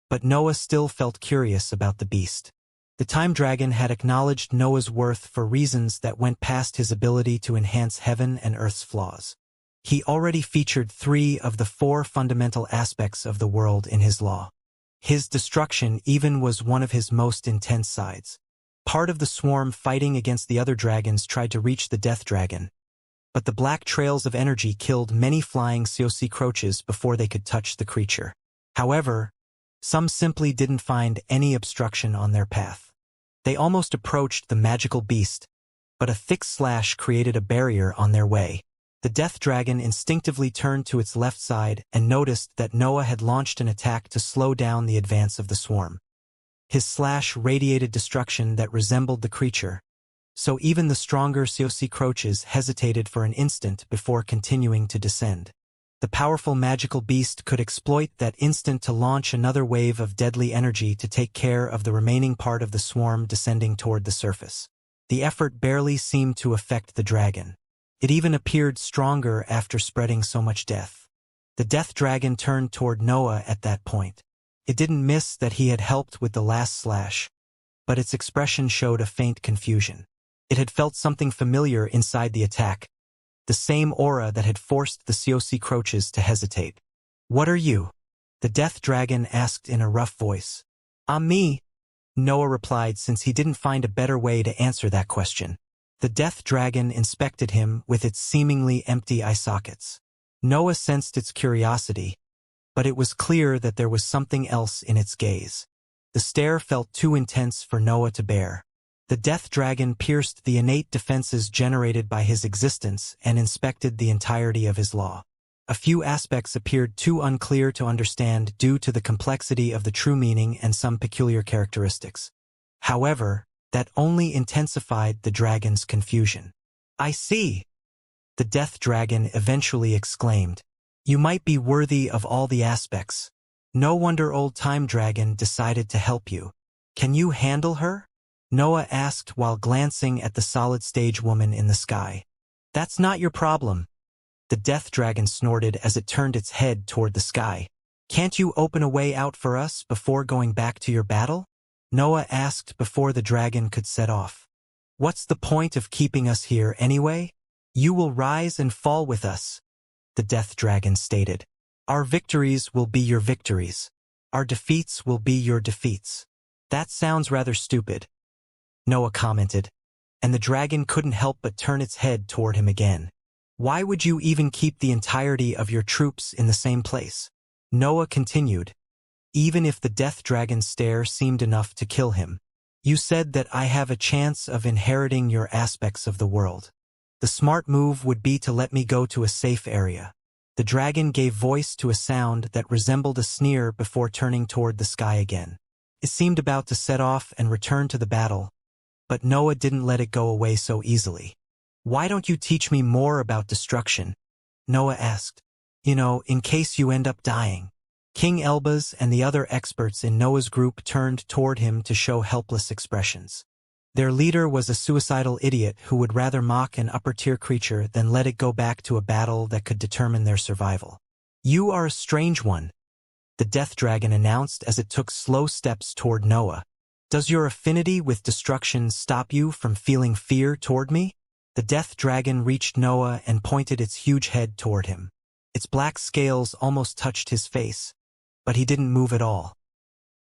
but Noah still felt curious about the beast. The time dragon had acknowledged Noah's worth for reasons that went past his ability to enhance heaven and earth's flaws. He already featured 3 of the 4 fundamental aspects of the world in his law. His destruction even was one of his most intense sides. Part of the swarm fighting against the other dragons tried to reach the death dragon, but the black trails of energy killed many flying Xianxia croaches before they could touch the creature. However, some simply didn't find any obstruction on their path. They almost approached the magical beast, but a thick slash created a barrier on their way. The death dragon instinctively turned to its left side and noticed that Noah had launched an attack to slow down the advance of the swarm. His slash radiated destruction that resembled the creature, so even the stronger Xianxia croaches hesitated for an instant before continuing to descend. The powerful magical beast could exploit that instant to launch another wave of deadly energy to take care of the remaining part of the swarm descending toward the surface. The effort barely seemed to affect the dragon. It even appeared stronger after spreading so much death. The death dragon turned toward Noah at that point. It didn't miss that he had helped with the last slash, but its expression showed a faint confusion. It had felt something familiar inside the attack, the same aura that had forced the Xianxia croaches to hesitate. "What are you?" the death dragon asked in a rough voice. "I'm me," Noah replied, since he didn't find a better way to answer that question. The death dragon inspected him with its seemingly empty eye sockets. Noah sensed its curiosity, but it was clear that there was something else in its gaze. The stare felt too intense for Noah to bear. The death dragon pierced the innate defenses generated by his existence and inspected the entirety of his law. A few aspects appeared too unclear to understand due to the complexity of the true meaning and some peculiar characteristics. However, that only intensified the dragon's confusion. "I see," the death dragon eventually exclaimed. "You might be worthy of all the aspects. No wonder Old Time Dragon decided to help you. Can you handle her?" Noah asked while glancing at the solid stage woman in the sky. "That's not your problem," the death dragon snorted as it turned its head toward the sky. "Can't you open a way out for us before going back to your battle?" Noah asked before the dragon could set off. "What's the point of keeping us here anyway? You will rise and fall with us," the death dragon stated. "Our victories will be your victories. Our defeats will be your defeats." "That sounds rather stupid," Noah commented, and the dragon couldn't help but turn its head toward him again. "Why would you even keep the entirety of your troops in the same place?" Noah continued, even if the death dragon's stare seemed enough to kill him. "You said that I have a chance of inheriting your aspects of the world. The smart move would be to let me go to a safe area." The dragon gave voice to a sound that resembled a sneer before turning toward the sky again. It seemed about to set off and return to the battle, but Noah didn't let it go away so easily. "Why don't you teach me more about destruction?" Noah asked. In case you end up dying." King Elbaz and the other experts in Noah's group turned toward him to show helpless expressions. Their leader was a suicidal idiot who would rather mock an upper-tier creature than let it go back to a battle that could determine their survival. "You are a strange one," the death dragon announced as it took slow steps toward Noah. "Does your affinity with destruction stop you from feeling fear toward me?" The death dragon reached Noah and pointed its huge head toward him. Its black scales almost touched his face, but he didn't move at all.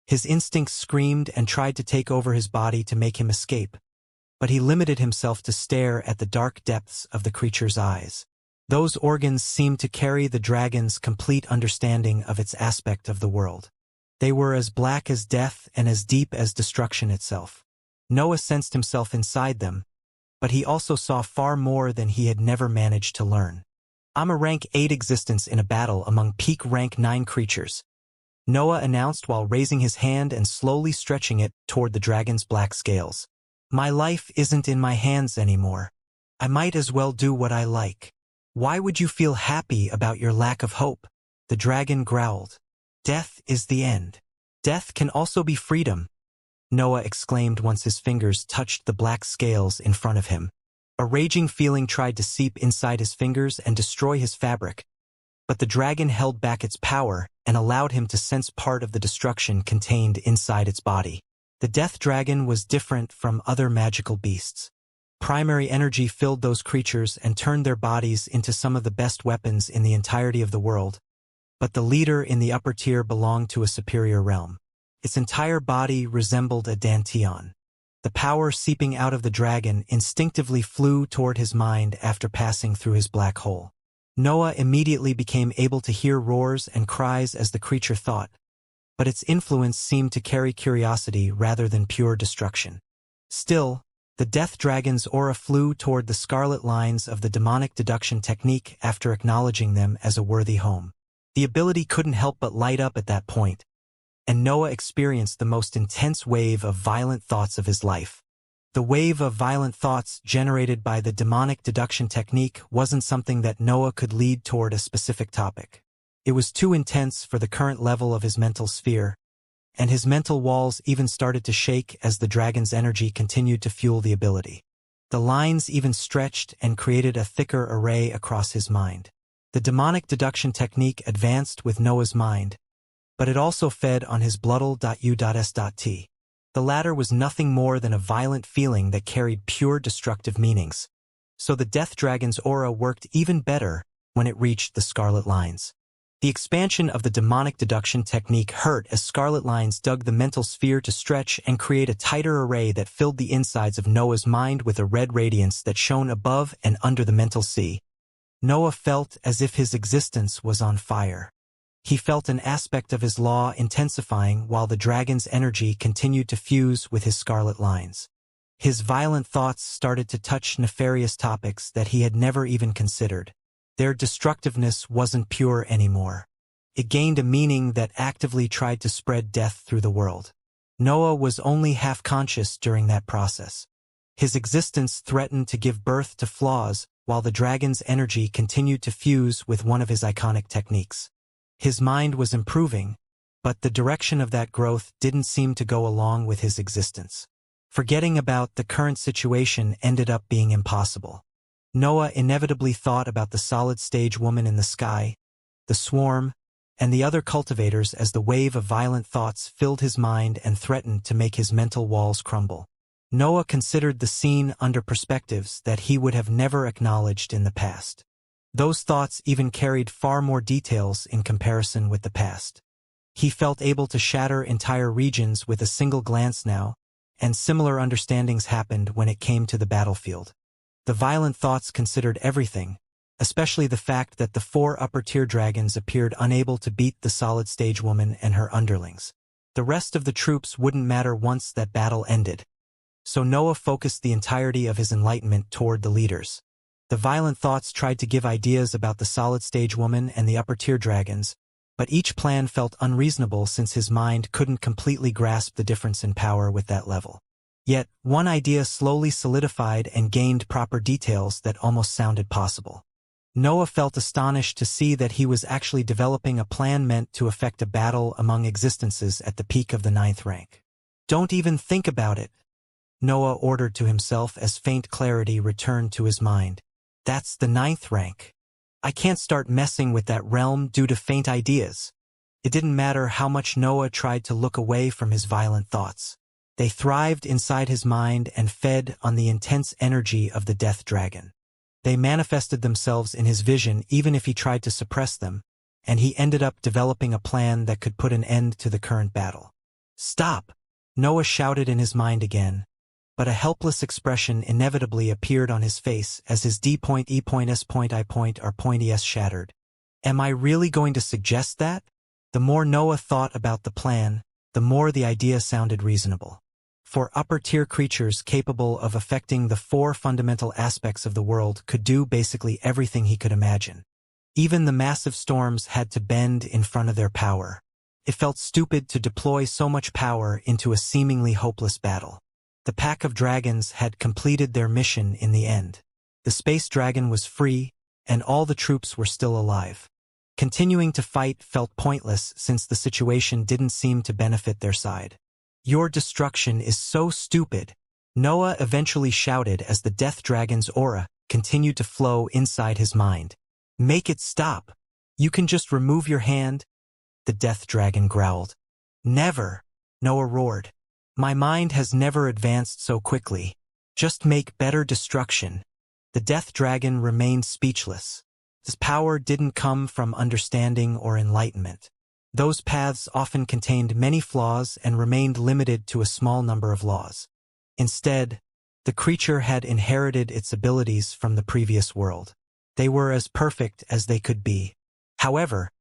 His instincts screamed and tried to take over his body to make him escape, but he limited himself to stare at the dark depths of the creature's eyes. Those organs seemed to carry the dragon's complete understanding of its aspect of the world. They were as black as death and as deep as destruction itself. Noah sensed himself inside them, but he also saw far more than he had never managed to learn. "I'm a rank 8 existence in a battle among peak rank 9 creatures," Noah announced while raising his hand and slowly stretching it toward the dragon's black scales. "My life isn't in my hands anymore. I might as well do what I like." "Why would you feel happy about your lack of hope?" the dragon growled. "Death is the end. Death can also be freedom," Noah exclaimed once his fingers touched the black scales in front of him. A raging feeling tried to seep inside his fingers and destroy his fabric, but the dragon held back its power and allowed him to sense part of the destruction contained inside its body. The death dragon was different from other magical beasts. Primary energy filled those creatures and turned their bodies into some of the best weapons in the entirety of the world, but the leader in the upper tier belonged to a superior realm. Its entire body resembled a dantian. The power seeping out of the dragon instinctively flew toward his mind after passing through his black hole. Noah immediately became able to hear roars and cries as the creature thought, but its influence seemed to carry curiosity rather than pure destruction. Still, The Death Dragon's aura flew toward the scarlet lines of the demonic deduction technique after acknowledging them as a worthy home. The ability couldn't help but light up at that point, and Noah experienced the most intense wave of violent thoughts of his life. The wave of violent thoughts generated by the demonic deduction technique wasn't something that Noah could lead toward a specific topic. It was too intense for the current level of his mental sphere, and his mental walls even started to shake as the dragon's energy continued to fuel the ability. The lines even stretched and created a thicker array across his mind. The demonic deduction technique advanced with Noah's mind, but it also fed on his bloodle.u.s.t. The latter was nothing more than a violent feeling that carried pure destructive meanings. So the Death Dragon's aura worked even better when it reached the scarlet lines. The expansion of the demonic deduction technique hurt as scarlet lines dug the mental sphere to stretch and create a tighter array that filled the insides of Noah's mind with a red radiance that shone above and under the mental sea. Noah felt as if his existence was on fire. He felt an aspect of his law intensifying while the dragon's energy continued to fuse with his scarlet lines. His violent thoughts started to touch nefarious topics that he had never even considered. Their destructiveness wasn't pure anymore. It gained a meaning that actively tried to spread death through the world. Noah was only half-conscious during that process. His existence threatened to give birth to flaws while the dragon's energy continued to fuse with one of his iconic techniques. His mind was improving, but the direction of that growth didn't seem to go along with his existence. Forgetting about the current situation ended up being impossible. Noah inevitably thought about the solid-stage woman in the sky, the swarm, and the other cultivators as the wave of violent thoughts filled his mind and threatened to make his mental walls crumble. Noah considered the scene under perspectives that he would have never acknowledged in the past. Those thoughts even carried far more details in comparison with the past. He felt able to shatter entire regions with a single glance now, and similar understandings happened when it came to the battlefield. The violent thoughts considered everything, especially the fact that the 4 upper-tier dragons appeared unable to beat the solid-stage woman and her underlings. The rest of the troops wouldn't matter once that battle ended. So Noah focused the entirety of his enlightenment toward the leaders. The violent thoughts tried to give ideas about the solid-stage woman and the upper-tier dragons, but each plan felt unreasonable since his mind couldn't completely grasp the difference in power with that level. Yet, one idea slowly solidified and gained proper details that almost sounded possible. Noah felt astonished to see that he was actually developing a plan meant to effect a battle among existences at the peak of the 9th rank. "Don't even think about it," Noah ordered to himself as faint clarity returned to his mind. "That's the 9th rank. I can't start messing with that realm due to faint ideas." It didn't matter how much Noah tried to look away from his violent thoughts. They thrived inside his mind and fed on the intense energy of the Death Dragon. They manifested themselves in his vision even if he tried to suppress them, and he ended up developing a plan that could put an end to the current battle. "Stop!" Noah shouted in his mind again, but a helpless expression inevitably appeared on his face as his D.E.S.I.R.S shattered. Am I really going to suggest that? The more Noah thought about the plan, the more the idea sounded reasonable. For upper-tier creatures capable of affecting the 4 fundamental aspects of the world could do basically everything he could imagine. Even the massive storms had to bend in front of their power. It felt stupid to deploy so much power into a seemingly hopeless battle. The pack of dragons had completed their mission in the end. The space dragon was free, and all the troops were still alive. Continuing to fight felt pointless since the situation didn't seem to benefit their side. "Your destruction is so stupid," Noah eventually shouted as the Death Dragon's aura continued to flow inside his mind. "Make it stop. You can just remove your hand," the Death Dragon growled. "Never," Noah roared. "My mind has never advanced so quickly. Just make better destruction." The Death Dragon remained speechless. His power didn't come from understanding or enlightenment. Those paths often contained many flaws and remained limited to a small number of laws. Instead, the creature had inherited its abilities from the previous world. They were as perfect as they could be. However,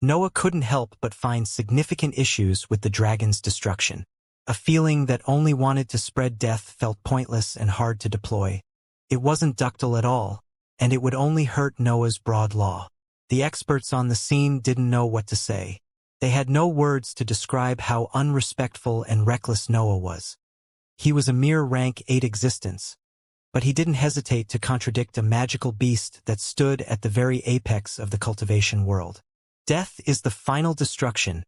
Noah couldn't help but find significant issues with the dragon's destruction. A feeling that only wanted to spread death felt pointless and hard to deploy. It wasn't ductile at all, and it would only hurt Noah's broad law. The experts on the scene didn't know what to say. They had no words to describe how unrespectful and reckless Noah was. He was a mere rank 8 existence, but he didn't hesitate to contradict a magical beast that stood at the very apex of the cultivation world. Death is the final destruction,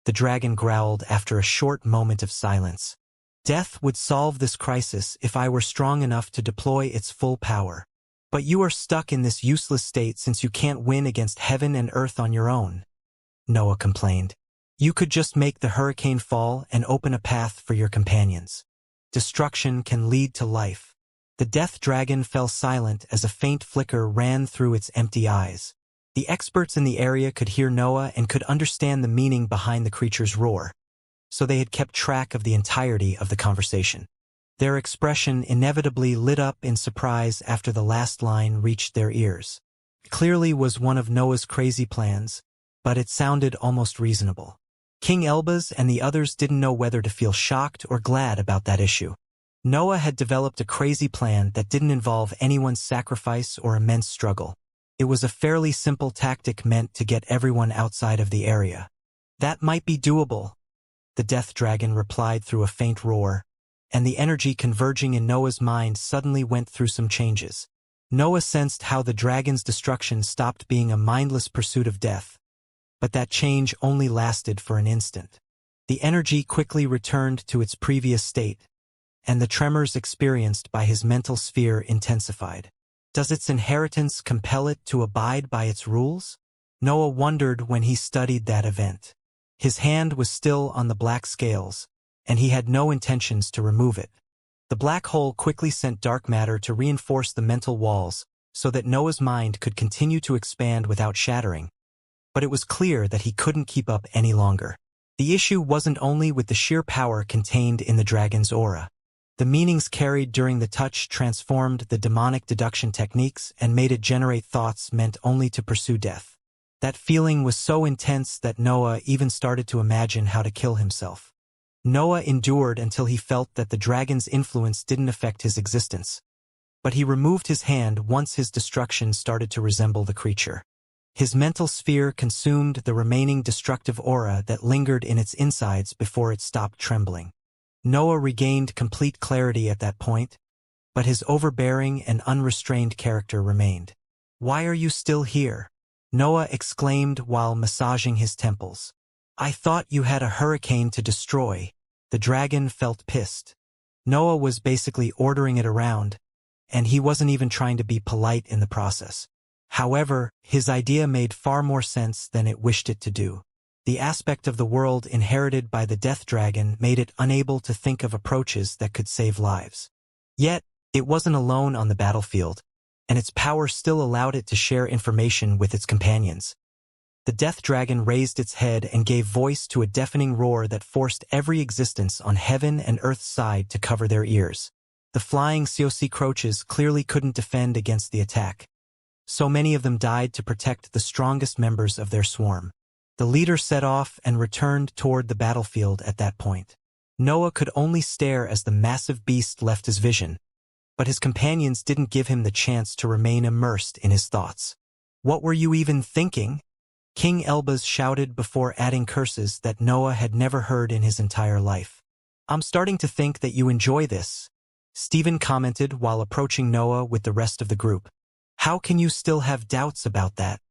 the dragon growled after a short moment of silence. Death would solve this crisis if I were strong enough to deploy its full power. But you are stuck in this useless state since you can't win against heaven and earth on your own, Noah complained. You could just make the hurricane fall and open a path for your companions. Destruction can lead to life. The death dragon fell silent as a faint flicker ran through its empty eyes. The experts in the area could hear Noah and could understand the meaning behind the creature's roar, so they had kept track of the entirety of the conversation. Their expression inevitably lit up in surprise after the last line reached their ears. It clearly was one of Noah's crazy plans, but it sounded almost reasonable. King Elbaz and the others didn't know whether to feel shocked or glad about that issue. Noah had developed a crazy plan that didn't involve anyone's sacrifice or immense struggle. It was a fairly simple tactic meant to get everyone outside of the area. That might be doable, the death dragon replied through a faint roar, and the energy converging in Noah's mind suddenly went through some changes. Noah sensed how the dragon's destruction stopped being a mindless pursuit of death, but that change only lasted for an instant. The energy quickly returned to its previous state, and the tremors experienced by his mental sphere intensified. Does its inheritance compel it to abide by its rules? Noah wondered when he studied that event. His hand was still on the black scales, and he had no intentions to remove it. The black hole quickly sent dark matter to reinforce the mental walls so that Noah's mind could continue to expand without shattering. But it was clear that he couldn't keep up any longer. The issue wasn't only with the sheer power contained in the dragon's aura. The meanings carried during the touch transformed the demonic deduction techniques and made it generate thoughts meant only to pursue death. That feeling was so intense that Noah even started to imagine how to kill himself. Noah endured until he felt that the dragon's influence didn't affect his existence. But he removed his hand once his destruction started to resemble the creature. His mental sphere consumed the remaining destructive aura that lingered in its insides before it stopped trembling. Noah regained complete clarity at that point, but his overbearing and unrestrained character remained. "Why are you still here?" Noah exclaimed while massaging his temples. "I thought you had a hurricane to destroy." The dragon felt pissed. Noah was basically ordering it around, and he wasn't even trying to be polite in the process. However, his idea made far more sense than it wished it to do. The aspect of the world inherited by the death dragon made it unable to think of approaches that could save lives. Yet, it wasn't alone on the battlefield, and its power still allowed it to share information with its companions. The death dragon raised its head and gave voice to a deafening roar that forced every existence on heaven and earth's side to cover their ears. The flying COC croaches clearly couldn't defend against the attack. So many of them died to protect the strongest members of their swarm. The leader set off and returned toward the battlefield at that point. Noah could only stare as the massive beast left his vision, but his companions didn't give him the chance to remain immersed in his thoughts. "What were you even thinking?" King Elbaz shouted before adding curses that Noah had never heard in his entire life. "I'm starting to think that you enjoy this," Stephen commented while approaching Noah with the rest of the group. "How can you still have doubts about that?"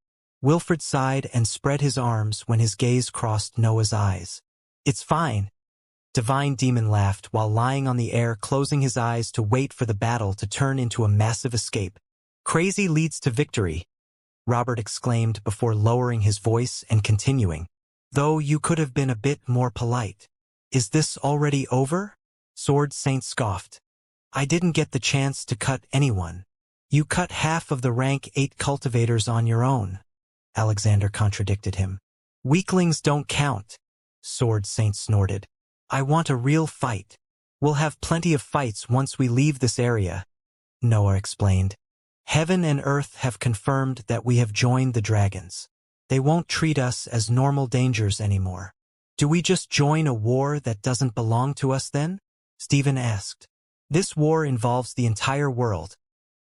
Wilfred sighed and spread his arms when his gaze crossed Noah's eyes. "It's fine." Divine Demon laughed while lying on the air, closing his eyes to wait for the battle to turn into a massive escape. "Crazy leads to victory," Robert exclaimed before lowering his voice and continuing. "Though you could have been a bit more polite." "Is this already over?" Sword Saint scoffed. "I didn't get the chance to cut anyone." "You cut half of the rank 8 cultivators on your own," Alexander contradicted him. "Weaklings don't count," Sword Saint snorted. "I want a real fight." "We'll have plenty of fights once we leave this area," Noah explained. "Heaven and Earth have confirmed that we have joined the dragons. They won't treat us as normal dangers anymore." Do we just join a war that doesn't belong to us then? Stephen asked. This war involves the entire world.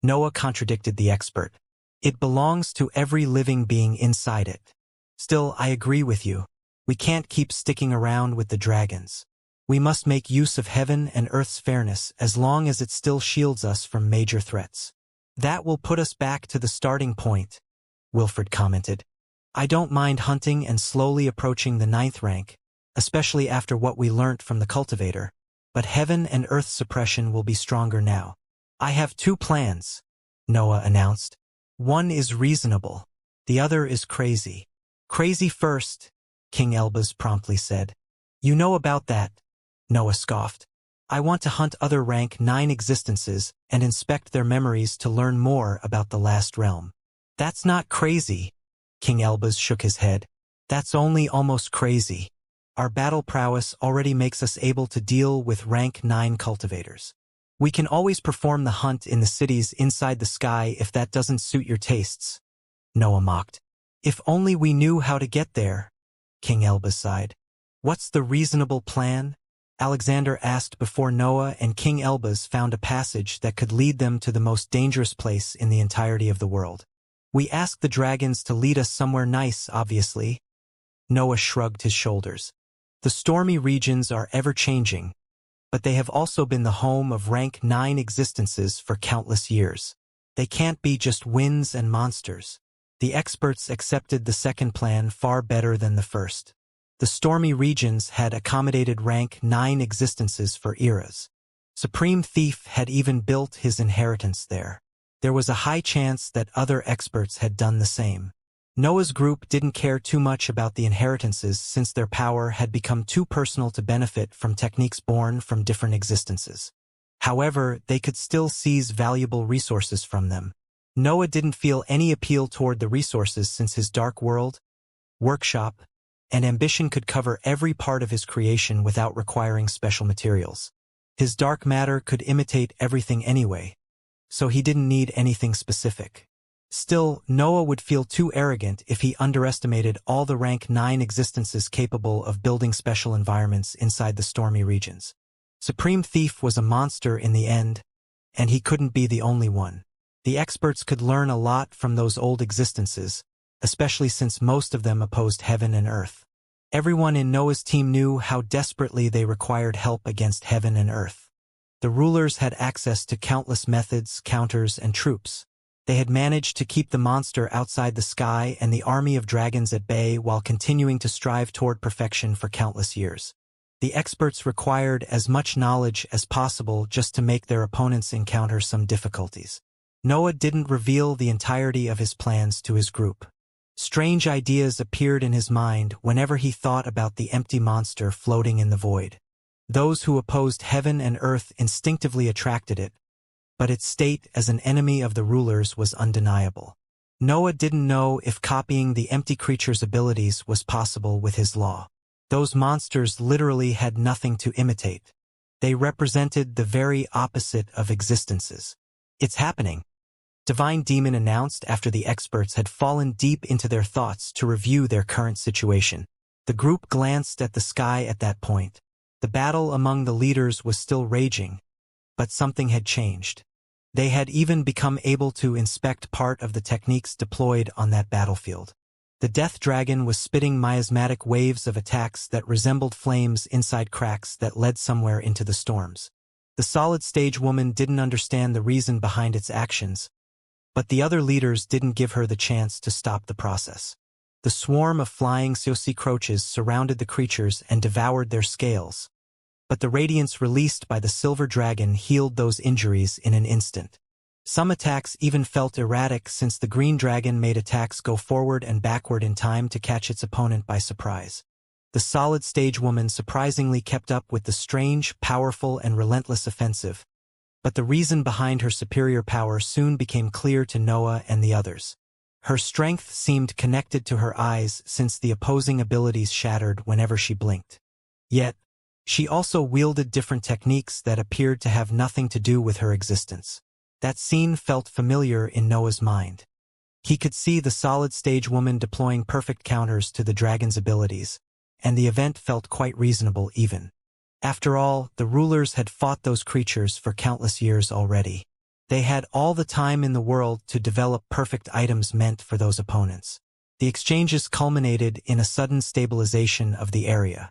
Noah contradicted the expert. It belongs to every living being inside it. Still, I agree with you. We can't keep sticking around with the dragons. We must make use of heaven and earth's fairness as long as it still shields us from major threats. That will put us back to the starting point, Wilfred commented. I don't mind hunting and slowly approaching the 9th rank, especially after what we learnt from the cultivator, but heaven and earth suppression will be stronger now. I have 2 plans, Noah announced. One is reasonable. The other is crazy. Crazy first, King Elbaz promptly said. You know about that, Noah scoffed. I want to hunt other rank 9 existences and inspect their memories to learn more about the last realm. That's not crazy, King Elbaz shook his head. That's only almost crazy. Our battle prowess already makes us able to deal with rank 9 cultivators. We can always perform the hunt in the cities inside the sky if that doesn't suit your tastes, Noah mocked. If only we knew how to get there, King Elbaz sighed. What's the reasonable plan? Alexander asked before Noah and King Elbaz found a passage that could lead them to the most dangerous place in the entirety of the world. We ask the dragons to lead us somewhere nice, obviously. Noah shrugged his shoulders. The stormy regions are ever-changing, but they have also been the home of rank 9 existences for countless years. They can't be just winds and monsters. The experts accepted the second plan far better than the first. The stormy regions had accommodated rank 9 existences for eras. Supreme Thief had even built his inheritance there. There was a high chance that other experts had done the same. Noah's group didn't care too much about the inheritances since their power had become too personal to benefit from techniques born from different existences. However, they could still seize valuable resources from them. Noah didn't feel any appeal toward the resources since his dark world, workshop, and ambition could cover every part of his creation without requiring special materials. His dark matter could imitate everything anyway, so he didn't need anything specific. Still, Noah would feel too arrogant if he underestimated all the rank 9 existences capable of building special environments inside the stormy regions. Supreme Thief was a monster in the end, and he couldn't be the only one. The experts could learn a lot from those old existences, especially since most of them opposed heaven and earth. Everyone in Noah's team knew how desperately they required help against heaven and earth. The rulers had access to countless methods, counters, and troops. They had managed to keep the monster outside the sky and the army of dragons at bay while continuing to strive toward perfection for countless years. The experts required as much knowledge as possible just to make their opponents encounter some difficulties. Noah didn't reveal the entirety of his plans to his group. Strange ideas appeared in his mind whenever he thought about the empty monster floating in the void. Those who opposed heaven and earth instinctively attracted it, but its state as an enemy of the rulers was undeniable. Noah didn't know if copying the empty creature's abilities was possible with his law. Those monsters literally had nothing to imitate. They represented the very opposite of existences. It's happening, Divine Demon announced after the experts had fallen deep into their thoughts to review their current situation. The group glanced at the sky at that point. The battle among the leaders was still raging, but something had changed. They had even become able to inspect part of the techniques deployed on that battlefield. The Death Dragon was spitting miasmatic waves of attacks that resembled flames inside cracks that led somewhere into the storms. The Solid Stage Woman didn't understand the reason behind its actions, but the other leaders didn't give her the chance to stop the process. The swarm of flying Xianxia croaches surrounded the creatures and devoured their scales, but the radiance released by the silver dragon healed those injuries in an instant. Some attacks even felt erratic since the green dragon made attacks go forward and backward in time to catch its opponent by surprise. The Solid Stage Woman surprisingly kept up with the strange, powerful, and relentless offensive, but the reason behind her superior power soon became clear to Noah and the others. Her strength seemed connected to her eyes since the opposing abilities shattered whenever she blinked. Yet, she also wielded different techniques that appeared to have nothing to do with her existence. That scene felt familiar in Noah's mind. He could see the Solid Stage Woman deploying perfect counters to the dragon's abilities, and the event felt quite reasonable even. After all, the rulers had fought those creatures for countless years already. They had all the time in the world to develop perfect items meant for those opponents. The exchanges culminated in a sudden stabilization of the area.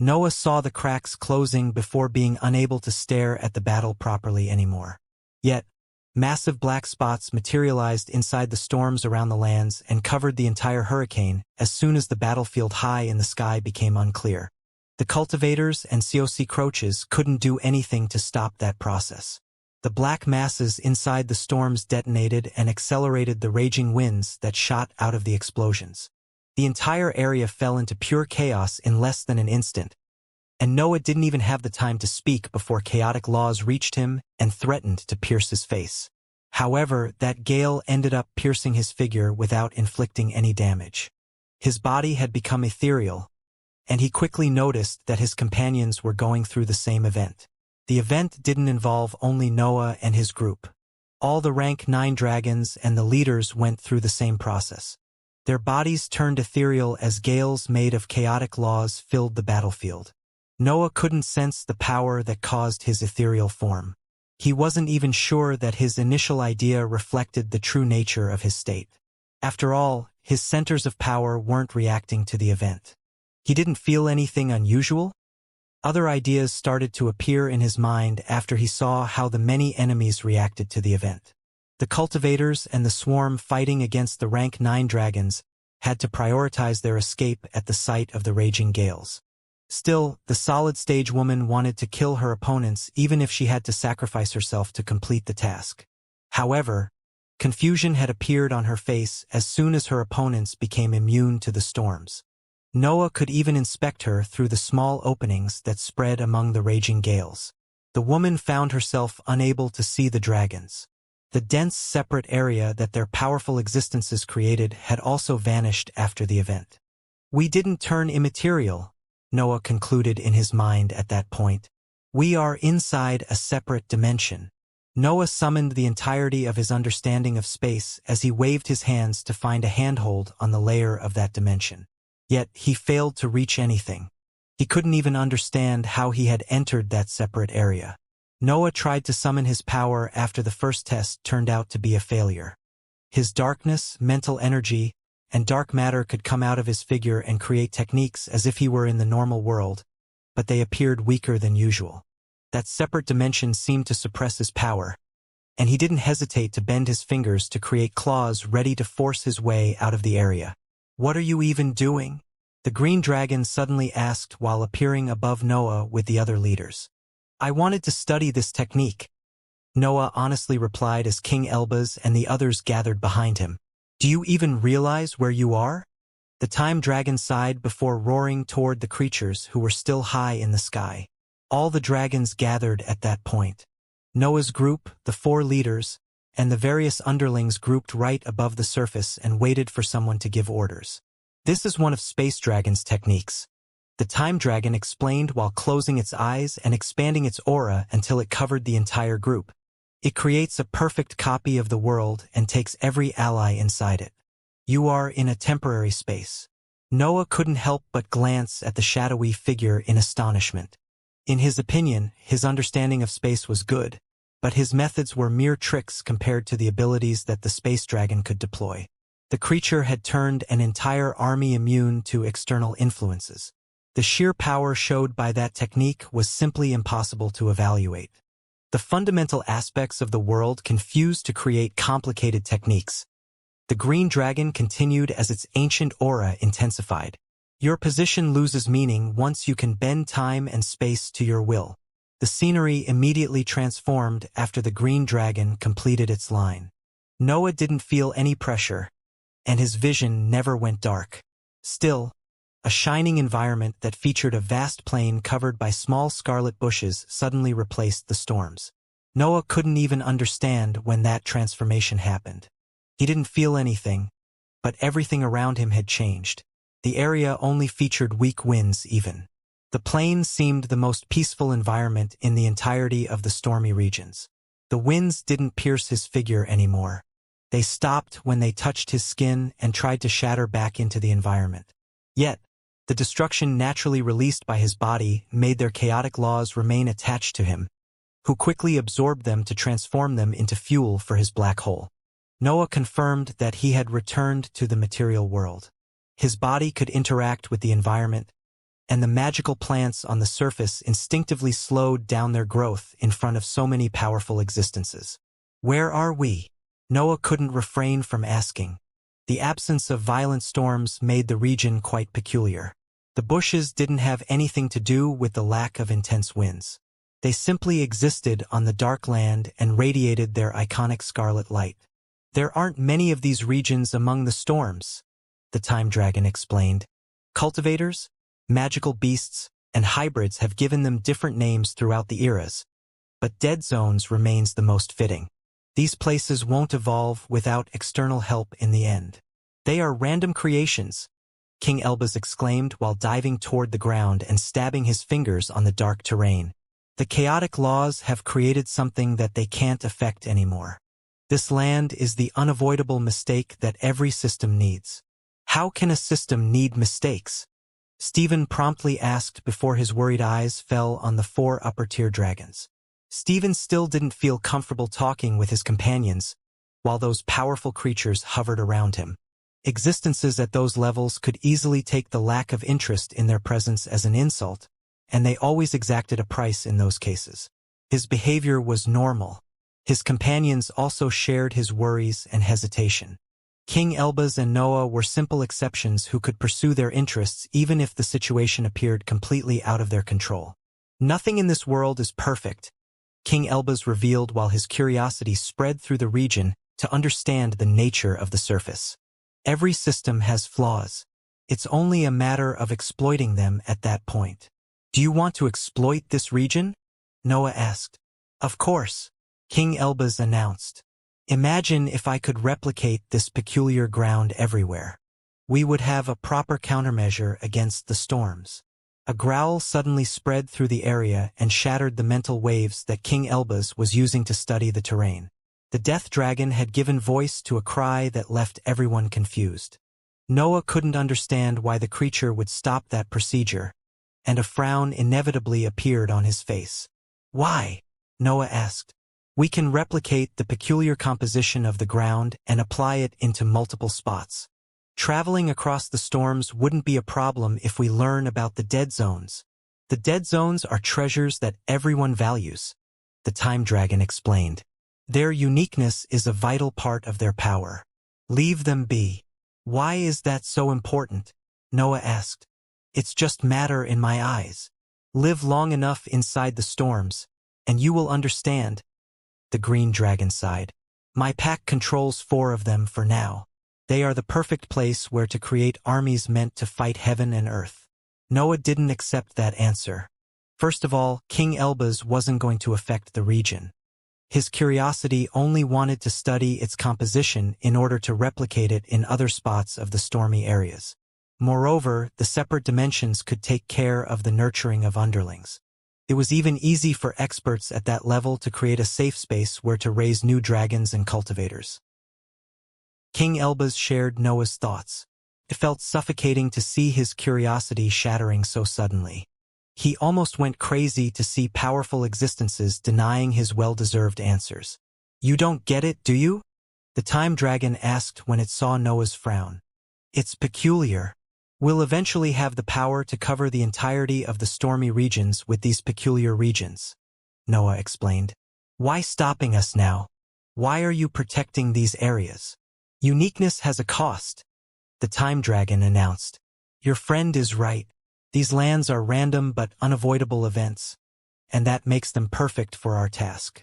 Noah saw the cracks closing before being unable to stare at the battle properly anymore. Yet, massive black spots materialized inside the storms around the lands and covered the entire hurricane as soon as the battlefield high in the sky became unclear. The cultivators and COC croaches couldn't do anything to stop that process. The black masses inside the storms detonated and accelerated the raging winds that shot out of the explosions. The entire area fell into pure chaos in less than an instant, and Noah didn't even have the time to speak before chaotic laws reached him and threatened to pierce his face. However, that gale ended up piercing his figure without inflicting any damage. His body had become ethereal, and he quickly noticed that his companions were going through the same event. The event didn't involve only Noah and his group. All the rank 9 dragons and the leaders went through the same process. Their bodies turned ethereal as gales made of chaotic laws filled the battlefield. Noah couldn't sense the power that caused his ethereal form. He wasn't even sure that his initial idea reflected the true nature of his state. After all, his centers of power weren't reacting to the event. He didn't feel anything unusual. Other ideas started to appear in his mind after he saw how the many enemies reacted to the event. The cultivators and the swarm fighting against the rank 9 dragons had to prioritize their escape at the sight of the raging gales. Still, the solid stage woman wanted to kill her opponents even if she had to sacrifice herself to complete the task. However, confusion had appeared on her face as soon as her opponents became immune to the storms. Noah could even inspect her through the small openings that spread among the raging gales. The woman found herself unable to see the dragons. The dense separate area that their powerful existences created had also vanished after the event. We didn't turn immaterial, Noah concluded in his mind at that point. We are inside a separate dimension. Noah summoned the entirety of his understanding of space as he waved his hands to find a handhold on the layer of that dimension. Yet he failed to reach anything. He couldn't even understand how he had entered that separate area. Noah tried to summon his power after the first test turned out to be a failure. His darkness, mental energy, and dark matter could come out of his figure and create techniques as if he were in the normal world, but they appeared weaker than usual. That separate dimension seemed to suppress his power, and he didn't hesitate to bend his fingers to create claws ready to force his way out of the area. What are you even doing? The green dragon suddenly asked while appearing above Noah with the other leaders. I wanted to study this technique, Noah honestly replied as King Elbaz and the others gathered behind him. Do you even realize where you are? The time dragon sighed before roaring toward the creatures who were still high in the sky. All the dragons gathered at that point. Noah's group, the 4 leaders, and the various underlings grouped right above the surface and waited for someone to give orders. This is one of Space Dragon's techniques. The Time Dragon explained while closing its eyes and expanding its aura until it covered the entire group. It creates a perfect copy of the world and takes every ally inside it. You are in a temporary space. Noah couldn't help but glance at the shadowy figure in astonishment. In his opinion, his understanding of space was good, but his methods were mere tricks compared to the abilities that the Space Dragon could deploy. The creature had turned an entire army immune to external influences. The sheer power showed by that technique was simply impossible to evaluate. The fundamental aspects of the world confused to create complicated techniques. The green dragon continued as its ancient aura intensified. Your position loses meaning once you can bend time and space to your will. The scenery immediately transformed after the green dragon completed its line. Noah didn't feel any pressure, and his vision never went dark. Still, a shining environment that featured a vast plain covered by small scarlet bushes suddenly replaced the storms. Noah couldn't even understand when that transformation happened. He didn't feel anything, but everything around him had changed. The area only featured weak winds even. The plain seemed the most peaceful environment in the entirety of the stormy regions. The winds didn't pierce his figure anymore. They stopped when they touched his skin and tried to shatter back into the environment. Yet, The destruction naturally released by his body made their chaotic laws remain attached to him, who quickly absorbed them to transform them into fuel for his black hole. Noah confirmed that he had returned to the material world. His body could interact with the environment, and the magical plants on the surface instinctively slowed down their growth in front of so many powerful existences. Where are we? Noah couldn't refrain from asking. The absence of violent storms made the region quite peculiar. The bushes didn't have anything to do with the lack of intense winds. They simply existed on the dark land and radiated their iconic scarlet light. There aren't many of these regions among the storms, the time dragon explained. Cultivators, magical beasts, and hybrids have given them different names throughout the eras, but dead zones remains the most fitting. These places won't evolve without external help in the end. They are random creations, King Elbaz exclaimed while diving toward the ground and stabbing his fingers on the dark terrain. The chaotic laws have created something that they can't affect anymore. This land is the unavoidable mistake that every system needs. How can a system need mistakes? Stephen promptly asked before his worried eyes fell on the 4 upper-tier dragons. Stephen still didn't feel comfortable talking with his companions, while those powerful creatures hovered around him. Existences at those levels could easily take the lack of interest in their presence as an insult, and they always exacted a price in those cases. His behavior was normal. His companions also shared his worries and hesitation. King Elbaz and Noah were simple exceptions who could pursue their interests even if the situation appeared completely out of their control. Nothing in this world is perfect, King Elbaz revealed while his curiosity spread through the region to understand the nature of the surface. Every system has flaws. It's only a matter of exploiting them at that point. Do you want to exploit this region? Noah asked. Of course, King Elbaz announced. Imagine if I could replicate this peculiar ground everywhere. We would have a proper countermeasure against the storms. A growl suddenly spread through the area and shattered the mental waves that King Elbaz was using to study the terrain. The death dragon had given voice to a cry that left everyone confused. Noah couldn't understand why the creature would stop that procedure, and a frown inevitably appeared on his face. Why? Noah asked. We can replicate the peculiar composition of the ground and apply it into multiple spots. Traveling across the storms wouldn't be a problem if we learn about the dead zones. The dead zones are treasures that everyone values, the time dragon explained. Their uniqueness is a vital part of their power. Leave them be. Why is that so important? Noah asked. It's just matter in my eyes. Live long enough inside the storms, and you will understand. The green dragon sighed. My pack controls 4 of them for now. They are the perfect place where to create armies meant to fight heaven and earth. Noah didn't accept that answer. First of all, King Elbaz wasn't going to affect the region. His curiosity only wanted to study its composition in order to replicate it in other spots of the stormy areas. Moreover, the separate dimensions could take care of the nurturing of underlings. It was even easy for experts at that level to create a safe space where to raise new dragons and cultivators. King Elbaz shared Noah's thoughts. It felt suffocating to see his curiosity shattering so suddenly. He almost went crazy to see powerful existences denying his well-deserved answers. You don't get it, do you? The time dragon asked when it saw Noah's frown. It's peculiar. We'll eventually have the power to cover the entirety of the stormy regions with these peculiar regions, Noah explained. Why stopping us now? Why are you protecting these areas? Uniqueness has a cost, the time dragon announced. Your friend is right. These lands are random but unavoidable events, and that makes them perfect for our task.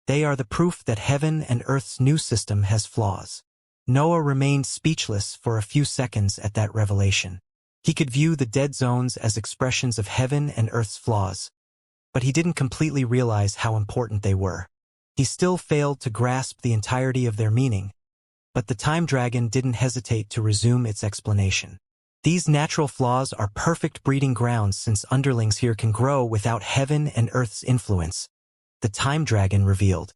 They are the proof that heaven and earth's new system has flaws. Noah remained speechless for a few seconds at that revelation. He could view the dead zones as expressions of heaven and earth's flaws, but he didn't completely realize how important they were. He still failed to grasp the entirety of their meaning, but the time dragon didn't hesitate to resume its explanation. These natural flaws are perfect breeding grounds since underlings here can grow without heaven and earth's influence, the time dragon revealed.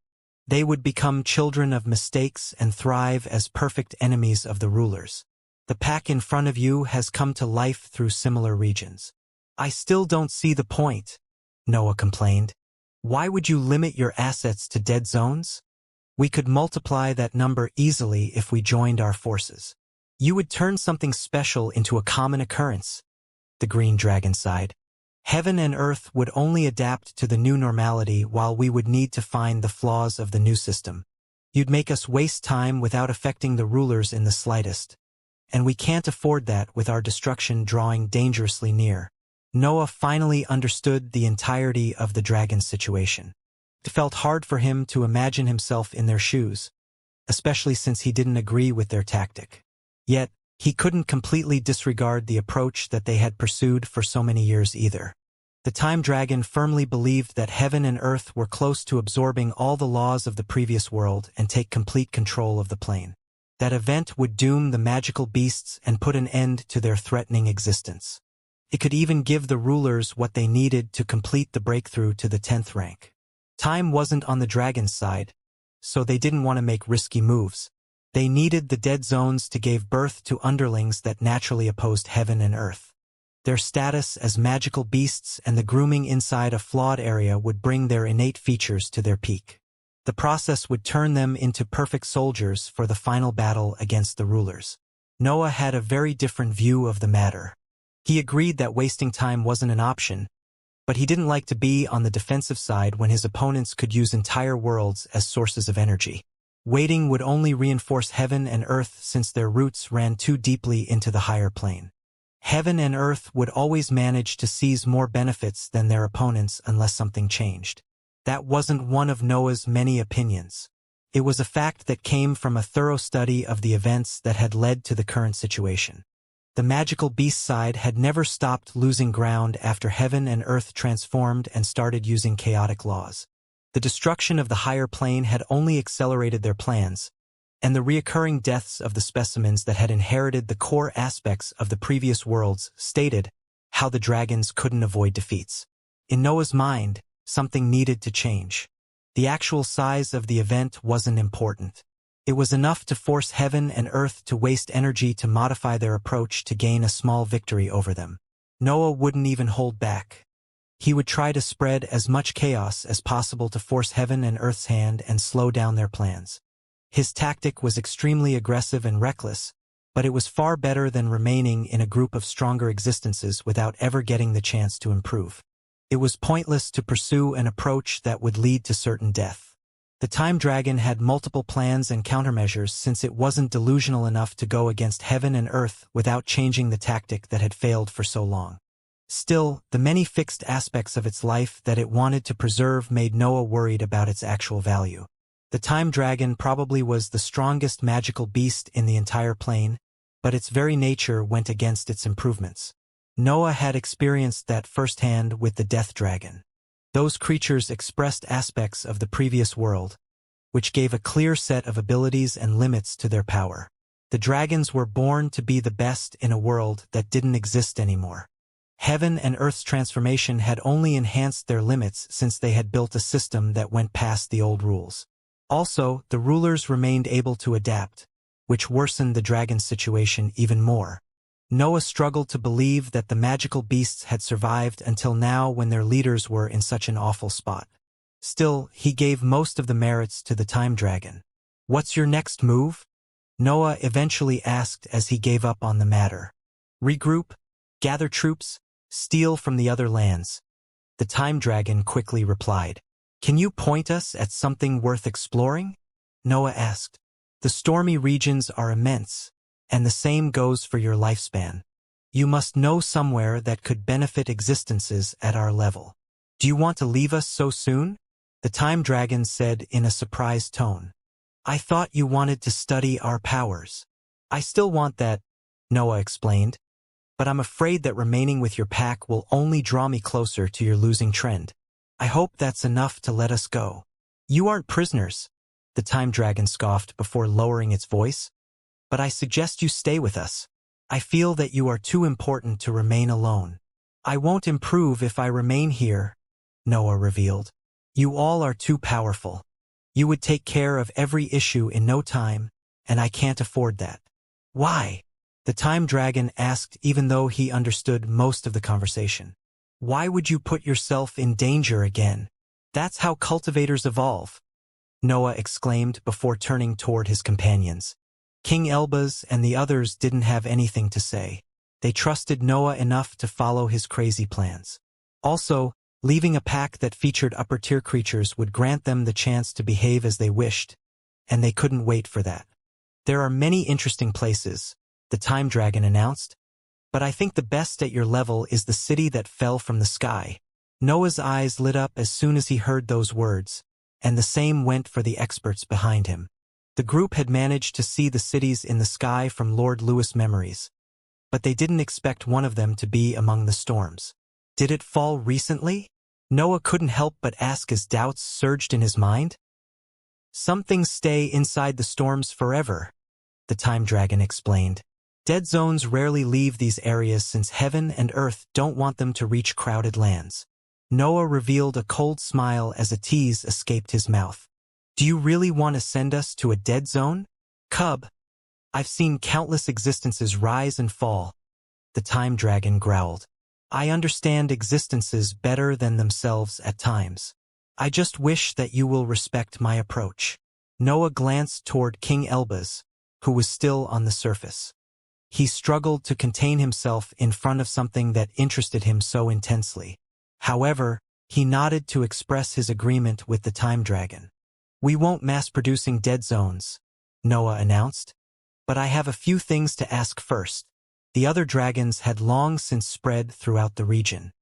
They would become children of mistakes and thrive as perfect enemies of the rulers. The pack in front of you has come to life through similar regions. I still don't see the point, Noah complained. Why would you limit your assets to dead zones? We could multiply that number easily if we joined our forces. You would turn something special into a common occurrence, the green dragon sighed. Heaven and earth would only adapt to the new normality while we would need to find the flaws of the new system. You'd make us waste time without affecting the rulers in the slightest. And we can't afford that with our destruction drawing dangerously near. Noah finally understood the entirety of the dragon's situation. It felt hard for him to imagine himself in their shoes, especially since he didn't agree with their tactic. Yet, he couldn't completely disregard the approach that they had pursued for so many years either. The time dragon firmly believed that heaven and earth were close to absorbing all the laws of the previous world and take complete control of the plane. That event would doom the magical beasts and put an end to their threatening existence. It could even give the rulers what they needed to complete the breakthrough to the 10th rank. Time wasn't on the dragon's side, so they didn't want to make risky moves. They needed the dead zones to give birth to underlings that naturally opposed heaven and earth. Their status as magical beasts and the grooming inside a flawed area would bring their innate features to their peak. The process would turn them into perfect soldiers for the final battle against the rulers. Noah had a very different view of the matter. He agreed that wasting time wasn't an option, but he didn't like to be on the defensive side when his opponents could use entire worlds as sources of energy. Waiting would only reinforce heaven and earth since their roots ran too deeply into the higher plane. Heaven and earth would always manage to seize more benefits than their opponents unless something changed. That wasn't one of Noah's many opinions. It was a fact that came from a thorough study of the events that had led to the current situation. The magical beast side had never stopped losing ground after heaven and earth transformed and started using chaotic laws. The destruction of the higher plane had only accelerated their plans, and the reoccurring deaths of the specimens that had inherited the core aspects of the previous worlds stated how the dragons couldn't avoid defeats. In Noah's mind, something needed to change. The actual size of the event wasn't important. It was enough to force heaven and earth to waste energy to modify their approach to gain a small victory over them. Noah wouldn't even hold back. He would try to spread as much chaos as possible to force heaven and earth's hand and slow down their plans. His tactic was extremely aggressive and reckless, but it was far better than remaining in a group of stronger existences without ever getting the chance to improve. It was pointless to pursue an approach that would lead to certain death. The time dragon had multiple plans and countermeasures since it wasn't delusional enough to go against heaven and earth without changing the tactic that had failed for so long. Still, the many fixed aspects of its life that it wanted to preserve made Noah worried about its actual value. The time dragon probably was the strongest magical beast in the entire plane, but its very nature went against its improvements. Noah had experienced that firsthand with the death dragon. Those creatures expressed aspects of the previous world, which gave a clear set of abilities and limits to their power. The dragons were born to be the best in a world that didn't exist anymore. Heaven and earth's transformation had only enhanced their limits since they had built a system that went past the old rules. Also, the rulers remained able to adapt, which worsened the dragon's situation even more. Noah struggled to believe that the magical beasts had survived until now when their leaders were in such an awful spot. Still, he gave most of the merits to the time dragon. "What's your next move?" Noah eventually asked as he gave up on the matter. "Regroup, gather troops, steal from the other lands," the time dragon quickly replied. "Can you point us at something worth exploring?" Noah asked. "The stormy regions are immense, and the same goes for your lifespan. You must know somewhere that could benefit existences at our level. Do you want to leave us so soon?" The time dragon said in a surprised tone. "I thought you wanted to study our powers." "I still want that," Noah explained, "but I'm afraid that remaining with your pack will only draw me closer to your losing trend. I hope that's enough to let us go." "You aren't prisoners," the time dragon scoffed before lowering its voice. "But I suggest you stay with us. I feel that you are too important to remain alone." "I won't improve if I remain here," Noah revealed. "You all are too powerful. You would take care of every issue in no time, and I can't afford that." "Why?" The time dragon asked, even though he understood most of the conversation. Why would you put yourself in danger again? That's how cultivators evolve, Noah exclaimed before turning toward his companions. King Elbaz and the others didn't have anything to say. They trusted Noah enough to follow his crazy plans. Also, leaving a pack that featured upper-tier creatures would grant them the chance to behave as they wished, and they couldn't wait for that. There are many interesting places, the time dragon announced, but I think the best at your level is the city that fell from the sky. Noah's eyes lit up as soon as he heard those words, and the same went for the experts behind him. The group had managed to see the cities in the sky from Lord Lewis' memories, but they didn't expect one of them to be among the storms. Did it fall recently? Noah couldn't help but ask as doubts surged in his mind. Some things stay inside the storms forever, the time dragon explained. Dead zones rarely leave these areas since heaven and earth don't want them to reach crowded lands. Noah revealed a cold smile as a tease escaped his mouth. Do you really want to send us to a dead zone? Cub, I've seen countless existences rise and fall, the time dragon growled. I understand existences better than themselves at times. I just wish that you will respect my approach. Noah glanced toward King Elbaz, who was still on the surface. He struggled to contain himself in front of something that interested him so intensely. However, he nodded to express his agreement with the time dragon. We won't mass-producing dead zones, Noah announced. But I have a few things to ask first. The other dragons had long since spread throughout the region.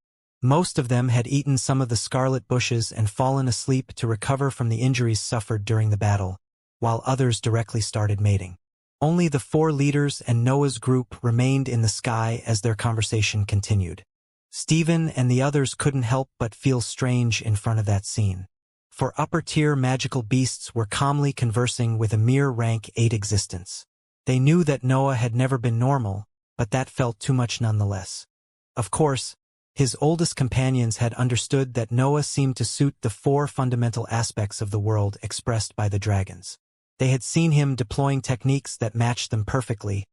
Most of them had eaten some of the scarlet bushes and fallen asleep to recover from the injuries suffered during the battle, while others directly started mating. Only the 4 leaders and Noah's group remained in the sky as their conversation continued. Stephen and the others couldn't help but feel strange in front of that scene. For upper-tier magical beasts were calmly conversing with a mere rank 8 existence. They knew that Noah had never been normal, but that felt too much nonetheless. Of course, his oldest companions had understood that Noah seemed to suit the 4 fundamental aspects of the world expressed by the dragons. They had seen him deploying techniques that matched them perfectly,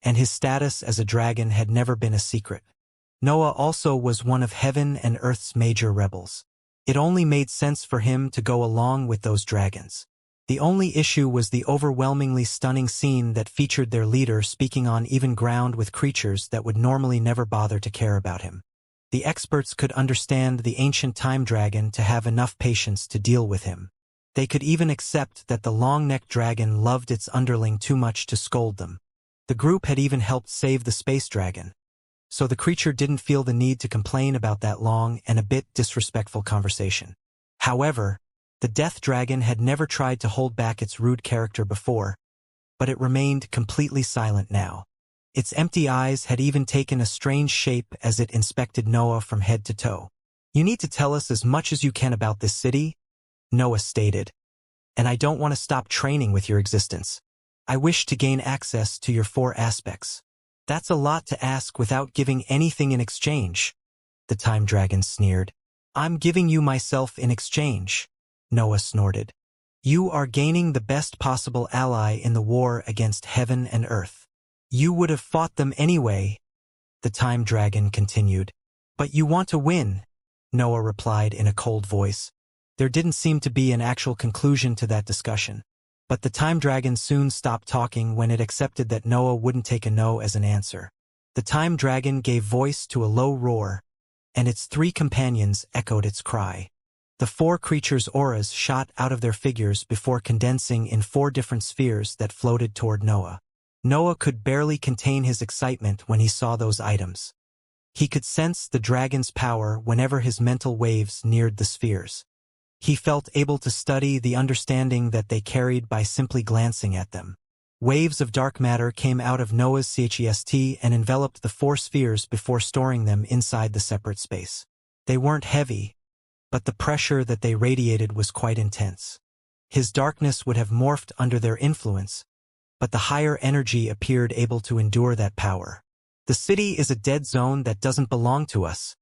and his status as a dragon had never been a secret. Noah also was one of heaven and earth's major rebels. It only made sense for him to go along with those dragons. The only issue was the overwhelmingly stunning scene that featured their leader speaking on even ground with creatures that would normally never bother to care about him. The experts could understand the ancient time dragon to have enough patience to deal with him. They could even accept that the long-necked dragon loved its underling too much to scold them. The group had even helped save the space dragon, so the creature didn't feel the need to complain about that long and a bit disrespectful conversation. However, the death dragon had never tried to hold back its rude character before, but it remained completely silent now. Its empty eyes had even taken a strange shape as it inspected Noah from head to toe. You need to tell us as much as you can about this city, Noah stated. And I don't want to stop training with your existence. I wish to gain access to your 4 aspects. That's a lot to ask without giving anything in exchange, the time dragon sneered. I'm giving you myself in exchange, Noah snorted. You are gaining the best possible ally in the war against heaven and earth. You would have fought them anyway, the time dragon continued. But you want to win, Noah replied in a cold voice. There didn't seem to be an actual conclusion to that discussion. But the time dragon soon stopped talking when it accepted that Noah wouldn't take a no as an answer. The time dragon gave voice to a low roar, and its 3 companions echoed its cry. The 4 creatures' auras shot out of their figures before condensing in 4 different spheres that floated toward Noah. Noah could barely contain his excitement when he saw those items. He could sense the dragon's power whenever his mental waves neared the spheres. He felt able to study the understanding that they carried by simply glancing at them. Waves of dark matter came out of Noah's chest and enveloped the 4 spheres before storing them inside the separate space. They weren't heavy, but the pressure that they radiated was quite intense. His darkness would have morphed under their influence, but the higher energy appeared able to endure that power. The city is a dead zone that doesn't belong to us,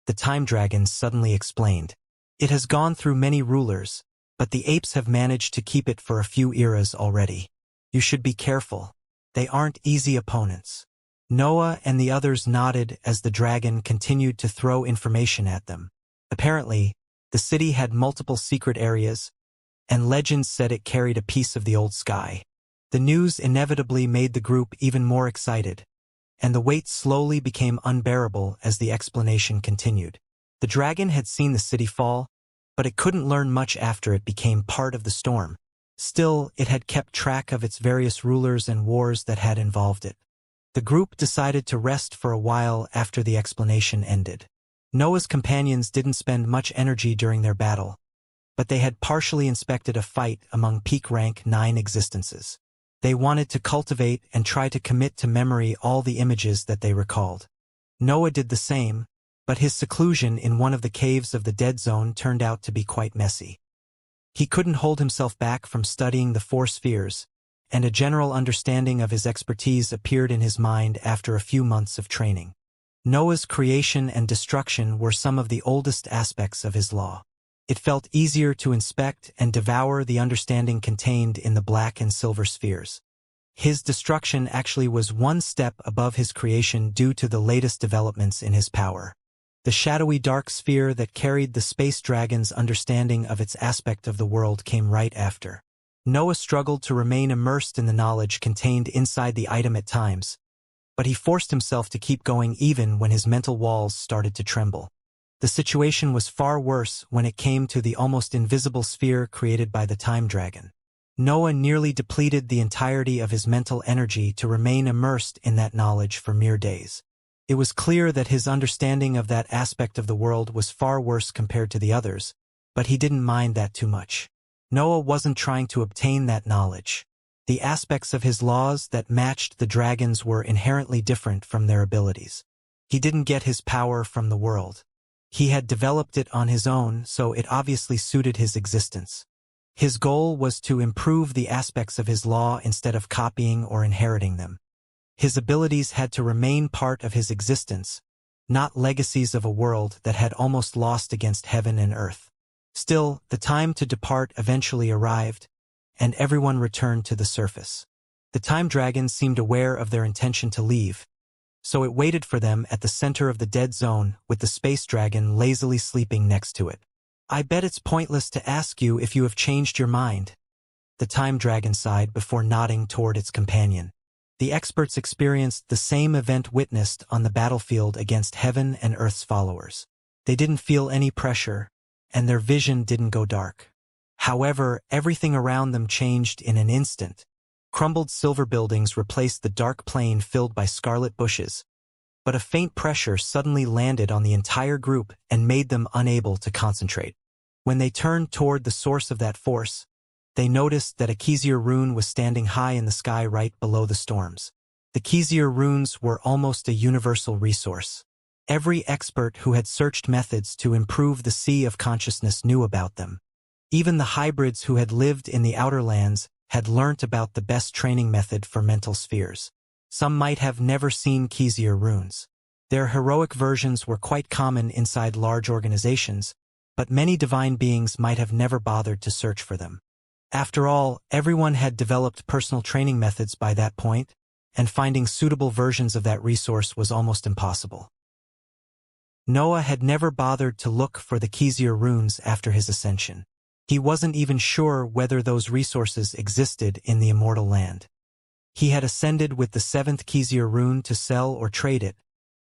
the time dragon suddenly explained. It has gone through many rulers, but the apes have managed to keep it for a few eras already. You should be careful. They aren't easy opponents. Noah and the others nodded as the dragon continued to throw information at them. Apparently, the city had multiple secret areas, and legends said it carried a piece of the old sky. The news inevitably made the group even more excited, and the wait slowly became unbearable as the explanation continued. The dragon had seen the city fall, but it couldn't learn much after it became part of the storm. Still, it had kept track of its various rulers and wars that had involved it. The group decided to rest for a while after the explanation ended. Noah's companions didn't spend much energy during their battle, but they had partially inspected a fight among peak rank 9 existences. They wanted to cultivate and try to commit to memory all the images that they recalled. Noah did the same, but his seclusion in one of the caves of the dead zone turned out to be quite messy. He couldn't hold himself back from studying the 4 spheres, and a general understanding of his expertise appeared in his mind after a few months of training. Noah's creation and destruction were some of the oldest aspects of his law. It felt easier to inspect and devour the understanding contained in the black and silver spheres. His destruction actually was one step above his creation due to the latest developments in his power. The shadowy dark sphere that carried the space dragon's understanding of its aspect of the world came right after. Noah struggled to remain immersed in the knowledge contained inside the item at times, but he forced himself to keep going even when his mental walls started to tremble. The situation was far worse when it came to the almost invisible sphere created by the time dragon. Noah nearly depleted the entirety of his mental energy to remain immersed in that knowledge for mere days. It was clear that his understanding of that aspect of the world was far worse compared to the others, but he didn't mind that too much. Noah wasn't trying to obtain that knowledge. The aspects of his laws that matched the dragon's were inherently different from their abilities. He didn't get his power from the world. He had developed it on his own, so it obviously suited his existence. His goal was to improve the aspects of his law instead of copying or inheriting them. His abilities had to remain part of his existence, not legacies of a world that had almost lost against heaven and earth. Still, the time to depart eventually arrived, and everyone returned to the surface. The time dragon seemed aware of their intention to leave, so it waited for them at the center of the dead zone with the space dragon lazily sleeping next to it. "I bet it's pointless to ask you if you have changed your mind," the time dragon sighed before nodding toward its companion. The experts experienced the same event witnessed on the battlefield against heaven and earth's followers. They didn't feel any pressure, and their vision didn't go dark. However, everything around them changed in an instant. Crumbled silver buildings replaced the dark plain filled by scarlet bushes, but a faint pressure suddenly landed on the entire group and made them unable to concentrate. When they turned toward the source of that force, they noticed that a Xianxia rune was standing high in the sky right below the storms. The Xianxia runes were almost a universal resource. Every expert who had searched methods to improve the sea of consciousness knew about them. Even the hybrids who had lived in the outer lands had learnt about the best training method for mental spheres. Some might have never seen Xianxia runes. Their heroic versions were quite common inside large organizations, but many divine beings might have never bothered to search for them. After all, everyone had developed personal training methods by that point, and finding suitable versions of that resource was almost impossible. Noah had never bothered to look for the Xianxia runes after his ascension. He wasn't even sure whether those resources existed in the Immortal land. He had ascended with the 7th Xianxia rune to sell or trade it,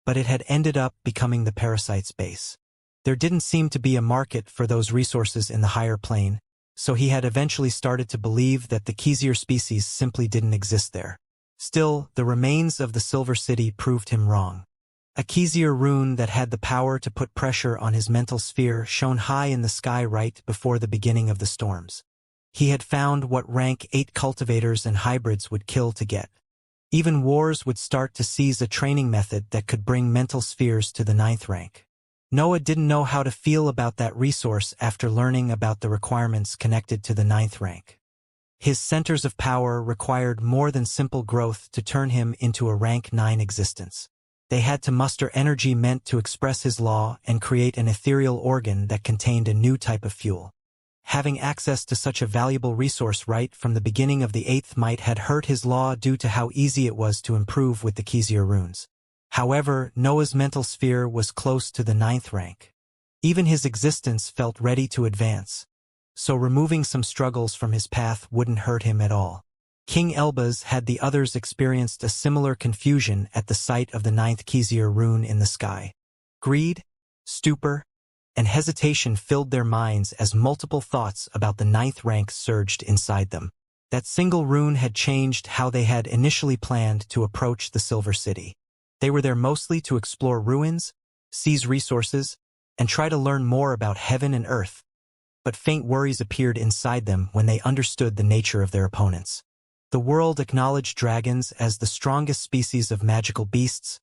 but it had ended up becoming the parasite's base. There didn't seem to be a market for those resources in the higher plane, so he had eventually started to believe that the Xianxia species simply didn't exist there. Still, the remains of the Silver City proved him wrong. A Xianxia rune that had the power to put pressure on his mental sphere shone high in the sky right before the beginning of the storms. He had found what rank 8 cultivators and hybrids would kill to get. Even wars would start to seize a training method that could bring mental spheres to the 9th rank. Noah didn't know how to feel about that resource after learning about the requirements connected to the 9th rank. His centers of power required more than simple growth to turn him into a rank 9 existence. They had to muster energy meant to express his law and create an ethereal organ that contained a new type of fuel. having access to such a valuable resource right from the beginning of the 8th might had hurt his law due to how easy it was to improve with the Xianxia runes. However, Noah's mental sphere was close to the 9th rank. Even his existence felt ready to advance, so removing some struggles from his path wouldn't hurt him at all. King Elbaz had the others experienced a similar confusion at the sight of the 9th Xianxia rune in the sky. Greed, stupor, and hesitation filled their minds as multiple thoughts about the 9th rank surged inside them. That single rune had changed how they had initially planned to approach the Silver City. They were there mostly to explore ruins, seize resources, and try to learn more about heaven and earth. But faint worries appeared inside them when they understood the nature of their opponents. The world acknowledged dragons as the strongest species of magical beasts,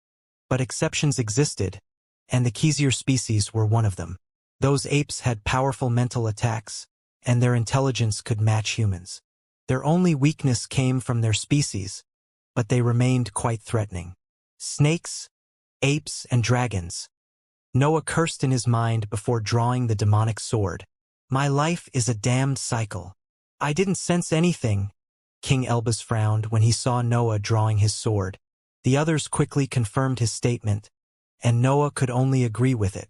but exceptions existed, and the Xianxia species were one of them. Those apes had powerful mental attacks, and their intelligence could match humans. Their only weakness came from their species, but they remained quite threatening. Snakes, apes, and dragons. Noah cursed in his mind before drawing the demonic sword. My life is a damned cycle. I didn't sense anything. King Elbaz frowned when he saw Noah drawing his sword. The others quickly confirmed his statement, and Noah could only agree with it.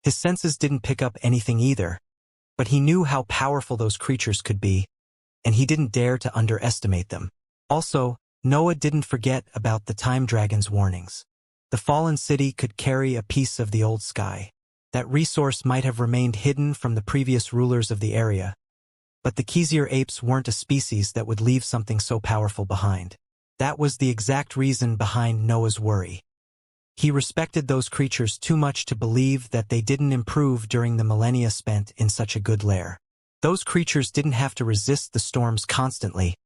His senses didn't pick up anything either, but he knew how powerful those creatures could be, and he didn't dare to underestimate them. Also, Noah didn't forget about the time dragon's warnings. The fallen city could carry a piece of the old sky. That resource might have remained hidden from the previous rulers of the area, but the Xianxia apes weren't a species that would leave something so powerful behind. That was the exact reason behind Noah's worry. He respected those creatures too much to believe that they didn't improve during the millennia spent in such a good lair. Those creatures didn't have to resist the storms constantly,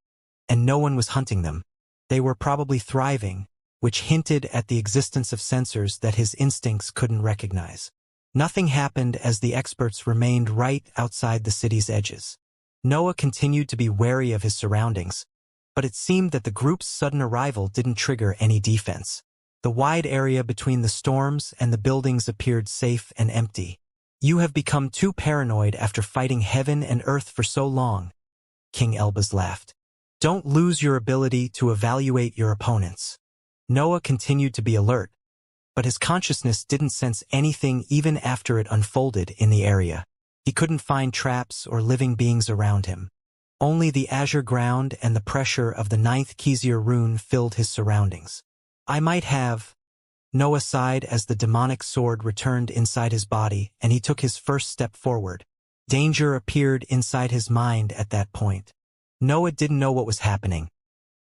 and no one was hunting them. They were probably thriving, which hinted at the existence of sensors that his instincts couldn't recognize. Nothing happened as the experts remained right outside the city's edges. Noah continued to be wary of his surroundings, but it seemed that the group's sudden arrival didn't trigger any defense. The wide area between the storms and the buildings appeared safe and empty. You have become too paranoid after fighting heaven and earth for so long, King Elbaz laughed. Don't lose your ability to evaluate your opponents. Noah continued to be alert, but his consciousness didn't sense anything even after it unfolded in the area. He couldn't find traps or living beings around him. Only the azure ground and the pressure of the 9th Xianxia rune filled his surroundings. I might have. Noah sighed as the demonic sword returned inside his body and he took his first step forward. Danger appeared inside his mind at that point. Noah didn't know what was happening,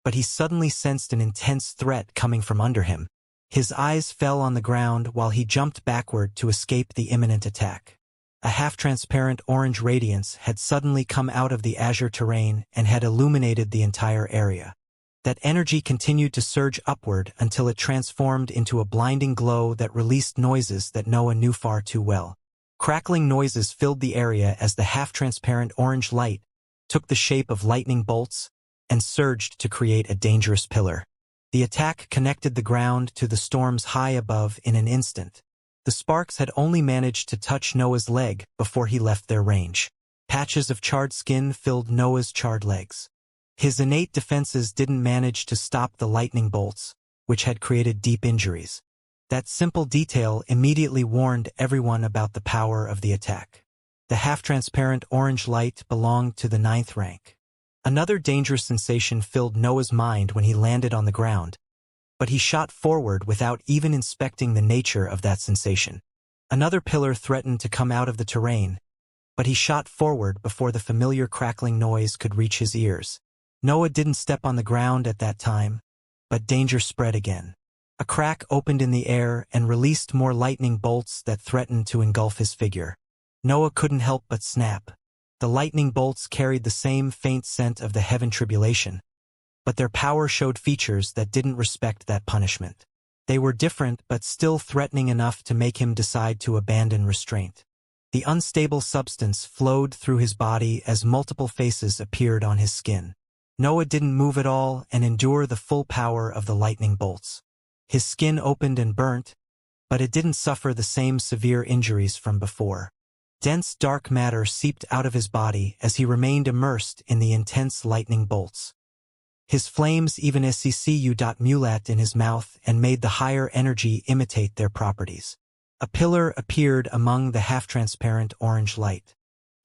but he suddenly sensed an intense threat coming from under him. His eyes fell on the ground while he jumped backward to escape the imminent attack. A half-transparent orange radiance had suddenly come out of the azure terrain and had illuminated the entire area. That energy continued to surge upward until it transformed into a blinding glow that released noises that Noah knew far too well. Crackling noises filled the area as the half-transparent orange light took the shape of lightning bolts and surged to create a dangerous pillar. The attack connected the ground to the storms high above in an instant. The sparks had only managed to touch Noah's leg before he left their range. Patches of charred skin filled Noah's charred legs. His innate defenses didn't manage to stop the lightning bolts, which had created deep injuries. That simple detail immediately warned everyone about the power of the attack. The half-transparent orange light belonged to the 9th rank. Another dangerous sensation filled Noah's mind when he landed on the ground, but he shot forward without even inspecting the nature of that sensation. Another pillar threatened to come out of the terrain, but he shot forward before the familiar crackling noise could reach his ears. Noah didn't step on the ground at that time, but danger spread again. A crack opened in the air and released more lightning bolts that threatened to engulf his figure. Noah couldn't help but snap. The lightning bolts carried the same faint scent of the heaven tribulation, but their power showed features that didn't respect that punishment. They were different but still threatening enough to make him decide to abandon restraint. The unstable substance flowed through his body as multiple faces appeared on his skin. Noah didn't move at all and endure the full power of the lightning bolts. His skin opened and burnt, but it didn't suffer the same severe injuries from before. Dense dark matter seeped out of his body as he remained immersed in the intense lightning bolts. His flames even sccu.mulat in his mouth and made the higher energy imitate their properties. A pillar appeared among the half-transparent orange light.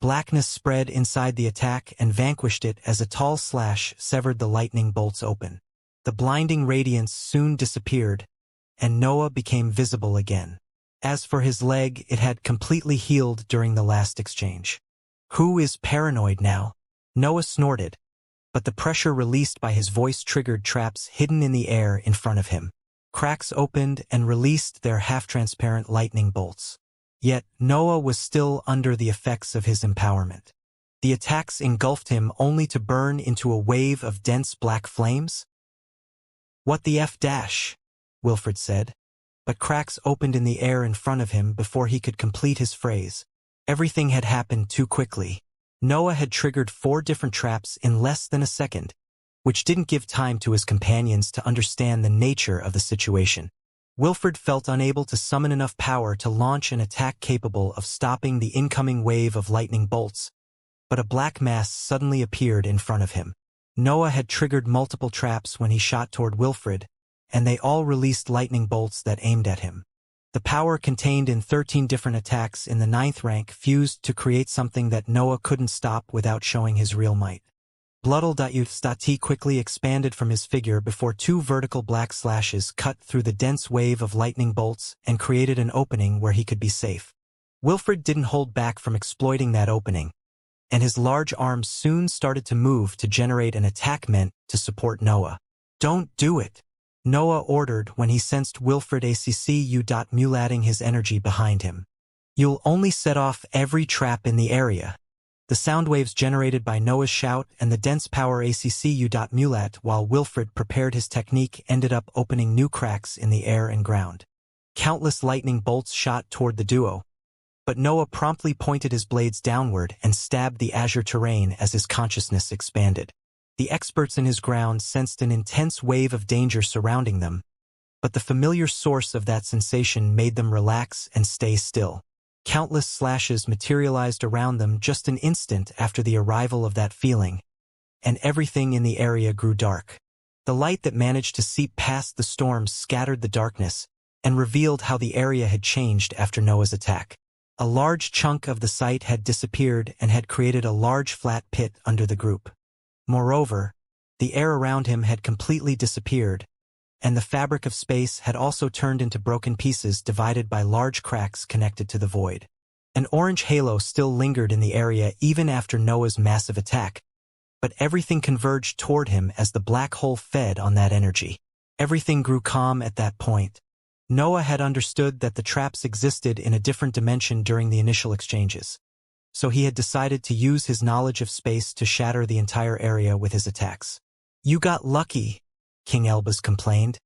Blackness spread inside the attack and vanquished it as a tall slash severed the lightning bolts open. The blinding radiance soon disappeared, and Noah became visible again. As for his leg, it had completely healed during the last exchange. Who is paranoid now? Noah snorted, but the pressure released by his voice triggered traps hidden in the air in front of him. Cracks opened and released their half-transparent lightning bolts. Yet Noah was still under the effects of his empowerment. The attacks engulfed him only to burn into a wave of dense black flames. "What the F dash?" Wilfred said. But cracks opened in the air in front of him before he could complete his phrase. Everything had happened too quickly. Noah had triggered 4 different traps in less than a second, which didn't give time to his companions to understand the nature of the situation. Wilfred felt unable to summon enough power to launch an attack capable of stopping the incoming wave of lightning bolts, but a black mass suddenly appeared in front of him. Noah had triggered multiple traps when he shot toward Wilfred, and they all released lightning bolts that aimed at him. The power contained in 13 different attacks in the 9th rank fused to create something that Noah couldn't stop without showing his real might. Bloodle.T quickly expanded from his figure before 2 vertical black slashes cut through the dense wave of lightning bolts and created an opening where he could be safe. Wilfred didn't hold back from exploiting that opening, and his large arms soon started to move to generate an attack meant to support Noah. "Don't do it," Noah ordered when he sensed Wilfred accu.mulating his energy behind him. "You'll only set off every trap in the area." The sound waves generated by Noah's shout and the dense power accu.mulat while Wilfred prepared his technique ended up opening new cracks in the air and ground. Countless lightning bolts shot toward the duo, but Noah promptly pointed his blades downward and stabbed the azure terrain as his consciousness expanded. The experts in his ground sensed an intense wave of danger surrounding them, but the familiar source of that sensation made them relax and stay still. Countless slashes materialized around them just an instant after the arrival of that feeling, and everything in the area grew dark. The light that managed to seep past the storms scattered the darkness and revealed how the area had changed after Noah's attack. A large chunk of the site had disappeared and had created a large flat pit under the group. Moreover, the air around him had completely disappeared, and the fabric of space had also turned into broken pieces divided by large cracks connected to the void. An orange halo still lingered in the area even after Noah's massive attack, but everything converged toward him as the black hole fed on that energy. Everything grew calm at that point. Noah had understood that the traps existed in a different dimension during the initial exchanges, so he had decided to use his knowledge of space to shatter the entire area with his attacks. "You got lucky," King Elbaz complained.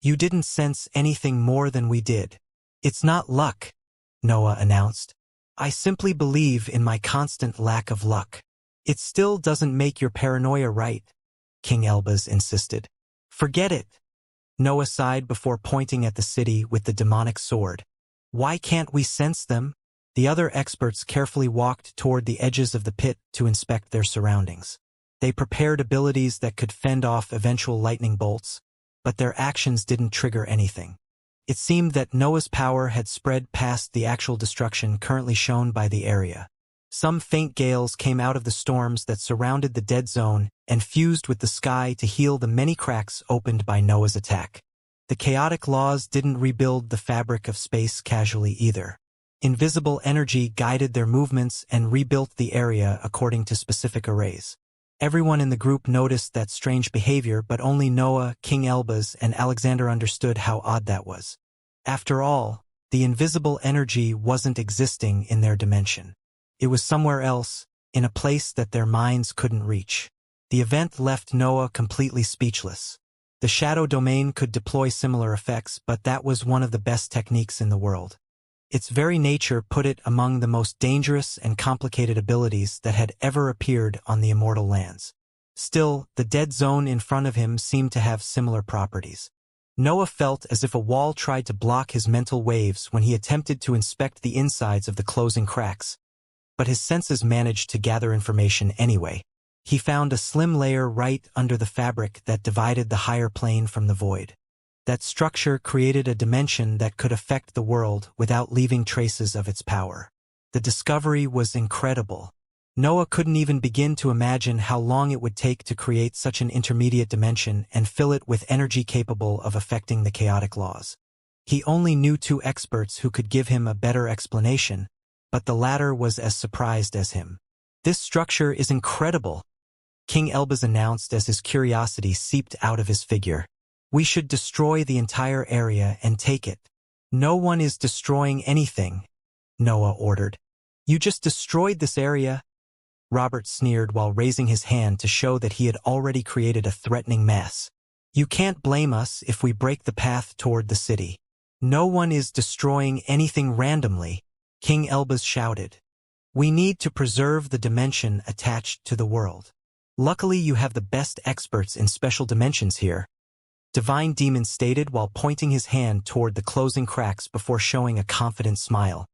"You didn't sense anything more than we did." "It's not luck," Noah announced. "I simply believe in my constant lack of luck." "It still doesn't make your paranoia right," King Elbaz insisted. "Forget it." Noah sighed before pointing at the city with the demonic sword. "Why can't we sense them?" The other experts carefully walked toward the edges of the pit to inspect their surroundings. They prepared abilities that could fend off eventual lightning bolts, but their actions didn't trigger anything. It seemed that Noah's power had spread past the actual destruction currently shown by the area. Some faint gales came out of the storms that surrounded the dead zone and fused with the sky to heal the many cracks opened by Noah's attack. The chaotic laws didn't rebuild the fabric of space casually either. Invisible energy guided their movements and rebuilt the area according to specific arrays. Everyone in the group noticed that strange behavior, but only Noah, King Elbaz, and Alexander understood how odd that was. After all, the invisible energy wasn't existing in their dimension. It was somewhere else, in a place that their minds couldn't reach. The event left Noah completely speechless. The shadow domain could deploy similar effects, but that was one of the best techniques in the world. Its very nature put it among the most dangerous and complicated abilities that had ever appeared on the Immortal lands. Still, the dead zone in front of him seemed to have similar properties. Noah felt as if a wall tried to block his mental waves when he attempted to inspect the insides of the closing cracks, but his senses managed to gather information anyway. He found a slim layer right under the fabric that divided the higher plane from the void. That structure created a dimension that could affect the world without leaving traces of its power. The discovery was incredible. Noah couldn't even begin to imagine how long it would take to create such an intermediate dimension and fill it with energy capable of affecting the chaotic laws. He only knew 2 experts who could give him a better explanation, but the latter was as surprised as him. "This structure is incredible," King Elbaz announced as his curiosity seeped out of his figure. "We should destroy the entire area and take it." "No one is destroying anything," Noah ordered. "You just destroyed this area," Robert sneered while raising his hand to show that he had already created a threatening mess. "You can't blame us if we break the path toward the city." "No one is destroying anything randomly," King Elbaz shouted. "We need to preserve the dimension attached to the world. Luckily you have the best experts in special dimensions here," Divine Demon stated while pointing his hand toward the closing cracks before showing a confident smile.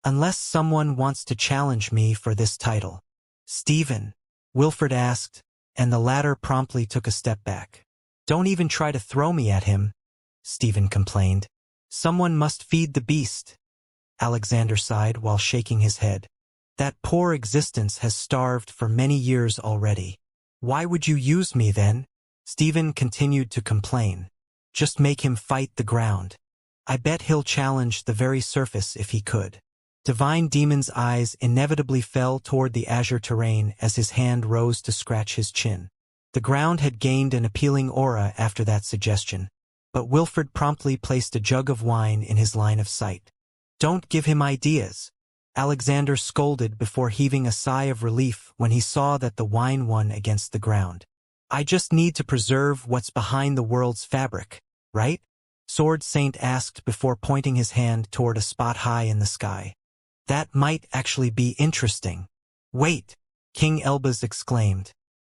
"Unless someone wants to challenge me for this title." "Stephen," Wilfred asked, and the latter promptly took a step back. "Don't even try to throw me at him," Stephen complained. "Someone must feed the beast," Alexander sighed while shaking his head. "That poor existence has starved for many years already." "Why would you use me then?" Stephen continued to complain. "Just make him fight the ground. I bet he'll challenge the very surface if he could." Divine Demon's eyes inevitably fell toward the azure terrain as his hand rose to scratch his chin. The ground had gained an appealing aura after that suggestion, but Wilfred promptly placed a jug of wine in his line of sight. "Don't give him ideas," Alexander scolded before heaving a sigh of relief when he saw that the wine won against the ground. "I just need to preserve what's behind the world's fabric, right?" Sword Saint asked before pointing his hand toward a spot high in the sky. "That might actually be interesting." "Wait!" King Elbaz exclaimed.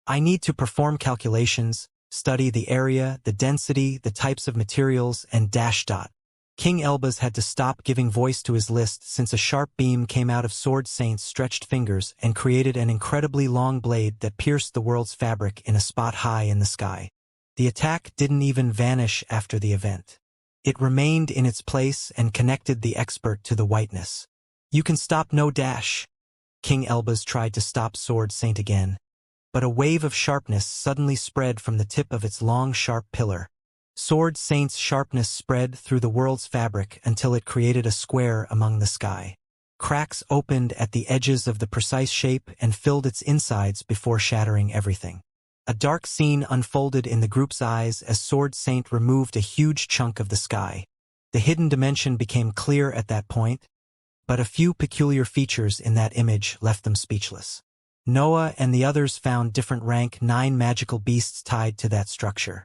"I need to perform calculations, study the area, the density, the types of materials, and dash dot." King Elbaz had to stop giving voice to his list since a sharp beam came out of Sword Saint's stretched fingers and created an incredibly long blade that pierced the world's fabric in a spot high in the sky. The attack didn't even vanish after the event. It remained in its place and connected the expert to the whiteness. "You can stop no dash." King Elbaz tried to stop Sword Saint again, but a wave of sharpness suddenly spread from the tip of its long sharp pillar. Sword Saint's sharpness spread through the world's fabric until it created a square among the sky. Cracks opened at the edges of the precise shape and filled its insides before shattering everything. A dark scene unfolded in the group's eyes as Sword Saint removed a huge chunk of the sky. The hidden dimension became clear at that point, but a few peculiar features in that image left them speechless. Noah and the others found different rank 9 magical beasts tied to that structure.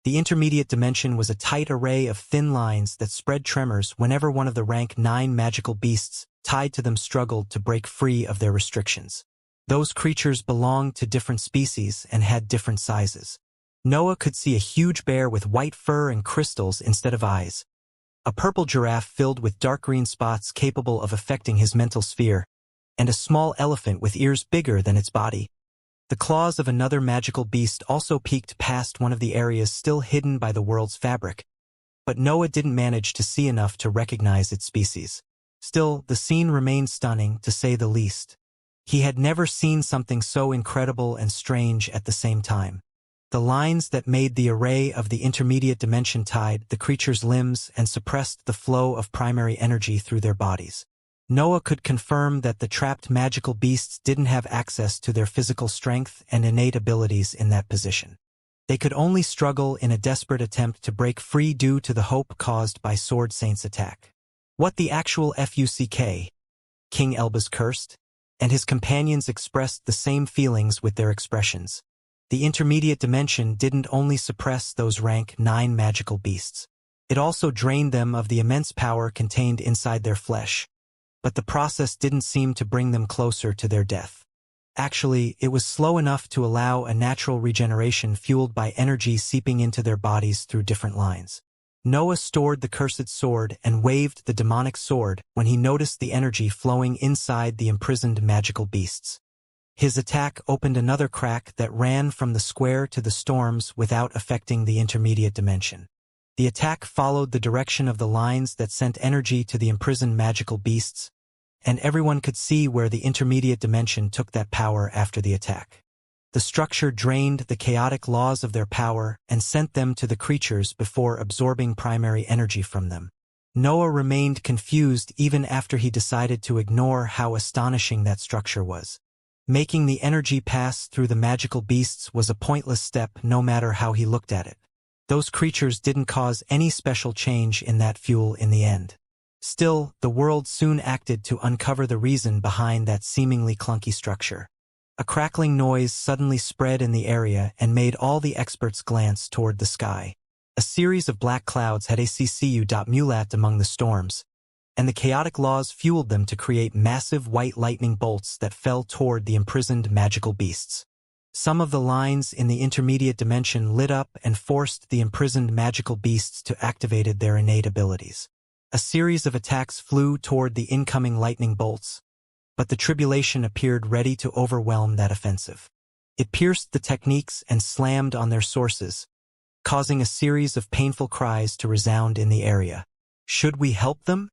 The intermediate dimension was a tight array of thin lines that spread tremors whenever one of the rank 9 magical beasts tied to them struggled to break free of their restrictions. Those creatures belonged to different species and had different sizes. Noah could see a huge bear with white fur and crystals instead of eyes, a purple giraffe filled with dark green spots capable of affecting his mental sphere, and a small elephant with ears bigger than its body. The claws of another magical beast also peeked past one of the areas still hidden by the world's fabric, but Noah didn't manage to see enough to recognize its species. Still, the scene remained stunning, to say the least. He had never seen something so incredible and strange at the same time. The lines that made the array of the intermediate dimension tied the creature's limbs and suppressed the flow of primary energy through their bodies. Noah could confirm that the trapped magical beasts didn't have access to their physical strength and innate abilities in that position. They could only struggle in a desperate attempt to break free due to the hope caused by Sword Saint's attack. "What the actual fuck?" King Elbaz cursed, and his companions expressed the same feelings with their expressions. The intermediate dimension didn't only suppress those rank 9 magical beasts. It also drained them of the immense power contained inside their flesh. But the process didn't seem to bring them closer to their death. Actually, it was slow enough to allow a natural regeneration fueled by energy seeping into their bodies through different lines. Noah stored the cursed sword and waved the demonic sword when he noticed the energy flowing inside the imprisoned magical beasts. His attack opened another crack that ran from the square to the storms without affecting the intermediate dimension. The attack followed the direction of the lines that sent energy to the imprisoned magical beasts, and everyone could see where the intermediate dimension took that power after the attack. The structure drained the chaotic laws of their power and sent them to the creatures before absorbing primary energy from them. Noah remained confused even after he decided to ignore how astonishing that structure was. Making the energy pass through the magical beasts was a pointless step no matter how he looked at it. Those creatures didn't cause any special change in that fuel in the end. Still, the world soon acted to uncover the reason behind that seemingly clunky structure. A crackling noise suddenly spread in the area and made all the experts glance toward the sky. A series of black clouds had accu.mulat among the storms, and the chaotic laws fueled them to create massive white lightning bolts that fell toward the imprisoned magical beasts. Some of the lines in the intermediate dimension lit up and forced the imprisoned magical beasts to activate their innate abilities. A series of attacks flew toward the incoming lightning bolts, but the tribulation appeared ready to overwhelm that offensive. It pierced the techniques and slammed on their sources, causing a series of painful cries to resound in the area. "Should we help them?"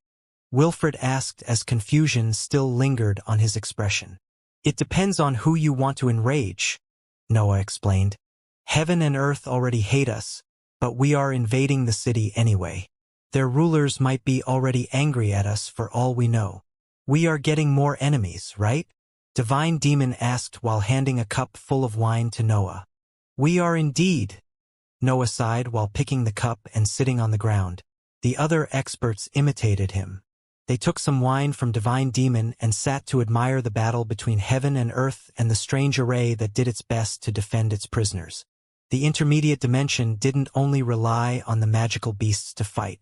Wilfred asked as confusion still lingered on his expression. "It depends on who you want to enrage," Noah explained. "Heaven and earth already hate us, but we are invading the city anyway. Their rulers might be already angry at us for all we know. We are getting more enemies, right?" Divine Demon asked while handing a cup full of wine to Noah. "We are indeed," Noah sighed while picking the cup and sitting on the ground. The other experts imitated him. They took some wine from Divine Demon and sat to admire the battle between heaven and earth and the strange array that did its best to defend its prisoners. The intermediate dimension didn't only rely on the magical beasts to fight.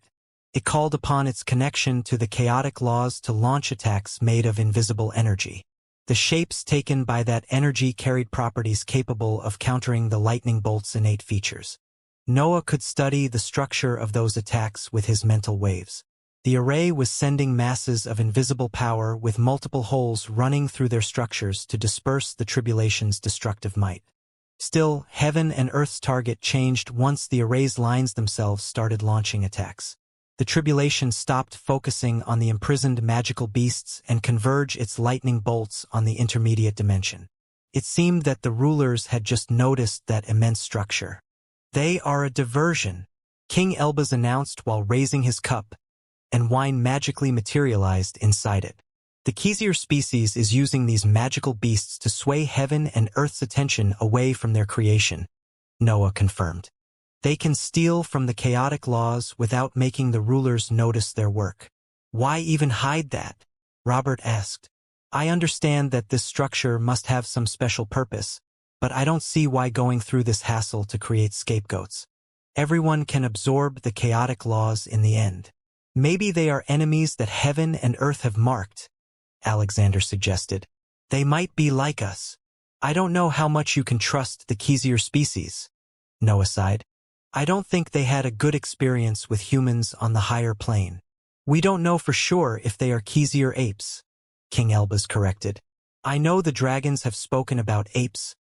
It called upon its connection to the chaotic laws to launch attacks made of invisible energy. The shapes taken by that energy carried properties capable of countering the lightning bolt's innate features. Noah could study the structure of those attacks with his mental waves. The array was sending masses of invisible power with multiple holes running through their structures to disperse the tribulation's destructive might. Still, heaven and earth's target changed once the array's lines themselves started launching attacks. The tribulation stopped focusing on the imprisoned magical beasts and converged its lightning bolts on the intermediate dimension. It seemed that the rulers had just noticed that immense structure. "They are a diversion," King Elbaz announced while raising his cup, and wine magically materialized inside it. "The Xianxia species is using these magical beasts to sway heaven and earth's attention away from their creation," Noah confirmed. "They can steal from the chaotic laws without making the rulers notice their work." "Why even hide that?" Robert asked. "I understand that this structure must have some special purpose, but I don't see why going through this hassle to create scapegoats. Everyone can absorb the chaotic laws in the end." "Maybe they are enemies that heaven and earth have marked," Alexander suggested. "They might be like us. I don't know how much you can trust the Xianxia species," Noah sighed. "I don't think they had a good experience with humans on the higher plane." "We don't know for sure if they are Xianxia apes," King Elbaz corrected. "I know the dragons have spoken about apes,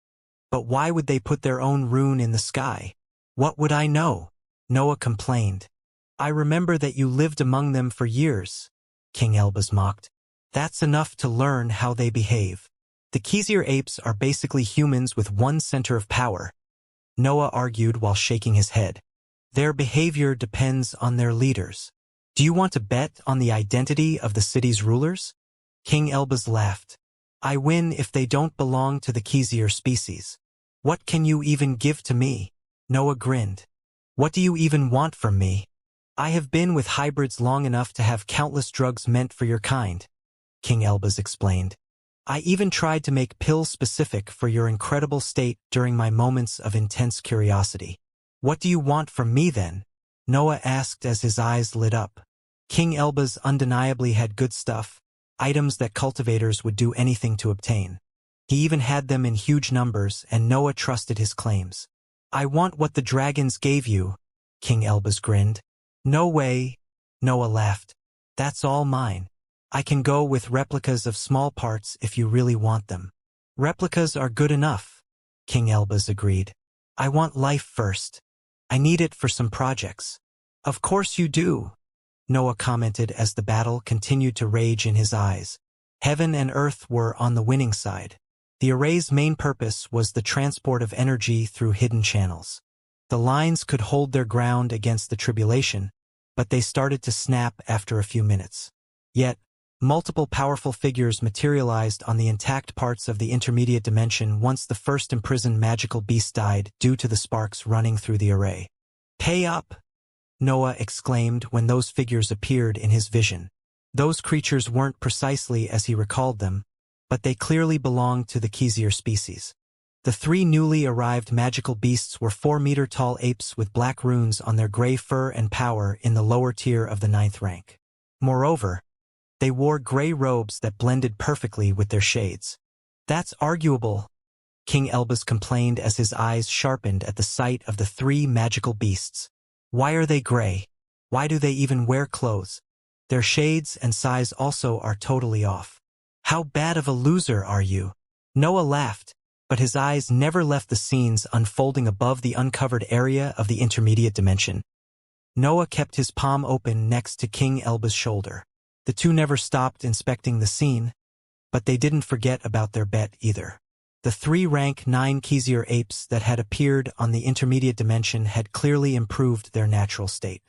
but why would they put their own rune in the sky?" "What would I know?" Noah complained. "I remember that you lived among them for years," King Elbaz mocked. "That's enough to learn how they behave. The Xianxia apes are basically humans with one center of power," Noah argued while shaking his head. "Their behavior depends on their leaders. Do you want to bet on the identity of the city's rulers?" King Elbaz laughed. "I win if they don't belong to the Xianxia species. What can you even give to me?" Noah grinned. "What do you even want from me? I have been with hybrids long enough to have countless drugs meant for your kind," King Elbaz explained. "I even tried to make pills specific for your incredible state during my moments of intense curiosity." "What do you want from me then?" Noah asked as his eyes lit up. King Elbaz undeniably had good stuff, items that cultivators would do anything to obtain. He even had them in huge numbers, and Noah trusted his claims. "I want what the dragons gave you," King Elbaz grinned. No way, Noah laughed. That's all mine. I can go with replicas of small parts if you really want them. Replicas are good enough, King Elbaz agreed. I want life first. I need it for some projects. Of course you do, Noah commented as the battle continued to rage in his eyes. Heaven and earth were on the winning side. The array's main purpose was the transport of energy through hidden channels. The lines could hold their ground against the tribulation, but they started to snap after a few minutes. Yet, multiple powerful figures materialized on the intact parts of the intermediate dimension once the first imprisoned magical beast died due to the sparks running through the array. Pay up! Noah exclaimed when those figures appeared in his vision. Those creatures weren't precisely as he recalled them, but they clearly belonged to the Xianxia species. The three newly arrived magical beasts were 4-meter-tall apes with black runes on their gray fur and power in the lower tier of the 9th rank. Moreover, they wore gray robes that blended perfectly with their shades. That's arguable, King Elbaz complained as his eyes sharpened at the sight of the three magical beasts. Why are they gray? Why do they even wear clothes? Their shades and size also are totally off. How bad of a loser are you? Noah laughed, but his eyes never left the scenes unfolding above the uncovered area of the intermediate dimension. Noah kept his palm open next to King Elbaz's shoulder. The two never stopped inspecting the scene, but they didn't forget about their bet either. The 3-rank 9 Xianxia apes that had appeared on the intermediate dimension had clearly improved their natural state.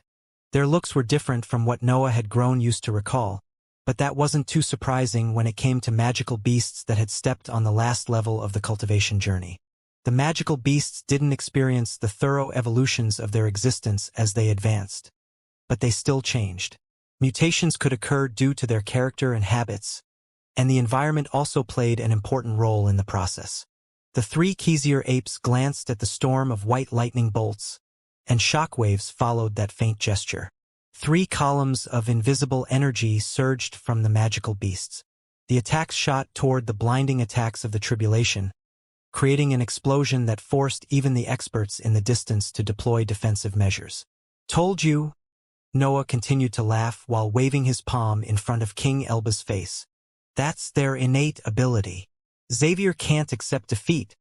Their looks were different from what Noah had grown used to recall, but that wasn't too surprising when it came to magical beasts that had stepped on the last level of the cultivation journey. The magical beasts didn't experience the thorough evolutions of their existence as they advanced, but they still changed. Mutations could occur due to their character and habits, and the environment also played an important role in the process. The 3 Xianxia apes glanced at the storm of white lightning bolts, and shockwaves followed that faint gesture. 3 columns of invisible energy surged from the magical beasts. The attacks shot toward the blinding attacks of the tribulation, creating an explosion that forced even the experts in the distance to deploy defensive measures. Told you, Noah continued to laugh while waving his palm in front of King Elbaz's face. That's their innate ability. Xavier can't accept defeat.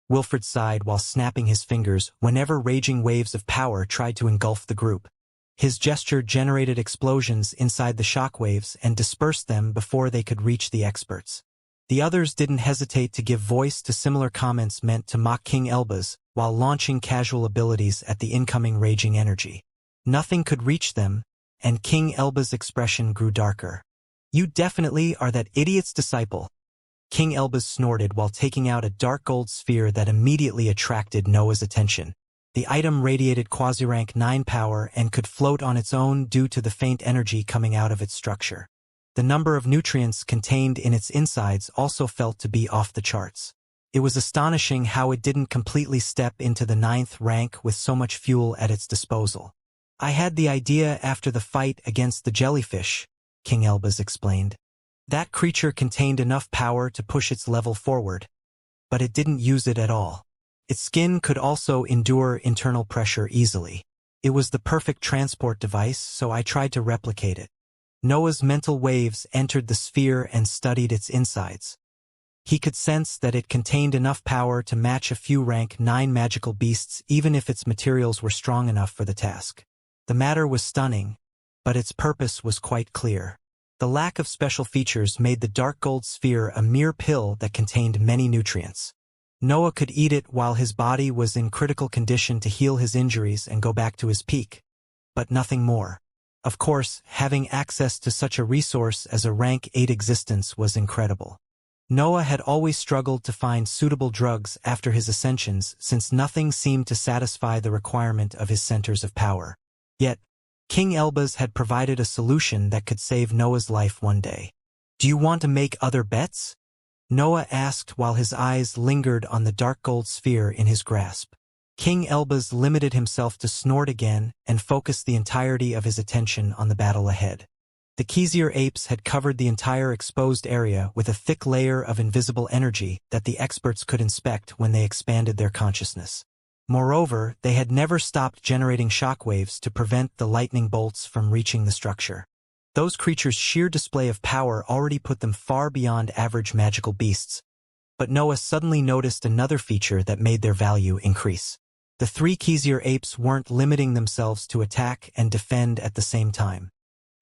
Wilfred sighed while snapping his fingers whenever raging waves of power tried to engulf the group. His gesture generated explosions inside the shockwaves and dispersed them before they could reach the experts. The others didn't hesitate to give voice to similar comments meant to mock King Elbaz while launching casual abilities at the incoming raging energy. Nothing could reach them, and King Elbaz's expression grew darker. You definitely are that idiot's disciple. King Elbaz snorted while taking out a dark gold sphere that immediately attracted Noah's attention. The item radiated quasi-rank 9 power and could float on its own due to the faint energy coming out of its structure. The number of nutrients contained in its insides also felt to be off the charts. It was astonishing how it didn't completely step into the 9th rank with so much fuel at its disposal. I had the idea after the fight against the jellyfish, King Elbaz explained. That creature contained enough power to push its level forward, but it didn't use it at all. Its skin could also endure internal pressure easily. It was the perfect transport device, so I tried to replicate it. Noah's mental waves entered the sphere and studied its insides. He could sense that it contained enough power to match a few rank 9 magical beasts even if its materials were strong enough for the task. The matter was stunning, but its purpose was quite clear. The lack of special features made the dark gold sphere a mere pill that contained many nutrients. Noah could eat it while his body was in critical condition to heal his injuries and go back to his peak, but nothing more. Of course, having access to such a resource as a rank 8 existence was incredible. Noah had always struggled to find suitable drugs after his ascensions since nothing seemed to satisfy the requirement of his centers of power. Yet, King Elbaz had provided a solution that could save Noah's life one day. Do you want to make other bets? Noah asked while his eyes lingered on the dark gold sphere in his grasp. King Elbaz limited himself to snort again and focused the entirety of his attention on the battle ahead. The Xianxia apes had covered the entire exposed area with a thick layer of invisible energy that the experts could inspect when they expanded their consciousness. Moreover, they had never stopped generating shockwaves to prevent the lightning bolts from reaching the structure. Those creatures' sheer display of power already put them far beyond average magical beasts. But Noah suddenly noticed another feature that made their value increase. The three Xianxia apes weren't limiting themselves to attack and defend at the same time.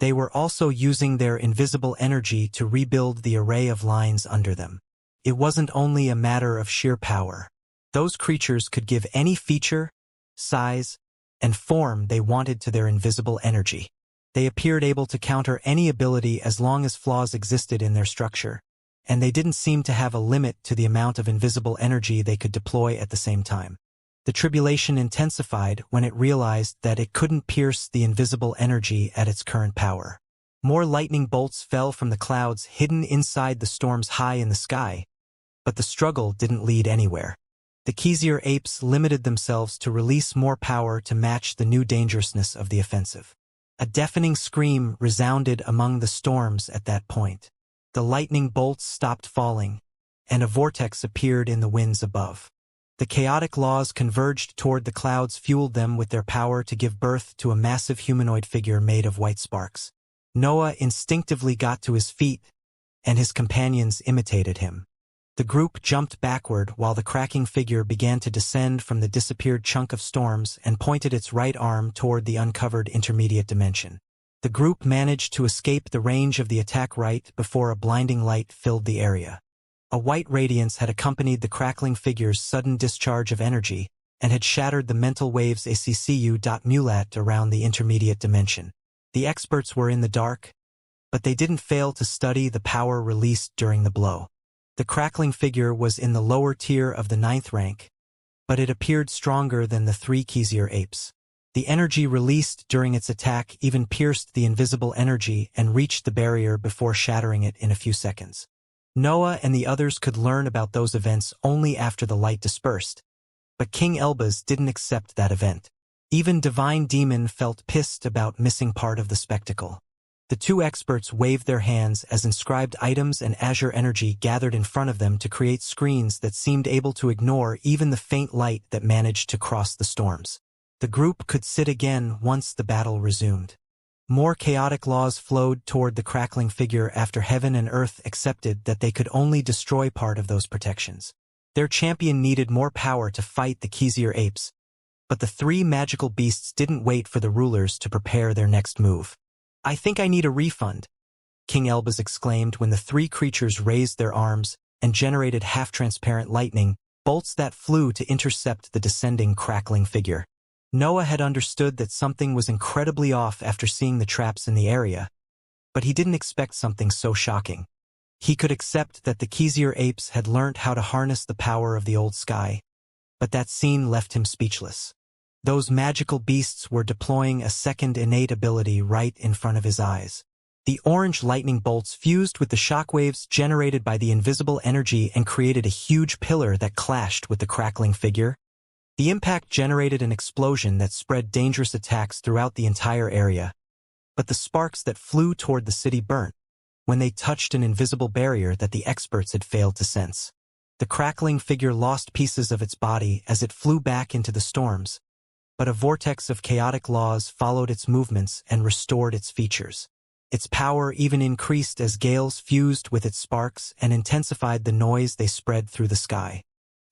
They were also using their invisible energy to rebuild the array of lines under them. It wasn't only a matter of sheer power. Those creatures could give any feature, size, and form they wanted to their invisible energy. They appeared able to counter any ability as long as flaws existed in their structure, and they didn't seem to have a limit to the amount of invisible energy they could deploy at the same time. The tribulation intensified when it realized that it couldn't pierce the invisible energy at its current power. More lightning bolts fell from the clouds hidden inside the storms high in the sky, but the struggle didn't lead anywhere. The Xianxia apes limited themselves to release more power to match the new dangerousness of the offensive. A deafening scream resounded among the storms at that point. The lightning bolts stopped falling, and a vortex appeared in the winds above. The chaotic laws converged toward the clouds, fueled them with their power to give birth to a massive humanoid figure made of white sparks. Noah instinctively got to his feet, and his companions imitated him. The group jumped backward while the cracking figure began to descend from the disappeared chunk of storms and pointed its right arm toward the uncovered intermediate dimension. The group managed to escape the range of the attack right before a blinding light filled the area. A white radiance had accompanied the crackling figure's sudden discharge of energy and had shattered the mental waves accu.mulat around the intermediate dimension. The experts were in the dark, but they didn't fail to study the power released during the blow. The crackling figure was in the lower tier of the 9th rank, but it appeared stronger than the three Xianxia apes. The energy released during its attack even pierced the invisible energy and reached the barrier before shattering it in a few seconds. Noah and the others could learn about those events only after the light dispersed, but King Elbaz didn't accept that event. Even Divine Demon felt pissed about missing part of the spectacle. The two experts waved their hands as inscribed items and azure energy gathered in front of them to create screens that seemed able to ignore even the faint light that managed to cross the storms. The group could sit again once the battle resumed. More chaotic laws flowed toward the crackling figure after heaven and earth accepted that they could only destroy part of those protections. Their champion needed more power to fight the Xianxia apes, but the three magical beasts didn't wait for the rulers to prepare their next move. "I think I need a refund," King Elbaz exclaimed when the three creatures raised their arms and generated half-transparent lightning bolts that flew to intercept the descending crackling figure. Noah had understood that something was incredibly off after seeing the traps in the area, but he didn't expect something so shocking. He could accept that the Xianxia apes had learnt how to harness the power of the old sky, but that scene left him speechless. Those magical beasts were deploying a second innate ability right in front of his eyes. The orange lightning bolts fused with the shockwaves generated by the invisible energy and created a huge pillar that clashed with the crackling figure. The impact generated an explosion that spread dangerous attacks throughout the entire area, but the sparks that flew toward the city burnt when they touched an invisible barrier that the experts had failed to sense. The crackling figure lost pieces of its body as it flew back into the storms, but a vortex of chaotic laws followed its movements and restored its features. Its power even increased as gales fused with its sparks and intensified the noise they spread through the sky.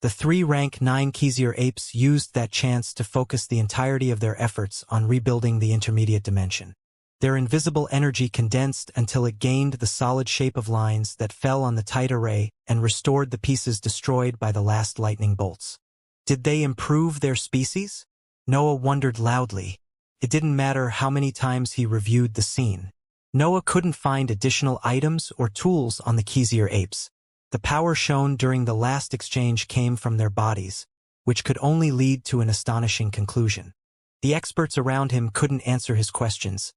The three rank 9 Xianxia apes used that chance to focus the entirety of their efforts on rebuilding the intermediate dimension. Their invisible energy condensed until it gained the solid shape of lines that fell on the tight array and restored the pieces destroyed by the last lightning bolts. Did they improve their species? Noah wondered loudly. It didn't matter how many times he reviewed the scene. Noah couldn't find additional items or tools on the Xianxia apes. The power shown during the last exchange came from their bodies, which could only lead to an astonishing conclusion. The experts around him couldn't answer his questions,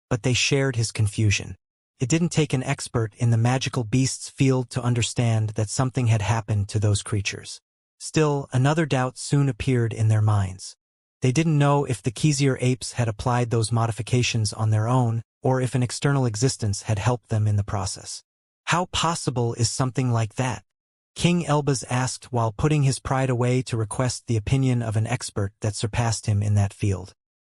but they shared his confusion. It didn't take an expert in the magical beasts field to understand that something had happened to those creatures. Still, another doubt soon appeared in their minds. They didn't know if the Xianxia apes had applied those modifications on their own, or if an external existence had helped them in the process. How possible is something like that? King Elbaz asked while putting his pride away to request the opinion of an expert that surpassed him in that field.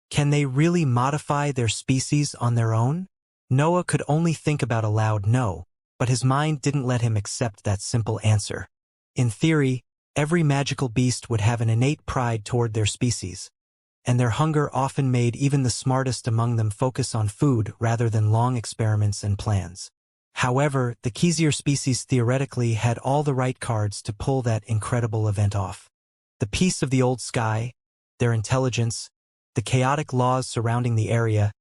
Can they really modify their species on their own? Noah could only think about a loud no, but his mind didn't let him accept that simple answer. In theory, every magical beast would have an innate pride toward their species, and their hunger often made even the smartest among them focus on food rather than long experiments and plans. However, the Xianxia species theoretically had all the right cards to pull that incredible event off. The peace of the old sky, their intelligence, the chaotic laws surrounding the area,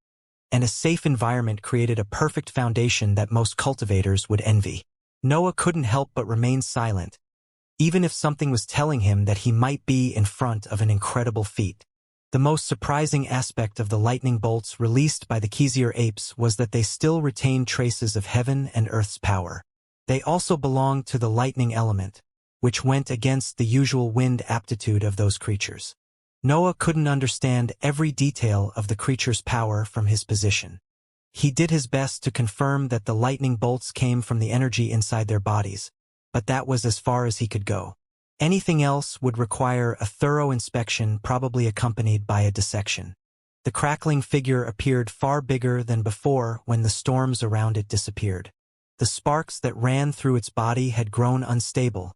and a safe environment created a perfect foundation that most cultivators would envy. Noah couldn't help but remain silent, even if something was telling him that he might be in front of an incredible feat. The most surprising aspect of the lightning bolts released by the Xianxia apes was that they still retained traces of heaven and earth's power. They also belonged to the lightning element, which went against the usual wind aptitude of those creatures. Noah couldn't understand every detail of the creature's power from his position. He did his best to confirm that the lightning bolts came from the energy inside their bodies, but that was as far as he could go. Anything else would require a thorough inspection, probably accompanied by a dissection. The crackling figure appeared far bigger than before when the storms around it disappeared. The sparks that ran through its body had grown unstable,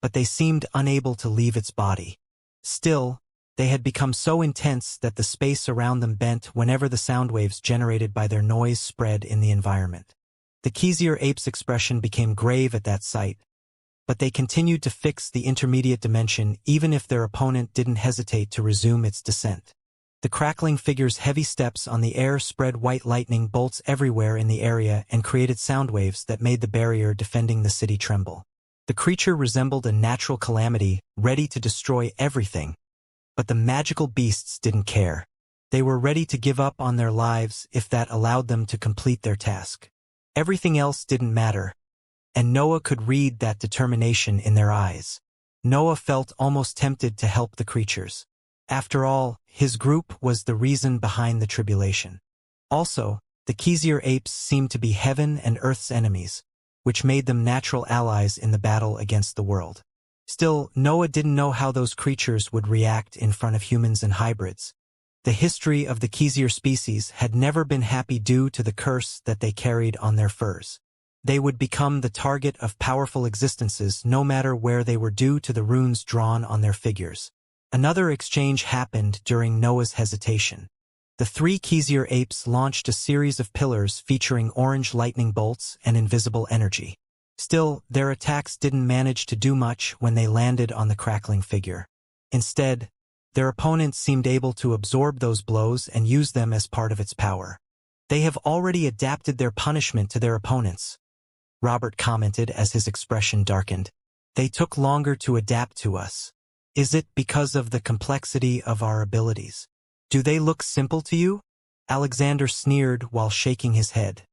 but they seemed unable to leave its body. Still, they had become so intense that the space around them bent whenever the sound waves generated by their noise spread in the environment. The Xianxia ape's expression became grave at that sight, but they continued to fix the intermediate dimension even if their opponent didn't hesitate to resume its descent. The crackling figure's heavy steps on the air spread white lightning bolts everywhere in the area and created sound waves that made the barrier defending the city tremble. The creature resembled a natural calamity, ready to destroy everything. But the magical beasts didn't care. They were ready to give up on their lives if that allowed them to complete their task. Everything else didn't matter, and Noah could read that determination in their eyes. Noah felt almost tempted to help the creatures. After all, his group was the reason behind the tribulation. Also, the Xianxia apes seemed to be heaven and earth's enemies, which made them natural allies in the battle against the world. Still, Noah didn't know how those creatures would react in front of humans and hybrids. The history of the Xianxia species had never been happy due to the curse that they carried on their furs. They would become the target of powerful existences no matter where they were due to the runes drawn on their figures. Another exchange happened during Noah's hesitation. The three Xianxia apes launched a series of pillars featuring orange lightning bolts and invisible energy. Still, their attacks didn't manage to do much when they landed on the crackling figure. Instead, their opponents seemed able to absorb those blows and use them as part of its power. They have already adapted their punishment to their opponents, Robert commented as his expression darkened. They took longer to adapt to us. Is it because of the complexity of our abilities? Do they look simple to you? Alexander sneered while shaking his head.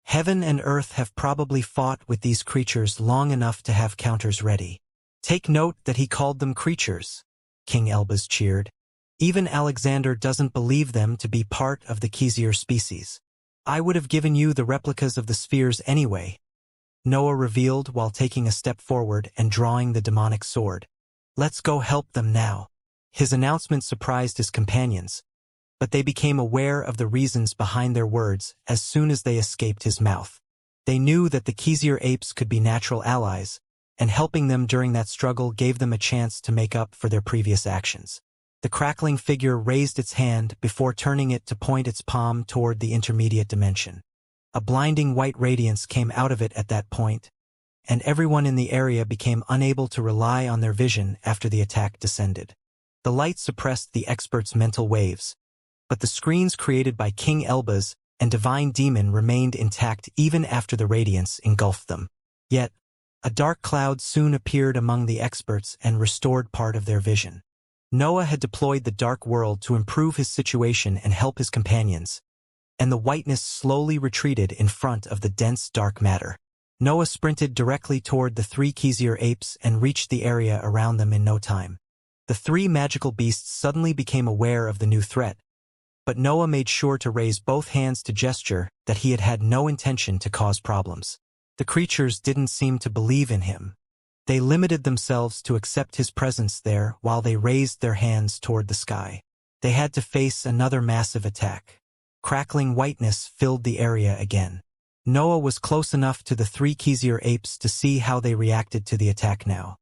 Heaven and earth have probably fought with these creatures long enough to have counters ready. Take note that he called them creatures, King Elbaz cheered. Even Alexander doesn't believe them to be part of the Xianxia species. I would have given you the replicas of the spheres anyway, Noah revealed while taking a step forward and drawing the demonic sword. Let's go help them now. His announcement surprised his companions, but they became aware of the reasons behind their words as soon as they escaped his mouth. They knew that the Xianxia apes could be natural allies, and helping them during that struggle gave them a chance to make up for their previous actions. The crackling figure raised its hand before turning it to point its palm toward the intermediate dimension. A blinding white radiance came out of it at that point, and everyone in the area became unable to rely on their vision after the attack descended. The light suppressed the expert's mental waves, but the screens created by King Elbaz and Divine Demon remained intact even after the radiance engulfed them. Yet, a dark cloud soon appeared among the experts and restored part of their vision. Noah had deployed the dark world to improve his situation and help his companions, and the whiteness slowly retreated in front of the dense dark matter. Noah sprinted directly toward the three Xianxia apes and reached the area around them in no time. The three magical beasts suddenly became aware of the new threat, but Noah made sure to raise both hands to gesture that he had had no intention to cause problems. The creatures didn't seem to believe in him. They limited themselves to accept his presence there while they raised their hands toward the sky. They had to face another massive attack. Crackling whiteness filled the area again. Noah was close enough to the three Xianxia apes to see how they reacted to the attack now.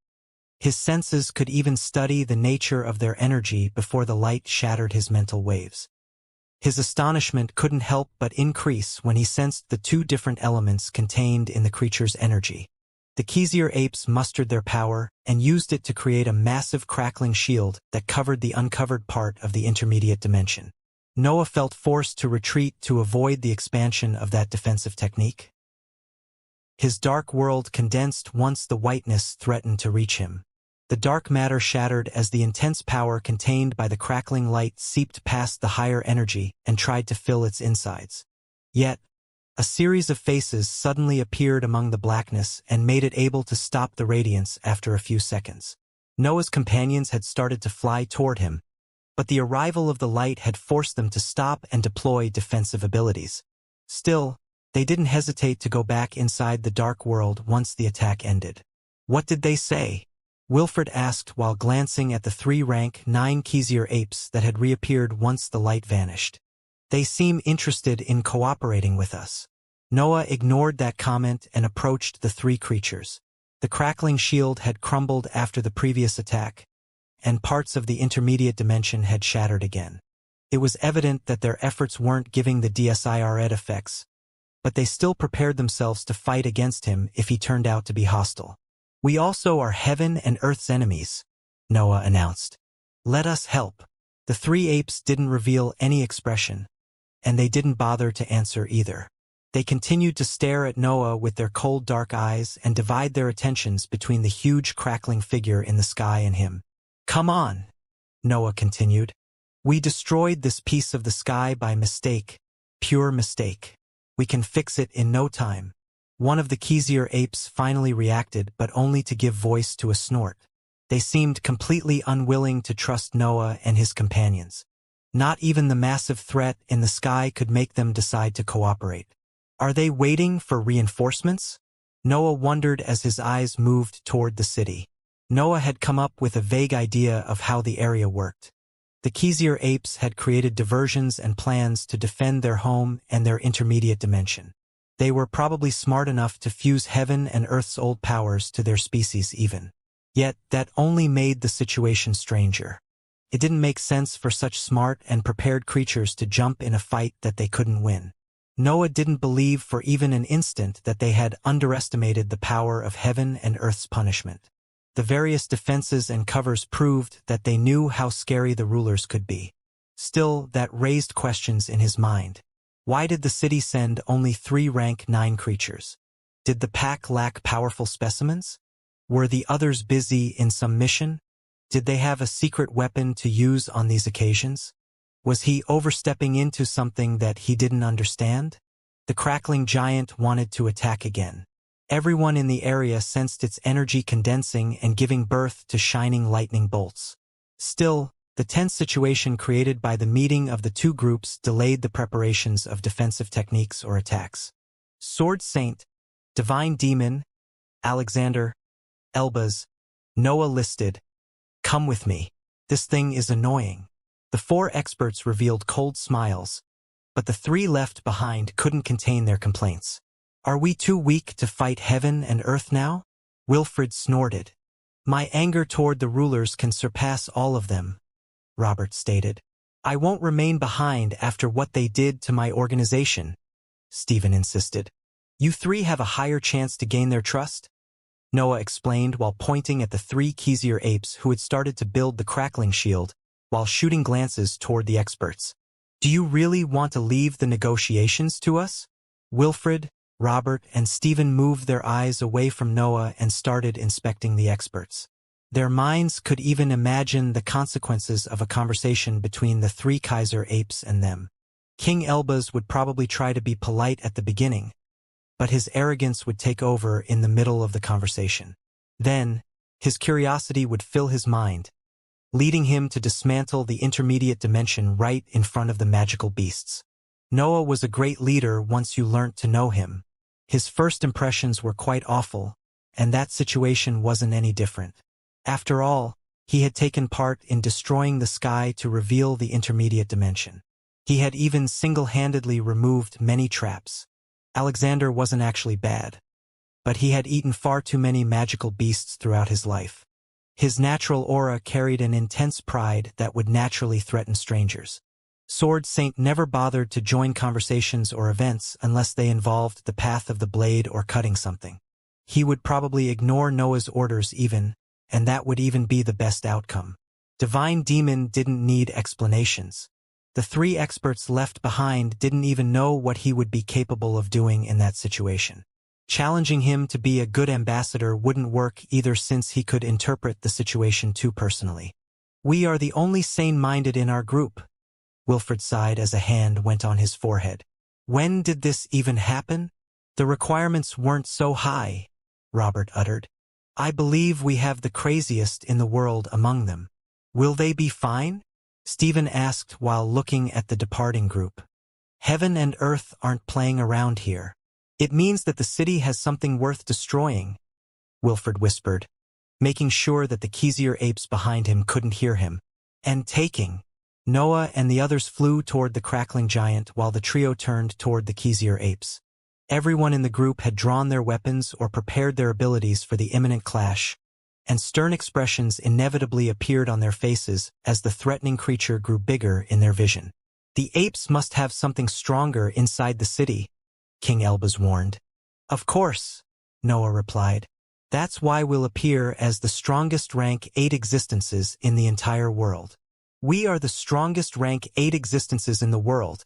His senses could even study the nature of their energy before the light shattered his mental waves. His astonishment couldn't help but increase when he sensed the two different elements contained in the creature's energy. The Xianxia apes mustered their power and used it to create a massive crackling shield that covered the uncovered part of the intermediate dimension. Noah felt forced to retreat to avoid the expansion of that defensive technique. His dark world condensed once the whiteness threatened to reach him. The dark matter shattered as the intense power contained by the crackling light seeped past the higher energy and tried to fill its insides. Yet, a series of faces suddenly appeared among the blackness and made it able to stop the radiance after a few seconds. Noah's companions had started to fly toward him, but the arrival of the light had forced them to stop and deploy defensive abilities. Still, they didn't hesitate to go back inside the dark world once the attack ended. What did they say? Wilfred asked while glancing at the three rank 9 Xianxia apes that had reappeared once the light vanished. They seem interested in cooperating with us. Noah ignored that comment and approached the three creatures. The crackling shield had crumbled after the previous attack, and parts of the intermediate dimension had shattered again. It was evident that their efforts weren't giving the Despised effects, but they still prepared themselves to fight against him if he turned out to be hostile. "We also are heaven and earth's enemies," Noah announced. "Let us help." The three apes didn't reveal any expression, and they didn't bother to answer either. They continued to stare at Noah with their cold dark eyes and divide their attentions between the huge crackling figure in the sky and him. "Come on," Noah continued. "We destroyed this piece of the sky by mistake, pure mistake. We can fix it in no time." One of the Xianxia apes finally reacted, but only to give voice to a snort. They seemed completely unwilling to trust Noah and his companions. Not even the massive threat in the sky could make them decide to cooperate. Are they waiting for reinforcements? Noah wondered as his eyes moved toward the city. Noah had come up with a vague idea of how the area worked. The Xianxia apes had created diversions and plans to defend their home and their intermediate dimension. They were probably smart enough to fuse heaven and earth's old powers to their species even. Yet that only made the situation stranger. It didn't make sense for such smart and prepared creatures to jump in a fight that they couldn't win. Noah didn't believe for even an instant that they had underestimated the power of heaven and earth's punishment. The various defenses and covers proved that they knew how scary the rulers could be. Still, that raised questions in his mind. Why did the city send only 3 rank 9 creatures? Did the pack lack powerful specimens? Were the others busy in some mission? Did they have a secret weapon to use on these occasions? Was he overstepping into something that he didn't understand? The crackling giant wanted to attack again. Everyone in the area sensed its energy condensing and giving birth to shining lightning bolts. Still, the tense situation created by the meeting of the two groups delayed the preparations of defensive techniques or attacks. Sword Saint, Divine Demon, Alexander, Elbaz, Noah listed. "Come with me. This thing is annoying." The 4 experts revealed cold smiles, but the 3 left behind couldn't contain their complaints. "Are we too weak to fight heaven and earth now?" Wilfred snorted. "My anger toward the rulers can surpass all of them," Robert stated. "I won't remain behind after what they did to my organization," Stephen insisted. "You 3 have a higher chance to gain their trust," Noah explained while pointing at the 3 Xianxia apes who had started to build the crackling shield, while shooting glances toward the experts. "Do you really want to leave the negotiations to us?" Wilfred, Robert, and Stephen moved their eyes away from Noah and started inspecting the experts. Their minds could even imagine the consequences of a conversation between the 3 Xianxia apes and them. King Elbaz would probably try to be polite at the beginning, but his arrogance would take over in the middle of the conversation. Then, his curiosity would fill his mind, leading him to dismantle the intermediate dimension right in front of the magical beasts. Noah was a great leader once you learnt to know him. His first impressions were quite awful, and that situation wasn't any different. After all, he had taken part in destroying the sky to reveal the intermediate dimension. He had even single-handedly removed many traps. Alexander wasn't actually bad, but he had eaten far too many magical beasts throughout his life. His natural aura carried an intense pride that would naturally threaten strangers. Sword Saint never bothered to join conversations or events unless they involved the path of the blade or cutting something. He would probably ignore Noah's orders even, and that would even be the best outcome. Divine Demon didn't need explanations. The three experts left behind didn't even know what he would be capable of doing in that situation. Challenging him to be a good ambassador wouldn't work either since he could interpret the situation too personally. "We are the only sane-minded in our group," Wilfred sighed as a hand went on his forehead. "When did this even happen?" "The requirements weren't so high," Robert uttered. "I believe we have the craziest in the world among them." "Will they be fine?" Stephen asked while looking at the departing group. "Heaven and earth aren't playing around here. It means that the city has something worth destroying," Wilfred whispered, making sure that the Xianxia apes behind him couldn't hear him. "And taking." Noah and the others flew toward the crackling giant while the trio turned toward the Xianxia apes. Everyone in the group had drawn their weapons or prepared their abilities for the imminent clash, and stern expressions inevitably appeared on their faces as the threatening creature grew bigger in their vision. "The apes must have something stronger inside the city," King Elbaz warned. "Of course," Noah replied. "That's why we'll appear as the strongest rank 8 existences in the entire world." "We are the strongest rank 8 existences in the world,"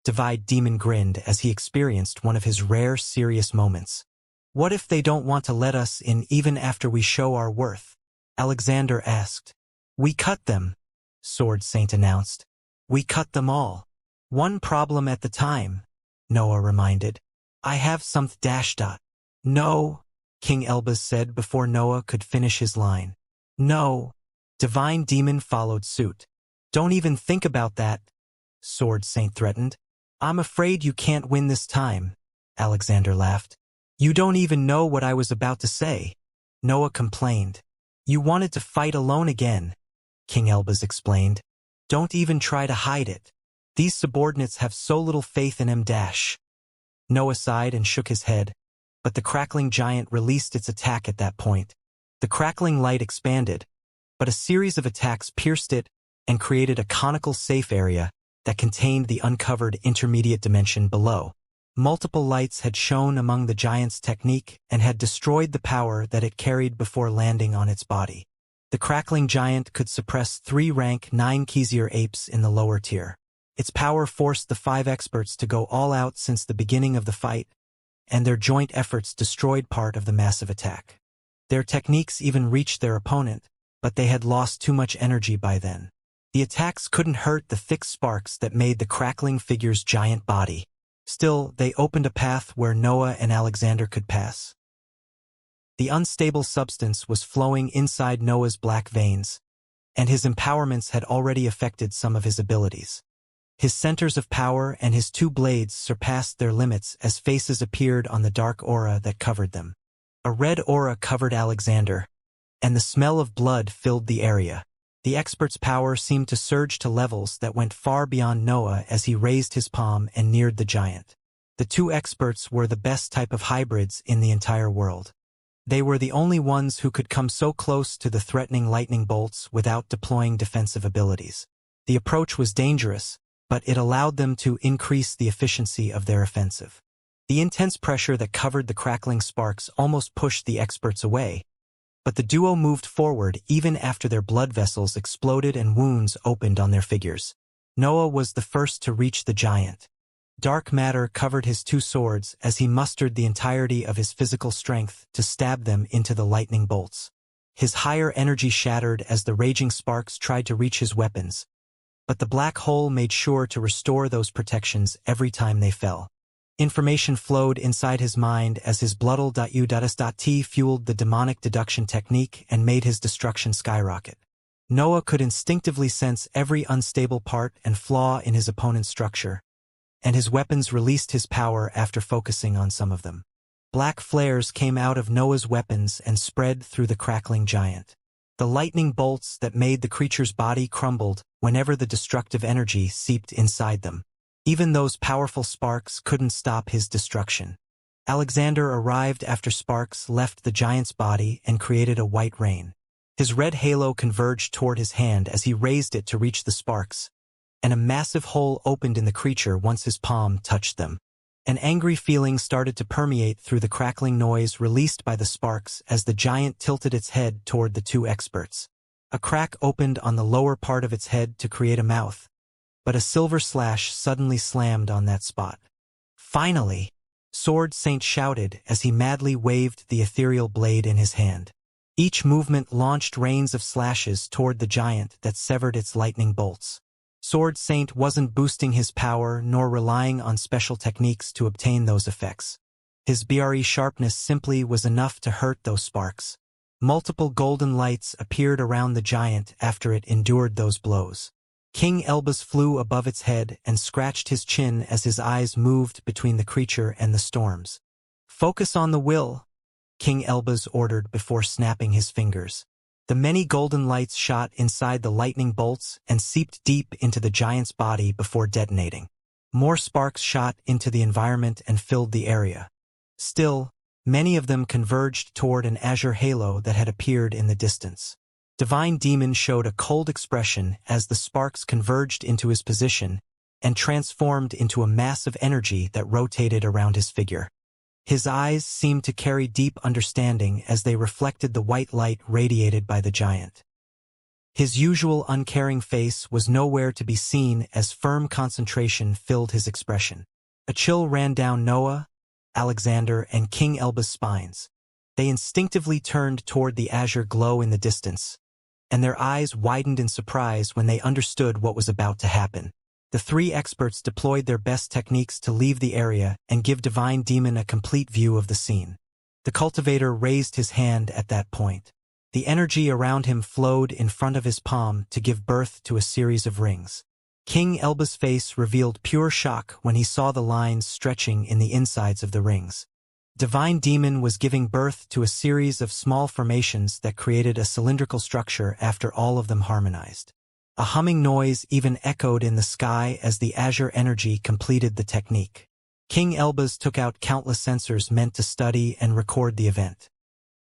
Divine Demon grinned as he experienced one of his rare serious moments. "What if they don't want to let us in even after we show our worth?" Alexander asked. "We cut them," Sword Saint announced. "We cut them all. One problem at the time," Noah reminded. "I have some dash dot." "No," King Elbaz said before Noah could finish his line. "No." Divine Demon followed suit. "Don't even think about that," Sword Saint threatened. "I'm afraid you can't win this time," Alexander laughed. "You don't even know what I was about to say," Noah complained. "You wanted to fight alone again," King Elbaz explained. "Don't even try to hide it. These subordinates have so little faith in M-. Noah sighed and shook his head, but the crackling giant released its attack at that point. The crackling light expanded, but a series of attacks pierced it and created a conical safe area that contained the uncovered intermediate dimension below. Multiple lights had shone among the giant's technique and had destroyed the power that it carried before landing on its body. The crackling giant could suppress 3 rank 9 Xianxia apes in the lower tier. Its power forced the 5 experts to go all out since the beginning of the fight, and their joint efforts destroyed part of the massive attack. Their techniques even reached their opponent, but they had lost too much energy by then. The attacks couldn't hurt the thick sparks that made the crackling figure's giant body. Still, they opened a path where Noah and Alexander could pass. The unstable substance was flowing inside Noah's black veins, and his empowerments had already affected some of his abilities. His centers of power and his 2 blades surpassed their limits as faces appeared on the dark aura that covered them. A red aura covered Alexander, and the smell of blood filled the area. The expert's power seemed to surge to levels that went far beyond Noah as he raised his palm and neared the giant. The 2 experts were the best type of hybrids in the entire world. They were the only ones who could come so close to the threatening lightning bolts without deploying defensive abilities. The approach was dangerous, but it allowed them to increase the efficiency of their offensive. The intense pressure that covered the crackling sparks almost pushed the experts away, but the duo moved forward even after their blood vessels exploded and wounds opened on their figures. Noah was the first to reach the giant. Dark matter covered his 2 swords as he mustered the entirety of his physical strength to stab them into the lightning bolts. His higher energy shattered as the raging sparks tried to reach his weapons, but the black hole made sure to restore those protections every time they fell. Information flowed inside his mind as his bloodle.u.s.t fueled the demonic deduction technique and made his destruction skyrocket. Noah could instinctively sense every unstable part and flaw in his opponent's structure, and his weapons released his power after focusing on some of them. Black flares came out of Noah's weapons and spread through the crackling giant. The lightning bolts that made the creature's body crumbled whenever the destructive energy seeped inside them. Even those powerful sparks couldn't stop his destruction. Alexander arrived after sparks left the giant's body and created a white rain. His red halo converged toward his hand as he raised it to reach the sparks, and a massive hole opened in the creature once his palm touched them. An angry feeling started to permeate through the crackling noise released by the sparks as the giant tilted its head toward the two experts. A crack opened on the lower part of its head to create a mouth, but a silver slash suddenly slammed on that spot. Finally! Sword Saint shouted as he madly waved the ethereal blade in his hand. Each movement launched rains of slashes toward the giant that severed its lightning bolts. Sword Saint wasn't boosting his power nor relying on special techniques to obtain those effects. His BRE sharpness simply was enough to hurt those sparks. Multiple golden lights appeared around the giant after it endured those blows. King Elbas flew above its head and scratched his chin as his eyes moved between the creature and the storms. "Focus on the will," King Elbas ordered before snapping his fingers. The many golden lights shot inside the lightning bolts and seeped deep into the giant's body before detonating. More sparks shot into the environment and filled the area. Still, many of them converged toward an azure halo that had appeared in the distance. Divine Demon showed a cold expression as the sparks converged into his position and transformed into a mass of energy that rotated around his figure. His eyes seemed to carry deep understanding as they reflected the white light radiated by the giant. His usual uncaring face was nowhere to be seen as firm concentration filled his expression. A chill ran down Noah, Alexander, and King Elba's spines. They instinctively turned toward the azure glow in the distance, and their eyes widened in surprise when they understood what was about to happen. The three experts deployed their best techniques to leave the area and give Divine Demon a complete view of the scene. The cultivator raised his hand at that point. The energy around him flowed in front of his palm to give birth to a series of rings. King Elba's face revealed pure shock when he saw the lines stretching in the insides of the rings. Divine Demon was giving birth to a series of small formations that created a cylindrical structure after all of them harmonized. A humming noise even echoed in the sky as the azure energy completed the technique. King Elbas took out countless sensors meant to study and record the event.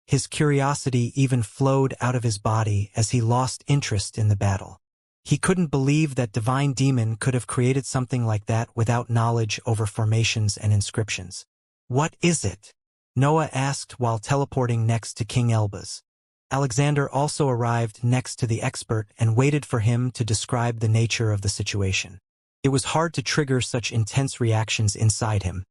His curiosity even flowed out of his body as he lost interest in the battle. He couldn't believe that Divine Demon could have created something like that without knowledge over formations and inscriptions. "What is it?" Noah asked while teleporting next to King Elbas. Alexander also arrived next to the expert and waited for him to describe the nature of the situation. It was hard to trigger such intense reactions inside him,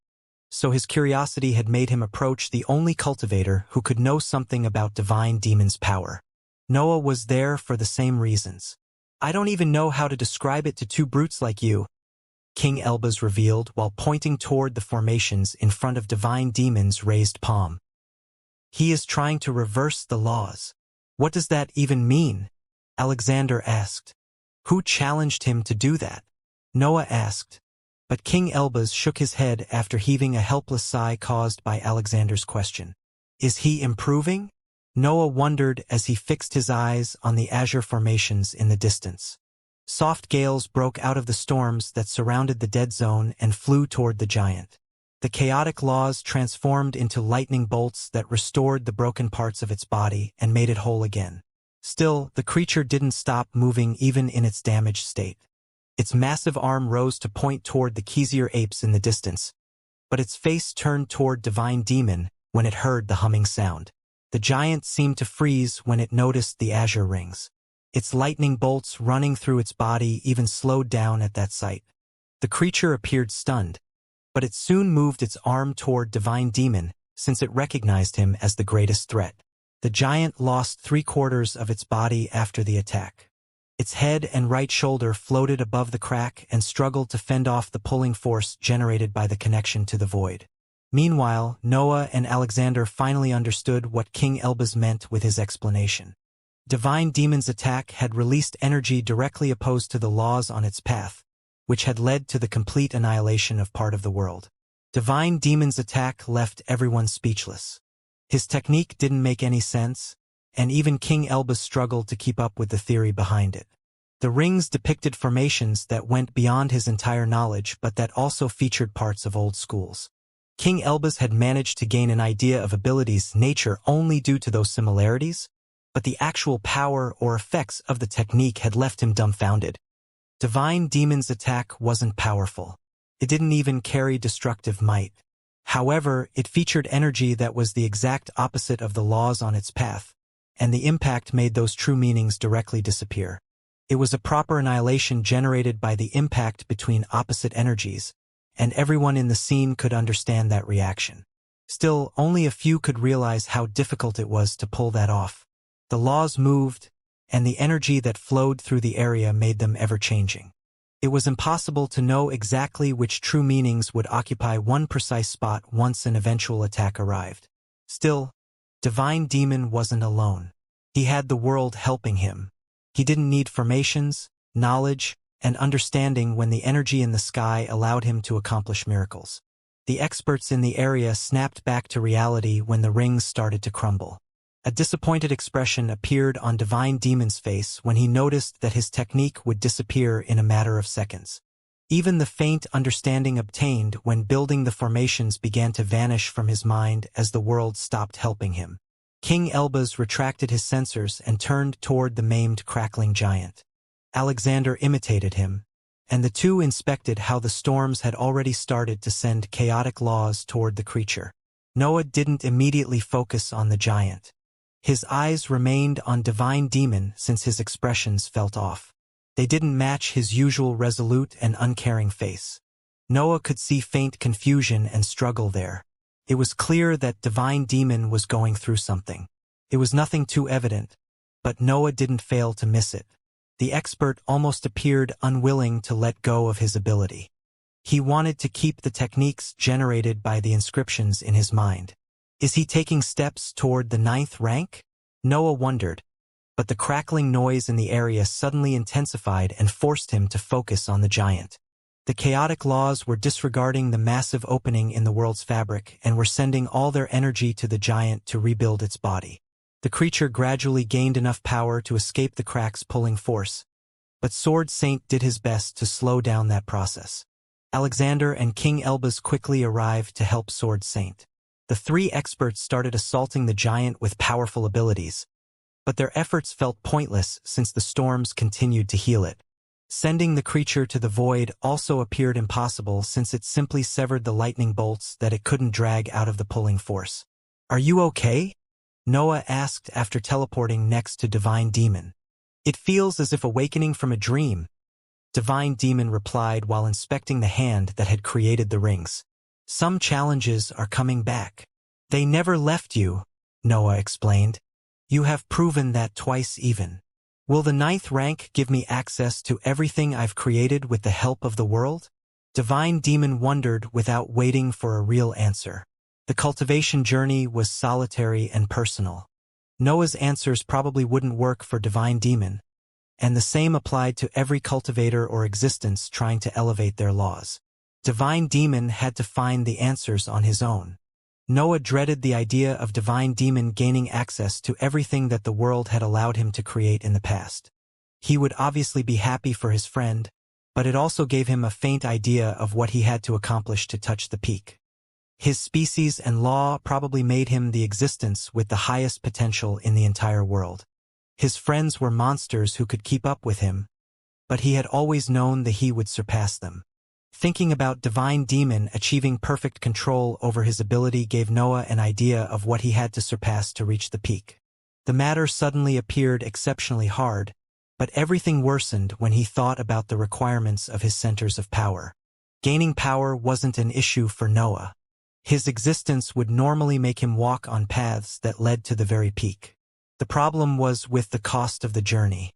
so his curiosity had made him approach the only cultivator who could know something about Divine Demon's power. Noah was there for the same reasons. "I don't even know how to describe it to two brutes like you," King Elbas revealed while pointing toward the formations in front of Divine Demon's raised palm. "He is trying to reverse the laws." "What does that even mean?" Alexander asked. "Who challenged him to do that?" Noah asked, but King Elbas shook his head after heaving a helpless sigh caused by Alexander's question. "Is he improving?" Noah wondered as he fixed his eyes on the azure formations in the distance. Soft gales broke out of the storms that surrounded the dead zone and flew toward the giant. The chaotic laws transformed into lightning bolts that restored the broken parts of its body and made it whole again. Still, the creature didn't stop moving even in its damaged state. Its massive arm rose to point toward the Xianxia apes in the distance, but its face turned toward Divine Demon when it heard the humming sound. The giant seemed to freeze when it noticed the azure rings. Its lightning bolts running through its body even slowed down at that sight. The creature appeared stunned, but it soon moved its arm toward Divine Demon since it recognized him as the greatest threat. The giant lost 3/4 of its body after the attack. Its head and right shoulder floated above the crack and struggled to fend off the pulling force generated by the connection to the void. Meanwhile, Noah and Alexander finally understood what King Elbas meant with his explanation. Divine Demon's attack had released energy directly opposed to the laws on its path, which had led to the complete annihilation of part of the world. Divine Demon's attack left everyone speechless. His technique didn't make any sense, and even King Elbas struggled to keep up with the theory behind it. The rings depicted formations that went beyond his entire knowledge but that also featured parts of old schools. King Elbas had managed to gain an idea of abilities' nature only due to those similarities, but the actual power or effects of the technique had left him dumbfounded. Divine Demon's attack wasn't powerful. It didn't even carry destructive might. However, it featured energy that was the exact opposite of the laws on its path, and the impact made those true meanings directly disappear. It was a proper annihilation generated by the impact between opposite energies, and everyone in the scene could understand that reaction. Still, only a few could realize how difficult it was to pull that off. The laws moved, and the energy that flowed through the area made them ever-changing. It was impossible to know exactly which true meanings would occupy one precise spot once an eventual attack arrived. Still, Divine Demon wasn't alone. He had the world helping him. He didn't need formations, knowledge, and understanding when the energy in the sky allowed him to accomplish miracles. The experts in the area snapped back to reality when the rings started to crumble. A disappointed expression appeared on Divine Demon's face when he noticed that his technique would disappear in a matter of seconds. Even the faint understanding obtained when building the formations began to vanish from his mind as the world stopped helping him. King Elbas retracted his sensors and turned toward the maimed crackling giant. Alexander imitated him, and the two inspected how the storms had already started to send chaotic laws toward the creature. Noah didn't immediately focus on the giant. His eyes remained on Divine Demon since his expressions felt off. They didn't match his usual resolute and uncaring face. Noah could see faint confusion and struggle there. It was clear that Divine Demon was going through something. It was nothing too evident, but Noah didn't fail to miss it. The expert almost appeared unwilling to let go of his ability. He wanted to keep the techniques generated by the inscriptions in his mind. Is he taking steps toward the 9th rank? Noah wondered, but the crackling noise in the area suddenly intensified and forced him to focus on the giant. The chaotic laws were disregarding the massive opening in the world's fabric and were sending all their energy to the giant to rebuild its body. The creature gradually gained enough power to escape the crack's pulling force, but Sword Saint did his best to slow down that process. Alexander and King Elbas quickly arrived to help Sword Saint. The three experts started assaulting the giant with powerful abilities, but their efforts felt pointless since the storms continued to heal it. Sending the creature to the void also appeared impossible since it simply severed the lightning bolts that it couldn't drag out of the pulling force. "Are you okay?" Noah asked after teleporting next to Divine Demon. "It feels as if awakening from a dream," Divine Demon replied while inspecting the hand that had created the rings. "Some challenges are coming back. They never left you," Noah explained. "You have proven that twice even. Will the 9th rank give me access to everything I've created with the help of the world?" Divine Demon wondered without waiting for a real answer. The cultivation journey was solitary and personal. Noah's answers probably wouldn't work for Divine Demon, and the same applied to every cultivator or existence trying to elevate their laws. Divine Demon had to find the answers on his own. Noah dreaded the idea of Divine Demon gaining access to everything that the world had allowed him to create in the past. He would obviously be happy for his friend, but it also gave him a faint idea of what he had to accomplish to touch the peak. His species and law probably made him the existence with the highest potential in the entire world. His friends were monsters who could keep up with him, but he had always known that he would surpass them. Thinking about Divine Demon achieving perfect control over his ability gave Noah an idea of what he had to surpass to reach the peak. The matter suddenly appeared exceptionally hard, but everything worsened when he thought about the requirements of his centers of power. Gaining power wasn't an issue for Noah. His existence would normally make him walk on paths that led to the very peak. The problem was with the cost of the journey.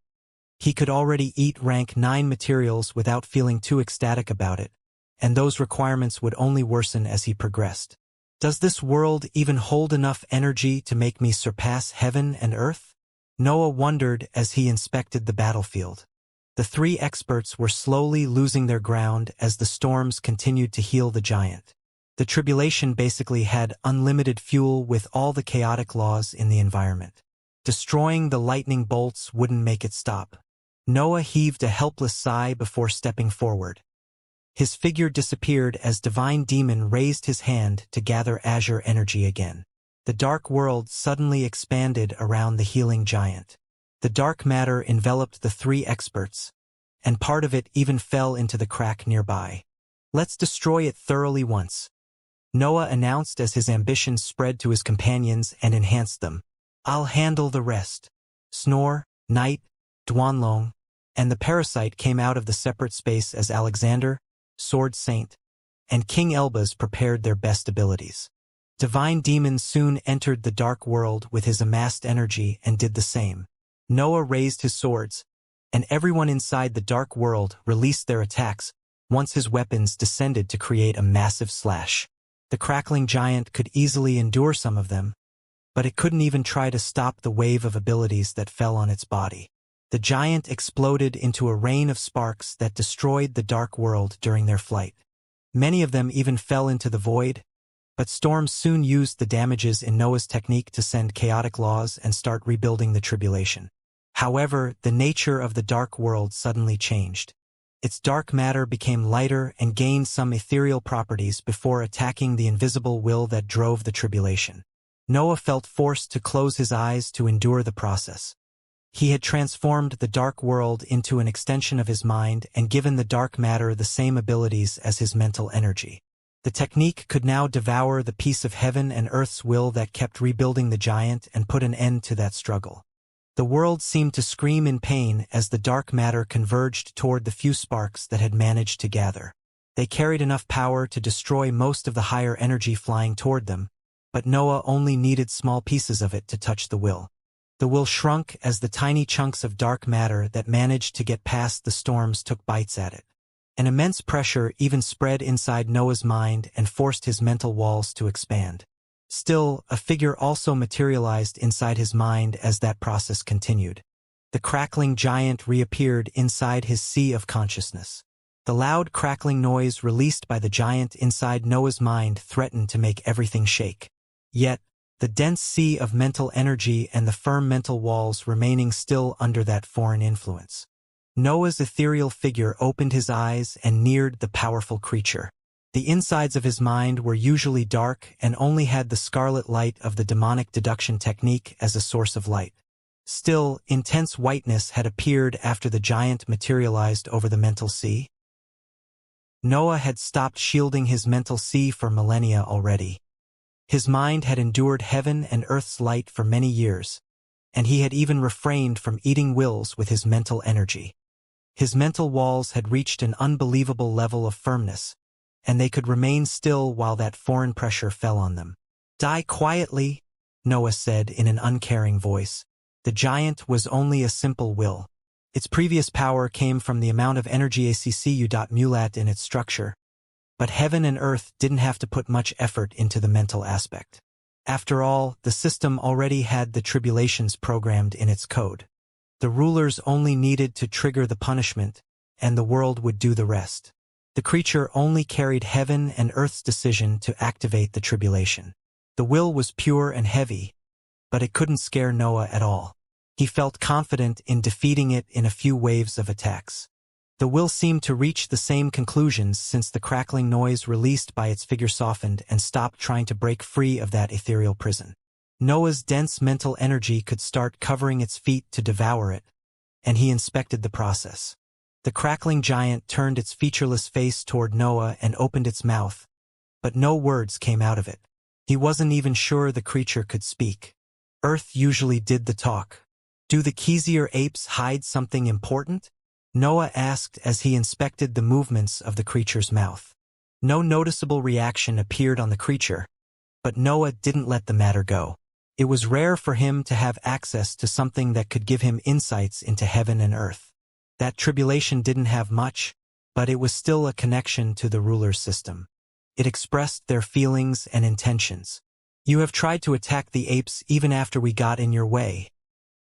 He could already eat rank 9 materials without feeling too ecstatic about it, and those requirements would only worsen as he progressed. Does this world even hold enough energy to make me surpass heaven and earth? Noah wondered as he inspected the battlefield. The three experts were slowly losing their ground as the storms continued to heal the giant. The tribulation basically had unlimited fuel with all the chaotic laws in the environment. Destroying the lightning bolts wouldn't make it stop. Noah heaved a helpless sigh before stepping forward. His figure disappeared as Divine Demon raised his hand to gather azure energy again. The dark world suddenly expanded around the healing giant. The dark matter enveloped the three experts, and part of it even fell into the crack nearby. "Let's destroy it thoroughly once," Noah announced as his ambitions spread to his companions and enhanced them. "I'll handle the rest." Snore, Knight, Duanlong, and the parasite came out of the separate space as Alexander, Sword Saint, and King Elbaz prepared their best abilities. Divine Demon soon entered the dark world with his amassed energy and did the same. Noah raised his swords, and everyone inside the dark world released their attacks once his weapons descended to create a massive slash. The crackling giant could easily endure some of them, but it couldn't even try to stop the wave of abilities that fell on its body. The giant exploded into a rain of sparks that destroyed the dark world during their flight. Many of them even fell into the void, but Storm soon used the damages in Noah's technique to send chaotic laws and start rebuilding the tribulation. However, the nature of the dark world suddenly changed. Its dark matter became lighter and gained some ethereal properties before attacking the invisible will that drove the tribulation. Noah felt forced to close his eyes to endure the process. He had transformed the dark world into an extension of his mind and given the dark matter the same abilities as his mental energy. The technique could now devour the piece of heaven and earth's will that kept rebuilding the giant and put an end to that struggle. The world seemed to scream in pain as the dark matter converged toward the few sparks that had managed to gather. They carried enough power to destroy most of the higher energy flying toward them, but Noah only needed small pieces of it to touch the will. The will shrunk as the tiny chunks of dark matter that managed to get past the storms took bites at it. An immense pressure even spread inside Noah's mind and forced his mental walls to expand. Still, a figure also materialized inside his mind as that process continued. The crackling giant reappeared inside his sea of consciousness. The loud crackling noise released by the giant inside Noah's mind threatened to make everything shake. Yet, the dense sea of mental energy and the firm mental walls remaining still under that foreign influence. Noah's ethereal figure opened his eyes and neared the powerful creature. The insides of his mind were usually dark and only had the scarlet light of the demonic deduction technique as a source of light. Still, intense whiteness had appeared after the giant materialized over the mental sea. Noah had stopped shielding his mental sea for millennia already. His mind had endured heaven and earth's light for many years, and he had even refrained from eating wills with his mental energy. His mental walls had reached an unbelievable level of firmness, and they could remain still while that foreign pressure fell on them. "Die quietly," Noah said in an uncaring voice. The giant was only a simple will. Its previous power came from the amount of energy accu.mulat in its structure, but heaven and earth didn't have to put much effort into the mental aspect. After all, the system already had the tribulations programmed in its code. The rulers only needed to trigger the punishment, and the world would do the rest. The creature only carried heaven and earth's decision to activate the tribulation. The will was pure and heavy, but it couldn't scare Noah at all. He felt confident in defeating it in a few waves of attacks. The will seemed to reach the same conclusions since the crackling noise released by its figure softened and stopped trying to break free of that ethereal prison. Noah's dense mental energy could start covering its feet to devour it, and he inspected the process. The crackling giant turned its featureless face toward Noah and opened its mouth, but no words came out of it. He wasn't even sure the creature could speak. Earth usually did the talk. "Do the Xianxia apes hide something important?" Noah asked as he inspected the movements of the creature's mouth. No noticeable reaction appeared on the creature, but Noah didn't let the matter go. It was rare for him to have access to something that could give him insights into heaven and earth. That tribulation didn't have much, but it was still a connection to the ruler's system. It expressed their feelings and intentions. "You have tried to attack the apes even after we got in your way,"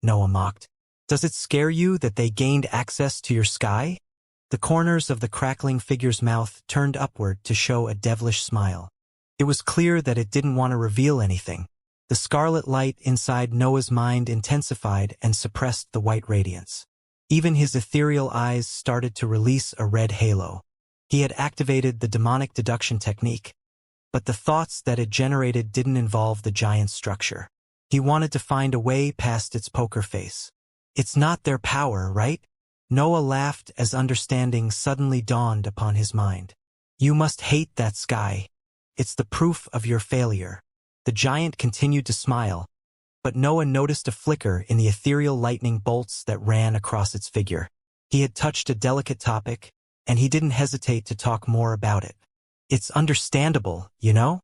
Noah mocked. "Does it scare you that they gained access to your sky?" The corners of the crackling figure's mouth turned upward to show a devilish smile. It was clear that it didn't want to reveal anything. The scarlet light inside Noah's mind intensified and suppressed the white radiance. Even his ethereal eyes started to release a red halo. He had activated the demonic deduction technique, but the thoughts that it generated didn't involve the giant structure. He wanted to find a way past its poker face. It's not their power, right? Noah laughed as understanding suddenly dawned upon his mind. You must hate that sky. It's the proof of your failure. The giant continued to smile, but Noah noticed a flicker in the ethereal lightning bolts that ran across its figure. He had touched a delicate topic, and he didn't hesitate to talk more about it. It's understandable, you know?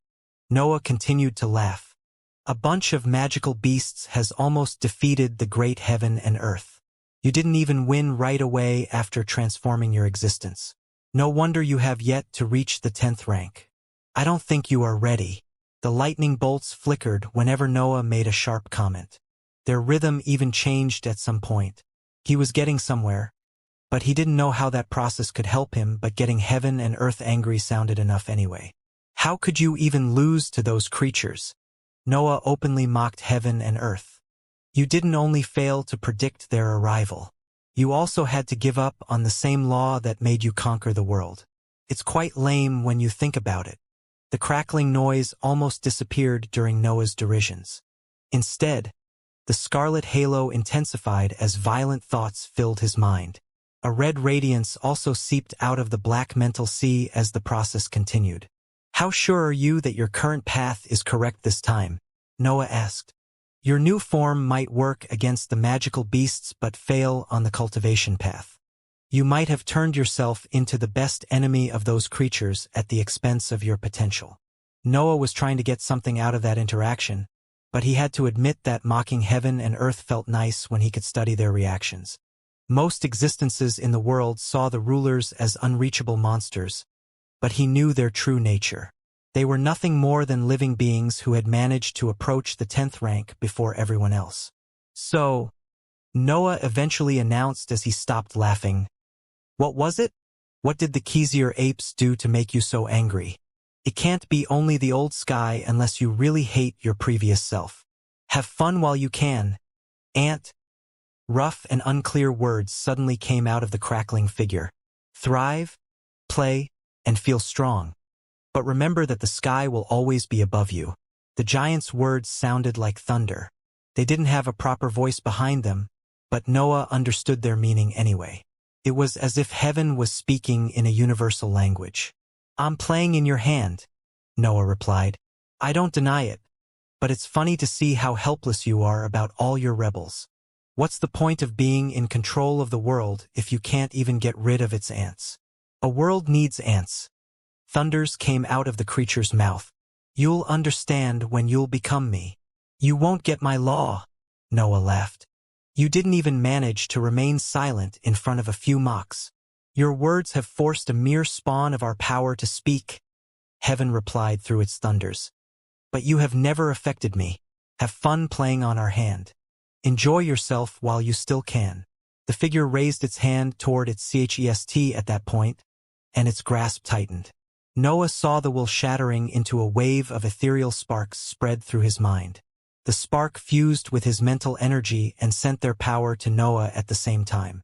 Noah continued to laugh. A bunch of magical beasts has almost defeated the great heaven and earth. You didn't even win right away after transforming your existence. No wonder you have yet to reach the 10th rank. I don't think you are ready. The lightning bolts flickered whenever Noah made a sharp comment. Their rhythm even changed at some point. He was getting somewhere, but he didn't know how that process could help him, but getting heaven and earth angry sounded enough anyway. How could you even lose to those creatures? Noah openly mocked heaven and earth. You didn't only fail to predict their arrival. You also had to give up on the same law that made you conquer the world. It's quite lame when you think about it. The crackling noise almost disappeared during Noah's derisions. Instead, the scarlet halo intensified as violent thoughts filled his mind. A red radiance also seeped out of the black mental sea as the process continued. How sure are you that your current path is correct this time? Noah asked. Your new form might work against the magical beasts but fail on the cultivation path. You might have turned yourself into the best enemy of those creatures at the expense of your potential. Noah was trying to get something out of that interaction, but he had to admit that mocking heaven and earth felt nice when he could study their reactions. Most existences in the world saw the rulers as unreachable monsters, but he knew their true nature. They were nothing more than living beings who had managed to approach the 10th rank before everyone else. So, Noah eventually announced as he stopped laughing, what was it? What did the Xianxia apes do to make you so angry? It can't be only the old sky unless you really hate your previous self. Have fun while you can, ant. Rough and unclear words suddenly came out of the crackling figure. Thrive, play, and feel strong. But remember that the sky will always be above you. The giant's words sounded like thunder. They didn't have a proper voice behind them, but Noah understood their meaning anyway. It was as if heaven was speaking in a universal language. I'm playing in your hand, Noah replied. I don't deny it, but it's funny to see how helpless you are about all your rebels. What's the point of being in control of the world if you can't even get rid of its ants? A world needs ants. Thunders came out of the creature's mouth. You'll understand when you'll become me. You won't get my law, Noah laughed. You didn't even manage to remain silent in front of a few mocks. Your words have forced a mere spawn of our power to speak, heaven replied through its thunders. But you have never affected me. Have fun playing on our hand. Enjoy yourself while you still can. The figure raised its hand toward its chest at that point, and its grasp tightened. Noah saw the will shattering into a wave of ethereal sparks spread through his mind. The spark fused with his mental energy and sent their power to Noah at the same time.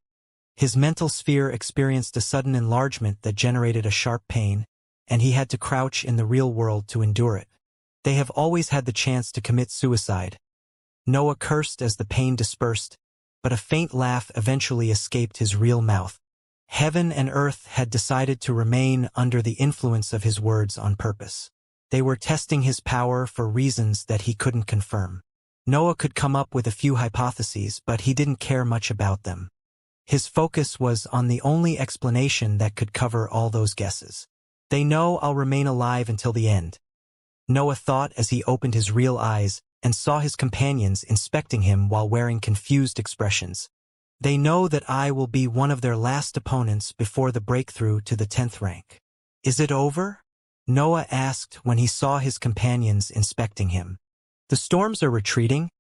His mental sphere experienced a sudden enlargement that generated a sharp pain, and he had to crouch in the real world to endure it. They have always had the chance to commit suicide. Noah cursed as the pain dispersed, but a faint laugh eventually escaped his real mouth. Heaven and earth had decided to remain under the influence of his words on purpose. They were testing his power for reasons that he couldn't confirm. Noah could come up with a few hypotheses, but he didn't care much about them. His focus was on the only explanation that could cover all those guesses. They know I'll remain alive until the end, Noah thought as he opened his real eyes and saw his companions inspecting him while wearing confused expressions. They know that I will be one of their last opponents before the breakthrough to the 10th rank. Is it over? Noah asked when he saw his companions inspecting him. The storms are retreating,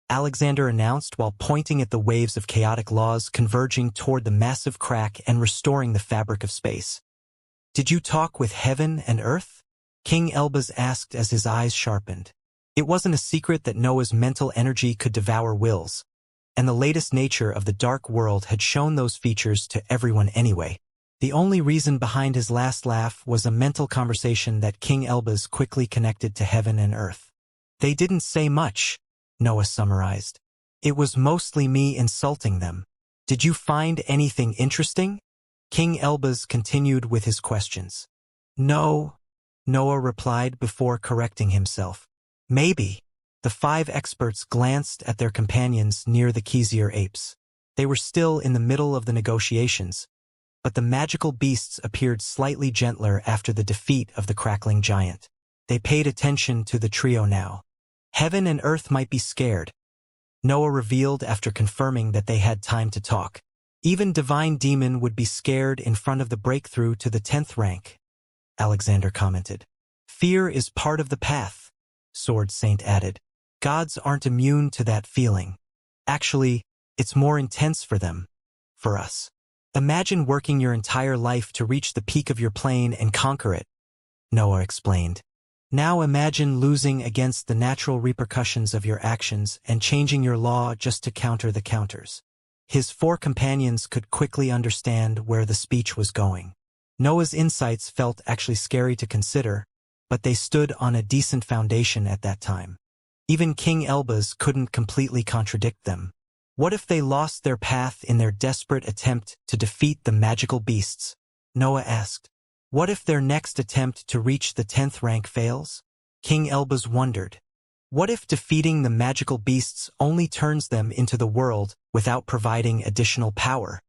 Alexander announced while pointing at the waves of chaotic laws converging toward the massive crack and restoring the fabric of space. Did you talk with heaven and earth? King Elbaz asked as his eyes sharpened. It wasn't a secret that Noah's mental energy could devour wills, and the latest nature of the dark world had shown those features to everyone anyway. The only reason behind his last laugh was a mental conversation that King Elbaz quickly connected to heaven and earth. They didn't say much, Noah summarized. It was mostly me insulting them. Did you find anything interesting? King Elbaz continued with his questions. No, Noah replied before correcting himself. Maybe. The 5 experts glanced at their companions near the Xianxia apes. They were still in the middle of the negotiations, but the magical beasts appeared slightly gentler after the defeat of the crackling giant. They paid attention to the trio now. Heaven and earth might be scared, Noah revealed after confirming that they had time to talk. Even Divine Demon would be scared in front of the breakthrough to the 10th rank, Alexander commented. Fear is part of the path, Sword Saint added. Gods aren't immune to that feeling. Actually, it's more intense for them. For us. Imagine working your entire life to reach the peak of your plane and conquer it, Noah explained. Now imagine losing against the natural repercussions of your actions and changing your law just to counter the counters. His 4 companions could quickly understand where the speech was going. Noah's insights felt actually scary to consider, but they stood on a decent foundation at that time. Even King Elbaz couldn't completely contradict them. What if they lost their path in their desperate attempt to defeat the magical beasts? Noah asked. What if their next attempt to reach the 10th rank fails? King Elbaz wondered. What if defeating the magical beasts only turns them into the world without providing additional power?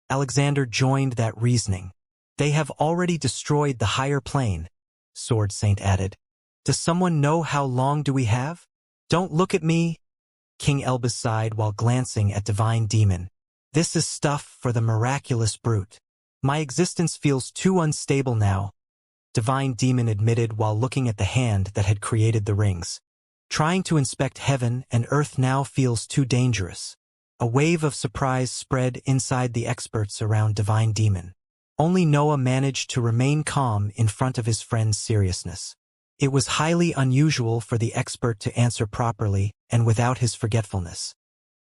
Alexander joined that reasoning. They have already destroyed the higher plane, Sword Saint added. Does someone know how long do we have? Don't look at me, King Elbaz sighed while glancing at Divine Demon. This is stuff for the miraculous brute. My existence feels too unstable now, Divine Demon admitted while looking at the hand that had created the rings. Trying to inspect heaven and earth now feels too dangerous. A wave of surprise spread inside the experts around Divine Demon. Only Noah managed to remain calm in front of his friend's seriousness. It was highly unusual for the expert to answer properly and without his forgetfulness.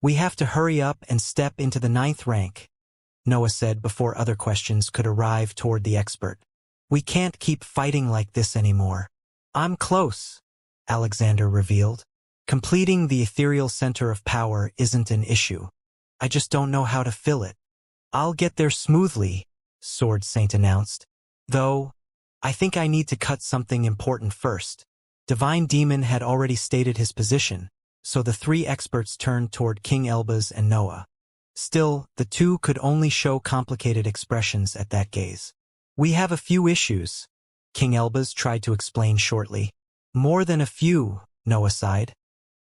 We have to hurry up and step into the 9th rank, Noah said before other questions could arrive toward the expert. We can't keep fighting like this anymore. I'm close, Alexander revealed. Completing the ethereal center of power isn't an issue. I just don't know how to fill it. I'll get there smoothly, Sword Saint announced. Though, I think I need to cut something important first. Divine Demon had already stated his position, so the 3 experts turned toward King Elbaz and Noah. Still, the 2 could only show complicated expressions at that gaze. We have a few issues, King Elbaz tried to explain shortly. More than a few, Noah sighed.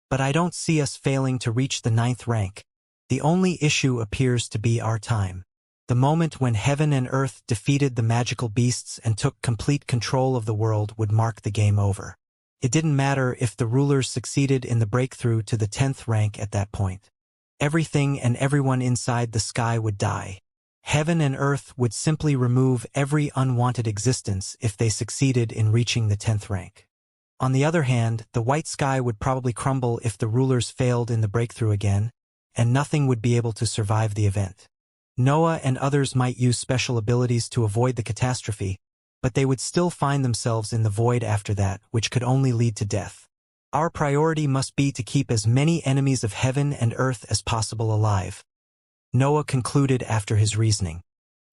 But I don't see us failing to reach the 9th rank. The only issue appears to be our time. The moment when heaven and earth defeated the magical beasts and took complete control of the world would mark the game over. It didn't matter if the rulers succeeded in the breakthrough to the 10th rank at that point. Everything and everyone inside the sky would die. Heaven and earth would simply remove every unwanted existence if they succeeded in reaching the 10th rank. On the other hand, the white sky would probably crumble if the rulers failed in the breakthrough again, and nothing would be able to survive the event. Noah and others might use special abilities to avoid the catastrophe, but they would still find themselves in the void after that, which could only lead to death. Our priority must be to keep as many enemies of heaven and earth as possible alive, Noah concluded after his reasoning.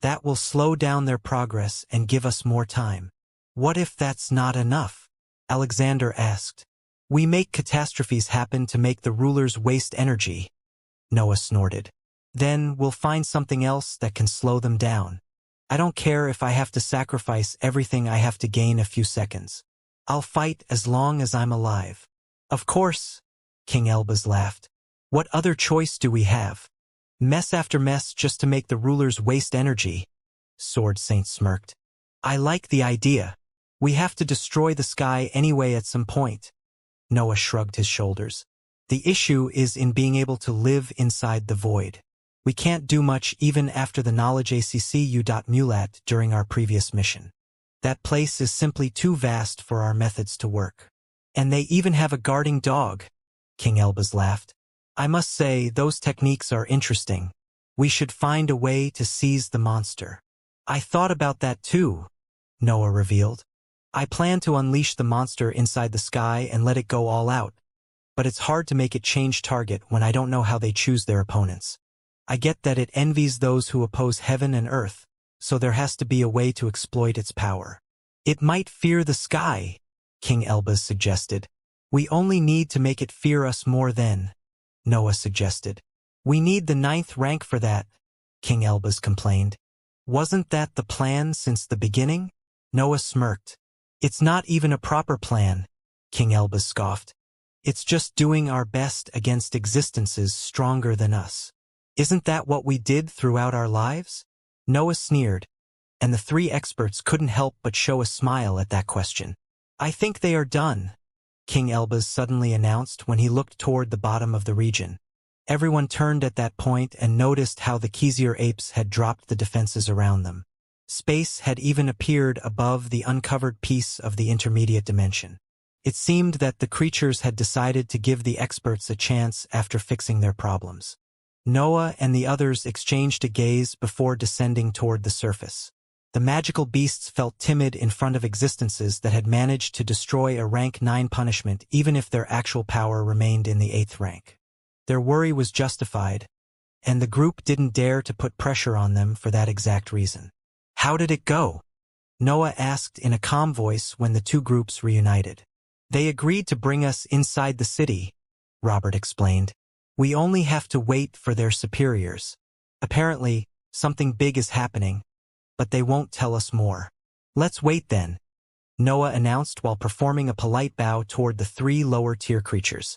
That will slow down their progress and give us more time. What if that's not enough? Alexander asked. We make catastrophes happen to make the rulers waste energy, Noah snorted. Then we'll find something else that can slow them down. I don't care if I have to sacrifice everything I have to gain a few seconds. I'll fight as long as I'm alive. Of course, King Elbaz laughed. What other choice do we have? Mess after mess just to make the rulers waste energy, Sword Saint smirked. I like the idea. We have to destroy the sky anyway at some point. Noah shrugged his shoulders. The issue is in being able to live inside the void. We can't do much even after the knowledge ACCU.mulat during our previous mission. That place is simply too vast for our methods to work. And they even have a guarding dog, King Elbaz laughed. I must say, those techniques are interesting. We should find a way to seize the monster. I thought about that too, Noah revealed. I plan to unleash the monster inside the sky and let it go all out. But it's hard to make it change target when I don't know how they choose their opponents. I get that it envies those who oppose heaven and earth, so there has to be a way to exploit its power. It might fear the sky, King Elbaz suggested. We only need to make it fear us more then, Noah suggested. We need the 9th rank for that, King Elbaz complained. Wasn't that the plan since the beginning? Noah smirked. It's not even a proper plan, King Elbaz scoffed. It's just doing our best against existences stronger than us. Isn't that what we did throughout our lives? Noah sneered, and the 3 experts couldn't help but show a smile at that question. I think they are done, King Elbaz suddenly announced when he looked toward the bottom of the region. Everyone turned at that point and noticed how the Kizir apes had dropped the defenses around them. Space had even appeared above the uncovered piece of the intermediate dimension. It seemed that the creatures had decided to give the experts a chance after fixing their problems. Noah and the others exchanged a gaze before descending toward the surface. The magical beasts felt timid in front of existences that had managed to destroy a rank 9 punishment even if their actual power remained in the 8th rank. Their worry was justified, and the group didn't dare to put pressure on them for that exact reason. How did it go? Noah asked in a calm voice when the 2 groups reunited. They agreed to bring us inside the city, Robert explained. We only have to wait for their superiors. Apparently, something big is happening, but they won't tell us more. Let's wait then, Noah announced while performing a polite bow toward the 3 lower-tier creatures.